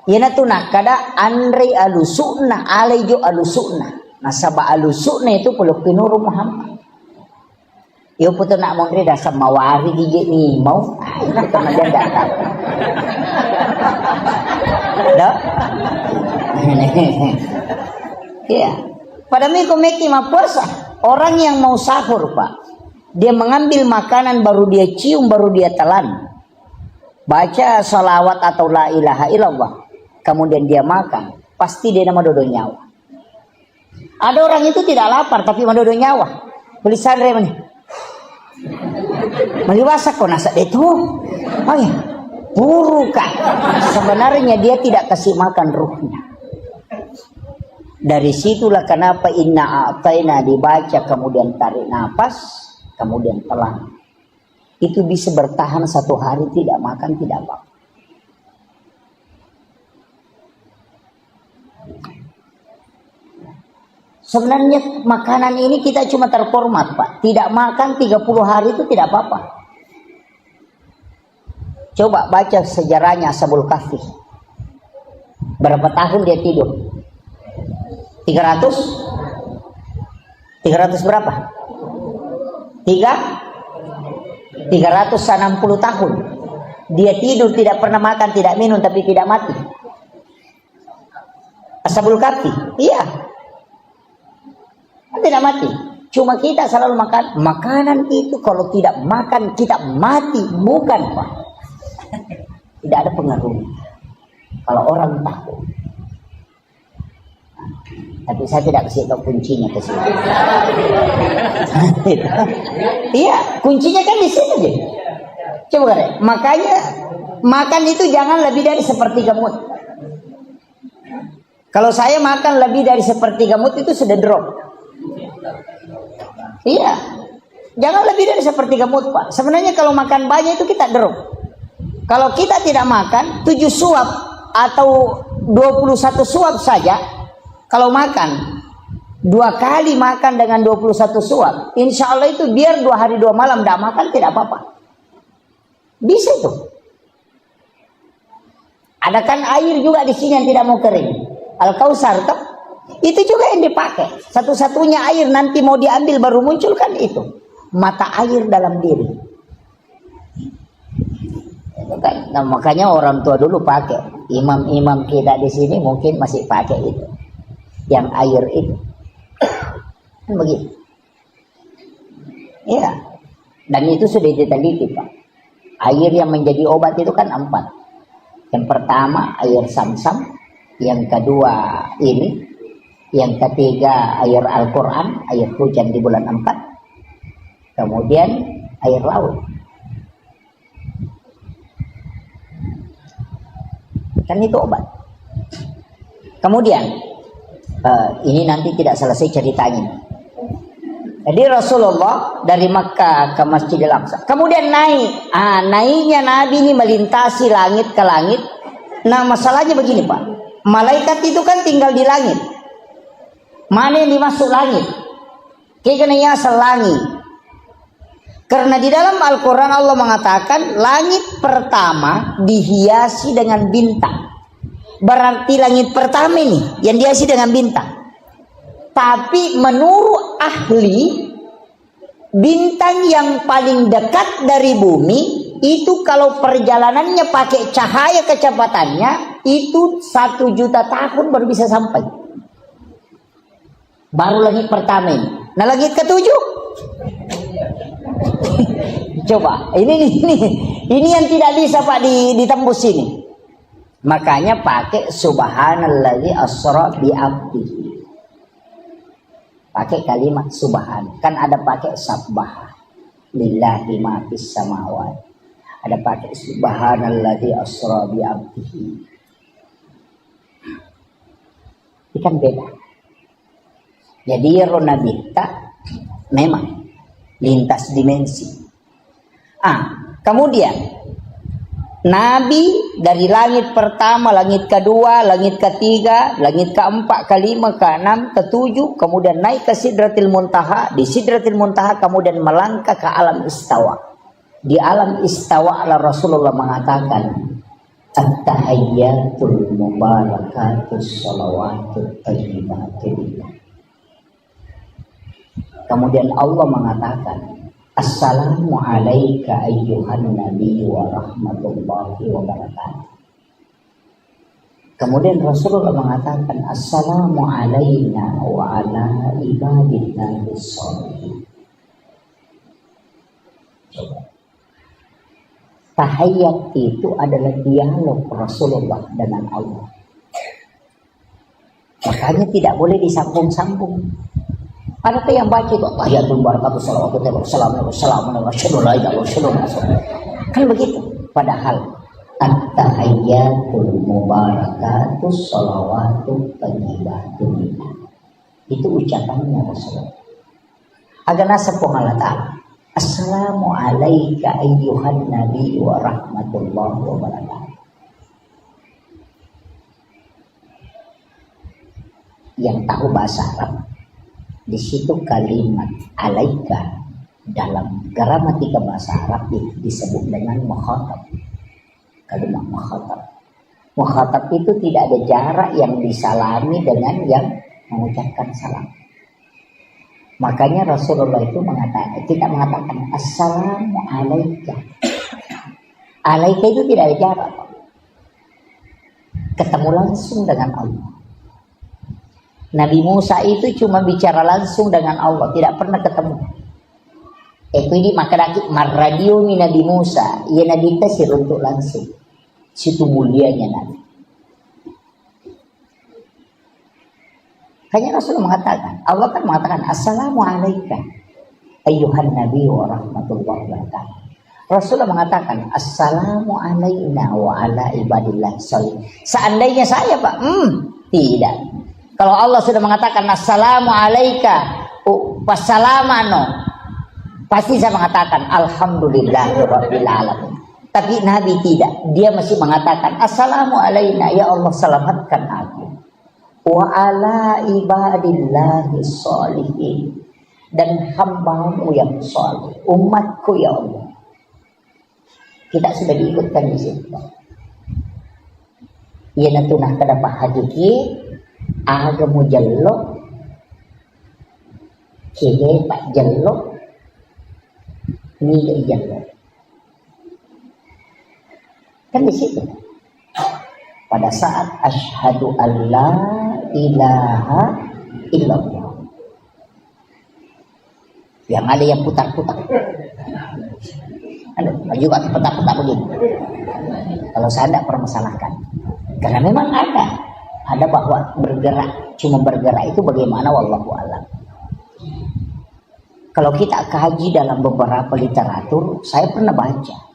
S1: Ya na tunah kada andre alusuna alai jo alusuna. Nasaba alusuna itu peluk pinuru Muhammad. Yo puto nak mondre dasar mawari gigi ni mau. Itu karena dia datang. Dah. Ya. Pada miko meki mapuasa orang yang mau sahur Pak. Dia mengambil makanan baru dia cium baru dia telan. Baca salawat atau la ilaha illallah. Kemudian dia makan. Pasti dia nama dodo nyawa. Ada orang itu tidak lapar tapi mendodo nyawa. Beli sandre mana? Meliwasa kok nasa itu. Oh ya. Buruk kan. Sebenarnya dia tidak kasih makan ruhnya. Dari situlah kenapa inna a'taina dibaca kemudian tarik nafas. Kemudian telan. Itu bisa bertahan 1 hari tidak makan tidak apa. Sebenarnya makanan ini kita cuma terformat Pak. Tidak makan 30 hari itu tidak apa-apa. Coba baca sejarahnya Ashabul Kahfi. Berapa tahun dia tidur? 300 berapa? 360 tahun. Dia tidur tidak pernah makan, tidak minum tapi tidak mati. Ashabul Kahfi. Iya. Tidak mati. Cuma kita selalu makan. Makanan itu kalau tidak makan kita mati. Bukan Pak. Tidak ada pengaruh. Kalau orang tahu. Tapi saya tidak kasih tahu kuncinya ke sini. Iya, kuncinya kan di sini aja. Coba kan, makanya makan itu jangan lebih dari sepertiga mut. Kalau saya makan lebih dari sepertiga mut itu sudah drop. Iya, jangan lebih dari sepertiga mut, Pak. Sebenarnya kalau makan banyak itu kita drop. Kalau kita tidak makan 7 suap atau 21 suap saja, kalau makan 2 kali makan dengan 21 suap, insya Allah itu biar 2 hari 2 malam tidak makan tidak apa-apa. Bisa itu. Ada kan air juga di sini yang tidak mau kering. Al-Kausar kan? Itu juga yang dipakai. Satu-satunya air nanti mau diambil baru muncul kan itu. Mata air dalam diri. Nah, makanya orang tua dulu pakai. Imam-imam kita di sini mungkin masih pakai itu. Yang air itu. Kan begitu. Ya. Dan itu sudah diteliti, Pak. Air yang menjadi obat itu kan 4. Yang pertama air Samsam, yang kedua ini, yang ketiga air Al-Quran, air hujan di bulan 4, kemudian air laut. Kan itu obat. Kemudian ini nanti tidak selesai ceritanya. Jadi Rasulullah dari Makkah ke Masjidil Aqsa. Kemudian naik. Naiknya Nabi ini melintasi langit ke langit. Nah, masalahnya begini, Pak. Malaikat itu kan tinggal di langit. Mana yang dimasuk langit? Kayaknya selangit. Karena di dalam Al-Quran Allah mengatakan langit pertama dihiasi dengan bintang. Berarti langit pertama ini yang dihiasi dengan bintang. Tapi menurut ahli, bintang yang paling dekat dari bumi itu kalau perjalanannya pakai cahaya kecepatannya itu 1 juta tahun baru bisa sampai. Baru langit pertama ini. Nah, langit ke-7 coba ini yang tidak bisa, Pak, ditembus ini. Makanya pakai subhanalladzi asra bi abdihi. Pakai kalimat subhan. Kan ada pakai sabbah lillahi ma fis samawati. Ada pakai subhanalladzi asra bi abdihi. Ini kan beda. Jadi Ronabita memang lintas dimensi. Kemudian Nabi dari langit pertama, langit kedua, langit ketiga, langit keempat, kelima, keenam, ketujuh, kemudian naik ke Sidratil Muntaha. Di Sidratil Muntaha kemudian melangkah ke alam istawa. Di alam istawa Allah Rasulullah mengatakan, at-tahiyyatul mubarakatus salawatut thayyibatul. Kemudian Allah mengatakan, assalamu alayka ayyuhan nabi wa rahmatullahi wa barakatuh. Kemudian Rasulullah mengatakan, assalamu alayna wa ala ibadillahi sholihin. Tahiyat itu adalah dialog Rasulullah dengan Allah. Makanya tidak boleh disambung-sambung. Ada yang baca itu tahiyatul barakatuh salawatu kan begitu. Padahal at-tahiyyatul mubarakatuh salawatu thayyibatun itu ucapannya Rasulullah. Agar nasab Allah Ta'ala. Assalamu alayka ayyuhan nabi wa rahmatullahi wa barakatuh. Yang tahu bahasa Arab, di situ kalimat alaika dalam gramatika bahasa Arab disebut dengan mukhatab. Kalimat mukhatab. Mukhatab itu tidak ada jarak yang disalami dengan yang mengucapkan salam. Makanya Rasulullah itu kita mengatakan assalamu alaika. Alaika itu tidak ada jarak. Ketemu langsung dengan Allah. Nabi Musa itu cuma bicara langsung dengan Allah, tidak pernah ketemu. Ini maka marradio mi Nabi Musa, ia Nabi kasih untuk langsung. Situ mulianya Nabi. Hanya Rasul mengatakan, Allah kan mengatakan Assalamualaikum ayyuhan nabi wa rahmatullahi wabarakatuh. Rasulullah mengatakan Assalamu alaina wa ala ibadillah sholih. Seandainya saya Pak, tidak. Kalau Allah sudah mengatakan Assalamu alaika wassalamano, pasti saya mengatakan Alhamdulillahirabbil alamin. Tapi Nabi tidak, dia masih mengatakan Assalamu alaina, ya Allah selamatkan aku, wa ala ibadillahi sholihin, dan hamba-Mu yang saleh, umatku ya Allah. Kita sudah diikutkan di situ. Ia natunah kada hakiki aga mujallo kede pak jallo ni jallo. Kan di situ. Pada saat asyhadu alla ilaha illallah, yang ada yang putar-putar, juga putar-putar begini. Kalau saya tidak permasalahkan, karena memang ada bahwa bergerak, cuma bergerak itu bagaimana, wallahu a'lam. Kalau kita kaji dalam beberapa literatur, saya pernah baca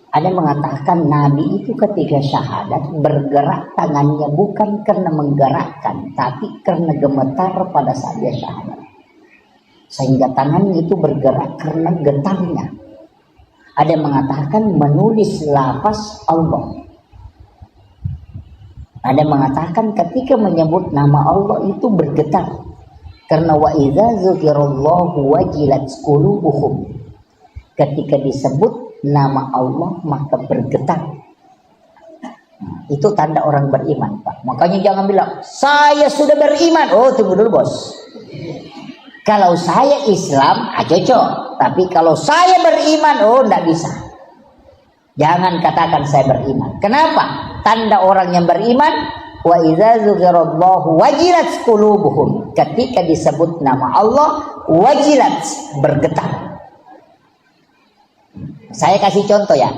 S1: ada yang mengatakan Nabi itu ketika syahadat bergerak tangannya bukan karena menggerakkan, tapi karena gemetar pada saat dia syahadat, sehingga tangannya itu bergerak karena getarnya. Ada yang mengatakan menulis lafaz Allah. Ada yang mengatakan ketika menyebut nama Allah itu bergetar, karena wa idza dzukirallahu wajilat qulubuhum. Ketika disebut nama Allah maka bergetar. Itu tanda orang beriman, Pak. Makanya jangan bilang saya sudah beriman. Oh, tunggu dulu bos. Kalau saya Islam cocok, tapi kalau saya beriman, oh tidak bisa. Jangan katakan saya beriman. Kenapa? Tanda orang yang beriman, wa idza dzukirallahu wajilat qulubuhum. Ketika disebut nama Allah, wajilat, bergetar. Saya kasih contoh ya,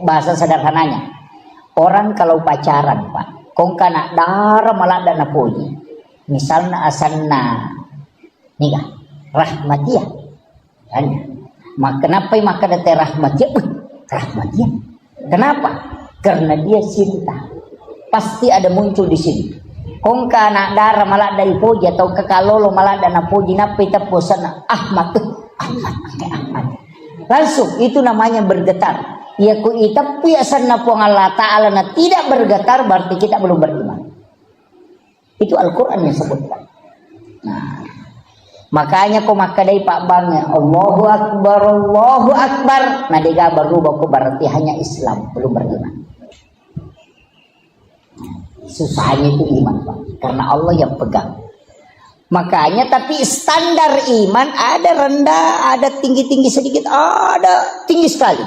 S1: bahasa sederhananya. Orang kalau pacaran, Pak, kong kana dara malah dana puji. Misalnya asanna nikah, rahmatiyah. Maka kenapa maka dete rahmatiyah? Rahmatiyah. Kenapa? Karena dia cinta. Pasti ada muncul di sini. Kong kana dara malah dari puji atau kekalolo malah dana puji napi taposana Ahmad. Ahmad. Langsung itu namanya bergetar. Ya ku itapi asanna pong Allah Ta'ala na tidak bergetar, berarti kita belum beriman. Itu Al-Quran yang sebutkan. Nah, makanya kok makadai Pak Bang Allahu Akbar. Nah dia berubah ku berarti hanya Islam, belum beriman. Susahnya itu iman, Pak, karena Allah yang pegang. Makanya tapi standar iman ada rendah, ada tinggi-tinggi sedikit, ada tinggi sekali.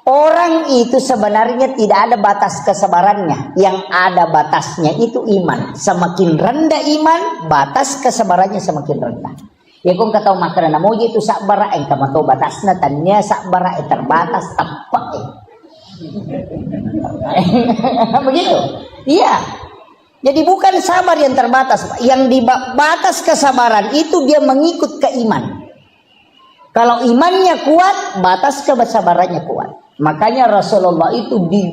S1: Orang itu sebenarnya tidak ada batas kesabarannya. Yang ada batasnya itu iman. Semakin rendah iman, batas kesabarannya semakin rendah. Ya kung kataw makanan moji itu sakbara ang kamato batasna tanya sakbara terbatas tapak. Begitu. Iya. Jadi bukan sabar yang terbatas, yang di batas kesabaran itu dia mengikut ke iman. Kalau imannya kuat, batas kesabarannya kuat. Makanya Rasulullah itu di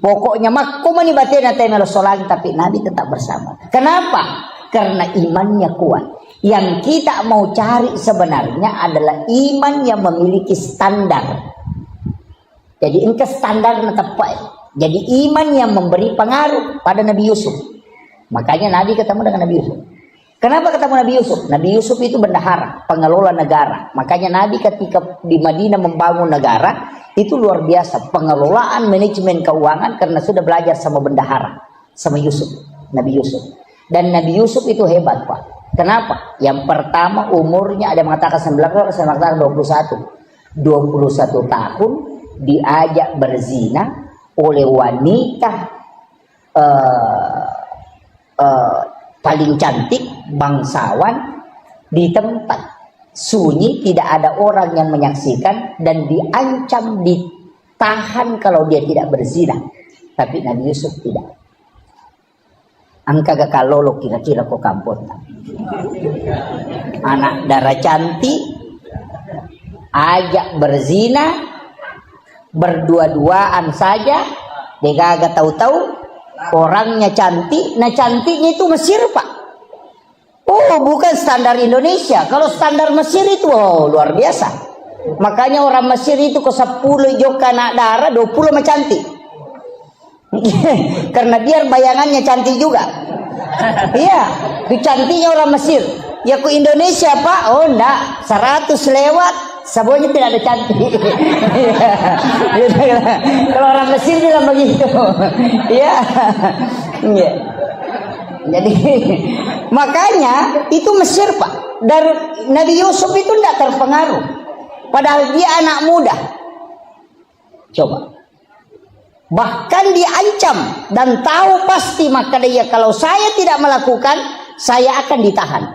S1: pokoknya makumani batena temel solan, tapi Nabi tetap bersama. Kenapa? Karena imannya kuat. Yang kita mau cari sebenarnya adalah iman yang memiliki standar. Jadi ini standar tepat. Jadi iman yang memberi pengaruh pada Nabi Yusuf. Makanya Nabi ketemu dengan Nabi Yusuf. Kenapa ketemu Nabi Yusuf? Nabi Yusuf itu bendahara, pengelola negara. Makanya Nabi ketika di Madinah membangun negara, itu luar biasa. Pengelolaan manajemen keuangan karena sudah belajar sama bendahara, sama Yusuf, Nabi Yusuf. Dan Nabi Yusuf itu hebat, Pak. Kenapa? Yang pertama umurnya ada yang mengatakan 19, ada yang mengatakan 21. 21 tahun diajak berzina oleh wanita paling cantik, bangsawan, di tempat sunyi, tidak ada orang yang menyaksikan, dan diancam ditahan kalau dia tidak berzina. Tapi Nabi Yusuf tidak. Angka gak kalolo kira-kira kok kampung. Anak darah cantik, ajak berzina, berdua-duaan saja, dia gak tahu-tahu orangnya cantik. Nah cantiknya itu Mesir Pak. Oh bukan standar Indonesia. Kalau standar Mesir itu luar biasa. Makanya orang Mesir itu ke 10 joka anak darah, 20 mah cantik. Karena biar bayangannya cantik juga. Iya, cantiknya orang Mesir. Ya ke Indonesia Pak, oh enggak, 100 lewat, semuanya tidak ada cantik. Kalau orang Mesir bilang begitu. Iya. Iya. Jadi makanya itu Mesir Pak. Dari Nabi Yusuf itu tidak terpengaruh. Padahal dia anak muda. Coba. Bahkan diancam dan tahu pasti, maka dia kalau saya tidak melakukan, saya akan ditahan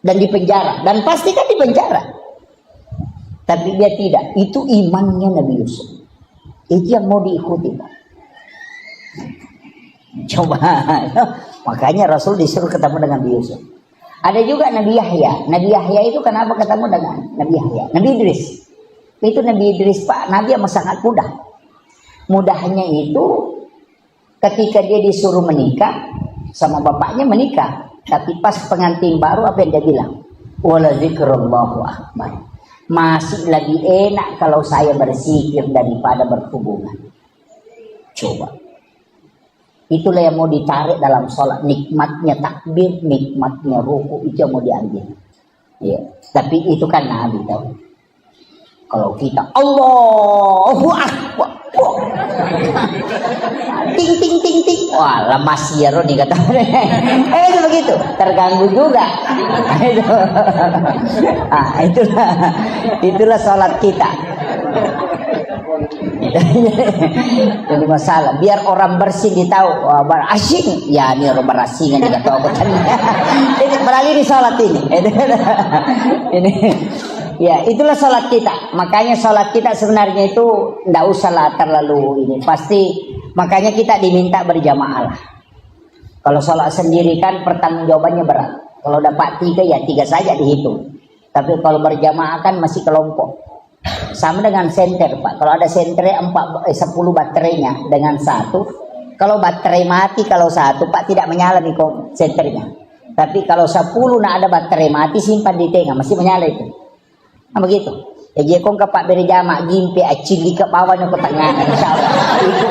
S1: dan dipenjara, dan pasti kan dipenjara. Tapi dia tidak. Itu imannya Nabi Yusuf. Itu yang mau diikuti Pak. Coba. Makanya Rasul disuruh ketemu dengan Nabi Yusuf. Ada juga Nabi Yahya. Nabi Yahya itu kenapa ketemu dengan Nabi Yahya? Nabi Idris. Itu Nabi Idris Pak, Nabi yang sangat mudah. Mudahnya itu ketika dia disuruh menikah sama bapaknya menikah, tapi pas pengantin baru apa yang dia bilang? Wala zikrullahu akbar. Masih lagi enak kalau saya berzikir daripada berhubungan. Coba. Itulah yang mau ditarik dalam sholat. Nikmatnya takbir, nikmatnya ruku, itu yang mau diambil. Ya. Tapi itu kan Nabi tahu. Kalau kita Allahu Akbar, ting ting ting ting, wah lemas ya Roni kata. Itu begitu, terganggu juga. Itulah sholat kita. Jadi masalah biar orang bersih ditahu, wah asing ya, ini orang berasingan juga tahu aku tadi. Ini beralih di sholat ini. Ini ya itulah sholat kita. Makanya sholat kita sebenarnya itu tidak usahlah terlalu ini, pasti makanya kita diminta berjamaah lah. Kalau sholat sendiri kan pertanggungjawabannya berat. Kalau dapat 3 ya 3 saja dihitung, tapi kalau berjamaah kan masih kelompok. Sama dengan senter Pak. Kalau ada senter 10 baterainya dengan 1, kalau baterai mati kalau 1 Pak tidak menyala nih senternya. Tapi kalau 10 nak ada baterai mati simpan di tengah masih menyala itu. Nah begitu. Ya kong kapak berjamaah gimpe acili ke bawahnya ke tengah insyaallah. Itu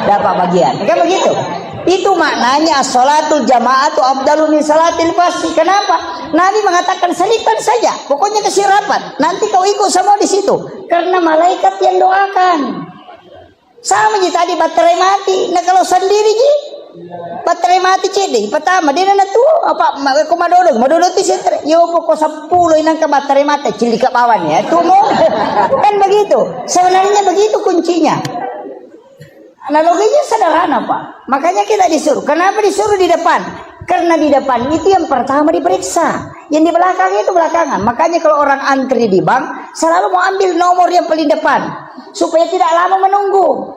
S1: dapat bagian. Kan begitu. Itu maknanya sholatul jamaatu afdalu min salatil fardhi. Kenapa? Nabi mengatakan selipkan saja, pokoknya kasih rapat. Nanti kau ikut semua di situ, karena malaikat yang doakan. Sama je tadi baterai mati. Nah kalau sendiri je baterai mati cedek. Pertama dia nak tu apa? Aku madodo tu sentre. Yo pokok 10 inang ke baterai mati cilik ke bawah ni. Tu mau kan begitu. Sebenarnya begitu kuncinya. Analoginya sederhana Pak. Makanya kita disuruh. Kenapa disuruh di depan? Karena di depan itu yang pertama diperiksa. Yang di belakang itu belakangan. Makanya kalau orang antri di bank selalu mau ambil nomor yang paling depan supaya tidak lama menunggu.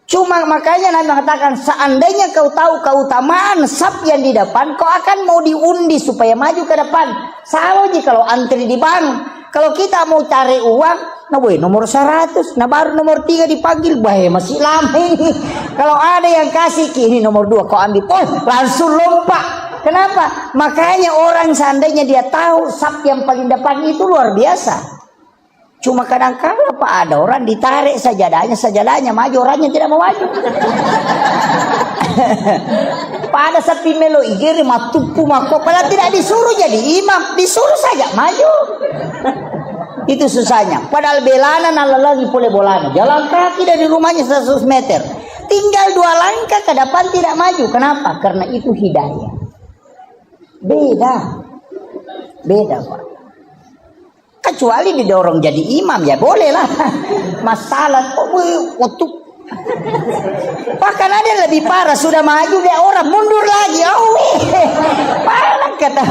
S1: Cuma makanya Nabi mengatakan seandainya kau tahu keutamaan saf yang di depan, kau akan mau diundi supaya maju ke depan. Sama aja kalau antri di bank. Kalau kita mau cari uang, nah boy nomor 100, nah baru nomor 3 dipanggil, boy masih lama ini. Kalau ada yang kasih kini nomor 2 kau ambil, langsung lompat. Kenapa? Makanya orang seandainya dia tahu saf yang paling depan itu luar biasa. Cuma kadang-kadang Pak ada orang ditarik sajadahnya maju, orangnya tidak mau maju. Pada sapi melo igiri matupu mako, padahal tidak disuruh jadi imam, disuruh saja maju. Itu susahnya. Padahal belana lagi boleh bolana. Jalan kaki dari rumahnya 100 meter. Tinggal 2 langkah ke depan tidak maju. Kenapa? Karena itu hidayah. Beda Pak. Kecuali didorong jadi imam ya boleh lah. Masalah waktu bahkan ada yang lebih parah, sudah maju dia orang mundur lagi. Parah kata.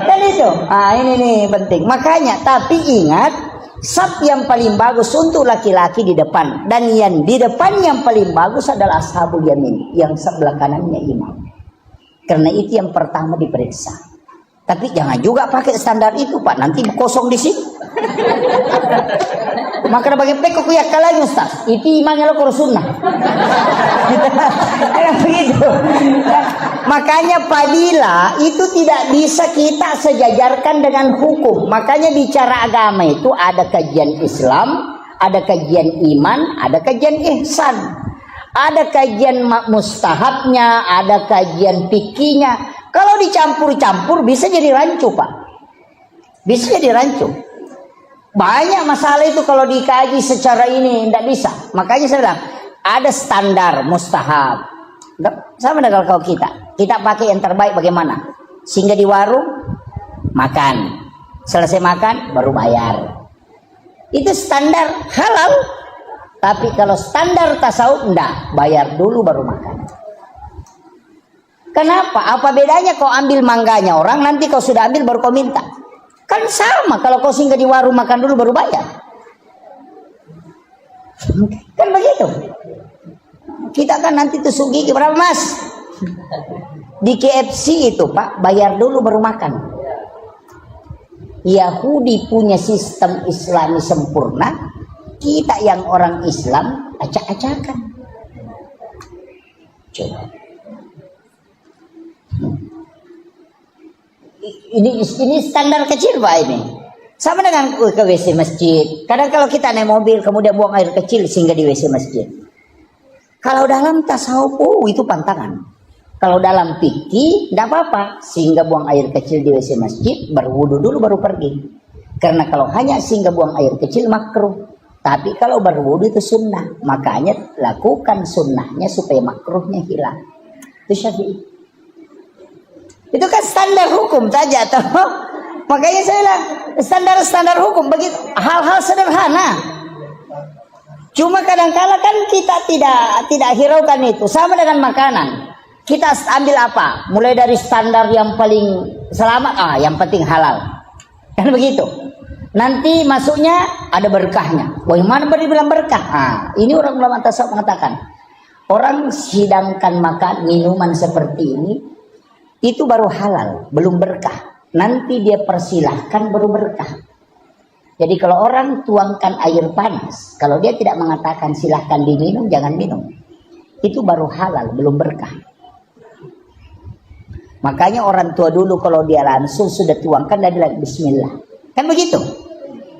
S1: Dan itu ini nih penting. Makanya tapi ingat Saf yang paling bagus untuk laki-laki di depan, dan yang di depan yang paling bagus adalah ashabul yamin, yang sebelah kanannya imam. Karena itu yang pertama diperiksa. Tapi jangan juga pakai standar itu, Pak, nanti kosong di sini. Maka bagi pekok ya kalanya Ustaz, itu imamnya lo kurus sunnah. Begitu. Makanya fadilah itu tidak bisa kita sejajarkan dengan hukum. Makanya bicara agama itu ada kajian Islam, ada kajian iman, ada kajian ihsan, ada kajian mustahabnya, ada kajian fikihnya. Kalau dicampur-campur bisa jadi rancu, Pak. Bisa jadi rancu. Banyak masalah itu kalau dikaji secara ini tidak bisa. Makanya saya bilang ada standar mustahab. Sama dengan kalau kita pakai yang terbaik bagaimana? Sehingga di warung makan, selesai makan baru bayar. Itu standar halal. Tapi kalau standar tasawuf enggak, bayar dulu baru makan. Kenapa? Apa bedanya kau ambil mangganya orang, nanti kau sudah ambil baru kau minta? Kan sama kalau kau singgah di warung makan dulu baru bayar. Kan begitu. Kita kan nanti tusuk gigi berapa Mas? Di KFC itu Pak, bayar dulu baru makan. Yahudi punya sistem Islami sempurna, kita yang orang Islam acak-acakan. Coba. Ini standar kecil Pak ini. Sama dengan ke WC masjid. Kadang kalau kita naik mobil kemudian buang air kecil sehingga di WC masjid. Kalau dalam tasawuf itu pantangan. Kalau dalam fikih tidak apa-apa sehingga buang air kecil di WC masjid, berwudu dulu baru pergi. Karena kalau hanya sehingga buang air kecil makruh. Tapi kalau berwudu itu sunnah. Makanya lakukan sunnahnya supaya makruhnya hilang. Itu Syafi'i. Itu kan standar hukum saja toh. Makanya saya bilang standar hukum begitu, hal-hal sederhana. Cuma kadang-kala kan kita tidak hiraukan itu. Sama dengan makanan. Kita ambil apa? Mulai dari standar yang paling selamat, yang penting halal. Kan begitu. Nanti masuknya ada berkahnya. Bagaimana dibilang berkah? Ini orang ulama tasawuf mengatakan, orang sidangkan makan minuman seperti ini itu baru halal, belum berkah. Nanti dia persilahkan baru berkah. Jadi kalau orang tuangkan air panas, kalau dia tidak mengatakan silahkan diminum, jangan minum. Itu baru halal, belum berkah. Makanya orang tua dulu kalau dia langsung sudah tuangkan, dia bilang bismillah. Kan begitu?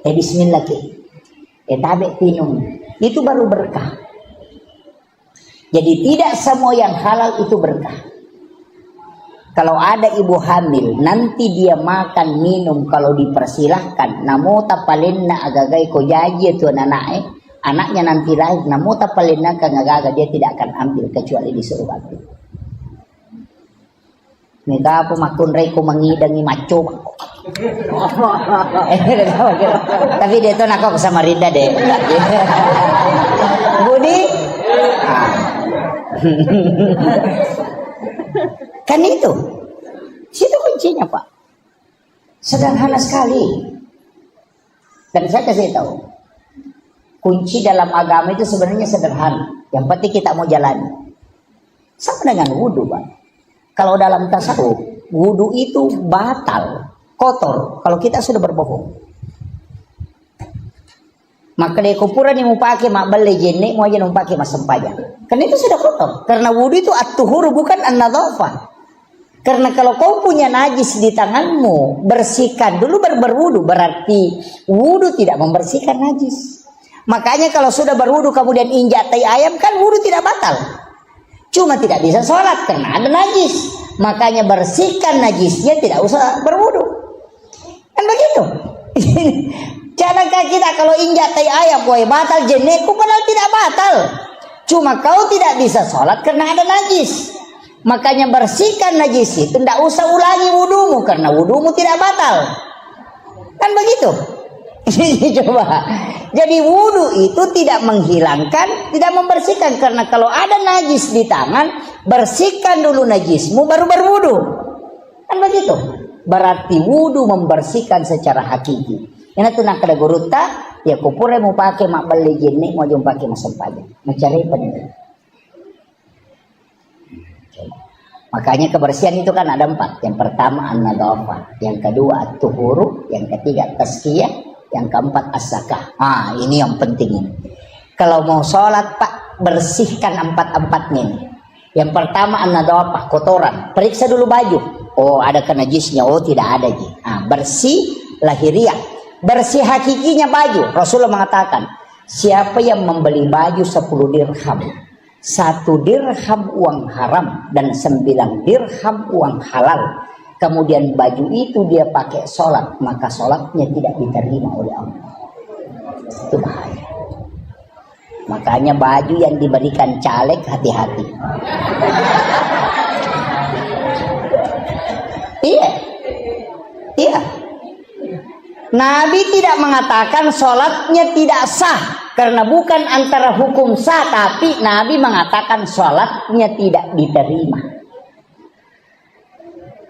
S1: Bismillah ke. Tabe minum. Itu baru berkah. Jadi tidak semua yang halal itu berkah. Kalau ada ibu hamil, nanti dia makan minum kalau dipersilahkan. Namo tapalinna agagai ko jaji itu anaknya nanti lahir. Namo tapalinna kangagaga dia tidak akan ambil kecuali disuruh ambil. Mega apa makun reko mengidangi maco. Tapi dia tuh nakok sama Rinda deh. Budi. Kan itu. Situ kuncinya Pak. Sederhana sekali. Dan saya kasih tahu. Kunci dalam agama itu sebenarnya sederhana. Yang penting kita mau jalani. Sama dengan wudu Pak. Kalau dalam tasawuf, wudu itu batal, kotor. Kalau kita sudah berbohong. Maka di kuburan yang mau pakai mak beli jenik, mau aja mau pakai mas sempayang. Karena itu sudah kotor. Karena wudu itu at-tuhur bukan an-nadhafah. Karena kalau kau punya najis di tanganmu, bersihkan dulu baru berwudu. Berarti wudu tidak membersihkan najis. Makanya kalau sudah berwudu kemudian injak tai ayam, kan wudu tidak batal. Cuma tidak bisa sholat karena ada najis. Makanya bersihkan najisnya, tidak usah berwudu. Kan begitu. Jangan kita kalau injak tai ayam, woi batal jeneku, padahal tidak batal. Cuma kau tidak bisa sholat karena ada najis. Makanya bersihkan najis itu, tidak usah ulangi wudumu karena wudumu tidak batal. Kan begitu. Coba. Jadi wudu itu tidak menghilangkan, tidak membersihkan. Karena kalau ada najis di tangan, bersihkan dulu najismu baru berwudu. Kan begitu. Berarti wudu membersihkan secara hakiki. Yang itu nak ada guruta ya kupure mau pakai mak beli gini mau jom pakai masuk pajak mencari penting. Makanya kebersihan itu kan ada 4. Yang pertama an-nadhafah, yang kedua at-tuhuru, yang ketiga tazkiyah, yang keempat as-zakah. Ini yang penting ini. Kalau mau sholat Pak, bersihkan 4-4-nya ini. Yang pertama an-nadhafah, kotoran. Periksa dulu baju. Oh, ada najisnya. Oh, tidak ada. Bersih lahiriah. Bersih hakikinya baju. Rasulullah mengatakan, siapa yang membeli baju 10 dirham, 1 dirham uang haram dan 9 dirham uang halal, kemudian baju itu dia pakai sholat, maka sholatnya tidak diterima oleh Allah. Itu bahaya. Makanya baju yang diberikan caleg hati-hati. Iya. Nabi tidak mengatakan sholatnya tidak sah, karena bukan antara hukum sah, tapi Nabi mengatakan sholatnya tidak diterima.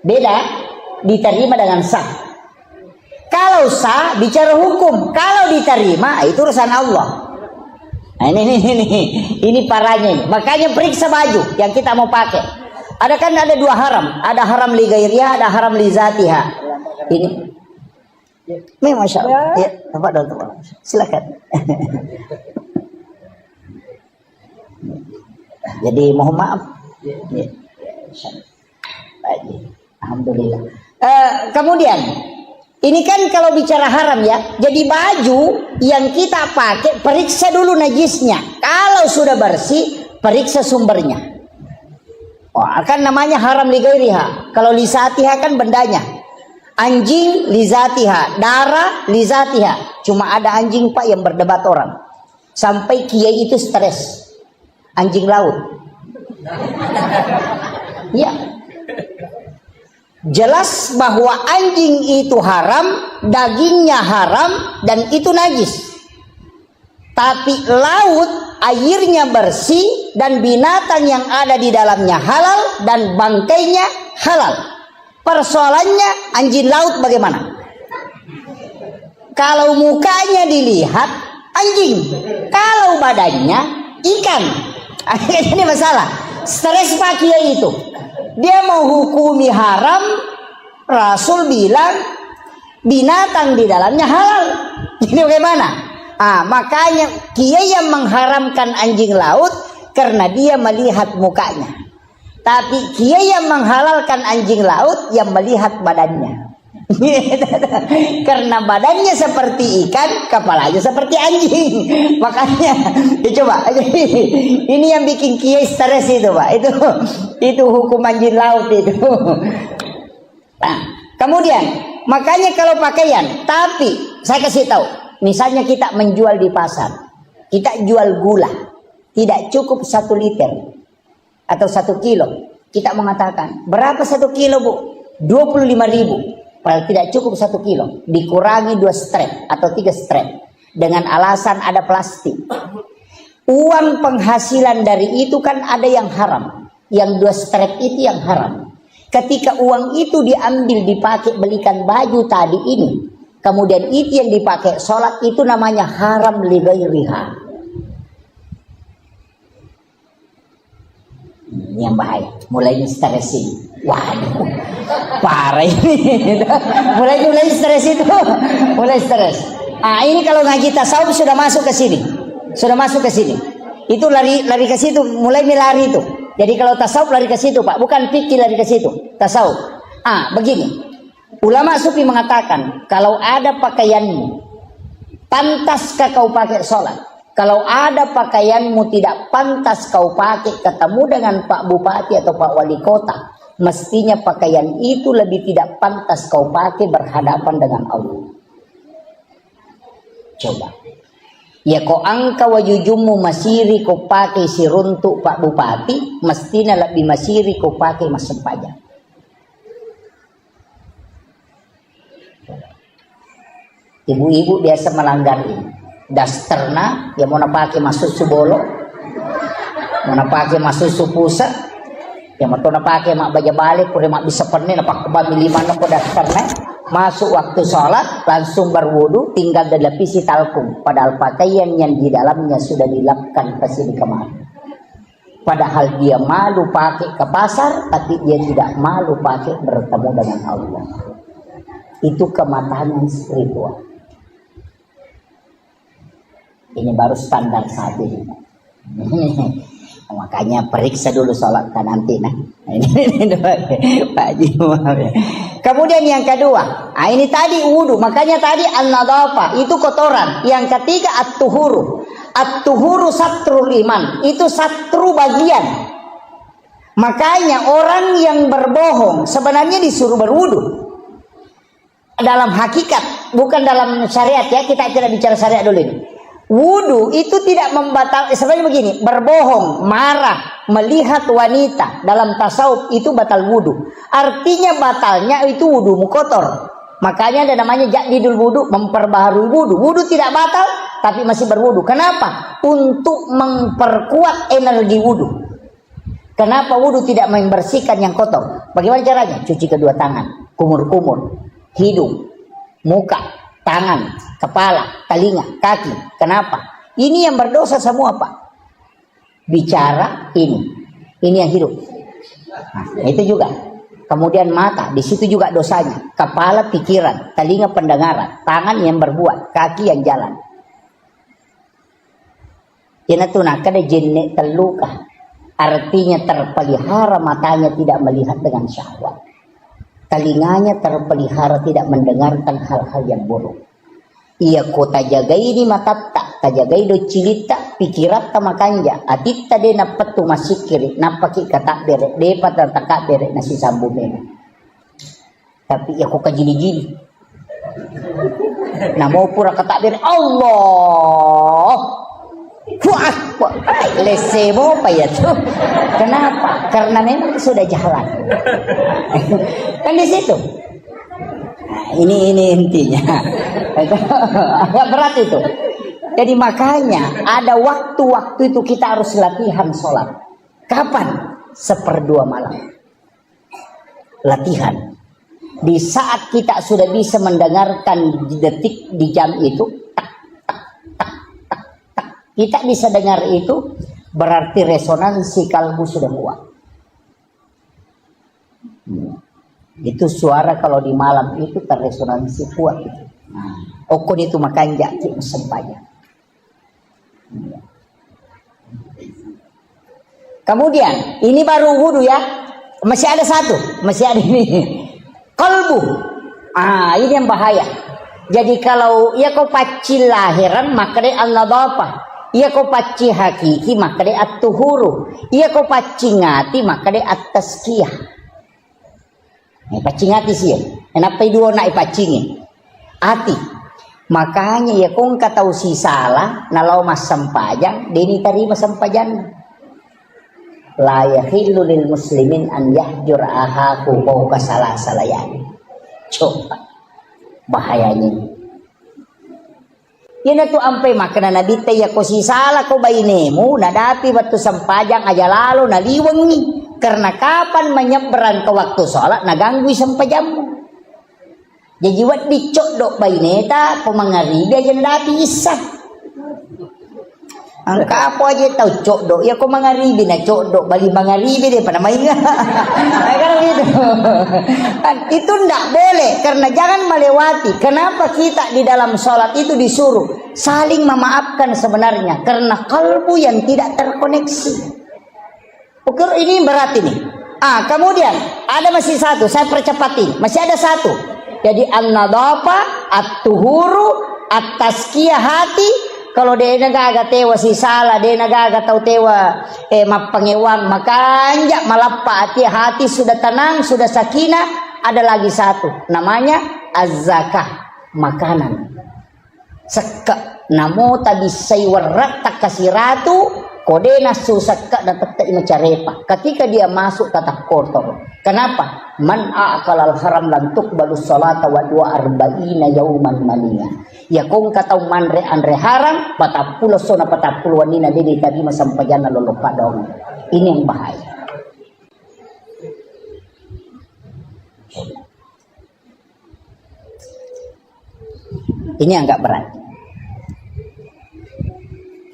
S1: Beda, diterima dengan sah. Kalau sah bicara hukum, kalau diterima itu urusan Allah. Nah, ini parahnya ini. Makanya periksa baju yang kita mau pakai. Ada 2 haram, ada haram li ghairiha, ada haram li zatiha. Ini Masya Allah. Ya, Bapak Dokter. Silakan. Jadi mohon maaf. Ya. Alhamdulillah. Kemudian ini kan kalau bicara haram ya. Jadi baju yang kita pakai periksa dulu najisnya. Kalau sudah bersih, periksa sumbernya. Kan namanya haram li ghairiha. Kalau li zatiha kan bendanya. Anjing lizatiha, darah lizatiha. Cuma ada anjing Pak yang berdebat orang. Sampai kiai itu stres. Anjing laut. Ya. Jelas bahwa anjing itu haram, dagingnya haram, dan itu najis. Tapi laut airnya bersih dan binatang yang ada di dalamnya halal dan bangkainya halal. Persoalannya anjing laut bagaimana? Kalau mukanya dilihat anjing, kalau badannya ikan. Ini masalah. Stres Pak Kiai itu. Dia mau hukumi haram, Rasul bilang binatang di dalamnya halal. Jadi bagaimana? Makanya Kiai yang mengharamkan anjing laut karena dia melihat mukanya. Tapi kiai yang menghalalkan anjing laut yang melihat badannya. Karena badannya seperti ikan, kepalanya seperti anjing. Makanya coba ini yang bikin kiai stres itu Pak. Itu hukum anjing laut itu. Nah, kemudian makanya kalau pakaian, tapi saya kasih tahu, misalnya kita menjual di pasar, kita jual gula, tidak cukup 1 liter. Atau 1 kilo, kita mengatakan berapa 1 kilo Bu? 25.000. Padahal tidak cukup 1 kilo, dikurangi 2 strap atau 3 strap dengan alasan ada plastik. Uang penghasilan dari itu kan ada yang haram, yang 2 strap itu yang haram. Ketika uang itu diambil dipakai belikan baju tadi ini, kemudian itu yang dipakai sholat, itu namanya haram li ghairiha. Yang bahaya, mulai stres ini. Waduh, parah ini. mulai stres itu, mulai stres. Ini kalau ngaji tasawuf sudah masuk ke sini, Itu lari ke situ, mulai lari itu. Jadi kalau tasawuf lari ke situ Pak, bukan fikih lari ke situ, tasawuf. Begini, ulama sufi mengatakan kalau ada pakaianmu, pantaskah kau pakai sholat? Kalau ada pakaianmu tidak pantas kau pakai ketemu dengan Pak Bupati atau Pak Wali Kota, mestinya pakaian itu lebih tidak pantas kau pakai berhadapan dengan Allah. Coba. Ya kau angka wajujumu masiri kau pakai siruntuk Pak Bupati, mestinya lebih masiri kau pakai masuk pajak. Ibu-ibu biasa melanggar ini. Dasterna ya mau pakai masuk subolo, mau pakai masuk supusa, ya mau pakai mak baja balik, kuda mak bisa pernah napak kebami 5 nopo dasterna. Masuk waktu sholat langsung berwudu, tinggal dilapisi talkum, padahal pakaian yang di dalamnya sudah dilapkan pasir kemarin. Padahal dia malu pakai ke pasar, tapi dia tidak malu pakai bertemu dengan Allah. Itu kematangan spiritual. Ini baru standar saat ini. Makanya periksa dulu sholat kan nanti nah. Ini Pak Haji. Kemudian yang kedua, ini tadi wudu, makanya tadi an-nadhafah itu kotoran. Yang ketiga at-tuhuru. At-tuhuru satrul iman, itu satru bagian. Makanya orang yang berbohong sebenarnya disuruh berwudu. Dalam hakikat, bukan dalam syariat ya, kita tidak bicara syariat dulu ini. Wudu itu tidak membatalkan, sebenarnya begini, berbohong, marah, melihat wanita dalam tasawuf itu batal wudu. Artinya batalnya itu wudumu kotor. Makanya ada namanya jadidul wudu, memperbaharui wudu. Wudu tidak batal, tapi masih berwudu. Kenapa? Untuk memperkuat energi wudu. Kenapa wudu tidak membersihkan yang kotor? Bagaimana caranya? Cuci kedua tangan, kumur-kumur, hidung, muka, tangan, kepala, telinga, kaki. Kenapa? Ini yang berdosa semua Pak. Bicara ini yang hidup. Nah, itu juga. Kemudian mata, di situ juga dosanya. Kepala pikiran, telinga pendengaran, tangan yang berbuat, kaki yang jalan. Kena tunah kada jenek terluka. Artinya terpelihara matanya tidak melihat dengan syahwat. Telinganya terpelihara tidak mendengarkan hal-hal yang buruk. Ia kota jagai ini mata tak tajagai do cilita pikirat tamakanja atitta de napatu masikiri napaki kata bere depat dan tak bere nasi sambu bere. Tapi ia kok jini-jini. Namo pura kata bere Allah. Wah, lesemo apa ya tuh? Kenapa? Karena memang sudah jalan. Kan di situ. Nah, ini intinya. Agak berat itu. Jadi makanya ada waktu-waktu itu kita harus latihan sholat. Kapan? 1/2 malam. Latihan. Di saat kita sudah bisa mendengarkan detik di jam itu, kita bisa dengar itu, berarti resonansi kalbu sudah kuat. Itu suara kalau di malam itu terresonansi kuat itu. Okon itu makan jaki sempaya. Kemudian ini baru wudu ya. Masih ada satu, masih ada ini. Kalbu. Ini yang bahaya. Jadi kalau ia kau paci lahiran maka dia an-nadhafah. Ia kau paci hakiki maka dia at-tuhuru. Ia kau paci ngati maka dia at-tazkiyah. Paci ngati sih. Kenapa dua nak pacingi? Hati. Makanya ya kung katau si salah nalau mas sampajang deni tarima sampajan. La yahillu lil muslimin an yahjur ahaku fawqa salasalayan. Coba bahayanya. Yan tu ampai makna nabi ya ko si salah ko bainemu nadapi waktu sampajang aja lalu naliwang ni karena kapan menyeberang ke waktu sholat naganggu sampajammu. Jadi wat dicok dok baineta ko mangaribi aja nadapi isa. Angka apa aja tahu cok dok ya ko mangaribi na cok dok bali mangaribi deh pada main. Kan gitu. Itu ndak boleh karena jangan melewati. Kenapa kita di dalam sholat itu disuruh saling memaafkan sebenarnya karena kalbu yang tidak terkoneksi. Ukur ini berat ini. Kemudian ada masih satu, saya percepatin. Masih ada satu. Jadi an-nadhafah, at-tuhuru, at-tazkiyah hati. Kalau dia nagaga tewa si salah, dia nagaga tau tewa mapangewang, maka anjak malappa hati sudah tenang, sudah sakinah. Ada lagi satu, namanya az-zakah, makanan. Seka namo tadi saywarat takasiratu kode nasu seka dapat imacarepa. Ketika dia masuk tatap kotor. Kenapa? Man a'kalal haram lan tuqbalu salata wa 42 yauman mania. Ya kung katau manre andre haram patapulo sona patapulo wanina dede tadi masampajana lolo padong. Ini yang bahaya. Ini agak berat.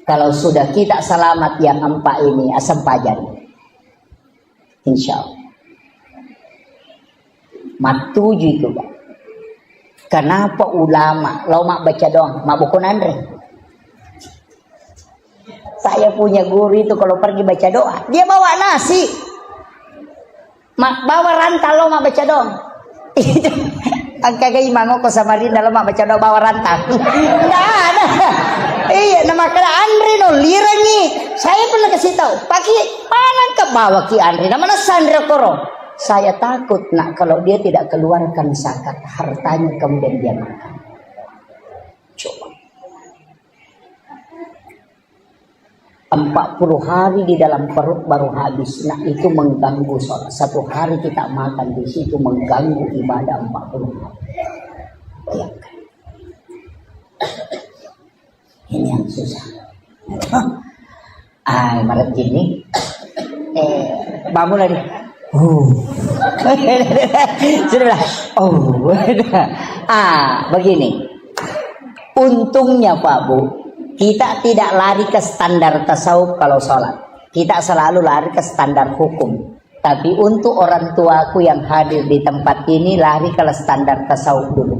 S1: Kalau sudah kita selamat yang 4 ini, asam pajar, insya Allah. Matuju itu, Pak. Kenapa ulama mak baca doang, mak buku Andre? Saya punya guru itu kalau pergi baca doa, dia bawa nasi, mak bawa rantal, mak baca doang. Angka imango ko Samarinda, mak baca doa bawa rantal. Enggak ada. Iya, nama kena Andre no lirangi. Saya pernah kasih tahu, pakai panan ke bawah ki Andre, namanya Sandra Koro. Saya takut nak kalau dia tidak keluarkan zakat hartanya kemudian dia makan. Coba. 40 hari di dalam perut baru habis. Nah itu mengganggu sholat. 1 hari kita makan di situ mengganggu ibadah 40 hari. Bayangkan. Ini yang susah. Maret gini. Bangun lagi. Sudah. Begini. Untungnya Pak Bu, kita tidak lari ke standar tasawuf kalau sholat. Kita selalu lari ke standar hukum. Tapi untuk orang tuaku yang hadir di tempat ini lari ke standar tasawuf dulu.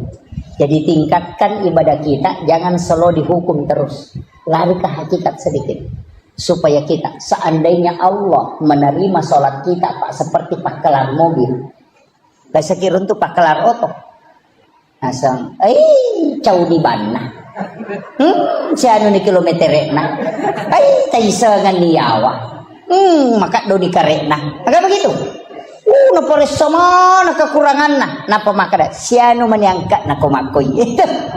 S1: Jadi tingkatkan ibadah kita, jangan selalu dihukum terus. Lari ke hakikat sedikit. Supaya kita, seandainya Allah menerima sholat kita Pak, seperti pakelar mobil. Saya kira untuk pakelar otot. Asal, jauh di mana? Siapa ni kilometer na? Tayo sangan niyawa. Maka do di karena. Agak begitu. Napores sama kekurangan na. Napa makada? Siapa menyangka na kumakoy?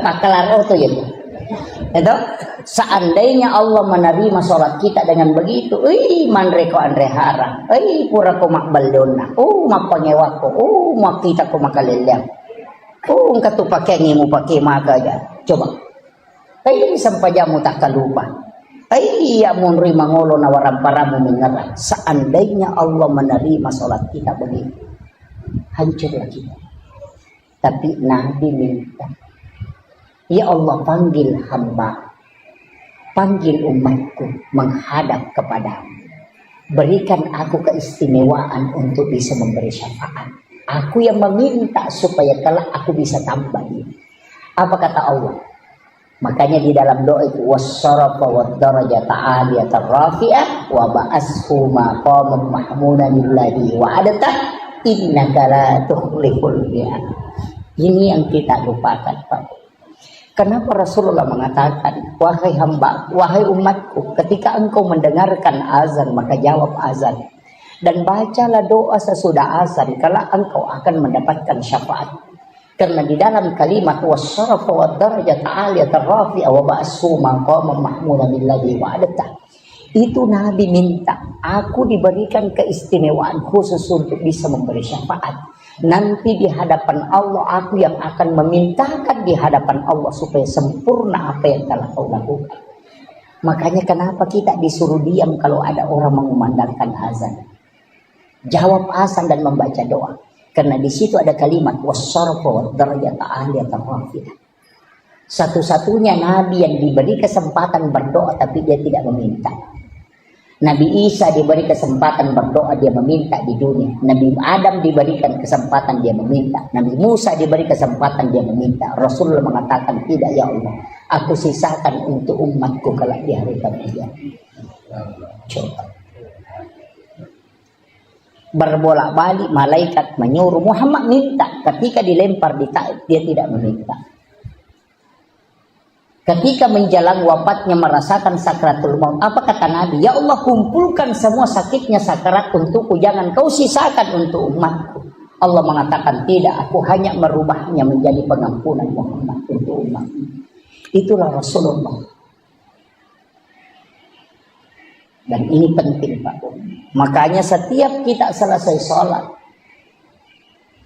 S1: Pakelar otot yun. Itu seandainya Allah menerima sholat kita dengan begitu, manre ko andre harang, pura ko makbal dona, mapangewa ko, makita ko makalilya, engkau tu pakai ngimu pakai maka aja, coba, sampai jamu tak kalupa, iya munri mangolo nawaran paramu mengerah. Seandainya Allah menerima sholat kita begitu, hancurlah kita. Tapi Nabi minta, ya Allah panggil hamba, panggil umatku menghadap kepadamu. Berikan aku keistimewaan untuk bisa memberi syafaat. Aku yang meminta supaya kelak aku bisa tambah ini. Apa kata Allah? Makanya di dalam doa itu wassarafa wad-darajata 'aliyatan rafi'ah wa ba'ashu maqaman mahmudan lillahi wa adata innaka la tukhliful mi'ad. Ini yang kita lupakan, Pak. Kenapa Rasulullah mengatakan, wahai hamba, wahai umatku, ketika engkau mendengarkan azan, maka jawab azan. Dan bacalah doa sesudah azan, kalau engkau akan mendapatkan syafaat. Karena di dalam kalimat, wassarafa wad-darajata 'aliyatan rafi'ah wa ba'ashu maqaman mahmudan lillahi wa adata. Itu Nabi minta, aku diberikan keistimewaan khusus untuk bisa memberi syafaat. Nanti di hadapan Allah aku yang akan memintakan di hadapan Allah supaya sempurna apa yang telah kau lakukan. Makanya kenapa kita disuruh diam kalau ada orang mengumandangkan azan? Jawab azan dan membaca doa. Karena di situ ada kalimat wassarafa wad-darajata 'aliyatan rafi'ah. Satu-satunya Nabi yang diberi kesempatan berdoa tapi dia tidak meminta. Nabi Isa diberi kesempatan berdoa, dia meminta di dunia. Nabi Adam diberikan kesempatan, dia meminta. Nabi Musa diberi kesempatan, dia meminta. Rasulullah mengatakan, tidak ya Allah, aku sisakan untuk umatku kelak di hari kemudian. Coba. Berbolak-balik malaikat menyuruh Muhammad minta. Ketika dilempar di Taif, dia tidak meminta. Ketika menjelang wafatnya merasakan sakratul maut, apa kata Nabi? Ya Allah, kumpulkan semua sakitnya sakarat untukku, jangan kau sisakan untuk umatku. Allah mengatakan tidak, aku hanya merubahnya menjadi pengampunan Muhammad untuk umatku. Itulah Rasulullah. Dan ini penting Pak. Makanya setiap kita selesai sholat,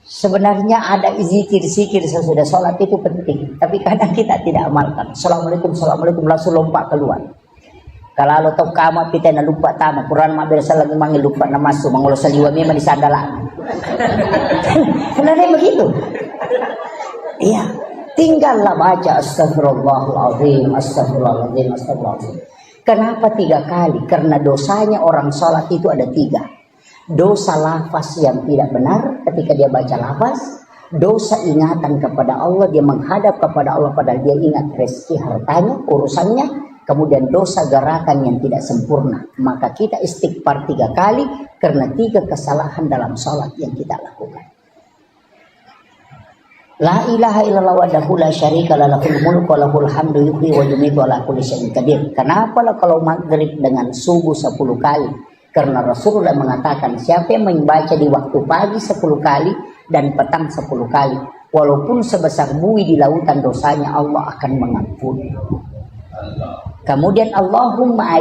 S1: sebenarnya ada zikir-zikir sesudah sholat itu penting. Tapi kadang kita tidak amalkan. Assalamualaikum, assalamualaikum, langsung lompat keluar. Kalau lo tahu kamu kita nak lupa tamu Quran mak berasa lagi manggil lupa nama masuk mengulos saliwa memang disandalan. Kenapa begitu? Iya. tinggallah baca astagfirullahaladzim, astagfirullahaladzim, astagfirullahaladzim. Kenapa 3 kali? Karena dosanya orang sholat itu ada 3. Dosa lafaz yang tidak benar ketika dia baca lafaz, dosa ingatan kepada Allah, dia menghadap kepada Allah padahal dia ingat rezeki hartanya, urusannya, kemudian dosa gerakan yang tidak sempurna. Maka kita istighfar 3 kali karena 3 kesalahan dalam sholat yang kita lakukan. La ilaha illallah wahdahu la syarika lah, lahul mulku wa lahul hamdu yuhyi wa yumiitu wa ala kulli syai'in qadir. Kenapa lah kalau maghrib dengan subuh 10 kali? Karena Rasulullah mengatakan siapa yang membaca di waktu pagi 10 kali dan petang 10 kali, walaupun sebesar buih di lautan dosanya Allah akan mengampuni. Kemudian Allahumma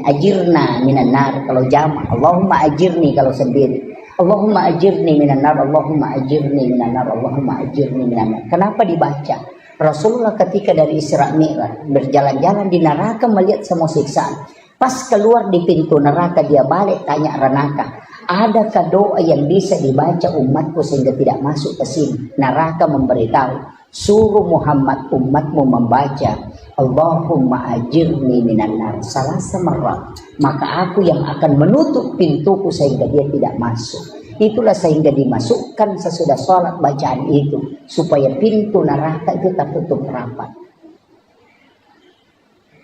S1: ajirna minan nar kalau jamak, Allahumma ajirni kalau sendiri. Allahumma ajirni minan nar, Allahumma ajirni minan nar, Allahumma ajirni minan nar. Kenapa dibaca? Rasulullah ketika dari Isra Mi'raj berjalan-jalan di neraka melihat semua siksaan. Pas keluar di pintu neraka dia balik tanya neraka, adakah doa yang bisa dibaca umatku sehingga tidak masuk ke sini? Neraka memberitahu, suruh Muhammad umatmu membaca Allahumma ajirni minan nar salasa marrat, maka aku yang akan menutup pintuku sehingga dia tidak masuk. Itulah sehingga dimasukkan sesudah sholat bacaan itu supaya pintu neraka itu tertutup rapat.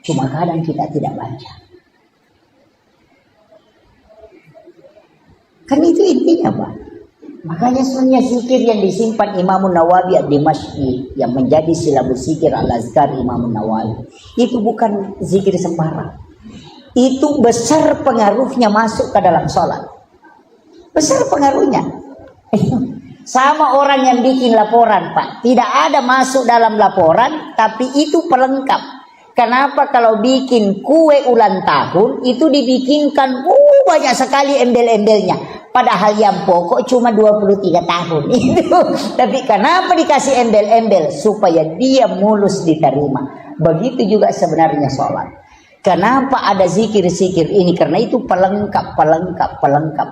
S1: Cuma kadang kita tidak baca. Kan itu intinya Pak. Makanya sebenarnya zikir yang disimpan Imam Nawawi di masjid yang menjadi silabus zikir al-azkar Imam Nawawi itu bukan zikir sembarang. Itu besar pengaruhnya masuk ke dalam sholat. Besar pengaruhnya. Sama orang yang bikin laporan Pak, tidak ada masuk dalam laporan, tapi itu pelengkap. Kenapa kalau bikin kue ulang tahun itu dibikinkan banyak sekali embel-embelnya. Padahal yang pokok cuma 23 tahun itu. Tapi kenapa dikasih embel-embel? Supaya dia mulus diterima. Begitu juga sebenarnya sholat. Kenapa ada zikir-zikir ini? Karena itu pelengkap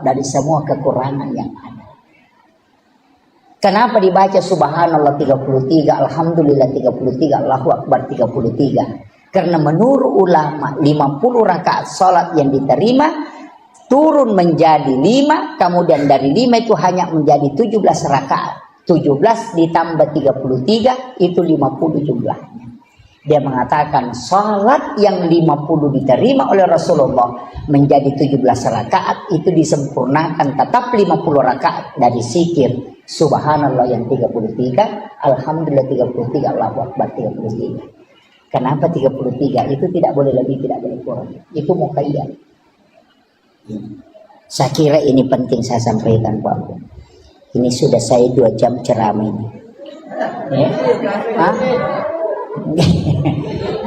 S1: dari semua kekurangan yang ada. Kenapa dibaca subhanallah 33, alhamdulillah 33, Allahu akbar 33? Karena menurut ulama 50 rakaat sholat yang diterima turun menjadi 5, kemudian dari 5 itu hanya menjadi 17 rakaat. 17 ditambah 33 itu 50 jumlahnya. Dia mengatakan salat yang 50 diterima oleh Rasulullah menjadi 17 rakaat itu disempurnakan tetap 50 rakaat dari zikir subhanallah yang 33, alhamdulillah 33, Allahu akbar 33. Kenapa 33? Itu tidak boleh lebih, tidak boleh kurang. Itu muqayyad. Saya kira ini penting saya sampaikan Pak. Ini sudah saya 2 jam ceramah ini. Ya? Hah?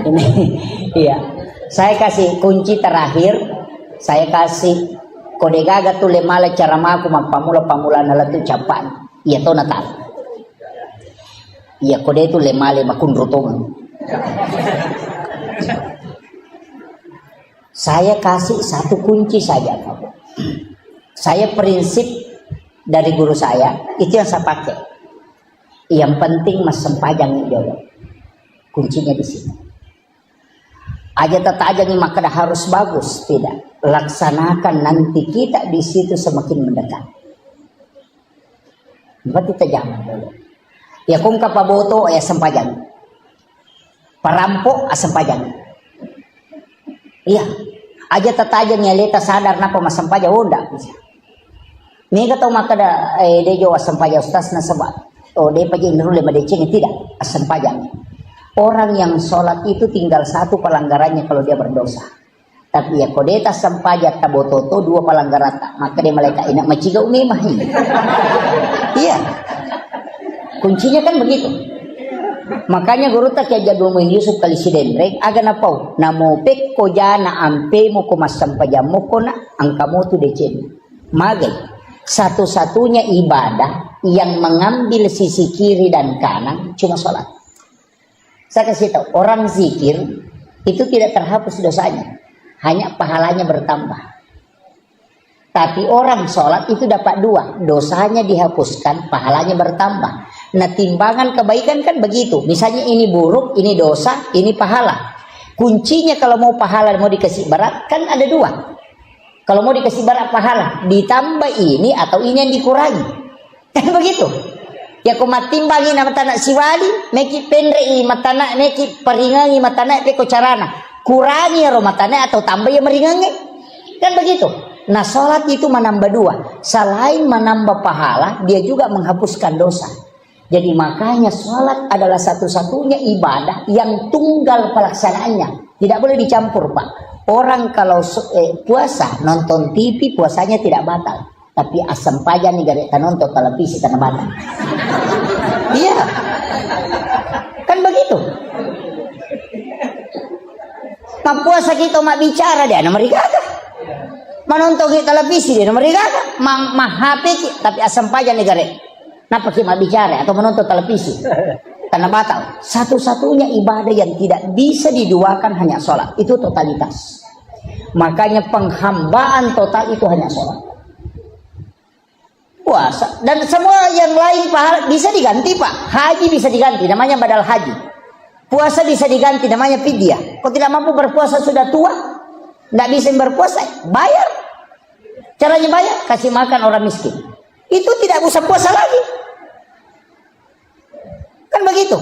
S1: Ini, iya. Saya kasih kunci terakhir. Saya kasih kode gaga tu lemala caramaku pamula nalatu capan. Iya to natal. Iya kode itu lemale makunrutongan. Saya kasih 1 kunci saja Pak. Saya prinsip dari guru saya itu yang saya pakai. Yang penting mas sempajang jodoh. Kuncinya di sini. Aja tajang maka harus bagus, tidak. Laksanakan nanti kita di situ semakin mendekat. Berarti tajam dulu. Ya kung kapaboto ya sempajang. Parampok sempajang. Iya. Aja tajang ya leta sadar napa mas sempajang udah bisa. Mega tau maka da dejo sempajang ustaz na sabat. Oh de pajang dulu lema deceng tidak sempajang. Orang yang sholat itu tinggal 1 pelanggarannya kalau dia berdosa. Tapi ya kodeta sempajat tabototo 2 pelanggaran tak. Maka dia malaikat enak maciga umimah. Iya. Kuncinya kan begitu. Makanya guru tak ya jadul muin Yusuf kali sidendreng aga na pau. Namo pek ko jana ampe mo ko mas sampajam mo ko na angkamu tu decen. Magay. Satu-satunya ibadah yang mengambil sisi kiri dan kanan cuma sholat. Saya kasih tahu, orang zikir itu tidak terhapus dosanya, hanya pahalanya bertambah. Tapi orang sholat itu dapat 2, dosanya dihapuskan, pahalanya bertambah. Nah timbangan kebaikan kan begitu. Misalnya ini buruk, ini dosa, ini pahala. Kuncinya kalau mau pahala mau dikasih berat kan ada dua. Kalau mau dikasih berat pahala, ditambah ini atau ini yang dikurangi. Kan begitu. Ya kau matimbangi nama tanah siwali, meki pendrei matana, meki peringangi matana peko carana. Kurangi ya matana atau tambah ya meringangi. Kan begitu. Nah sholat itu menambah dua. Selain menambah pahala, dia juga menghapuskan dosa. Jadi makanya sholat adalah satu-satunya ibadah yang tunggal pelaksanaannya. Tidak boleh dicampur Pak. Orang kalau puasa nonton TV puasanya tidak batal. Tapi asam pajan nih gak nonton televisi tanah batal. Iya. Kan begitu. Mak puasa kita mak bicara dia nama rigaka. Menonton televisi dia nama rigaka. Mah HP tapi asam pajan nih gak. Napa kita bicara atau menonton televisi karena batal. Satu-satunya ibadah yang tidak bisa diduakan hanya sholat. Itu totalitas. Makanya penghambaan total itu hanya sholat. Puasa dan semua yang lain pahala bisa diganti Pak. Haji bisa diganti namanya badal haji. Puasa bisa diganti namanya fidyah. Kau tidak mampu berpuasa sudah tua, tidak bisa berpuasa, bayar. Caranya bayar, kasih makan orang miskin. Itu tidak usah puasa lagi. Kan begitu.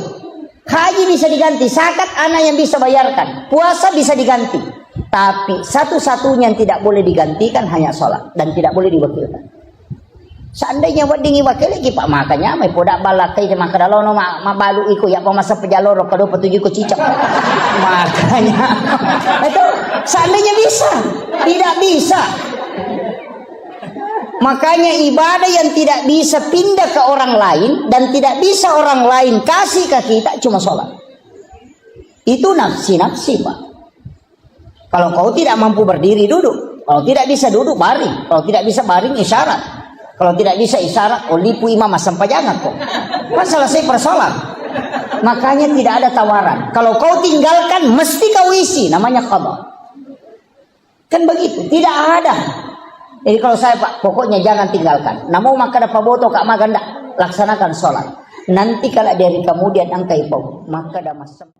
S1: Haji bisa diganti, zakat anak yang bisa bayarkan, puasa bisa diganti. Tapi satu-satunya yang tidak boleh digantikan hanya sholat dan tidak boleh diwakilkan. Seandainya wadingi wakil lagi Pak makanya mai podak balakai de makadalono ma balu iku ya pemasa pejaloro kado petuju ko cicak. Makanya itu seandainya bisa, tidak bisa. Makanya ibadah yang tidak bisa pindah ke orang lain dan tidak bisa orang lain kasih ke kita cuma sholat. Itu nafsi-nafsi Pak. Kalau kau tidak mampu berdiri duduk, kalau tidak bisa duduk baring, kalau tidak bisa baring isyarat. Kalau tidak bisa isyarat, lipu imam sampai jangan kok. Kan selesai persoalan. Makanya tidak ada tawaran. Kalau kau tinggalkan, mesti kau isi. Namanya qadha. Kan begitu. Tidak ada. Jadi kalau saya Pak, pokoknya jangan tinggalkan. Namun maka ada paboto kak maganda. Laksanakan sholat. Nanti kalau dari kemudian angkai pau, maka ada masam.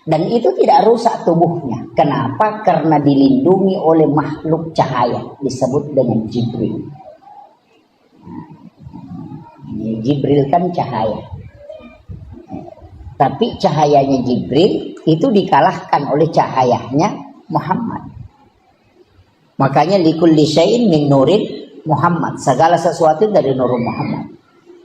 S1: Dan itu tidak rusak tubuhnya. Kenapa? Karena dilindungi oleh makhluk cahaya. Disebut dengan Jibril. Jibril kan cahaya. Tapi cahayanya Jibril itu dikalahkan oleh cahayanya Muhammad. Makanya likulli syai'in min nurin Muhammad. Segala sesuatu dari nur Muhammad.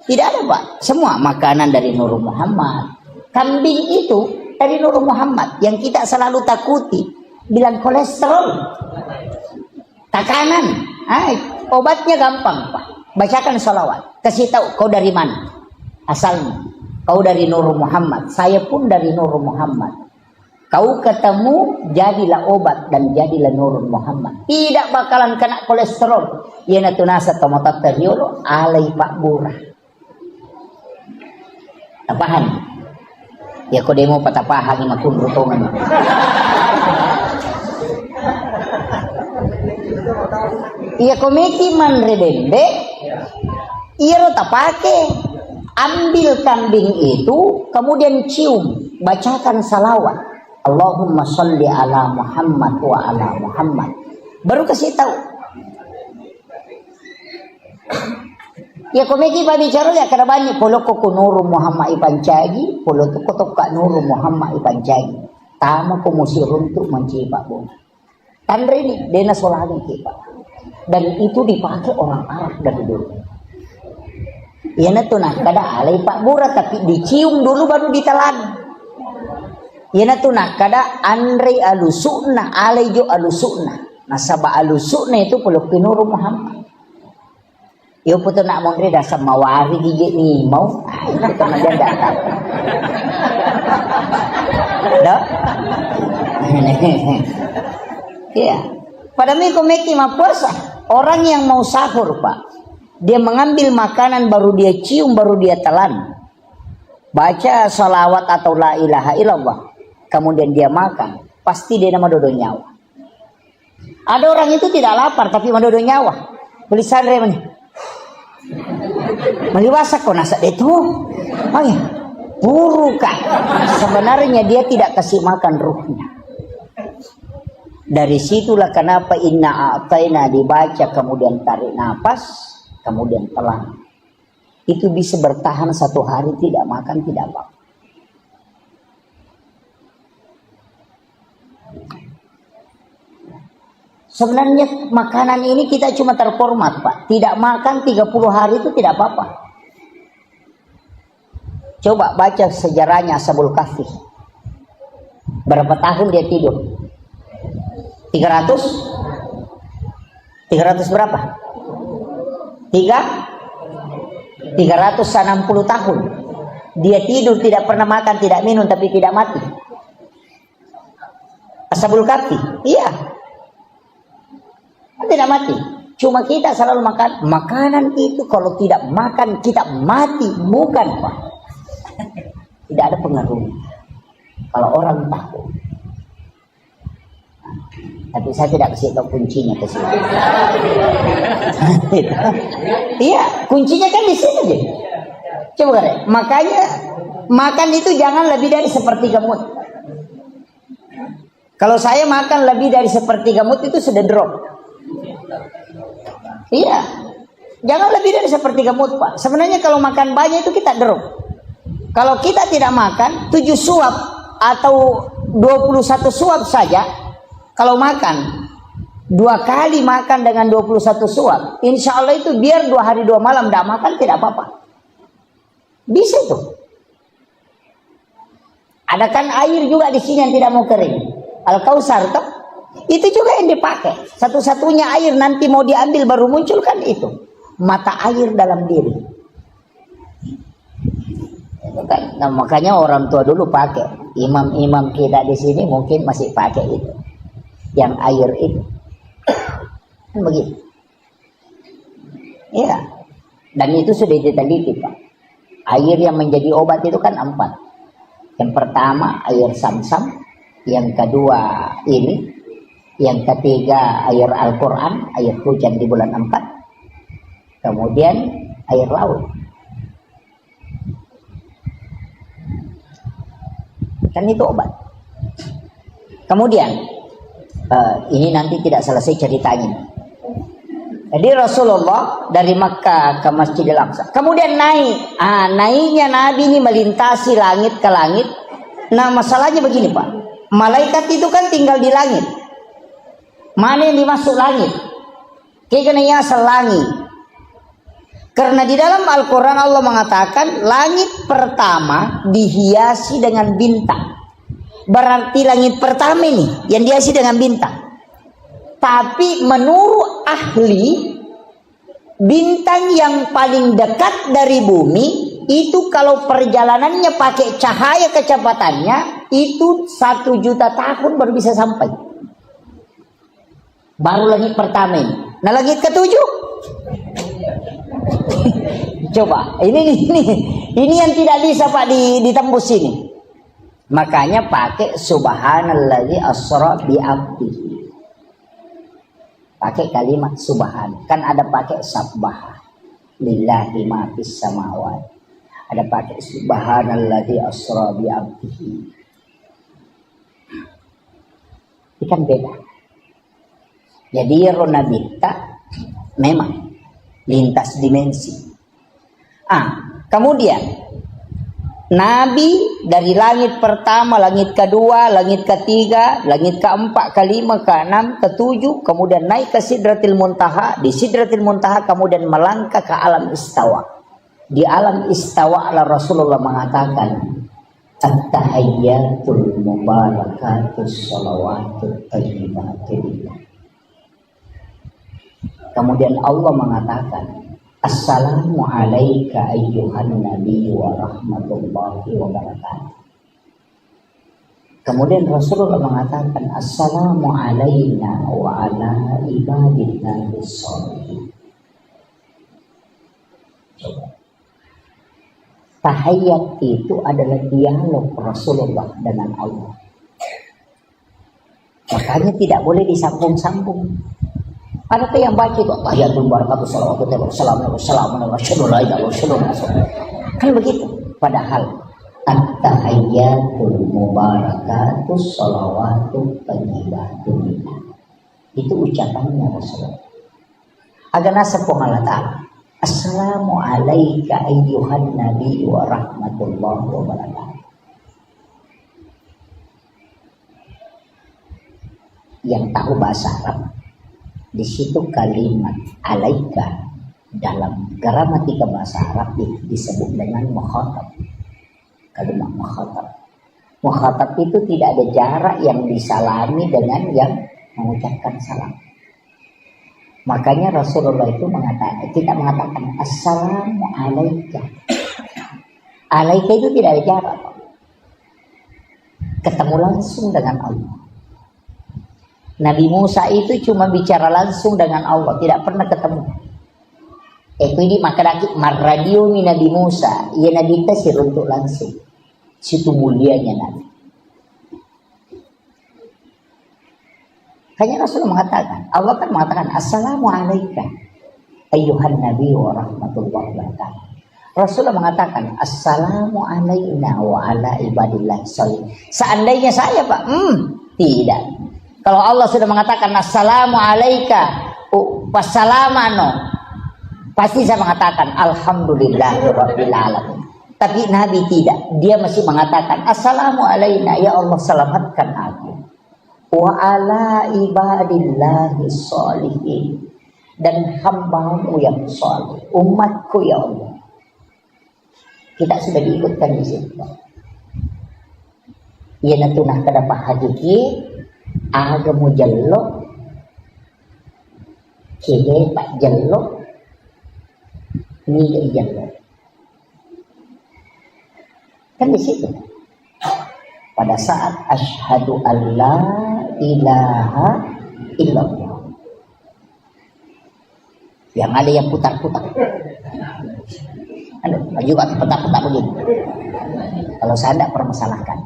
S1: Tidak ada Pak. Semua makanan dari nur Muhammad. Kambing itu dari nur Muhammad. Yang kita selalu takuti. Bilang kolesterol. Tekanan. Obatnya gampang Pak. Bacakan sholawat. Kasih tahu kau dari mana asalnya. Kau dari Nur Muhammad. Saya pun dari Nur Muhammad. Kau ketemu jadilah obat dan jadilah Nur Muhammad. Tidak bakalan kena kolesterol. Yana tunasa tomatat teriolo alai Pak Burah. Tapahan. Ya kau demo patapahan lima kun rutongan. Iya komiti man redembe. Iya rota pakai. Ambil kambing itu kemudian cium, bacakan salawat. Allahumma sholli ala Muhammad wa ala Muhammad. Baru kasih tahu. Ya komiti pak bicara ya karena banyak polo ko nuru Muhammad ipancagi, polo tu kotok ka nuru Muhammad ipancagi. Tama ko musirun tu mencipak bu. Tandre ini dena solani kita. Dan itu dipakai orang Arab dari dulu. Ya itu nah kada alai Pak Burah tapi dicium dulu baru ditelan. Ya itu nah kada Andre alusukna alai jo alusukna. Nasaba alusukna itu peluk Nur Muhammad. Yo puto nak mondre dasar mawari gigi ni mau. Itu kan dia datang. Dah. Iya. Pada minggu meki puasa orang yang mau sahur Pak. Dia mengambil makanan baru dia cium baru dia telan. Baca salawat atau la ilaha illallah. Kemudian dia makan. Pasti dia nama dodo nyawa. Ada orang itu tidak lapar tapi dodo nyawa. Tulisan remnya. Maliwasa kau nasa itu. Oh ya, burukan. Sebenarnya dia tidak kasih makan ruhnya. Dari situlah kenapa inna a'taina dibaca kemudian tarik nafas, kemudian telan. Itu bisa bertahan 1 hari tidak makan tidak apa. Sebenarnya makanan ini kita cuma terformat, Pak. Tidak makan 30 hari itu tidak apa-apa. Coba baca sejarahnya Ashabul Kahfi. Berapa tahun dia tidur? 300? 300 berapa? 360 tahun. Dia tidur tidak pernah makan, tidak minum, tapi tidak mati. Ashabul Kahfi. Iya. Tidak mati. Cuma kita selalu makan makanan itu, kalau tidak makan kita mati. Bukan, Pak. Tidak ada pengaruh. Kalau orang tahu. Tapi saya tidak kasih tahu kuncinya ke sini. Iya, kuncinya kan di sini aja. Coba kan. Makanya makan itu jangan lebih dari sepertiga mut. Kalau saya makan lebih dari sepertiga mut itu sudah drop. Iya, jangan lebih dari sepertiga mut, Pak. Sebenarnya kalau makan banyak itu kita drop. Kalau kita tidak makan 7 suap atau 21 suap saja, kalau makan 2 kali makan dengan 21 suap, insya Allah itu biar 2 hari 2 malam tidak makan tidak apa-apa. Bisa tuh. Ada kan air juga di sini yang tidak mau kering. Al-Kausar tuh. Itu juga yang dipakai. Satu-satunya air nanti mau diambil baru muncul kan itu. Mata air dalam diri. Nah, makanya orang tua dulu pakai. Imam-imam kita di sini mungkin masih pakai itu. Yang air itu. Kan begitu. Iya. Dan itu sudah diteliti, Pak. Air yang menjadi obat itu kan 4. Yang pertama air Sam-Sam. Yang kedua ini. Yang ketiga air Al-Quran, air hujan di bulan 4. Kemudian air laut. Kan itu obat. Kemudian ini nanti tidak selesai ceritanya. Jadi Rasulullah dari Makkah ke Masjidil Aqsa. Kemudian naik. Naiknya Nabi ini melintasi langit ke langit. Nah masalahnya begini, Pak. Malaikat itu kan tinggal di langit. Mana yang dimasuk langit? Kayaknya selangit. Karena di dalam Al-Quran Allah mengatakan langit pertama dihiasi dengan bintang. Berarti langit pertama ini yang dihiasi dengan bintang. Tapi menurut ahli, bintang yang paling dekat dari bumi itu kalau perjalanannya pakai cahaya kecepatannya itu 1 juta tahun baru bisa sampai. Baru langit pertama ini. Nah langit ke-7 coba ini yang tidak bisa, Pak, ditembus ini. Makanya pakai subhanallazi asra bi abdihi. Pakai kalimat subhan. Kan ada pakai sabbah lillahi ma fis samawati. Ada pakai subhanallazi asra bi abdihi. Ini kan beda. Jadi Ronabita memang lintas dimensi. Kemudian Nabi dari langit pertama, langit kedua, langit ketiga, langit keempat, kelima, keenam, ketujuh, kemudian naik ke Sidratil Muntaha. Di Sidratil Muntaha kemudian melangkah ke alam istawa. Di alam istawa Rasulullah mengatakan, at-tahiyyatul mubarakatus sholawatut thayyibatul. Kemudian Allah mengatakan, assalamu alayka ayyuhan nabi wa rahmatullahi wa barakatuh. Kemudian Rasulullah mengatakan, assalamu alayna wa ala ibadillahi sholihin. Tahiyat itu adalah dialog Rasulullah dengan Allah. Makanya tidak boleh disambung-sambung. Ada tuh yang baca kok tahiyatul barakatuh salawatu wassalamu kan begitu. Padahal at-tahiyyatul mubarakatuh salawatu thayyibatun itu ucapannya Rasulullah. Agak nasab po Allah Ta'ala. Assalamu alayka ayyuhan nabi wa rahmatullahi wa barakatuh. Yang tahu bahasa Arab, di situ kalimat alaika dalam gramatika bahasa Arab disebut dengan mukhatab. Kalimat mukhatab. Mukhatab itu tidak ada jarak yang disalami dengan yang mengucapkan salam. Makanya Rasulullah itu tidak mengatakan assalamu alaika. Alaika itu tidak ada jarak. Ketemu langsung dengan Allah. Nabi Musa itu cuma bicara langsung dengan Allah, tidak pernah ketemu. Itu ini maka radio Nabi Musa, ia Nabi tasir untuk langsung. Situ mulianya Nabi. Hanya Rasul mengatakan, Allah kan mengatakan assalamu alayka ayyuhan nabi wa rahmatullahi wa barakatuh. Rasulullah mengatakan assalamu alayna wa ala ibadillah sholihin. Seandainya saya Pak, tidak. Kalau Allah sudah mengatakan assalamu alayka wassalamano, pasti saya mengatakan alhamdulillahirabbil alamin. Tapi Nabi tidak, dia masih mengatakan assalamu alayna, ya Allah selamatkan aku, wa ala ibadillahi sholihin, dan hambamu yang saleh, umatku ya Allah. Kita sudah diikutkan di situ. Ia natunah kada hakiki agamu jallo kede pak jallo ni jallo kan di situ. Pada saat asyhadu alla ilaha illallah, yang ada yang putar-putar, juga putar-putar begini. Kalau saya tidak permasalahkan,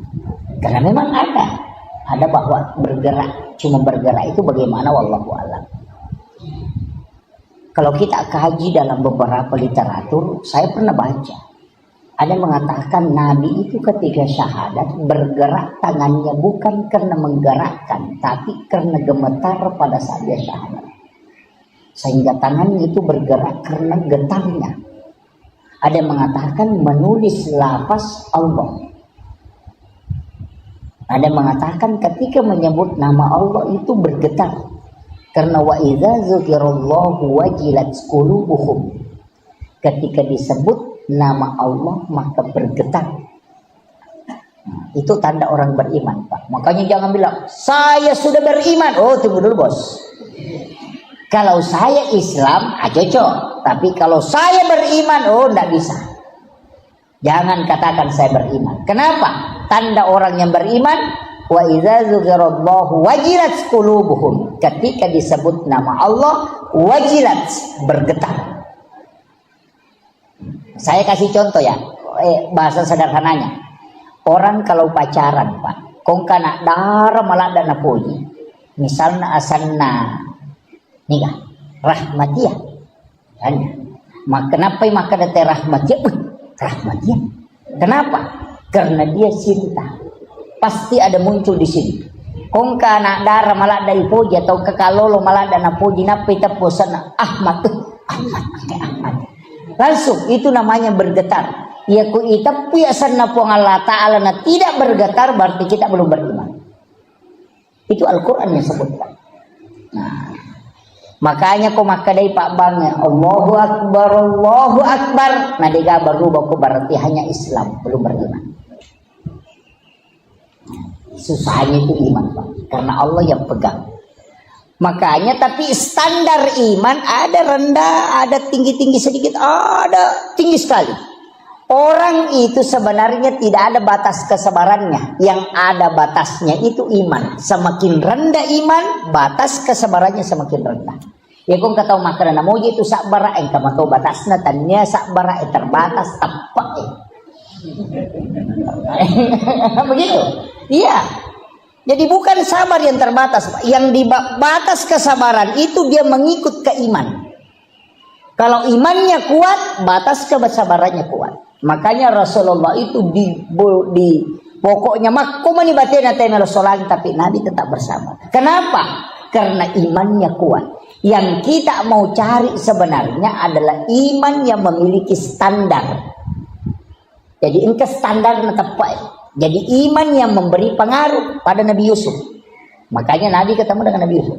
S1: karena memang ada bahwa bergerak, cuma bergerak itu bagaimana wallahu a'lam. Kalau kita kaji dalam beberapa literatur, saya pernah baca ada mengatakan Nabi itu ketika syahadat bergerak tangannya bukan karena menggerakkan, tapi karena gemetar pada saat dia syahadat, sehingga tangannya itu bergerak karena getarnya. Ada yang mengatakan menulis lafaz Allah. Ada yang mengatakan ketika menyebut nama Allah itu bergetar, karena wa idza dzukirallahu wajilat qulubuhum. Ketika disebut nama Allah maka bergetar. Itu tanda orang beriman, Pak. Makanya jangan bilang saya sudah beriman. Oh, tunggu dulu bos. Kalau saya Islam cocok, tapi kalau saya beriman, oh tidak bisa. Jangan katakan saya beriman. Kenapa? Tanda orang yang beriman, wa idza dzukirallahu wajilat qulubuhum. Ketika disebut nama Allah, wajilat, bergetar. Saya kasih contoh ya, bahasa sederhananya. Orang kalau pacaran, Pak, kong kana dara malada na puji. Misalnya asanna nikah, rahmatia. Kan? Kenapa maka date rahmatia? Rahmatia. Kenapa? Karena dia cinta. Pasti ada muncul di sini. Kong kana dara malada ipuji atau kekalolo malada na puji napi tapusana Ahmad. Ahmad. Langsung itu namanya bergetar. Ya ku tapi asanna po Allah Ta'ala na tidak bergetar berarti kita belum beriman. Itu Al-Quran yang sebutkan. Nah, makanya ko makadai Pak Bang Allahu Akbar. Nah diga baru baku berarti hanya Islam belum beriman. Susahnya itu iman Pak, karena Allah yang pegang. Makanya tapi standar iman ada rendah, ada tinggi-tinggi sedikit, ada tinggi sekali. Orang itu sebenarnya tidak ada batas kesabarannya. Yang ada batasnya itu iman. Semakin rendah iman, batas kesabarannya semakin rendah. Ya kung kataw makanan namuji itu sakbara ay kamato batasna tanya sakbara ay terbatas tapak. Begitu. Iya. Jadi bukan sabar yang terbatas, yang di batas kesabaran itu dia mengikut keiman. Kalau imannya kuat, batas kesabarannya kuat. Makanya Rasulullah itu di pokoknya makomani batena temel solang, tapi Nabi tetap bersama. Kenapa? Karena imannya kuat. Yang kita mau cari sebenarnya adalah iman yang memiliki standar. Jadi ini standarnya tepat. Jadi iman yang memberi pengaruh pada Nabi Yusuf. Makanya Nabi ketemu dengan Nabi Yusuf.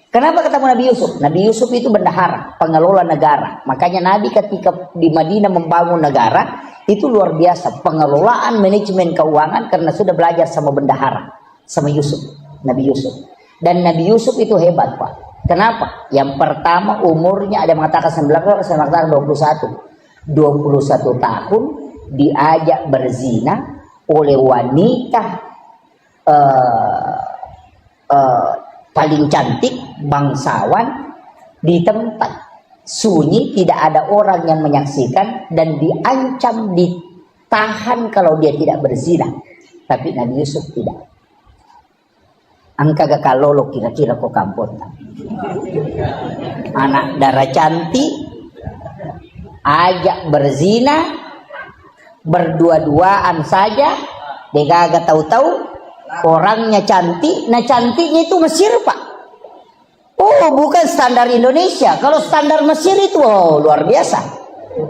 S1: Kenapa ketemu Nabi Yusuf? Nabi Yusuf itu bendahara, pengelola negara. Makanya Nabi ketika di Madinah membangun negara, itu luar biasa. Pengelolaan manajemen keuangan karena sudah belajar sama bendahara. Sama Yusuf, Nabi Yusuf. Dan Nabi Yusuf itu hebat, Pak. Kenapa? Yang pertama umurnya ada yang mengatakan 19, saya mengatakan 21. 21 tahun diajak berzina oleh wanita paling cantik, bangsawan, di tempat sunyi, tidak ada orang yang menyaksikan, dan diancam ditahan kalau dia tidak berzina. Tapi Nabi Yusuf tidak. Angka gak kalolo kira-kira kok kampung. Anak darah cantik ajak berzina, berdua-duaan saja, dia gak tahu-tahu orangnya cantik. Nah cantiknya itu Mesir, Pak. Oh, bukan standar Indonesia. Kalau standar Mesir itu luar biasa.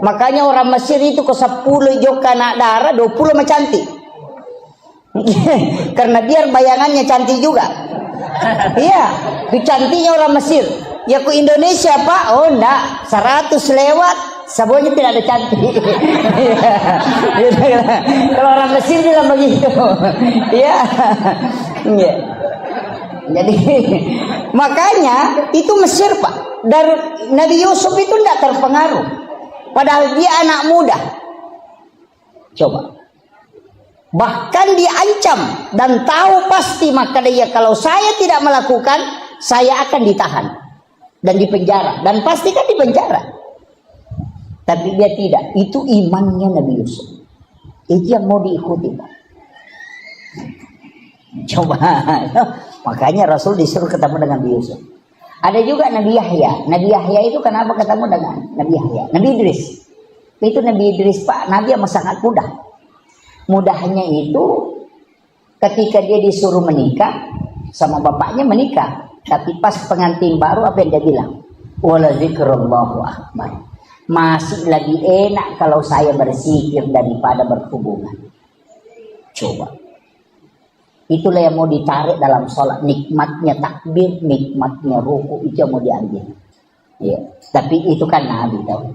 S1: Makanya orang Mesir itu ke 10 joka anak darah, 20 mah cantik. Karena biar bayangannya cantik juga. Iya, itu cantiknya orang Mesir. Ya ke Indonesia, Pak. Oh enggak, 100 lewat semuanya tidak ada cantik. Kalau orang Mesir bilang begitu. Ya. Jadi makanya itu Mesir, Pak. Dari Nabi Yusuf itu tidak terpengaruh. Padahal dia anak muda. Coba. Bahkan diancam dan tahu pasti, maka dia kalau saya tidak melakukan, saya akan ditahan dan dipenjara, dan pasti kan dipenjara. Tapi dia tidak. Itu imannya Nabi Yusuf. Itu yang mau diikuti, Pak. Coba. Makanya Rasul disuruh ketemu dengan Nabi Yusuf. Ada juga Nabi Yahya. Nabi Yahya itu kenapa ketemu dengan Nabi Yahya? Nabi Idris. Itu Nabi Idris, Pak. Nabi yang sangat mudah. Mudahnya itu ketika dia disuruh menikah sama bapaknya menikah. Tapi pas pengantin baru apa yang dia bilang? Wala zikrullahu akbar. Masih lebih enak kalau saya berzikir daripada berhubungan. Coba. Itulah yang mau ditarik dalam sholat. Nikmatnya takbir, nikmatnya ruku, itu yang mau diambil. Ya. Tapi itu kan Nabi tahu.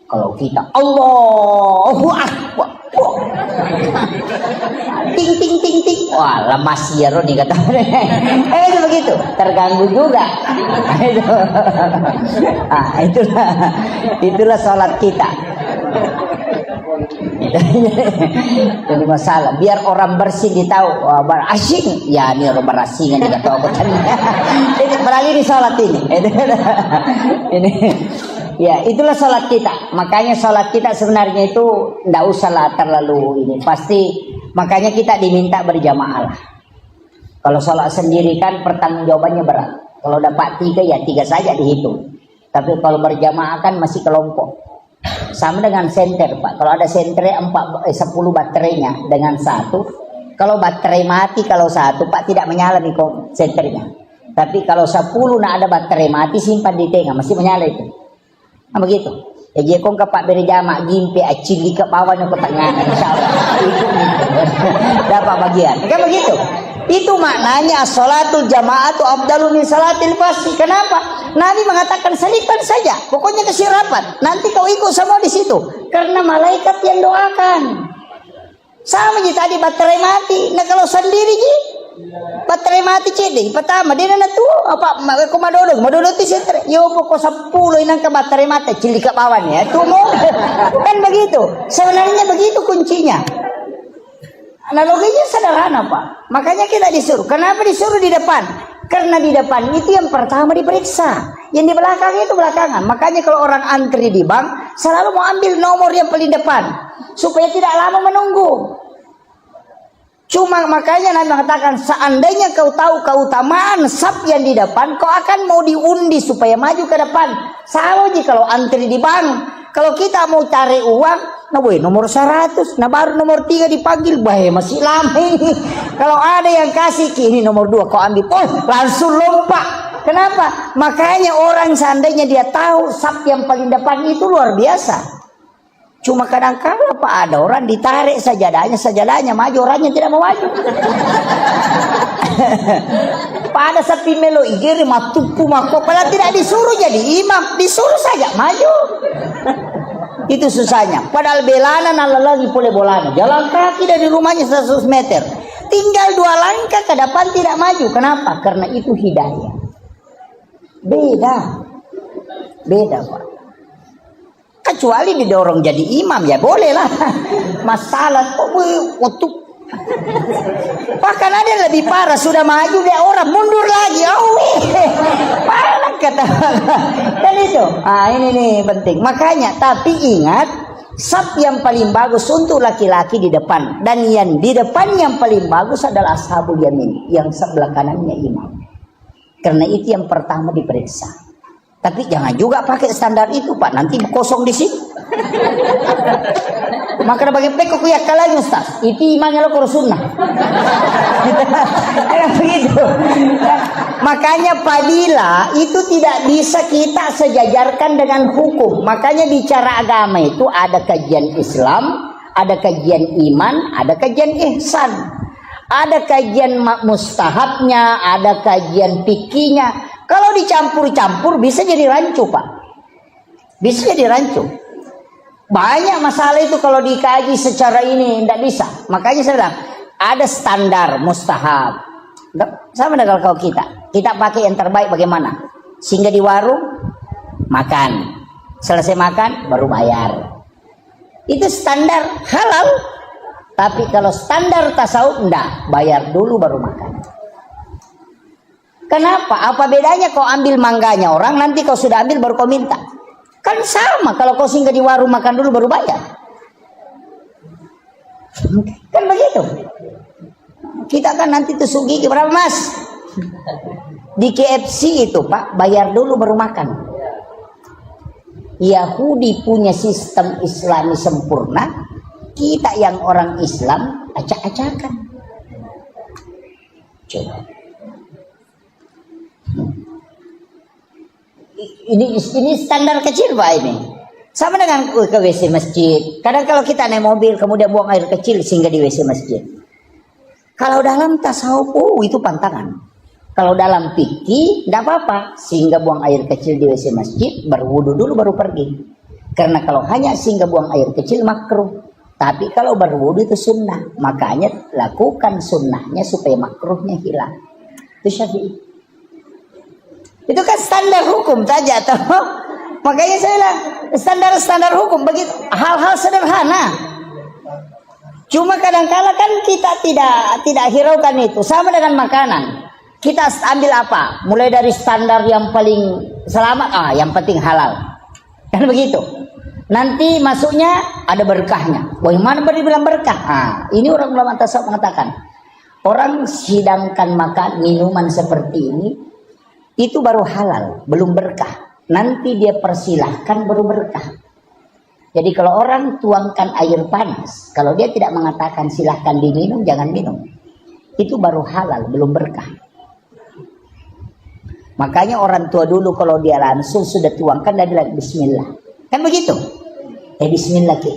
S1: Kalau kita Allahu Akbar, ting ting ting ting, wah lemas ya Roni kata. Itu begitu, terganggu juga. Itulah sholat kita. Jadi masalah biar orang bersih ditahu, wah berasing ya, ini orang berasingan juga tahu kan. Jadi beralih di sholat ini. Ini ya itulah sholat kita. Makanya sholat kita sebenarnya itu tidak usahlah terlalu ini. Pasti makanya kita diminta berjamaah lah. Kalau sholat sendiri kan pertanggungjawabannya berat. Kalau dapat 3 ya 3 saja dihitung. Tapi kalau berjamaah kan masih kelompok. Sama dengan senter, Pak. Kalau ada senter 10 baterainya dengan 1. Kalau baterai mati kalau 1, Pak tidak menyala nih kok senternya. Tapi kalau 10 nak ada baterai mati simpan di tengah masih menyala itu. Nah begitu. Ya kong Pak beri jamak gimpe acili ke bawahnya ke tengah. Insyaallah. Itu dapat bagian. Kan begitu. Itu maknanya as-salatul jama'atu afdalu min salatil fasi. Kenapa? Nabi mengatakan selipkan saja. Pokoknya kasih rapat. Nanti kau ikut semua di situ. Karena malaikat yang doakan. Sama je tadi baterai mati. Nah kalau sendiri je baterai mati cedek. Pertama dia nak tu apa komadodo tu sentre. Yo pokok 10 inang ke baterai mati cilik ke bawah ya. Tu mau kan begitu. Sebenarnya begitu kuncinya. Analoginya sederhana, Pak. Makanya kita disuruh. Kenapa disuruh di depan? Karena di depan itu yang pertama diperiksa. Yang di belakang itu belakangan. Makanya kalau orang antri di bank selalu mau ambil nomor yang paling depan supaya tidak lama menunggu. Cuma makanya Nabi mengatakan, seandainya kau tahu keutamaan saf yang di depan, kau akan mau diundi supaya maju ke depan. Sama aja kalau antri di bank. Kalau kita mau cari uang, nah boy, nomor 100, nah baru nomor 3 dipanggil, bah masih lama ini. Kalau ada yang kasih ini nomor 2, kau ambil, oh langsung lompat. Kenapa? Makanya orang seandainya dia tahu saf yang paling depan itu luar biasa. Cuma kadang-kadang apa ada orang ditarik sajadahnya maju, orangnya tidak mau maju. Pada sapi melo igiri matupu mako, padahal tidak disuruh jadi imam, disuruh saja maju. Itu susahnya. Padahal belana nala lagi boleh bolana. Jalan kaki dari rumahnya 100 meter. Tinggal 2 langkah ke depan tidak maju. Kenapa? Karena itu hidayah. Beda Pak. Kecuali didorong jadi imam ya boleh lah. Masalah waktu bahkan ada yang lebih parah, sudah maju dia orang mundur lagi. Parah kata. Dan itu ini nih penting. Makanya tapi ingat, saf yang paling bagus untuk laki-laki di depan, dan yang di depan yang paling bagus adalah ashabul yamin, yang sebelah kanannya imam. Karena itu yang pertama diperiksa. Tapi jangan juga pakai standar itu Pak, nanti kosong di sini. Maka bagi pekok ya kalanya Ustaz, itu imannya lo kurus sunnah. Begitu. Makanya fadilah itu tidak bisa kita sejajarkan dengan hukum. Makanya bicara agama itu ada kajian Islam, ada kajian iman, ada kajian ihsan. Ada kajian mustahabnya, ada kajian fikihnya. Kalau dicampur-campur bisa jadi rancu Pak. Bisa jadi rancu. Banyak masalah itu kalau dikaji secara ini tidak bisa. Makanya saya bilang ada standar mustahab. Sama dengan kalau kita pakai yang terbaik bagaimana? Sehingga di warung makan, selesai makan baru bayar. Itu standar halal. Tapi kalau standar tasawuf enggak, bayar dulu baru makan. Kenapa? Apa bedanya kau ambil mangganya orang, nanti kau sudah ambil baru kau minta? Kan sama, kalau kau singgah di warung makan dulu baru bayar. Kan begitu. Kita kan nanti tusuk gigi, berapa Mas? Di KFC itu Pak, bayar dulu baru makan. Yahudi punya sistem Islami sempurna, kita yang orang Islam acak-acakan. Coba. Ini standar kecil Pak ini. Sama dengan ke WC masjid. Kadang kalau kita naik mobil kemudian buang air kecil sehingga di WC masjid. Kalau dalam tasawuf itu pantangan. Kalau dalam fikih tidak apa-apa, sehingga buang air kecil di WC masjid, berwudu dulu baru pergi. Karena kalau hanya sehingga buang air kecil makruh. Tapi kalau berwudu itu sunnah, makanya lakukan sunnahnya supaya makruhnya hilang. Itu Syafi'i. Itu kan standar hukum saja, toh. Makanya saya bilang standar hukum begitu, hal-hal sederhana. Cuma kadang-kala kan kita tidak hiraukan itu. Sama dengan makanan. Kita ambil apa? Mulai dari standar yang paling selamat, yang penting halal. Kan begitu. Nanti masuknya ada berkahnya. Bagaimana dibilang berkah? Ini orang ulama tasawuf mengatakan, orang sidangkan makan minuman seperti ini, itu baru halal, belum berkah. Nanti dia persilahkan baru berkah. Jadi kalau orang tuangkan air panas, kalau dia tidak mengatakan silahkan diminum, jangan minum. Itu baru halal, belum berkah. Makanya orang tua dulu kalau dia langsung sudah tuangkan, dia bilang bismillah. Kan begitu? Bismillah ke.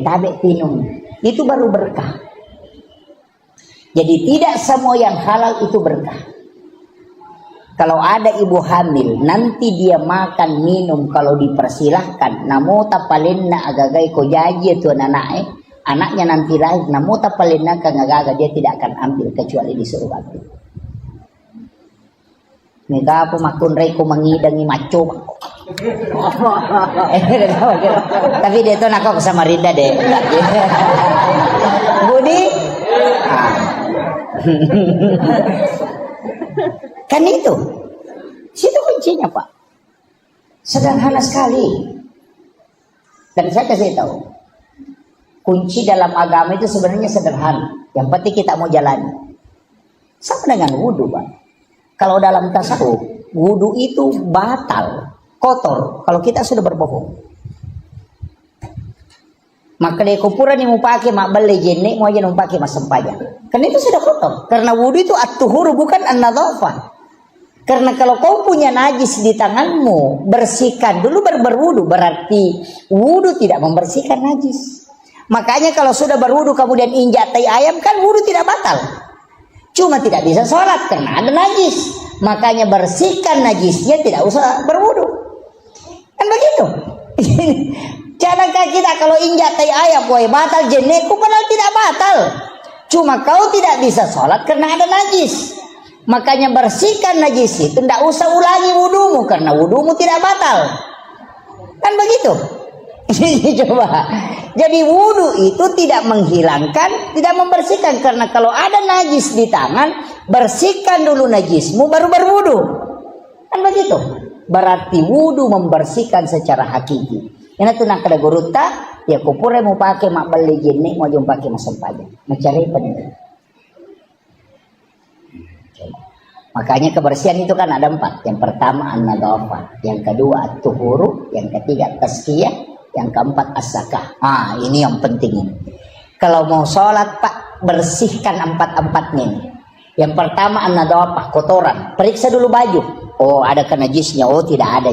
S1: Tabe minum. Itu baru berkah. Jadi tidak semua yang halal itu berkah. Kalau ada ibu hamil, nanti dia makan minum kalau dipersilahkan. Namo tapalinna agagai ko jaji itu anaknya nanti lahir. Namo tapalinna kangagaga, dia tidak akan ambil kecuali disuruh ambil. Mega po makun reko mangidangi maco. Tapi dia tuh nakok sama Rinda deh. Budi. Kan itu. Situ kuncinya Pak. Sederhana sekali. Dan saya kasih tahu. Kunci dalam agama itu sebenarnya sederhana. Yang penting kita mau jalani. Sama dengan wudhu, Pak. Kalau dalam tasawuf, wudhu itu batal, kotor kalau kita sudah berbohong. Maka di kuburan yang mau pakai mak beli jenek mau aja mau pakai mas sempajan. Karena itu sudah kotor. Karena wudhu itu at-tuhuru bukan an-nadhafah. Karena kalau kau punya najis di tanganmu, bersihkan dulu baru berwudu. Berarti wudu tidak membersihkan najis. Makanya kalau sudah berwudu kemudian injak tai ayam, kan wudu tidak batal. Cuma tidak bisa sholat karena ada najis. Makanya bersihkan najisnya, tidak usah berwudu. Kan begitu. Jangankan kita kalau injak tai ayam, boy batal jenekku, padahal tidak batal. Cuma kau tidak bisa sholat karena ada najis. Makanya bersihkan najis itu, tidak usah ulangi wudumu karena wudumu tidak batal. Kan begitu. Coba. Jadi wudu itu tidak menghilangkan, tidak membersihkan. Karena kalau ada najis di tangan, bersihkan dulu najismu baru berwudu. Kan begitu. Berarti wudu membersihkan secara hakiki. Ini tuh nak ada guruta, ya kupure mau pakai mak beli jenik, mau jumpa pakai masam pajak. Mencari penting. Makanya kebersihan itu kan ada 4. Yang pertama an-nadhafah, yang kedua at-tuhuru, yang ketiga tazkiyah, yang keempat as-zakah. Ini yang penting ini. Kalau mau sholat Pak, bersihkan 4-4-nya ini. Yang pertama an-nadhafah, kotoran. Periksa dulu baju. Oh, ada najisnya? Oh, tidak ada.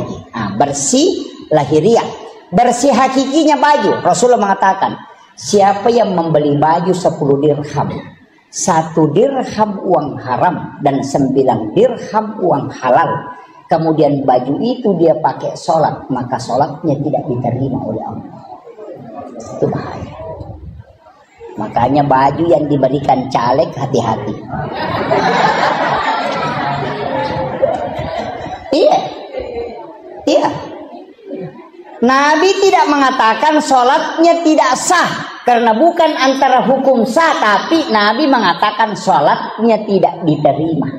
S1: Bersih lahiriah. Bersih hakikinya baju. Rasulullah mengatakan, siapa yang membeli baju 10 dirham, 1 dirham uang haram dan 9 dirham uang halal, kemudian baju itu dia pakai sholat, maka sholatnya tidak diterima oleh Allah. Itu bahaya. Makanya baju yang diberikan caleg hati-hati. Iya. Nabi tidak mengatakan sholatnya tidak sah. Karena bukan antara hukum sah, tapi Nabi mengatakan sholatnya tidak diterima.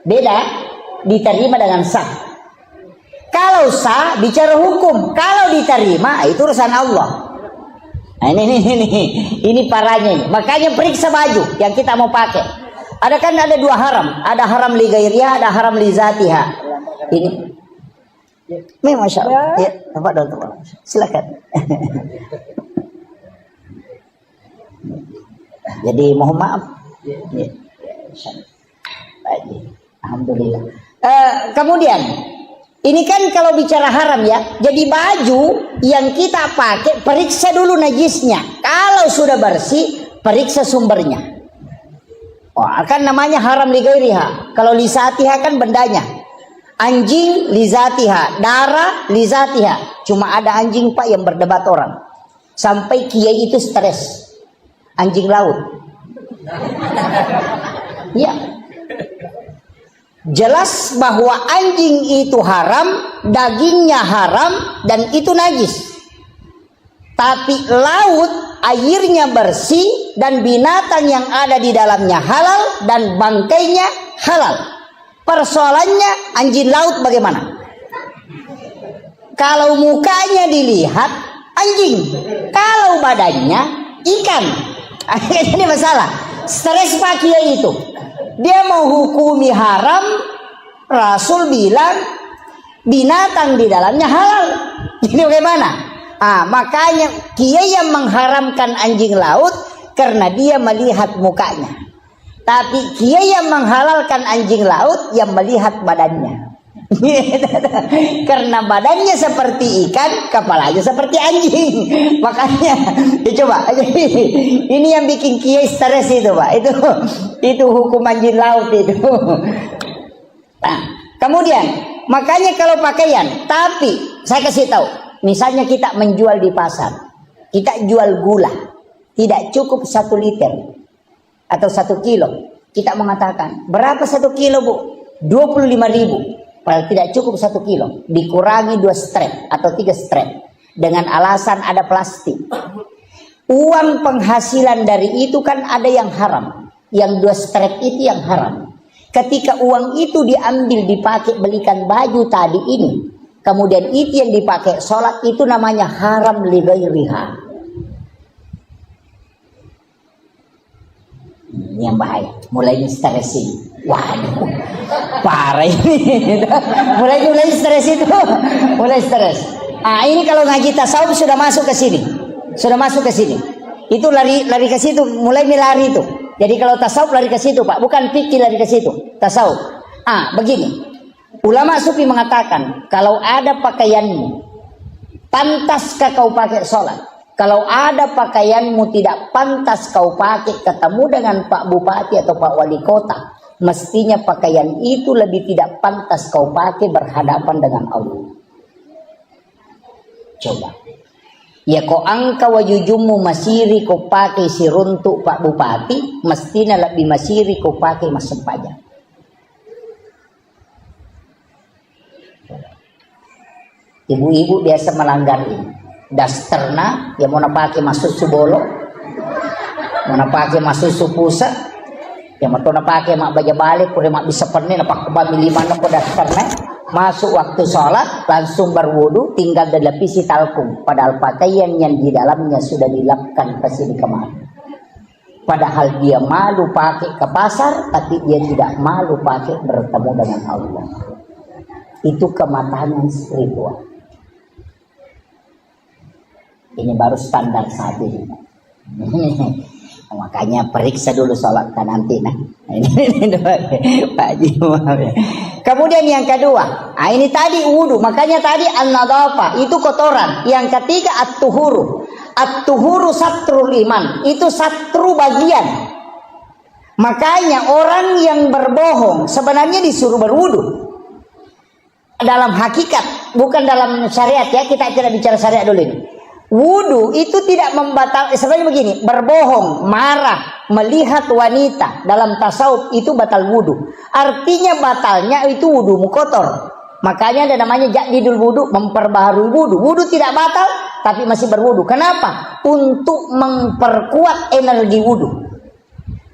S1: Beda, diterima dengan sah. Kalau sah bicara hukum, kalau diterima itu urusan Allah. Nah, ini parahnya ini. Makanya periksa baju yang kita mau pakai. Ada 2 haram, ada haram li ghairiha, ada haram li zatiha. Ini Masya Allah. Ya, silakan. Jadi mohon maaf. Ya. Alhamdulillah. Kemudian ini kan kalau bicara haram ya. Jadi baju yang kita pakai periksa dulu najisnya. Kalau sudah bersih, periksa sumbernya. Kan namanya haram li ghairiha. Kalau li zatiha kan bendanya. Anjing lizatiha, darah lizatiha. Cuma ada anjing Pak yang berdebat orang. Sampai kiai itu stres. Anjing laut. Ya. Jelas bahwa anjing itu haram, dagingnya haram, dan itu najis. Tapi laut airnya bersih dan binatang yang ada di dalamnya halal dan bangkainya halal. Persoalannya anjing laut bagaimana? Kalau mukanya dilihat anjing, kalau badannya ikan. Ini masalah. Stres Pak Kiai itu. Dia mau hukumi haram, Rasul bilang binatang di dalamnya halal. Jadi bagaimana? Makanya Kiai yang mengharamkan anjing laut karena dia melihat mukanya. Tapi kiai yang menghalalkan anjing laut yang melihat badannya. Karena badannya seperti ikan, kepalanya seperti anjing. Makanya coba ini yang bikin kiai stres itu Pak. Itu hukum anjing laut itu. Nah, kemudian makanya kalau pakaian, tapi saya kasih tahu, misalnya kita menjual di pasar, kita jual gula, tidak cukup 1 liter. Atau 1 kilo, kita mengatakan berapa 1 kilo Bu? 25.000. Padahal tidak cukup 1 kilo, dikurangi 2 strap atau 3 strap dengan alasan ada plastik. Uang penghasilan dari itu kan ada yang haram, yang 2 strap itu yang haram. Ketika uang itu diambil dipakai belikan baju tadi ini, kemudian itu yang dipakai sholat, itu namanya haram li ghairiha. Ini yang bahaya. Mulai stres ini. Waduh, parah ini. mulai stres itu. Mulai stres. Ah, ini kalau ngaji tasawuf sudah masuk ke sini. Sudah masuk ke sini. Itu lari ke situ, mulai lari itu. Jadi kalau tasawuf lari ke situ, Pak. Bukan fikih lari ke situ. Tasawuf. Ah, begini. Ulama sufi mengatakan, kalau ada pakaianmu, pantaskah kau pakai sholat? Kalau ada pakaianmu tidak pantas kau pakai ketemu dengan Pak Bupati atau Pak Wali Kota, mestinya pakaian itu lebih tidak pantas kau pakai berhadapan dengan Allah. Coba. Ya kau angka wajujumu masiri kau pakai siruntuk Pak Bupati, mestinya lebih masiri kau pakai mas sempajang. Ibu-ibu biasa melanggar ini. Dasterna, ya mau pakai masuk subolo, mau pakai masuk supusa, ya mau pakai mak baja balik, kuda mak bisa pernah napak kebami lima nak dasterna, masuk waktu sholat langsung berwudu, tinggal dilapisi talkum, padahal pakaian yang di dalamnya sudah dilapkan kesini kemari. Padahal dia malu pakai ke pasar, tapi dia tidak malu pakai bertemu dengan Allah. Itu kematangan spiritual. Ini baru standar saat ini. Makanya periksa dulu sholat kan nanti. Nah, ini Pak Haji. Kemudian yang kedua, ini tadi wudu. Makanya tadi an-nadhafah itu kotoran. Yang ketiga at-tuhuru. At-tuhuru satrul iman. Itu satru bagian. Makanya orang yang berbohong sebenarnya disuruh berwudu. Dalam hakikat, bukan dalam syariat ya. Kita tidak bicara syariat dulu ini. Wudu itu tidak membatalkan. Sebenarnya begini, berbohong, marah, melihat wanita dalam tasawuf itu batal wudu. Artinya batalnya itu wudumu kotor. Makanya ada namanya jadidul wudu, memperbaharui wudu. Wudu tidak batal, tapi masih berwudu. Kenapa? Untuk memperkuat energi wudu.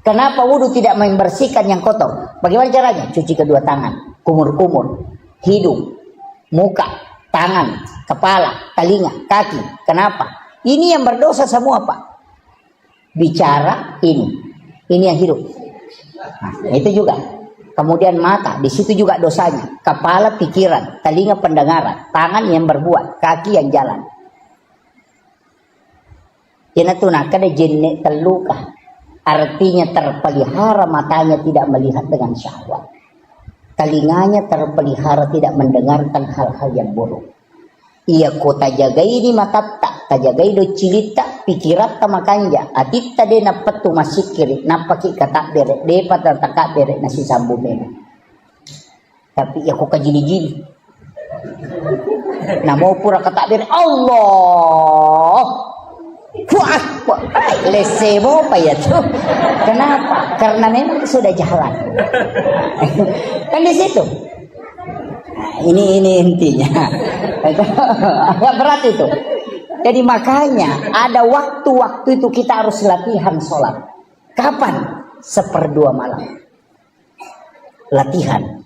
S1: Kenapa wudu tidak membersihkan yang kotor? Bagaimana caranya? Cuci kedua tangan, kumur-kumur, hidung, muka, tangan, kepala, telinga, kaki. Kenapa? Ini yang berdosa semua, Pak. Bicara ini yang hidup. Nah, itu juga. Kemudian mata, di situ juga dosanya. Kepala pikiran, telinga pendengaran, tangan yang berbuat, kaki yang jalan. Kena tunakkan jenek terluka. Artinya terpelihara matanya tidak melihat dengan syahwat. Telinganya terpelihara tidak mendengarkan hal-hal yang buruk. Ia kota jaga ini mata tak jaga do cilita pikirat tamakanja atit tade napat tu masih kiri napaki kata bere depat dan tak bere nasi sambu bere. Tapi ia kok kajili-jili. Namo pura kata bere Allah. Wah, lesemo apa ya tuh? Kenapa? Karena memang sudah jalan. Kan di situ. Nah, ini intinya. Agak berat itu. Jadi makanya ada waktu-waktu itu kita harus latihan sholat. Kapan? 1/2 malam. Latihan.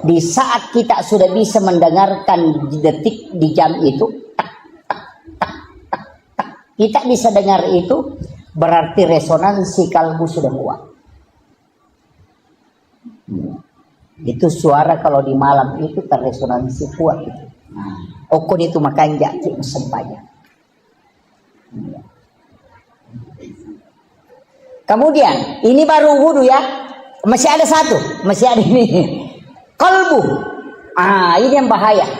S1: Di saat kita sudah bisa mendengarkan detik di jam itu. Kita bisa dengar itu, berarti resonansi kalbu sudah kuat. Itu suara kalau di malam itu terresonansi kuat itu. Okon itu makan jaki sempanya. Kemudian ini baru wudu ya. Masih ada satu, masih ada ini. Kalbu. Ini yang bahaya.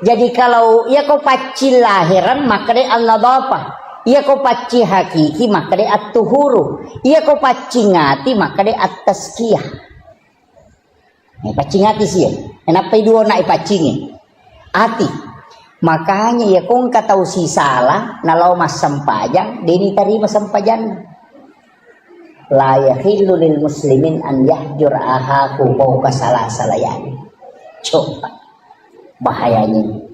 S1: Jadi kalau ya kau paci lahiran maka dia an-nadhafah. Ia kau paci hakiki maka dia at-tuhuru. Ia kau paci ngati maka dia at-tazkiyah. Paci ngati sih. Kenapa dua nak pacingi? Ati. Makanya ya kau kata si salah nalau mas sampajang deni tarima sampajang. La yahillu lil muslimin an yahjur ahaku fawqa salasalayan. Coba bahayanya.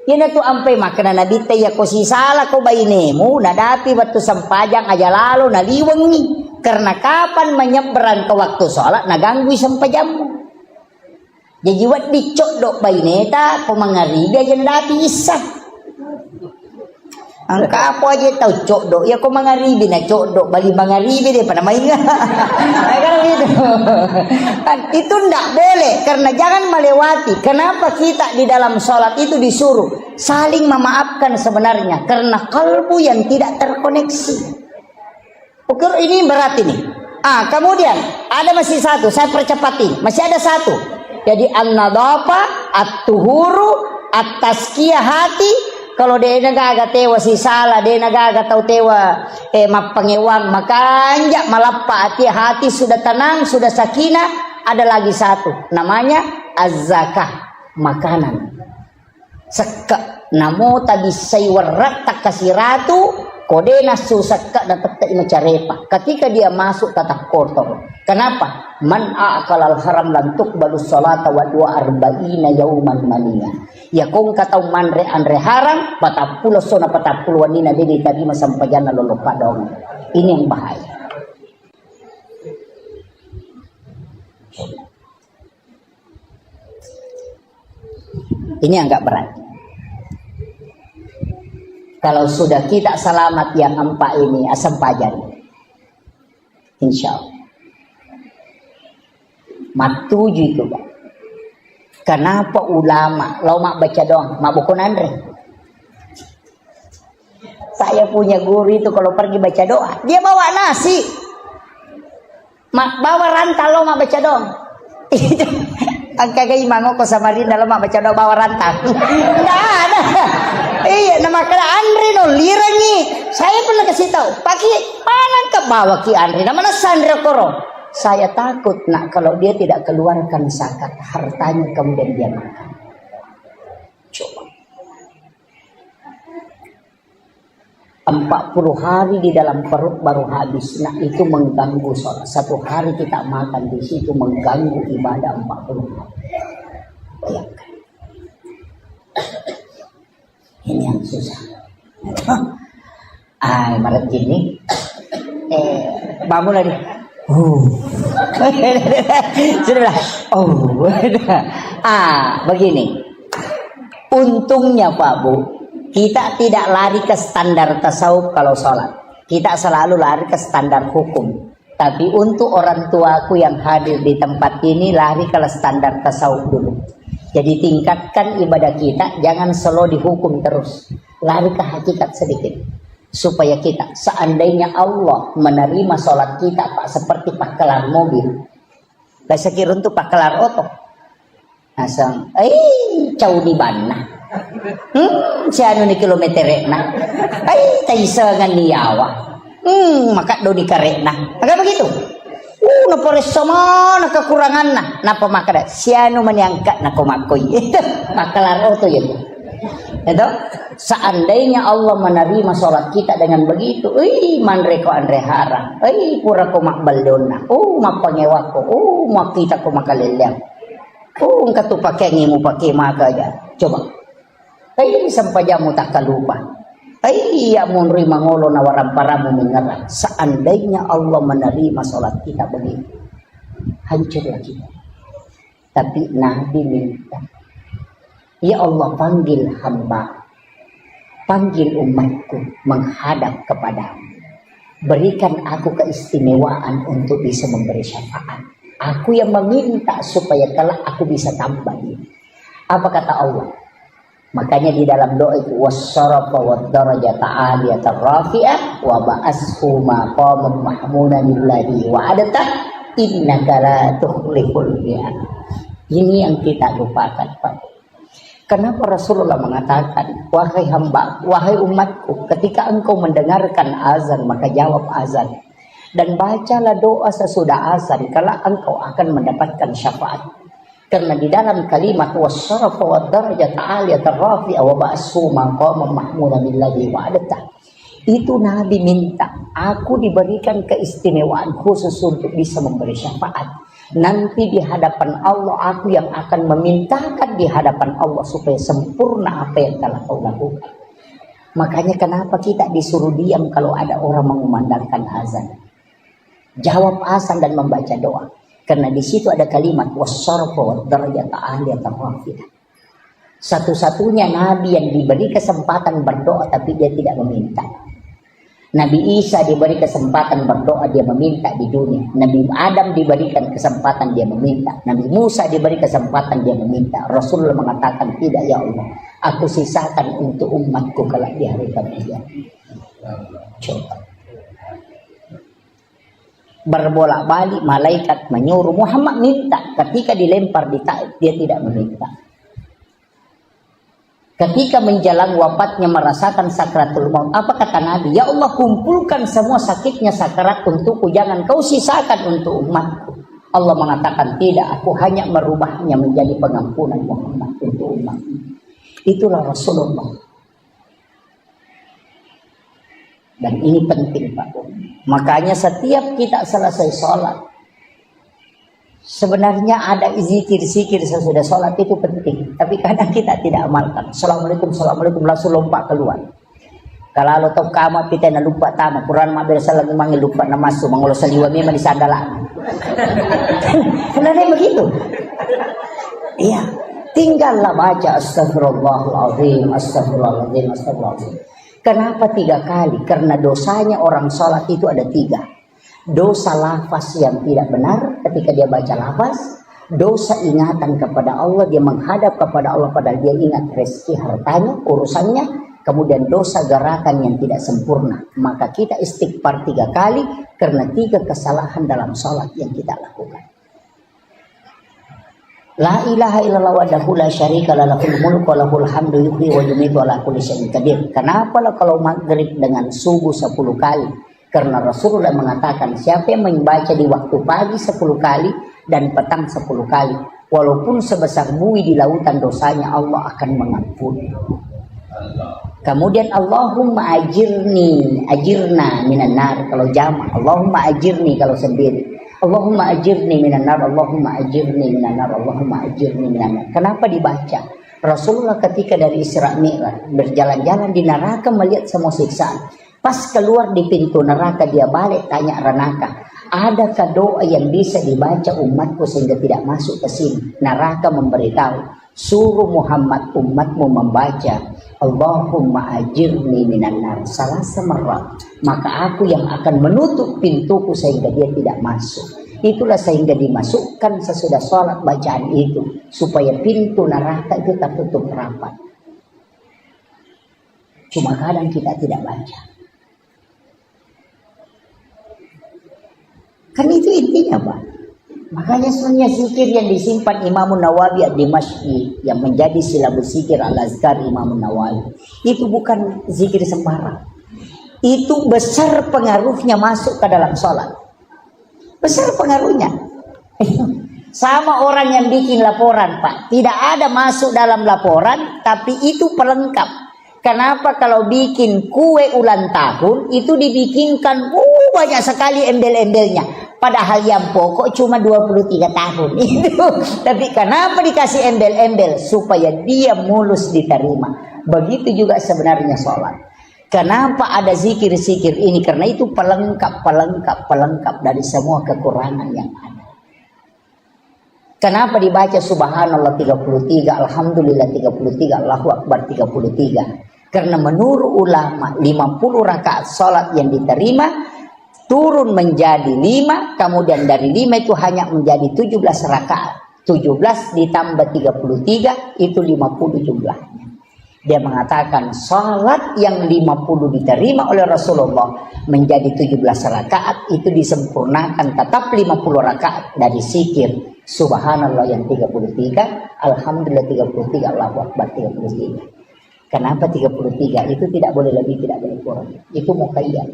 S1: Yan tu ampai makna nabi teh ya ko si salah ko bainemu nadapi waktu sampajang aja lalu naliwangi karena kapan menyeberang ke waktu sholat naganggu sampajammu. Jadi wat dicok dok baineta ko mangaribi aja nadapi isah. Angka apa aja tahu cok dok. Ya kau mangaribi na cok dok. Bagi mangaribi deh pada main. Kan gitu. Itu ndak boleh. Karena jangan melewati. Kenapa kita di dalam sholat itu disuruh saling memaafkan sebenarnya? Karena kalbu yang tidak terkoneksi. Ukur ini berat ini. Kemudian ada masih satu. Saya percepatin. Masih ada satu. Jadi an-nadhafa, at-tuhuru, at-tazkiyah hati. Kalau dia nagaga tewa si salah, dia nagaga tau tewa mapangewang, maka anjak malappa hati sudah tenang, sudah sakinah. Ada lagi satu, namanya az-zakah, makanan. Sekak namo tadi saywarat tak kasih ratu, kode nasu sekak dan tetap macarepa. Ketika dia masuk tatap kotor. Kenapa? Man a'kalal haram lan tuqbalu sholata wa dua arba'ina yauman mania. Ya kong katau manre andre haram, patapulo sona patapulo wanina dede tadi masampajana lolo padong. Ini yang bahaya. Ini agak berat. Kalau sudah kita selamat yang empat ini asam pajan, insya Allah. Matuju itu, Pak. Kenapa ulama lo mak baca doang, mak buku Andre? Saya punya guru itu kalau pergi baca doa, dia bawa nasi, mak bawa rantal lo mak baca doang. Angka gay mango ko Samarinda lo mak baca doa bawa rantal. Nggak ada. Iya, nama kena Andre no lirangi. Saya pernah kasih tahu, pakai mana ke bawa ki Andre, nama Sandra Koro. Saya takut nak kalau dia tidak keluarkan zakat hartanya kemudian dia makan. Coba. 40 hari di dalam perut baru habis. Nah itu mengganggu sholat. Satu hari kita makan di situ mengganggu ibadah 40 hari. Bayangkan. Ini yang susah. Maret gini. Bangun lagi. Sudah. Begini. Untungnya Pak Bu, kita tidak lari ke standar tasawuf kalau sholat. Kita selalu lari ke standar hukum. Tapi untuk orang tuaku yang hadir di tempat ini lari ke standar tasawuf dulu. Jadi tingkatkan ibadah kita, jangan selalu dihukum terus. Lari ke hakikat sedikit. Supaya kita, seandainya Allah menerima sholat kita Pak seperti pakelar mobil. Gak sekira untuk pakelar oto. Asang, jauh di mana? Siapa ni kilometer na? Taisangan niyawa. Maka do di karena. Agak begitu. Napores sama kekurangan na. Napa makada? Siapa maniangkat na kumakoy. Itu pakelar oto yun. Itu seandainya Allah menerima sholat kita dengan begitu, manreko andre haram, pura ko makbaldona, mapangewako, mak kita ko makalilem, katu pakai ngimu pakai maka aja, coba, sampai jamu tak kalupa, ya munri mangolo nawaran paramu mengerang. Seandainya Allah menerima sholat kita begitu, hancurlah kita. Tapi Nabi minta, ya Allah panggil hamba, panggil umatku menghadap kepadamu. Berikan aku keistimewaan untuk bisa memberi syafaat. Aku yang meminta supaya kelak aku bisa tambah ini. Apa kata Allah? Makanya di dalam doa itu wassarafa wad-darajata 'aliyatan rafi'ah wa ba'ashu maqaman mahmudan lillahi wa adata innaka la tukhliful mi'ad. Ini yang kita lupakan, Pak. Kenapa Rasulullah mengatakan, wahai hamba, wahai umatku, ketika engkau mendengarkan azan, maka jawab azan. Dan bacalah doa sesudah azan, kalau engkau akan mendapatkan syafaat. Karena di dalam kalimat, wassarafa wad-darajata 'aliyatan rafi'ah wa ba'ashu maqaman mahmudan lillahi wa adata. Itu Nabi minta, aku diberikan keistimewaan khusus untuk bisa memberi syafaat. Nanti di hadapan Allah aku yang akan memintakan di hadapan Allah supaya sempurna apa yang telah kau lakukan. Makanya kenapa kita disuruh diam kalau ada orang mengumandangkan azan. Jawab azan dan membaca doa. Karena di situ ada kalimat wassarafa wad-darajata 'aliyatan rafi'ah. Satu-satunya nabi yang diberi kesempatan berdoa tapi dia tidak meminta. Nabi Isa diberi kesempatan berdoa, dia meminta di dunia. Nabi Adam diberikan kesempatan, dia meminta. Nabi Musa diberi kesempatan, dia meminta. Rasulullah mengatakan, tidak ya Allah, aku sisakan untuk umatku kelak di hari kemudian. Coba. Berbolak-balik malaikat menyuruh Muhammad minta. Ketika dilempar di Taif, dia tidak meminta. Ketika menjelang wafatnya merasakan sakratul maut, apa kata Nabi? Ya Allah, kumpulkan semua sakitnya sakarat untukku, jangan kau sisakan untuk umatku. Allah mengatakan, tidak, aku hanya merubahnya menjadi pengampunan Muhammad untuk umatmu. Itulah Rasulullah. Dan ini penting, Pak. Makanya setiap kita selesai sholat, sebenarnya ada zikir-zikir sesudah sholat itu penting, tapi kadang kita tidak amalkan. Assalamualaikum, assalamualaikum, langsung lompat keluar. Kalau tahu kamu kita nak lupa tamu Quran mak biasa lagi manggil lupa nama masuk mengulos saliwa memang di sandalan. Sebenarnya begitu. Iya, tinggallah baca astagfirullahaladzim, astagfirullahaladzim, astagfirullahaladzim. Kenapa 3 kali? Karena dosanya orang sholat itu ada 3. Dosa lafaz yang tidak benar ketika dia baca lafaz, dosa ingatan kepada Allah, dia menghadap kepada Allah padahal dia ingat rezeki hartanya, urusannya, kemudian dosa gerakan yang tidak sempurna. Maka kita istighfar 3 kali karena 3 kesalahan dalam sholat yang kita lakukan. La ilaha illallah wahdahu la syarika lahu, lahul mulku wa lahul hamdu yuhyi wa yumiitu ala kulli syai'in qadir. Kenapa kalau maghrib dengan subuh 10 kali? Karena Rasulullah mengatakan, siapa yang membaca di waktu pagi 10 kali dan petang 10 kali, walaupun sebesar buih di lautan dosanya, Allah akan mengampuni. Kemudian Allahumma ajirna minan nar kalau jama', Allahumma ajirni kalau sendiri. Allahumma ajirni minan nar, Allahumma ajirni minan nar, Allahumma ajirni minan nar. Kenapa dibaca? Rasulullah ketika dari Isra Mi'raj berjalan-jalan di neraka melihat semua siksaan. Pas keluar di pintu neraka dia balik tanya neraka, adakah doa yang bisa dibaca umatku sehingga tidak masuk ke sini? Neraka memberitahu, suruh Muhammad umatmu membaca Allahumma ajirni minan nar salasa marrat, maka aku yang akan menutup pintuku sehingga dia tidak masuk. Itulah sehingga dimasukkan sesudah sholat bacaan itu supaya pintu neraka itu tertutup rapat. Cuma kadang kita tidak baca. Kan itu intinya, Pak. Makanya sebenarnya zikir yang disimpan Imam Nawawi ad-Dimashqi yang menjadi silabus zikir al-azkar Imam Nawawi itu bukan zikir sembarang. Itu besar pengaruhnya masuk ke dalam sholat. Besar pengaruhnya. Sama orang yang bikin laporan, Pak. Tidak ada masuk dalam laporan, tapi itu pelengkap. Kenapa kalau bikin kue ulang tahun itu dibikinkan banyak sekali embel-embelnya. Padahal yang pokok cuma 23 tahun itu. Tapi kenapa dikasih embel-embel? Supaya dia mulus diterima. Begitu juga sebenarnya sholat. Kenapa ada zikir-zikir ini? Karena itu pelengkap dari semua kekurangan yang ada. Kenapa dibaca subhanallah 33, alhamdulillah 33, Allahu akbar 33? Karena menurut ulama 50 rakaat sholat yang diterima turun menjadi 5, kemudian dari 5 itu hanya menjadi 17 rakaat. 17 ditambah 33 itu 50 jumlahnya. Dia mengatakan sholat yang 50 diterima oleh Rasulullah menjadi 17 rakaat itu disempurnakan tetap 50 rakaat dari zikir subhanallah yang 33, alhamdulillah 33, Allahu akbar 33. Kenapa 33? Itu tidak boleh lebih, tidak boleh kurang. Itu muqayyad.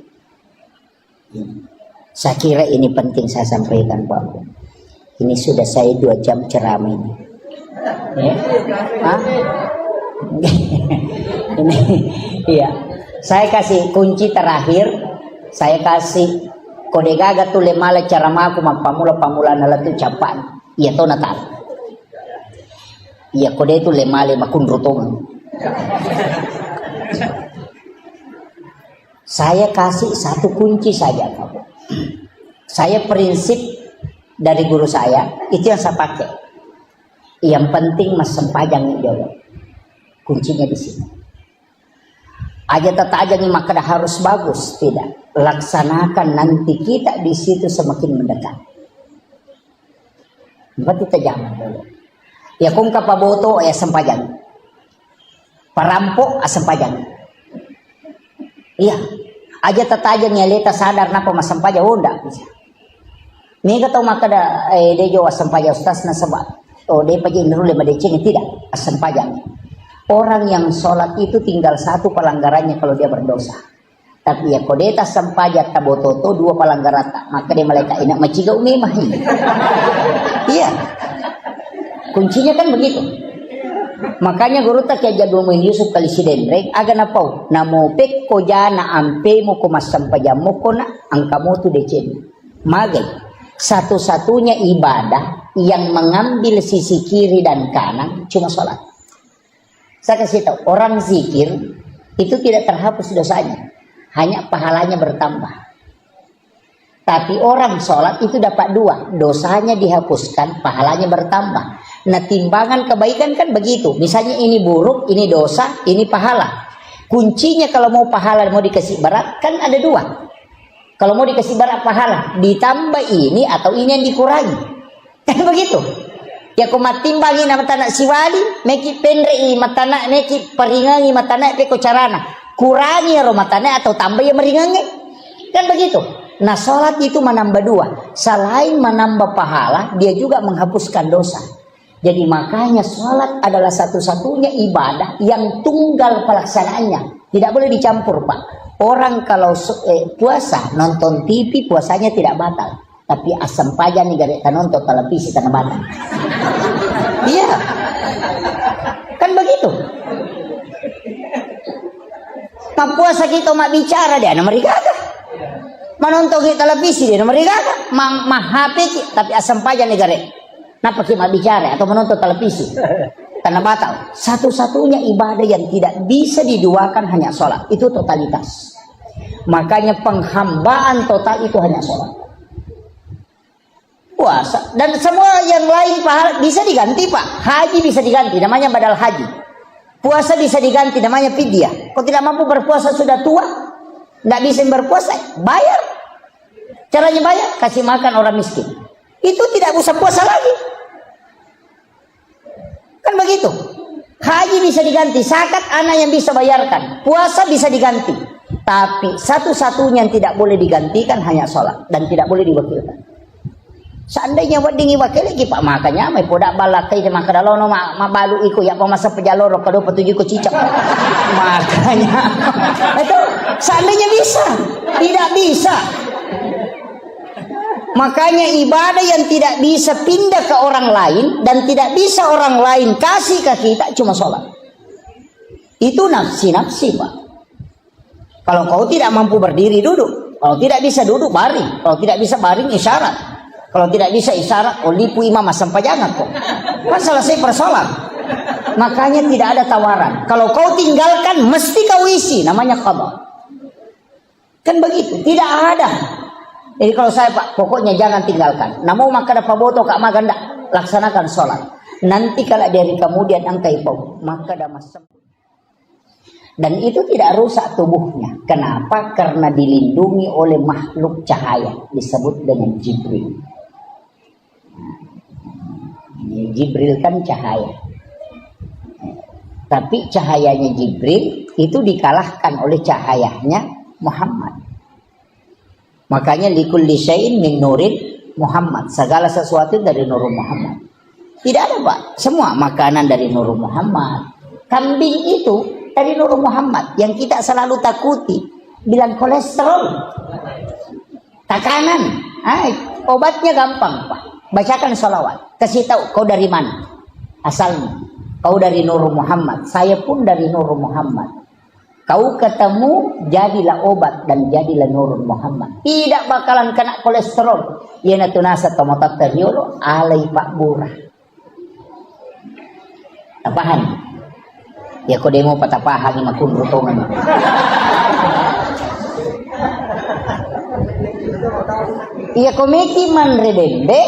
S1: Saya kira ini penting saya sampaikan, Pak. Ini sudah saya 2 jam ceramah ini. Ya? Ini, iya. Saya kasih kunci terakhir. Saya kasih kode gaga tu lemala caramaku pamula nala tu capan. Iya to natal. Iya kode itu lemale makunrutong. Saya kasih 1 kunci saja, Pak. Saya prinsip dari guru saya itu yang saya pakai. Yang penting mas sempajang jodoh. Kuncinya di sini. Aja tata aja nih maka dah harus bagus, tidak. Laksanakan, nanti kita di situ semakin mendekat. Berarti kita jangan dulu. Ya kung kapaboto ya sempajang. Parampok asampajang. Iya. Aja tata aja nyaleta sadar napa masampajang udah bisa. Ni kata maka dah dejo asampajang ustaz na sabat. Oh dia pajang dulu lima deceng tidak asampajang. Orang yang sholat itu tinggal satu pelanggarannya kalau dia berdosa. Tapi ya kodeta sampajat tabototo dua pelanggaran, maka dia malaikat inak maciga umimah. Iya. Kuncinya kan begitu. Makanya guru tak ya jadul mo Yusuf kali si Dendrek aga na pau namo pek ko jana ampe mo ko masampajam mo ko na ang kamu tu decen. Magay satu-satunya ibadah yang mengambil sisi kiri dan kanan cuma sholat. Saya kasih tahu, orang zikir itu tidak terhapus dosanya, hanya pahalanya bertambah. Tapi orang sholat itu dapat dua, dosanya dihapuskan, pahalanya bertambah. Nah timbangan kebaikan kan begitu, misalnya ini buruk, ini dosa, ini pahala. Kuncinya kalau mau pahala mau dikasih berat kan ada dua. Kalau mau dikasih berat pahala, ditambah ini atau ini yang dikurangi, kan begitu. Ya ko matimbangi na matana siwali meki penrei matana meki peringangi matana pe ko carana kurangi ro matana atau tambah ya meringangi kan begitu. Nah salat itu menambah dua, selain menambah pahala dia juga menghapuskan dosa. Jadi makanya salat adalah satu-satunya ibadah yang tunggal pelaksanaannya, tidak boleh dicampur Pak. Orang kalau puasa nonton TV puasanya tidak batal, tapi asam pajan nih gak nonton televisi tanah batal. Iya, kan begitu. Mak puasa kita mak bicara dia, nama rigaga. Menonton televisi dia, nama rigaga. Mah HP tapi asam pajan nih gak. Napa kita mak bicara atau menonton televisi tanah batal. Satu-satunya ibadah yang tidak bisa diduakan hanya sholat, itu totalitas. Makanya penghambaan total itu hanya sholat. Puasa dan semua yang lain pahala bisa diganti Pak. Haji bisa diganti, namanya badal haji. Puasa bisa diganti, namanya fidyah. Kalau tidak mampu berpuasa sudah tua, tidak bisa berpuasa, bayar. Caranya bayar, kasih makan orang miskin. Itu tidak usah puasa lagi. Kan begitu. Haji bisa diganti, zakat anak yang bisa bayarkan, puasa bisa diganti. Tapi satu-satunya yang tidak boleh digantikan hanya sholat dan tidak boleh diwakilkan. Seandainya wadingi wakil lagi Pak makanya may poda balak kayo makadalaw no mabalu iko ya pamasa pejaloro kado patuju ko cicak. Makanya itu seandainya bisa, tidak bisa. Makanya ibadah yang tidak bisa pindah ke orang lain dan tidak bisa orang lain kasih ke kita cuma sholat. Itu nafsi-nafsi Pak. Kalau kau tidak mampu berdiri duduk, kalau tidak bisa duduk baring, kalau tidak bisa baring isyarat. Kalau tidak bisa isyarat, lipu imam sampai jangan kok. Kan selesai persoalan. Makanya tidak ada tawaran. Kalau kau tinggalkan, mesti kau isi. Namanya qadha. Kan begitu. Tidak ada. Jadi kalau saya Pak, pokoknya jangan tinggalkan. Namun maka ada paboto kak maganda. Laksanakan sholat. Nanti kalau dari kemudian angkai pau, maka ada masam. Dan itu tidak rusak tubuhnya. Kenapa? Karena dilindungi oleh makhluk cahaya. Disebut dengan Jibril. Jibril kan cahaya. Tapi cahayanya Jibril itu dikalahkan oleh cahayanya Muhammad. Makanya likulli syai'in min nurin Muhammad. Segala sesuatu dari nur Muhammad. Tidak ada Pak. Semua makanan dari nur Muhammad. Kambing itu dari nur Muhammad. Yang kita selalu takuti. Bilang kolesterol. Tekanan. Obatnya gampang Pak. Bacakan sholawat. Kasih tahu kau dari mana asalnya. Kau dari nur Muhammad. Saya pun dari nur Muhammad. Kau ketemu jadilah obat dan jadilah nur Muhammad. Tidak bakalan kena kolesterol. Yana tunasa tomotateriolo alai Pak Burah. Tapahan. Ya kau demo patapahan ni makun rutongan. Iya komeki man redende.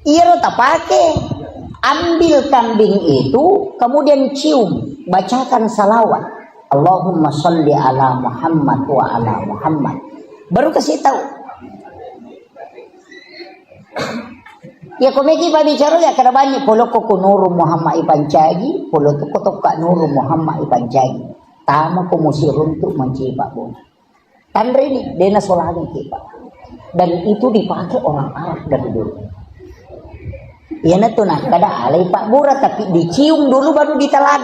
S1: Iya rota pakai. Ambil kambing itu kemudian cium. bacakan salawat. Allahumma sholli ala Muhammad wa ala Muhammad. Baru kasih tahu. Ya komeki pa bicara ya karabani polo ko nuru Muhammad ipancagi, polo to kotok ka nuru Muhammad ipancagi. Tama ko musirun tu mencipa pun. Tandre ini dena solani kita. Dan itu dipakai orang Arab dari dulu. Ya tuh nah kada alai Pak Bura tapi dicium dulu baru ditelan.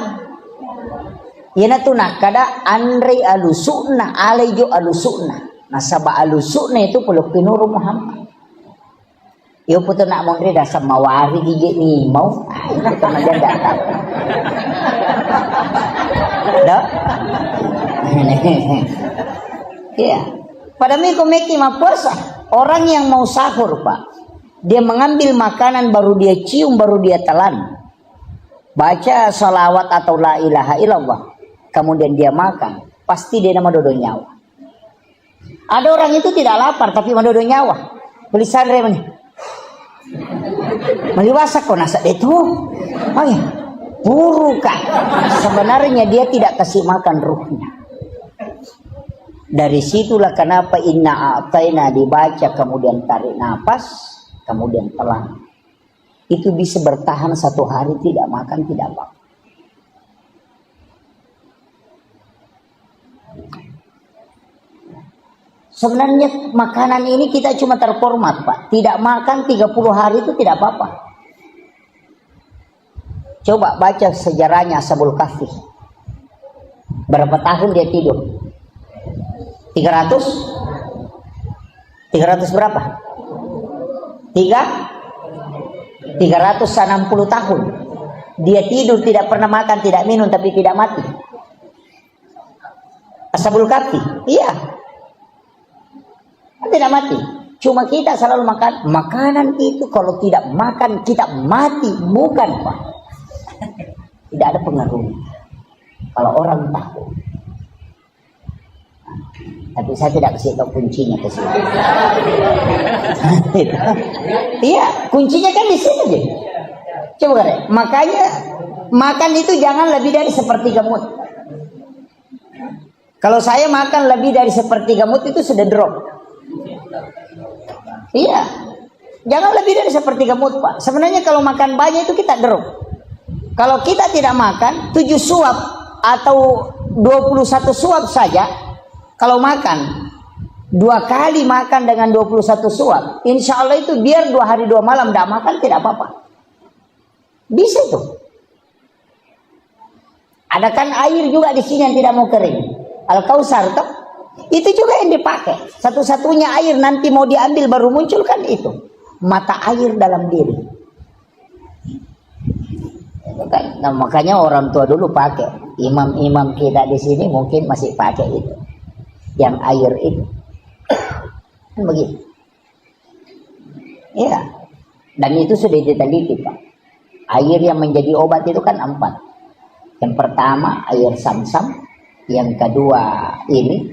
S1: Ya tuh nah kada Andre alusuna alai jo alusuna. Nasaba alusuna itu peluk pinuru Muhammad. Yo puto nak mondre dasar mawari gigi ni mau. Itu kan dia datang. Dah. Iya. Pada minggu meki puasa orang yang mau sahur Pak. Dia mengambil makanan baru dia cium baru dia telan. Baca salawat atau la ilaha illallah. Kemudian dia makan. Pasti dia nama dodo nyawa. Ada orang itu tidak lapar tapi mendodo nyawa. Tulisan remnya. Meliwasa kok nasa itu. Oh ya. Buru kan. Sebenarnya dia tidak kasih makan ruhnya. Dari situlah kenapa inna a'taina dibaca kemudian tarik nafas kemudian telan. Itu bisa bertahan 1 hari tidak makan tidak apa. Sebenarnya makanan ini kita cuma terformat Pak. Tidak makan 30 hari itu tidak apa-apa. Coba baca sejarahnya Ashabul Kahfi. Berapa tahun dia tidur? 300 berapa? 360 tahun. Dia tidur tidak pernah makan, tidak minum tapi tidak mati. Ashabul Kahfi. Iya. Tidak mati. Cuma kita selalu makan. Makanan itu kalau tidak makan kita mati, bukan Pak. Tidak ada pengaruhnya. Kalau orang tahu. Tapi saya tidak kasih tahu kuncinya ke sini. Iya, kuncinya kan di sini aja. Coba kan, makanya makan itu jangan lebih dari sepertiga mut. Kalau saya makan lebih dari sepertiga mut itu sudah drop. Iya, jangan lebih dari sepertiga mut Pak. Sebenarnya kalau makan banyak itu kita drop. Kalau kita tidak makan 7 suap atau 21 suap saja. Kalau makan 2 kali makan dengan 21 suap, insya Allah itu biar 2 hari 2 malam tidak makan tidak apa-apa. Bisa itu. Ada kan air juga di sini yang tidak mau kering. Al-Kausar toh? Itu juga yang dipakai. Satu-satunya air nanti mau diambil baru muncul kan itu. Mata air dalam diri. Nah, makanya orang tua dulu pakai. Imam-imam kita di sini mungkin masih pakai itu. Yang air itu kan begitu ya, dan itu sudah diteliti Pak. Air yang menjadi obat itu kan 4. Yang pertama air Sam-Sam, yang kedua ini,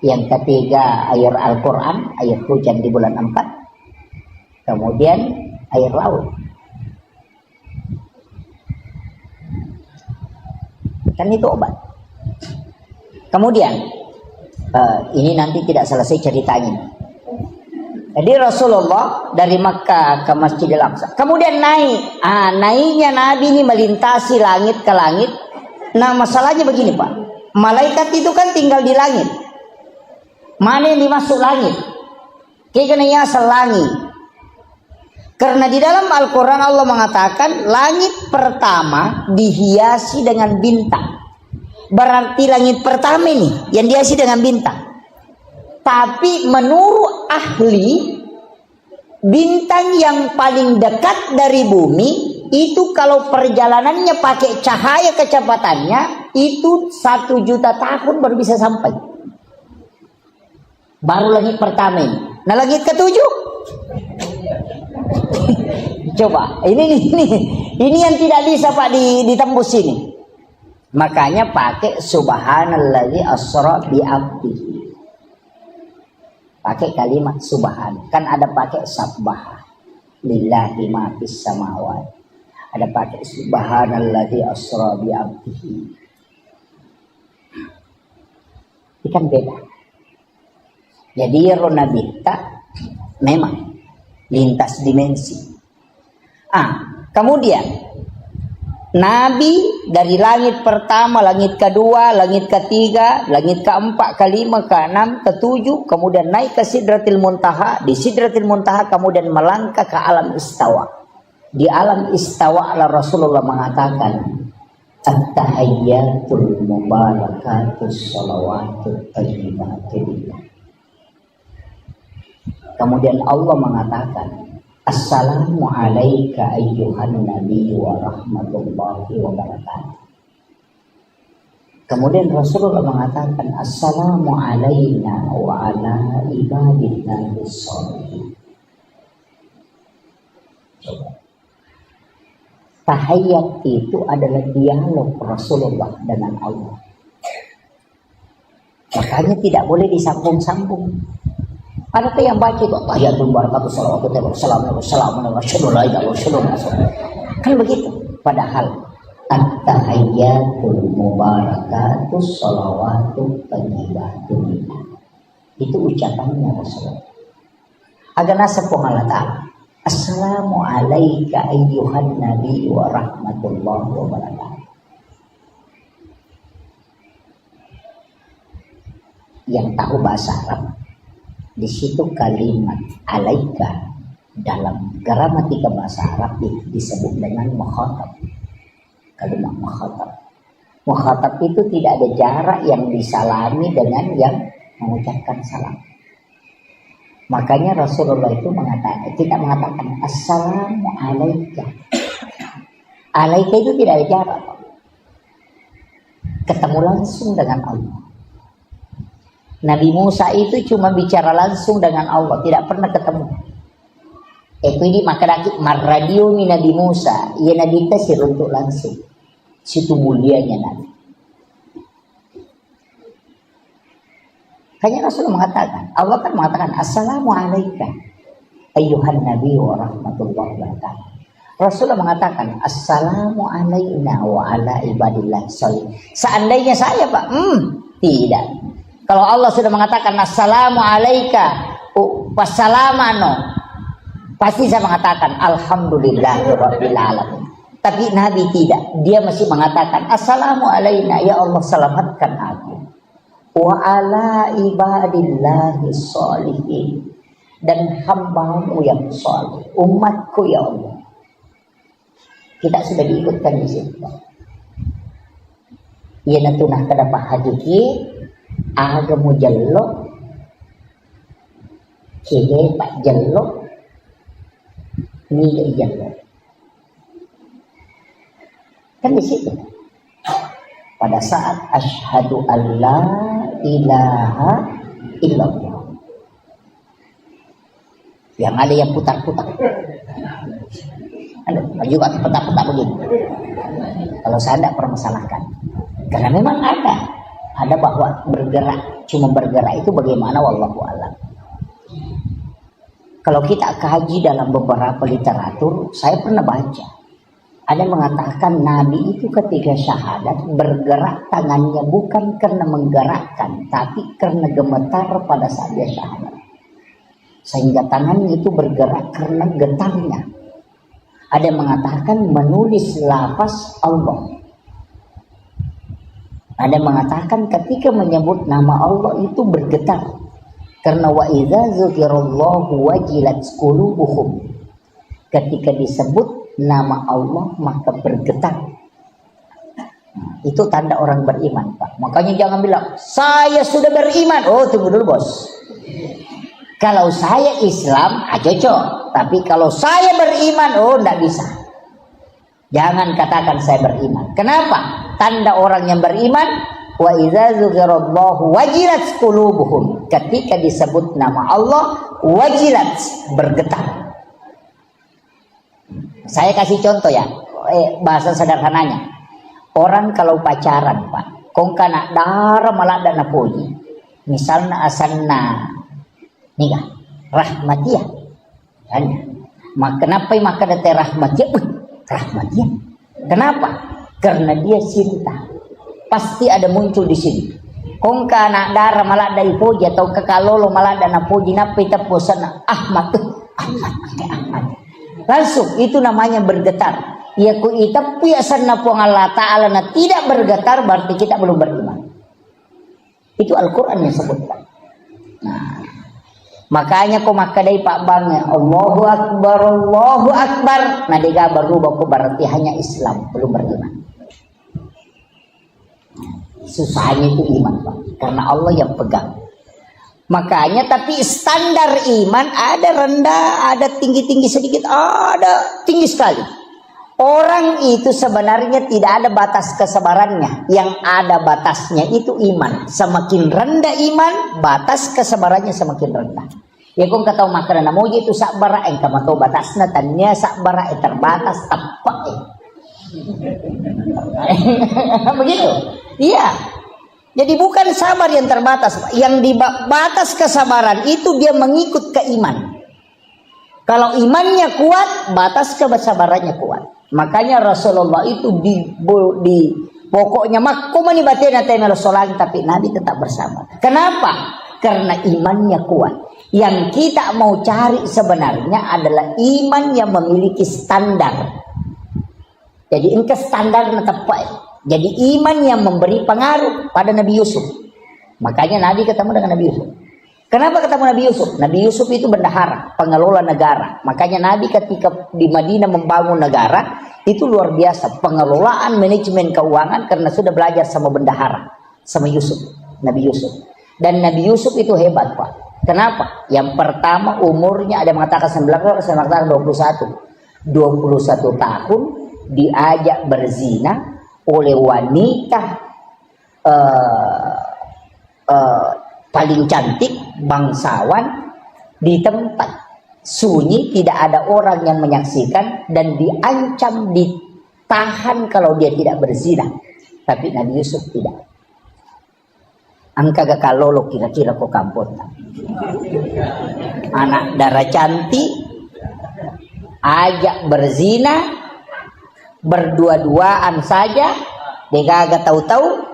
S1: yang ketiga air Al-Quran, air hujan di bulan 4, kemudian air laut. Kan itu obat. Kemudian ini nanti tidak selesai ceritanya. Jadi Rasulullah dari Makkah ke Masjidil Aqsa. Kemudian naik. Naiknya Nabi ini melintasi langit ke langit. Nah masalahnya begini Pak. Malaikat itu kan tinggal di langit. Mana yang dimasuk langit? Kayaknya selangit. Karena di dalam Al-Quran Allah mengatakan langit pertama dihiasi dengan bintang. Berarti langit pertama ini yang dihiasi dengan bintang. Tapi menurut ahli, bintang yang paling dekat dari bumi itu kalau perjalanannya pakai cahaya kecepatannya itu 1 juta tahun baru bisa sampai. Baru langit pertama ini. Nah langit ketujuh. Coba ini yang tidak bisa Pak ditembus ini. Makanya pakai subhanallazi asra bi abdihi. Pakai kalimat subhan. Kan ada pakai sabbah lillahi ma fis samawati. ada pakai subhanalladzi asra bi 'abdihi. Itu kan beda. Jadi Ronabita memang lintas dimensi. Kemudian Nabi dari langit pertama, langit kedua, langit ketiga, langit keempat, kelima, keenam, ketujuh, kemudian naik ke Sidratil Muntaha. Di Sidratil Muntaha kemudian melangkah ke alam istawa. Di alam istawa Allah Rasulullah mengatakan, at-tahiyyatul mubarakatus shalawatut thayyibatulillah. Kemudian Allah mengatakan, assalamu alayka ayyuhan nabi wa rahmatullahi wa barakatuh. Kemudian Rasulullah mengatakan, assalamu alayna wa ala ibadillahi sholihin. Tahiyat itu adalah dialog Rasulullah dengan Allah. Makanya tidak boleh disambung-sambung. Ada yang baca kok tahiyatul barakatuh salawatu wassalamu kan begitu. Padahal at-tahiyyatul mubarakatuh salawatu thayyibatulillah itu ucapannya Rasulullah. Agana sepengala ta'ala. Assalamu alayka ayyuhan nabi wa rahmatullahi wa barakatuh. Yang tahu bahasa Arab, di situ kalimat alaika dalam gramatika bahasa Arab disebut dengan mukhatab. Kalimat mukhatab. Mukhatab itu tidak ada jarak yang disalami dengan yang mengucapkan salam. Makanya Rasulullah itu tidak mengatakan assalamu alaika. Alaika itu tidak ada jarak. Ketemu langsung dengan Allah. Nabi Musa itu cuma bicara langsung dengan Allah, tidak pernah ketemu. Itu ini maka marradio mi Nabi Musa, ia Nabi tasir untuk langsung. Situ mulianya Nabi. Hanya Rasulullah mengatakan, Allah kan mengatakan assalamu alayka ayyuhan nabi wa rahmatullahi wa barakatuh. Rasulullah mengatakan assalamu alayna wa ala ibadillah sholihin. Seandainya saya Pak, tidak. Kalau Allah sudah mengatakan assalamu alayka wassalamano, pasti saya mengatakan alhamdulillahirabbil alamin. Tapi Nabi tidak, dia masih mengatakan assalamu alayna, ya Allah selamatkan aku, wa ala ibadillahi sholihin, dan hambamu yang soleh, umatku ya Allah. Kita sudah diikutkan di situ. Ia natunah kedapat hadiki agamu jello kini pak jello ni jello kan di situ. Pada saat asyhadu alla ilaha illallah, yang ada yang putar-putar, ada juga putar-putar begini. Kalau saya tidak permasalahkan, karena memang ada bahwa bergerak, cuma bergerak itu bagaimana wallahu a'lam. Kalau kita kaji dalam beberapa literatur, saya pernah baca ada yang mengatakan Nabi itu ketika syahadat bergerak tangannya bukan karena menggerakkan, tapi karena gemetar pada saat dia syahadat, sehingga tangannya itu bergerak karena getarnya. Ada yang mengatakan menulis lafaz Allah. Ada yang mengatakan ketika menyebut nama Allah itu bergetar, karena wa idza dzukirallahu wajilat qulubuhum. Ketika disebut nama Allah maka bergetar. Itu tanda orang beriman, Pak. Makanya jangan bilang saya sudah beriman. Oh, tunggu dulu bos. Kalau saya Islam cocok, tapi kalau saya beriman, oh tidak bisa. Jangan katakan saya beriman. Kenapa? Tanda orang yang beriman, wa idza dzukirallahu wajilat qulubuhum. Ketika disebut nama Allah, wajilat, bergetar. Saya kasih contoh ya, bahasa sederhananya. Orang kalau pacaran, Pak, kong kana dara malada na puji. Misalnya asanna nikah rahmatiyah. Kan? Maka kenapa maka dete rahmatiyah? rahmatnya. Kenapa? Karena dia cinta. Pasti ada muncul di sini. Kung ka anak darah malah dari puji atau kekalolo malah dana puji napi tapusan Ahmad Ahmad. Langsung itu namanya bergetar. Ya ku itapi asanna puang Allah Ta'ala na tidak bergetar berarti kita belum beriman. Itu Al-Quran yang sebutkan. Nah, makanya kau makadai Pak Bangnya Allahu Akbar Allahu Akbar. Nah dia berubah berarti hanya Islam belum beriman. Susahnya itu iman Pak, karena Allah yang pegang. Makanya tapi standar iman ada rendah, ada tinggi-tinggi sedikit, ada tinggi sekali. Orang itu sebenarnya tidak ada batas kesabarannya. Yang ada batasnya itu iman. Semakin rendah iman, batas kesabarannya semakin rendah. Ya kung kataw makanan namuji itu sakbara ang kamato batasna tanya sakbara terbatas tapak. Begitu. Iya. Jadi bukan sabar yang terbatas. Yang di batas kesabaran itu dia mengikut ke iman. Kalau imannya kuat, batas kesabarannya kuat. Makanya Rasulullah itu di pokoknya makumani batena tema Rasulullah tapi Nabi tetap bersama. Kenapa? Karena imannya kuat. Yang kita mau cari sebenarnya adalah iman yang memiliki standar. Jadi ini standar tepat. Jadi iman yang memberi pengaruh pada Nabi Yusuf. Makanya Nabi ketemu dengan Nabi Yusuf. Kenapa ketemu Nabi Yusuf? Nabi Yusuf itu bendahara, pengelola negara. Makanya Nabi ketika di Madinah membangun negara, itu luar biasa. Pengelolaan manajemen keuangan karena sudah belajar sama bendahara. Sama Yusuf, Nabi Yusuf. Dan Nabi Yusuf itu hebat Pak. Kenapa? Yang pertama umurnya ada yang mengatakan 19, saya mengatakan 21. 21 tahun diajak berzina oleh wanita paling cantik bangsawan di tempat sunyi, tidak ada orang yang menyaksikan dan diancam ditahan kalau dia tidak berzina. Tapi Nabi Yusuf tidak. Angka gak kalolo kira-kira kok kampung. Anak darah cantik ajak berzina berdua-duaan saja, dia gak tahu-tahu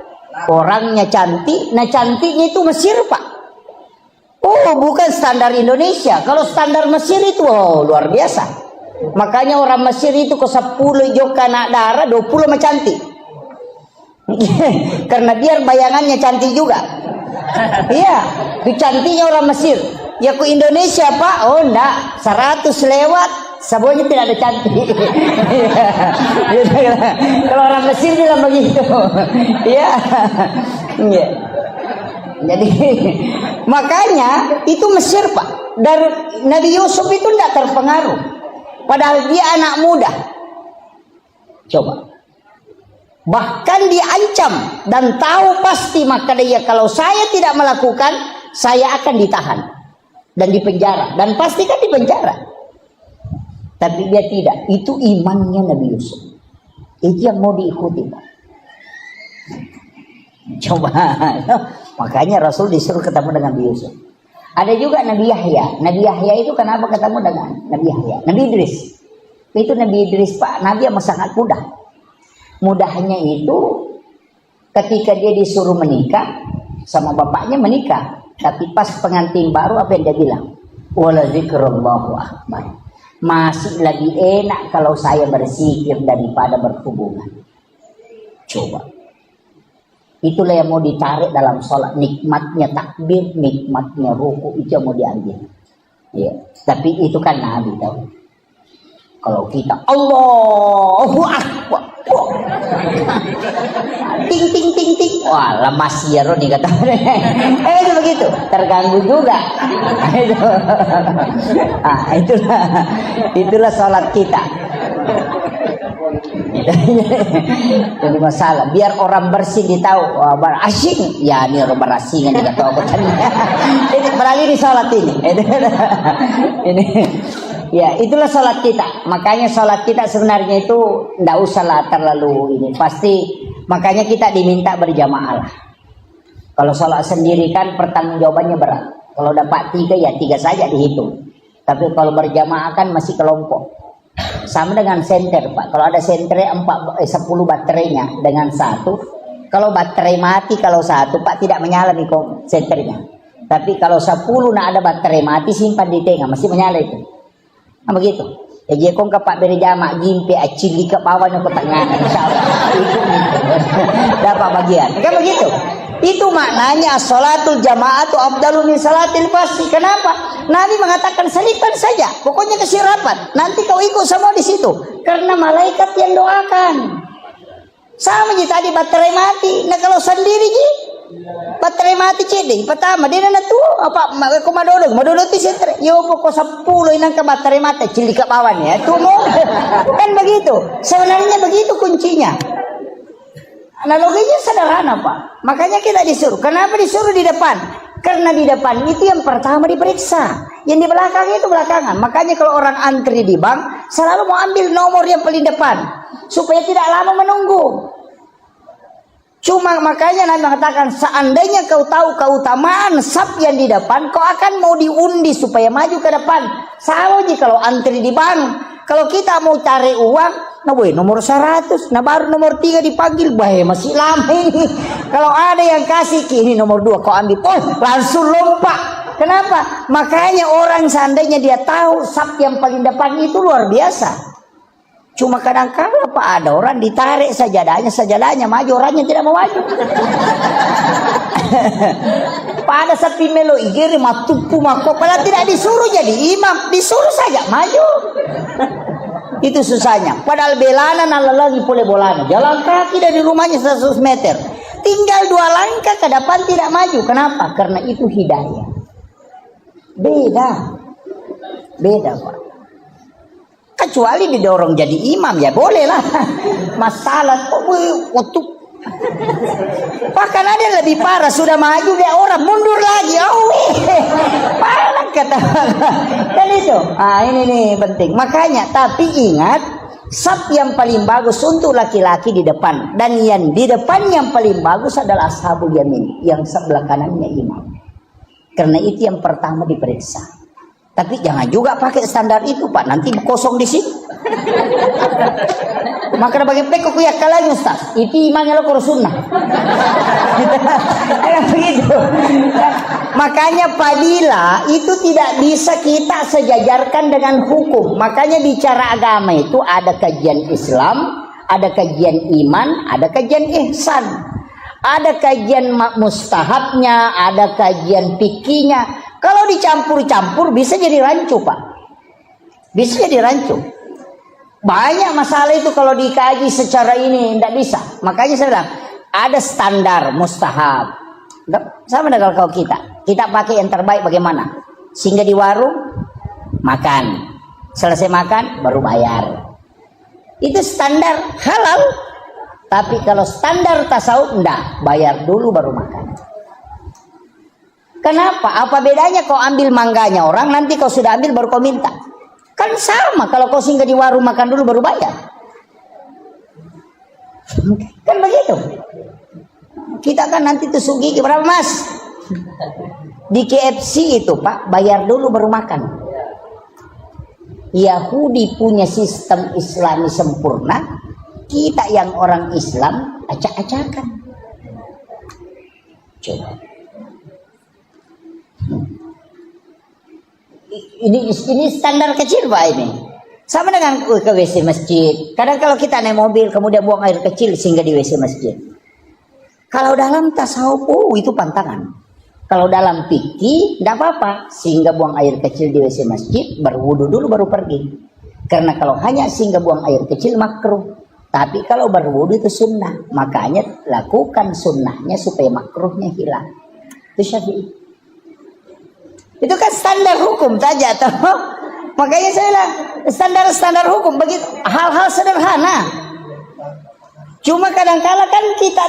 S1: orangnya cantik. Nah cantiknya itu Mesir Pak. Oh bukan standar Indonesia. Kalau standar Mesir itu luar biasa. Makanya orang Mesir itu ke 10 joka anak darah 20 mah cantik. Karena biar bayangannya cantik juga. Iya, itu cantiknya orang Mesir. Ya ke Indonesia Pak, oh enggak, 100 lewat semuanya tidak ada cantik. Kalau orang Mesir bilang begitu. Iya. Iya. Jadi makanya itu Mesir Pak. Dari Nabi Yusuf itu tidak terpengaruh. Padahal dia anak muda. Coba. Bahkan diancam dan tahu pasti maka dia kalau saya tidak melakukan, saya akan ditahan dan dipenjara dan pasti kan dipenjara. Tapi dia tidak. Itu imannya Nabi Yusuf. Itu yang mau diikuti Pak. Coba. Makanya Rasul disuruh ketemu dengan Nabi Yusuf. Ada juga Nabi Yahya. Nabi Yahya itu kenapa ketemu dengan Nabi Yahya? Nabi Idris. Itu Nabi Idris Pak. Nabi yang sangat mudah. Mudahnya itu ketika dia disuruh menikah sama bapaknya menikah. Tapi pas pengantin baru apa yang dia bilang? Wala zikrullahu akbar. Masih lagi enak kalau saya berzikir daripada berhubungan. Coba. Itulah yang mau ditarik dalam sholat. Nikmatnya takbir, nikmatnya ruku, itu yang mau diambil. Ya. Tapi itu kan Nabi tahu. Kalau kita Allahu Akbar. Ting ting ting ting. Wah, lemas ya Roni kata. Itu begitu. Terganggu juga. Itulah sholat kita. Jadi masalah biar orang bersih ditahu asing ya ini orang berasingan juga tahu ini beralih di sholat ini ya itulah sholat kita. Makanya sholat kita sebenarnya itu tidak usahlah terlalu ini pasti. Makanya kita diminta berjamaah lah. Kalau sholat sendiri kan pertanggungjawabannya berat. Kalau dapat 3 ya 3 saja dihitung. Tapi kalau berjamaah kan masih kelompok. Sama dengan senter, Pak. Kalau ada senter 10 baterainya dengan satu, kalau baterai mati kalau satu, Pak, tidak menyala nih kok senternya. Tapi kalau 10 nak ada baterai mati, simpan di tengah masih menyala itu. Nah, begitu. Ya dia kong Pak beri jamak gimpe acili ke bawahnya ke tengah. Insyaallah itu dapat bagian. Kan begitu. Itu maknanya sholatul jama'atu afdalu min salatil fardhi. Kenapa? Nabi mengatakan selipkan saja. Pokoknya kasih rapat. Nanti kau ikut semua di situ. Karena malaikat yang doakan. Sama je tadi baterai mati. Nah kalau sendiri je baterai mati cedek. Pertama dia nak tu apa komadodo tu sentre. Yo pokok 10 inang ke baterai mati cilik ke bawah ya. Tu mau kan begitu. Sebenarnya begitu kuncinya. Analoginya sederhana, Pak. Makanya kita disuruh. Kenapa disuruh di depan? Karena di depan itu yang pertama diperiksa. Yang di belakang itu belakangan. Makanya kalau orang antri di bank selalu mau ambil nomor yang paling depan supaya tidak lama menunggu. Cuma makanya Nabi mengatakan seandainya kau tahu keutamaan saf yang di depan, kau akan mau diundi supaya maju ke depan. Sama aja kalau antri di bank. Kalau kita mau cari uang, nah boy, nomor 100, nah baru nomor 3 dipanggil, boy, masih lama ini. Kalau ada yang kasih ini nomor 2, kau ambil, langsung lompat. Kenapa? Makanya orang seandainya dia tahu saf yang paling depan itu luar biasa. Cuma kadang-kadang Pak ada orang ditarik sajadahnya maju, orangnya tidak mau maju. Pada sapi melo igiri matupu mako, padahal tidak disuruh jadi imam, disuruh saja maju. Itu susahnya. Padahal belana lagi boleh bolana. Jalan kaki dari rumahnya 100 meter. Tinggal 2 langkah ke depan tidak maju. Kenapa? Karena itu hidayah. Beda Pak. Kecuali didorong jadi imam ya boleh lah. Masalah waktu bahkan ada yang lebih parah, sudah maju dia orang mundur lagi. Parah kata. Dan itu. Ini nih penting. Makanya tapi ingat saf yang paling bagus untuk laki-laki di depan, dan yang di depan yang paling bagus adalah ashabul yamin, yang sebelah kanannya imam. Karena itu yang pertama diperiksa. Tapi jangan juga pakai standar itu Pak, nanti kosong di sini. Maka bagi pekok ya kalanya Ustaz, itu imamnya lo kurus sunnah. Begitu. Makanya fadilah itu tidak bisa kita sejajarkan dengan hukum. Makanya bicara agama itu ada kajian Islam, ada kajian iman, ada kajian ihsan. Ada kajian mustahabnya, ada kajian fikihnya. Kalau dicampur-campur bisa jadi rancu Pak. Bisa jadi rancu. Banyak masalah itu kalau dikaji secara ini tidak bisa. Makanya saya bilang ada standar mustahab. Sama dengan kalau kita pakai yang terbaik bagaimana? Sehingga di warung makan, selesai makan baru bayar. Itu standar halal. Tapi kalau standar tasawuf enggak, bayar dulu baru makan. Kenapa? Apa bedanya kau ambil mangganya orang, nanti kau sudah ambil baru kau minta? Kan sama kalau kau singgah di warung makan dulu baru bayar. Kan begitu. Kita kan nanti tusuk gigi berapa Mas? Di KFC itu Pak, bayar dulu baru makan. Yahudi punya sistem Islami sempurna, kita yang orang Islam acak-acakan. Coba. Ini standar kecil Pak ini. Sama dengan ke WC masjid. Kadang kalau kita naik mobil kemudian buang air kecil sehingga di WC masjid. Kalau dalam tasawuf itu pantangan. Kalau dalam fikih tidak apa-apa sehingga buang air kecil di WC masjid, berwudu dulu baru pergi. Karena kalau hanya sehingga buang air kecil makruh. Tapi kalau berwudu itu sunnah. Makanya lakukan sunnahnya supaya makruhnya hilang. Itu Syafi'i. Itu kan standar hukum saja toh. Makanya saya bilang standar hukum begitu, hal-hal sederhana. Cuma kadang-kala kan kita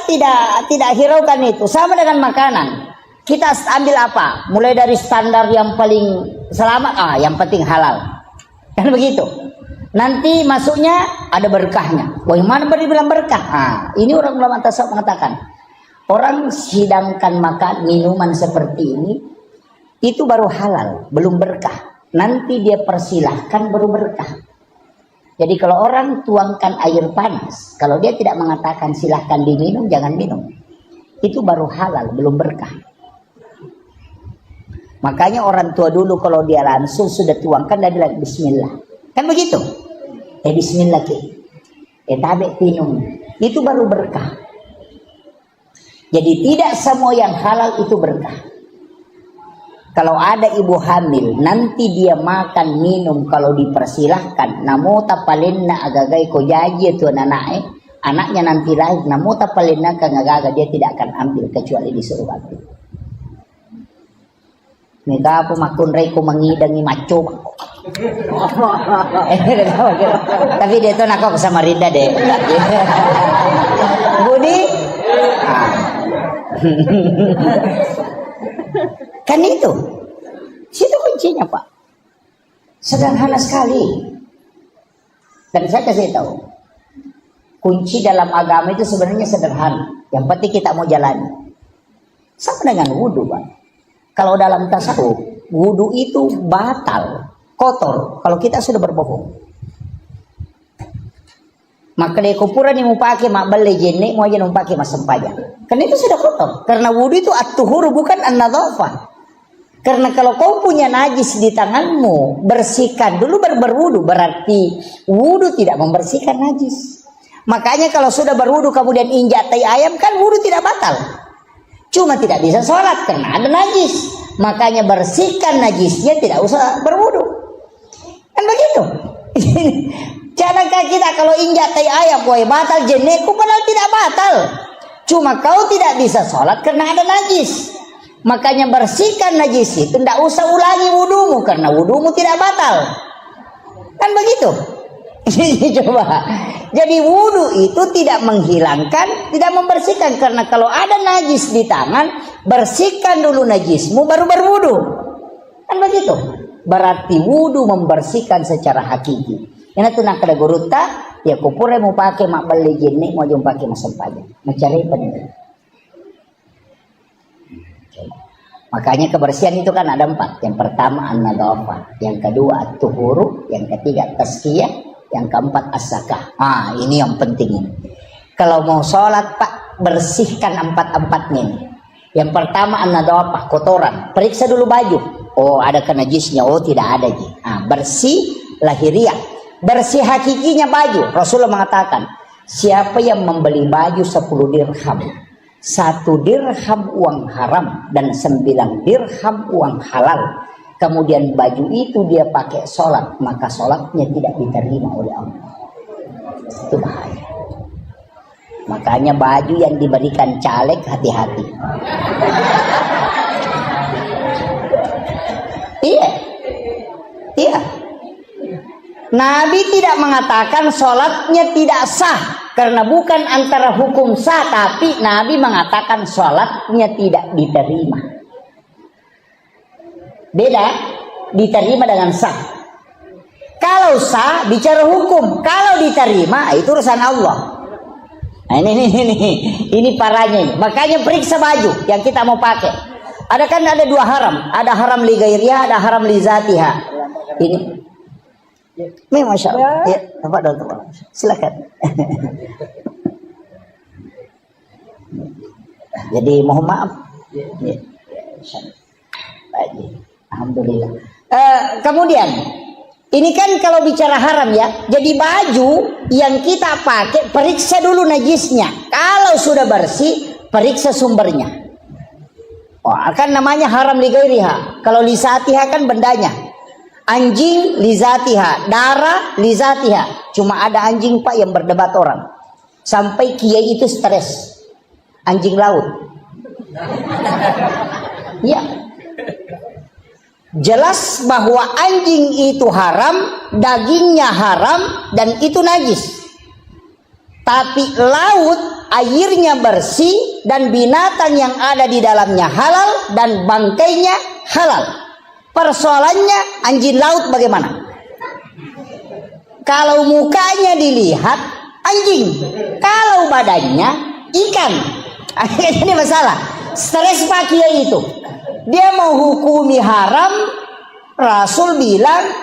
S1: tidak hiraukan itu. Sama dengan makanan. Kita ambil apa? Mulai dari standar yang paling selamat, yang penting halal. Kan begitu. Nanti masuknya ada berkahnya. Bagaimana dibilang berkah? Ini orang ulama tasawuf mengatakan, orang hidangkan makan minuman seperti ini itu baru halal, belum berkah. Nanti dia persilahkan baru berkah. Jadi kalau orang tuangkan air panas, kalau dia tidak mengatakan silahkan diminum, jangan minum. Itu baru halal, belum berkah. Makanya orang tua dulu kalau dia langsung sudah tuangkan, dia bilang bismillah. Kan begitu? Bismillah ke. Tabe minum. Itu baru berkah. Jadi tidak semua yang halal itu berkah. Kalau ada ibu hamil, nanti dia makan minum kalau dipersilahkan. Namo tapalinna agagai ko jaji tu anaknya nanti lahir. Namo tapalinna kangagaga, dia tidak akan ambil kecuali disuruh ambil. Mega apa makun reko mangidangi maco. Tapi dia tuh nakok sama Rinda deh. Budi. Kan itu. Situ kuncinya, Pak. Sederhana sekali. Dan saya kasih tahu. Kunci dalam agama itu sebenarnya sederhana. Yang penting kita mau jalani. Sama dengan wudu, Pak. Kalau dalam tasawuf, wudu itu batal, kotor kalau kita sudah berbohong. Maka dia kupuran yang mau pakai mak beli jenik mau aja mau pakai mas sempaja. Karena itu sudah kotor. Karena wudu itu at-tuhur bukan an-nadhafah. Karena kalau kau punya najis di tanganmu, bersihkan dulu baru berwudu. Berarti wudu tidak membersihkan najis. Makanya kalau sudah berwudu kemudian injak tai ayam, kan wudu tidak batal. Cuma tidak bisa sholat karena ada najis. Makanya bersihkan najisnya, tidak usah berwudu. Kan begitu. Jangan kita kalau injak tai ayam, woi batal jenekku, padahal tidak batal. Cuma kau tidak bisa sholat karena ada najis. Makanya bersihkan najis itu, tidak usah ulangi wudumu karena wudumu tidak batal. Kan begitu. Coba. Jadi wudu itu tidak menghilangkan, tidak membersihkan. Karena kalau ada najis di tangan, bersihkan dulu najismu baru berwudu. Kan begitu. Berarti wudu membersihkan secara hakiki. Ini tuh nak ada guruta, ya kupure mau pakai mak beli jenik mau jom pakai masam pajak. Mencari penting. Makanya kebersihan itu kan ada 4. Yang pertama an-nadhafah, yang kedua at-tuhuru, yang ketiga tazkiyah, yang keempat as-zakah. Ini yang penting ini. Kalau mau sholat Pak, bersihkan 4-4-nya ini. Yang pertama an-nadhafah, kotoran. Periksa dulu baju. Oh, ada najisnya. Oh, tidak ada. Bersih lahiriah. Bersih hakikinya baju. Rasulullah mengatakan, siapa yang membeli baju 10 dirham, 1 dirham uang haram dan 9 dirham uang halal, kemudian baju itu dia pakai sholat, maka sholatnya tidak diterima oleh Allah. Itu bahaya. Makanya baju yang diberikan caleg hati-hati. Iya. Nabi tidak mengatakan sholatnya tidak sah, karena bukan antara hukum sah, tapi Nabi mengatakan sholatnya tidak diterima. Beda, diterima dengan sah. Kalau sah bicara hukum, kalau diterima itu urusan Allah. Nah, ini parahnya. Makanya periksa baju yang kita mau pakai. Ada 2 haram, ada haram li ghairiha, ada haram li zatiha. Ini Masya Allah. Ya, Pak. Silakan. Jadi mohon maaf. Ya. Alhamdulillah. Kemudian ini kan kalau bicara haram ya. Jadi baju yang kita pakai periksa dulu najisnya. Kalau sudah bersih, periksa sumbernya. Kan namanya haram li ghairiha. Kalau li zatiha kan bendanya. Anjing lizatiha, darah lizatiha. Cuma ada anjing Pak yang berdebat orang. Sampai kiai itu stres. Anjing laut. Ya. Jelas bahwa anjing itu haram, dagingnya haram, dan itu najis. Tapi laut airnya bersih dan binatang yang ada di dalamnya halal dan bangkainya halal. Persoalannya anjing laut bagaimana? Kalau mukanya dilihat anjing, kalau badannya ikan. Ini masalah. Stres Pak Kiai itu. Dia mau hukumi haram, Rasul bilang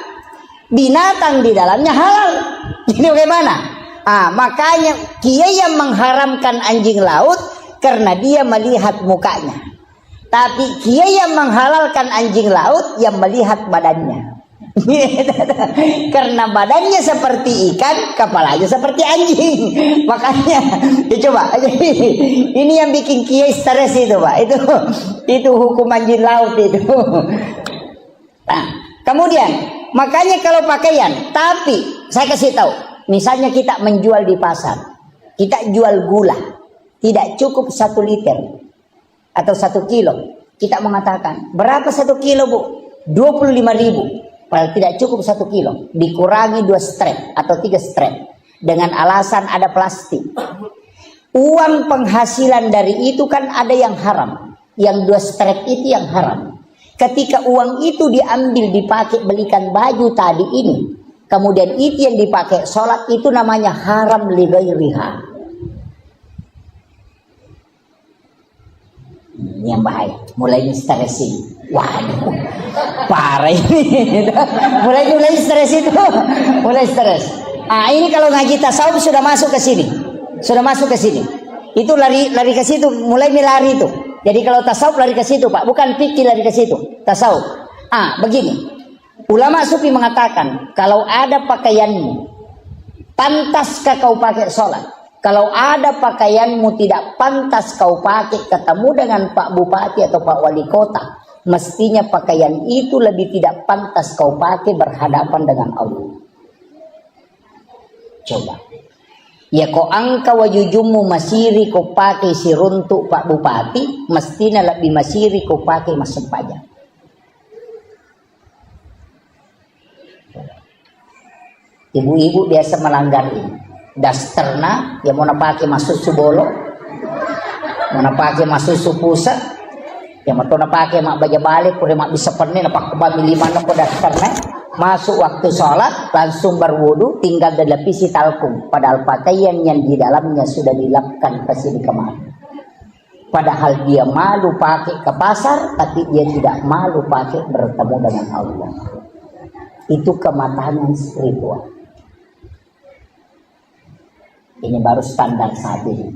S1: binatang di dalamnya halal. Ini bagaimana? Makanya kiai yang mengharamkan anjing laut karena dia melihat mukanya. Tapi kiai yang menghalalkan anjing laut yang melihat badannya. Karena badannya seperti ikan, kepalanya seperti anjing. Makanya coba ini yang bikin kiai stres itu, Pak. Itu hukum anjing laut itu. Nah, kemudian makanya kalau pakaian, tapi saya kasih tahu, misalnya kita menjual di pasar, kita jual gula, tidak cukup 1 liter atau 1 kilo. Kita mengatakan, berapa 1 kilo, Bu? 25.000. Padahal tidak cukup 1 kilo. Dikurangi 2 strap atau 3 strap. Dengan alasan ada plastik. Uang penghasilan dari itu kan ada yang haram. Yang 2 strap itu yang haram. Ketika uang itu diambil dipakai belikan baju tadi ini. Kemudian itu yang dipakai sholat, itu namanya haram li ghairiha. Ini yang bahaya. Mulai stresin. Waduh, parah ini. mulai stres itu. Mulai stres. Ini kalau ngaji tasawuf sudah masuk ke sini. Itu lari ke situ, mulai lari itu. Jadi kalau tasawuf lari ke situ, Pak, bukan fikih lari ke situ. Tasawuf. Begini. Ulama sufi mengatakan, kalau ada pakaianmu pantaskah kau pakai sholat? Kalau ada pakaianmu tidak pantas kau pakai ketemu dengan Pak Bupati atau Pak Wali Kota, mestinya pakaian itu lebih tidak pantas kau pakai berhadapan dengan Allah. Coba. Ya kau angka wajujumu masiri kau pakai siruntuk Pak Bupati, mestinya lebih masiri kau pakai masuk pajak. Ibu-ibu biasa melanggar ini. Dasterna, ya mau pakai masuk subolo, mau pakai masuk supusa, ya mau pakai mak baja balik, udah mak bisa penih, napak kebami 5 nopo dasterna, masuk waktu sholat, langsung berwudu, tinggal dilapisi talkum, padahal pakaian yang di dalamnya sudah dilapkan kesini kemari. Padahal dia malu pakai ke pasar, tapi dia tidak malu pakai bertemu dengan Allah. Itu kematangan spiritual. Ini baru standar saat ini.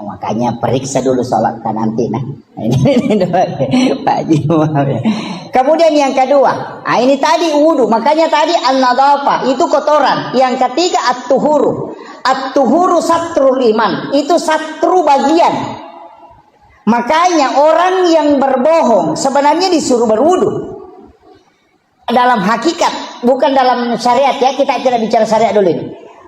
S1: Makanya periksa dulu sholat kan nanti. Ini Pak Haji. Kemudian yang kedua, ini tadi wudu. Makanya tadi an-nadhafah itu kotoran. Yang ketiga at-tuhuru. At-tuhuru satrul iman. Itu satru bagian. Makanya orang yang berbohong sebenarnya disuruh berwudu. Dalam hakikat, bukan dalam syariat ya. Kita tidak bicara syariat dulu ini.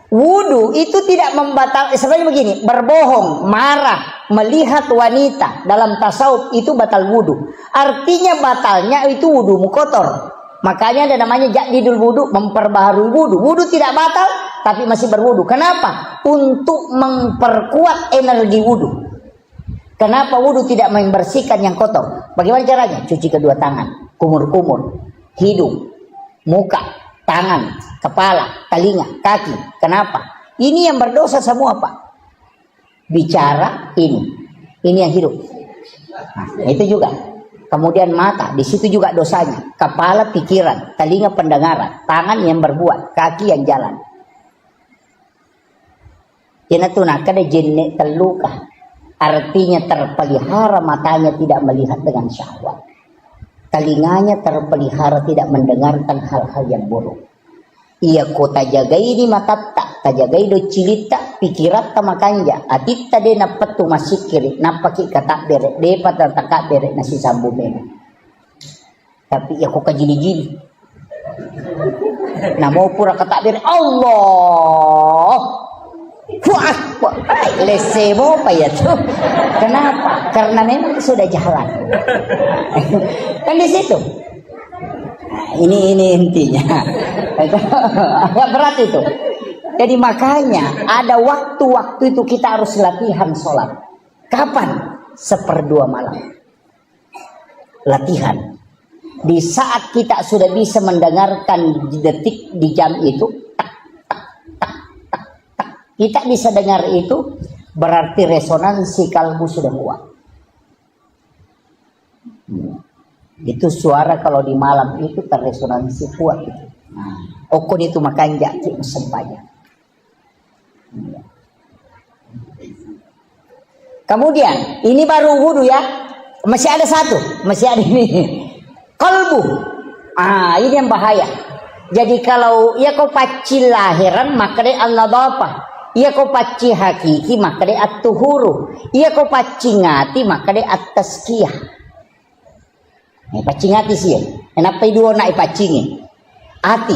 S1: Wudu itu tidak membatalkan. Sebenarnya begini, berbohong, marah, melihat wanita dalam tasawuf itu batal wudu. Artinya batalnya itu wudumu kotor. Makanya ada namanya jadidul wudu, memperbaharui wudu. Wudu tidak batal tapi masih berwudu. Kenapa? Untuk memperkuat energi wudu. Kenapa wudu tidak membersihkan yang kotor? Bagaimana caranya? Cuci kedua tangan, kumur-kumur, hidung, muka, tangan, kepala, telinga, kaki. Kenapa? Ini yang berdosa semua, Pak. Bicara ini yang hidup. Nah, itu juga. Kemudian mata, di situ juga dosanya. Kepala pikiran, telinga pendengaran, tangan yang berbuat, kaki yang jalan. Kena tunaka de jenne terluka. Artinya terpelihara matanya tidak melihat dengan syahwat. Telinganya terpelihara tidak mendengarkan hal-hal yang buruk. Ia kota jagai ini mata tak jagai do cilita pikirat tamakanja atita de napatu masikiri napaki kata bere de pata taka bere nasi sambu bere. Tapi ya kok kajili-jili. Namo pura kata bere Allah. Wah, lesemo apa ya tuh? Kenapa? Karena memang sudah jalan. Kan di situ. Nah, ini intinya. Agak berat itu. Jadi makanya ada waktu-waktu itu kita harus latihan sholat. Kapan? 1/2 malam. Latihan. Di saat kita sudah bisa mendengarkan detik di jam itu. Kita bisa dengar itu, berarti resonansi kalbu sudah kuat. Itu suara kalau di malam itu terresonansi kuat. Nah. Okon itu makan jaki sempayang. Kemudian ini baru wudu ya. Masih ada satu, masih ada ini. Kalbu. Ini yang bahaya. Jadi kalau ia kau paci lahiran maka dia an-nadhafah. Ia kau paci hakiki maka dia at-tuhuru. Ia kau paci ngati maka dia at-tazkiyah. Paci ngati sih. Kenapa dua nak pacingi? Hati.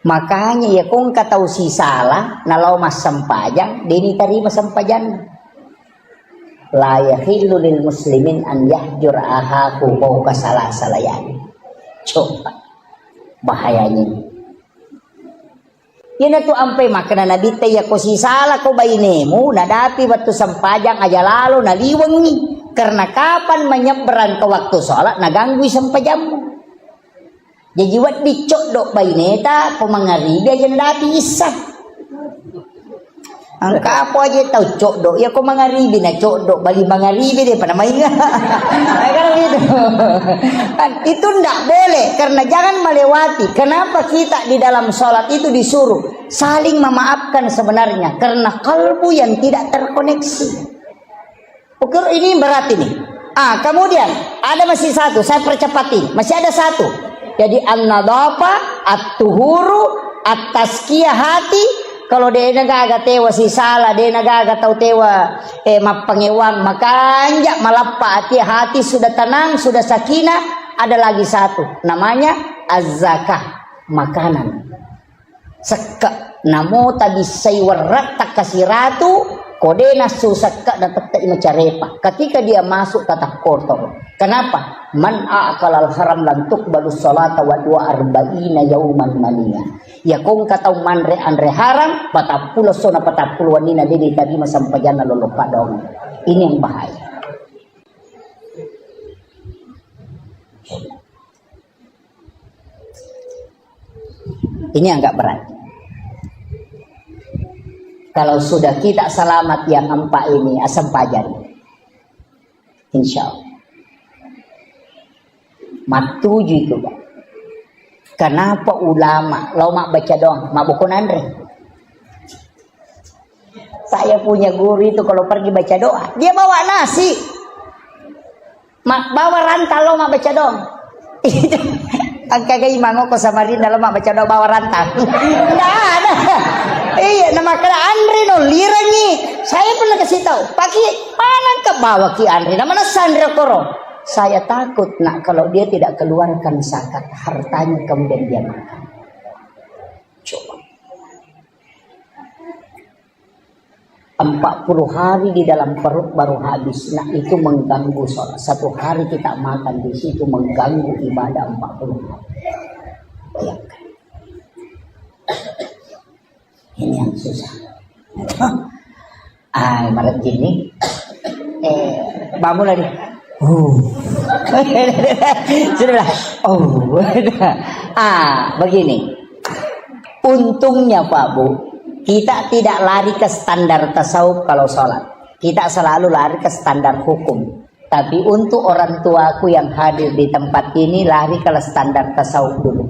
S1: Makanya ya kung katau si salah nalau mas sampajang dini tarima sampajan. La yahillu lil muslimin an yahjur ahaku fawqa salasalayan. Coba bahayanya. Yan tu ampai makna nabi taya ko si salah ko bainemu nadapi waktu sampajang aja lalu naliwangi karena kapan menyeberang ke waktu sholat naganggu sampajammu. Jadi wat dicok dok baineta pemangari dia jangan dati isah. Angka apa aja tahu cok dok ya kau mangaribi na cok dok bali mangaribi dia pada main kan gitu. Itu ndak boleh karena jangan melewati. Kenapa kita di dalam sholat itu disuruh saling memaafkan sebenarnya karena kalbu yang tidak terkoneksi. Ukur ini berat ini. Kemudian ada masih satu, saya percepatin. Masih ada satu. Jadi an-nadhafah, at-tuhuru, at-tazkiyah hati. Kalau dia nagaga tewa si salah, dia nagaga tau tewa mapangewang, maka anjak malapa hati sudah tenang, sudah sakinah. Ada lagi satu, namanya az-zakah, makanan. Seka namo tadi saywarat takasiratu kodena susaka dan tetap imacarepa. Ketika dia masuk tatap kotor. Kenapa? Man a'kalal haram lan tuqbalu sholata wa dua arba'ina yauman mania. Ya kung katau manre andre haram patapulo sona patapulo wanina dini tadi masampajana lolopa dong. Ini yang bahaya. Ini agak berat. Kalau sudah kita selamat yang empat ini asam pajan, insya Allah. Matuju itu, Pak. Kenapa ulama lau mak baca doang, mak buku andre? Saya punya guru itu kalau pergi baca doa, dia bawa nasi, mak bawa rantal lau mak baca doang. Angka imango ko Samarinda lau mak baca doa bawa rantal. Tidak ada. Iya, nama kena Andre no lirangi. Saya pernah kasih tahu, pakai mana ke bawah ki Andre, namanya Sandra Koro. Saya takut nak kalau dia tidak keluarkan zakat hartanya kemudian dia makan. Coba. 40 hari di dalam perut baru habis. Nah itu mengganggu sholat. Satu hari kita makan di situ mengganggu ibadah 40 hari. Bayangkan. Ini yang susah. Maret gini. Bangun lagi. Sudah. Begini. Untungnya Pak Bu, kita tidak lari ke standar tasawuf kalau sholat. Kita selalu lari ke standar hukum. Tapi untuk orang tuaku yang hadir di tempat ini lari ke standar tasawuf dulu.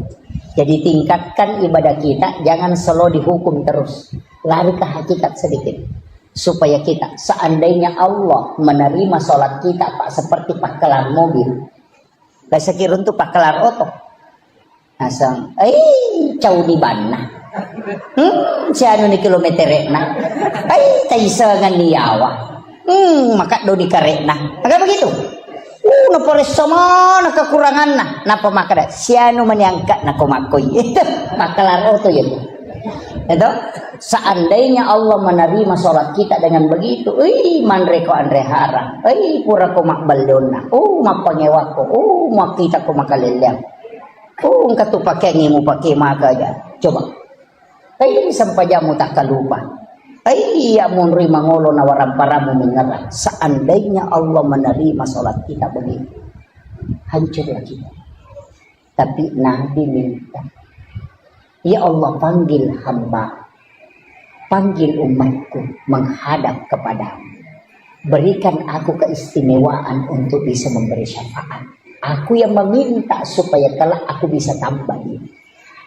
S1: Jadi tingkatkan ibadah kita, jangan selalu dihukum terus. Lari ke hakikat sedikit. Supaya kita, seandainya Allah menerima sholat kita Pak seperti pak kelar mobil. Saya kira untuk pak kelar oto. Asam, jauh di mana? Siapa ni kilometer na? Taisangan niyawa. Maka do di karena. Agak begitu. Napores sama na kekurangan na. Napa makada? Siano menyangka na kumakoy. Itu makalar oto yun. Itu seandainya Allah menerima sholat kita dengan begitu, manre ko andre harang, pura ko makbaldona, mapangewa ko, makita ko makaliliang, engkau tu pakai ngimu pakai maka aja. Coba, sampai jamu tak kalupa. Ya munri mangolo nawaran paramu mengerah. Seandainya Allah menerima sholat kita begitu, hancurlah kita. Tapi Nabi minta, ya Allah panggil hamba, panggil umatku menghadap kepadamu. Berikan aku keistimewaan untuk bisa memberi syafaat. Aku yang meminta supaya kelak aku bisa tambah ini.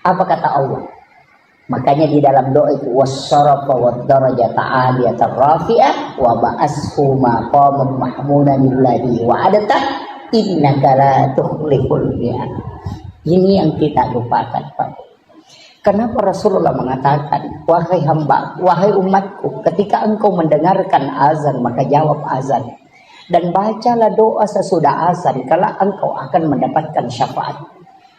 S1: Apa kata Allah? Makanya di dalam doa itu wassarafa wad-darajata 'aliyatan rafi'ah wa ba'ashu maqaman mahmudan lillahi wa adata innaka la tukhliful mi'ad. Ini yang kita lupakan, Pak. Kenapa Rasulullah mengatakan, wahai hamba, wahai umatku, ketika engkau mendengarkan azan maka jawab azan dan bacalah doa sesudah azan, kalau engkau akan mendapatkan syafaat.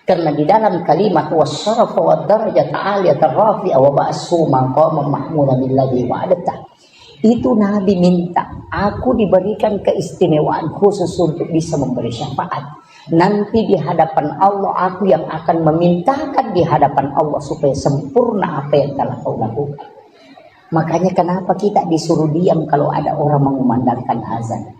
S1: Karena di dalam kalimat wassarafa wad-darajata 'aliyatan rafi'ah wa ba'ashu maqaman mahmudan lillahi wa adata, itu Nabi minta, aku diberikan keistimewaan khusus untuk bisa memberi syafaat. Nanti di hadapan Allah aku yang akan memintakan di hadapan Allah supaya sempurna apa yang telah kau lakukan. Makanya kenapa kita disuruh diam kalau ada orang mengumandangkan azan?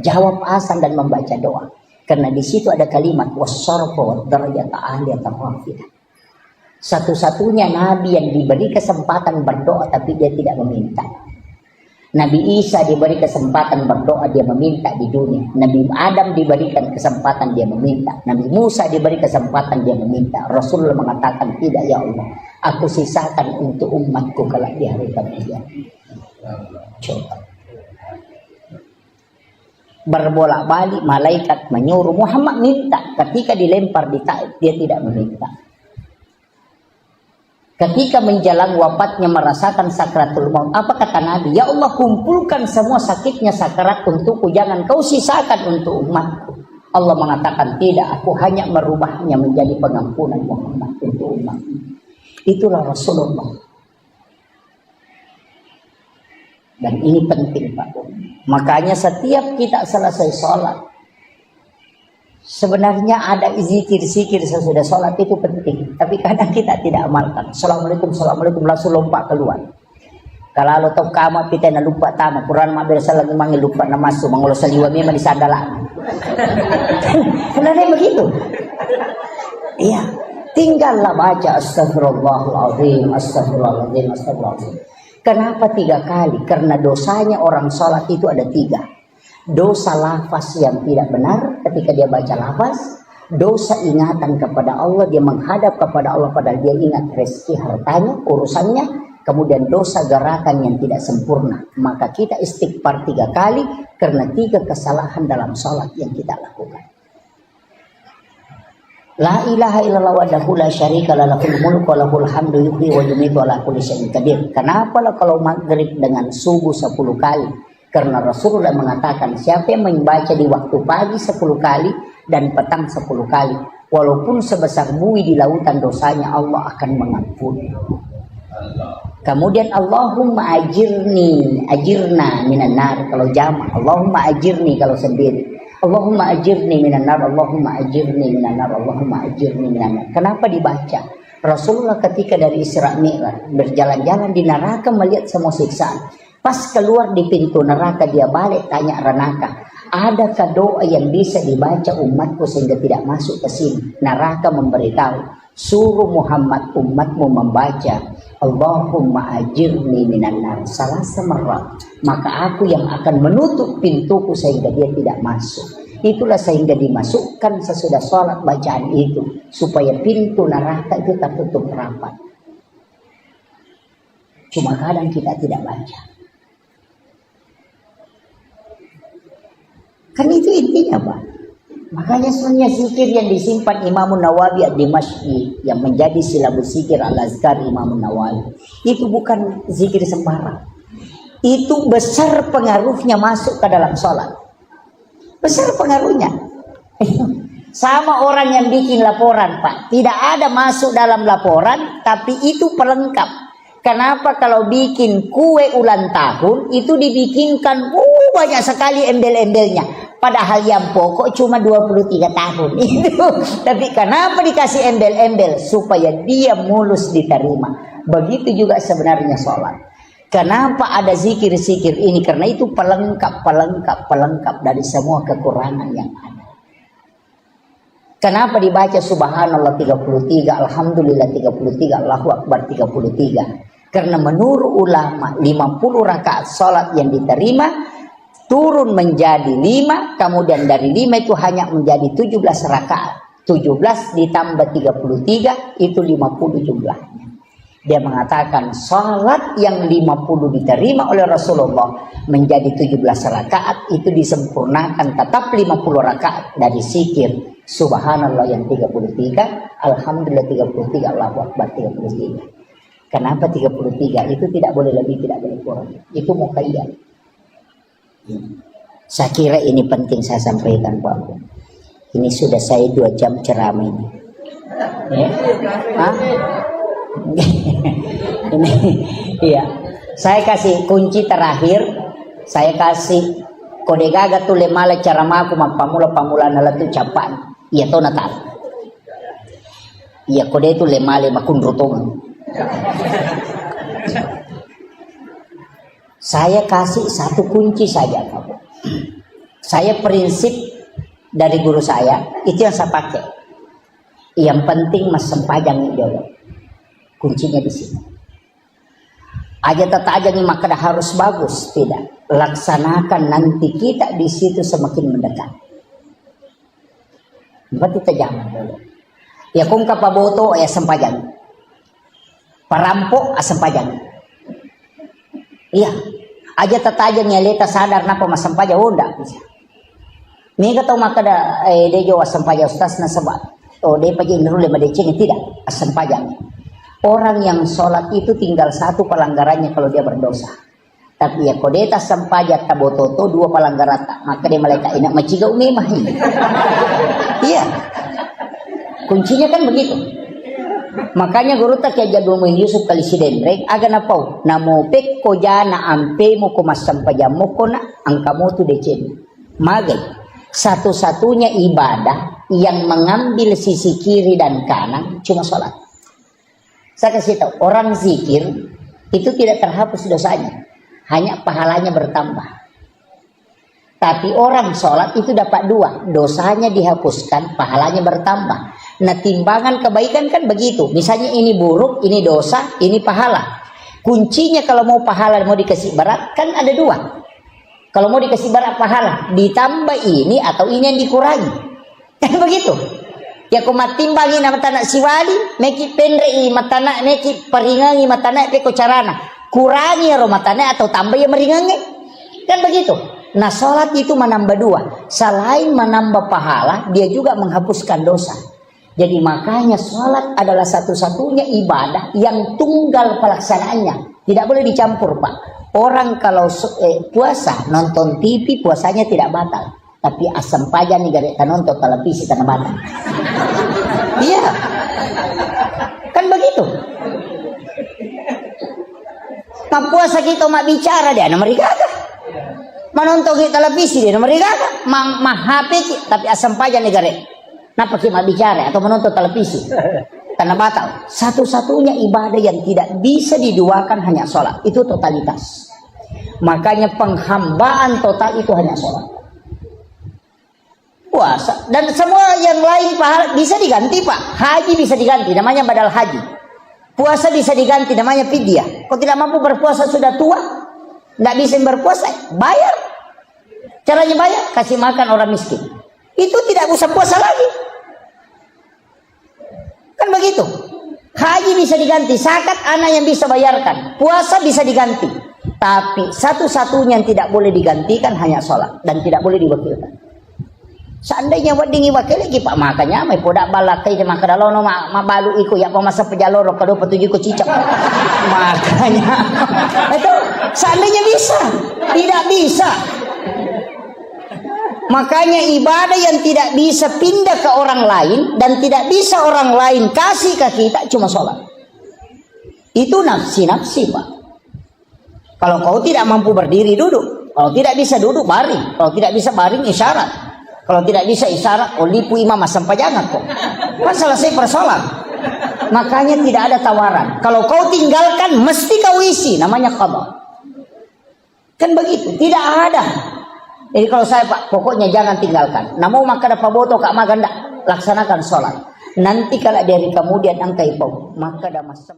S1: Jawab azan dan membaca doa. Karena di situ ada kalimat wassarafa wad-darajata 'aliyatan rafi'ah. Satu-satunya nabi yang diberi kesempatan berdoa tapi dia tidak meminta. Nabi Isa diberi kesempatan berdoa, dia meminta di dunia. Nabi Adam diberikan kesempatan, dia meminta. Nabi Musa diberi kesempatan, dia meminta. Rasulullah mengatakan, tidak ya Allah, aku sisakan untuk umatku kalau di hari kemudian. Coba. Berbolak-balik malaikat menyuruh Muhammad minta. Ketika dilempar di Taif, dia tidak meminta. Ketika menjelang wafatnya merasakan sakratul maut, apa kata Nabi? Ya Allah, kumpulkan semua sakitnya sakarat untukku, jangan kau sisakan untuk umatku. Allah mengatakan tidak, aku hanya merubahnya menjadi pengampunan Muhammad untuk umatku. Itulah Rasulullah. Dan ini penting, Pak. Makanya setiap kita selesai sholat, sebenarnya ada zikir-zikir sesudah sholat itu penting, tapi kadang kita tidak amalkan. Assalamualaikum, assalamualaikum, langsung lompat keluar. Kalau lo tahu kamu kita nak lupa tamu Quran mak berasa lagi manggil lupa nama masuk mengolah saliwa memang di sandalan. Kenapa begitu? Iya, tinggallah baca astagfirullahaladzim, astagfirullahaladzim, astagfirullahaladzim. Kenapa 3 kali? Karena dosanya orang sholat itu ada 3. Dosa lafaz yang tidak benar ketika dia baca lafaz, dosa ingatan kepada Allah, dia menghadap kepada Allah padahal dia ingat rezeki hartanya, urusannya, kemudian dosa gerakan yang tidak sempurna. Maka kita istighfar 3 kali karena 3 kesalahan dalam sholat yang kita lakukan. La ilaha illallah wahdahu la syarika lahu lahul mulku wa lahul hamdu yuhyi wa yumiitu wa ala kulli syai'in qadir. Kenapa kalau maghrib dengan subuh 10 kali? Karena Rasulullah mengatakan siapa yang membaca di waktu pagi 10 kali dan petang 10 kali, walaupun sebesar buih di lautan dosanya Allah akan mengampuni. Kemudian Allahumma ajirna minan nar kalau jamak, Allahumma ajirni kalau sendiri. Allahumma ajirni minan nar, Allahumma ajirni minan nar, Allahumma ajirni minan nar. Kenapa dibaca? Rasulullah ketika dari Isra Mi'raj berjalan-jalan di neraka melihat semua siksaan. Pas keluar di pintu neraka dia balik tanya neraka, adakah doa yang bisa dibaca umatku sehingga tidak masuk ke sini? Neraka memberitahu, suruh Muhammad umatmu membaca Allahumma ajirni minan nar salasa marrat, maka aku yang akan menutup pintuku sehingga dia tidak masuk. Itulah sehingga dimasukkan sesudah sholat bacaan itu supaya pintu neraka itu tertutup rapat. Cuma kadang kita tidak baca. Kan itu intinya, Pak. Makanya sebenarnya zikir yang disimpan Imam Nawawi ad-Dimashqi yang menjadi silabus zikir al-azkar Imam Nawawi itu bukan zikir sembarang. Itu besar pengaruhnya masuk ke dalam sholat. Besar pengaruhnya. Sama orang yang bikin laporan, Pak. Tidak ada masuk dalam laporan, tapi itu pelengkap. Kenapa kalau bikin kue ulang tahun itu dibikinkan banyak sekali embel-embelnya. Padahal yang pokok cuma 23 tahun itu. Tapi kenapa dikasih embel-embel? Supaya dia mulus diterima. Begitu juga sebenarnya sholat. Kenapa ada zikir-zikir ini? Karena itu pelengkap dari semua kekurangan yang ada. Kenapa dibaca subhanallah 33, alhamdulillah 33, Allahu akbar 33? Karena menurut ulama 50 rakaat sholat yang diterima turun menjadi 5, kemudian dari 5 itu hanya menjadi 17 rakaat. 17 ditambah 33 itu 50 jumlahnya. Dia mengatakan sholat yang 50 diterima oleh Rasulullah menjadi 17 rakaat itu disempurnakan tetap 50 rakaat dari zikir subhanallah yang 33, alhamdulillah 33, Allahu akbar 33. Kenapa 33? Itu tidak boleh lebih, tidak boleh kurang. Itu muqayyad. Saya kira ini penting saya sampaikan Pak. Ini sudah saya 2 jam ceramah ini. Ya? Hah? Ini, iya. Saya kasih kunci terakhir. Saya kasih kode gaga tu lemala caramaku pamula nala tu capan. Iya to natal. Iya kode itu lemale makundrutong. Saya kasih satu kunci saja kamu. Saya prinsip dari guru saya itu yang saya pakai. Yang penting mas sempajang dulu. Kuncinya di sini. Aja tajam maka harus bagus, tidak. Laksanakan nanti kita di situ semakin mendekat. Berarti tajam dulu. Ya kung kapaboto ya sempajang. Parampok sempajang. Iya. Aja tajam ya leta sadar napa mas sempajang udah bisa. Mega tau maka da dejo sempajang ustaz na sabat. Oh dia pagi nurule madeceng tidak sempajang. Orang yang sholat itu tinggal satu pelanggarannya kalau dia berdosa. Tapi ya kodeta sampajat tabototo 2 pelanggaran maka dia malaikat enak maciga umimah. Iya. Kuncinya kan begitu. Makanya guru tak ya jadul Yusuf kali sidendreng aga napau namo pek ko jana ampe mo ko masampajam mo ko na ang kamu tu decen. Magay satu-satunya ibadah yang mengambil sisi kiri dan kanan cuma sholat. Saya kasih tahu, orang zikir itu tidak terhapus dosanya, hanya pahalanya bertambah. Tapi orang sholat itu dapat 2, dosanya dihapuskan, pahalanya bertambah. Nah timbangan kebaikan kan begitu, misalnya ini buruk, ini dosa, ini pahala. Kuncinya kalau mau pahala mau dikasih berat kan ada 2. Kalau mau dikasih berat pahala, ditambah ini atau ini yang dikurangi, kan begitu. Ya ko matimbangi na matanak siwali meki penrei matanak meki peringangi matanak pe ko carana kurangi ro matanak atau tambah ya meringangi kan begitu. Nah sholat itu menambah 2, selain menambah pahala dia juga menghapuskan dosa. Jadi makanya sholat adalah satu-satunya ibadah yang tunggal pelaksanaannya, tidak boleh dicampur Pak. Orang kalau puasa nonton TV puasanya tidak batal, tapi asam pajan nih gak nonton televisi tanah batal. Iya, kan begitu. Nah puasa kita mak bicara dia nomor gaga, menonton televisi dia nomor gaga, mah HP tapi asam pajan nih gak. Napa kita mak bicara atau menonton televisi tanah batal. Satu-satunya ibadah yang tidak bisa diduakan hanya sholat, itu totalitas. Makanya penghambaan total itu hanya sholat. Puasa dan semua yang lain pahala bisa diganti Pak. Haji bisa diganti namanya badal haji. Puasa bisa diganti namanya fidyah. Kalau tidak mampu berpuasa sudah tua nggak bisa berpuasa bayar. Caranya bayar kasih makan orang miskin. Itu tidak usah puasa lagi. Kan begitu. Haji bisa diganti, zakat anak yang bisa bayarkan, puasa bisa diganti. Tapi satu-satunya yang tidak boleh digantikan hanya sholat dan tidak boleh diwakilkan. Seandainya wadingi wakil lagi Pak makanya may podak balakai de makadalono mabalu iko ya pamasa pejaloro kado petuju ko cicak. Makanya itu seandainya bisa, tidak bisa. Makanya ibadah yang tidak bisa pindah ke orang lain dan tidak bisa orang lain kasih ke kita cuma sholat. Itu nafsi-nafsi Pak. Kalau kau tidak mampu berdiri duduk, kalau tidak bisa duduk baring, kalau tidak bisa baring isyarat. Kalau tidak bisa isyarat, lipu imam sampai jangan kok. Kan selesai persoalan. Makanya tidak ada tawaran. Kalau kau tinggalkan, mesti kau isi. Namanya qadha. Kan begitu. Tidak ada. Jadi kalau saya Pak, pokoknya jangan tinggalkan. Namun maka dapat boto kak maganda. Laksanakan sholat. Nanti kalau dari kemudian angkai pau, maka ada masa.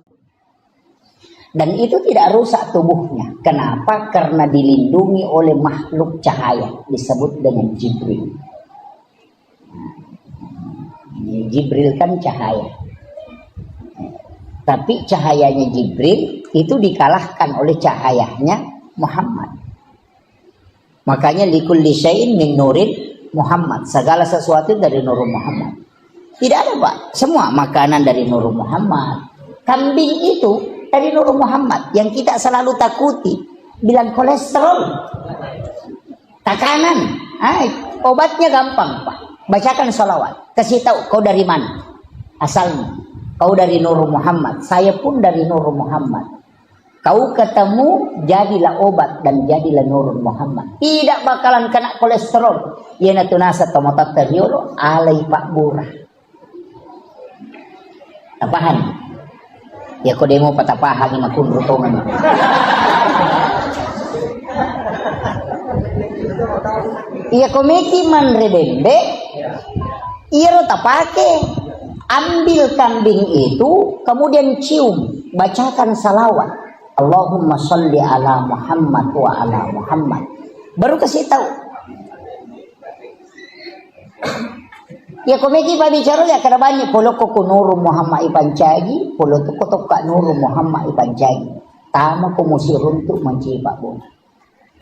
S1: Dan itu tidak rusak tubuhnya. Kenapa? Karena dilindungi oleh makhluk cahaya. Disebut dengan Jibril. Jibril kan cahaya. Tapi cahayanya Jibril itu dikalahkan oleh cahayanya Muhammad. Makanya likulli syai'in min nurin Muhammad. Segala sesuatu dari nur Muhammad. Tidak ada, Pak. Semua makanan dari nur Muhammad. Kambing itu dari nur Muhammad. Yang kita selalu takuti. Bilang kolesterol. Tekanan. Obatnya gampang, Pak. Bacakan sholawat. Kasih tahu kau dari mana asalnya. Kau dari nur Muhammad. Saya pun dari nur Muhammad. Kau ketemu, jadilah obat dan jadilah nur Muhammad. Tidak bakalan kena kolesterol. Yana tunasa tomotateriolo alai Pak Burah. Tapahan. Ya kau demo patapahan yang makun rutongan. Iya komeki man rebende. Iya lo tapake. Ambil kambing itu, kemudian cium, bacakan salawat. Allahumma sholli ala Muhammad wa ala Muhammad. Baru kasih tahu. Ya komeki pa bicara ya kada banyak polo ko nuru Muhammad ipancagi, polo to ko ka nuru Muhammad ipancagi. Tama ko musirun tu mencipa bona.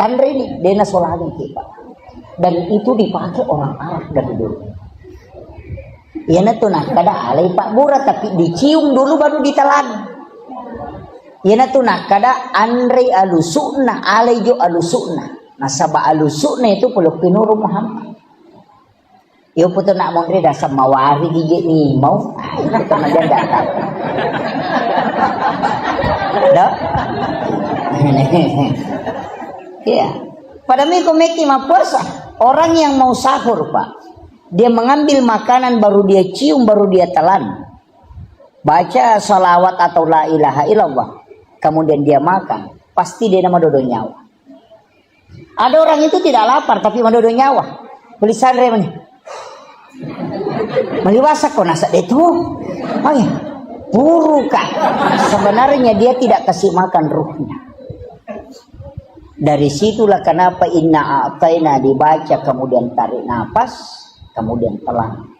S1: Tandre ini dena solahnya kita. Dan itu dipakai orang Arab dari dulu. Ya tuh nah kada alai Pak Burat tapi dicium dulu baru ditelan. Ya tuh nah kada Andre alusuna alai jo alusuna. Nasaba alusuna itu peluk pinuru Muhammad. Yo puto nak mondre dasar mawari gigi ni mau. Itu kan dia datang. Dah. Ya. Pada miko meki puasa. Orang yang mau sahur, Pak. Dia mengambil makanan baru dia cium baru dia telan. Baca salawat atau la ilaha illallah. Kemudian dia makan. Pasti dia nama dodo nyawa. Ada orang itu tidak lapar tapi mendodo nyawa. Tulisan remnya. Meliwasa kok nasa itu. Oh ya. Buruk kan. Sebenarnya dia tidak kasih makan ruhnya. Dari situlah kenapa inna a'taina dibaca kemudian tarik nafas, kemudian telan.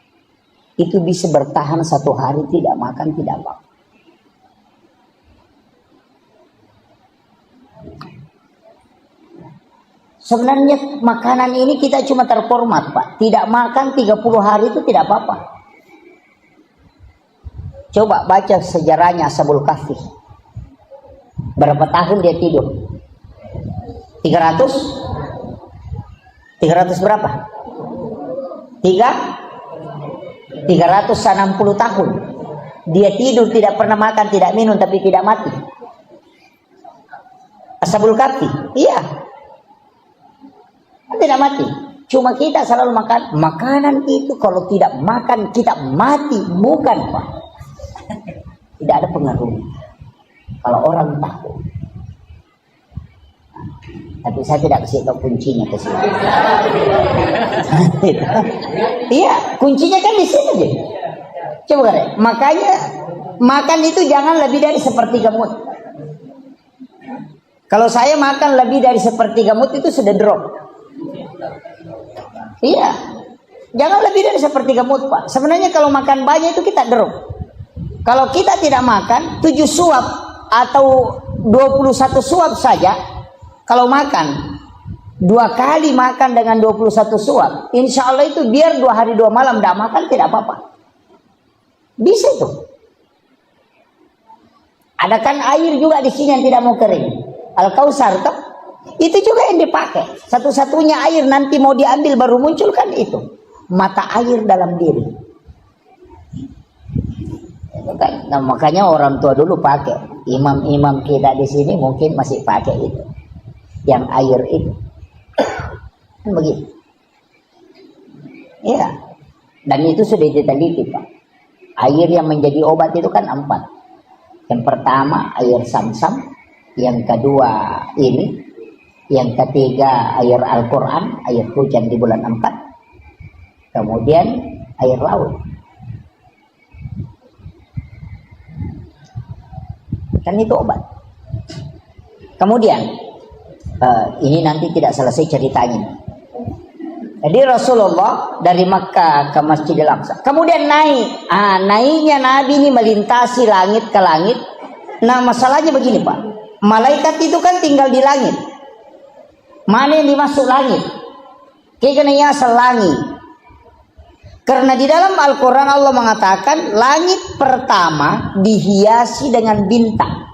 S1: Itu bisa bertahan 1 hari tidak makan tidak apa. Sebenarnya makanan ini kita cuma terformat, Pak. Tidak makan 30 hari itu tidak apa-apa. Coba baca sejarahnya Ashabul Kahfi. Berapa tahun dia tidur? 300 berapa? 360 tahun. Dia tidur tidak pernah makan, tidak minum tapi tidak mati. Ashabul Kahfi. Iya. Tidak mati. Cuma kita selalu makan. Makanan itu kalau tidak makan kita mati. Bukan, Pak. Tidak ada pengaruh. Kalau orang tahu. Tapi saya tidak kasih tahu kuncinya ke sini. Iya, kuncinya kan di sini aja. Coba kan, makanya makan itu jangan lebih dari sepertiga mut. Kalau saya makan lebih dari sepertiga mut itu sudah drop. Iya, jangan lebih dari sepertiga mut, Pak. Sebenarnya kalau makan banyak itu kita drop. Kalau kita tidak makan 7 suap atau 21 suap saja. Kalau makan 2 kali makan dengan 21 suap, insya Allah itu biar 2 hari 2 malam tidak makan tidak apa-apa. Bisa itu. Ada kan air juga di sini yang tidak mau kering. Al-Kausar itu juga yang dipakai. Satu-satunya air nanti mau diambil baru muncul kan itu. Mata air dalam diri. Nah, makanya orang tua dulu pakai. Imam-imam kita di sini mungkin masih pakai itu. Yang air itu kan begitu ya, dan itu sudah diteliti, Pak. Air yang menjadi obat itu kan 4. Yang pertama air Sam-Sam, yang kedua ini, yang ketiga air Al-Quran, air hujan di bulan 4, kemudian air laut. Kan itu obat. Kemudian ini nanti tidak selesai ceritanya. Jadi Rasulullah dari Makkah ke Masjidil Aqsa. Kemudian naik. Naiknya Nabi ini melintasi langit ke langit. Nah, masalahnya begini, Pak. Malaikat itu kan tinggal di langit. Mana yang dimasuk langit? Kayaknya selangit. Karena di dalam Al-Quran Allah mengatakan langit pertama dihiasi dengan bintang.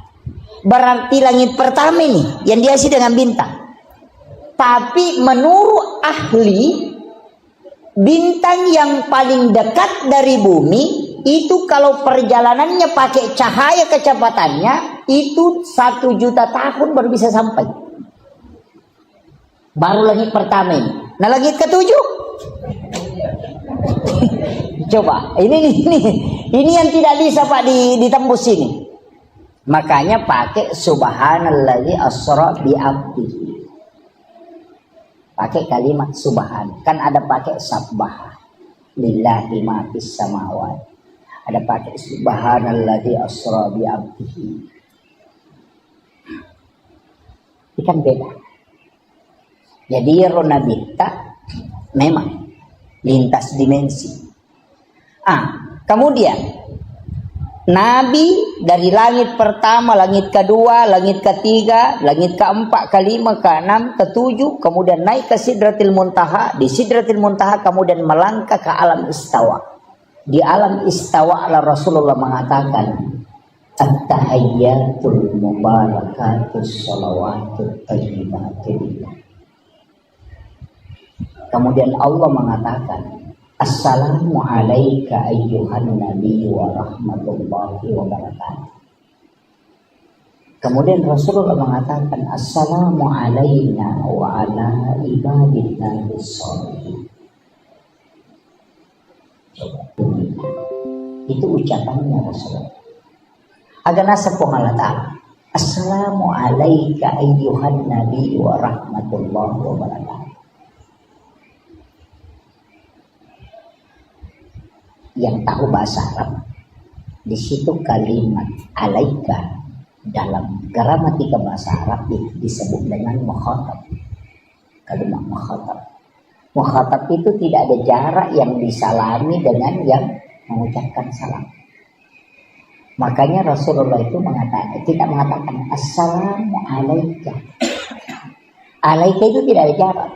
S1: Berarti langit pertama ini yang dihiasi dengan bintang. Tapi menurut ahli, bintang yang paling dekat dari bumi itu kalau perjalanannya pakai cahaya kecepatannya itu 1 juta tahun baru bisa sampai. Baru langit pertama ini. Nah, langit ketujuh. Coba, ini yang tidak bisa Pak ditembus ini. Makanya pakai subhanalladzi asra bi abdihi. Pakai kalimat subhan. Kan ada pakai sabbah. Lillahi ma fis samawati. Ada pakai subhanalladzi asra bi abdihi. Ini kan beda. Jadi Ronabita memang lintas dimensi. Kemudian Nabi dari langit pertama, langit kedua, langit ketiga, langit keempat, kelima, keenam, ketujuh, kemudian naik ke Sidratil Muntaha. Di Sidratil Muntaha kemudian melangkah ke alam istawa. Di alam istawa Rasulullah mengatakan, at-tahiyyatul mubarakatus shalawatut thayyibatul. Kemudian Allah mengatakan, assalamu alayka ayyuhan nabi wa rahmatullahi wa barakatuh. Kemudian Rasulullah mengatakan, assalamu alayna wa ala ibadillahi sholihin. Itu ucapannya Rasulullah. Agar nasab Allah Ta'ala. Assalamu alayka ayyuhan nabi wa rahmatullahi wa barakatuh. Yang tahu bahasa Arab, di situ kalimat alaika dalam gramatika bahasa Arab disebut dengan mukhatab. Kalimat mukhatab. Mukhatab itu tidak ada jarak yang disalami dengan yang mengucapkan salam. Makanya Rasulullah itu tidak mengatakan assalamu alaika. Alaika itu tidak ada jarak.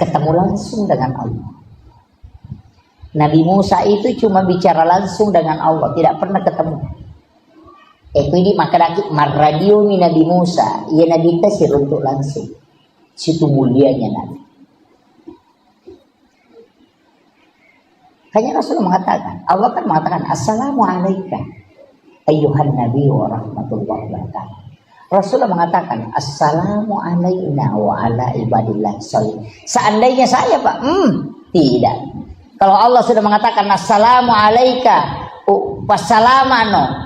S1: Ketemu langsung dengan Allah. Nabi Musa itu cuma bicara langsung dengan Allah, tidak pernah ketemu. Itu ini maka radio Nabi Musa, ia Nabi tasir untuk langsung. Situ mulianya Nabi. Hanya Rasul mengatakan, Allah kan mengatakan assalamu alayka ayyuhan nabi wa rahmatullahi wa barakatuh. Rasulullah mengatakan assalamu alayna wa ala ibadillah sholihin. Seandainya saya Pak, tidak. Kalau Allah sudah mengatakan assalamu alayka wassalamano,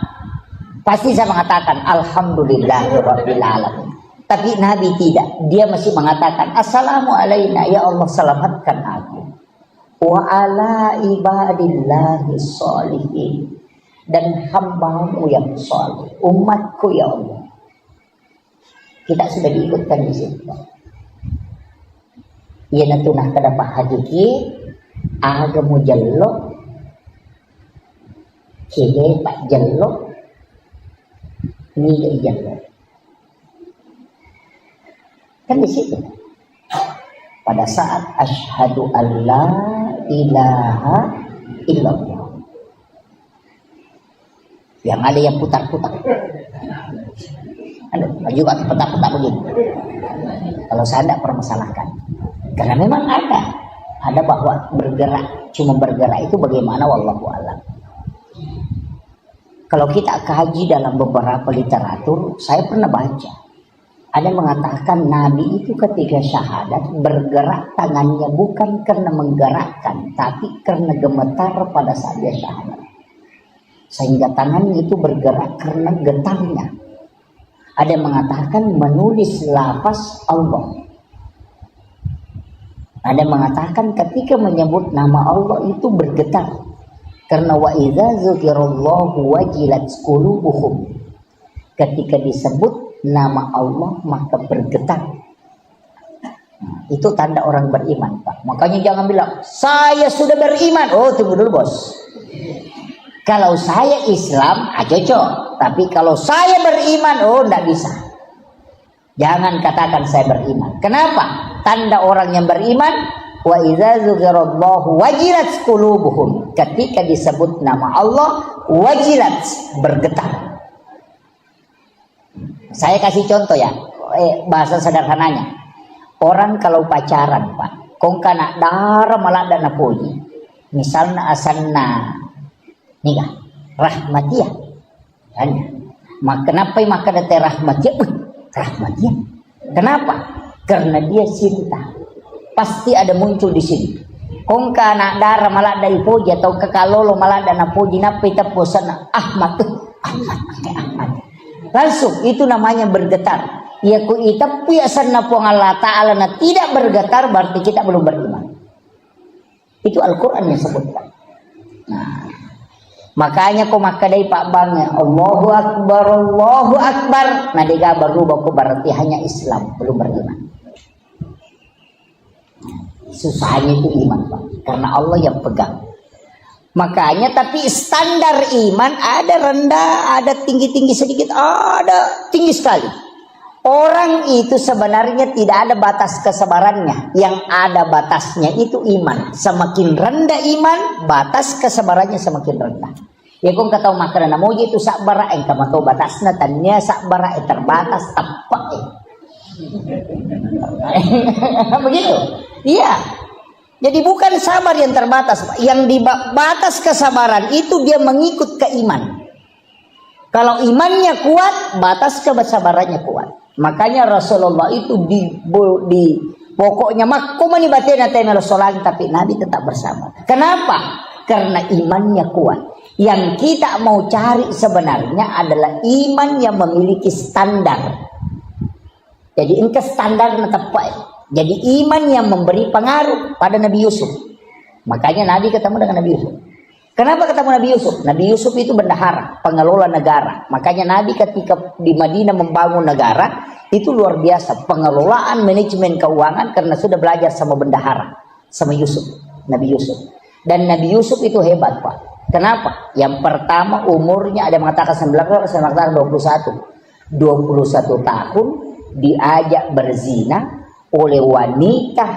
S1: pasti saya mengatakan alhamdulillahirabbil alamin. Tapi Nabi tidak, dia masih mengatakan assalamu alayna, ya Allah selamatkan aku, wa ala ibadillahi sholihin, dan hambamu yang saleh, umatku ya Allah. Kita sudah diikutkan di situ. Ia natunah kedapat hadiki agamu jello kede pak jello ni jello kan di situ pada saat asyhadu alla ilaha illallah yang ada yang putar-putar juga putar-putar begini. Kalau saya tidak permasalahkan karena memang ada bahwa bergerak, cuma bergerak itu bagaimana wallahu a'lam. Kalau kita kaji dalam beberapa literatur, saya pernah baca ada yang mengatakan Nabi itu ketika syahadat bergerak tangannya bukan karena menggerakkan, tapi karena gemetar pada saat dia syahadat, sehingga tangannya itu bergerak karena getarnya. Ada yang mengatakan menulis lafaz Allah. Ada yang mengatakan ketika menyebut nama Allah itu bergetar. Karena wa idza dzukirallahu wajilat qulubuhum. Ketika disebut nama Allah maka bergetar. Itu tanda orang beriman, Pak. Makanya jangan bilang, saya sudah beriman. Oh, tunggu dulu, bos. Kalau saya Islam, cocok. Tapi kalau saya beriman, oh, tidak bisa. Jangan katakan saya beriman. Kenapa? Tanda orang yang beriman, wa idza dzukirallahu wajilat qulubuhum. Ketika disebut nama Allah, wajilat, bergetar. Saya kasih contoh ya, bahasa sederhananya. Orang kalau pacaran, Pak, kong kana dara malada na puji. Misalnya asanna nikah, rahmatia. Kan? Kenapa maka dete rahmatia? Rahmatia. Kenapa? Karena dia cinta. Pasti ada muncul di sini. Kong kana dara malada ipuji atau kekalolo malada na puji napa ita posana Ahmad. Ahmad. Langsung itu namanya bergetar. Ya ku ita piasan na po Allah Ta'ala na tidak bergetar berarti kita belum beriman. Itu Al-Quran yang sebutkan. Nah, makanya ko makadai Pak Bang Allahu Akbar. Nah diga baru baku berarti hanya Islam belum beriman. Susahnya itu iman, Pak, karena Allah yang pegang. Makanya tapi standar iman ada rendah, ada tinggi-tinggi sedikit, ada tinggi sekali. Orang itu sebenarnya tidak ada batas kesabarannya. Yang ada batasnya itu iman. Semakin rendah iman, batas kesabarannya semakin rendah. Ya kung kataw makanan mo itu sakbara ay kamato batas na tanya sakbara ay terbatas tapak begitu. Iya. Jadi bukan sabar yang terbatas, yang di batas kesabaran itu dia mengikut ke iman. Kalau imannya kuat, batas kesabarannya kuat. Makanya Rasulullah itu di pokoknya makumani batena tema Rasulullah, tapi Nabi tetap bersama. Kenapa? Karena imannya kuat. Yang kita mau cari sebenarnya adalah iman yang memiliki standar. Jadi ini standar tepat. Jadi iman yang memberi pengaruh pada Nabi Yusuf. Makanya Nabi ketemu dengan Nabi Yusuf. Kenapa ketemu Nabi Yusuf? Nabi Yusuf itu bendahara, pengelola negara. Makanya Nabi ketika di Madinah membangun negara, itu luar biasa. Pengelolaan manajemen keuangan karena sudah belajar sama bendahara, sama Yusuf, Nabi Yusuf. Dan Nabi Yusuf itu hebat, Pak. Kenapa? Yang pertama umurnya ada yang mengatakan 19, saya mengatakan 21. 21 tahun diajak berzina oleh wanita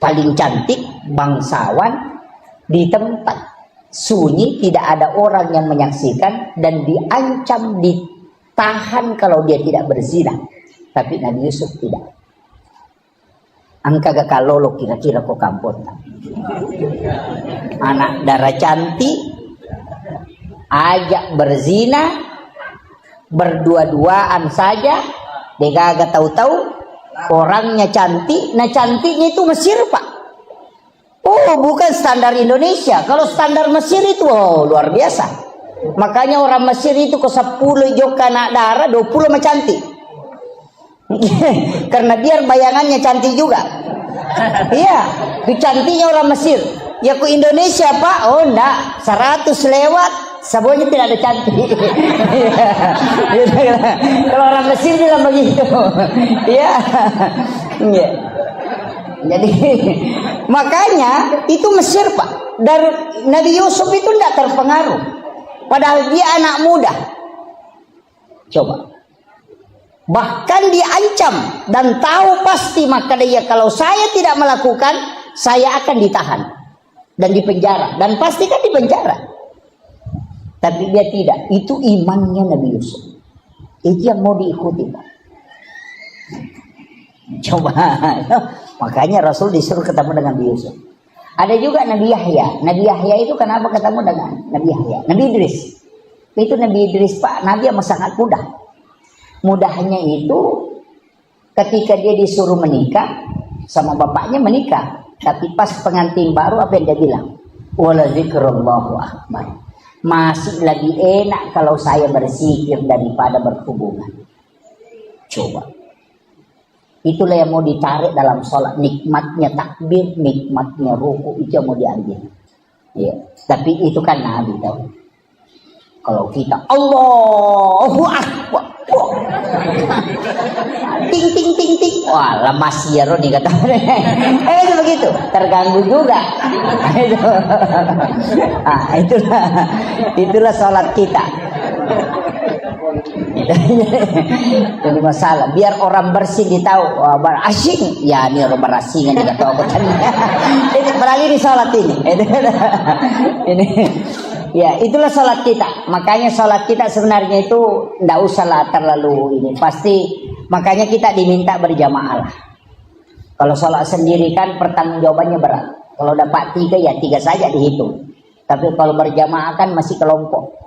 S1: paling cantik, bangsawan, di tempat sunyi, tidak ada orang yang menyaksikan, dan diancam ditahan kalau dia tidak berzina. Tapi Nabi Yusuf tidak. Angka gak kalolo kira-kira kok kampung. Anak darah cantik, ajak berzina, berdua-duaan saja, dia gak tahu-tahu. Orangnya cantik, nah cantiknya itu Mesir, Pak. Oh, bukan standar Indonesia. Kalau standar Mesir itu luar biasa. Makanya orang Mesir itu ke 10 joka anak darah, 20 mah cantik. Karena biar bayangannya cantik juga. Iya, itu cantiknya orang Mesir. Ya ke Indonesia, Pak. Oh, enggak, 100 lewat semuanya tidak ada cantik. Kalau orang Mesir bilang begitu. Ya. Jadi makanya itu Mesir, Pak. Dari Nabi Yusuf itu tidak terpengaruh. Padahal dia anak muda. Coba. Bahkan diancam dan tahu pasti, maka dia kalau saya tidak melakukan, saya akan ditahan dan dipenjara, dan pasti kan dipenjara. Tapi dia tidak. Itu imannya Nabi Yusuf. Itu yang mau diikuti, Pak. Coba. Makanya Rasul disuruh ketemu dengan Nabi Yusuf. Ada juga Nabi Yahya. Nabi Yahya itu kenapa ketemu dengan Nabi Yahya? Nabi Idris. Itu Nabi Idris, Pak. Nabi yang sangat mudah. Mudahnya itu ketika dia disuruh menikah sama bapaknya menikah. Tapi pas pengantin baru apa yang dia bilang? Wala zikrullahu akbar. Masih lebih enak kalau saya berzikir daripada berhubungan. Coba. Itulah yang mau ditarik dalam sholat. Nikmatnya takbir, nikmatnya ruku, itu yang mau diambil. Ya. Tapi itu kan Nabi tahu. Kalau kita Allahu Akbar. ting ting ting ting. Wah, lemas ya Roni kata. Itu begitu, terganggu juga. Itulah salat kita. Jadi masalah biar orang bersih ditahu berasing ya ini orang berasingan juga tahu ini beralih di salat ini. Ini ya itulah salat kita. Makanya salat kita sebenarnya itu tidak usahlah terlalu ini pasti. Makanya kita diminta berjamaah lah. Kalau salat sendiri kan pertanggungjawabannya berat. Kalau dapat 3 ya 3 saja dihitung. Tapi kalau berjamaah kan masih kelompok.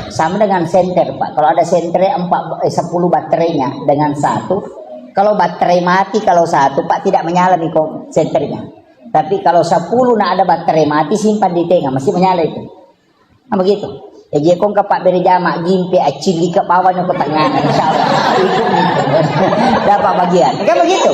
S1: Sama dengan senter Pak. Kalau ada senter 10 baterainya dengan 1. Kalau baterai mati kalau 1 Pak tidak menyala nih senternya. Tapi kalau 10 nak ada baterai mati simpan di tengah masih menyala itu. Nah begitu. Ya kong Pak beri jamak gimpe acili ke bawahnya ke tengah insyaallah. Itu dapat bagian. Kan begitu.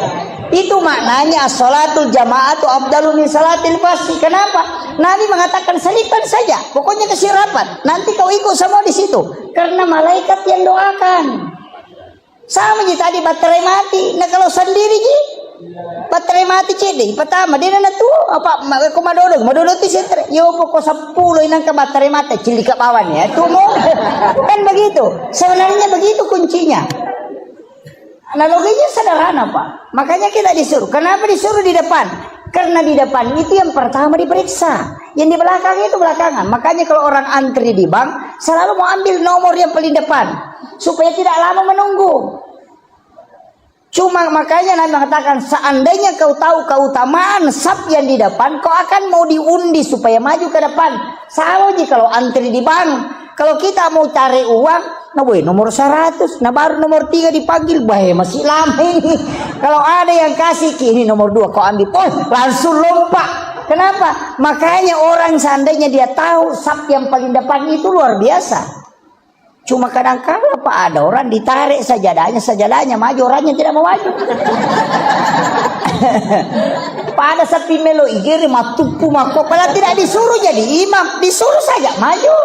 S1: Itu maknanya as-salatul jama'atu afdalu min salatil fardhi. Kenapa? Nabi mengatakan selipkan saja. Pokoknya kasih rapat. Nanti kau ikut semua di situ. Karena malaikat yang doakan. Sama je tadi baterai mati. Nah kalau sendiri je baterai mati cedek. Pertama dia nak tu apa madodo tu sentre. Yo pokok 10 inang ke baterai mati cilik ke bawah ya. Tu mau. Kan begitu. Sebenarnya begitu kuncinya. Analoginya sederhana Pak. Makanya kita disuruh. Kenapa disuruh di depan? Karena di depan itu yang pertama diperiksa. Yang di belakang itu belakangan. Makanya kalau orang antri di bank selalu mau ambil nomor yang paling depan. Supaya tidak lama menunggu. Cuma makanya Nabi mengatakan seandainya kau tahu keutamaan saf yang di depan, kau akan mau diundi supaya maju ke depan. Sama aja kalau antri di bank. Kalau kita mau cari uang, nah boy nomor 100, nah baru nomor 3 dipanggil, bahaya masih lama ini. Kalau ada yang kasih ini nomor 2 kau ambil, langsung lompat. Kenapa? Makanya orang seandainya dia tahu saf yang paling depan itu luar biasa. Cuma kadang-kadang Pak ada orang ditarik sajadahnya maju, orangnya tidak mau maju. Pada sapi melo igiri matupu mako, padahal tidak disuruh jadi imam, disuruh saja maju.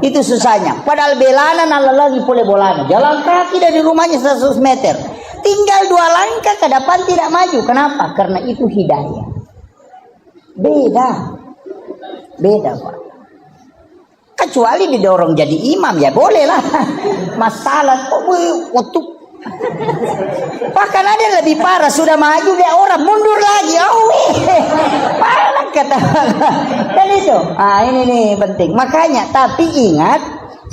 S1: Itu susahnya. Padahal belana nala lagi boleh bolana. Jalan kaki dari rumahnya 100 meter. Tinggal 2 langkah ke depan tidak maju. Kenapa? Karena itu hidayah. Beda Pak. Kecuali didorong jadi imam ya boleh lah. Masalah waktu bahkan ada yang lebih parah, sudah maju dia orang mundur lagi. Parah kata. Dan itu ini nih penting. Makanya tapi ingat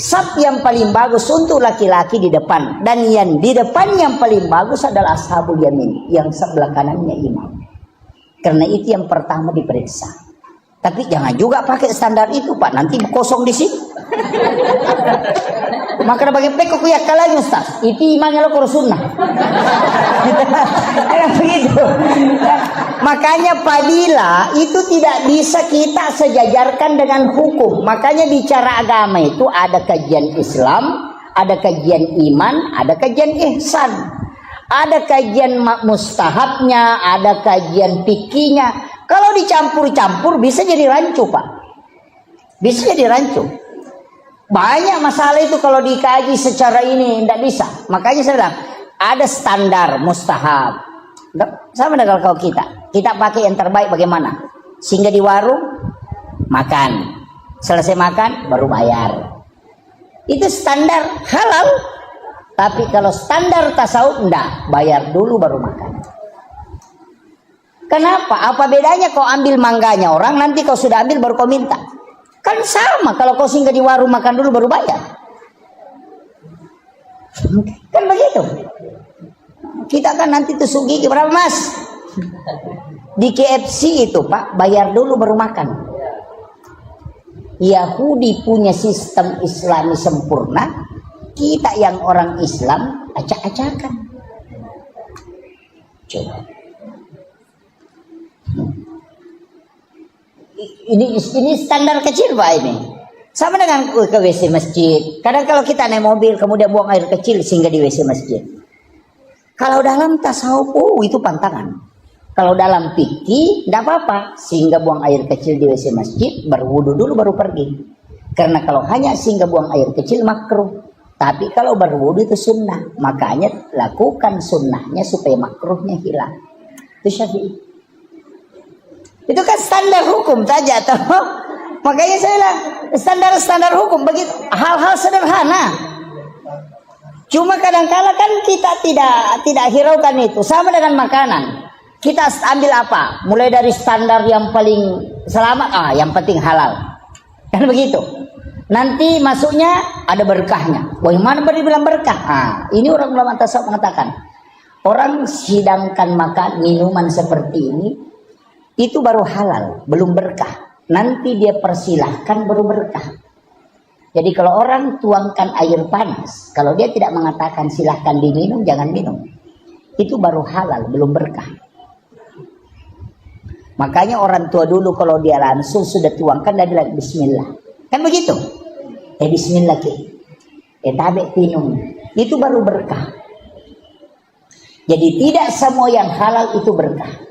S1: saf yang paling bagus untuk laki-laki di depan, dan yang di depan yang paling bagus adalah ashabul yamin, yang sebelah kanannya imam. Karena itu yang pertama diperiksa. Tapi jangan juga pakai standar itu Pak, nanti kosong di sini. Maka bagi pekok ya kalanya Ustaz, itu imannya lo kurus sunnah. Begitu. Makanya fadilah itu tidak bisa kita sejajarkan dengan hukum. Makanya bicara agama itu ada kajian Islam, ada kajian iman, ada kajian ihsan. Ada kajian mustahabnya, ada kajian fikihnya. Kalau dicampur-campur bisa jadi rancu Pak. Bisa jadi rancu. Banyak masalah itu kalau dikaji secara ini tidak bisa. Makanya saya bilang ada standar mustahab. Sama dengan kalau kita pakai yang terbaik bagaimana? Sehingga di warung makan, selesai makan baru bayar. Itu standar halal. Tapi kalau standar tasawuf enggak, bayar dulu baru makan. Kenapa? Apa bedanya kau ambil mangganya orang, nanti kau sudah ambil baru kau minta? Kan sama, kalau kau singgah di warung makan dulu baru bayar. Kan begitu. Kita kan nanti tusuk gigi, berapa Mas? Di KFC itu Pak, bayar dulu baru makan. Yahudi punya sistem Islami sempurna. Kita yang orang Islam acak-acakan. Coba. Ini standar kecil Pak ini. Sama dengan ke WC masjid. Kadang kalau kita naik mobil kemudian buang air kecil sehingga di WC masjid. Kalau dalam tasawuf itu pantangan. Kalau dalam fikih tidak apa-apa, sehingga buang air kecil di WC masjid, berwudu dulu baru pergi. Karena kalau hanya sehingga buang air kecil makruh. Tapi kalau berwudu itu sunnah, makanya lakukan sunnahnya supaya makruhnya hilang. Itu Syafi'i. Itu kan standar hukum saja, toh. Makanya saya bilang standar hukum begitu, hal-hal sederhana. Cuma kadang-kala kan kita tidak hiraukan itu. Sama dengan makanan. Kita ambil apa? Mulai dari standar yang paling selamat, yang penting halal. Kan begitu. Nanti masuknya ada berkahnya. Bagaimana bilang berkah? Ini orang ulama tasawuf mengatakan, orang sidangkan makan minuman seperti ini, itu baru halal, belum berkah. Nanti dia persilahkan baru berkah. Jadi kalau orang tuangkan air panas, kalau dia tidak mengatakan silahkan diminum, jangan minum, itu baru halal, belum berkah. Makanya orang tua dulu kalau dia langsung sudah tuangkan, dia bilang bismillah. Kan begitu? Bismillah ke. Tabe minum. Itu baru berkah. Jadi tidak semua yang halal itu berkah.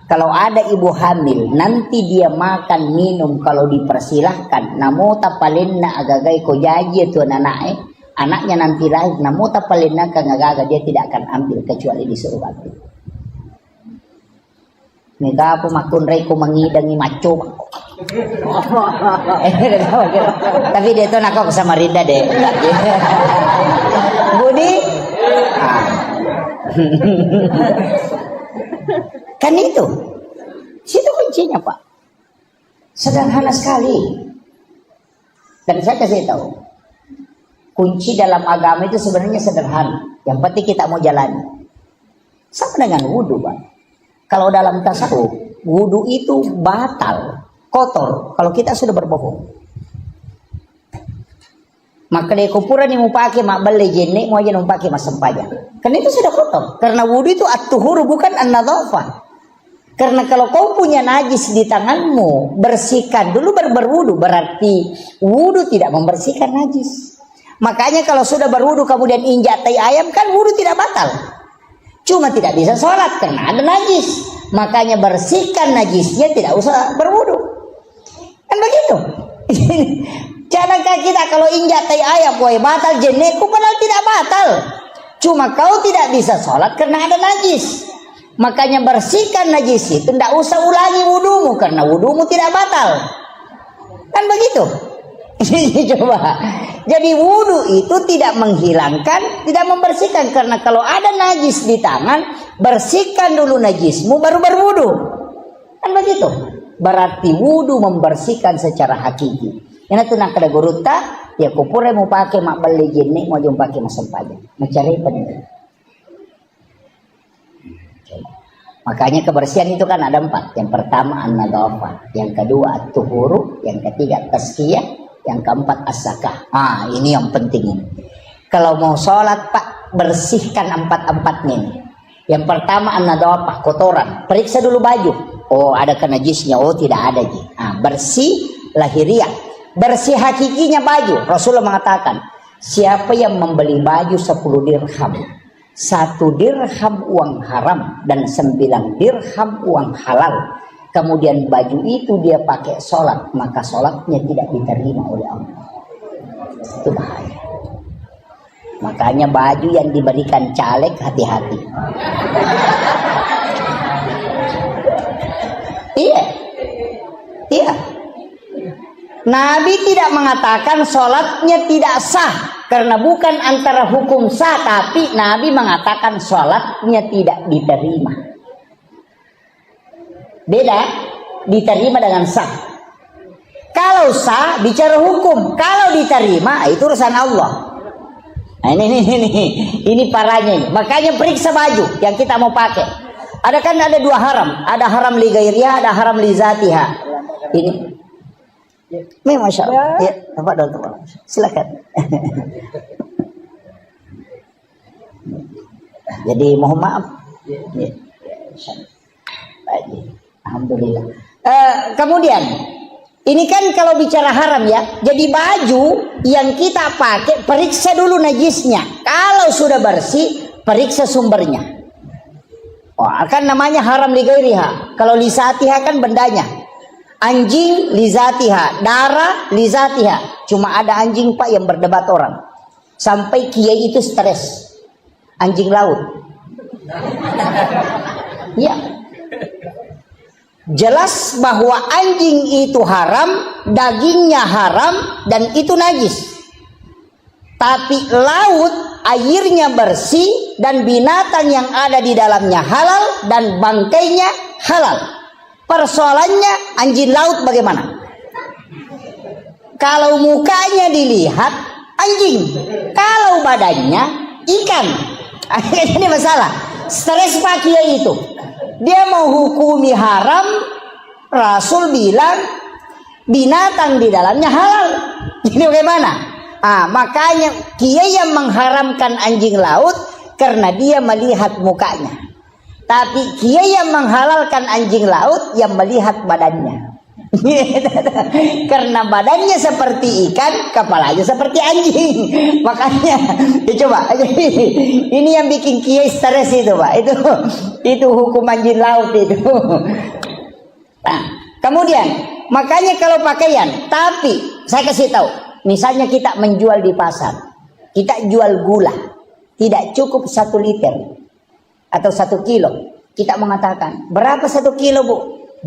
S1: Kalau ada ibu hamil, nanti dia makan minum kalau dipersilahkan. Namo tapalinna agagai ko jaji itu anaknya nanti lahir. Namo tapalinna kangagaga, dia tidak akan ambil kecuali disuruh ambil. Mega po makun reko mangidangi maco. Tapi dia tuh nakok sama Rinda deh. Budi. Kan itu. Situ kuncinya, Pak. Sederhana sekali. Dan saya kasih tahu. Kunci dalam agama itu sebenarnya sederhana. Yang penting kita mau jalani. Sama dengan wudu, Pak. Kalau dalam tasawuf, wudu itu batal, kotor kalau kita sudah berbohong. Maka dia kupuran yang mau pakai mak beli jenek mau aja mau pakai mas sempaja. Karena itu sudah kotor. Karena wudu itu at-tuhuru bukan an-nadhafah. Karena kalau kau punya najis di tanganmu, bersihkan dulu baru berwudu. Berarti wudu tidak membersihkan najis. Makanya kalau sudah berwudu kemudian injak tai ayam, kan wudu tidak batal. Cuma tidak bisa sholat karena ada najis. Makanya bersihkan najisnya, tidak usah berwudu. Kan begitu. Jangan kita kalau injak tai ayam, boy batal jenekku, padahal tidak batal. Cuma kau tidak bisa sholat karena ada najis. Makanya bersihkan najis itu, tidak usah ulangi wudumu karena wudumu tidak batal. Kan begitu. Coba. Jadi wudu itu tidak menghilangkan, tidak membersihkan. Karena kalau ada najis di tangan, bersihkan dulu najismu baru berwudu. Kan begitu. Berarti wudu membersihkan secara hakiki. Yang itu nak ada guruta, ya kupure mau pakai mak beli jenik, mau jom pakai masam pajak. Mencari penting. Makanya kebersihan itu kan ada 4. Yang pertama an-nadhafah, yang kedua at-tuhuru, yang ketiga tazkiyah, yang keempat as-zakah. Ini yang penting ini. Kalau mau sholat, Pak, bersihkan 4-4-nya ini. Yang pertama an-nadhafah, kotoran. Periksa dulu baju. Oh, ada najisnya. Oh, tidak ada. Bersih lahiriah. Bersih hakikinya baju. Rasulullah mengatakan, siapa yang membeli baju 10 dirham, 1 dirham uang haram dan 9 dirham uang halal, kemudian baju itu dia pakai sholat, maka sholatnya tidak diterima oleh Allah. Itu bahaya. Makanya baju yang diberikan caleg hati-hati. Iya. Nabi tidak mengatakan sholatnya tidak sah, karena bukan antara hukum sah, tapi Nabi mengatakan sholatnya tidak diterima. Beda, diterima dengan sah. Kalau sah bicara hukum, kalau diterima itu urusan Allah. Nah, ini parahnya ini. Makanya periksa baju yang kita mau pakai. Ada kan ada 2 haram, ada haram li ghairiha, ada haram li zatiha. Ini Masya Allah. Ya, silakan. Jadi mohon maaf. Ya. Alhamdulillah. Kemudian ini kan kalau bicara haram ya. Jadi baju yang kita pakai periksa dulu najisnya. Kalau sudah bersih, periksa sumbernya. Oh, kan namanya haram li ghairiha. Kalau li zatiha kan bendanya. Anjing lizatiha, darah lizatiha. Cuma ada anjing Pak yang berdebat orang. Sampai kiai itu stres. Anjing laut. Ya. Jelas bahwa anjing itu haram, dagingnya haram, dan itu najis. Tapi laut airnya bersih dan binatang yang ada di dalamnya halal dan bangkainya halal. Persoalannya anjing laut bagaimana? Kalau mukanya dilihat anjing, kalau badannya ikan. Ini masalah. Stres Pak Kiai itu. Dia mau hukumi haram, Rasul bilang binatang di dalamnya halal. Jadi bagaimana? Makanya Kiai yang mengharamkan anjing laut karena dia melihat mukanya. Tapi Kiai yang menghalalkan anjing laut yang melihat badannya. Karena badannya seperti ikan, kepalanya seperti anjing. Makanya coba ini yang bikin Kiai stres itu Pak. Itu hukum anjing laut itu. Nah, kemudian makanya kalau pakaian, tapi saya kasih tahu, misalnya kita menjual di pasar, kita jual gula, tidak cukup 1 liter atau 1 kilo. Kita mengatakan berapa 1 kilo Bu?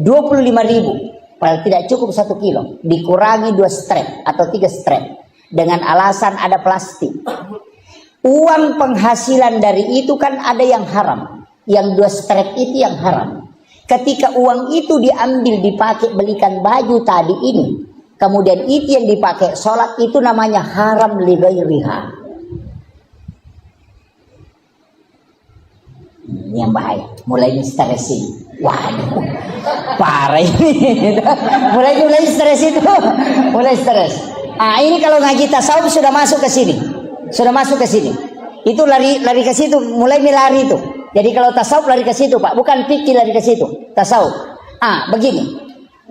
S1: 25.000. Padahal tidak cukup 1 kilo, dikurangi 2 strap atau 3 strap dengan alasan ada plastik. Uang penghasilan dari itu kan ada yang haram, yang 2 strap itu yang haram. Ketika uang itu diambil dipakai belikan baju tadi ini, kemudian itu yang dipakai sholat, itu namanya haram li ghairiha. Ini yang bahaya, mulai stressing. Waduh, parah ini. mulai stres itu, mulai stres. Ini kalau ngaji tasawuf sudah masuk ke sini, Itu lari ke situ, mulai lari itu. Jadi kalau tasawuf lari ke situ Pak, bukan fikih lari ke situ, tasawuf. Begini,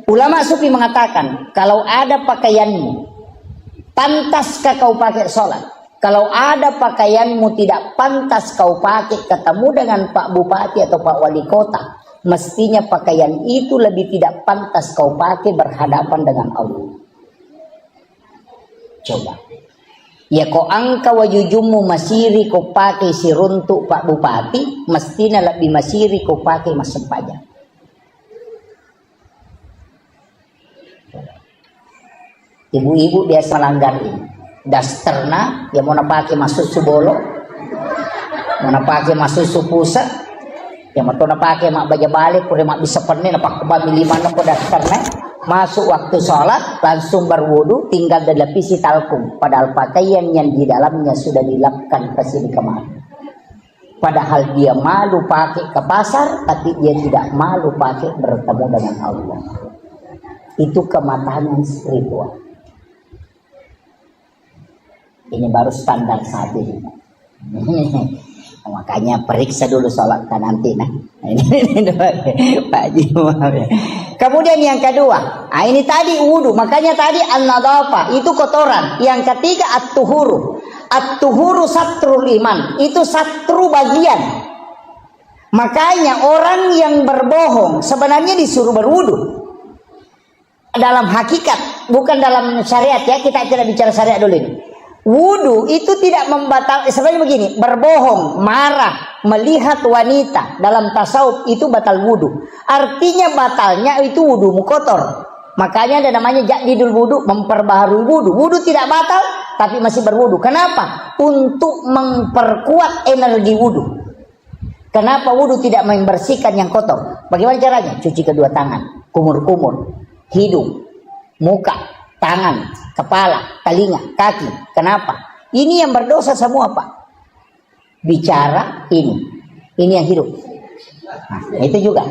S1: ulama sufi mengatakan kalau ada pakaianmu, pantaskah kau pakai sholat? Kalau ada pakaianmu tidak pantas kau pakai ketemu dengan Pak Bupati atau Pak Wali Kota, mestinya pakaian itu lebih tidak pantas kau pakai berhadapan dengan Allah. Coba. Ya kau angka wajujumu masiri kau pakai siruntuk Pak Bupati, mestinya lebih masiri kau pakai mas sempajak. Ibu-ibu biasa melanggar ini. Dasterna ya mau pakai masuk subolo, mau pakai masuk supusa, ya mau pakai mak baja balik, udah mak bisa penih, napak kebami 5 nak dasterna, masuk waktu sholat langsung berwudu, tinggal dilapisi talkum, padahal pakaian yang di dalamnya sudah dilapkan ke sini kemari. Padahal dia malu pakai ke pasar, tapi dia tidak malu pakai bertemu dengan Allah. Itu kematangan spiritual. Ini baru standar saat ini. Makanya periksa dulu sholat kan nanti. Pak Haji, maaf ya. Kemudian yang kedua, ini tadi wudu. Makanya tadi an-nadhafah itu kotoran. Yang ketiga at-tuhuru. At-tuhuru satrul iman. Itu satru bagian. Makanya orang yang berbohong sebenarnya disuruh berwudu. Dalam hakikat, bukan dalam syariat ya. Kita tidak bicara syariat dulu ini. Wudu itu tidak membatalkan, sebenarnya begini, berbohong, marah, melihat wanita dalam tasawuf itu batal wudu. Artinya batalnya itu wudumu kotor. Makanya ada namanya jadidul wudu, memperbaharui wudu. Wudu tidak batal, tapi masih berwudu. Kenapa? Untuk memperkuat energi wudu. Kenapa wudu tidak membersihkan yang kotor? Bagaimana caranya? Cuci kedua tangan, kumur-kumur, hidung, muka, tangan, kepala, telinga, kaki. Kenapa? Ini yang berdosa semua Pak. Bicara ini yang hidup. Nah, itu juga.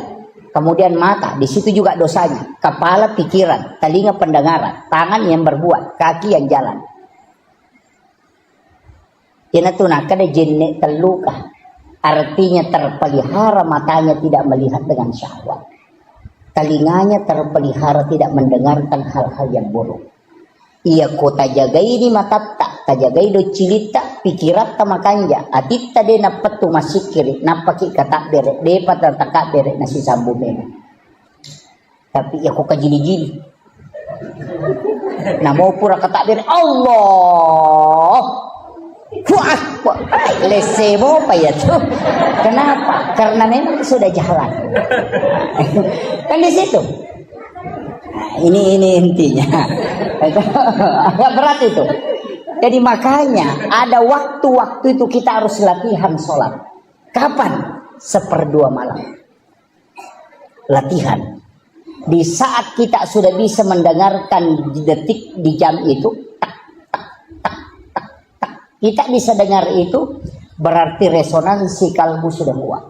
S1: Kemudian mata, di situ juga dosanya. Kepala pikiran, telinga pendengaran, tangan yang berbuat, kaki yang jalan. Kena tunaka de jenek terluka. Artinya terpelihara matanya tidak melihat dengan syahwat. Telinganya terpelihara tidak mendengarkan hal-hal yang buruk. Ia kota jaga ini mata tak jagai do cilita pikirat tamakanja atit tade na petu masikiri napaki kata bere depat dan takak bere nasi sambu bere. Tapi ya kok kajili-jili. Nah mau pura ketakbir Allah. Wah, lese mau apa ya tuh? Kenapa? Karena memang sudah jalan. Kan di situ. Nah, ini intinya. Agak berat itu. Jadi makanya ada waktu-waktu itu kita harus latihan sholat. Kapan? 1/2 malam. Latihan. Di saat kita sudah bisa mendengarkan detik di jam itu, tak, tak, tak, tak, tak. Kita bisa dengar itu, berarti resonansi kalbu sudah kuat.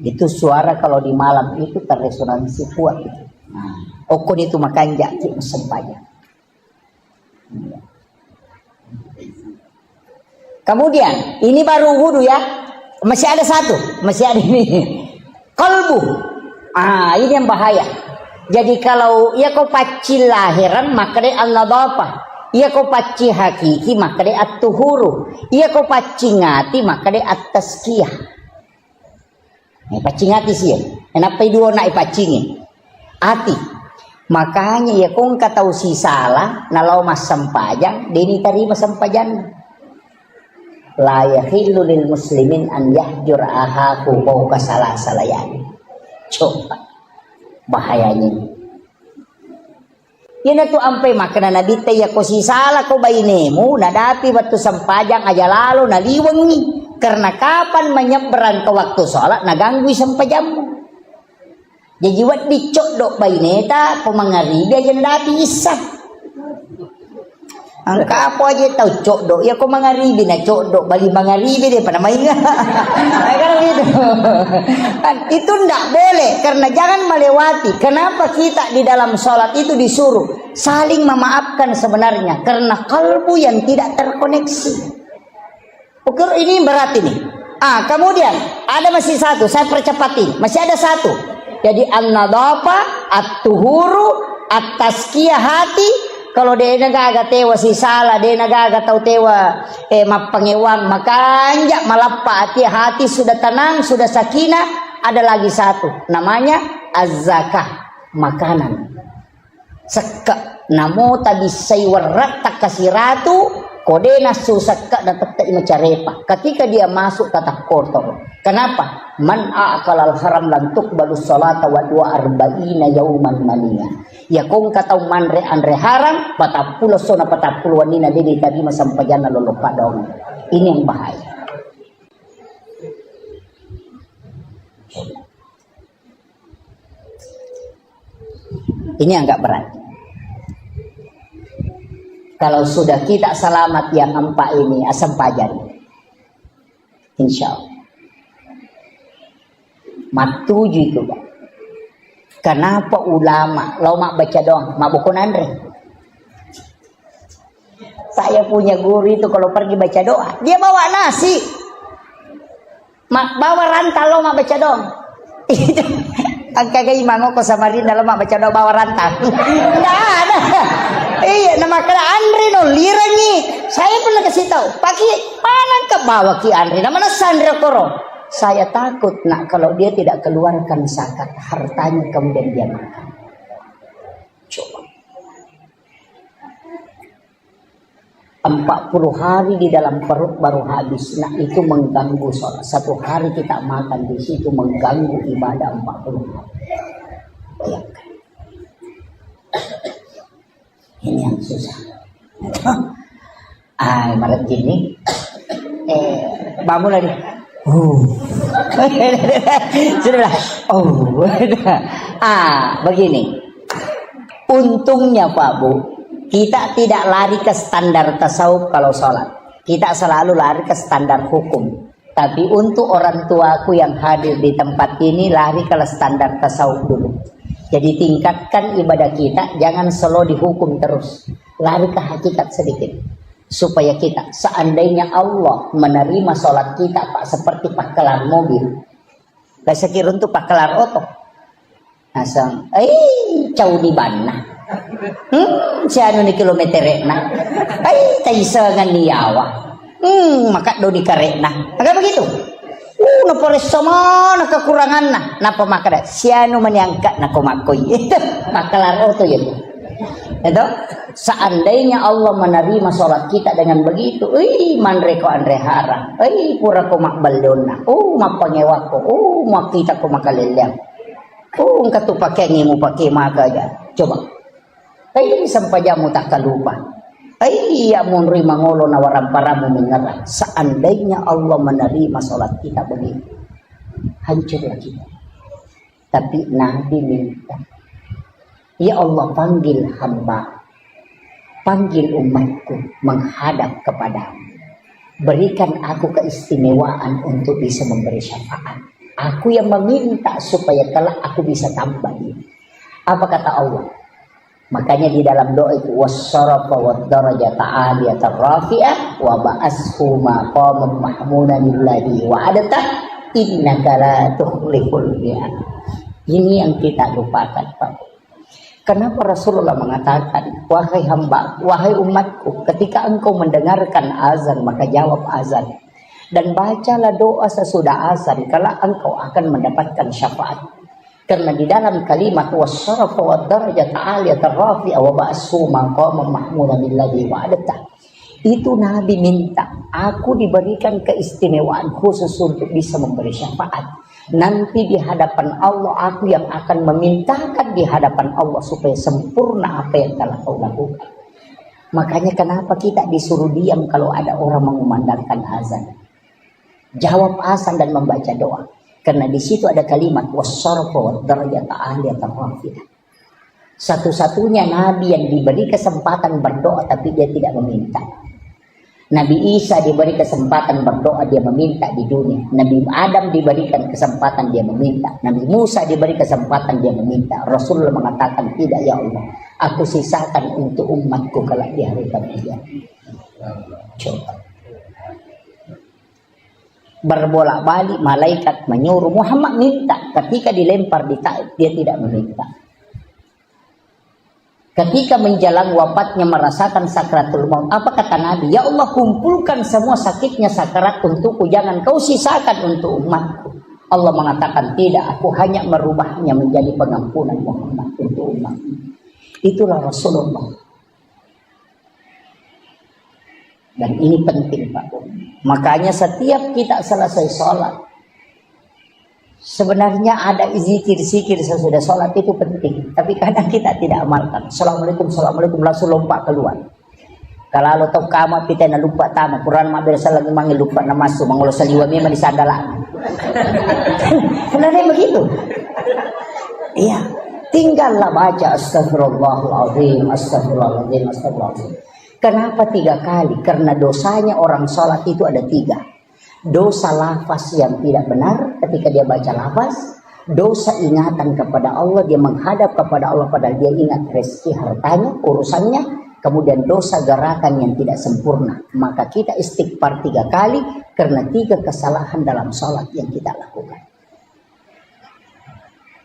S1: Itu suara kalau di malam itu terresonansi kuat. Okon itu makan jati sempaya. Kemudian ini baru wudu ya, masih ada satu, masih ada ini kalbu. Ini yang bahaya. Jadi kalau ia kau paci lahiran maka dia an-nadhafah, ia kau paci hakiki maka dia at-tuhuru, ia kau paci ngati maka dia at-tazkiyah. Paci ngati sih, kenapa dua nak pacingi hati. Makanya ya kong kata si salah nalau mas sampajang deni terima sampajan. La yahillu lil muslimin an yahjur ahaku fawqa salasalayan. Coba bahayanya. Yan tu ampai makna nabi teh ya ko si salah ko bainemu nadapi waktu sampajang aja lalu naliwangi karena kapan menyeberang ke waktu sholat naganggu sampajammu. Jadi wat dicok dok baineta pemangaribi aja nadapi isah. Angka apa aja tahu cok dok ya kau mangaribi na cok dok bagi mangaribi deh pada main kan gitu. Itu ndak boleh karena jangan melewati. Kenapa kita di dalam sholat itu disuruh saling memaafkan sebenarnya karena kalbu yang tidak terkoneksi. Ukur ini berat ini. Kemudian ada masih satu, saya percepatin. Masih ada satu. Jadi an-nadhafah, at-tuhuru, at-tazkiyah hati. Kalau dia nagaga tewa si salah, dia nagaga tau tewa mapangewang, maka anjak malappa hati sudah tenang, sudah sakinah. Ada lagi satu, namanya az-zakah, makanan. Sekak, namo tadi saywarat tak kasih ratu, kode nasu sekak dan tetap macarepa. Ketika dia masuk tatap kotor. Kenapa? Man a'kalal haram lan tuqbalu sholata wa 42 yauman mania. Ya kong katau manre andre haram patapulo sona patapulo wanina dede tadi masampajana lolo padong. Ini yang bahaya. Ini agak berat. Kalau sudah kita selamat yang empat ini asam pajan, insya Allah. Matuju itu Pak. Kenapa ulama lo mak baca doang, mak buku andre. Saya punya guru itu kalau pergi baca doa, dia bawa nasi, mak bawa rantal lo mak baca doang. Angka gay mango ko Samarinda lo mak baca doa bawa rantal. Tidak ada. Iya, nama kena Andre no lirangi. Saya pernah kasih tahu, pakai mana ke bawa ki Andre, nama Sandra Koro. Saya takut nak kalau dia tidak keluarkan zakat hartanya kemudian dia makan. Coba. 40 hari di dalam perut baru habis. Nah itu mengganggu sholat. 1 hari kita makan di situ mengganggu ibadah 40 hari. Bayangkan. Ini yang susah. Maret gini. Bangun lagi. Sudah. Begini. Untungnya Pak Bu, kita tidak lari ke standar tasawuf kalau sholat. Kita selalu lari ke standar hukum. Tapi untuk orang tuaku yang hadir di tempat ini lari ke standar tasawuf dulu. Jadi tingkatkan ibadah kita, jangan selalu dihukum terus. Lari ke hakikat sedikit. Supaya kita, seandainya Allah menerima sholat kita Pak, seperti pakelar mobil. Gak sekira untuk pakelar otot. Asam, jauh di bana. Siapa ni kilometer na? Taisangan niyawa. Maka do di karena. Agak begitu. Napores sama na kekurangan na napa makada siano maniangkat na kumakoy itu makalaro to yun. Itu seandainya Allah menerima sholat kita dengan begitu, manre ko andre hara, pura ko makbalona, mapangewa ko, makita ko makalilya, katu pakai ngimu pakai maga ya, coba, sampai jamu tak kalupa, ya munri mangolo nawaran paramu mengerah. Seandainya Allah menerima sholat kita begitu, hancurlah kita. Tapi Nabi minta, ya Allah panggil hamba, panggil umatku menghadap kepadamu. Berikan aku keistimewaan untuk bisa memberi syafaat. Aku yang meminta supaya kelak aku bisa tambah dia. Apa kata Allah? Makanya di dalam doa itu wassarafa wad-darajata 'aliyatan rafi'ah wa ba'ashu maqaman mahmudan lillahi wa adata innaka la tukhliful mi'ad. Ini yang kita lupakan, Pak. Kenapa Rasulullah mengatakan, wahai hamba, wahai umatku, ketika engkau mendengarkan azan, maka jawab azan. Dan bacalah doa sesudah azan, kalau engkau akan mendapatkan syafaat. Karena di dalam kalimat wassarafa wad-darajata 'aliyatan rafi'ah wa ba'ashu maqaman mahmudan lillahi wa adata. Itu Nabi minta, aku diberikan keistimewaan khusus untuk bisa memberi syafaat. Nanti di hadapan Allah aku yang akan memintakan di hadapan Allah supaya sempurna apa yang telah kau lakukan. Makanya kenapa kita disuruh diam kalau ada orang mengumandangkan azan? Jawab azan dan membaca doa. Karena di situ ada kalimat wassarafa wad-darajata 'aliyatan rafi'ah. Satu-satunya nabi yang diberi kesempatan berdoa tapi dia tidak meminta. Nabi Isa diberi kesempatan berdoa, dia meminta di dunia. Nabi Adam diberikan kesempatan, dia meminta. Nabi Musa diberi kesempatan, dia meminta. Rasulullah mengatakan, tidak ya Allah, aku sisakan untuk umatku kalau di hari kemudian. Coba. Berbolak-balik malaikat menyuruh Muhammad minta. Ketika dilempar di Taif, dia tidak meminta. Ketika menjelang wafatnya merasakan sakratul maut, apa kata Nabi? Ya Allah, kumpulkan semua sakitnya sakarat untukku, jangan kau sisakan untuk umatku. Allah mengatakan tidak, aku hanya merubahnya menjadi pengampunan Muhammad untuk umatku. Itulah Rasulullah. Dan ini penting, Pak. Makanya setiap kita selesai sholat, sebenarnya ada zikir-zikir sesudah sholat itu penting. Tapi kadang kita tidak amalkan. Assalamualaikum, assalamualaikum, langsung lompat keluar. Kalau lo tau kamar kita nak lupa tamu Quran mak biasa lagi manggil lupa nama masuk mangolo saliwa memang di sandalan. Sebenarnya begitu. Iya, tinggallah baca astagfirullahaladzim, astagfirullahaladzim, astagfirullahaladzim. Kenapa 3 kali? Karena dosanya orang sholat itu ada 3. Dosa lafaz yang tidak benar ketika dia baca lafaz, dosa ingatan kepada Allah, dia menghadap kepada Allah padahal dia ingat rezeki hartanya, urusannya, kemudian dosa gerakan yang tidak sempurna. Maka kita istighfar 3 kali karena 3 kesalahan dalam sholat yang kita lakukan.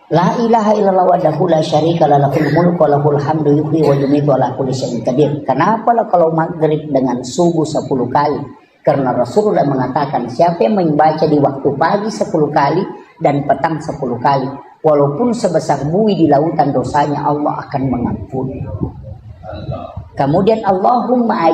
S1: La ilaha illallah wahdahu la syarika lahu lahul mulku wa lahul hamdu yuhyi wa yumiitu ala kulli syai'in qadir. Kenapa kalau maghrib dengan subuh 10 kali? Karena Rasulullah mengatakan siapa yang membaca di waktu pagi 10 kali dan petang 10 kali, walaupun sebesar buih di lautan dosanya Allah akan mengampuni. Kemudian Allahumma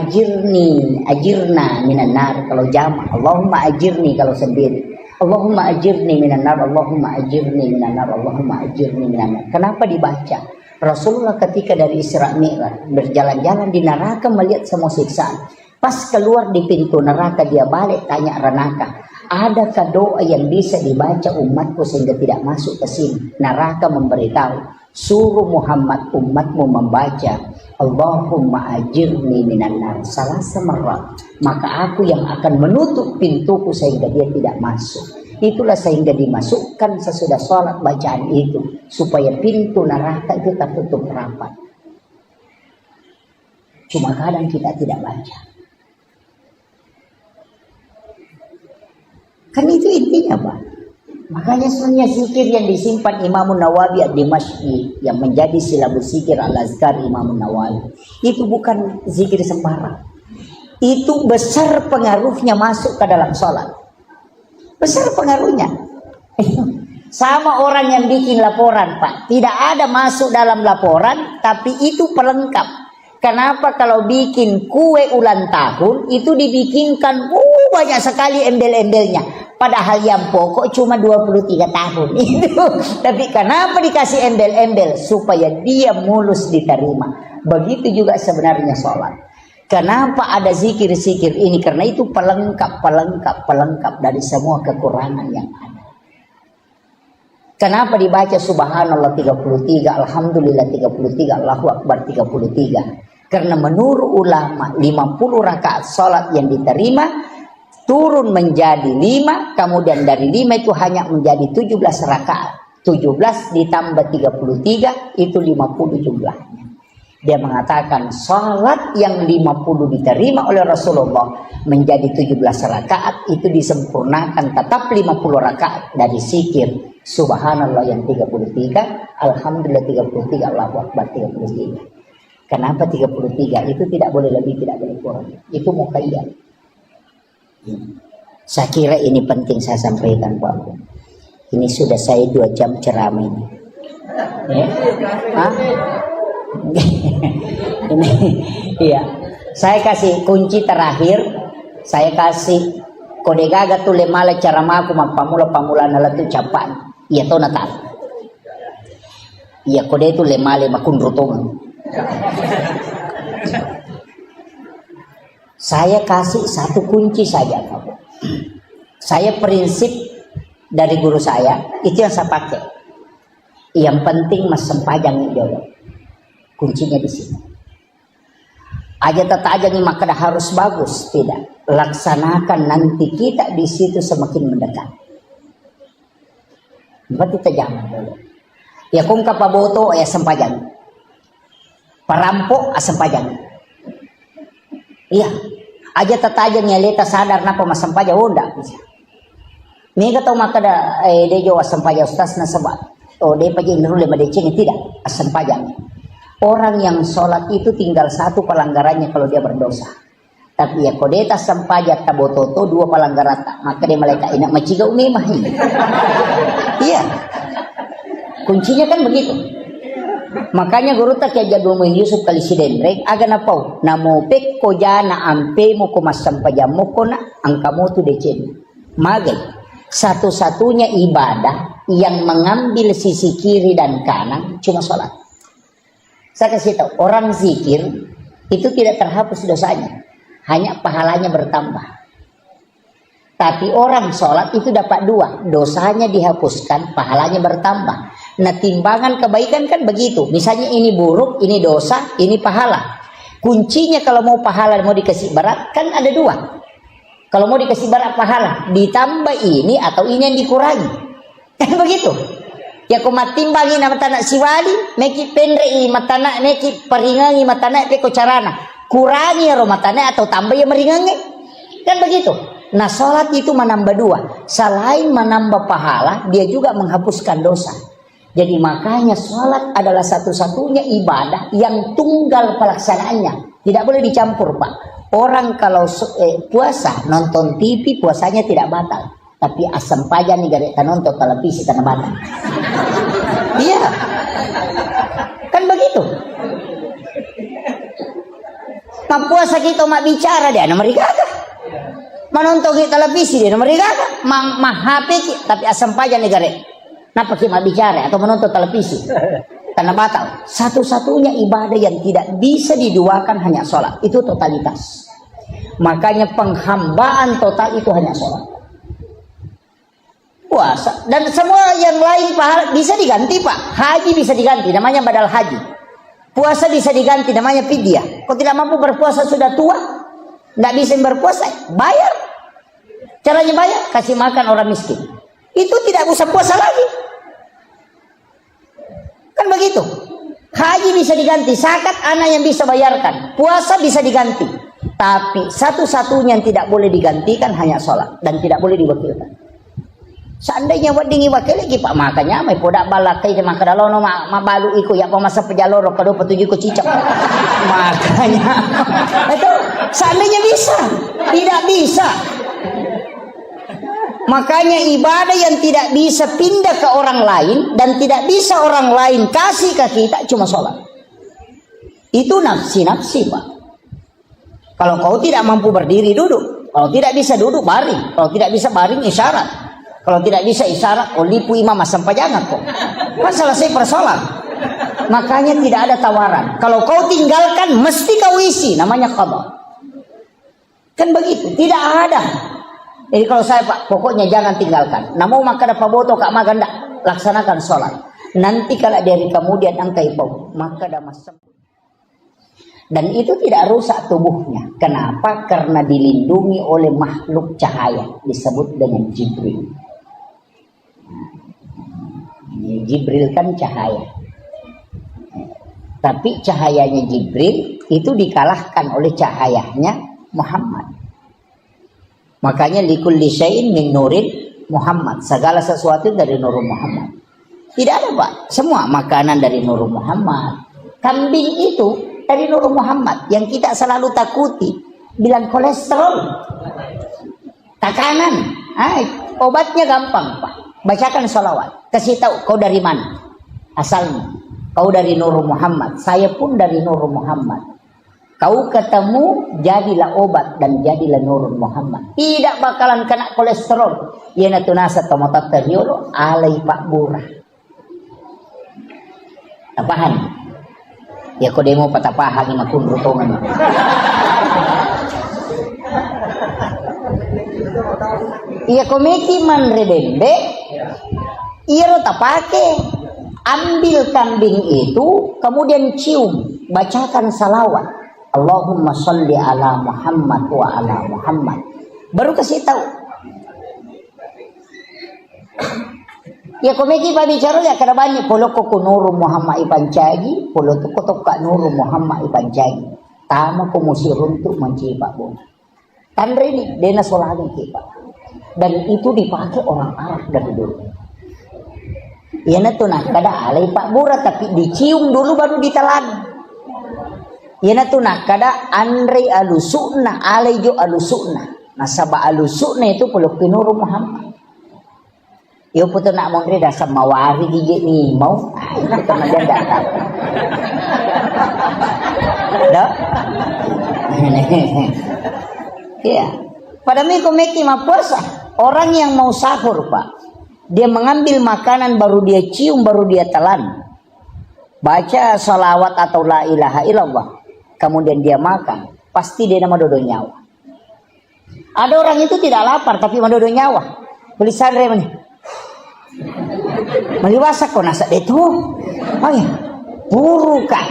S1: ajirna minan nar kalau jamaah, Allahumma ajirni kalau sendiri. Allahumma ajirni minan nar, Allahumma ajirni minan nar, Allahumma ajirni minan nar. Kenapa dibaca? Rasulullah ketika dari Isra Mi'raj berjalan-jalan di neraka melihat semua siksaan. Pas keluar di pintu neraka dia balik tanya neraka, adakah doa yang bisa dibaca umatku sehingga tidak masuk ke sini? Neraka memberitahu, suruh Muhammad umatmu membaca Allahumma ajirni minan nar salasa marrat, maka aku yang akan menutup pintuku sehingga dia tidak masuk. Itulah sehingga dimasukkan sesudah sholat bacaan itu supaya pintu neraka itu tertutup rapat. Cuma kadang kita tidak baca. Kan itu intinya, Pak. Makanya sebenarnya zikir yang disimpan Imam Nawawi ad-Dimashqi yang menjadi silabus zikir al-azkar Imam Nawawi itu bukan zikir sembarang. Itu besar pengaruhnya masuk ke dalam sholat. Besar pengaruhnya. Sama orang yang bikin laporan, Pak. Tidak ada masuk dalam laporan, tapi itu pelengkap. Kenapa kalau bikin kue ulang tahun, itu dibikinkan banyak sekali embel-embelnya. Padahal yang pokok cuma 23 tahun. Itu. Tapi kenapa dikasih embel-embel? Supaya dia mulus diterima. Begitu juga sebenarnya sholat. Kenapa ada zikir-zikir ini? Karena itu pelengkap dari semua kekurangan yang ada. Kenapa dibaca subhanallah 33, alhamdulillah 33, Allahu akbar 33? Karena menurut ulama 50 rakaat salat yang diterima turun menjadi 5, kemudian dari 5 itu hanya menjadi 17 rakaat. 17 ditambah 33 itu 50 jumlahnya. Dia mengatakan salat yang 50 diterima oleh Rasulullah menjadi 17 rakaat itu disempurnakan tetap 50 rakaat dari zikir subhanallah yang 33, alhamdulillah 33, Allahu akbar 33. Kenapa 33? Itu tidak boleh lebih, tidak boleh kurang. Itu muqayyad. Saya kira ini penting saya sampaikan, Pak. Ini sudah saya 2 jam ceramah ini. Ya? Hah? Ini, iya. Saya kasih kunci terakhir. Saya kasih kode gaga tu lemala cara maku pamula nala tu capan. Iya to natal. Iya kode itu lemale makun rutong. Saya kasih satu kunci saja, kamu. Saya prinsip dari guru saya itu yang saya pakai. Yang penting mas sempajang jodoh. Kuncinya di sini. Aja tata aja nih maka harus bagus, tidak. Laksanakan nanti kita di situ semakin mendekat. Berarti kita jangan dulu. Ya kung kapaboto ya sempajang. Parampok sempajang. Iya. Aja tata aja nyeleta sadar napa mas sempajang udah bisa. Nih kata maka da dejo sempajang ustaz na sabat. Oh dia pajang dulu lima deceng tidak sempajang. Orang yang sholat itu tinggal satu pelanggarannya kalau dia berdosa. Tapi ya kodeta sempajat tabototo 2 pelanggaran maka dia malaikat inak maciga umimah ini. Iya. Kuncinya kan begitu. Makanya guru tak ya jadul Yusuf kali sidendreng aga napau namo pek ko jana ampe mo ko masampajam mo ko na angkamu tu decen. Magai satu-satunya ibadah yang mengambil sisi kiri dan kanan cuma sholat. Saya kasih tahu, orang zikir itu tidak terhapus dosanya, hanya pahalanya bertambah. Tapi orang sholat itu dapat 2, dosanya dihapuskan, pahalanya bertambah. Nah timbangan kebaikan kan begitu, misalnya ini buruk, ini dosa, ini pahala. Kuncinya kalau mau pahala mau dikasih berat kan ada 2. Kalau mau dikasih berat pahala, ditambah ini atau ini yang dikurangi, kan begitu. Ya ko matimbangi na matana siwali meki penrei matana meki peringangi matana pe ko carana kurangi ro matana atau tambah ya meringangi kan begitu. Nah salat itu menambah 2, selain menambah pahala dia juga menghapuskan dosa. Jadi makanya salat adalah satu-satunya ibadah yang tunggal pelaksanaannya, tidak boleh dicampur, Pak. Orang kalau puasa nonton TV puasanya tidak batal, tapi asam pajan nih gak nonton televisi tanah batal. Iya, kan begitu. Mak puasa kita mak bicara dia, nama mereka menonton televisi dia, nama mereka mah HP tapi asam pajan nih gak. Napa kita mak bicara atau menonton televisi tanah batal. Satu-satunya ibadah yang tidak bisa diduakan hanya sholat, itu totalitas. Makanya penghambaan total itu hanya sholat. Puasa dan semua yang lain pahala bisa diganti, Pak. Haji bisa diganti, namanya badal haji. Puasa bisa diganti, namanya fidyah. Kau tidak mampu berpuasa sudah tua, tidak bisa berpuasa, bayar. Caranya bayar, kasih makan orang miskin. Itu tidak usah puasa lagi. Kan begitu. Haji bisa diganti, zakat anak yang bisa bayarkan, puasa bisa diganti. Tapi satu-satunya yang tidak boleh digantikan hanya sholat dan tidak boleh diwakilkan. Seandainya wadingi wakil lagi Pak makanya may poda balakai de makadalo no mabalu iko ya pamasa pejaloro kado petuju ko cicak. Makanya itu seandainya bisa, tidak bisa. Makanya ibadah yang tidak bisa pindah ke orang lain dan tidak bisa orang lain kasih ke kita cuma sholat. Itu nafsi-nafsi, Pak. Kalau kau tidak mampu berdiri, duduk. Kalau tidak bisa duduk, baring. Kalau tidak bisa baring, isyarat. Kalau tidak bisa isyarat, kau lipu imam sampai jangan kok. Kan selesai persoalan. Makanya tidak ada tawaran. Kalau kau tinggalkan, mesti kau isi. Namanya qadha. Kan begitu. Tidak ada. Jadi kalau saya, Pak, pokoknya jangan tinggalkan. Namun maka dapat boto kak makan dak. Laksanakan sholat. Nanti kalau dari kemudian angkai bau, maka dah masam. Dan itu tidak rusak tubuhnya. Kenapa? Karena dilindungi oleh makhluk cahaya. Disebut dengan Jibril. Jibril kan cahaya. Tapi cahayanya Jibril itu dikalahkan oleh cahayanya Muhammad. Makanya likulli syai'in min nurin Muhammad. Segala sesuatu dari nur Muhammad. Tidak ada, Pak. Semua makanan dari nur Muhammad. Kambing itu dari nur Muhammad. Yang kita selalu takuti. Bilang kolesterol. Tekanan. Obatnya gampang, Pak. Bacakan sholawat. Kasih tahu kau dari mana asalnya. Kau dari nur Muhammad. Saya pun dari nur Muhammad. Kau ketemu, jadilah obat dan jadilah nur Muhammad. Tidak bakalan kena kolesterol. Yana tunasa tomotateriolo alai Pak Burah. Tapahan. Ya kau demo patapahan ni makun rutongan. Iya komeki man rebende. Iya lo tapake. Ambil kambing itu, kemudian cium, bacakan salawat. Allahumma sholli ala Muhammad wa ala Muhammad. Baru kasih tahu. Ya komeki pa bicara ya karabani polo ko nuru Muhammad ipancagi, polo to kotok ka nuru Muhammad ipancagi. Tama ko musirun tu mencipa bo. Tandre ini dena solagan kita. Dan itu dipakai orang Arab dari dulu. Ya tu nak kada alai Pak Burah tapi dicium dulu baru ditelan. Ya tu nak kada andre alusuna alai jo alusuna. Nasaba alusuna itu peluk pinuru Muhammad. Yo puto nak mondre dasar mawari gigi ni mau. Itu kemudian datang. Dah. Iya. Pada miko meki mapuasa orang yang mau sahur, Pak. Dia mengambil makanan baru dia cium baru dia telan. Baca salawat atau la ilaha illallah. Kemudian dia makan. Pasti dia nama dodo nyawa. Ada orang itu tidak lapar tapi madodo nyawa. Tulisan remnya. Meliwasa kok nasa itu. Oh ya. Burukan.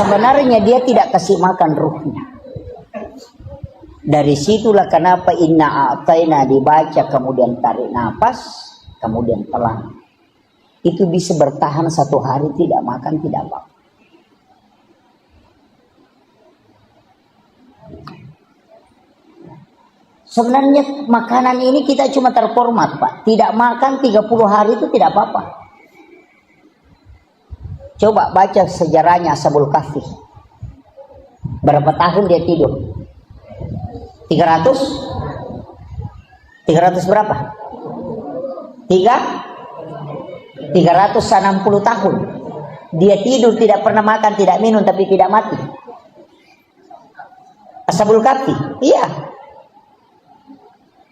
S1: Sebenarnya dia tidak kasih makan ruhnya. Dari situlah kenapa inna a'taina dibaca kemudian tarik nafas. Kemudian telan. Itu bisa bertahan 1 hari tidak makan tidak apa. Sebenarnya makanan ini kita cuma terhormat, Pak. Tidak makan 30 hari itu tidak apa-apa. Coba baca sejarahnya Ashabul Kahfi. Berapa tahun dia tidur? 300 berapa? 360 tahun. Dia tidur tidak pernah makan, tidak minum tapi tidak mati. Ashabul Kahfi. Iya.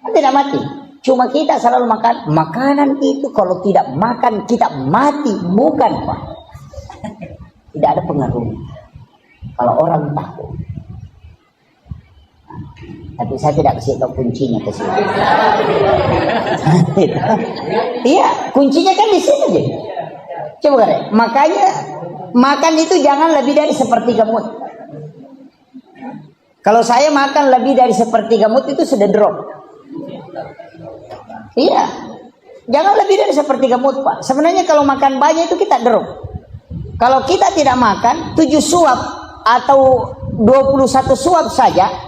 S1: Tidak mati. Cuma kita selalu makan. Makanan itu kalau tidak makan kita mati. Bukan, Pak. Tidak ada pengaruhnya. Kalau orang tahu. Tapi saya tidak kasih tahu kuncinya ke sini. Iya, kuncinya kan di sini aja. Coba kan, makanya makan itu jangan lebih dari sepertiga mut. Kalau saya makan lebih dari sepertiga mut itu sudah drop. Iya, jangan lebih dari sepertiga mut, Pak. Sebenarnya kalau makan banyak itu kita drop. Kalau kita tidak makan 7 suap atau 21 suap saja.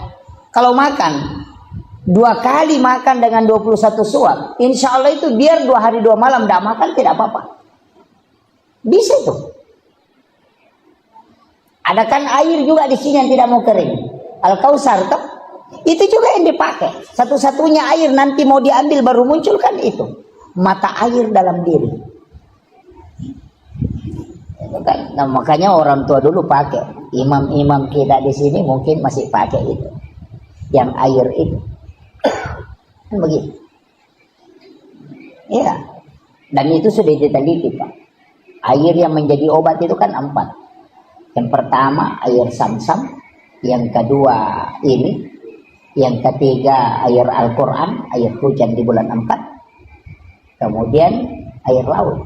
S1: Kalau makan 2 kali makan dengan 21 suap, insya Allah itu biar 2 hari 2 malam tidak makan tidak apa-apa. Bisa itu. Ada kan air juga di sini yang tidak mau kering. Al-Kausar tuh Itu juga yang dipakai. Satu-satunya air nanti mau diambil baru muncul kan itu. Mata air dalam diri. Nah, makanya orang tua dulu pakai. Imam-imam kita di sini mungkin masih pakai itu. Yang air itu. Kan begitu. Ya. Dan itu sudah diteliti, Pak. Air yang menjadi obat itu kan 4. Yang pertama air Sam-Sam, yang kedua ini, yang ketiga air Al-Quran, air hujan di bulan 4, kemudian air laut.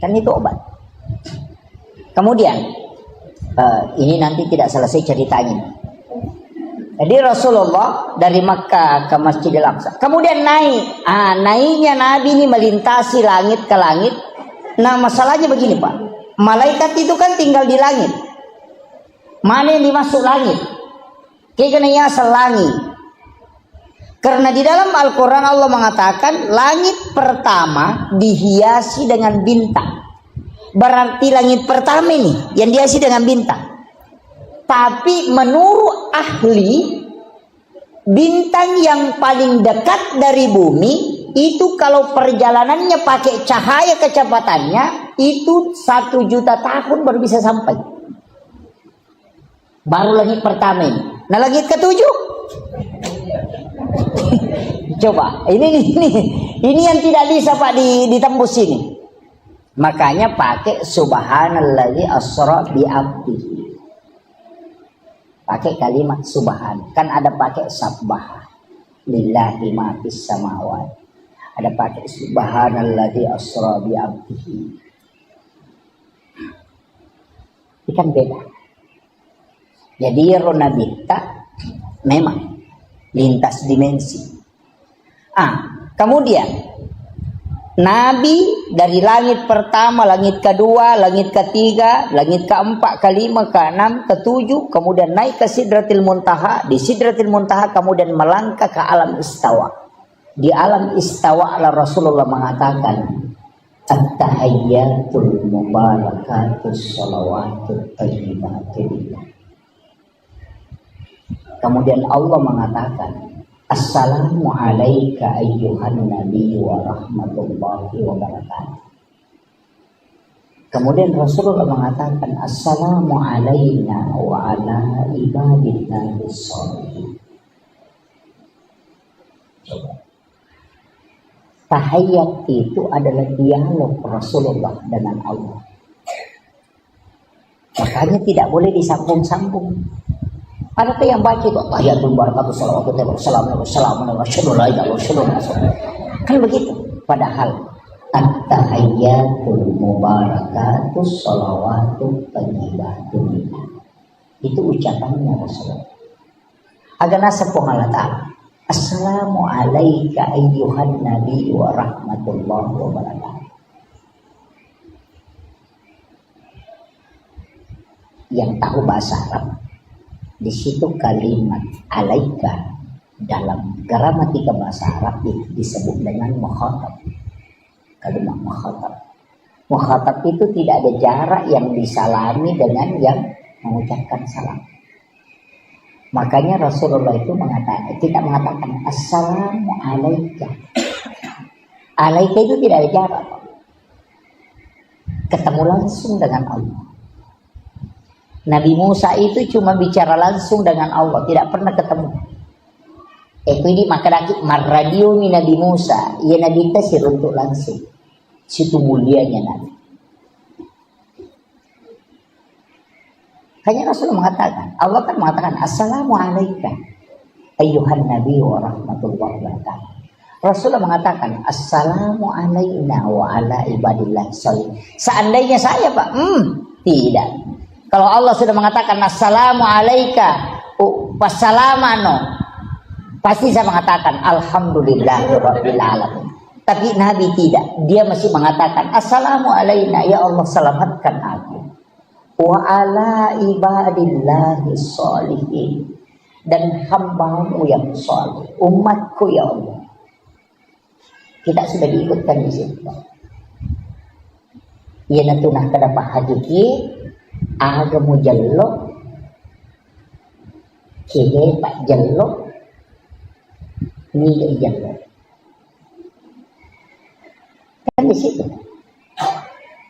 S1: Kan itu obat. Kemudian ini nanti tidak selesai ceritanya. Jadi Rasulullah dari Makkah ke Masjidil Aqsa. Kemudian naik. Naiknya Nabi ini melintasi langit ke langit. Nah, masalahnya begini, Pak. Malaikat itu kan tinggal di langit. Mana yang dimasuk langit? Kayaknya selangi. Karena di dalam Al-Quran Allah mengatakan langit pertama dihiasi dengan bintang. Berarti langit pertama ini yang dihiasi dengan bintang. Tapi menurut ahli, bintang yang paling dekat dari bumi itu kalau perjalanannya pakai cahaya kecepatannya itu 1 juta tahun baru bisa sampai. Baru langit pertama ini. Nah, langit ketujuh. Coba, ini yang tidak bisa, Pak, ditembus ini. Makanya pakai subhanalladzi asra bi abdihi. Pakai kalimat subhan. Kan ada pakai sabbah lillahi ma fis samawati. Ada pakai subhanalladzi asra bi abdihi. Itu kan beda. Jadi Ronabita memang lintas dimensi. Kemudian Nabi dari langit pertama, langit kedua, langit ketiga, langit keempat, kelima, keenam, ketujuh, kemudian naik ke Sidratil Muntaha. Di Sidratil Muntaha kemudian melangkah ke alam istawa. Di alam istawa Allah Rasulullah mengatakan, at-tahiyyatul mubarakatus shalawatut thayyibatul. Kemudian Allah mengatakan, assalamu alayka ayyuhan nabi wa rahmatullahi wa barakatuh. Kemudian Rasulullah mengatakan, assalamu alayna wa ala ibadillahi sholihin. Coba. Tahiyat itu adalah dialog Rasulullah dengan Allah. Makanya tidak boleh disambung-sambung. Ada yang baca itu tahiyatul barakatuh salawatu wassalamu kan begitu. Padahal at-tahiyyatul mubarakatuh salawatu thayyibatun itu ucapannya Rasulullah. Agak nasab Allah Ta'ala. Assalamu alayka ayyuhan nabi wa rahmatullahi wa barakatuh. Yang tahu bahasa Arab, di situ kalimat alaika dalam gramatika bahasa Arab itu disebut dengan mukhatab. Kalimat mukhatab. Mukhatab itu tidak ada jarak yang disalami dengan yang mengucapkan salam. Makanya Rasulullah itu tidak mengatakan assalamu alaika. Alaika itu tidak ada jarak. Ketemu langsung dengan Allah. Nabi Musa itu cuma bicara langsung dengan Allah, tidak pernah ketemu. Ini maka radio Nabi Musa, ia Nabi tasir untuk langsung. Situ mulianya Nabi. Hanya Rasulullah mengatakan, Allah kan mengatakan assalamu alayka ayyuhan nabi wa rahmatullahi wa barakatuh. Rasulullah mengatakan assalamu alayna wa ala ibadillah sholihin. Seandainya saya, Pak, tidak. Kalau Allah sudah mengatakan assalamu alayka wassalamano, pasti saya mengatakan alhamdulillahirabbil alamin. Tapi Nabi tidak. Dia masih mengatakan assalamu alayna, ya Allah selamatkan aku. Wa ala ibadillahi sholihin, dan hambamu yang saleh, umatku ya Allah. Kita sudah diikutkan di situ. Ia natunah kedapat haji Agamu jello, kini pak jello, ni jello. Kan di situ.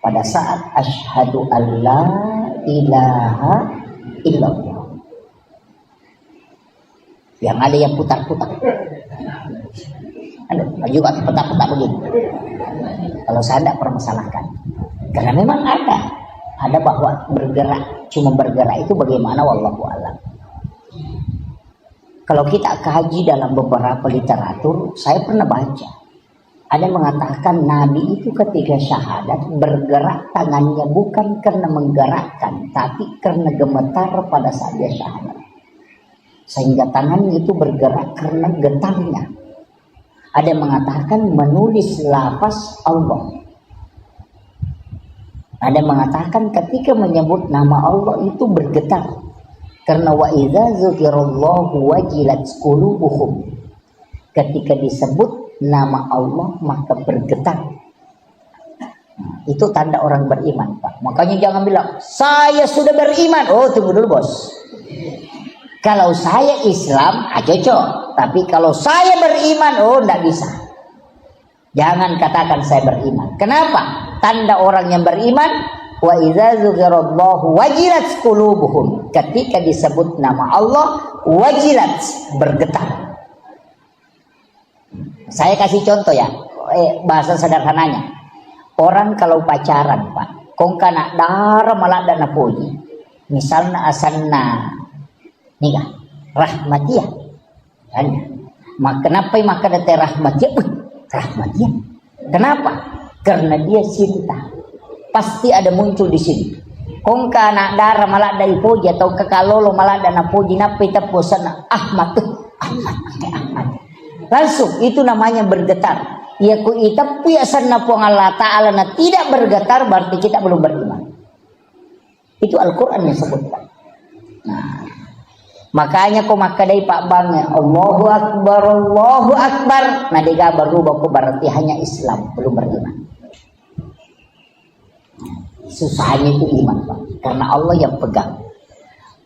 S1: Pada saat asyhadu alla ilaha illallah. Yang ada yang putar-putar. Ada juga putar-putar begini. Kalau saya tidak permasalahkan. Karena memang ada bahwa bergerak, cuma bergerak itu bagaimana wallahu a'lam. Kalau kita kaji dalam beberapa literatur, saya pernah baca. Ada yang mengatakan Nabi itu ketika syahadat bergerak tangannya bukan karena menggerakkan, tapi karena gemetar pada saat dia syahadat. Sehingga tangannya itu bergerak karena getarnya. Ada yang mengatakan menulis lafaz Allah. Ada yang mengatakan ketika menyebut nama Allah itu bergetar. Karena wa idza dzukirallahu wajilat qulubuhum. Ketika disebut nama Allah maka bergetar. Itu tanda orang beriman, Pak. Makanya jangan bilang saya sudah beriman. Oh, tunggu dulu, Bos. Kalau saya Islam, cocok. Tapi kalau saya beriman, oh, tidak bisa. Jangan katakan saya beriman. Kenapa? Tanda orang yang beriman, wa idza dzukirallahu wajilat qulubuhum. Ketika disebut nama Allah, wajilat, bergetar. Saya kasih contoh ya, bahasa sederhananya. Orang kalau pacaran, Pak, kong kana dara malada na puji. Misalnya asanna nikah, rahmatiyah. Kan? Kenapa maka dete rahmatiyah? Rahmatiyah. Kenapa? Karena dia cinta. Pasti ada muncul di sini. Kong kana dara malada ipuji atau kakalolo malada na puji napi tapusana Ahmad. Ahmad. Langsung itu namanya bergetar. Ya ku tapi asanna po Allah Ta'ala na tidak bergetar berarti kita belum beriman. Itu Al-Qur'an yang sebutkan. Nah, makanya ko makadai Pak Bang Allahu Akbar, Allahu Akbar. Nah diga berubah ko berarti hanya Islam belum beriman. Susahnya itu iman, Pak. Karena Allah yang pegang.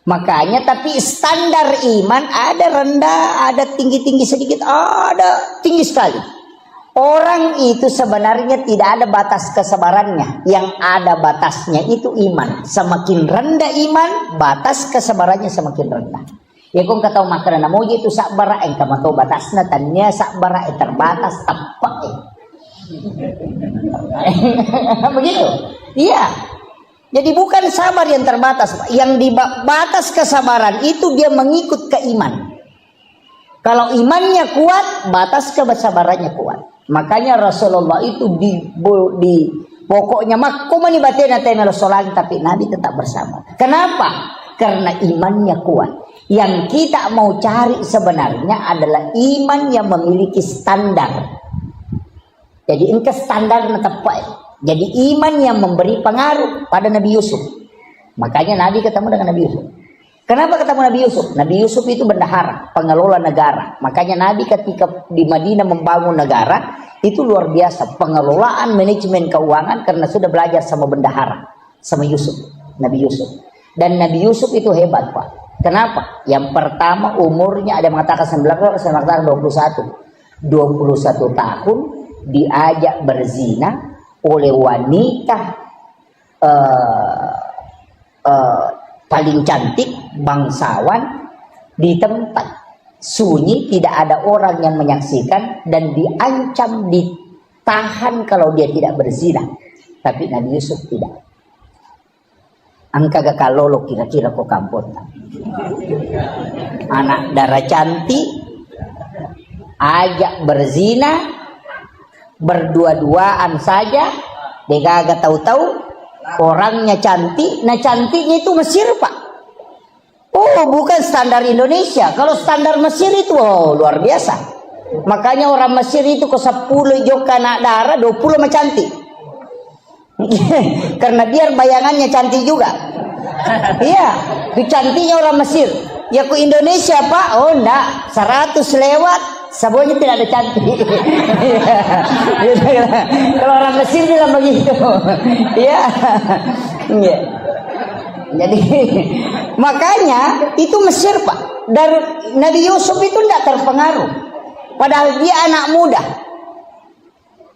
S1: Makanya tapi standar iman ada rendah, ada tinggi-tinggi sedikit, ada tinggi sekali. Orang itu sebenarnya tidak ada batas kesabarannya. Yang ada batasnya itu iman. Semakin rendah iman, batas kesabarannya semakin rendah. Ya kung kataw makanan namuji itu sakbara ang kamato batasna tanya sakbara terbatas tapak. Begitu. Iya. Jadi bukan sabar yang terbatas, yang di batas kesabaran itu dia mengikut ke iman. Kalau imannya kuat, batas kesabarannya kuat. Makanya Rasulullah itu di pokoknya makumani batena temelo solang tapi Nabi tetap bersama. Kenapa? Karena imannya kuat. Yang kita mau cari sebenarnya adalah iman yang memiliki standar. Jadi ini standarnya tepat. Jadi iman yang memberi pengaruh pada Nabi Yusuf. Makanya Nabi ketemu dengan Nabi Yusuf. Kenapa ketemu Nabi Yusuf? Nabi Yusuf itu bendahara, pengelola negara. Makanya Nabi ketika di Madinah membangun negara, itu luar biasa. Pengelolaan manajemen keuangan karena sudah belajar sama bendahara. Sama Yusuf, Nabi Yusuf. Dan Nabi Yusuf itu hebat, Pak. Kenapa? Yang pertama umurnya ada yang mengatakan 19, saya mengatakan 21. 21 tahun diajak berzina oleh wanita paling cantik bangsawan di tempat sunyi, tidak ada orang yang menyaksikan dan diancam ditahan kalau dia tidak berzina. Tapi Nabi Yusuf tidak. Angka gakalolo kira-kira kok kampot. Anak darah cantik ajak berzina berdua-duaan saja, dia gak tahu-tahu orangnya cantik. Nah cantiknya itu Mesir, Pak. Oh bukan standar Indonesia. Kalau standar Mesir itu luar biasa. Makanya orang Mesir itu ke 10 joka anak darah 20 mah cantik. Karena biar bayangannya cantik juga. Iya, cantiknya orang Mesir. Ya ke Indonesia, Pak. Oh enggak, 100 lewat semuanya tidak ada cantik. Kalau orang Mesir bilang begitu. Ya. Jadi makanya itu Mesir Pak. Dari Nabi Yusuf itu tidak terpengaruh. Padahal dia anak muda.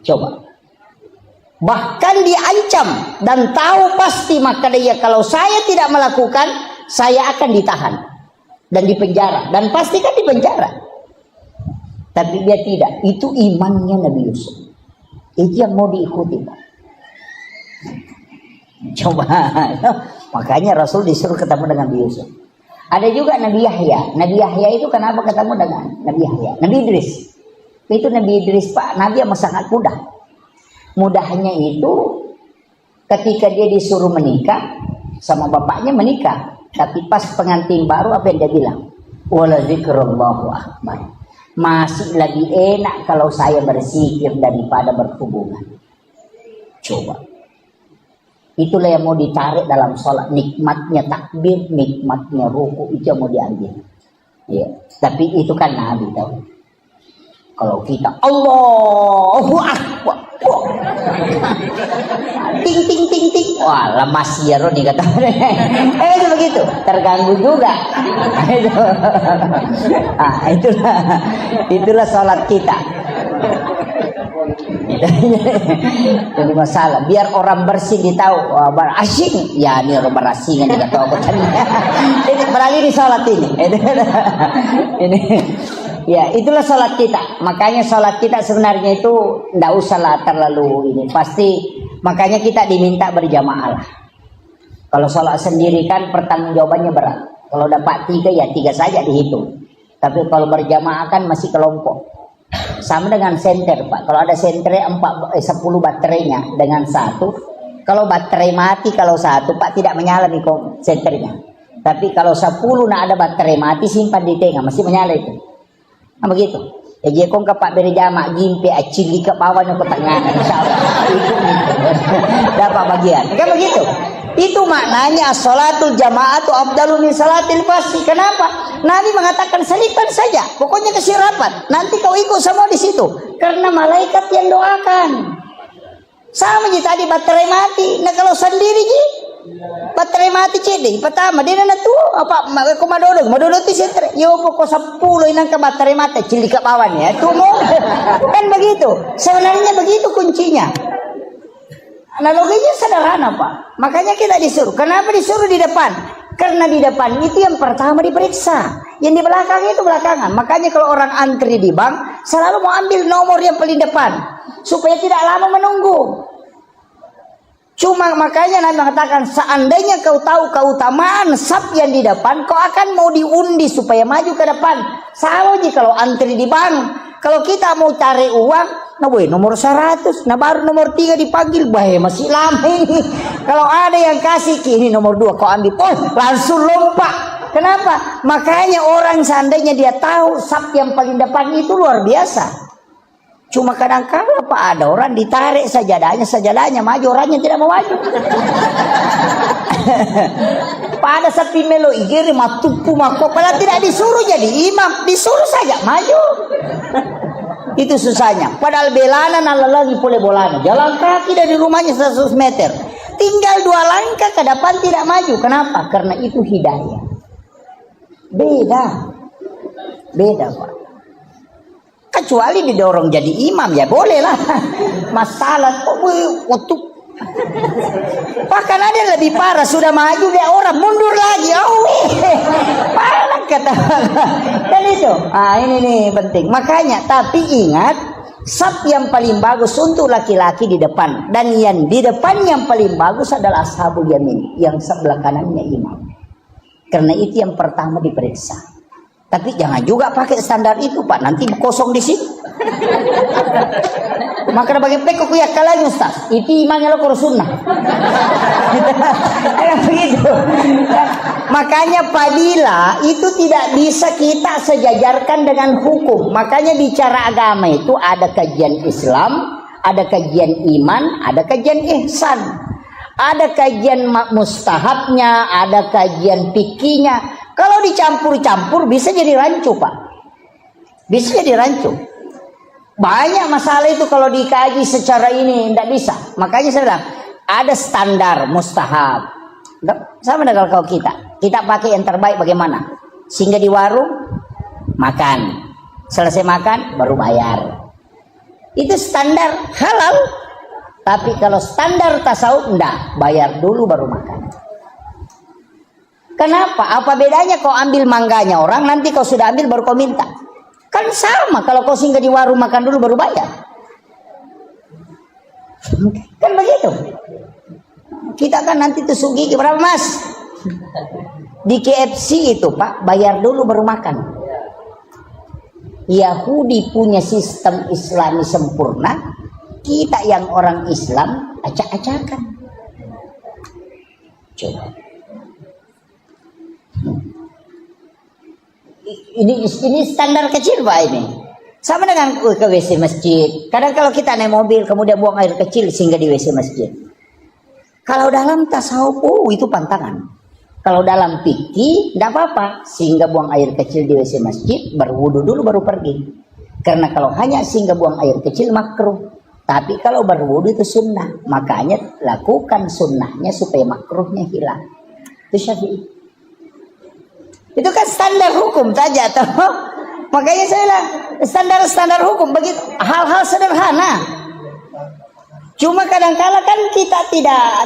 S1: Coba. Bahkan diancam dan tahu pasti, maka dia kalau saya tidak melakukan, saya akan ditahan dan dipenjara, dan pasti kan dipenjara. Tapi dia tidak. Itu imannya Nabi Yusuf. Itu yang mau diikuti Pak. Coba. Makanya Rasul disuruh ketemu dengan Nabi Yusuf. Ada juga Nabi Yahya. Nabi Yahya itu kenapa ketemu dengan Nabi Yahya? Nabi Idris. Itu Nabi Idris Pak, Nabi yang sangat mudah. Mudahnya itu ketika dia disuruh menikah sama bapaknya menikah, tapi pas pengantin baru apa yang dia bilang? Wala zikrullahu akbar. Masih lagi enak kalau saya berzikir daripada berhubungan. Coba. Itulah yang mau ditarik dalam sholat, nikmatnya takbir, nikmatnya ruku, itu yang mau diambil. Ya, tapi itu kan Nabi tahu. Kalau kita Allahu Akbar, ting ting ting ting, wah lemas ya Roni kata. Itu begitu, terganggu juga. Itulah sholat kita. Jadi masalah biar orang bersih ditahu, asing ya ini orang berasing yang tidak tahu kan. Ini beralih di sholat ini. Ya itulah sholat kita. Makanya sholat kita sebenarnya itu tidak usahlah terlalu ini. Pasti makanya kita diminta berjamaah lah. Kalau sholat sendiri kan pertanggungjawabannya berat. Kalau dapat 3 ya 3 saja dihitung. Tapi kalau berjamaah kan masih kelompok. Sama dengan senter Pak. Kalau ada senter 10 baterainya dengan 1. Kalau baterai mati kalau 1 Pak tidak menyala nih senternya. Tapi kalau 10 nak ada baterai mati simpan di tengah masih menyala itu. Nah begitu. Ya dia kong kapak berjamaah gimpe acili ke bawahnya ke tengah. Insyaallah itu dapat bagian. Kan begitu. Itu maknanya sholatul jama'atu afdalu min salatil fasi. Kenapa? Nabi mengatakan selipkan saja. Pokoknya kasih rapat. Nanti kau ikut semua di situ. Karena malaikat yang doakan. Sama je tadi baterai mati. Nah kalau sendiri je baterai mati cedek. Pertama dia nak tu apa komadodo tu sentre. Yo pokok 10 inang ke baterai mati cili ke bawah ya. Tu mau kan begitu. Sebenarnya begitu kuncinya. Analoginya sederhana Pak. Makanya kita disuruh. Kenapa disuruh di depan? Karena di depan itu yang pertama diperiksa. Yang di belakang itu belakangan. Makanya kalau orang antri di bank selalu mau ambil nomor yang paling depan supaya tidak lama menunggu. Cuma makanya Nabi mengatakan seandainya kau tahu keutamaan saf yang di depan, kau akan mau diundi supaya maju ke depan. Sama aja kalau antri di bank. Kalau kita mau cari uang, nah boy nomor 100, nah baru nomor 3 dipanggil, bahaya masih lama ini. Kalau ada yang kasih ini nomor 2 kau ambil, langsung lompat. Kenapa? Makanya orang seandainya dia tahu saf yang paling depan itu luar biasa. Cuma kadang-kadang Pak ada orang ditarik sajadahnya maju, orangnya tidak mau maju. Pada sapi melo igiri matupu mako, padahal tidak disuruh jadi imam, disuruh saja maju. Itu susahnya. Padahal belana lagi boleh bolana. Jalan kaki dari rumahnya 100 meter. Tinggal 2 langkah ke depan tidak maju. Kenapa? Karena itu hidayah. Beda Pak. Kecuali didorong jadi imam ya boleh lah. Masalah waktu bahkan ada yang lebih parah, sudah maju dia orang mundur lagi. Parah kata. Dan itu ini nih penting. Makanya tapi ingat saf yang paling bagus untuk laki-laki di depan, dan yang di depan yang paling bagus adalah ashabul yamin, yang sebelah kanannya imam. Karena itu yang pertama diperiksa. Tapi jangan juga pakai standar itu Pak, nanti kosong di sini. Maka bagi pekok ya kalanya Ustaz, itu imamnya lo sunnah. Begitu. Makanya fadilah itu tidak bisa kita sejajarkan dengan hukum. Makanya bicara agama itu ada kajian Islam, ada kajian iman, ada kajian ihsan. Ada kajian mustahabnya, ada kajian fikihnya. Kalau dicampur-campur bisa jadi rancu Pak. Bisa jadi rancu. Banyak masalah itu kalau dikaji secara ini tidak bisa. Makanya saya bilang ada standar mustahab, Sama dengan kalau kita pakai yang terbaik bagaimana? Sehingga di warung makan, selesai makan baru bayar. Itu standar halal. Tapi kalau standar tasawuf enggak, bayar dulu baru makan. Kenapa? Apa bedanya kau ambil mangganya orang, nanti kau sudah ambil baru kau minta? Kan sama kalau kau singgah di warung makan dulu baru bayar. Kan begitu. Kita kan nanti tusuk gigi berapa mas? Di KFC itu pak, bayar dulu baru makan. Yahudi punya sistem Islami sempurna, kita yang orang Islam acak-acakan. Coba. Ini standar kecil pak ini. Sama dengan ke WC masjid. Kadang kalau kita naik mobil kemudian buang air kecil sehingga di WC masjid. Kalau dalam tasawuf itu pantangan. Kalau dalam fikih tidak apa-apa sehingga buang air kecil di WC masjid, berwudu dulu baru pergi. Karena kalau hanya sehingga buang air kecil makruh. Tapi kalau berwudu itu sunnah. Makanya lakukan sunnahnya supaya makruhnya hilang. Itu Syafi'i. Itu kan standar hukum saja toh. Makanya saya bilang standar hukum begitu, hal-hal sederhana. Cuma kadang-kala kan kita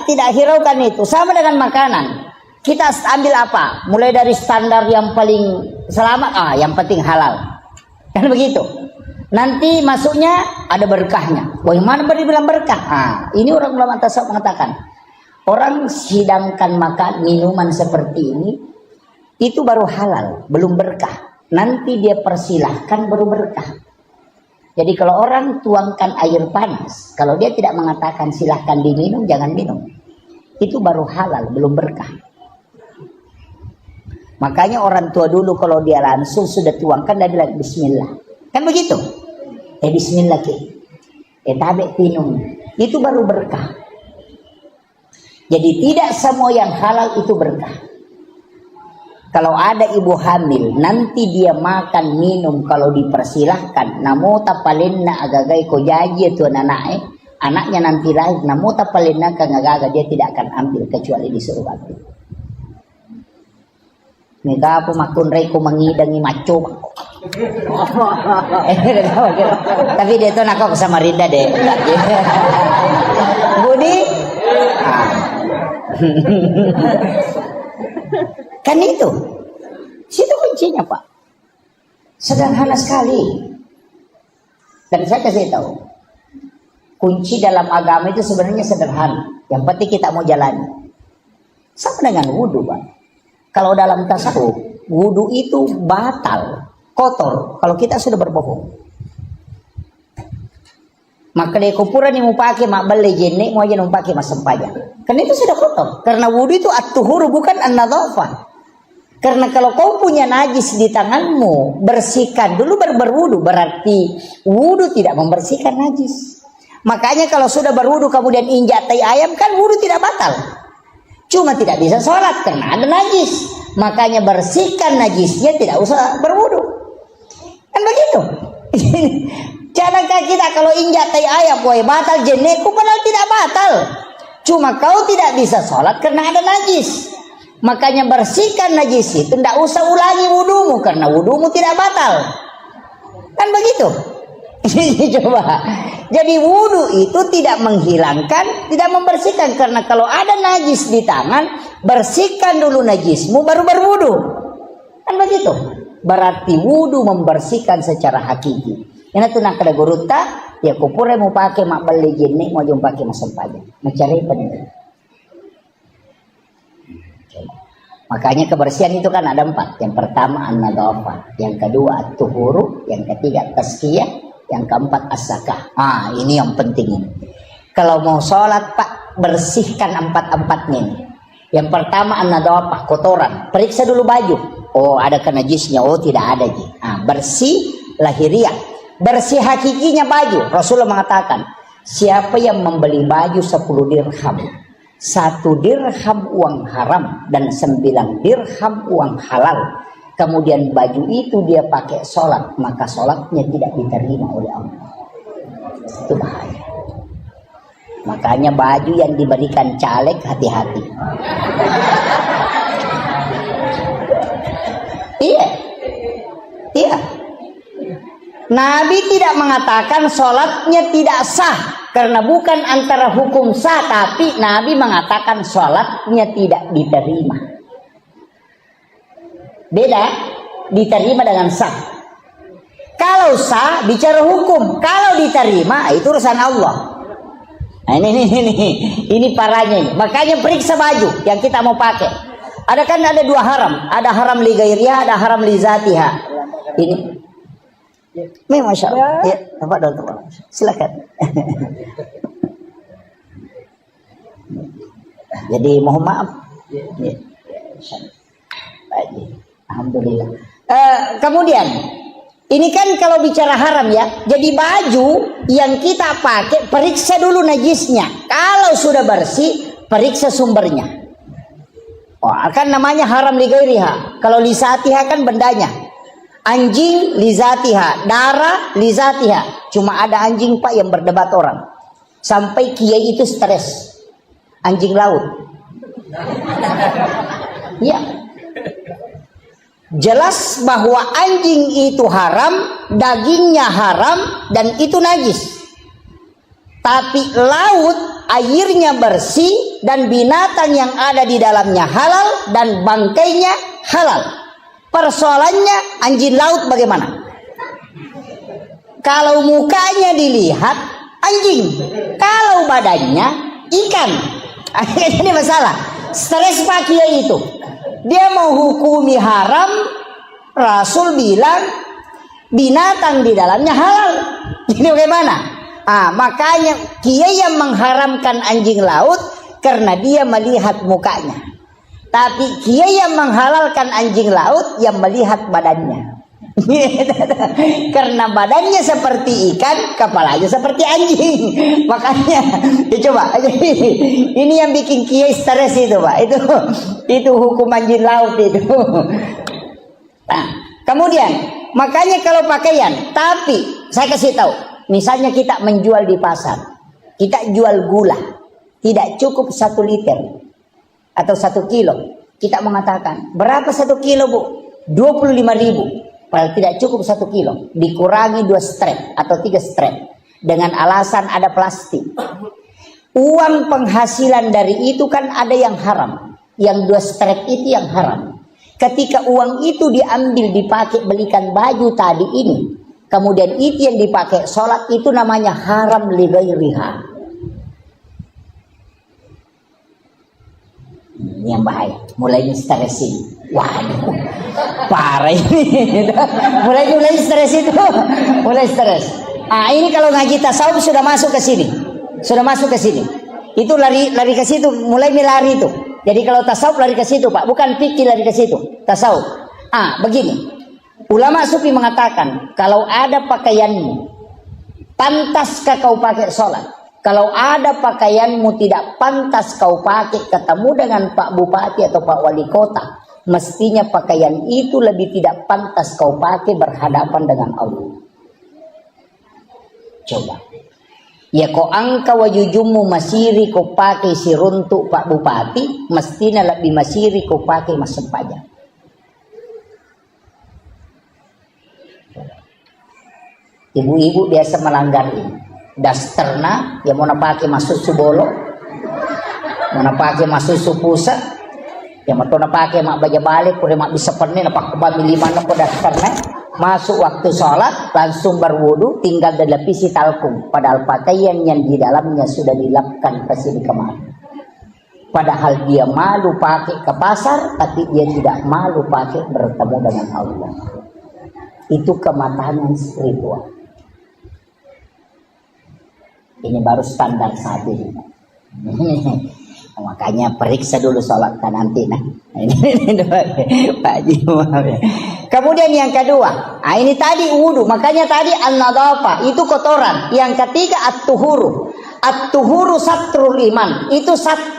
S1: tidak hiraukan itu. Sama dengan makanan. Kita ambil apa? Mulai dari standar yang paling selamat, yang penting halal. Kan begitu. Nanti masuknya ada berkahnya. Bagaimana dibilang berkah? Ini orang ulama tasawuf mengatakan, orang hidangkan makan minuman seperti ini itu baru halal, belum berkah. Nanti dia persilahkan baru berkah. Jadi kalau orang tuangkan air panas, kalau dia tidak mengatakan silahkan diminum, jangan minum. Itu baru halal, belum berkah. Makanya orang tua dulu kalau dia langsung sudah tuangkan, dia bilang bismillah. Kan begitu? Bismillah ke. Tabe minum. Itu baru berkah. Jadi tidak semua yang halal itu berkah. Kalau ada ibu hamil, nanti dia makan minum kalau dipersilahkan. Namo tapalinna agagai ko jaji tu anaknya nanti lahir. Namo tapalinna kangagaga, dia tidak akan ambil kecuali disuruh ambil. Mika apa makun reko mangidangi maco. Tapi dia tuh nakok sama Rinda deh. Budi. Kan itu. Situ kuncinya pak. Sederhana sekali. Dan saya kasih tahu. Kunci dalam agama itu sebenarnya sederhana. Yang penting kita mau jalani. Sama dengan wudhu pak. Kalau dalam tasawuf, wudhu itu batal, kotor. Kalau kita sudah berbohong. Maka dia kupuran yang mau pakai mak beli jenik mau aja mau pakai mas sempaja. Karena itu sudah kotor. Karena wudhu itu at-tuhuru bukan an-nadhafah. Karena kalau kau punya najis di tanganmu, bersihkan dulu baru berwudu. Berarti wudu tidak membersihkan najis. Makanya kalau sudah berwudu kemudian injak tai ayam, kan wudu tidak batal. Cuma tidak bisa sholat karena ada najis. Makanya bersihkan najisnya, tidak usah berwudu. Kan begitu. Jangan kita kalau injak tai ayam, woi batal jenekku, padahal tidak batal. Cuma kau tidak bisa sholat karena ada najis. Makanya bersihkan najis itu, tidak usah ulangi wudumu karena wudumu tidak batal. Kan begitu. Coba. Jadi wudu itu tidak menghilangkan, tidak membersihkan. Karena kalau ada najis di tangan, bersihkan dulu najismu baru berwudu. Kan begitu. Berarti wudu membersihkan secara hakiki. Ini tuh nak ada guruta, ya kupure mau pakai mak beli jenik mau jumpa pakai masam pajak. Mencari penting. Makanya kebersihan itu kan ada 4. Yang pertama an-nadhafah, yang kedua at-tuhuru, yang ketiga tazkiyah, yang keempat as-zakah. Ini yang penting ini. Kalau mau sholat pak, bersihkan 4-4-nya ini. Yang pertama an-nadhafah, kotoran. Periksa dulu baju. Oh ada najisnya, oh tidak ada. Bersih lahiriah. Bersih hakikinya baju. Rasulullah mengatakan, siapa yang membeli baju 10 dirham, 1 dirham uang haram dan 9 dirham uang halal, kemudian baju itu dia pakai sholat, maka sholatnya tidak diterima oleh Allah. Itu bahaya. Makanya baju yang diberikan caleg hati-hati. Iya. Iya. Nabi tidak mengatakan sholatnya tidak sah karena bukan antara hukum sah, tapi Nabi mengatakan sholatnya tidak diterima. Beda, diterima dengan sah. Kalau sah bicara hukum, kalau diterima itu urusan Allah. Nah, ini parahnya. Makanya periksa baju yang kita mau pakai. Ada dua haram, ada haram li ghairiha, ada haram li zatiha. Ini Masya Allah. Ya, silakan. Jadi mohon maaf. Ya. Alhamdulillah. Kemudian ini kan kalau bicara haram ya. Jadi baju yang kita pakai periksa dulu najisnya. Kalau sudah bersih, periksa sumbernya. Oh, kan namanya haram li ghairiha. Kalau li zatiha kan bendanya. Anjing lizatiha, darah lizatiha. Cuma ada anjing Pak yang berdebat orang. Sampai kiai itu stres. Anjing laut. Ya. Jelas bahwa anjing itu haram, dagingnya haram, dan itu najis. Tapi laut airnya bersih dan binatang yang ada di dalamnya halal dan bangkainya halal. Persoalannya anjing laut bagaimana? Kalau mukanya dilihat anjing, kalau badannya ikan. Ini masalah. Stres Pak Kiai itu. Dia mau hukumi haram, Rasul bilang binatang di dalamnya halal. Jadi bagaimana? Makanya Kiai yang mengharamkan anjing laut karena dia melihat mukanya. Tapi Kiai yang menghalalkan anjing laut yang melihat badannya. Karena badannya seperti ikan, kepalanya seperti anjing. Makanya coba ini yang bikin Kiai stres itu Pak. Itu hukum anjing laut itu. Nah, kemudian makanya kalau pakaian, tapi saya kasih tahu, misalnya kita menjual di pasar, kita jual gula, tidak cukup 1 liter. Atau 1 kilo, kita mengatakan berapa 1 kilo Bu? 25.000. Padahal tidak cukup 1 kilo, dikurangi 2 strap atau 3 strap dengan alasan ada plastik. Uang penghasilan dari itu kan ada yang haram, yang 2 strap itu yang haram. Ketika uang itu diambil dipakai belikan baju tadi ini, kemudian itu yang dipakai sholat, itu namanya haram li ghairiha. Ini yang bahaya, mulai stresin. Waduh, parah ini. mulai stres itu, mulai stres. Ini kalau ngaji tasawuf sudah masuk ke sini, Itu lari ke situ, mulai lari itu. Jadi kalau tasawuf lari ke situ Pak, bukan fikih lari ke situ, tasawuf. Begini, ulama sufi mengatakan kalau ada pakaianmu, pantaskah kau pakai sholat? Kalau ada pakaianmu tidak pantas kau pakai ketemu dengan Pak Bupati atau Pak Wali Kota, mestinya pakaian itu lebih tidak pantas kau pakai berhadapan dengan Allah. Coba. Ya kau angka wajujumu masiri kau pakai siruntuk Pak Bupati, mestinya lebih masiri kau pakai masuk pajak. Ibu-ibu biasa melanggar ini. Dasterna yang mau pakai masuk subolo, mau pakai masuk supusa, yang mau pakai mak baja balik, udah mak bisa pernah napak kebami 5 nopo dasterna, masuk waktu sholat langsung berwudu, tinggal dilapisi talkum, padahal pakaian yang di dalamnya sudah dilapkan kesini kemari. Padahal dia malu pakai ke pasar, tapi dia tidak malu pakai bertemu dengan Allah. Itu kematangan spiritual. Ini baru standar saat ini. Makanya periksa dulu sholat kan nanti. Ini Pak Haji. Kemudian yang kedua, ini tadi wudu. Makanya tadi an-nadhafah itu kotoran. Yang ketiga at-tuhuru. At-tuhuru satrul iman. Itu satu